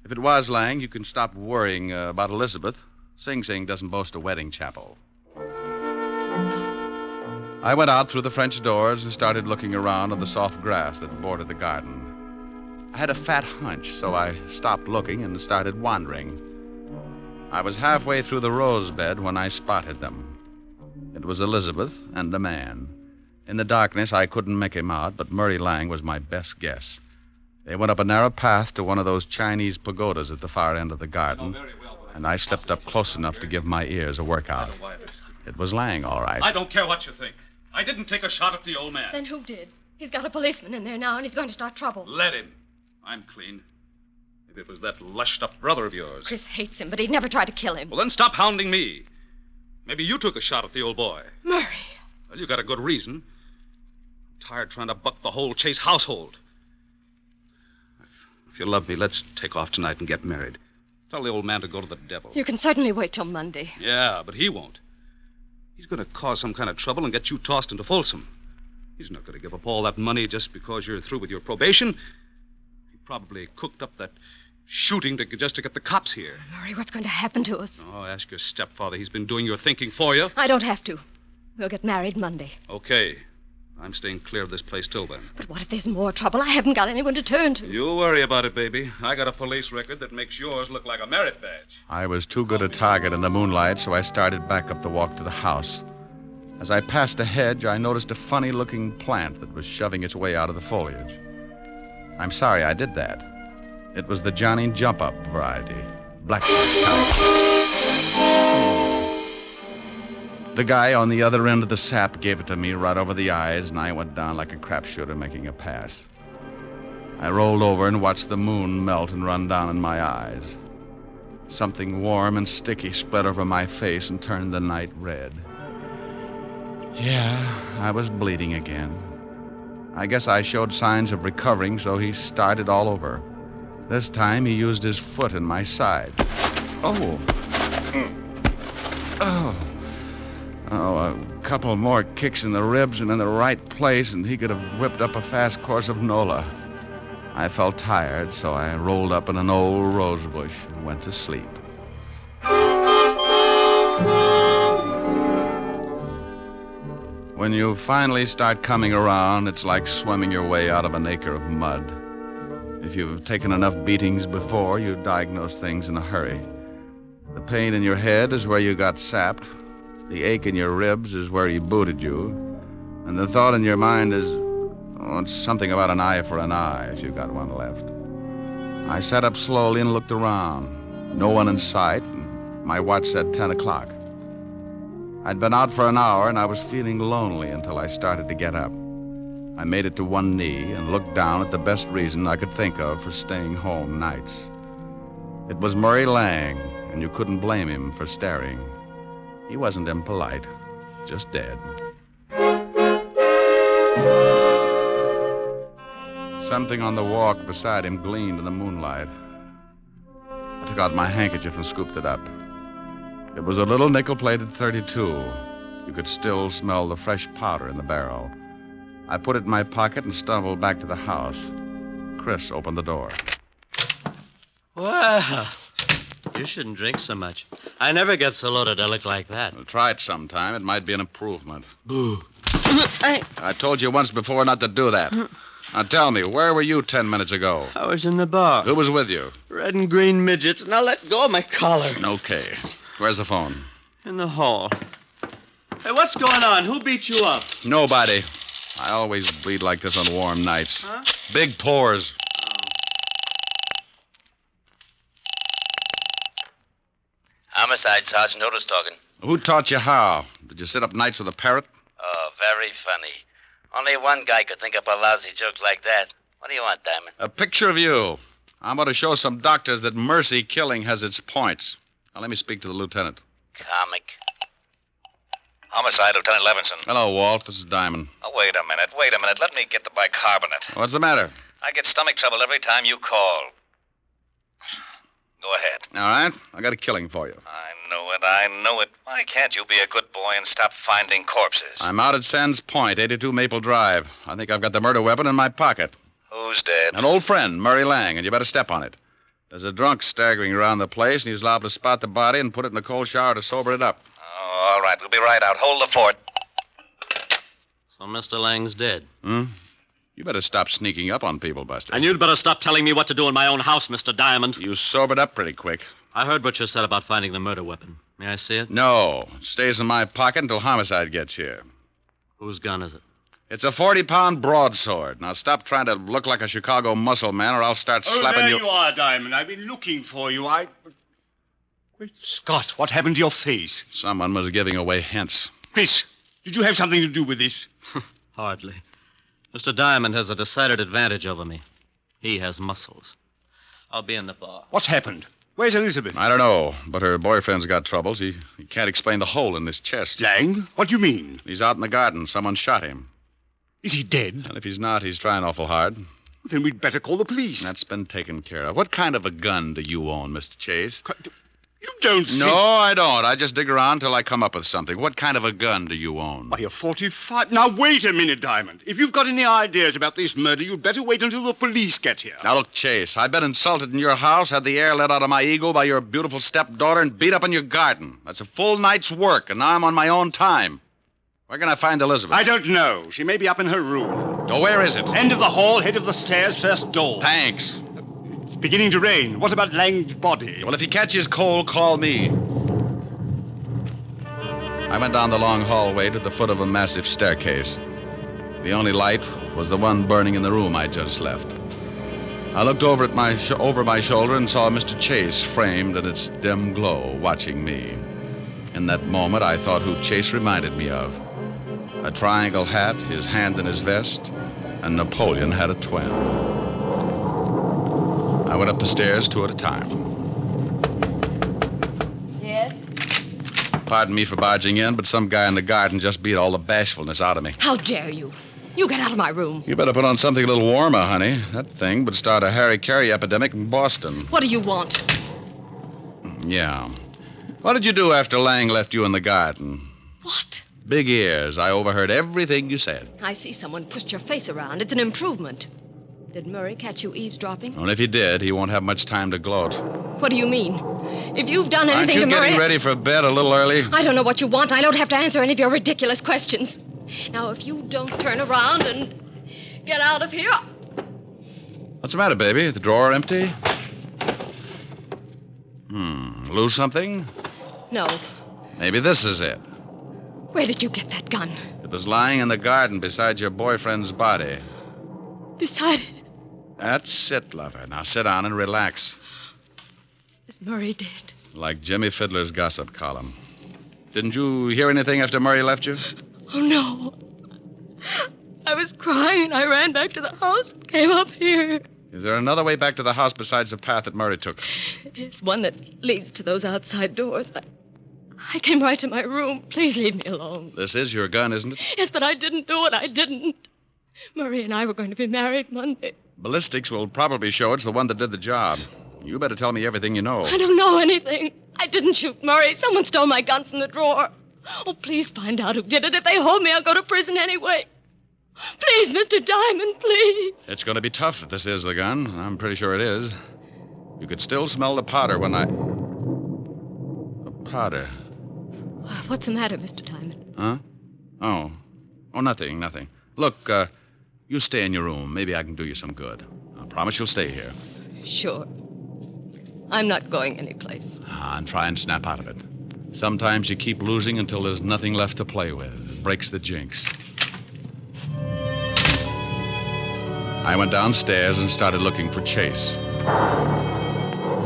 If it was Lang, you can stop worrying about Elizabeth. Sing Sing doesn't boast a wedding chapel. I went out through the French doors and started looking around on the soft grass that bordered the garden. I had a fat hunch, so I stopped looking and started wandering. I was halfway through the rose bed when I spotted them. It was Elizabeth and a man. In the darkness, I couldn't make him out, but Murray Lang was my best guess. They went up a narrow path to one of those Chinese pagodas at the far end of the garden, and I stepped up close enough to give my ears a workout. It was Lang, all right. I don't care what you think. I didn't take a shot at the old man. Then who did? He's got a policeman in there now, and he's going to start trouble. Let him. I'm clean. Maybe it was that lushed-up brother of yours. Chris hates him, but he'd never try to kill him. Well, then stop hounding me. Maybe you took a shot at the old boy. Murray. Well, you got a good reason. I'm tired trying to buck the whole Chase household. I've If you love me, let's take off tonight and get married. Tell the old man to go to the devil. You can certainly wait till Monday. Yeah, but he won't. He's going to cause some kind of trouble and get you tossed into Folsom. He's not going to give up all that money just because you're through with your probation. He probably cooked up that shooting just to get the cops here. Rory, what's going to happen to us? Oh, ask your stepfather. He's been doing your thinking for you. I don't have to. We'll get married Monday. Okay. I'm staying clear of this place till then. But what if there's more trouble? I haven't got anyone to turn to. You worry about it, baby. I got a police record that makes yours look like a merit badge. I was too good a target in the moonlight, so I started back up the walk to the house. As I passed a hedge, I noticed a funny-looking plant that was shoving its way out of the foliage. I'm sorry I did that. It was the Johnny Jump-Up variety. Blackie type. The guy on the other end of the sap gave it to me right over the eyes, and I went down like a crapshooter making a pass. I rolled over and watched the moon melt and run down in my eyes. Something warm and sticky spread over my face and turned the night red. Yeah, I was bleeding again. I guess I showed signs of recovering, so he started all over. This time he used his foot in my side. Oh. A couple more kicks in the ribs and in the right place, and he could have whipped up a fast course of Nola. I felt tired, so I rolled up in an old rose bush and went to sleep. When you finally start coming around, it's like swimming your way out of an acre of mud. If you've taken enough beatings before, you diagnose things in a hurry. The pain in your head is where you got sapped. The ache in your ribs is where he booted you. And the thought in your mind is, it's something about an eye for an eye, if you got one left. I sat up slowly and looked around. No one in sight, and my watch said 10 o'clock. I'd been out for an hour, and I was feeling lonely until I started to get up. I made it to one knee and looked down at the best reason I could think of for staying home nights. It was Murray Lang, and you couldn't blame him for staring. He wasn't impolite, just dead. Something on the walk beside him gleamed in the moonlight. I took out my handkerchief and scooped it up. It was a little nickel-plated .32. You could still smell the fresh powder in the barrel. I put it in my pocket and stumbled back to the house. Chris opened the door. Well, you shouldn't drink so much. I never get so loaded I look like that. Well, try it sometime. It might be an improvement. Boo. I told you once before not to do that. Now tell me, where were you 10 minutes ago? I was in the bar. Who was with you? Red and green midgets. Now let go of my collar. Okay. Where's the phone? In the hall. Hey, what's going on? Who beat you up? Nobody. I always bleed like this on warm nights. Huh? Big pores. Homicide, Sergeant Otis talking. Who taught you how? Did you sit up nights with a parrot? Oh, very funny. Only one guy could think up a lousy joke like that. What do you want, Diamond? A picture of you. I'm going to show some doctors that mercy killing has its points. Now, let me speak to the lieutenant. Comic. Homicide, Lieutenant Levinson. Hello, Walt. This is Diamond. Oh, wait a minute. Let me get the bicarbonate. What's the matter? I get stomach trouble every time you call. Go ahead. All right. I got a killing for you. I know it. Why can't you be a good boy and stop finding corpses? I'm out at Sands Point, 82 Maple Drive. I think I've got the murder weapon in my pocket. Who's dead? An old friend, Murray Lang, and you better step on it. There's a drunk staggering around the place, and he's liable to spot the body and put it in the cold shower to sober it up. Oh, all right. We'll be right out. Hold the fort. So Mr. Lang's dead. You better stop sneaking up on people, Buster. And you'd better stop telling me what to do in my own house, Mr. Diamond. You sobered up pretty quick. I heard what you said about finding the murder weapon. May I see it? No. It stays in my pocket until Homicide gets here. Whose gun is it? It's a 40-pound broadsword. Now stop trying to look like a Chicago muscle man, or I'll start slapping there you. you are, Diamond. I've been looking for you. Great Scott, what happened to your face? Someone was giving away hints. Chris, did you have something to do with this? Hardly. Mr. Diamond has a decided advantage over me. He has muscles. I'll be in the bar. What's happened? Where's Elizabeth? I don't know, but her boyfriend's got troubles. He can't explain the hole in his chest. Lang? What do you mean? He's out in the garden. Someone shot him. Is he dead? And if he's not, he's trying awful hard. Then we'd better call the police. That's been taken care of. What kind of a gun do you own, Mr. Chase? You don't think... No, I don't. I just dig around till I come up with something. What kind of a gun do you own? Why, a 45. Now, wait a minute, Diamond. If you've got any ideas about this murder, you'd better wait until the police get here. Now, look, Chase, I've been insulted in your house, had the air let out of my ego by your beautiful stepdaughter, and beat up in your garden. That's a full night's work, and now I'm on my own time. Where can I find Elizabeth? I don't know. She may be up in her room. Oh, where is it? End of the hall, head of the stairs, first door. Thanks. It's beginning to rain. What about Lang's body? Well, if he catches cold, call me. I went down the long hallway to the foot of a massive staircase. The only light was the one burning in the room I just left. I looked over at over my shoulder and saw Mr. Chase framed in its dim glow, watching me. In that moment, I thought who Chase reminded me of. A triangle hat, his hand in his vest, and Napoleon had a twin. I went up the stairs 2 at a time. Yes? Pardon me for barging in, but some guy in the garden just beat all the bashfulness out of me. How dare you? You get out of my room. You better put on something a little warmer, honey. That thing would start a Harry-Carry epidemic in Boston. What do you want? Yeah. What did you do after Lang left you in the garden? What? Big ears. I overheard everything you said. I see someone pushed your face around. It's an improvement. Did Murray catch you eavesdropping? Well, if he did, he won't have much time to gloat. What do you mean? If you've done anything to Murray... Aren't you getting ready for bed a little early? I don't know what you want. I don't have to answer any of your ridiculous questions. Now, if you don't turn around and get out of here... What's the matter, baby? The drawer empty? Lose something? No. Maybe this is it. Where did you get that gun? It was lying in the garden beside your boyfriend's body. Beside it? That's it, lover. Now sit down and relax. Is Murray dead? Like Jimmy Fiddler's gossip column. Didn't you hear anything after Murray left you? Oh, no. I was crying. I ran back to the house and came up here. Is there another way back to the house besides the path that Murray took? It's one that leads to those outside doors. I came right to my room. Please leave me alone. This is your gun, isn't it? Yes, but I didn't do it. I didn't. Murray and I were going to be married Monday. Ballistics will probably show it's the one that did the job. You better tell me everything you know. I don't know anything. I didn't shoot Murray. Someone stole my gun from the drawer. Oh, please find out who did it. If they hold me, I'll go to prison anyway. Please, Mr. Diamond, please. It's going to be tough if this is the gun. I'm pretty sure it is. You could still smell the powder when The powder. What's the matter, Mr. Diamond? Huh? Oh, nothing. Look, you stay in your room. Maybe I can do you some good. I promise you'll stay here. Sure. I'm not going anyplace. And try and snap out of it. Sometimes you keep losing until there's nothing left to play with. It breaks the jinx. I went downstairs and started looking for Chase.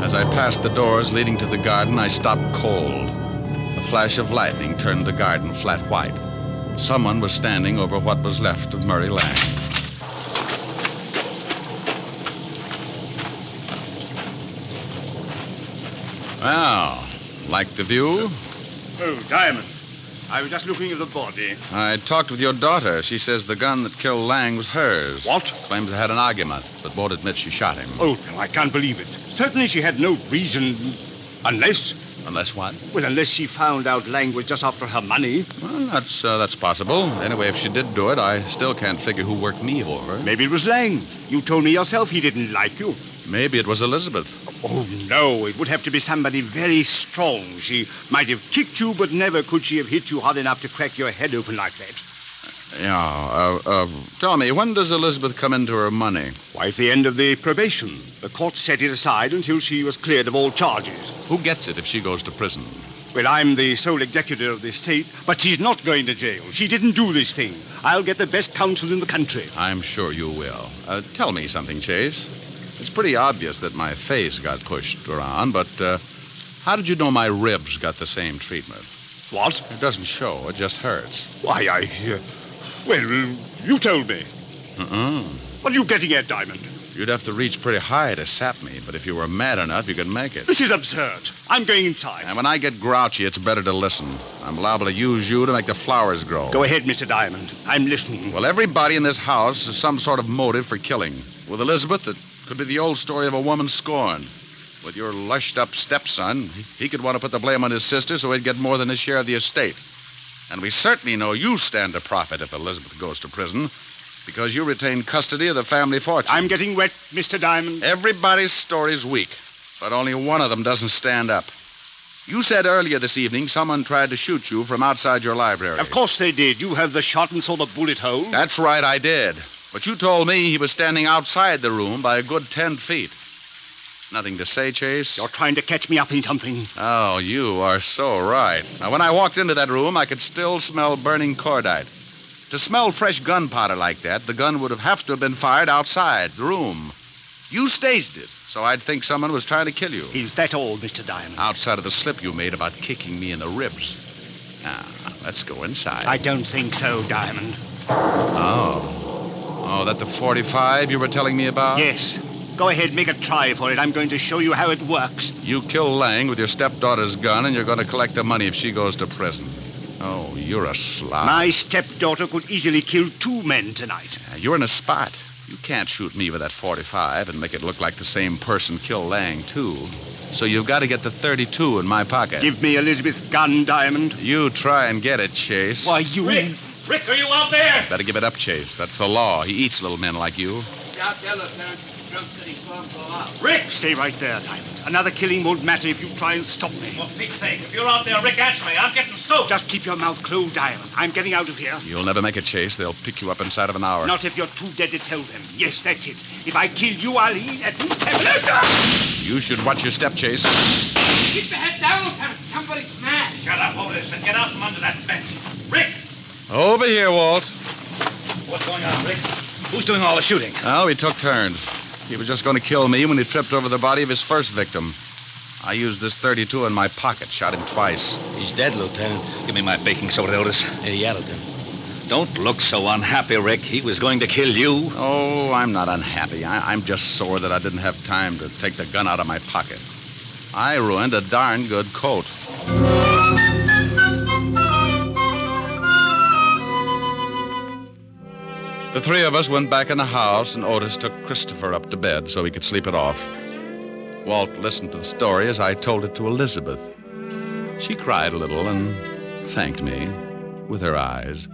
As I passed the doors leading to the garden, I stopped cold. A flash of lightning turned the garden flat white. Someone was standing over what was left of Murray Lang. Well, like the view? Oh, Diamond. I was just looking at the body. I talked with your daughter. She says the gun that killed Lang was hers. What? Claims they had an argument, but won't admit she shot him. Oh, no, I can't believe it. Certainly she had no reason, unless... Unless what? Well, unless she found out Lang was just after her money. Well, that's possible. Anyway, if she did do it, I still can't figure who worked me over. Maybe it was Lang. You told me yourself he didn't like you. Maybe it was Elizabeth. Oh, no. It would have to be somebody very strong. She might have kicked you, but never could she have hit you hard enough to crack your head open like that. Yeah, tell me, when does Elizabeth come into her money? Why, at the end of the probation. The court set it aside until she was cleared of all charges. Who gets it if she goes to prison? Well, I'm the sole executor of the estate, but she's not going to jail. She didn't do this thing. I'll get the best counsel in the country. I'm sure you will. Tell me something, Chase. It's pretty obvious that my face got pushed around, but how did you know my ribs got the same treatment? What? It doesn't show. It just hurts. Why, Well, you told me. What are you getting at, Diamond? You'd have to reach pretty high to sap me, but if you were mad enough, you could make it. This is absurd. I'm going inside. And when I get grouchy, it's better to listen. I'm liable to use you to make the flowers grow. Go ahead, Mr. Diamond. I'm listening. Well, everybody in this house has some sort of motive for killing. With Elizabeth, it could be the old story of a woman scorned. With your lushed-up stepson, he could want to put the blame on his sister so he'd get more than his share of the estate. And we certainly know you stand to profit if Elizabeth goes to prison, because you retain custody of the family fortune. I'm getting wet, Mr. Diamond. Everybody's story's weak, but only one of them doesn't stand up. You said earlier this evening someone tried to shoot you from outside your library. Of course they did. You have the shot and saw the bullet hole. That's right, I did. But you told me he was standing outside the room by a good 10 feet. Nothing to say, Chase? You're trying to catch me up in something. Oh, you are so right. Now, when I walked into that room, I could still smell burning cordite. To smell fresh gunpowder like that, the gun would have to have been fired outside the room. You staged it, so I'd think someone was trying to kill you. Is that all, Mr. Diamond? Outside of the slip you made about kicking me in the ribs. Now, let's go inside. I don't think so, Diamond. Oh, that the 45 you were telling me about? Yes. Go ahead, make a try for it. I'm going to show you how it works. You kill Lang with your stepdaughter's gun, and you're going to collect the money if she goes to prison. Oh, you're a slob. My stepdaughter could easily kill 2 men tonight. You're in a spot. You can't shoot me with that 45 and make it look like the same person killed Lang, too. So you've got to get the 32 in my pocket. Give me Elizabeth's gun, Diamond. You try and get it, Chase. Why, you... Rick, are you out there? Better give it up, Chase. That's the law. He eats little men like you. Out there, Lieutenant. Drum said he saw him go out. Rick! Stay right there, Diamond. Another killing won't matter if you try and stop me. For Pete's sake, if you're out there, Rick, answer me. I'm getting soaked. Just keep your mouth closed, Diamond. I'm getting out of here. You'll never make it, Chase. They'll pick you up inside of an hour. Not if you're too dead to tell them. Yes, that's it. If I kill you, I'll eat at least have... You should watch your step, Chase. Keep your head down, Lieutenant. Somebody's mad. Shut up, Otis, and get out from under that bench. Rick! Over here, Walt. What's going on, Rick? Who's doing all the shooting? Oh, we took turns. He was just going to kill me when he tripped over the body of his first victim. I used this 32 in my pocket, shot him twice. He's dead, Lieutenant. Give me my baking soda, Otis. Yeah, Lieutenant. Don't look so unhappy, Rick. He was going to kill you. Oh, I'm not unhappy. I'm just sore that I didn't have time to take the gun out of my pocket. I ruined a darn good coat. The 3 of us went back in the house, and Otis took Christopher up to bed so he could sleep it off. Walt listened to the story as I told it to Elizabeth. She cried a little and thanked me with her eyes.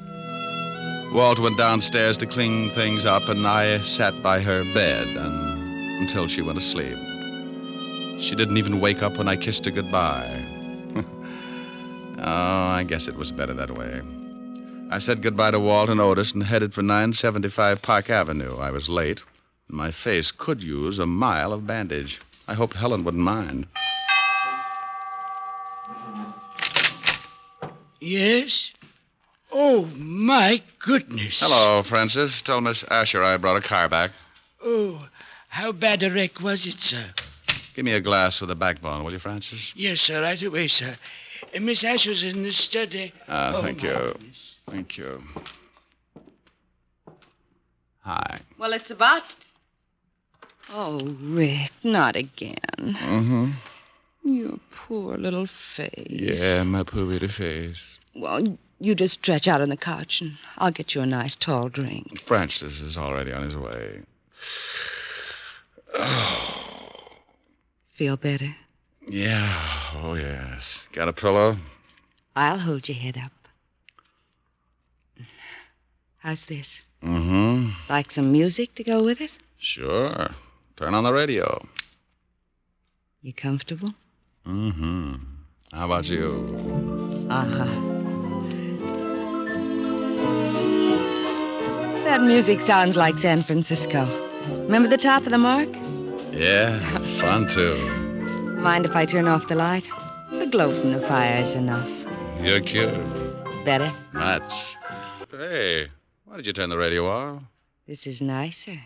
Walt went downstairs to clean things up, and I sat by her bed until she went to sleep. She didn't even wake up when I kissed her goodbye. Oh, I guess it was better that way. I said goodbye to Walt and Otis and headed for 975 Park Avenue. I was late, and my face could use a mile of bandage. I hoped Helen wouldn't mind. Yes? Oh, my goodness. Hello, Francis. Tell Miss Asher I brought a car back. Oh, how bad a wreck was it, sir? Give me a glass with a backbone, will you, Francis? Yes, sir, right away, sir. Miss Asher's in the study. Thank you. Goodness. Thank you. Hi. Well, it's about... Oh, Rick, not again. Mm-hmm. Your poor little face. Yeah, my poor little face. Well, you just stretch out on the couch, and I'll get you a nice tall drink. Francis is already on his way. Oh. Feel better? Yeah, oh, yes. Got a pillow? I'll hold your head up. How's this? Mm-hmm. Like some music to go with it? Sure. Turn on the radio. You comfortable? Mm-hmm. How about you? Uh-huh. That music sounds like San Francisco. Remember the top of the mark? Yeah, fun, too. Mind if I turn off the light? The glow from the fire is enough. You're cute. Better? Much. Hey, why did you turn the radio off? This is nicer.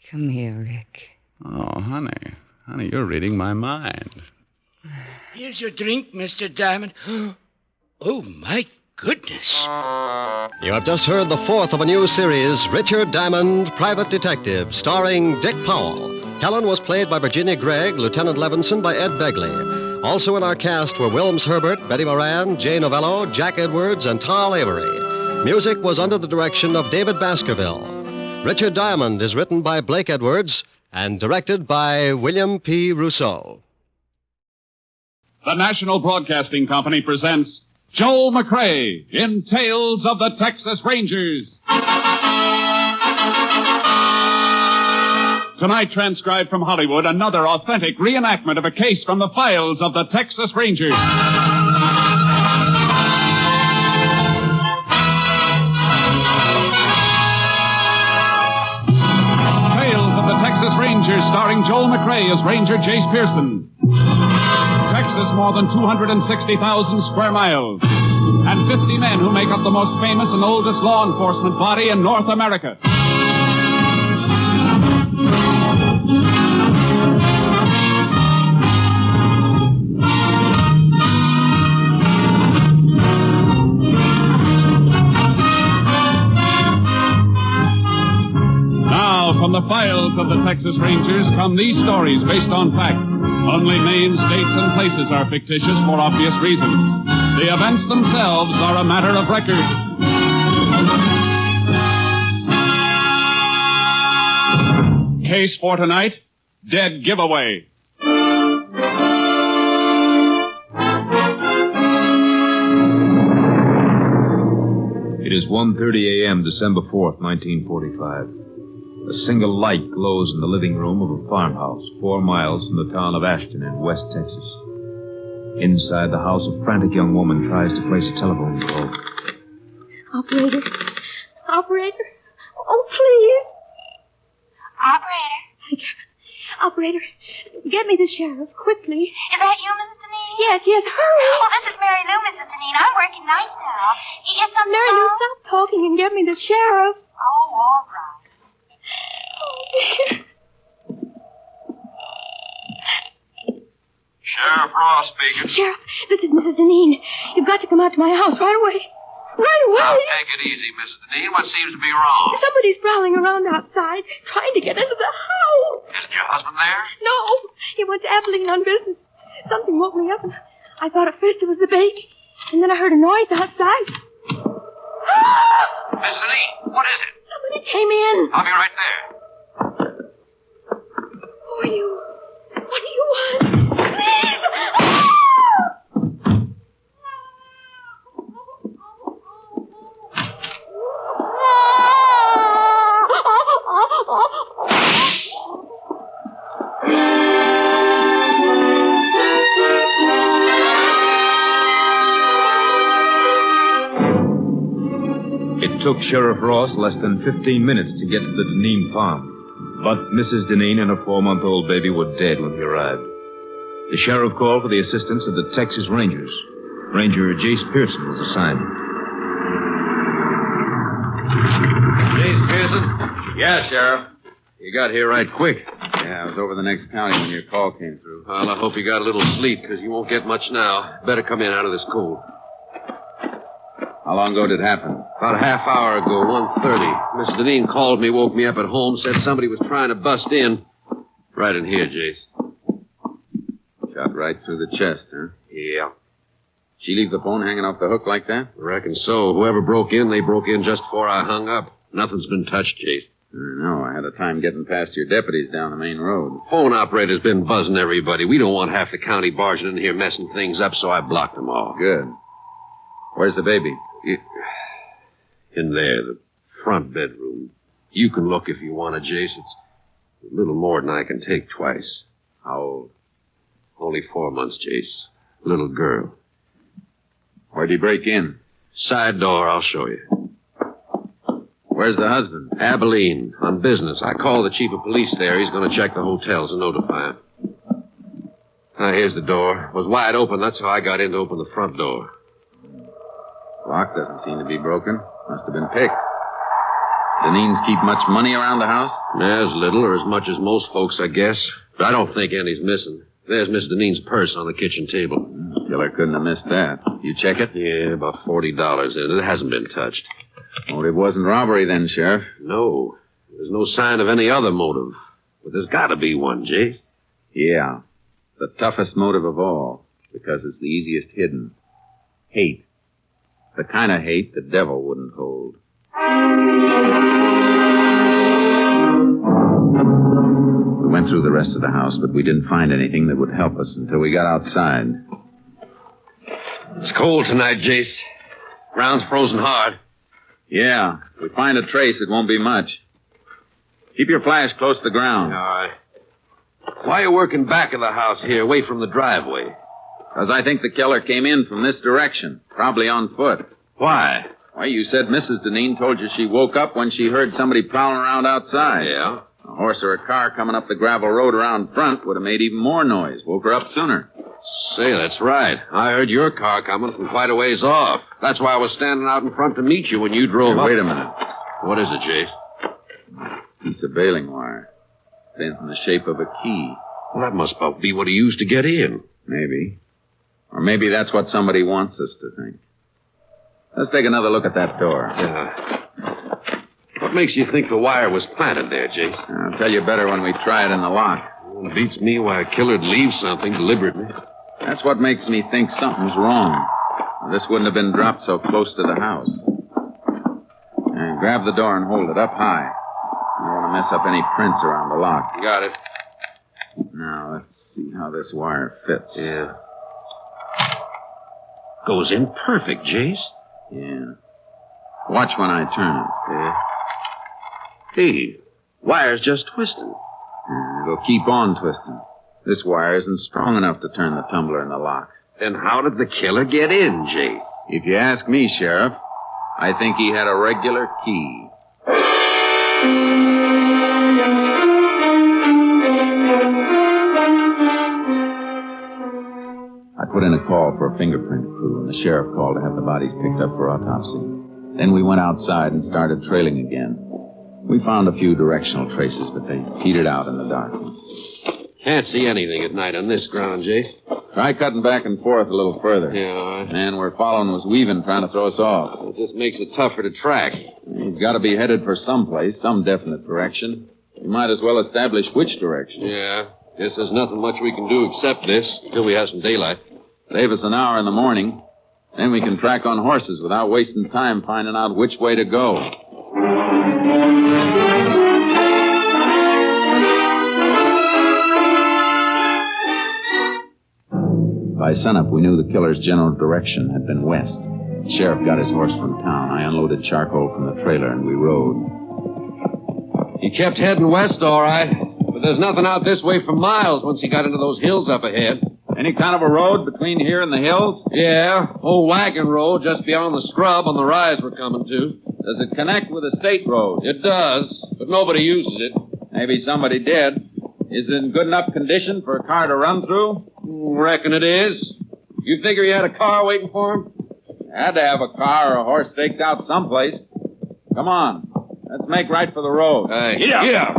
Come here, Rick. Oh, honey. Honey, you're reading my mind. Here's your drink, Mr. Diamond. Oh, my goodness. You have just heard the 4th of a new series, Richard Diamond, Private Detective, starring Dick Powell. Helen was played by Virginia Gregg, Lieutenant Levinson by Ed Begley. Also in our cast were Wilms Herbert, Betty Moran, Jay Novello, Jack Edwards, and Tal Avery. Music was under the direction of David Baskerville. Richard Diamond is written by Blake Edwards and directed by William P. Rousseau. The National Broadcasting Company presents Joel McCrea in Tales of the Texas Rangers. Tonight, transcribed from Hollywood, another authentic reenactment of a case from the files of the Texas Rangers. Tales of the Texas Rangers, starring Joel McCrea as Ranger Jace Pearson. Texas, more than 260,000 square miles. And 50 men who make up the most famous and oldest law enforcement body in North America. From the files of the Texas Rangers come these stories based on fact. Only names, dates, and places are fictitious for obvious reasons. The events themselves are a matter of record. Case for tonight, dead giveaway. It is 1:30 a.m., December 4th, 1945. A single light glows in the living room of a farmhouse 4 miles from the town of Ashton in West Texas. Inside the house, a frantic young woman tries to place a telephone call. Operator. Operator. Oh, please. Operator. Operator, get me the sheriff, quickly. Is that you, Mrs. Deneen? Yes, hurry. Oh, this is Mary Lou, Mrs. Deneen. I'm working nights now. Is something Mary Lou, wrong? stop talking and get me the sheriff. Oh, all right. Sheriff Ross speaking. Sheriff, this is Mrs. Deneen. You've got to come out to my house right away. Right away. Now, take it easy, Mrs. Deneen. What seems to be wrong? Somebody's prowling around outside, trying to get into the house. Isn't your husband there? No, he went to Abilene on business. Something woke me up, and I thought at first it was the bake. And then I heard a noise outside. Mrs. Deneen, what is it? Somebody came in. I'll be right there. Who are you? What do you want? Please! It took Sheriff Ross less than 15 minutes to get to the Deneen farm. But Mrs. Deneen and her 4-month-old baby were dead when he arrived. The sheriff called for the assistance of the Texas Rangers. Ranger Jace Pearson was assigned. Jace Pearson? Yeah, Sheriff. You got here right quick. Yeah, I was over the next county when your call came through. Well, I hope you got a little sleep, because you won't get much now. Better come in out of this cold. How long ago did it happen? About a half hour ago, 1:30. Miss Deneen called me, woke me up at home, said somebody was trying to bust in. Right in here, Jace. Shot right through the chest, huh? Yeah. She leave the phone hanging off the hook like that? Reckon so. Whoever broke in, they broke in just before I hung up. Nothing's been touched, Jace. I know. I had a time getting past your deputies down the main road. Phone operator's been buzzing everybody. We don't want half the county barging in here messing things up, so I blocked them all. Good. Where's the baby? In there, the front bedroom. You can look if you want to, Jace. It's a little more than I can take twice. How old? Only 4 months, Jace. Little girl. Where'd he break in? Side door, I'll show you. Where's the husband? Abilene, on business. I called the chief of police there. He's going to check the hotels and notify him. Now, here's the door. It was wide open. That's how I got in to open the front door. Lock doesn't seem to be broken. Must have been picked. Deneens keep much money around the house? As little or as much as most folks, I guess. But I don't think any's missing. There's Miss Deneen's purse on the kitchen table. Killer couldn't have missed that. You check it? Yeah, about $40 in it. It hasn't been touched. Motive wasn't robbery then, Sheriff. No. There's no sign of any other motive. But there's got to be one, Jay. Yeah. The toughest motive of all. Because it's the easiest hidden. Hate. The kind of hate the devil wouldn't hold. through the rest of the house, but we didn't find anything that would help us until we got outside. It's cold tonight, Jace. Ground's frozen hard. Yeah. If we find a trace, it won't be much. Keep your flash close to the ground. All right. Why are you working back of the house here, away from the driveway? Because I think the killer came in from this direction, probably on foot. Why? Why, you said Mrs. Deneen told you she woke up when she heard somebody prowling around outside. Yeah? A horse or a car coming up the gravel road around front would have made even more noise. Woke her up sooner. Say, that's right. I heard your car coming from quite a ways off. That's why I was standing out in front to meet you when you drove up. Wait a minute. What is it, Jace? Piece of baling wire. Bent in the shape of a key. Well, that must be what he used to get in. Maybe. Or maybe that's what somebody wants us to think. Let's take another look at that door. Yeah. What makes you think the wire was planted there, Jace? I'll tell you better when we try it in the lock. It beats me why a killer'd leave something deliberately. That's what makes me think something's wrong. This wouldn't have been dropped so close to the house. And grab the door and hold it up high. I don't want to mess up any prints around the lock. You got it. Now, let's see how this wire fits. Yeah. Goes in perfect, Jace. Yeah. Watch when I turn it. Yeah. Hey, wire's just twisting. It'll keep on twisting. This wire isn't strong enough to turn the tumbler in the lock. Then how did the killer get in, Jace? If you ask me, Sheriff, I think he had a regular key. I put in a call for a fingerprint crew, and the sheriff called to have the bodies picked up for autopsy. Then we went outside and started trailing again. We found a few directional traces, but they petered out in the darkness. Can't see anything at night on this ground, Jace. Try cutting back and forth a little further. Yeah, all right. Man we're following was weaving, trying to throw us off. It just makes it tougher to track. He's got to be headed for someplace, some definite direction. We might as well establish which direction. Yeah. Guess there's nothing much we can do except this, until we have some daylight. Save us an hour in the morning. Then we can track on horses without wasting time finding out which way to go. By sunup, we knew the killer's general direction had been west. The sheriff got his horse from town. I unloaded charcoal from the trailer, and we rode. He kept heading west, all right. But there's nothing out this way for miles once he got into those hills up ahead. Any kind of a road between here and the hills? Yeah, old wagon road just beyond the scrub on the rise we're coming to. Does it connect with a state road? It does, but nobody uses it. Maybe somebody did. Is it in good enough condition for a car to run through? Reckon it is. You figure he had a car waiting for him? Had to have a car or a horse staked out someplace. Come on. Let's make right for the road. Yeah.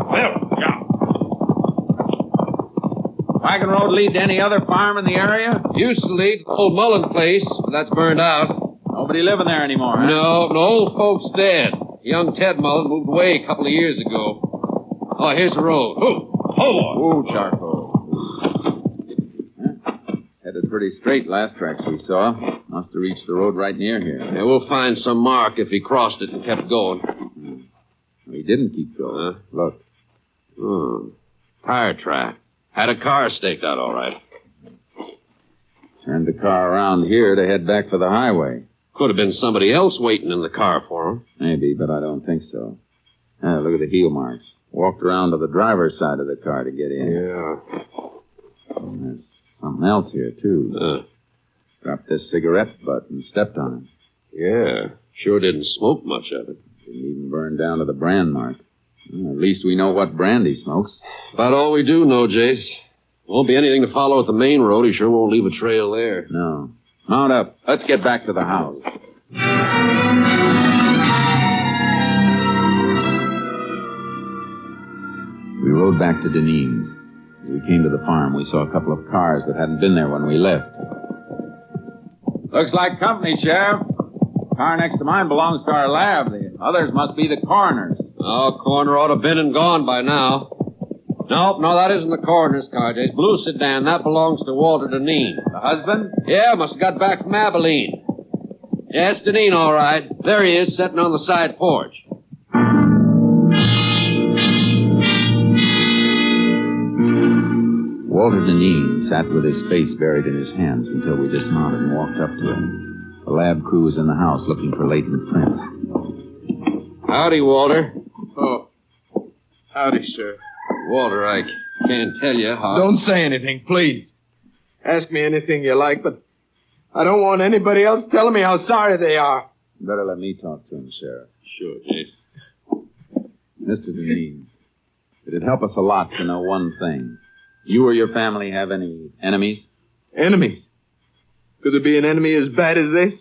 Wagon road lead to any other farm in the area? Used to lead to the old Mullen place, but that's burned out. Nobody living there anymore, huh? No, the old folks dead. Young Ted Mullen moved away a couple of years ago. Oh, here's the road. Ooh, charcoal. Headed pretty straight last tracks we saw. Must have reached the road right near here. Yeah, we'll find some mark if he crossed it and kept going. He didn't keep going. Look. Tire track. Had a car staked out all right. Turned the car around here to head back for the highway. Could have been somebody else waiting in the car for him. Maybe, but I don't think so. Look at the heel marks. Walked around to the driver's side of the car to get in. Yeah. And there's something else here, too. Dropped this cigarette butt and stepped on it. Yeah. Sure didn't smoke much of it. Didn't even burn down to the brand mark. Well, at least we know what brand he smokes. About all we do know, Jace. Won't be anything to follow at the main road. He sure won't leave a trail there. No. Mount up. Let's get back to the house. We rode back to Deneen's. As we came to the farm, we saw a couple of cars that hadn't been there when we left. Looks like company, Sheriff. The car next to mine belongs to our lab. The others must be the coroner's. Oh, coroner ought to have been and gone by now. Nope, no, that isn't the coroner's car, Jace. Blue sedan, that belongs to Walter Deneen. The husband? Yeah, must have got back from Abilene. Yeah, it's Deneen, all right. There he is, sitting on the side porch. Walter Deneen sat with his face buried in his hands until we dismounted and walked up to him. The lab crew was in the house looking for latent prints. Howdy, Walter. Oh, howdy, sir. Walter, I can't tell you how... Don't say anything, please. Ask me anything you like, but I don't want anybody else telling me how sorry they are. Better let me talk to him, Sheriff. Sure, Jace. Mr. Deneen, it'd help us a lot to know one thing. You or your family have any enemies? Enemies? Could there be an enemy as bad as this?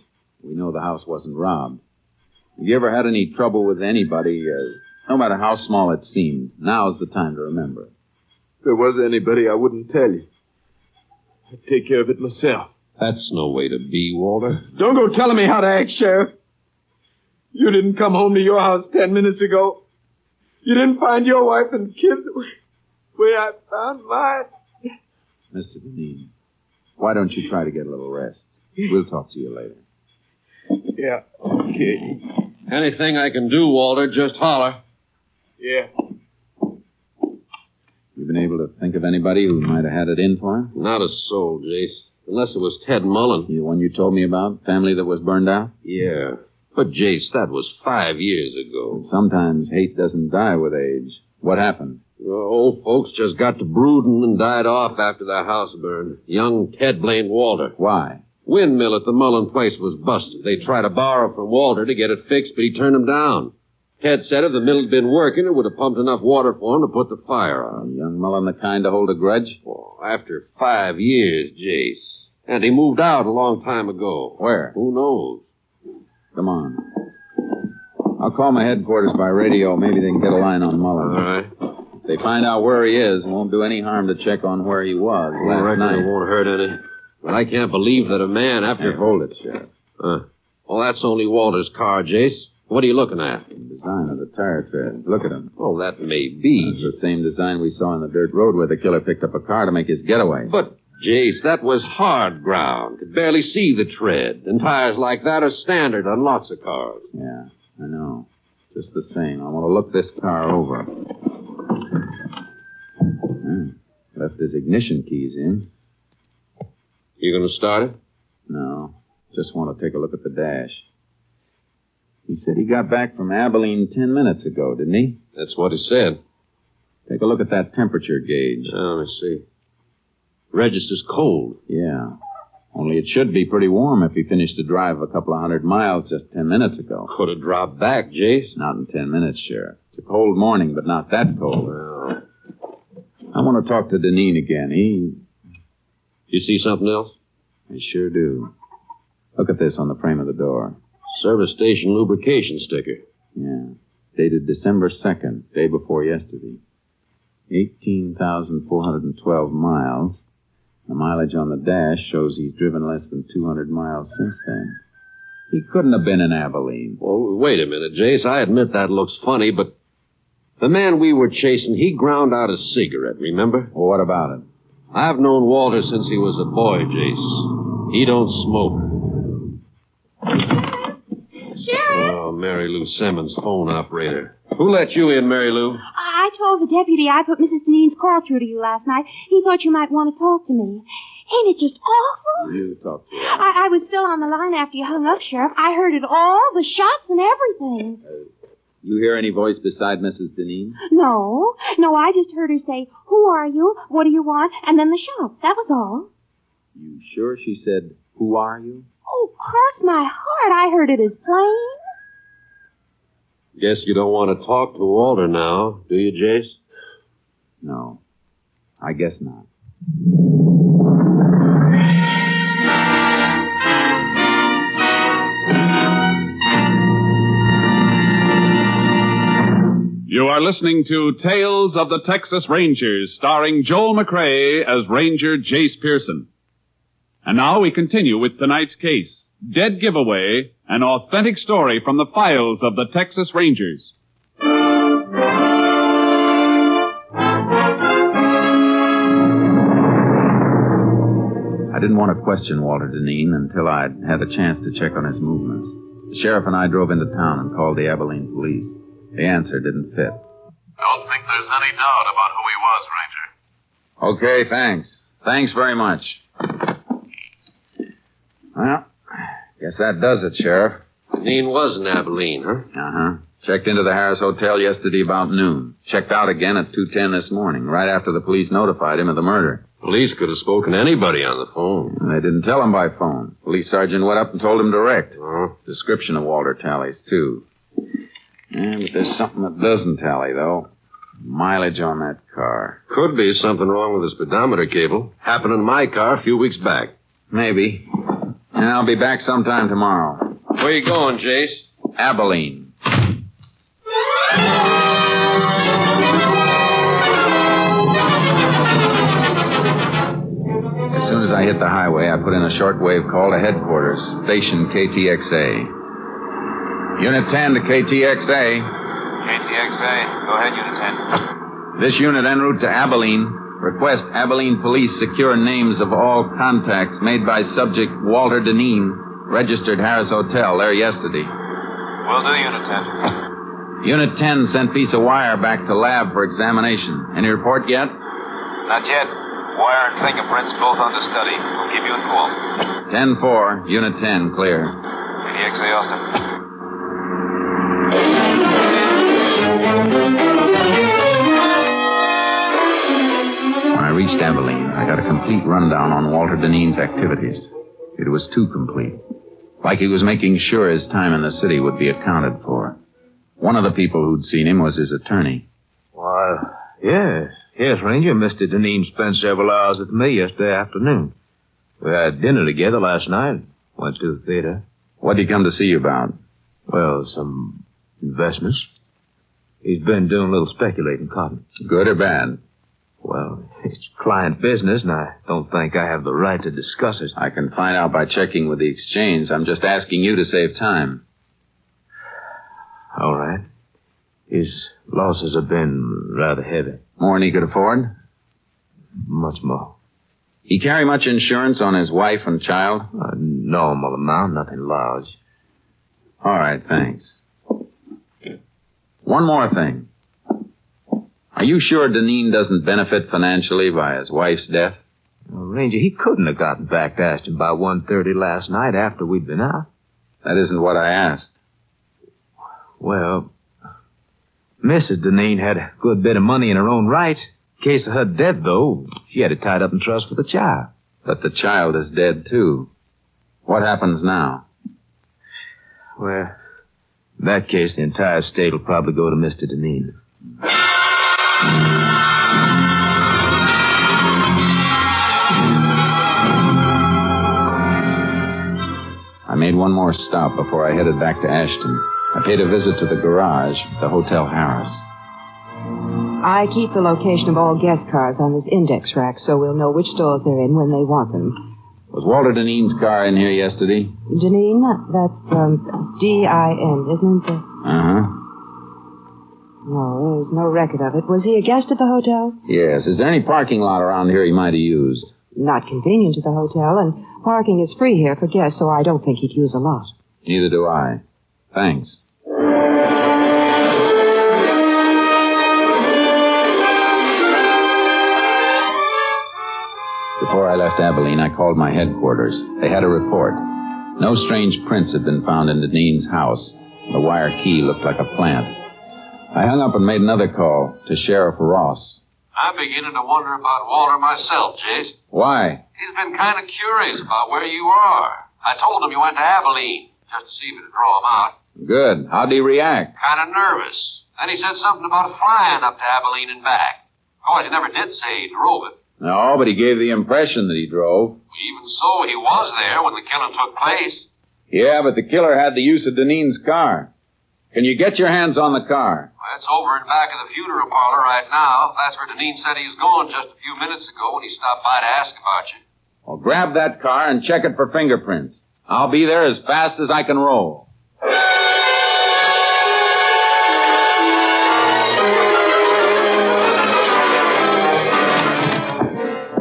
We know the house wasn't robbed. Have you ever had any trouble with anybody, no matter how small it seemed? Now's the time to remember. If there was anybody, I wouldn't tell you. I'd take care of it myself. That's no way to be, Walter. Don't go telling me how to act, Sheriff. You didn't come home to your house 10 minutes ago. You didn't find your wife and kids the way I found mine. Mr. Deneen, why don't you try to get a little rest? We'll talk to you later. Yeah, okay. Anything I can do, Walter, just holler. Yeah. You been able to think of anybody who might have had it in for him? Not a soul, Jace. Unless it was Ted Mullen. The one you told me about? Family that was burned out? Yeah. But, Jace, that was 5 years ago. But sometimes hate doesn't die with age. What happened? Old folks just got to brooding and died off after their house burned. Young Ted blamed Walter. Why? Windmill at the Mullen place was busted. They tried to borrow from Walter to get it fixed, but he turned them down. Ted said if the mill had been working, it would have pumped enough water for him to put the fire on. Young Mullen the kind to hold a grudge? Oh, after 5 years, Jace. And he moved out a long time ago. Where? Who knows? Come on. I'll call my headquarters by radio. Maybe they can get a line on Mullen. All right. If they find out where he is, it won't do any harm to check on where he was last night. It won't hurt any. But I can't believe that a man after... Hey, hold it, Sheriff. Well, that's only Walter's car, Jace. What are you looking at? The design of the tire tread. Look at him. Oh, that may be. It's the same design we saw on the dirt road where the killer picked up a car to make his getaway. But, Jace, that was hard ground. Could barely see the tread. And tires like that are standard on lots of cars. Yeah, I know. Just the same. I want to look this car over. Left his ignition keys in. You going to start it? No. Just want to take a look at the dash. He said he got back from Abilene 10 minutes ago, didn't he? That's what he said. Take a look at that temperature gauge. Let me see. Register's cold. Yeah. Only it should be pretty warm if he finished the drive of a couple of 100 miles just 10 minutes ago. Could have dropped back, Jace. Not in 10 minutes, Sheriff. It's a cold morning, but not that cold. Well, I want to talk to Deneen again. You see something else? I sure do. Look at this on the frame of the door. Service station lubrication sticker. Yeah. Dated December 2nd, day before yesterday. 18,412 miles. The mileage on the dash shows he's driven less than 200 miles since then. He couldn't have been in Abilene. Well, wait a minute, Jace. I admit that looks funny, but the man we were chasing, he ground out a cigarette, remember? Well, what about it? I've known Walter since he was a boy, Jace. He don't smoke. Sheriff! Oh, Mary Lou Simmons, phone operator. Who let you in, Mary Lou? I told the deputy I put Mrs. Deneen's call through to you last night. He thought you might want to talk to me. Ain't it just awful? You talk to her. I was still on the line after you hung up, Sheriff. I heard it all, the shots and everything. You hear any voice beside Mrs. Deneen? No, I just heard her say, "Who are you? What do you want?" And then the shots. That was all. You sure she said, "Who are you"? Oh, cross my heart. I heard it as plain. Guess you don't want to talk to Walter now, do you, Jace? No, I guess not. You are listening to Tales of the Texas Rangers, starring Joel McCrea as Ranger Jace Pearson. And now we continue with tonight's case, Dead Giveaway, an authentic story from the files of the Texas Rangers. I didn't want to question Walter Deneen until I'd had a chance to check on his movements. The sheriff and I drove into town and called the Abilene police. The answer didn't fit. Don't think there's any doubt about who he was, Ranger. Okay, thanks. Thanks very much. Well, guess that does it, Sheriff. Deneen was in Abilene, huh? Uh-huh. Checked into the Harris Hotel yesterday about noon. Checked out again at 2:10 this morning, right after the police notified him of the murder. Police could have spoken to anybody on the phone. They didn't tell him by phone. Police sergeant went up and told him direct. Description of Walter tallies, too. Yeah, but there's something that doesn't tally, though. Mileage on that car. Could be something wrong with the speedometer cable. Happened in my car a few weeks back. Maybe. And I'll be back sometime tomorrow. Where you going, Jace? Abilene. As soon as I hit the highway, I put in a shortwave call to headquarters, station KTXA. Unit 10 to KTXA. KTXA. Go ahead, Unit 10. This unit en route to Abilene. Request Abilene police secure names of all contacts made by subject Walter Deneen, registered Harris Hotel there yesterday. Will do, Unit 10. Unit 10 sent piece of wire back to lab for examination. Any report yet? Not yet. Wire and fingerprints both under study. We'll keep you informed. 10-4, Unit 10, clear. KTXA, Austin. When I reached Abilene, I got a complete rundown on Walter Deneen's activities. It was too complete. Like he was making sure his time in the city would be accounted for. One of the people who'd seen him was his attorney. Why, yes. Yes, Ranger. Mr. Deneen spent several hours with me yesterday afternoon. We had dinner together last night. Went to the theater. What'd he come to see you about? Well, some investments. He's been doing a little speculating cotton. Good or bad? Well, it's client business, and I don't think I have the right to discuss it. I can find out by checking with the exchange. I'm just asking you to save time. All right. His losses have been rather heavy. More than he could afford? Much more. He carry much insurance on his wife and child? A normal amount, nothing large. All right, thanks. One more thing. Are you sure Deneen doesn't benefit financially by his wife's death? Well, Ranger, he couldn't have gotten back to Ashton by 1:30 last night after we'd been out. That isn't what I asked. Well, Mrs. Deneen had a good bit of money in her own right. In case of her death, though, she had it tied up in trust for the child. But the child is dead, too. What happens now? Well, in that case, the entire estate will probably go to Mr. Deneen. I made one more stop before I headed back to Ashton. I paid a visit to the garage, the Hotel Harris. I keep the location of all guest cars on this index rack so we'll know which stores they're in when they want them. Was Walter Deneen's car in here yesterday? Deneen? That's, D-I-N, isn't it? Uh-huh. No, there's no record of it. Was he a guest at the hotel? Yes. Is there any parking lot around here he might have used? Not convenient to the hotel, and parking is free here for guests, so I don't think he'd use a lot. Neither do I. Thanks. Before I left Abilene, I called my headquarters. They had a report. No strange prints had been found in Deneen's house. The wire key looked like a plant. I hung up and made another call to Sheriff Ross. I'm beginning to wonder about Walter myself, Jace. Why? He's been kind of curious about where you are. I told him you went to Abilene, just to see if it'd draw him out. Good. How'd he react? Kind of nervous. Then he said something about flying up to Abilene and back. Of course, he never did say he drove it. No, but he gave the impression that he drove. Even so, he was there when the killing took place. Yeah, but the killer had the use of Deneen's car. Can you get your hands on the car? Well, it's over in back of the funeral parlor right now. That's where Deneen said he was going just a few minutes ago when he stopped by to ask about you. Well, grab that car and check it for fingerprints. I'll be there as fast as I can roll.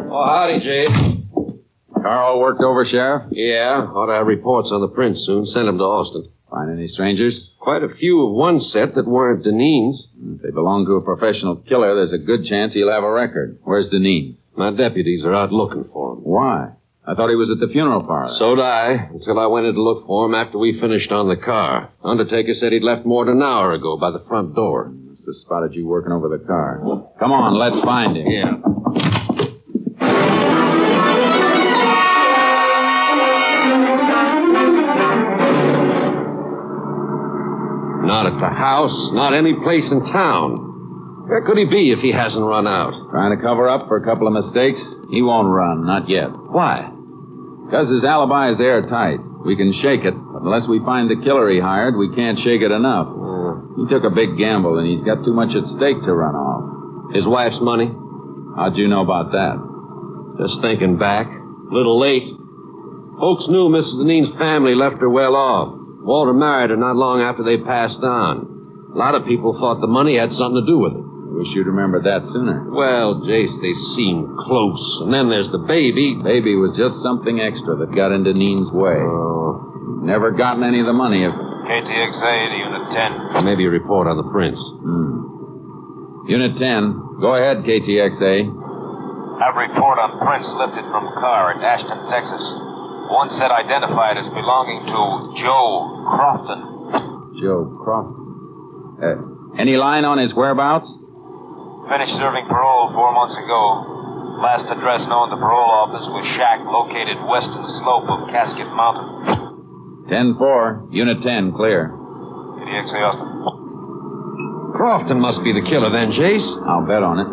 Oh, howdy, Jay. Car all worked over, Sheriff? Yeah, ought to have reports on the prints soon. Send them to Austin. Find any strangers? Quite a few of one set that weren't Deneen's. If they belong to a professional killer, there's a good chance he'll have a record. Where's Deneen? My deputies are out looking for him. Why? I thought he was at the funeral parlor. So'd I, until I went in to look for him after we finished on the car. Undertaker said he'd left more than an hour ago by the front door. Must have spotted you working over the car. Come on, let's find him. Yeah. Not at the house, not any place in town. Where could he be if he hasn't run out? Trying to cover up for a couple of mistakes? He won't run, not yet. Why? Because his alibi is airtight. We can shake it, but unless we find the killer he hired, we can't shake it enough. He took a big gamble, and he's got too much at stake to run off. His wife's money? How'd you know about that? Just thinking back. A little late. Folks knew Mrs. Deneen's family left her well off. Walter married her not long after they passed on. A lot of people thought the money had something to do with it. Wish you'd remembered that sooner. Well, Jace, they seemed close. And then there's the baby. Baby was just something extra that got in Deneen's way. Oh. Never gotten any of the money if... KTXA to Unit 10. Maybe a report on the prince. Unit 10. Go ahead, KTXA. Have a report on prints lifted from car at Ashton, Texas. One set identified as belonging to Joe Crofton. Joe Crofton. Any line on his whereabouts? Finished serving parole 4 months ago. Last address known to parole office was shack located western slope of Casket Mountain. 10-4. Unit 10, clear. KTXA Austin. Crofton must be the killer then, Jace. I'll bet on it.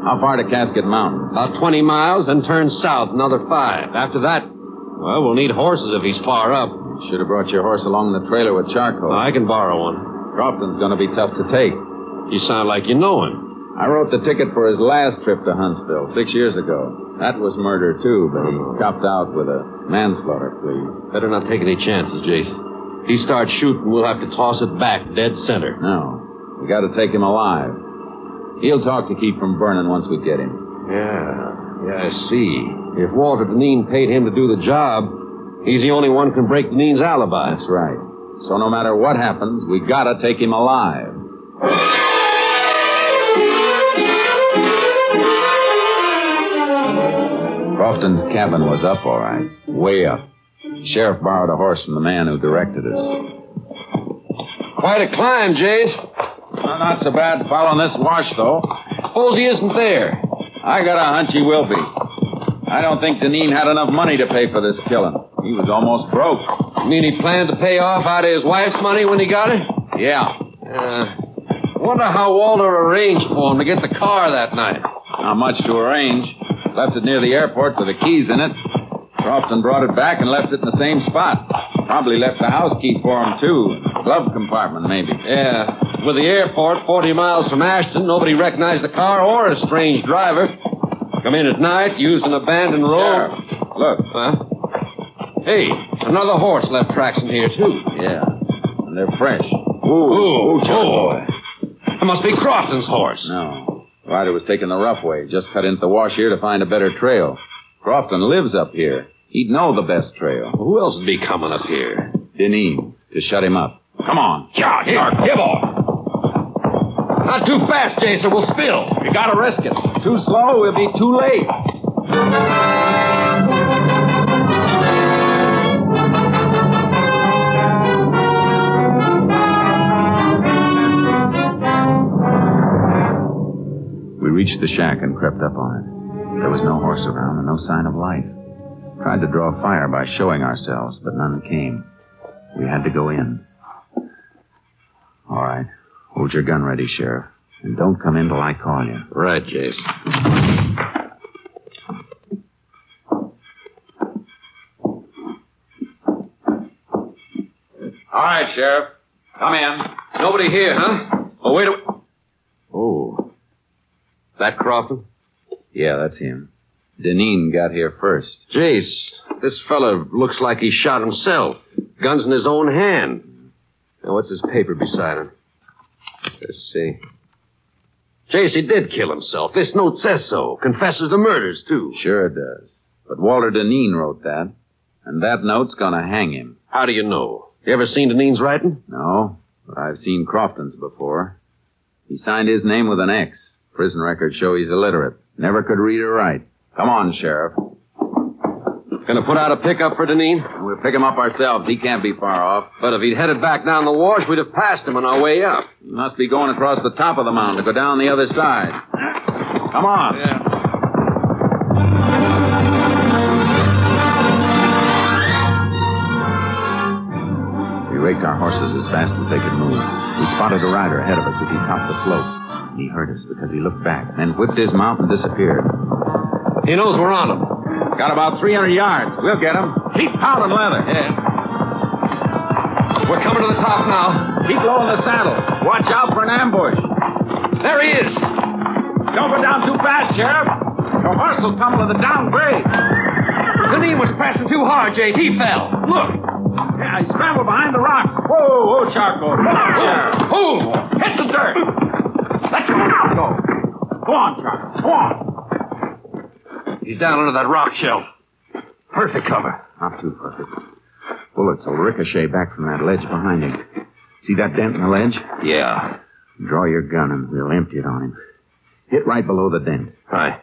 How far to Casket Mountain? About 20 miles, then turn south another 5. After that, well, we'll need horses if he's far up. Should have brought your horse along the trailer with charcoal. I can borrow one. Crofton's going to be tough to take. You sound like you know him. I wrote the ticket for his last trip to Huntsville 6 years ago. That was murder, too, but he copped out with a manslaughter plea. Better not take any chances, Jace. If he starts shooting, we'll have to toss it back dead center. No. We got to take him alive. He'll talk to keep from burning once we get him. Yeah, I see. If Walter Deneen paid him to do the job, he's the only one who can break Deneen's alibi. That's right. So no matter what happens, we got to take him alive. Crofton's cabin was up, all right. Way up. The sheriff borrowed a horse from the man who directed us. Quite a climb, Jace. Well, not so bad following this wash, though. Suppose he isn't there. I got a hunch he will be. I don't think Deneen had enough money to pay for this killing. He was almost broke. You mean he planned to pay off out of his wife's money when he got it? Yeah. Wonder how Walter arranged for him to get the car that night. Not much to arrange. Left it near the airport with the keys in it. Crofton brought it back and left it in the same spot. Probably left the house key for him, too. Glove compartment, maybe. Yeah. With the airport 40 miles from Ashton, nobody recognized the car or a strange driver. Come in at night, used an abandoned road. Look. Huh? Hey, another horse left tracks in here, too. Yeah. And they're fresh. Ooh, boy. That must be Crofton's horse. No. The rider was taking the rough way. Just cut into the wash here to find a better trail. Crofton lives up here. He'd know the best trail. Who else would be coming up here? Deneen, to shut him up. Come on. Yeah, here, boy. Not too fast, Jason. We'll spill. You gotta risk it. Too slow, we'll be too late. We reached the shack and crept up on it. There was no horse around and no sign of life. Tried to draw fire by showing ourselves, but none came. We had to go in. All right. Hold your gun ready, Sheriff. And don't come in till I call you. Right, Jace. All right, Sheriff. Come in. Nobody here, huh? Oh, wait a... Oh. That Crofton? Yeah, that's him. Deneen got here first. Jace, this fella looks like he shot himself. Gun's in his own hand. Now, what's his paper beside him? Let's see. Jace, he did kill himself. This note says so. Confesses the murders, too. Sure it does. But Walter Deneen wrote that. And that note's gonna hang him. How do you know? You ever seen Deneen's writing? No, but I've seen Crofton's before. He signed his name with an X. Prison records show he's illiterate. Never could read or write. Come on, Sheriff. Gonna put out a pickup for Deneen? We'll pick him up ourselves. He can't be far off. But if he'd headed back down the wash, we'd have passed him on our way up. He must be going across the top of the mountain to go down the other side. Come on. Yeah. We raked our horses as fast as they could move. We spotted a rider ahead of us as he topped the slope. He heard us because he looked back, then whipped his mount and disappeared. He knows we're on him. Got about 300 yards. We'll get him. Keep pounding leather. Yeah. We're coming to the top now. Keep low in the saddle. Watch out for an ambush. There he is. Don't go down too fast, Sheriff. Your horse will tumble to the downgrade. Deneen was pressing too hard, Jake. He fell. Look. Yeah, he scrambled behind the rocks. Whoa, charcoal. Come on, Sheriff. Who? Hit the dirt. Let your mouth go. Go on, Charcoal. Go on. He's down under that rock shelf. Perfect cover. Not too perfect. Bullets will ricochet back from that ledge behind him. See that dent in the ledge? Yeah. Draw your gun and we'll empty it on him. Hit right below the dent. Aye.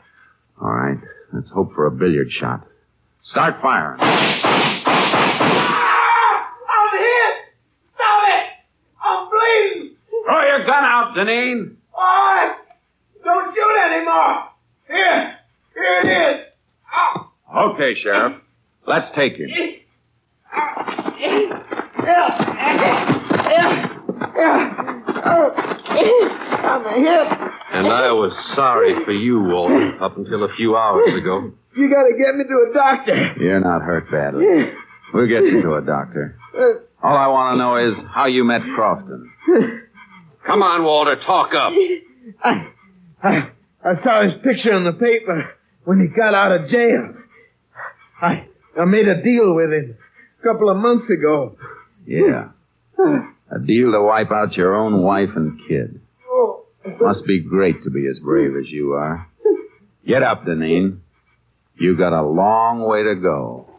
All right. Let's hope for a billiard shot. Start firing. I'm hit! Stop it! I'm bleeding! Throw your gun out, Deneen. All right! Don't shoot anymore! Here it is! Ow. Okay, Sheriff. Let's take him. I'm hit. And I was sorry for you, Wolfe, up until a few hours ago. You gotta get me to a doctor. You're not hurt badly. We'll get you to a doctor. All I want to know is how you met Crofton. Come on, Walter, talk up. I saw his picture in the paper when he got out of jail. I made a deal with him a couple of months ago. Yeah. A deal to wipe out your own wife and kid. Must be great to be as brave as you are. Get up, Deneen. You got a long way to go.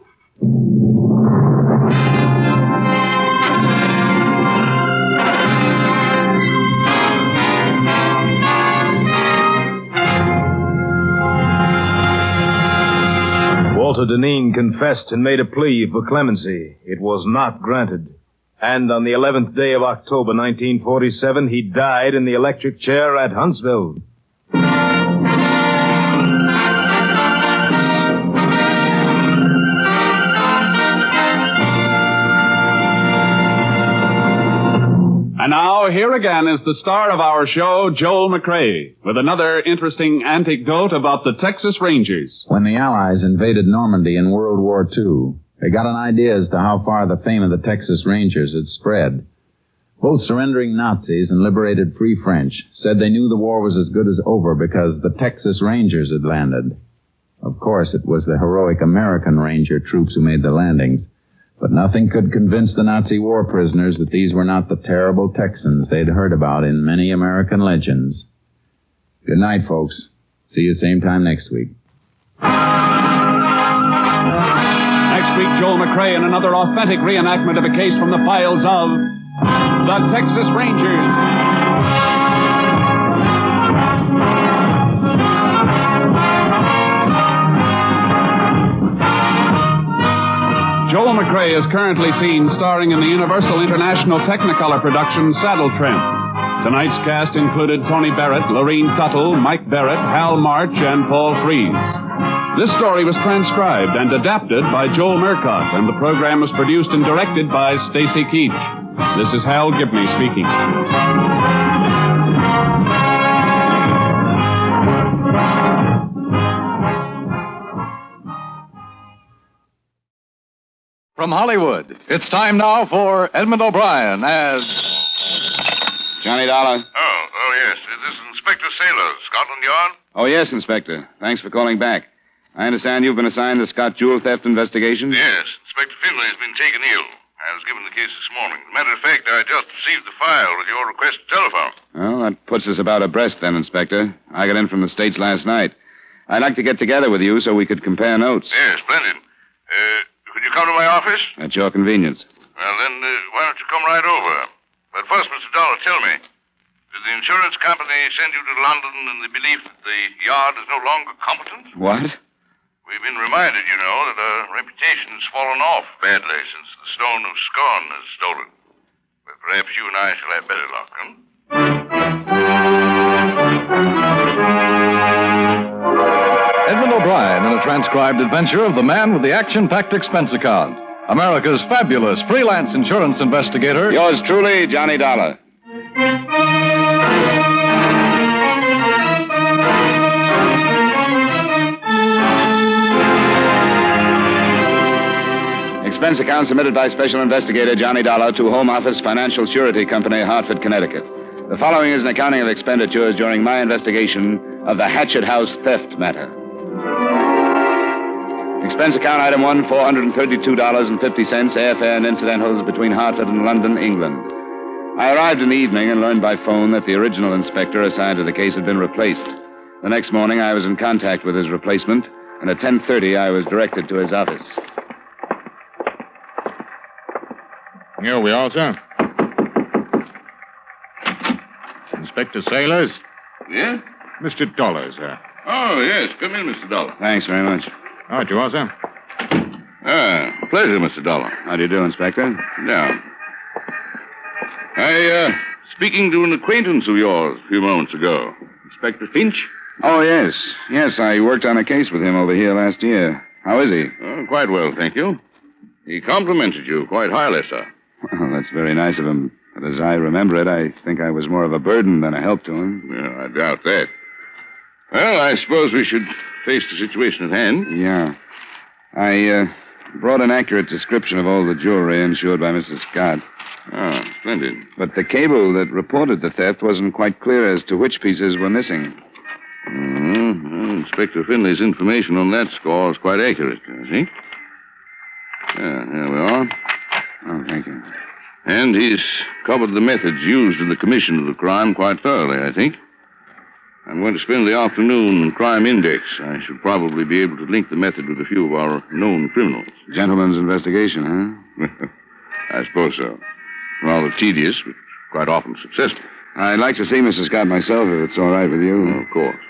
Walter Deneen confessed and made a plea for clemency. It was not granted. And on the 11th day of October, 1947, he died in the electric chair at Huntsville. And now, here again is the star of our show, Joel McCrea, with another interesting anecdote about the Texas Rangers. When the Allies invaded Normandy in World War II, they got an idea as to how far the fame of the Texas Rangers had spread. Both surrendering Nazis and liberated Free French said they knew the war was as good as over because the Texas Rangers had landed. Of course, it was the heroic American Ranger troops who made the landings, but nothing could convince the Nazi war prisoners that these were not the terrible Texans they'd heard about in many American legends. Good night, folks. See you same time next week. Next week, Joel McCrea in another authentic reenactment of a case from the files of the Texas Rangers. Joel McCrea is currently seen starring in the Universal International Technicolor production Saddle Tramp. Tonight's cast included Tony Barrett, Lorene Tuttle, Mike Barrett, Hal March, and Paul Frees. This story was transcribed and adapted by Joel Murcott, and the program was produced and directed by Stacy Keach. This is Hal Gibney speaking. From Hollywood, it's time now for Edmund O'Brien as Johnny Dollar. Oh, yes. This is Inspector Sailor, Scotland Yard. Oh, yes, Inspector. Thanks for calling back. I understand you've been assigned to Scott jewel theft investigations? Yes. Inspector Finlay has been taken ill. I was given the case this morning. As a matter of fact, I just received the file with your request to telephone. Well, that puts us about abreast then, Inspector. I got in from the States last night. I'd like to get together with you so we could compare notes. Yes, splendid. Could you come to my office? At your convenience. Well, then, why don't you come right over? But first, Mr. Dollar, tell me, did the insurance company send you to London in the belief that the yard is no longer competent? What? We've been reminded, you know, that our reputation's fallen off badly since the Stone of Scorn is stolen. But perhaps you and I shall have better luck, huh? Edmund O'Brien in a transcribed adventure of the man with the action-packed expense account. America's fabulous freelance insurance investigator. Yours truly, Johnny Dollar. Expense account submitted by Special Investigator Johnny Dollar to Home Office Financial Surety Company, Hartford, Connecticut. The following is an accounting of expenditures during my investigation of the Hatchet House theft matter. Expense account item 1, $432.50, airfare and incidentals between Hartford and London, England. I arrived in the evening and learned by phone that the original inspector assigned to the case had been replaced. The next morning, I was in contact with his replacement, and at 10:30, I was directed to his office. Here we are, sir. Inspector Sailors? Yeah? Mr. Dollar, sir. Oh, yes. Come in, Mr. Dollar. Thanks very much. All right, you are, sir. Pleasure, Mr. Dollar. How do you do, Inspector? Yeah. Speaking to an acquaintance of yours a few moments ago. Inspector Finch? Oh, yes. Yes, I worked on a case with him over here last year. How is he? Oh, quite well, thank you. He complimented you quite highly, sir. Well, that's very nice of him. But as I remember it, I think I was more of a burden than a help to him. Yeah, I doubt that. Well, I suppose we should face the situation at hand. Yeah. I brought an accurate description of all the jewelry insured by Mrs. Scott. Ah, splendid. But the cable that reported the theft wasn't quite clear as to which pieces were missing. Mm-hmm. Well, Inspector Finley's information on that score is quite accurate, I think. Yeah, here we are. Oh, thank you. And he's covered the methods used in the commission of the crime quite thoroughly, I think. I'm going to spend the afternoon in Crime Index. I should probably be able to link the method with a few of our known criminals. Gentleman's investigation, huh? I suppose so. Rather tedious, but quite often successful. I'd like to see Mrs. Scott myself, if it's all right with you. Oh, of course.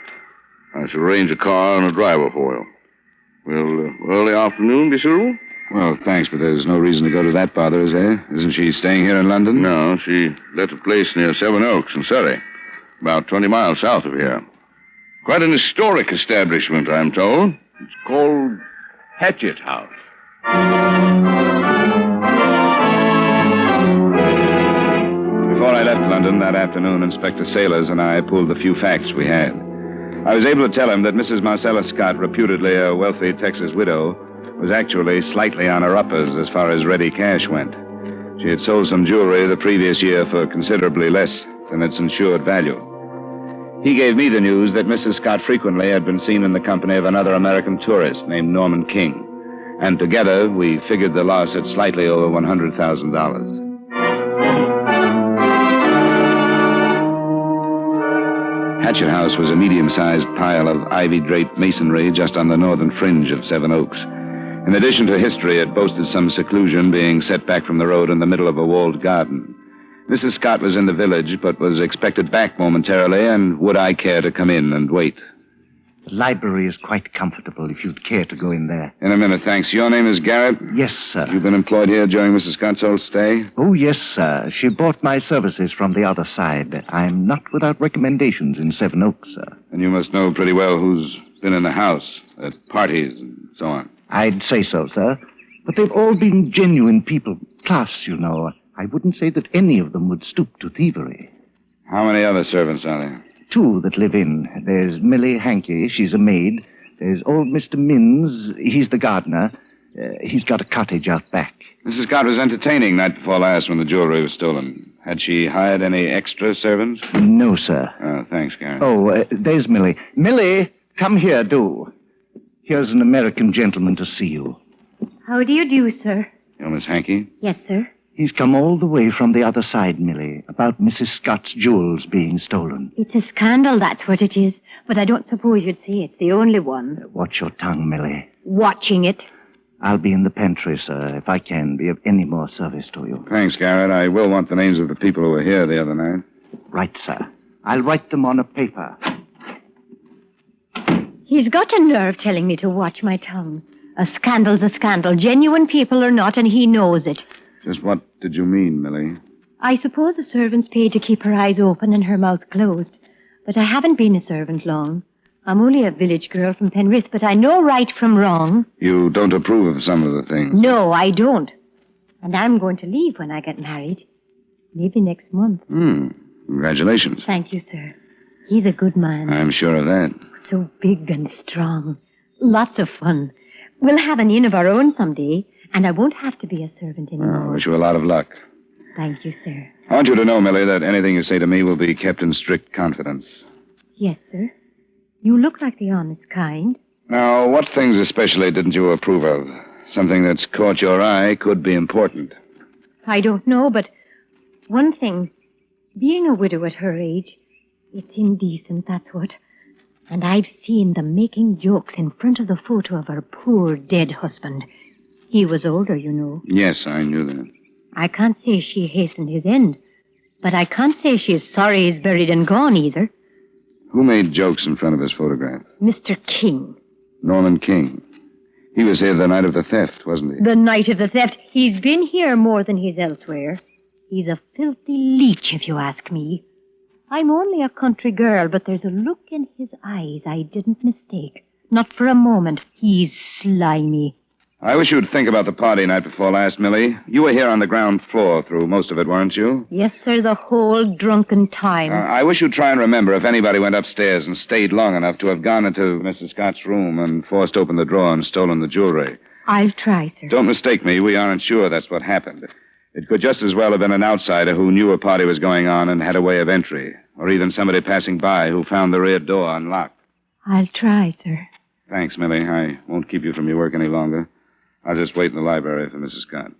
I shall arrange a car and a driver for you. Will early afternoon be suitable? Well, thanks, but there's no reason to go to that bother, is there? Isn't she staying here in London? No, she let a place near Seven Oaks in Surrey, about 20 miles south of here. Quite an historic establishment, I'm told. It's called Hatchet House. Before I left London that afternoon, Inspector Sailors and I pooled the few facts we had. I was able to tell him that Mrs. Marcella Scott, reputedly a wealthy Texas widow, was actually slightly on her uppers as far as ready cash went. She had sold some jewelry the previous year for considerably less than its insured value. He gave me the news that Mrs. Scott frequently had been seen in the company of another American tourist named Norman King. And together, we figured the loss at slightly over $100,000. Hatchet House was a medium-sized pile of ivy-draped masonry just on the northern fringe of Seven Oaks. In addition to history, it boasted some seclusion, being set back from the road in the middle of a walled garden. Mrs. Scott was in the village, but was expected back momentarily, and would I care to come in and wait? The library is quite comfortable, if you'd care to go in there. In a minute, thanks. Your name is Garrett? Yes, sir. You've been employed here during Mrs. Scott's whole stay? Oh, yes, sir. She bought my services from the other side. I'm not without recommendations in Seven Oaks, sir. And you must know pretty well who's been in the house, at parties and so on. I'd say so, sir. But they've all been genuine people. Class, you know. I wouldn't say that any of them would stoop to thievery. How many other servants are there? 2 that live in. There's Millie Hankey. She's a maid. There's old Mr. Minns. He's the gardener. He's got a cottage out back. Mrs. Scott was entertaining night before last when the jewelry was stolen. Had she hired any extra servants? No, sir. Oh, thanks, Garrett. Oh, there's Millie. Millie, come here, do. Here's an American gentleman to see you. How do you do, sir? You're Miss Hankey? Yes, sir. He's come all the way from the other side, Millie, about Mrs. Scott's jewels being stolen. It's a scandal, that's what it is. But I don't suppose you'd say it's the only one. Watch your tongue, Millie. Watching it. I'll be in the pantry, sir, if I can be of any more service to you. Thanks, Garrett. I will want the names of the people who were here the other night. Right, sir. I'll write them on a paper. He's got a nerve telling me to watch my tongue. A scandal's a scandal, genuine people or not, and he knows it. Just what did you mean, Millie? I suppose a servant's paid to keep her eyes open and her mouth closed. But I haven't been a servant long. I'm only a village girl from Penrith, but I know right from wrong. You don't approve of some of the things. No, I don't. And I'm going to leave when I get married. Maybe next month. Congratulations. Thank you, sir. He's a good man. I'm sure of that. So big and strong. Lots of fun. We'll have an inn of our own someday, and I won't have to be a servant anymore. I wish you a lot of luck. Thank you, sir. I want you to know, Millie, that anything you say to me will be kept in strict confidence. Yes, sir. You look like the honest kind. Now, what things especially didn't you approve of? Something that's caught your eye could be important. I don't know, but one thing. Being a widow at her age, it's indecent, that's what. And I've seen them making jokes in front of the photo of her poor dead husband. He was older, you know. Yes, I knew that. I can't say she hastened his end, but I can't say she's sorry he's buried and gone either. Who made jokes in front of his photograph? Mr. King. Norman King. He was here the night of the theft, wasn't he? The night of the theft. He's been here more than he's elsewhere. He's a filthy leech, if you ask me. I'm only a country girl, but there's a look in his eyes I didn't mistake. Not for a moment. He's slimy. I wish you'd think about the party night before last, Millie. You were here on the ground floor through most of it, weren't you? Yes, sir, the whole drunken time. I wish you'd try and remember if anybody went upstairs and stayed long enough to have gone into Mrs. Scott's room and forced open the drawer and stolen the jewelry. I'll try, sir. Don't mistake me. We aren't sure that's what happened. It could just as well have been an outsider who knew a party was going on and had a way of entry. Or even somebody passing by who found the rear door unlocked. I'll try, sir. Thanks, Millie. I won't keep you from your work any longer. I'll just wait in the library for Mrs. Scott.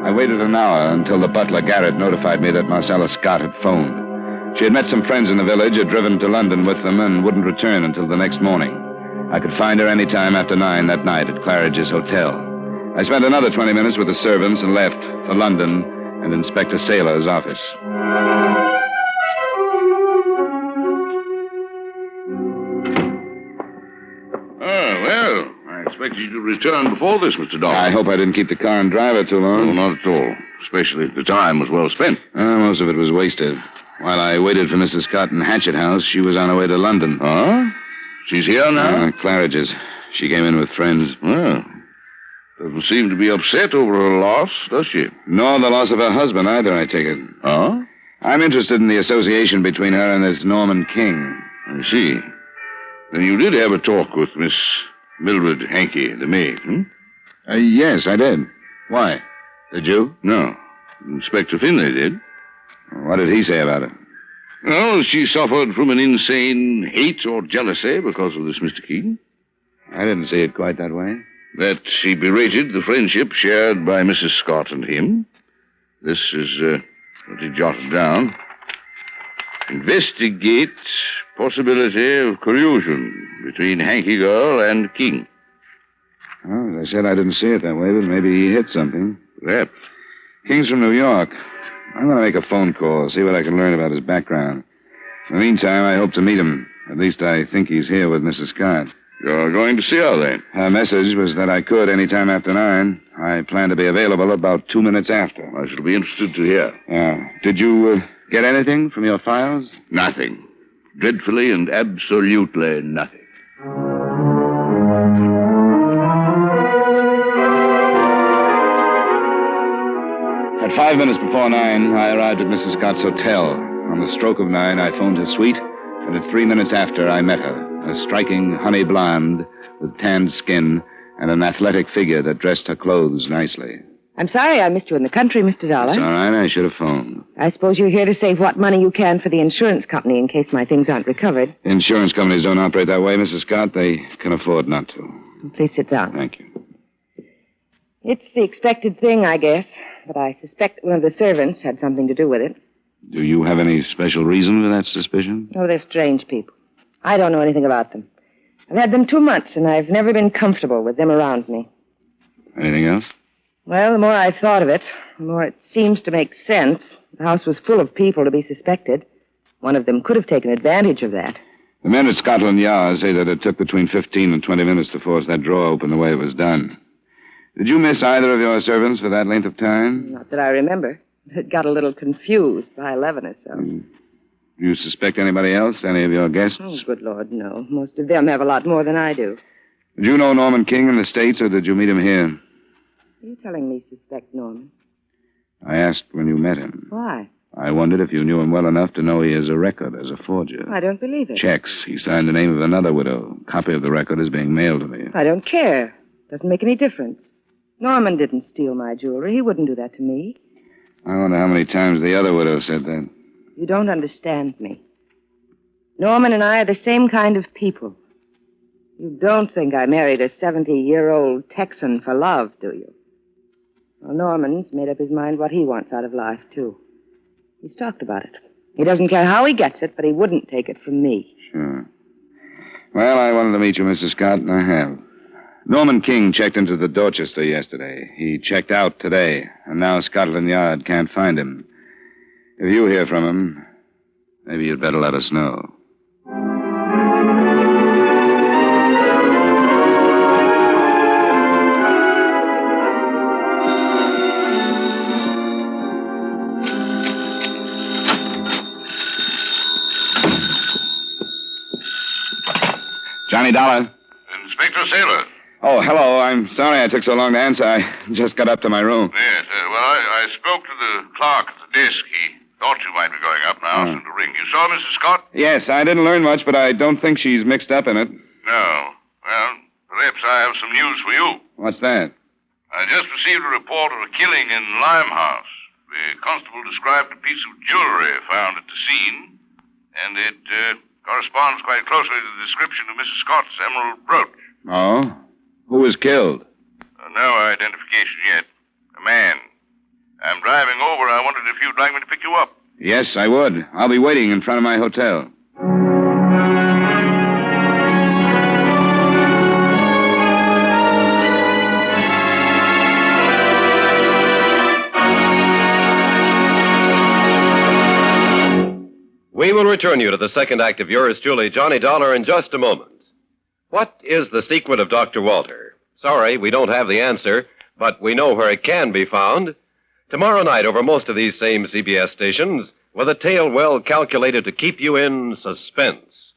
I waited an hour until the butler, Garrett, notified me that Marcella Scott had phoned. She had met some friends in the village, had driven to London with them, and wouldn't return until the next morning. I could find her any time after 9 that night at Claridge's Hotel. I spent another 20 minutes with the servants and left for London and Inspector Saylor's office. Well, I expected you to return before this, Mr. Dawson. I hope I didn't keep the car and driver too long. No, not at all. Especially if the time was well spent. Most of it was wasted. While I waited for Mrs. Scott in Hatchet House, she was on her way to London. Huh? She's here now? Claridge's. She came in with friends. Well, doesn't seem to be upset over her loss, does she? Nor the loss of her husband either, I take it. Huh? I'm interested in the association between her and this Norman King. I see. Then you did have a talk with Miss Mildred Hankey, the maid, Yes, I did. Why? Did you? No. Inspector Finlay did. What did he say about it? Well, she suffered from an insane hate or jealousy because of this Mr. King. I didn't see it quite that way. That she berated the friendship shared by Mrs. Scott and him. This is what he jotted down. Investigate possibility of collusion between Hankey girl and King. Well, as I said, I didn't see it that way, but maybe he hit something. Perhaps. King's from New York. I'm going to make a phone call, see what I can learn about his background. In the meantime, I hope to meet him. At least I think he's here with Mrs. Scott. You're going to see her, then? Her message was that I could any time after 9. I plan to be available about 2 minutes after. I shall be interested to hear. Did you get anything from your files? Nothing. Dreadfully and absolutely nothing. At 5 minutes before 9, I arrived at Mrs. Scott's hotel. On the stroke of 9, I phoned her suite, and at 3 minutes after, I met her, a striking honey blonde with tanned skin and an athletic figure that dressed her clothes nicely. I'm sorry I missed you in the country, Mr. Dollar. It's all right. I should have phoned. I suppose you're here to save what money you can for the insurance company in case my things aren't recovered. Insurance companies don't operate that way, Mrs. Scott. They can afford not to. Please sit down. Thank you. It's the expected thing, I guess. But I suspect one of the servants had something to do with it. Do you have any special reason for that suspicion? Oh, they're strange people. I don't know anything about them. I've had them 2 months, and I've never been comfortable with them around me. Anything else? Well, the more I've thought of it, The more it seems to make sense. The house was full of people to be suspected. One of them could have taken advantage of that. The men at Scotland Yard say that it took between 15 and 20 minutes to force that drawer open the way it was done. Did you miss either of your servants for that length of time? Not that I remember. It got a little confused by 11 or so. Do you suspect anybody else? Any of your guests? Oh, good Lord, no. Most of them have a lot more than I do. Did you know Norman King in the States, or did you meet him here? Are you telling me suspect Norman? I asked when you met him. Why? I wondered if you knew him well enough to know he has a record as a forger. I don't believe it. Checks. He signed the name of another widow. Copy of the record is being mailed to me. I don't care. Doesn't make any difference. Norman didn't steal my jewelry. He wouldn't do that to me. I wonder how many times the other widow said that. You don't understand me. Norman and I are the same kind of people. You don't think I married a 70-year-old Texan for love, do you? Well, Norman's made up his mind what he wants out of life, too. He's talked about it. He doesn't care how he gets it, but he wouldn't take it from me. Sure. Well, I wanted to meet you, Mr. Scott, and I have. Norman King checked into the Dorchester yesterday. He checked out today, and now Scotland Yard can't find him. If you hear from him, maybe you'd better let us know. Johnny Dollar. Inspector Sailor. Oh, hello. I'm sorry I took so long to answer. I just got up to my room. Yes, I spoke to the clerk at the desk. He thought you might be going up and asked him to ring. You saw Mrs. Scott? Yes, I didn't learn much, but I don't think she's mixed up in it. No. Well, perhaps I have some news for you. What's that? I just received a report of a killing in Limehouse. The constable described a piece of jewelry found at the scene, and it corresponds quite closely to the description of Mrs. Scott's emerald brooch. Oh? Who was killed? No identification yet. A man. I'm driving over. I wondered if you'd like me to pick you up. Yes, I would. I'll be waiting in front of my hotel. We will return you to the second act of yours truly, Johnny Dollar, in just a moment. What is the secret of Dr. Walter? Sorry, we don't have the answer, but we know where it can be found. Tomorrow night over most of these same CBS stations, with a tale well calculated to keep you in suspense.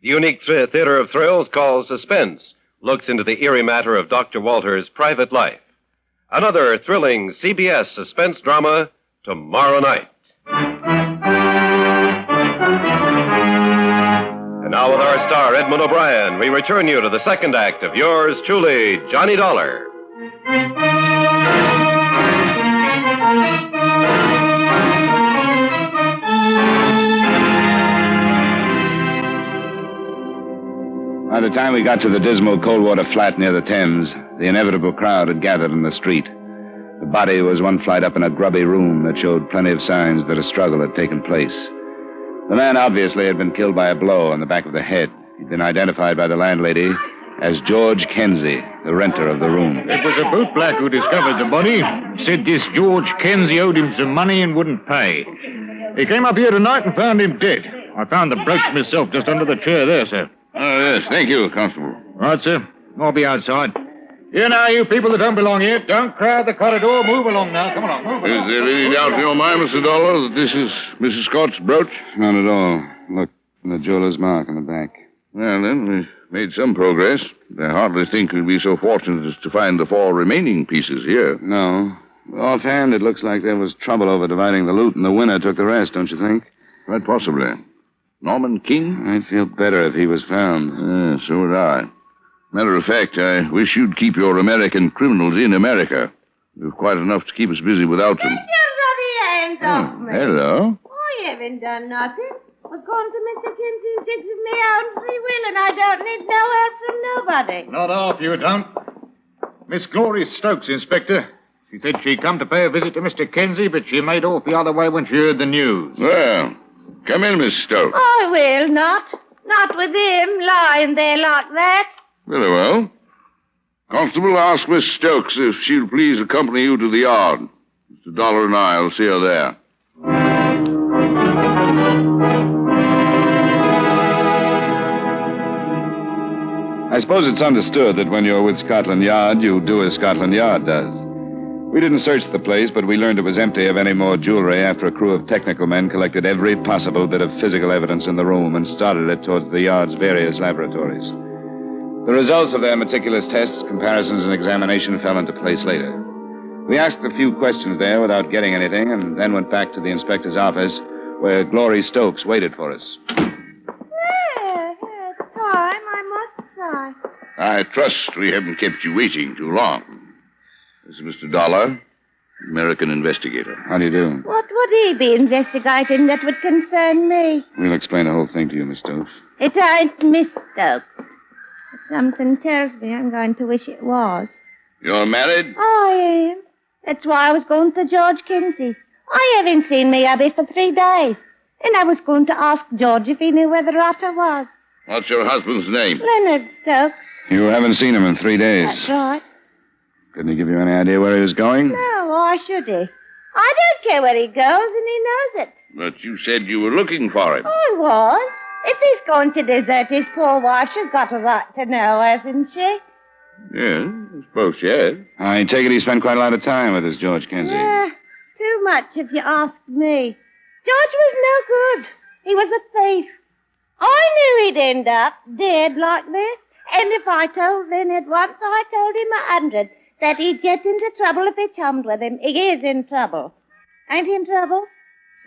The unique theater of thrills called Suspense looks into the eerie matter of Dr. Walter's private life. Another thrilling CBS suspense drama tomorrow night. And now with our star, Edmund O'Brien, we return you to the second act of yours truly, Johnny Dollar. By the time we got to the dismal Coldwater flat near the Thames, the inevitable crowd had gathered in the street. The body was one flight up in a grubby room that showed plenty of signs that a struggle had taken place. The man obviously had been killed by a blow on the back of the head. He'd been identified by the landlady as George Kenzie, the renter of the room. It was a bootblack who discovered the body. Said this George Kenzie owed him some money and wouldn't pay. He came up here tonight and found him dead. I found the brooch myself just under the chair there, sir. Oh, yes. Thank you, Constable. Right, sir. I'll be outside. Here now, you people that don't belong here, don't crowd the corridor. Move along now. Come along, move along. Is there any doubt in your mind, Mr. Dollar, that this is Mrs. Scott's brooch? Not at all. Look, the jeweler's mark on the back. Well, then, we've made some progress. I hardly think we'd be so fortunate as to find the 4 remaining pieces here. No. Offhand, it looks like there was trouble over dividing the loot, and the winner took the rest, don't you think? Quite possibly. Norman King? I'd feel better if he was found. So would I. Matter of fact, I wish you'd keep your American criminals in America. We've quite enough to keep us busy without them. Get your hands off me. Hello. I haven't done nothing. I've gone to Mr. Kinsey's digs of me out in free will, and I don't need no help from nobody. Not half, you don't. Miss Glory Stokes, Inspector. She said she'd come to pay a visit to Mr. Kinsey, but she made off the other way when she heard the news. Well, come in, Miss Stokes. I will not. Not with him lying there like that. Very well. Constable, ask Miss Stokes if she'll please accompany you to the yard. Mr. Mr. Dollar and I'll see her there. I suppose it's understood that when you're with Scotland Yard, you do as Scotland Yard does. We didn't search the place, but we learned it was empty of any more jewelry after a crew of technical men collected every possible bit of physical evidence in the room and started it towards the Yard's various laboratories. The results of their meticulous tests, comparisons, and examination fell into place later. We asked a few questions there without getting anything, and then went back to the inspector's office, where Glory Stokes waited for us. It's time. I must sign. I trust we haven't kept you waiting too long. This is Mr. Dollar, American Investigator. How do you do? What would he be investigating that would concern me? We'll explain the whole thing to you, Miss Stokes. It ain't Miss Stokes. But something tells me I'm going to wish it was. You're married? I am. That's why I was going to George Kinsey's. I haven't seen me Abby for 3 days. And I was going to ask George if he knew where the rotter was. What's your husband's name? Leonard Stokes. You haven't seen him in 3 days. That's right. Couldn't he give you any idea where he was going? No, why should he? I don't care where he goes, and he knows it. But you said you were looking for him. I was. If he's going to desert his poor wife, she's got a right to know, hasn't she? Yeah, I suppose she has. I take it he spent quite a lot of time with this George Kinsey. Too much, if you ask me. George was no good. He was a thief. I knew he'd end up dead like this. And if I told Leonard once, I told him 100. That he'd get into trouble if he chummed with him. He is in trouble. Ain't he in trouble?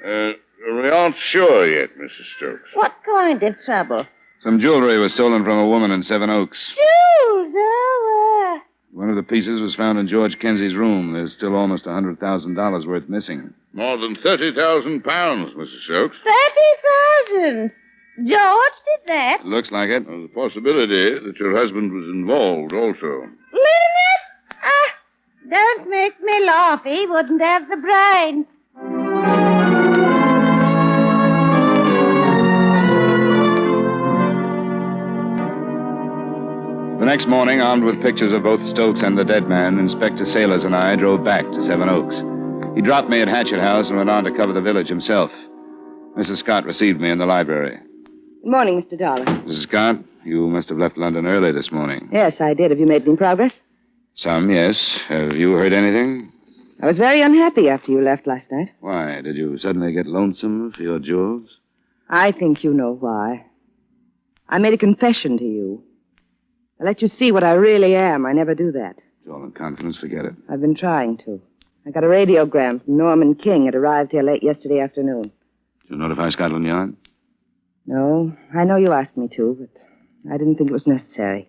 We aren't sure yet, Mrs. Stokes. What kind of trouble? Some jewelry was stolen from a woman in Seven Oaks. Jewels, oh, One of the pieces was found in George Kinsey's room. There's still almost $100,000 worth missing. More than 30,000 pounds, Mrs. Stokes. 30,000? George did that? It looks like it. There's a possibility that your husband was involved also. Leonard? Don't make me laugh. He wouldn't have the brains. The next morning, armed with pictures of both Stokes and the dead man, Inspector Sailors and I drove back to Seven Oaks. He dropped me at Hatchet House and went on to cover the village himself. Mrs. Scott received me in the library. Good morning, Mr. Dollar. Mrs. Scott, you must have left London early this morning. Yes, I did. Have you made any progress? Some, yes. Have you heard anything? I was very unhappy after you left last night. Why? Did you suddenly get lonesome for your jewels? I think you know why. I made a confession to you. I let you see what I really am. I never do that. It's all in confidence. Forget it. I've been trying to. I got a radiogram from Norman King. It arrived here late yesterday afternoon. Did you notify Scotland Yard? No, I know you asked me to, but I didn't think it was necessary.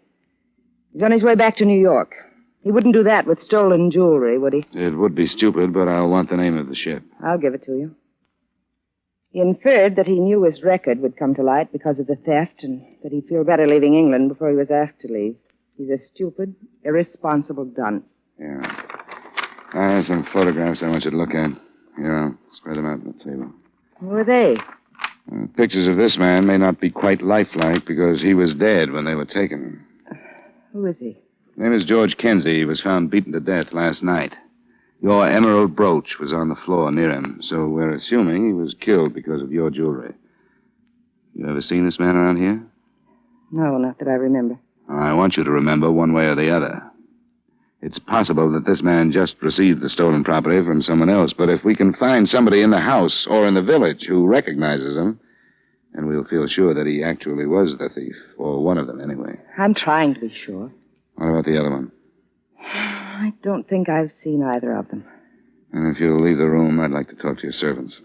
He's on his way back to New York. He wouldn't do that with stolen jewelry, would he? It would be stupid, but I'll want the name of the ship. I'll give it to you. He inferred that he knew his record would come to light because of the theft and that he'd feel better leaving England before he was asked to leave. He's a stupid, irresponsible dunce. Yeah. I have some photographs I want you to look at. Here, I'll spread them out on the table. Who are they? Pictures of this man may not be quite lifelike because he was dead when they were taken. Who is he? His name is George Kinsey. He was found beaten to death last night. Your emerald brooch was on the floor near him, so we're assuming he was killed because of your jewelry. You ever seen this man around here? No, not that I remember. I want you to remember one way or the other. It's possible that this man just received the stolen property from someone else, but if we can find somebody in the house or in the village who recognizes him, then we'll feel sure that he actually was the thief, or one of them anyway. I'm trying to be sure. What about the other one? I don't think I've seen either of them. And if you'll leave the room, I'd like to talk to your servants.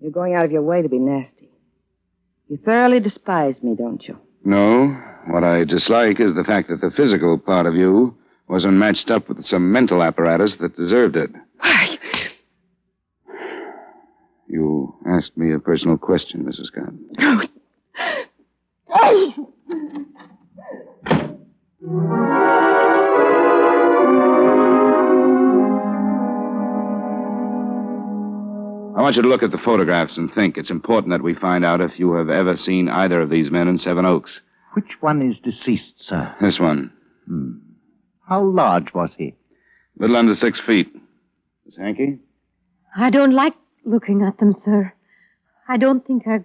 You're going out of your way to be nasty. You thoroughly despise me, don't you? No. What I dislike is the fact that the physical part of you wasn't matched up with some mental apparatus that deserved it. You asked me a personal question, Mrs. Scott. I want you to look at the photographs and think. It's important that we find out if you have ever seen either of these men in Seven Oaks. Which one is deceased, sir? This one. How large was he? Little under 6 feet. Miss Hankey? I don't like looking at them, sir. I don't think I've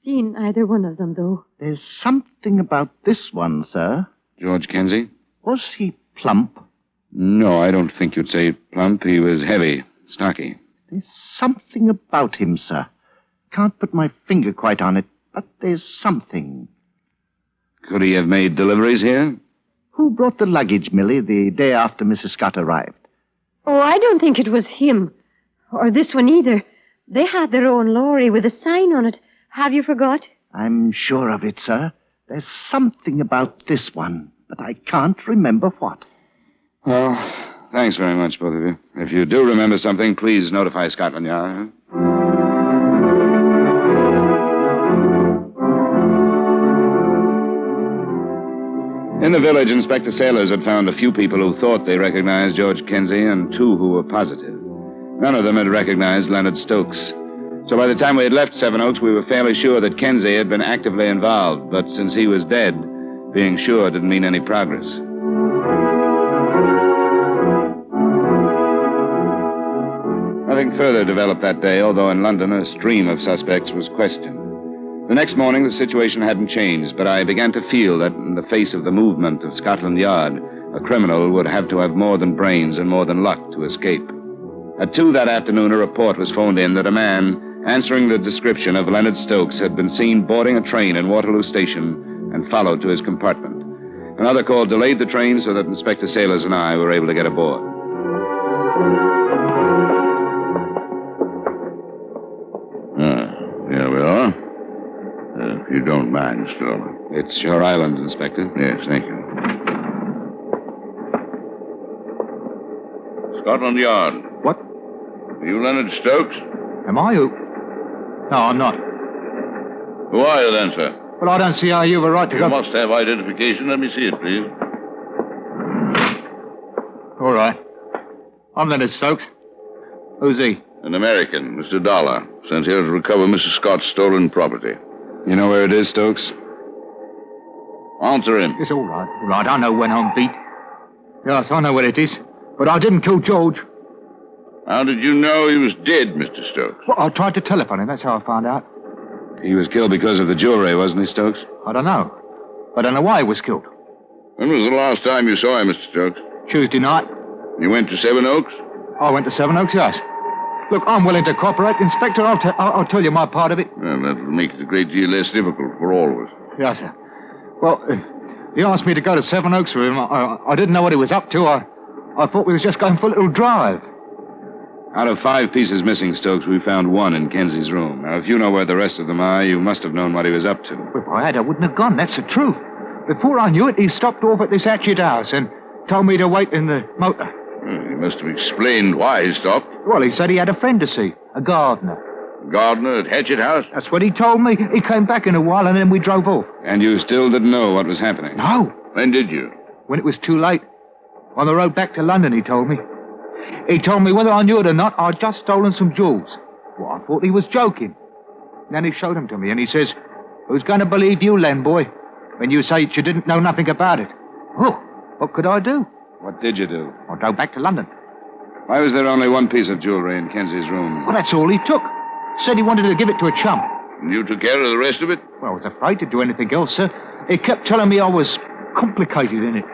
seen either one of them, though. There's something about this one, sir. George Kenzie? Was he plump? No, I don't think you'd say plump. He was heavy, stocky. There's something about him, sir. Can't put my finger quite on it, but there's something. Could he have made deliveries here? Who brought the luggage, Millie, the day after Mrs. Scott arrived? Oh, I don't think it was him. Or this one either. They had their own lorry with a sign on it. Have you forgot? I'm sure of it, sir. There's something about this one, but I can't remember what. Well, thanks very much, both of you. If you do remember something, please notify Scotland Yard. In the village, Inspector Sailors had found a few people who thought they recognized George Kenzie and 2 who were positive. None of them had recognized Leonard Stokes. So by the time we had left Sevenoaks, we were fairly sure that Kenzie had been actively involved, but since he was dead, being sure didn't mean any progress. Nothing further developed that day, although in London a stream of suspects was questioned. The next morning, the situation hadn't changed, but I began to feel that in the face of the movement of Scotland Yard, a criminal would have to have more than brains and more than luck to escape. At 2 that afternoon, a report was phoned in that a man answering the description of Leonard Stokes had been seen boarding a train in Waterloo Station and followed to his compartment. Another call delayed the train so that Inspector Sailors and I were able to get aboard. Here we are. If you don't mind, Stroller. It's your island, Inspector. Yes, thank you. Scotland Yard. What? Are you Leonard Stokes? Am I who? No, I'm not. Who are you then, sir? Well, I don't see how you've a right to You go... must have identification. Let me see it, please. All right. I'm Leonard Stokes. Who's he? An American, Mr. Dollar, sent here to recover Mrs. Scott's stolen property. You know where it is, Stokes? Answer him. It's all right. All right, I know when I'm beat. Yes, I know where it is. But I didn't kill George. How did you know he was dead, Mr. Stokes? Well, I tried to telephone him. That's how I found out. He was killed because of the jewelry, wasn't he, Stokes? I don't know. I don't know why he was killed. When was the last time you saw him, Mr. Stokes? Tuesday night. You went to Sevenoaks? I went to Sevenoaks, yes. Look, I'm willing to cooperate. Inspector, I'll tell you my part of it. Well, that will make it a great deal less difficult for all of us. Yes, sir. Well, he asked me to go to Sevenoaks with him. I didn't know what he was up to. I thought we was just going for a little drive. Out of 5 pieces missing, Stokes, we found 1 in Kenzie's room. Now, if you know where the rest of them are, you must have known what he was up to. If I had, I wouldn't have gone. That's the truth. Before I knew it, he stopped off at this Hatchet house and told me to wait in the motor. He must have explained why he stopped. Well, he said he had a friend to see, a gardener. Gardener at Hatchet House? That's what he told me. He came back in a while and then we drove off. And you still didn't know what was happening? No. When did you? When it was too late. On the road back to London, he told me. He told me whether I knew it or not, I'd just stolen some jewels. Well, I thought he was joking. Then he showed them to me and he says, who's going to believe you, Len boy, when you say you didn't know nothing about it? Oh, what could I do? What did you do? I drove back to London. Why was there only 1 piece of jewelry in Kenzie's room? Well, that's all he took. Said he wanted to give it to a chum. And you took care of the rest of it? Well, I was afraid to do anything else, sir. He kept telling me I was complicated in it.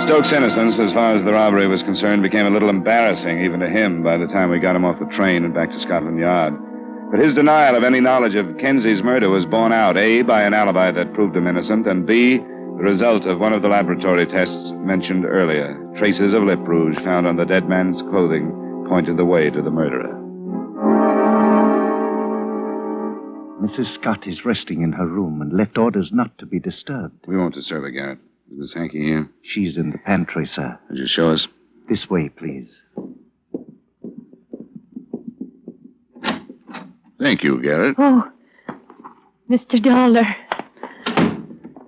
Stokes' innocence, as far as the robbery was concerned, became a little embarrassing even to him by the time we got him off the train and back to Scotland Yard. But his denial of any knowledge of Kenzie's murder was borne out, A, by an alibi that proved him innocent, and B, the result of one of the laboratory tests mentioned earlier. Traces of lip rouge found on the dead man's clothing pointed the way to the murderer. Mrs. Scott is resting in her room and left orders not to be disturbed. We won't disturb her, Garrett. Is Miss Hankey here? She's in the pantry, sir. Would you show us? This way, please. Thank you, Garrett. Oh, Mr. Dollar.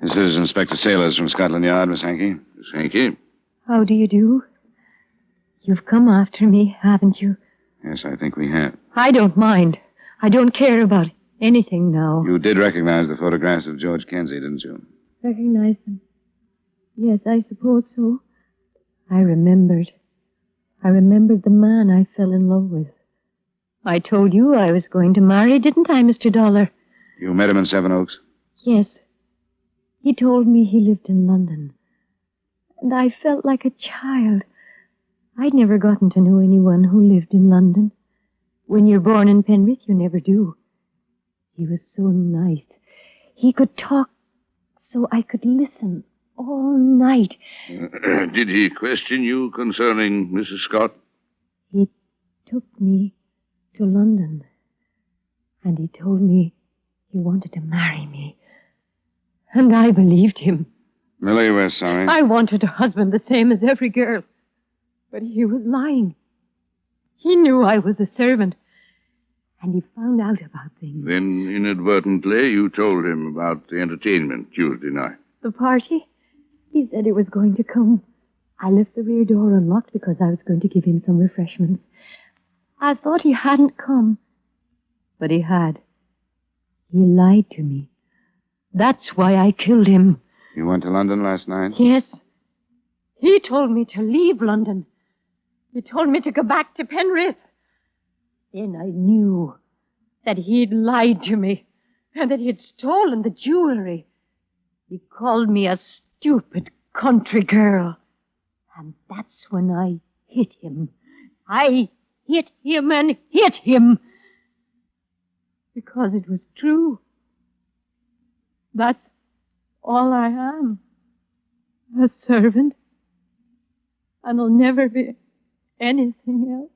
This is Inspector Sailors from Scotland Yard, Miss Hankey. Miss Hankey? How do you do? You've come after me, haven't you? Yes, I think we have. I don't mind. I don't care about anything now. You did recognize the photographs of George Kenzie, didn't you? Recognize them? Yes, I suppose so. I remembered. I remembered the man I fell in love with. I told you I was going to marry, didn't I, Mr. Dollar? You met him in Seven Oaks? Yes. He told me he lived in London. And I felt like a child. I'd never gotten to know anyone who lived in London. When you're born in Penrith, you never do. He was so nice. He could talk so I could listen all night. Did he question you concerning Mrs. Scott? He took me to London. And he told me he wanted to marry me. And I believed him. Millie, we're sorry. I wanted a husband the same as every girl. But he was lying. He knew I was a servant. And he found out about things. Then, inadvertently, you told him about the entertainment Tuesday night. The party? He said it was going to come. I left the rear door unlocked because I was going to give him some refreshments. I thought he hadn't come. But he had. He lied to me. That's why I killed him. You went to London last night? Yes. He told me to leave London. He told me to go back to Penrith. Then I knew that he'd lied to me and that he'd stolen the jewelry. He called me a stupid country girl. And that's when I hit him. I hit him and hit him. Because it was true. That's all I am. A servant. And I'll never be anything else.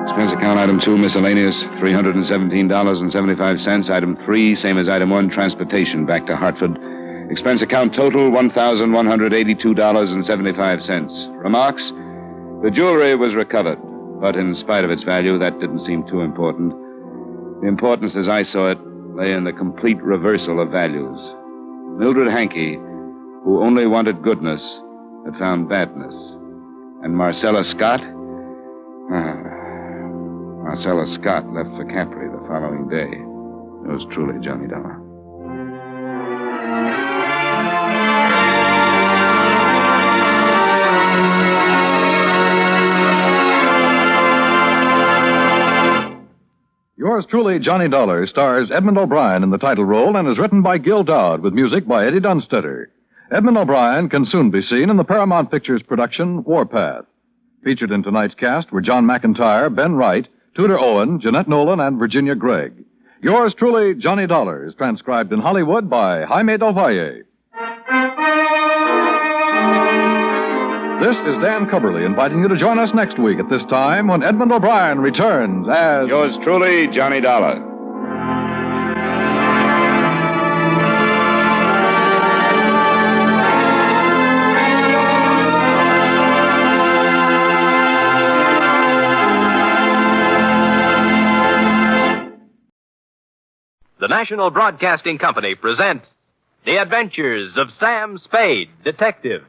Expense account item 2, miscellaneous, $317.75. Item 3, same as item 1, transportation back to Hartford. Expense account total, $1,182.75. Remarks? The jewelry was recovered, but in spite of its value, that didn't seem too important. The importance, as I saw it, lay in the complete reversal of values. Mildred Hankey, who only wanted goodness, had found badness. And Marcella Scott? Marcella Scott left for Capri the following day. Yours truly, Johnny Dollar. Yours truly, Johnny Dollar, stars Edmund O'Brien in the title role and is written by Gil Dodd with music by Eddie Dunstetter. Edmund O'Brien can soon be seen in the Paramount Pictures production Warpath. Featured in tonight's cast were John McIntyre, Ben Wright, Tudor Owen, Jeanette Nolan, and Virginia Gregg. Yours truly, Johnny Dollar, is transcribed in Hollywood by Jaime Del Valle. This is Dan Cubberly inviting you to join us next week at this time when Edmund O'Brien returns as... Yours truly, Johnny Dollar. The National Broadcasting Company presents The Adventures of Sam Spade, Detective.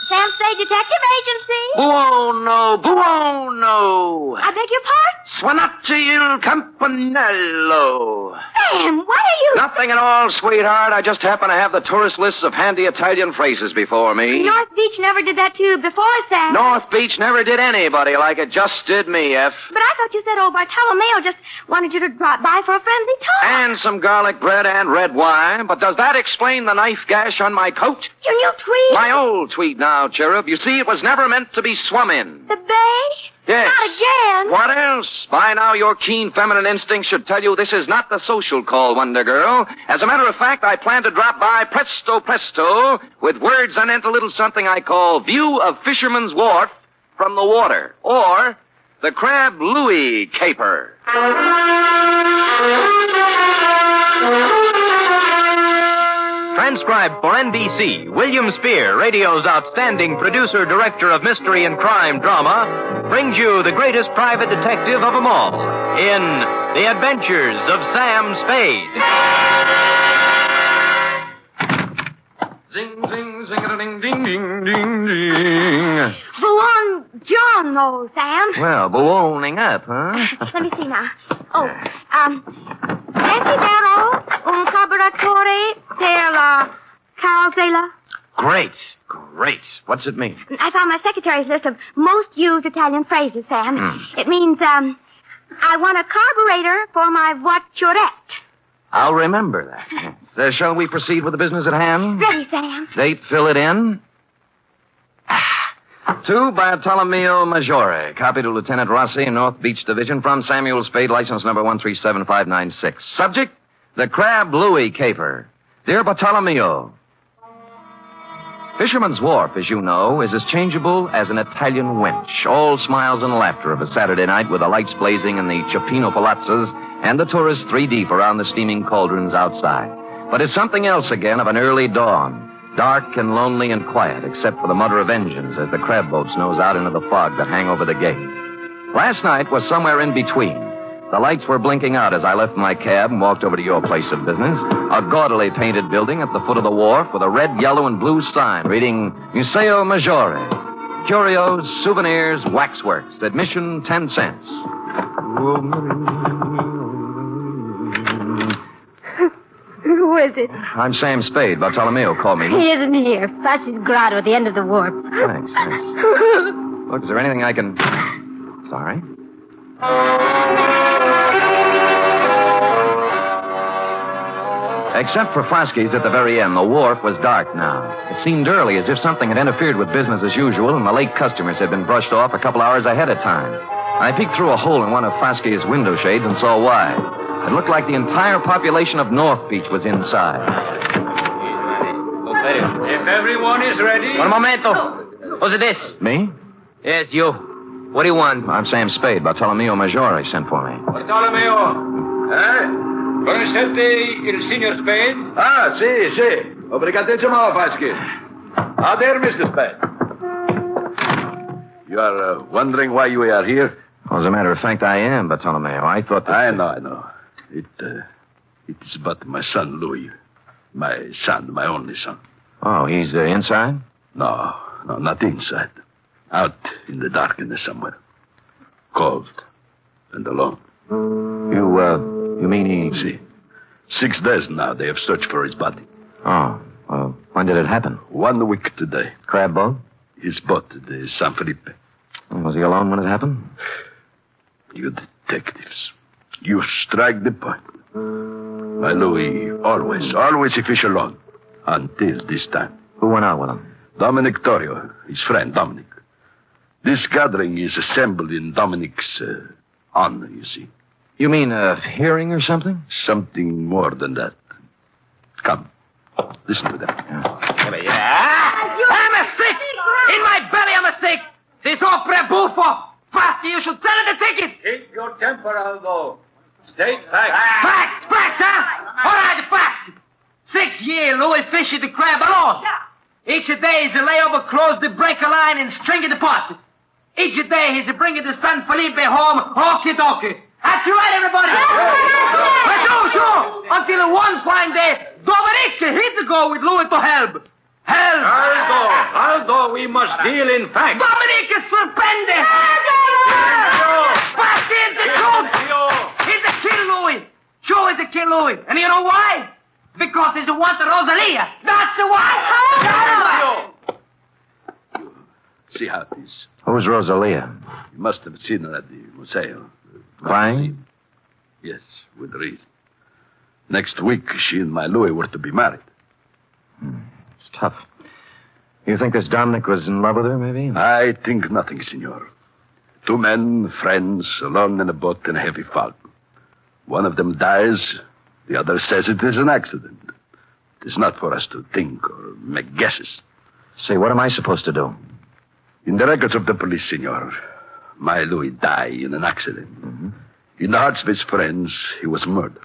Sam Spade Detective Agency? Buono, buono. I beg your pardon? Suonate il campanello. Sam, what are you... Nothing at all, sweetheart. I just happen to have the tourist lists of handy Italian phrases before me. North Beach never did that to you before, Sam. North Beach never did anybody like it. Just did me, F. But I thought you said old Bartolomeo just wanted you to drop by for a friendly talk. And some garlic bread and red wine. But does that explain the knife gash on my coat? Your new tweed? My old tweed now, Cherub. You see, it was never meant to be swum in. The bay? Yes. Not again. What else? By now, your keen feminine instincts should tell you this is not the social call, Wonder Girl. As a matter of fact, I plan to drop by presto presto with words anent a little something I call View of Fisherman's Wharf from the Water, or the Crab Louie Caper. Transcribed for NBC, William Spear, radio's outstanding producer-director of mystery and crime drama, brings you the greatest private detective of them all in The Adventures of Sam Spade. Zing, zing, zing-a-ding, ding, ding, ding, ding. Go on, John, though, Sam. Well, ballooning up, huh? Let me see now. Oh, Desidero un collaboratore per Calzela. Great. What's it mean? I found my secretary's list of most used Italian phrases, Sam. It means, I want a carburetor for my voiturette. I'll remember that. So shall we proceed with the business at hand? Ready, Sam. Date, fill it in. To Bartolomeo Maggiore, copy to Lieutenant Rossi, North Beach Division, from Samuel Spade, license number 137596. Subject, the Crab Louie caper. Dear Bartolomeo, Fisherman's Wharf, as you know, is as changeable as an Italian wench. All smiles and laughter of a Saturday night with the lights blazing in the Cioppino palazzas and the tourists 3 deep around the steaming cauldrons outside. But it's something else again of an early dawn. Dark and lonely and quiet, except for the mutter of engines as the crab boats nose out into the fog that hang over the gate. Last night was somewhere in between. The lights were blinking out as I left my cab and walked over to your place of business, a gaudily painted building at the foot of the wharf with a red, yellow, and blue sign reading Museo Maggiore. Curios, souvenirs, waxworks. Admission 10 cents. Who is it? I'm Sam Spade. Bartolomeo called me. He isn't here. Flash's grotto at the end of the wharf. Thanks. Look, is there anything I can... Sorry. Except for Frosky's at the very end, the wharf was dark now. It seemed early, as if something had interfered with business as usual, and the late customers had been brushed off a couple hours ahead of time. I peeked through a hole in one of Frosky's window shades and saw why. It looked like the entire population of North Beach was inside. If everyone is ready... Un momento. Who's this? Me? Yes, you. What do you want? I'm Sam Spade. Bartolomeo Maggiore sent for me. Bartolomeo. Conoscete il signor Spade? Ah, sì. Obrigatissimo, Vasquez. Ah, there, Mr. Spade. You are wondering why you are here? Well, as a matter of fact, I am, Bartolomeo. I thought that... I know. It is about my son, Louie. My son, my only son. Oh, he's inside? No, not inside. Out in the darkness somewhere. Cold and alone. You mean he... See. 6 days now they have searched for his body. Oh, well, when did it happen? 1 week today. Crab boat? His boat, the San Felipe. Was he alone when it happened? You detectives. You strike the point. My Louie always he fish alone. Until this time. Who went out with him? Dominic Torrio, his friend Dominic. This gathering is assembled in Dominic's honor, you see. You mean a hearing or something? Something more than that. Come. Listen to them. I'm a sick! In my belly, I'm a sick! This opera buffo! Fasti, you should sell the ticket! Keep your temper, Aldo. State facts. Facts, huh? All right, fact. 6 years, Louie fished the crab alone. Each day he's a lay over close the breaker line and string the pot. Each day he's bringing the San Felipe home, okie-dokie. That's right, everybody. Sure. Until one fine day, Dominic hit the go with Louie to help. Aldo, we must deal in facts. Dominic is suspended. Fast in the truth. He's a kill Louie. Sure, he's a kill Louie. And you know why? Because he's a want Rosalia. That's the why. See how it is. Who's Rosalia? You must have seen her at the museo. Crying? Yes, with reason. Next week, she and my Louie were to be married. It's tough. You think this Dominic was in love with her, maybe? I think nothing, senor. 2 men, friends, alone in a boat in a heavy fog. One of them dies. The other says it is an accident. It is not for us to think or make guesses. Say, what am I supposed to do? In the records of the police, senor, my Louie died in an accident. Mm-hmm. In the hearts of his friends, he was murdered.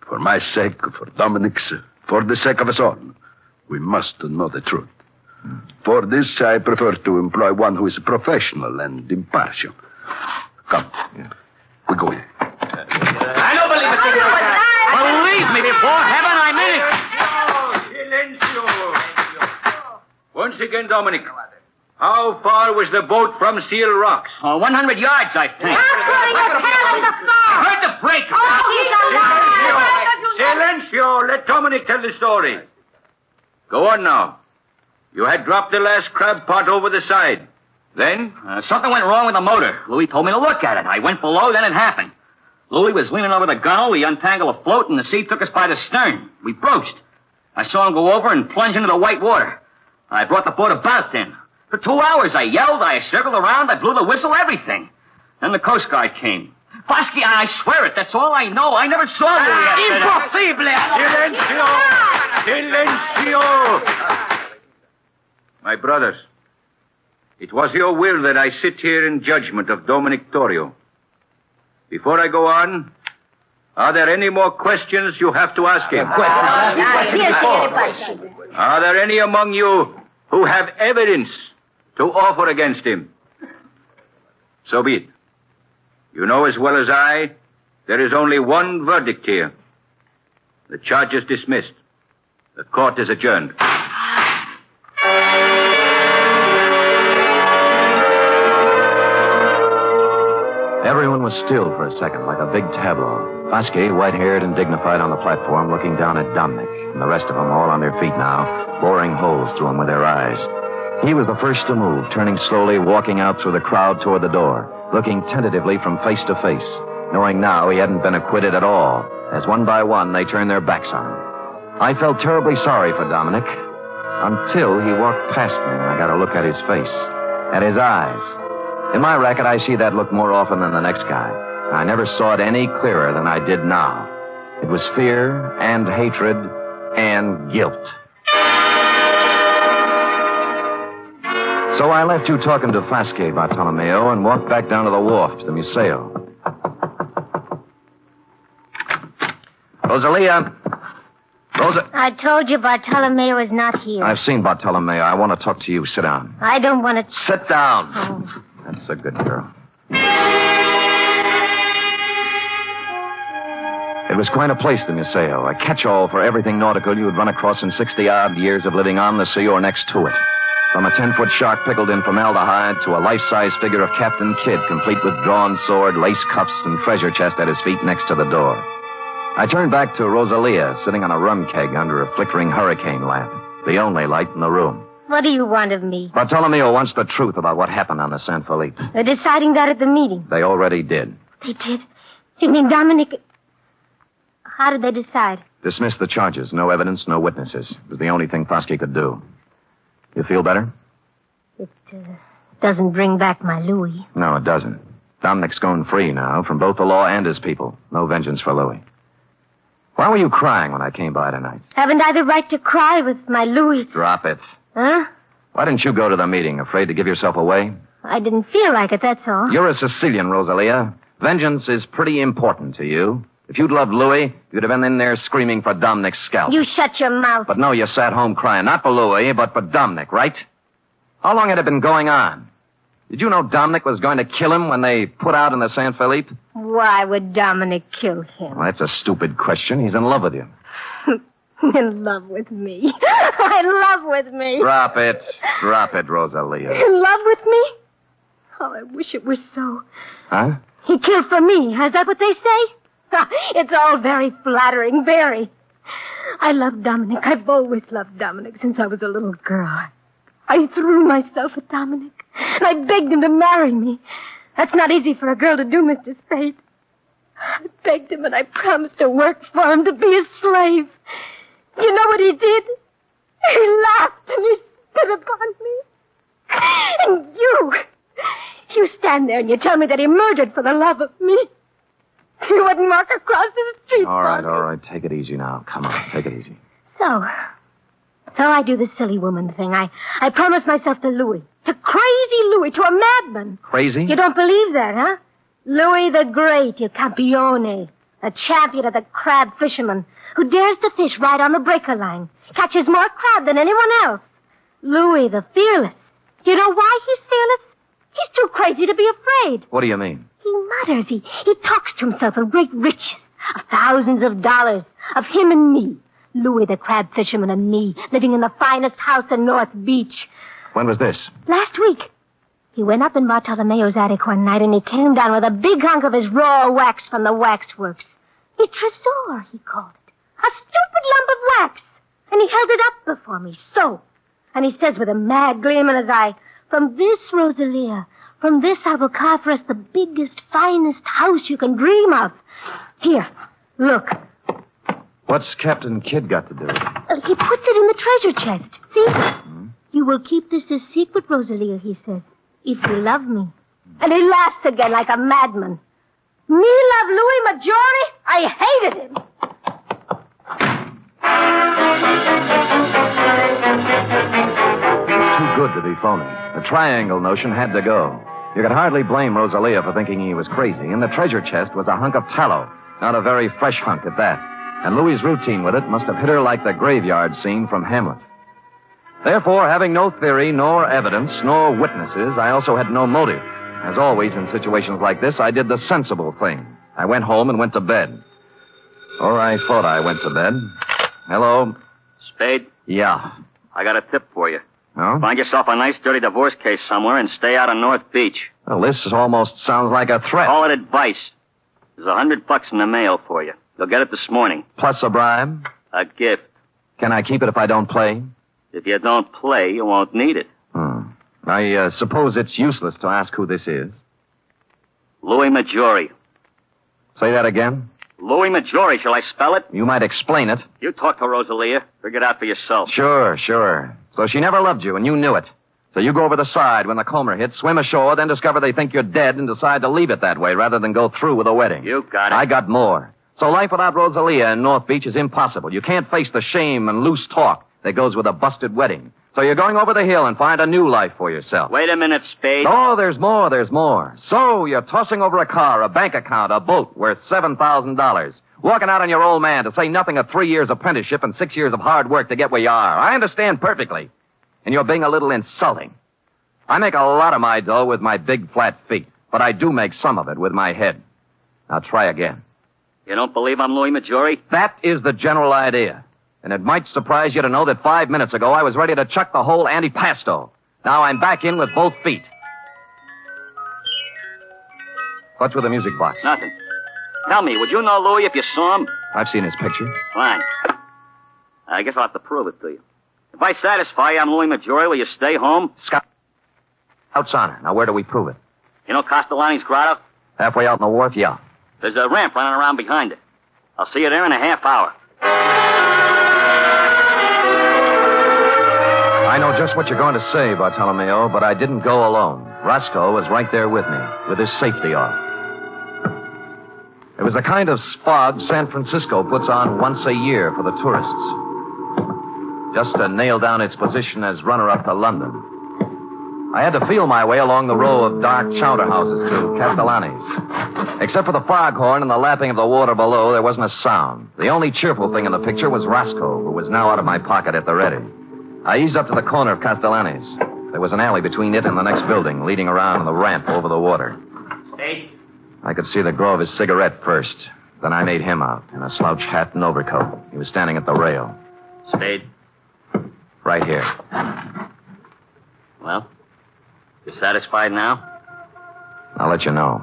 For my sake, for Dominic's, for the sake of us all, we must know the truth. For this, I prefer to employ one who is professional and impartial. Come. Yeah. We go in. believe me before, haven't I, minute? Silencio. Once again, Dominic. How far was the boat from Seal Rocks? 100 yards, I think. I heard the break. Silencio. Let Dominic tell the story. Go on now. You had dropped the last crab pot over the side. Then? Something went wrong with the motor. Louie told me to look at it. I went below, then it happened. Louie was leaning over the gunwale. We untangled a float, and the sea took us by the stern. We broached. I saw him go over and plunge into the white water. I brought the boat about then. For 2 hours, I yelled, I circled around, I blew the whistle, everything. Then the Coast Guard came. Fosky, I swear it, that's all I know. I never saw Louie. Impossible! Silencio! My brothers, it was your will that I sit here in judgment of Dominic Torrio. Before I go on, are there any more questions you have to ask him? Are there any among you who have evidence to offer against him? So be it. You know as well as I, there is only one verdict here. The charge is dismissed. The court is adjourned. Everyone was still for a second, like a big tableau. Fosky, white-haired and dignified on the platform, looking down at Dominic, and the rest of them all on their feet now, boring holes through him with their eyes. He was the first to move, turning slowly, walking out through the crowd toward the door, looking tentatively from face to face, knowing now he hadn't been acquitted at all, as one by one they turned their backs on him. I felt terribly sorry for Dominic, until he walked past me and I got a look at his face, at his eyes. In my racket, I see that look more often than the next guy. I never saw it any clearer than I did now. It was fear and hatred and guilt. So I left you talking to Fosky, Bartolomeo, and walked back down to the wharf to the Museo. Rosalia. I told you Bartolomeo is not here. I've seen Bartolomeo. I want to talk to you. Sit down. I don't want to... Sit down. Oh. That's a good girl. It was quite a place, the Museo, a catch-all for everything nautical you would run across in 60-odd years of living on the sea or next to it. From a 10-foot shark pickled in formaldehyde to a life-size figure of Captain Kidd, complete with drawn sword, lace cuffs, and treasure chest at his feet next to the door. I turned back to Rosalia, sitting on a rum keg under a flickering hurricane lamp, the only light in the room. What do you want of me? Bartolomeo wants the truth about what happened on the San Felipe. They're deciding that at the meeting. They already did. They did? You mean Dominic... How did they decide? Dismiss the charges. No evidence, no witnesses. It was the only thing Fosky could do. You feel better? It doesn't bring back my Louie. No, it doesn't. Dominic's going free now, from both the law and his people. No vengeance for Louie. Why were you crying when I came by tonight? Haven't I the right to cry with my Louie? Drop it. Huh? Why didn't you go to the meeting? Afraid to give yourself away? I didn't feel like it, that's all. You're a Sicilian, Rosalia. Vengeance is pretty important to you. If you'd loved Louie, you'd have been in there screaming for Dominic's scalp. You shut your mouth. But no, you sat home crying, not for Louie, but for Dominic, right? How long had it been going on? Did you know Dominic was going to kill him when they put out in the San Felipe? Why would Dominic kill him? Well, that's a stupid question. He's in love with you. In love with me. In love with me. Drop it. Drop it, Rosalia. In love with me? Oh, I wish it were so. Huh? He killed for me. Is that what they say? It's all very flattering, very. I love Dominic. I've always loved Dominic since I was a little girl. I threw myself at Dominic, and I begged him to marry me. That's not easy for a girl to do, Mr. Spade. I begged him, and I promised to work for him, to be his slave. You know what he did? He laughed and he spit upon me. And you stand there and you tell me that he murdered for the love of me. You wouldn't walk across the street. All right. Take it easy now. Come on, take it easy. So I do the silly woman thing. I promise myself to Louie. To crazy Louie, to a madman. Crazy? You don't believe that, huh? Louie the Great, il campione, a champion of the crab fishermen, who dares to fish right on the breaker line, catches more crab than anyone else. Louie the Fearless. Do you know why he's fearless? He's too crazy to be afraid. What do you mean? He mutters. He talks to himself of great riches, Of thousands of dollars. Of him and me. Louie, the crab fisherman, and me, living in the finest house in North Beach. When was this? Last week. He went up in Bartolomeo's attic one night, and he came down with a big hunk of his raw wax from the waxworks. A tresor, he called it. A stupid lump of wax. And he held it up before me, so. And he says with a mad gleam in his eye, "From this, Rosalia, from this I will carve for us the biggest, finest house you can dream of. Here, look." What's Captain Kidd got to do with it? He puts it in the treasure chest. See? You will keep this a secret, Rosalia, he says, if you love me. And he laughs again like a madman. Me love Louis Majori? I hated him. Too good to be phony. The triangle notion had to go. You could hardly blame Rosalia for thinking he was crazy. In the treasure chest was a hunk of tallow. Not a very fresh hunk at that. And Louis's routine with it must have hit her like the graveyard scene from Hamlet. Therefore, having no theory, nor evidence, nor witnesses, I also had no motive. As always in situations like this, I did the sensible thing. I went home and went to bed. Or I thought I went to bed. Hello? Spade? Yeah. I got a tip for you. Oh? Find yourself a nice dirty divorce case somewhere and stay out of North Beach. Well, this almost sounds like a threat. Call it advice. There's $100 in the mail for you. You'll get it this morning. Plus a bribe? A gift. Can I keep it if I don't play? If you don't play, you won't need it. I suppose it's useless to ask who this is. Louis Majori. Say that again? Louis Majori, shall I spell it? You might explain it. You talk to Rosalia. Figure it out for yourself. Sure. So she never loved you, and you knew it. So you go over the side when the comber hits, swim ashore, then discover they think you're dead and decide to leave it that way rather than go through with a wedding. You got it. I got more. So life without Rosalia in North Beach is impossible. You can't face the shame and loose talk that goes with a busted wedding. So you're going over the hill and find a new life for yourself. Wait a minute, Spade. Oh, there's more. So you're tossing over a car, a bank account, a boat worth $7,000. Walking out on your old man, to say nothing of 3 years apprenticeship and 6 years of hard work to get where you are. I understand perfectly. And you're being a little insulting. I make a lot of my dough with my big flat feet, but I do make some of it with my head. Now try again. You don't believe I'm Louis Majori? That is the general idea. And it might surprise you to know that 5 minutes ago I was ready to chuck the whole antipasto. Now I'm back in with both feet. What's with the music box? Nothing. Tell me, would you know Louis if you saw him? I've seen his picture. Fine. I guess I'll have to prove it to you. If I satisfy you I'm Louis Majori, will you stay home? Scout's honor. Now where do we prove it? You know Castellani's grotto? Halfway out on the wharf, yeah. There's a ramp running around behind it. I'll see you there in a half hour. I know just what you're going to say, Bartolomeo, but I didn't go alone. Roscoe was right there with me, with his safety off. It was the kind of spog San Francisco puts on once a year for the tourists. Just to nail down its position as runner-up to London. I had to feel my way along the row of dark chowder houses to Castellani's. Except for the foghorn and the lapping of the water below, there wasn't a sound. The only cheerful thing in the picture was Roscoe, who was now out of my pocket at the ready. I eased up to the corner of Castellani's. There was an alley between it and the next building, leading around the ramp over the water. Spade? I could see the glow of his cigarette first. Then I made him out, in a slouch hat and overcoat. He was standing at the rail. Spade? Right here. Well, you satisfied now? I'll let you know.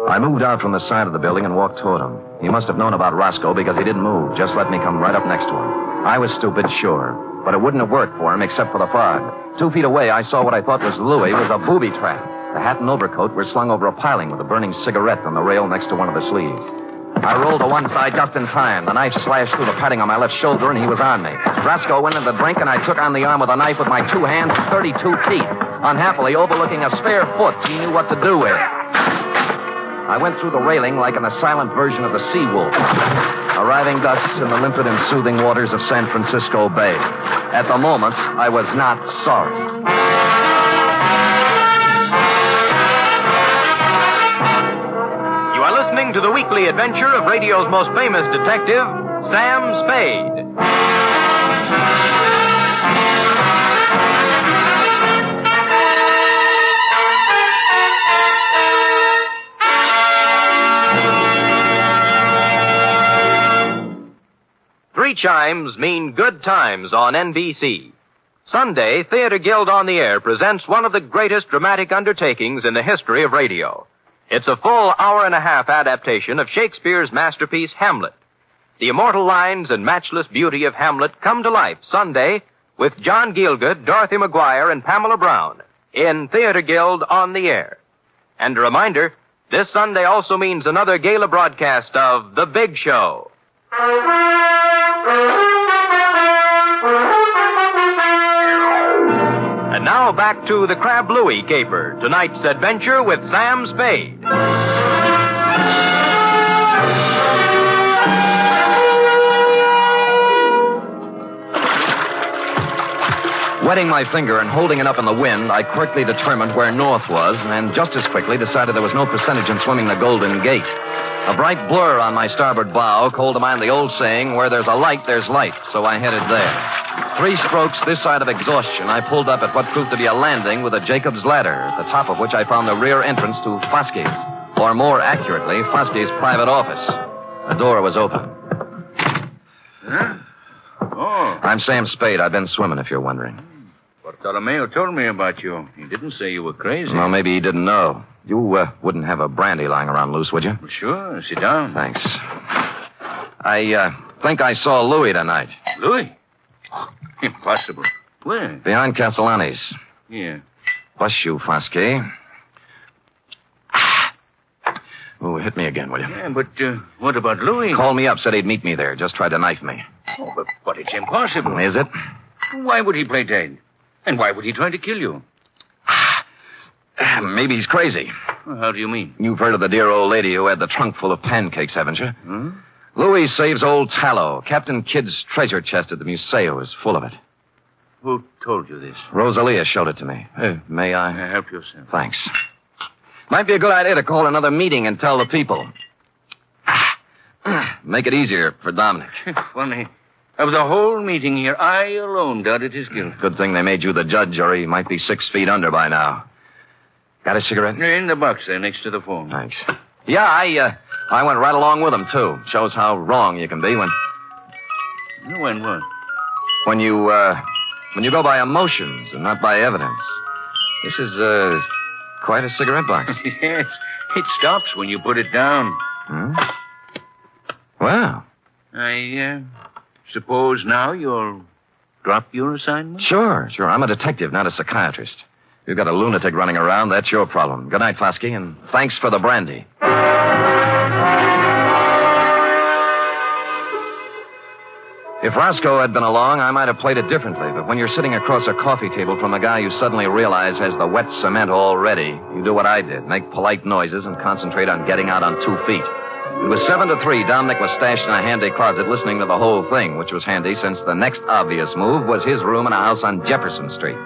I moved out from the side of the building and walked toward him. He must have known about Roscoe because he didn't move, just let me come right up next to him. I was stupid, sure, but it wouldn't have worked for him except for the fog. 2 feet away, I saw what I thought was Louie was a booby trap. The hat and overcoat were slung over a piling with a burning cigarette on the rail next to one of the sleeves. I rolled to one side just in time. The knife slashed through the padding on my left shoulder, and he was on me. Roscoe went into the drink, and I took on the arm with a knife with my 2 hands and 32 teeth. Unhappily, overlooking a spare foot he knew what to do with. I went through the railing like in a silent version of the Sea Wolf, arriving thus in the limpid and soothing waters of San Francisco Bay. At the moment, I was not sorry. You are listening to the weekly adventure of radio's most famous detective, Sam Spade. 3 chimes mean good times on NBC. Sunday, Theater Guild on the Air presents one of the greatest dramatic undertakings in the history of radio. It's a full hour-and-a-half adaptation of Shakespeare's masterpiece, Hamlet. The immortal lines and matchless beauty of Hamlet come to life Sunday with John Gielgud, Dorothy McGuire, and Pamela Brown in Theater Guild on the Air. And a reminder, this Sunday also means another gala broadcast of The Big Show. And now back to the Crab Louie caper, tonight's adventure with Sam Spade. Wetting my finger and holding it up in the wind, I quickly determined where north was, and just as quickly decided there was no percentage in swimming the Golden Gate. A bright blur on my starboard bow called to mind the old saying, where there's a light, there's life, so I headed there. 3 strokes this side of exhaustion, I pulled up at what proved to be a landing with a Jacob's ladder, at the top of which I found the rear entrance to Foskey's, or more accurately, Foskey's private office. The door was open. Huh? Oh. I'm Sam Spade. I've been swimming, if you're wondering. Bartolomeo told me about you. He didn't say you were crazy. Well, maybe he didn't know. You wouldn't have a brandy lying around loose, would you? Sure. Sit down. Thanks. I think I saw Louie tonight. Louie? Impossible. Where? Behind Castellani's. Yeah. Bless you, Foskey. Oh, hit me again, will you? Yeah, but what about Louie? Called me up, said he'd meet me there. Just tried to knife me. Oh, but it's impossible. Is it? Why would he play dead? And why would he try to kill you? Maybe he's crazy. Well, how do you mean? You've heard of the dear old lady who had the trunk full of pancakes, haven't you? Hmm? Louis saves old tallow. Captain Kidd's treasure chest at the Museo is full of it. Who told you this? Rosalia showed it to me. May I? Help yourself. Thanks. Might be a good idea to call another meeting and tell the people. Make it easier for Dominic. Funny. Of the whole meeting here, I alone doubted his guilt. Good thing they made you the judge, or he might be 6 feet under by now. Got a cigarette? In the box there, next to the phone. Thanks. Yeah, I went right along with him, too. Shows how wrong you can be when... When what? When you go by emotions and not by evidence. This is, quite a cigarette box. Yes. It stops when you put it down. Hmm? Well. I suppose now you'll drop your assignment? Sure. I'm a detective, not a psychiatrist. You've got a lunatic running around, that's your problem. Good night, Foskey, and thanks for the brandy. If Roscoe had been along, I might have played it differently, but when you're sitting across a coffee table from a guy you suddenly realize has the wet cement all ready, you do what I did, make polite noises and concentrate on getting out on 2 feet. It was 7-3. Dominic was stashed in a handy closet listening to the whole thing, which was handy since the next obvious move was his room in a house on Jefferson Street.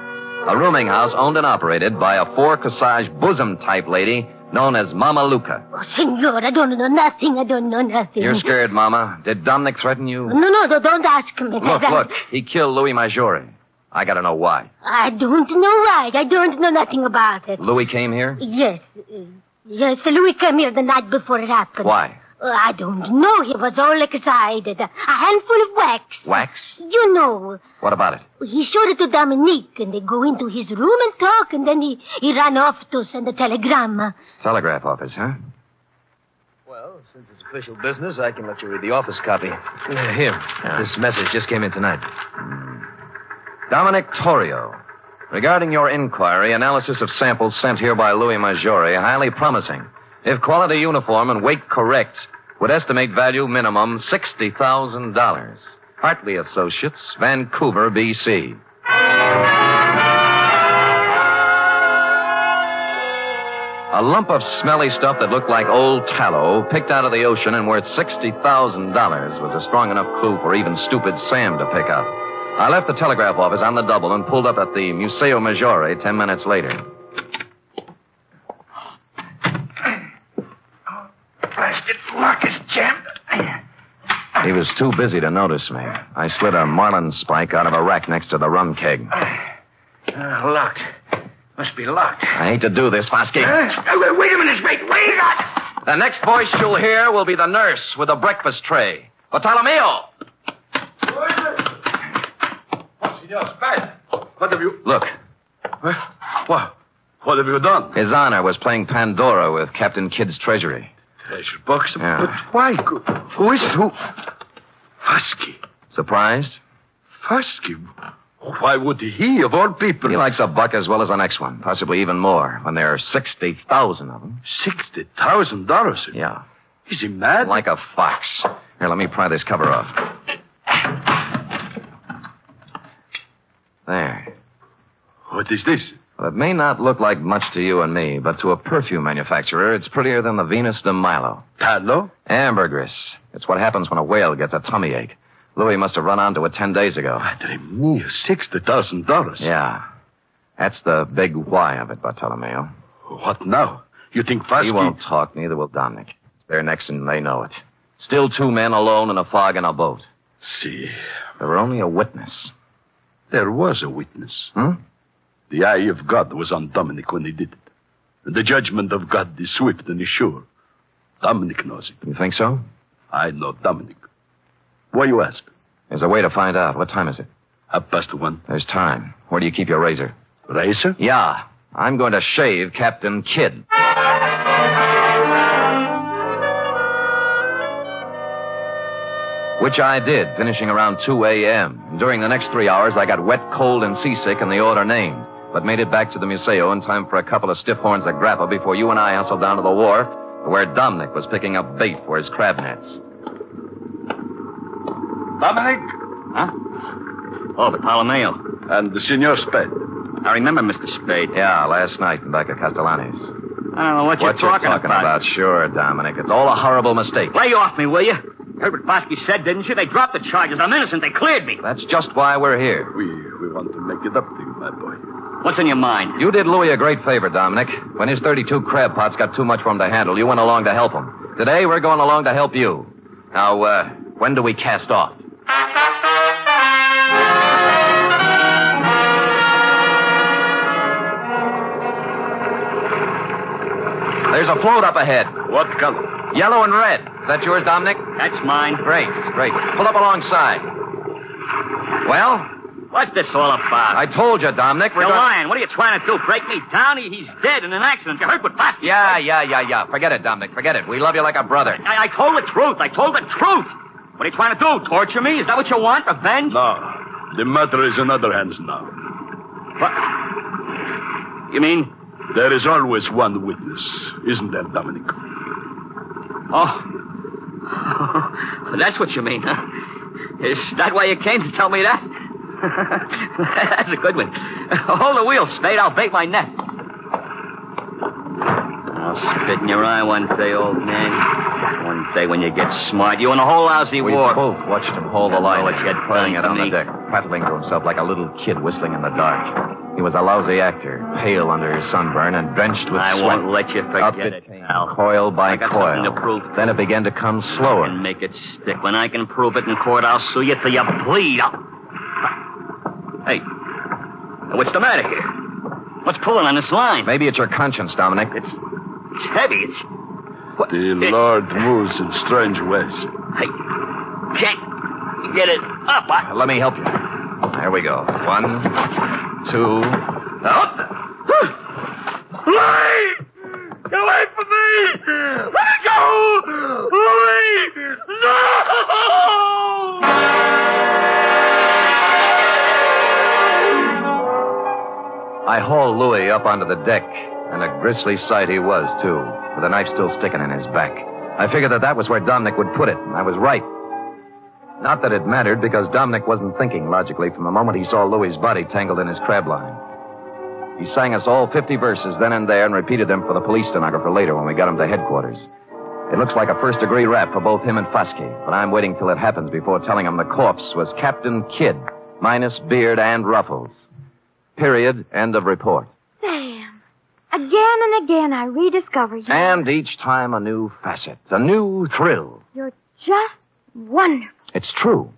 A rooming house owned and operated by a 4-corsage bosom-type lady known as Mama Luca. Oh, senor, I don't know nothing. You're scared, Mama. Did Dominic threaten you? No, don't ask me. Look. He killed Louis Maggiore. I gotta know why. I don't know why. I don't know nothing about it. Louis came here? Yes, Louis came here the night before it happened. Why? I don't know. He was all excited. A handful of wax. Wax? You know. What about it? He showed it to Dominique, and they go into his room and talk, and then he ran off to send a telegram. Telegraph office, huh? Well, since it's official business, I can let you read the office copy. Here. This message just came in tonight. Dominic Torrio. Regarding your inquiry, analysis of samples sent here by Louis Maggiore, highly promising. If quality uniform and weight correct, would estimate value minimum $60,000. Hartley Associates, Vancouver, B.C. A lump of smelly stuff that looked like old tallow, picked out of the ocean and worth $60,000, was a strong enough clue for even stupid Sam to pick up. I left the telegraph office on the double and pulled up at the Museo Maggiore 10 minutes later. Blasted lock is jammed. He was too busy to notice me. I slid a marlin spike out of a rack next to the rum keg. Locked. Must be locked. I hate to do this, Foskey. Wait a minute, Spade. Wait a minute. The next voice you'll hear will be the nurse with the breakfast tray. Bartolomeo! Senor Spade. What have you... Look, What have you done? His Honor was playing Pandora with Captain Kidd's treasury. Treasure box? Yeah. But why? Who is it? Who? Fusky. Surprised? Fusky? Why would he, of all people? He likes a buck as well as the next one, possibly even more, when there are 60,000 of them. $60,000? Yeah. Is he mad? Like a fox. Here, let me pry this cover off. There. What is this? Well, it may not look like much to you and me, but to a perfume manufacturer, it's prettier than the Venus de Milo. Tallow? Ambergris. It's what happens when a whale gets a tummy ache. Louie must have run onto it 10 days ago. Padre mio, $60,000. Yeah. That's the big why of it, Bartolomeo. What now? You think Fusky... He won't talk, neither will Dominic. They're next and they know it. Still 2 men alone in a fog in a boat. See. There were only a witness. There was a witness. Hmm? The eye of God was on Dominic when he did it. And the judgment of God is swift and is sure. Dominic knows it. You think so? I know Dominic. Why you ask? There's a way to find out. What time is it? 1:30. There's time. Where do you keep your razor? Razor? Yeah. I'm going to shave Captain Kidd. Which I did, finishing around 2 a.m. During the next 3 hours, I got wet, cold, and seasick in the order named, but made it back to the Museo in time for a couple of stiff horns of grappa before you and I hustled down to the wharf, where Dominic was picking up bait for his crab nets. Dominic? Huh? Oh, Bartolomeo. And the Senor Spade. I remember Mr. Spade. Yeah, last night back at Castellani's. I don't know what you're talking about. Sure, Dominic. It's all a horrible mistake. Lay off me, will you? Heard what Bosky said, didn't you? They dropped the charges. I'm innocent. They cleared me. That's just why we're here. We want to make it up to you, my boy. What's in your mind? You did Louie a great favor, Dominic. When his 32 crab pots got too much for him to handle, you went along to help him. Today, we're going along to help you. Now, when do we cast off? There's a float up ahead. What color? Yellow and red. Is that yours, Dominic? That's mine. Great. Pull up alongside. Well? What's this all about? I told you, Dominic. You're lying. What are you trying to do? Break me down? He's dead in an accident. You heard what Bosky said? Yeah. Forget it, Dominic. Forget it. We love you like a brother. I told the truth. What are you trying to do? Torture me? Is that what you want? Revenge? No. The matter is in other hands now. What? You mean? There is always one witness, isn't there, Dominic? Oh. That's what you mean, huh? Is that why you came to tell me that? That's a good one. Hold the wheel, Spade. I'll bait my net. I'll spit in your eye one day, old man. One day when you get smart. You and the whole lousy we war. We both watched him hold the line, playing it on me. the deck, prattling to himself like a little kid whistling in the dark. He was a lousy actor, pale under his sunburn and drenched with sweat. I won't let you forget it, pal. Coil by coil. Something to prove. Then it began to come slower. I can make it stick. When I can prove it in court, I'll sue you till you bleed. Hey, what's the matter here? What's pulling on this line? Maybe it's your conscience, Dominic. It's heavy. What? The Lord moves in strange ways. Hey, can't get it up. Let me help you. There we go. 1, 2... Up! Louie! Get away from me! Let me go! Louie! No! I hauled Louie up onto the deck, and a grisly sight he was, too, with a knife still sticking in his back. I figured that was where Dominic would put it, and I was right. Not that it mattered, because Dominic wasn't thinking logically from the moment he saw Louie's body tangled in his crab line. He sang us all 50 verses then and there and repeated them for the police stenographer later when we got him to headquarters. It looks like a first-degree rap for both him and Fusky, but I'm waiting till it happens before telling him the corpse was Captain Kidd, minus beard and ruffles. Period. End of report. Sam, again and again I rediscover you. And each time a new facet, a new thrill. You're just wonderful. It's true.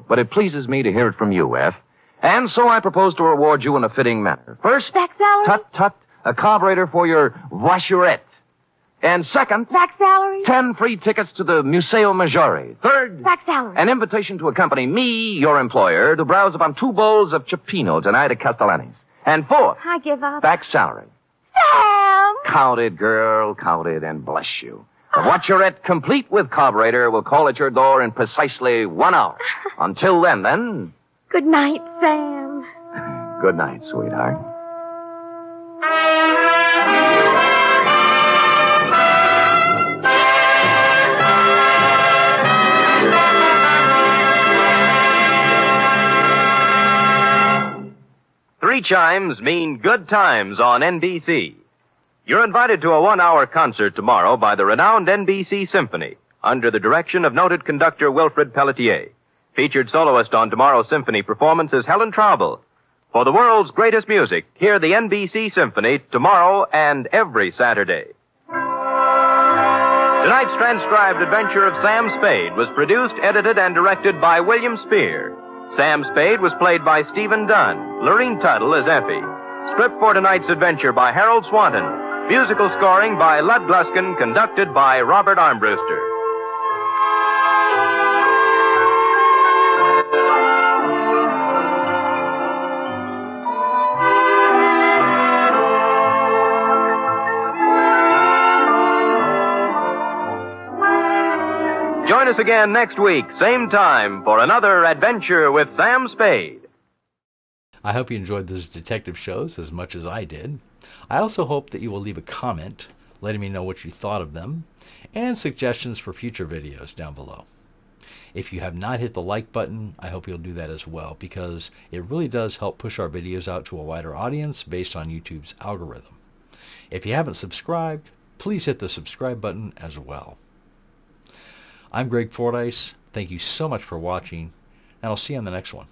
But it pleases me to hear it from you, F. And so I propose to reward you in a fitting manner. First, back salary? Tut, a carburetor for your voiturette. And second, Back salary? 10 free tickets to the Museo Maggiore. Third, Back salary. an invitation to accompany me, your employer, to browse upon 2 bowls of cioppino tonight at Castellani's. And fourth, I give up. back salary. Sam! Count it, girl, count it, and bless you. The Watcherette, complete with carburetor, will call at your door in precisely 1 hour. Until then... Good night, Sam. Good night, sweetheart. Three chimes mean good times on NBC. You're invited to a 1-hour concert tomorrow by the renowned NBC Symphony, under the direction of noted conductor Wilfred Pelletier. Featured soloist on tomorrow's symphony performance is Helen Traubel. For the world's greatest music, hear the NBC Symphony tomorrow and every Saturday. Tonight's transcribed adventure of Sam Spade was produced, edited, and directed by William Spear. Sam Spade was played by Stephen Dunn. Lorene Tuttle as Effie. Script for tonight's adventure by Harold Swanton. Musical scoring by Lud Gluskin, conducted by Robert Armbruster. Join us again next week, same time, for another adventure with Sam Spade. I hope you enjoyed those detective shows as much as I did. I also hope that you will leave a comment letting me know what you thought of them and suggestions for future videos down below. If you have not hit the like button, I hope you'll do that as well, because it really does help push our videos out to a wider audience based on YouTube's algorithm. If you haven't subscribed, please hit the subscribe button as well. I'm Greg Fordyce. Thank you so much for watching, and I'll see you on the next one.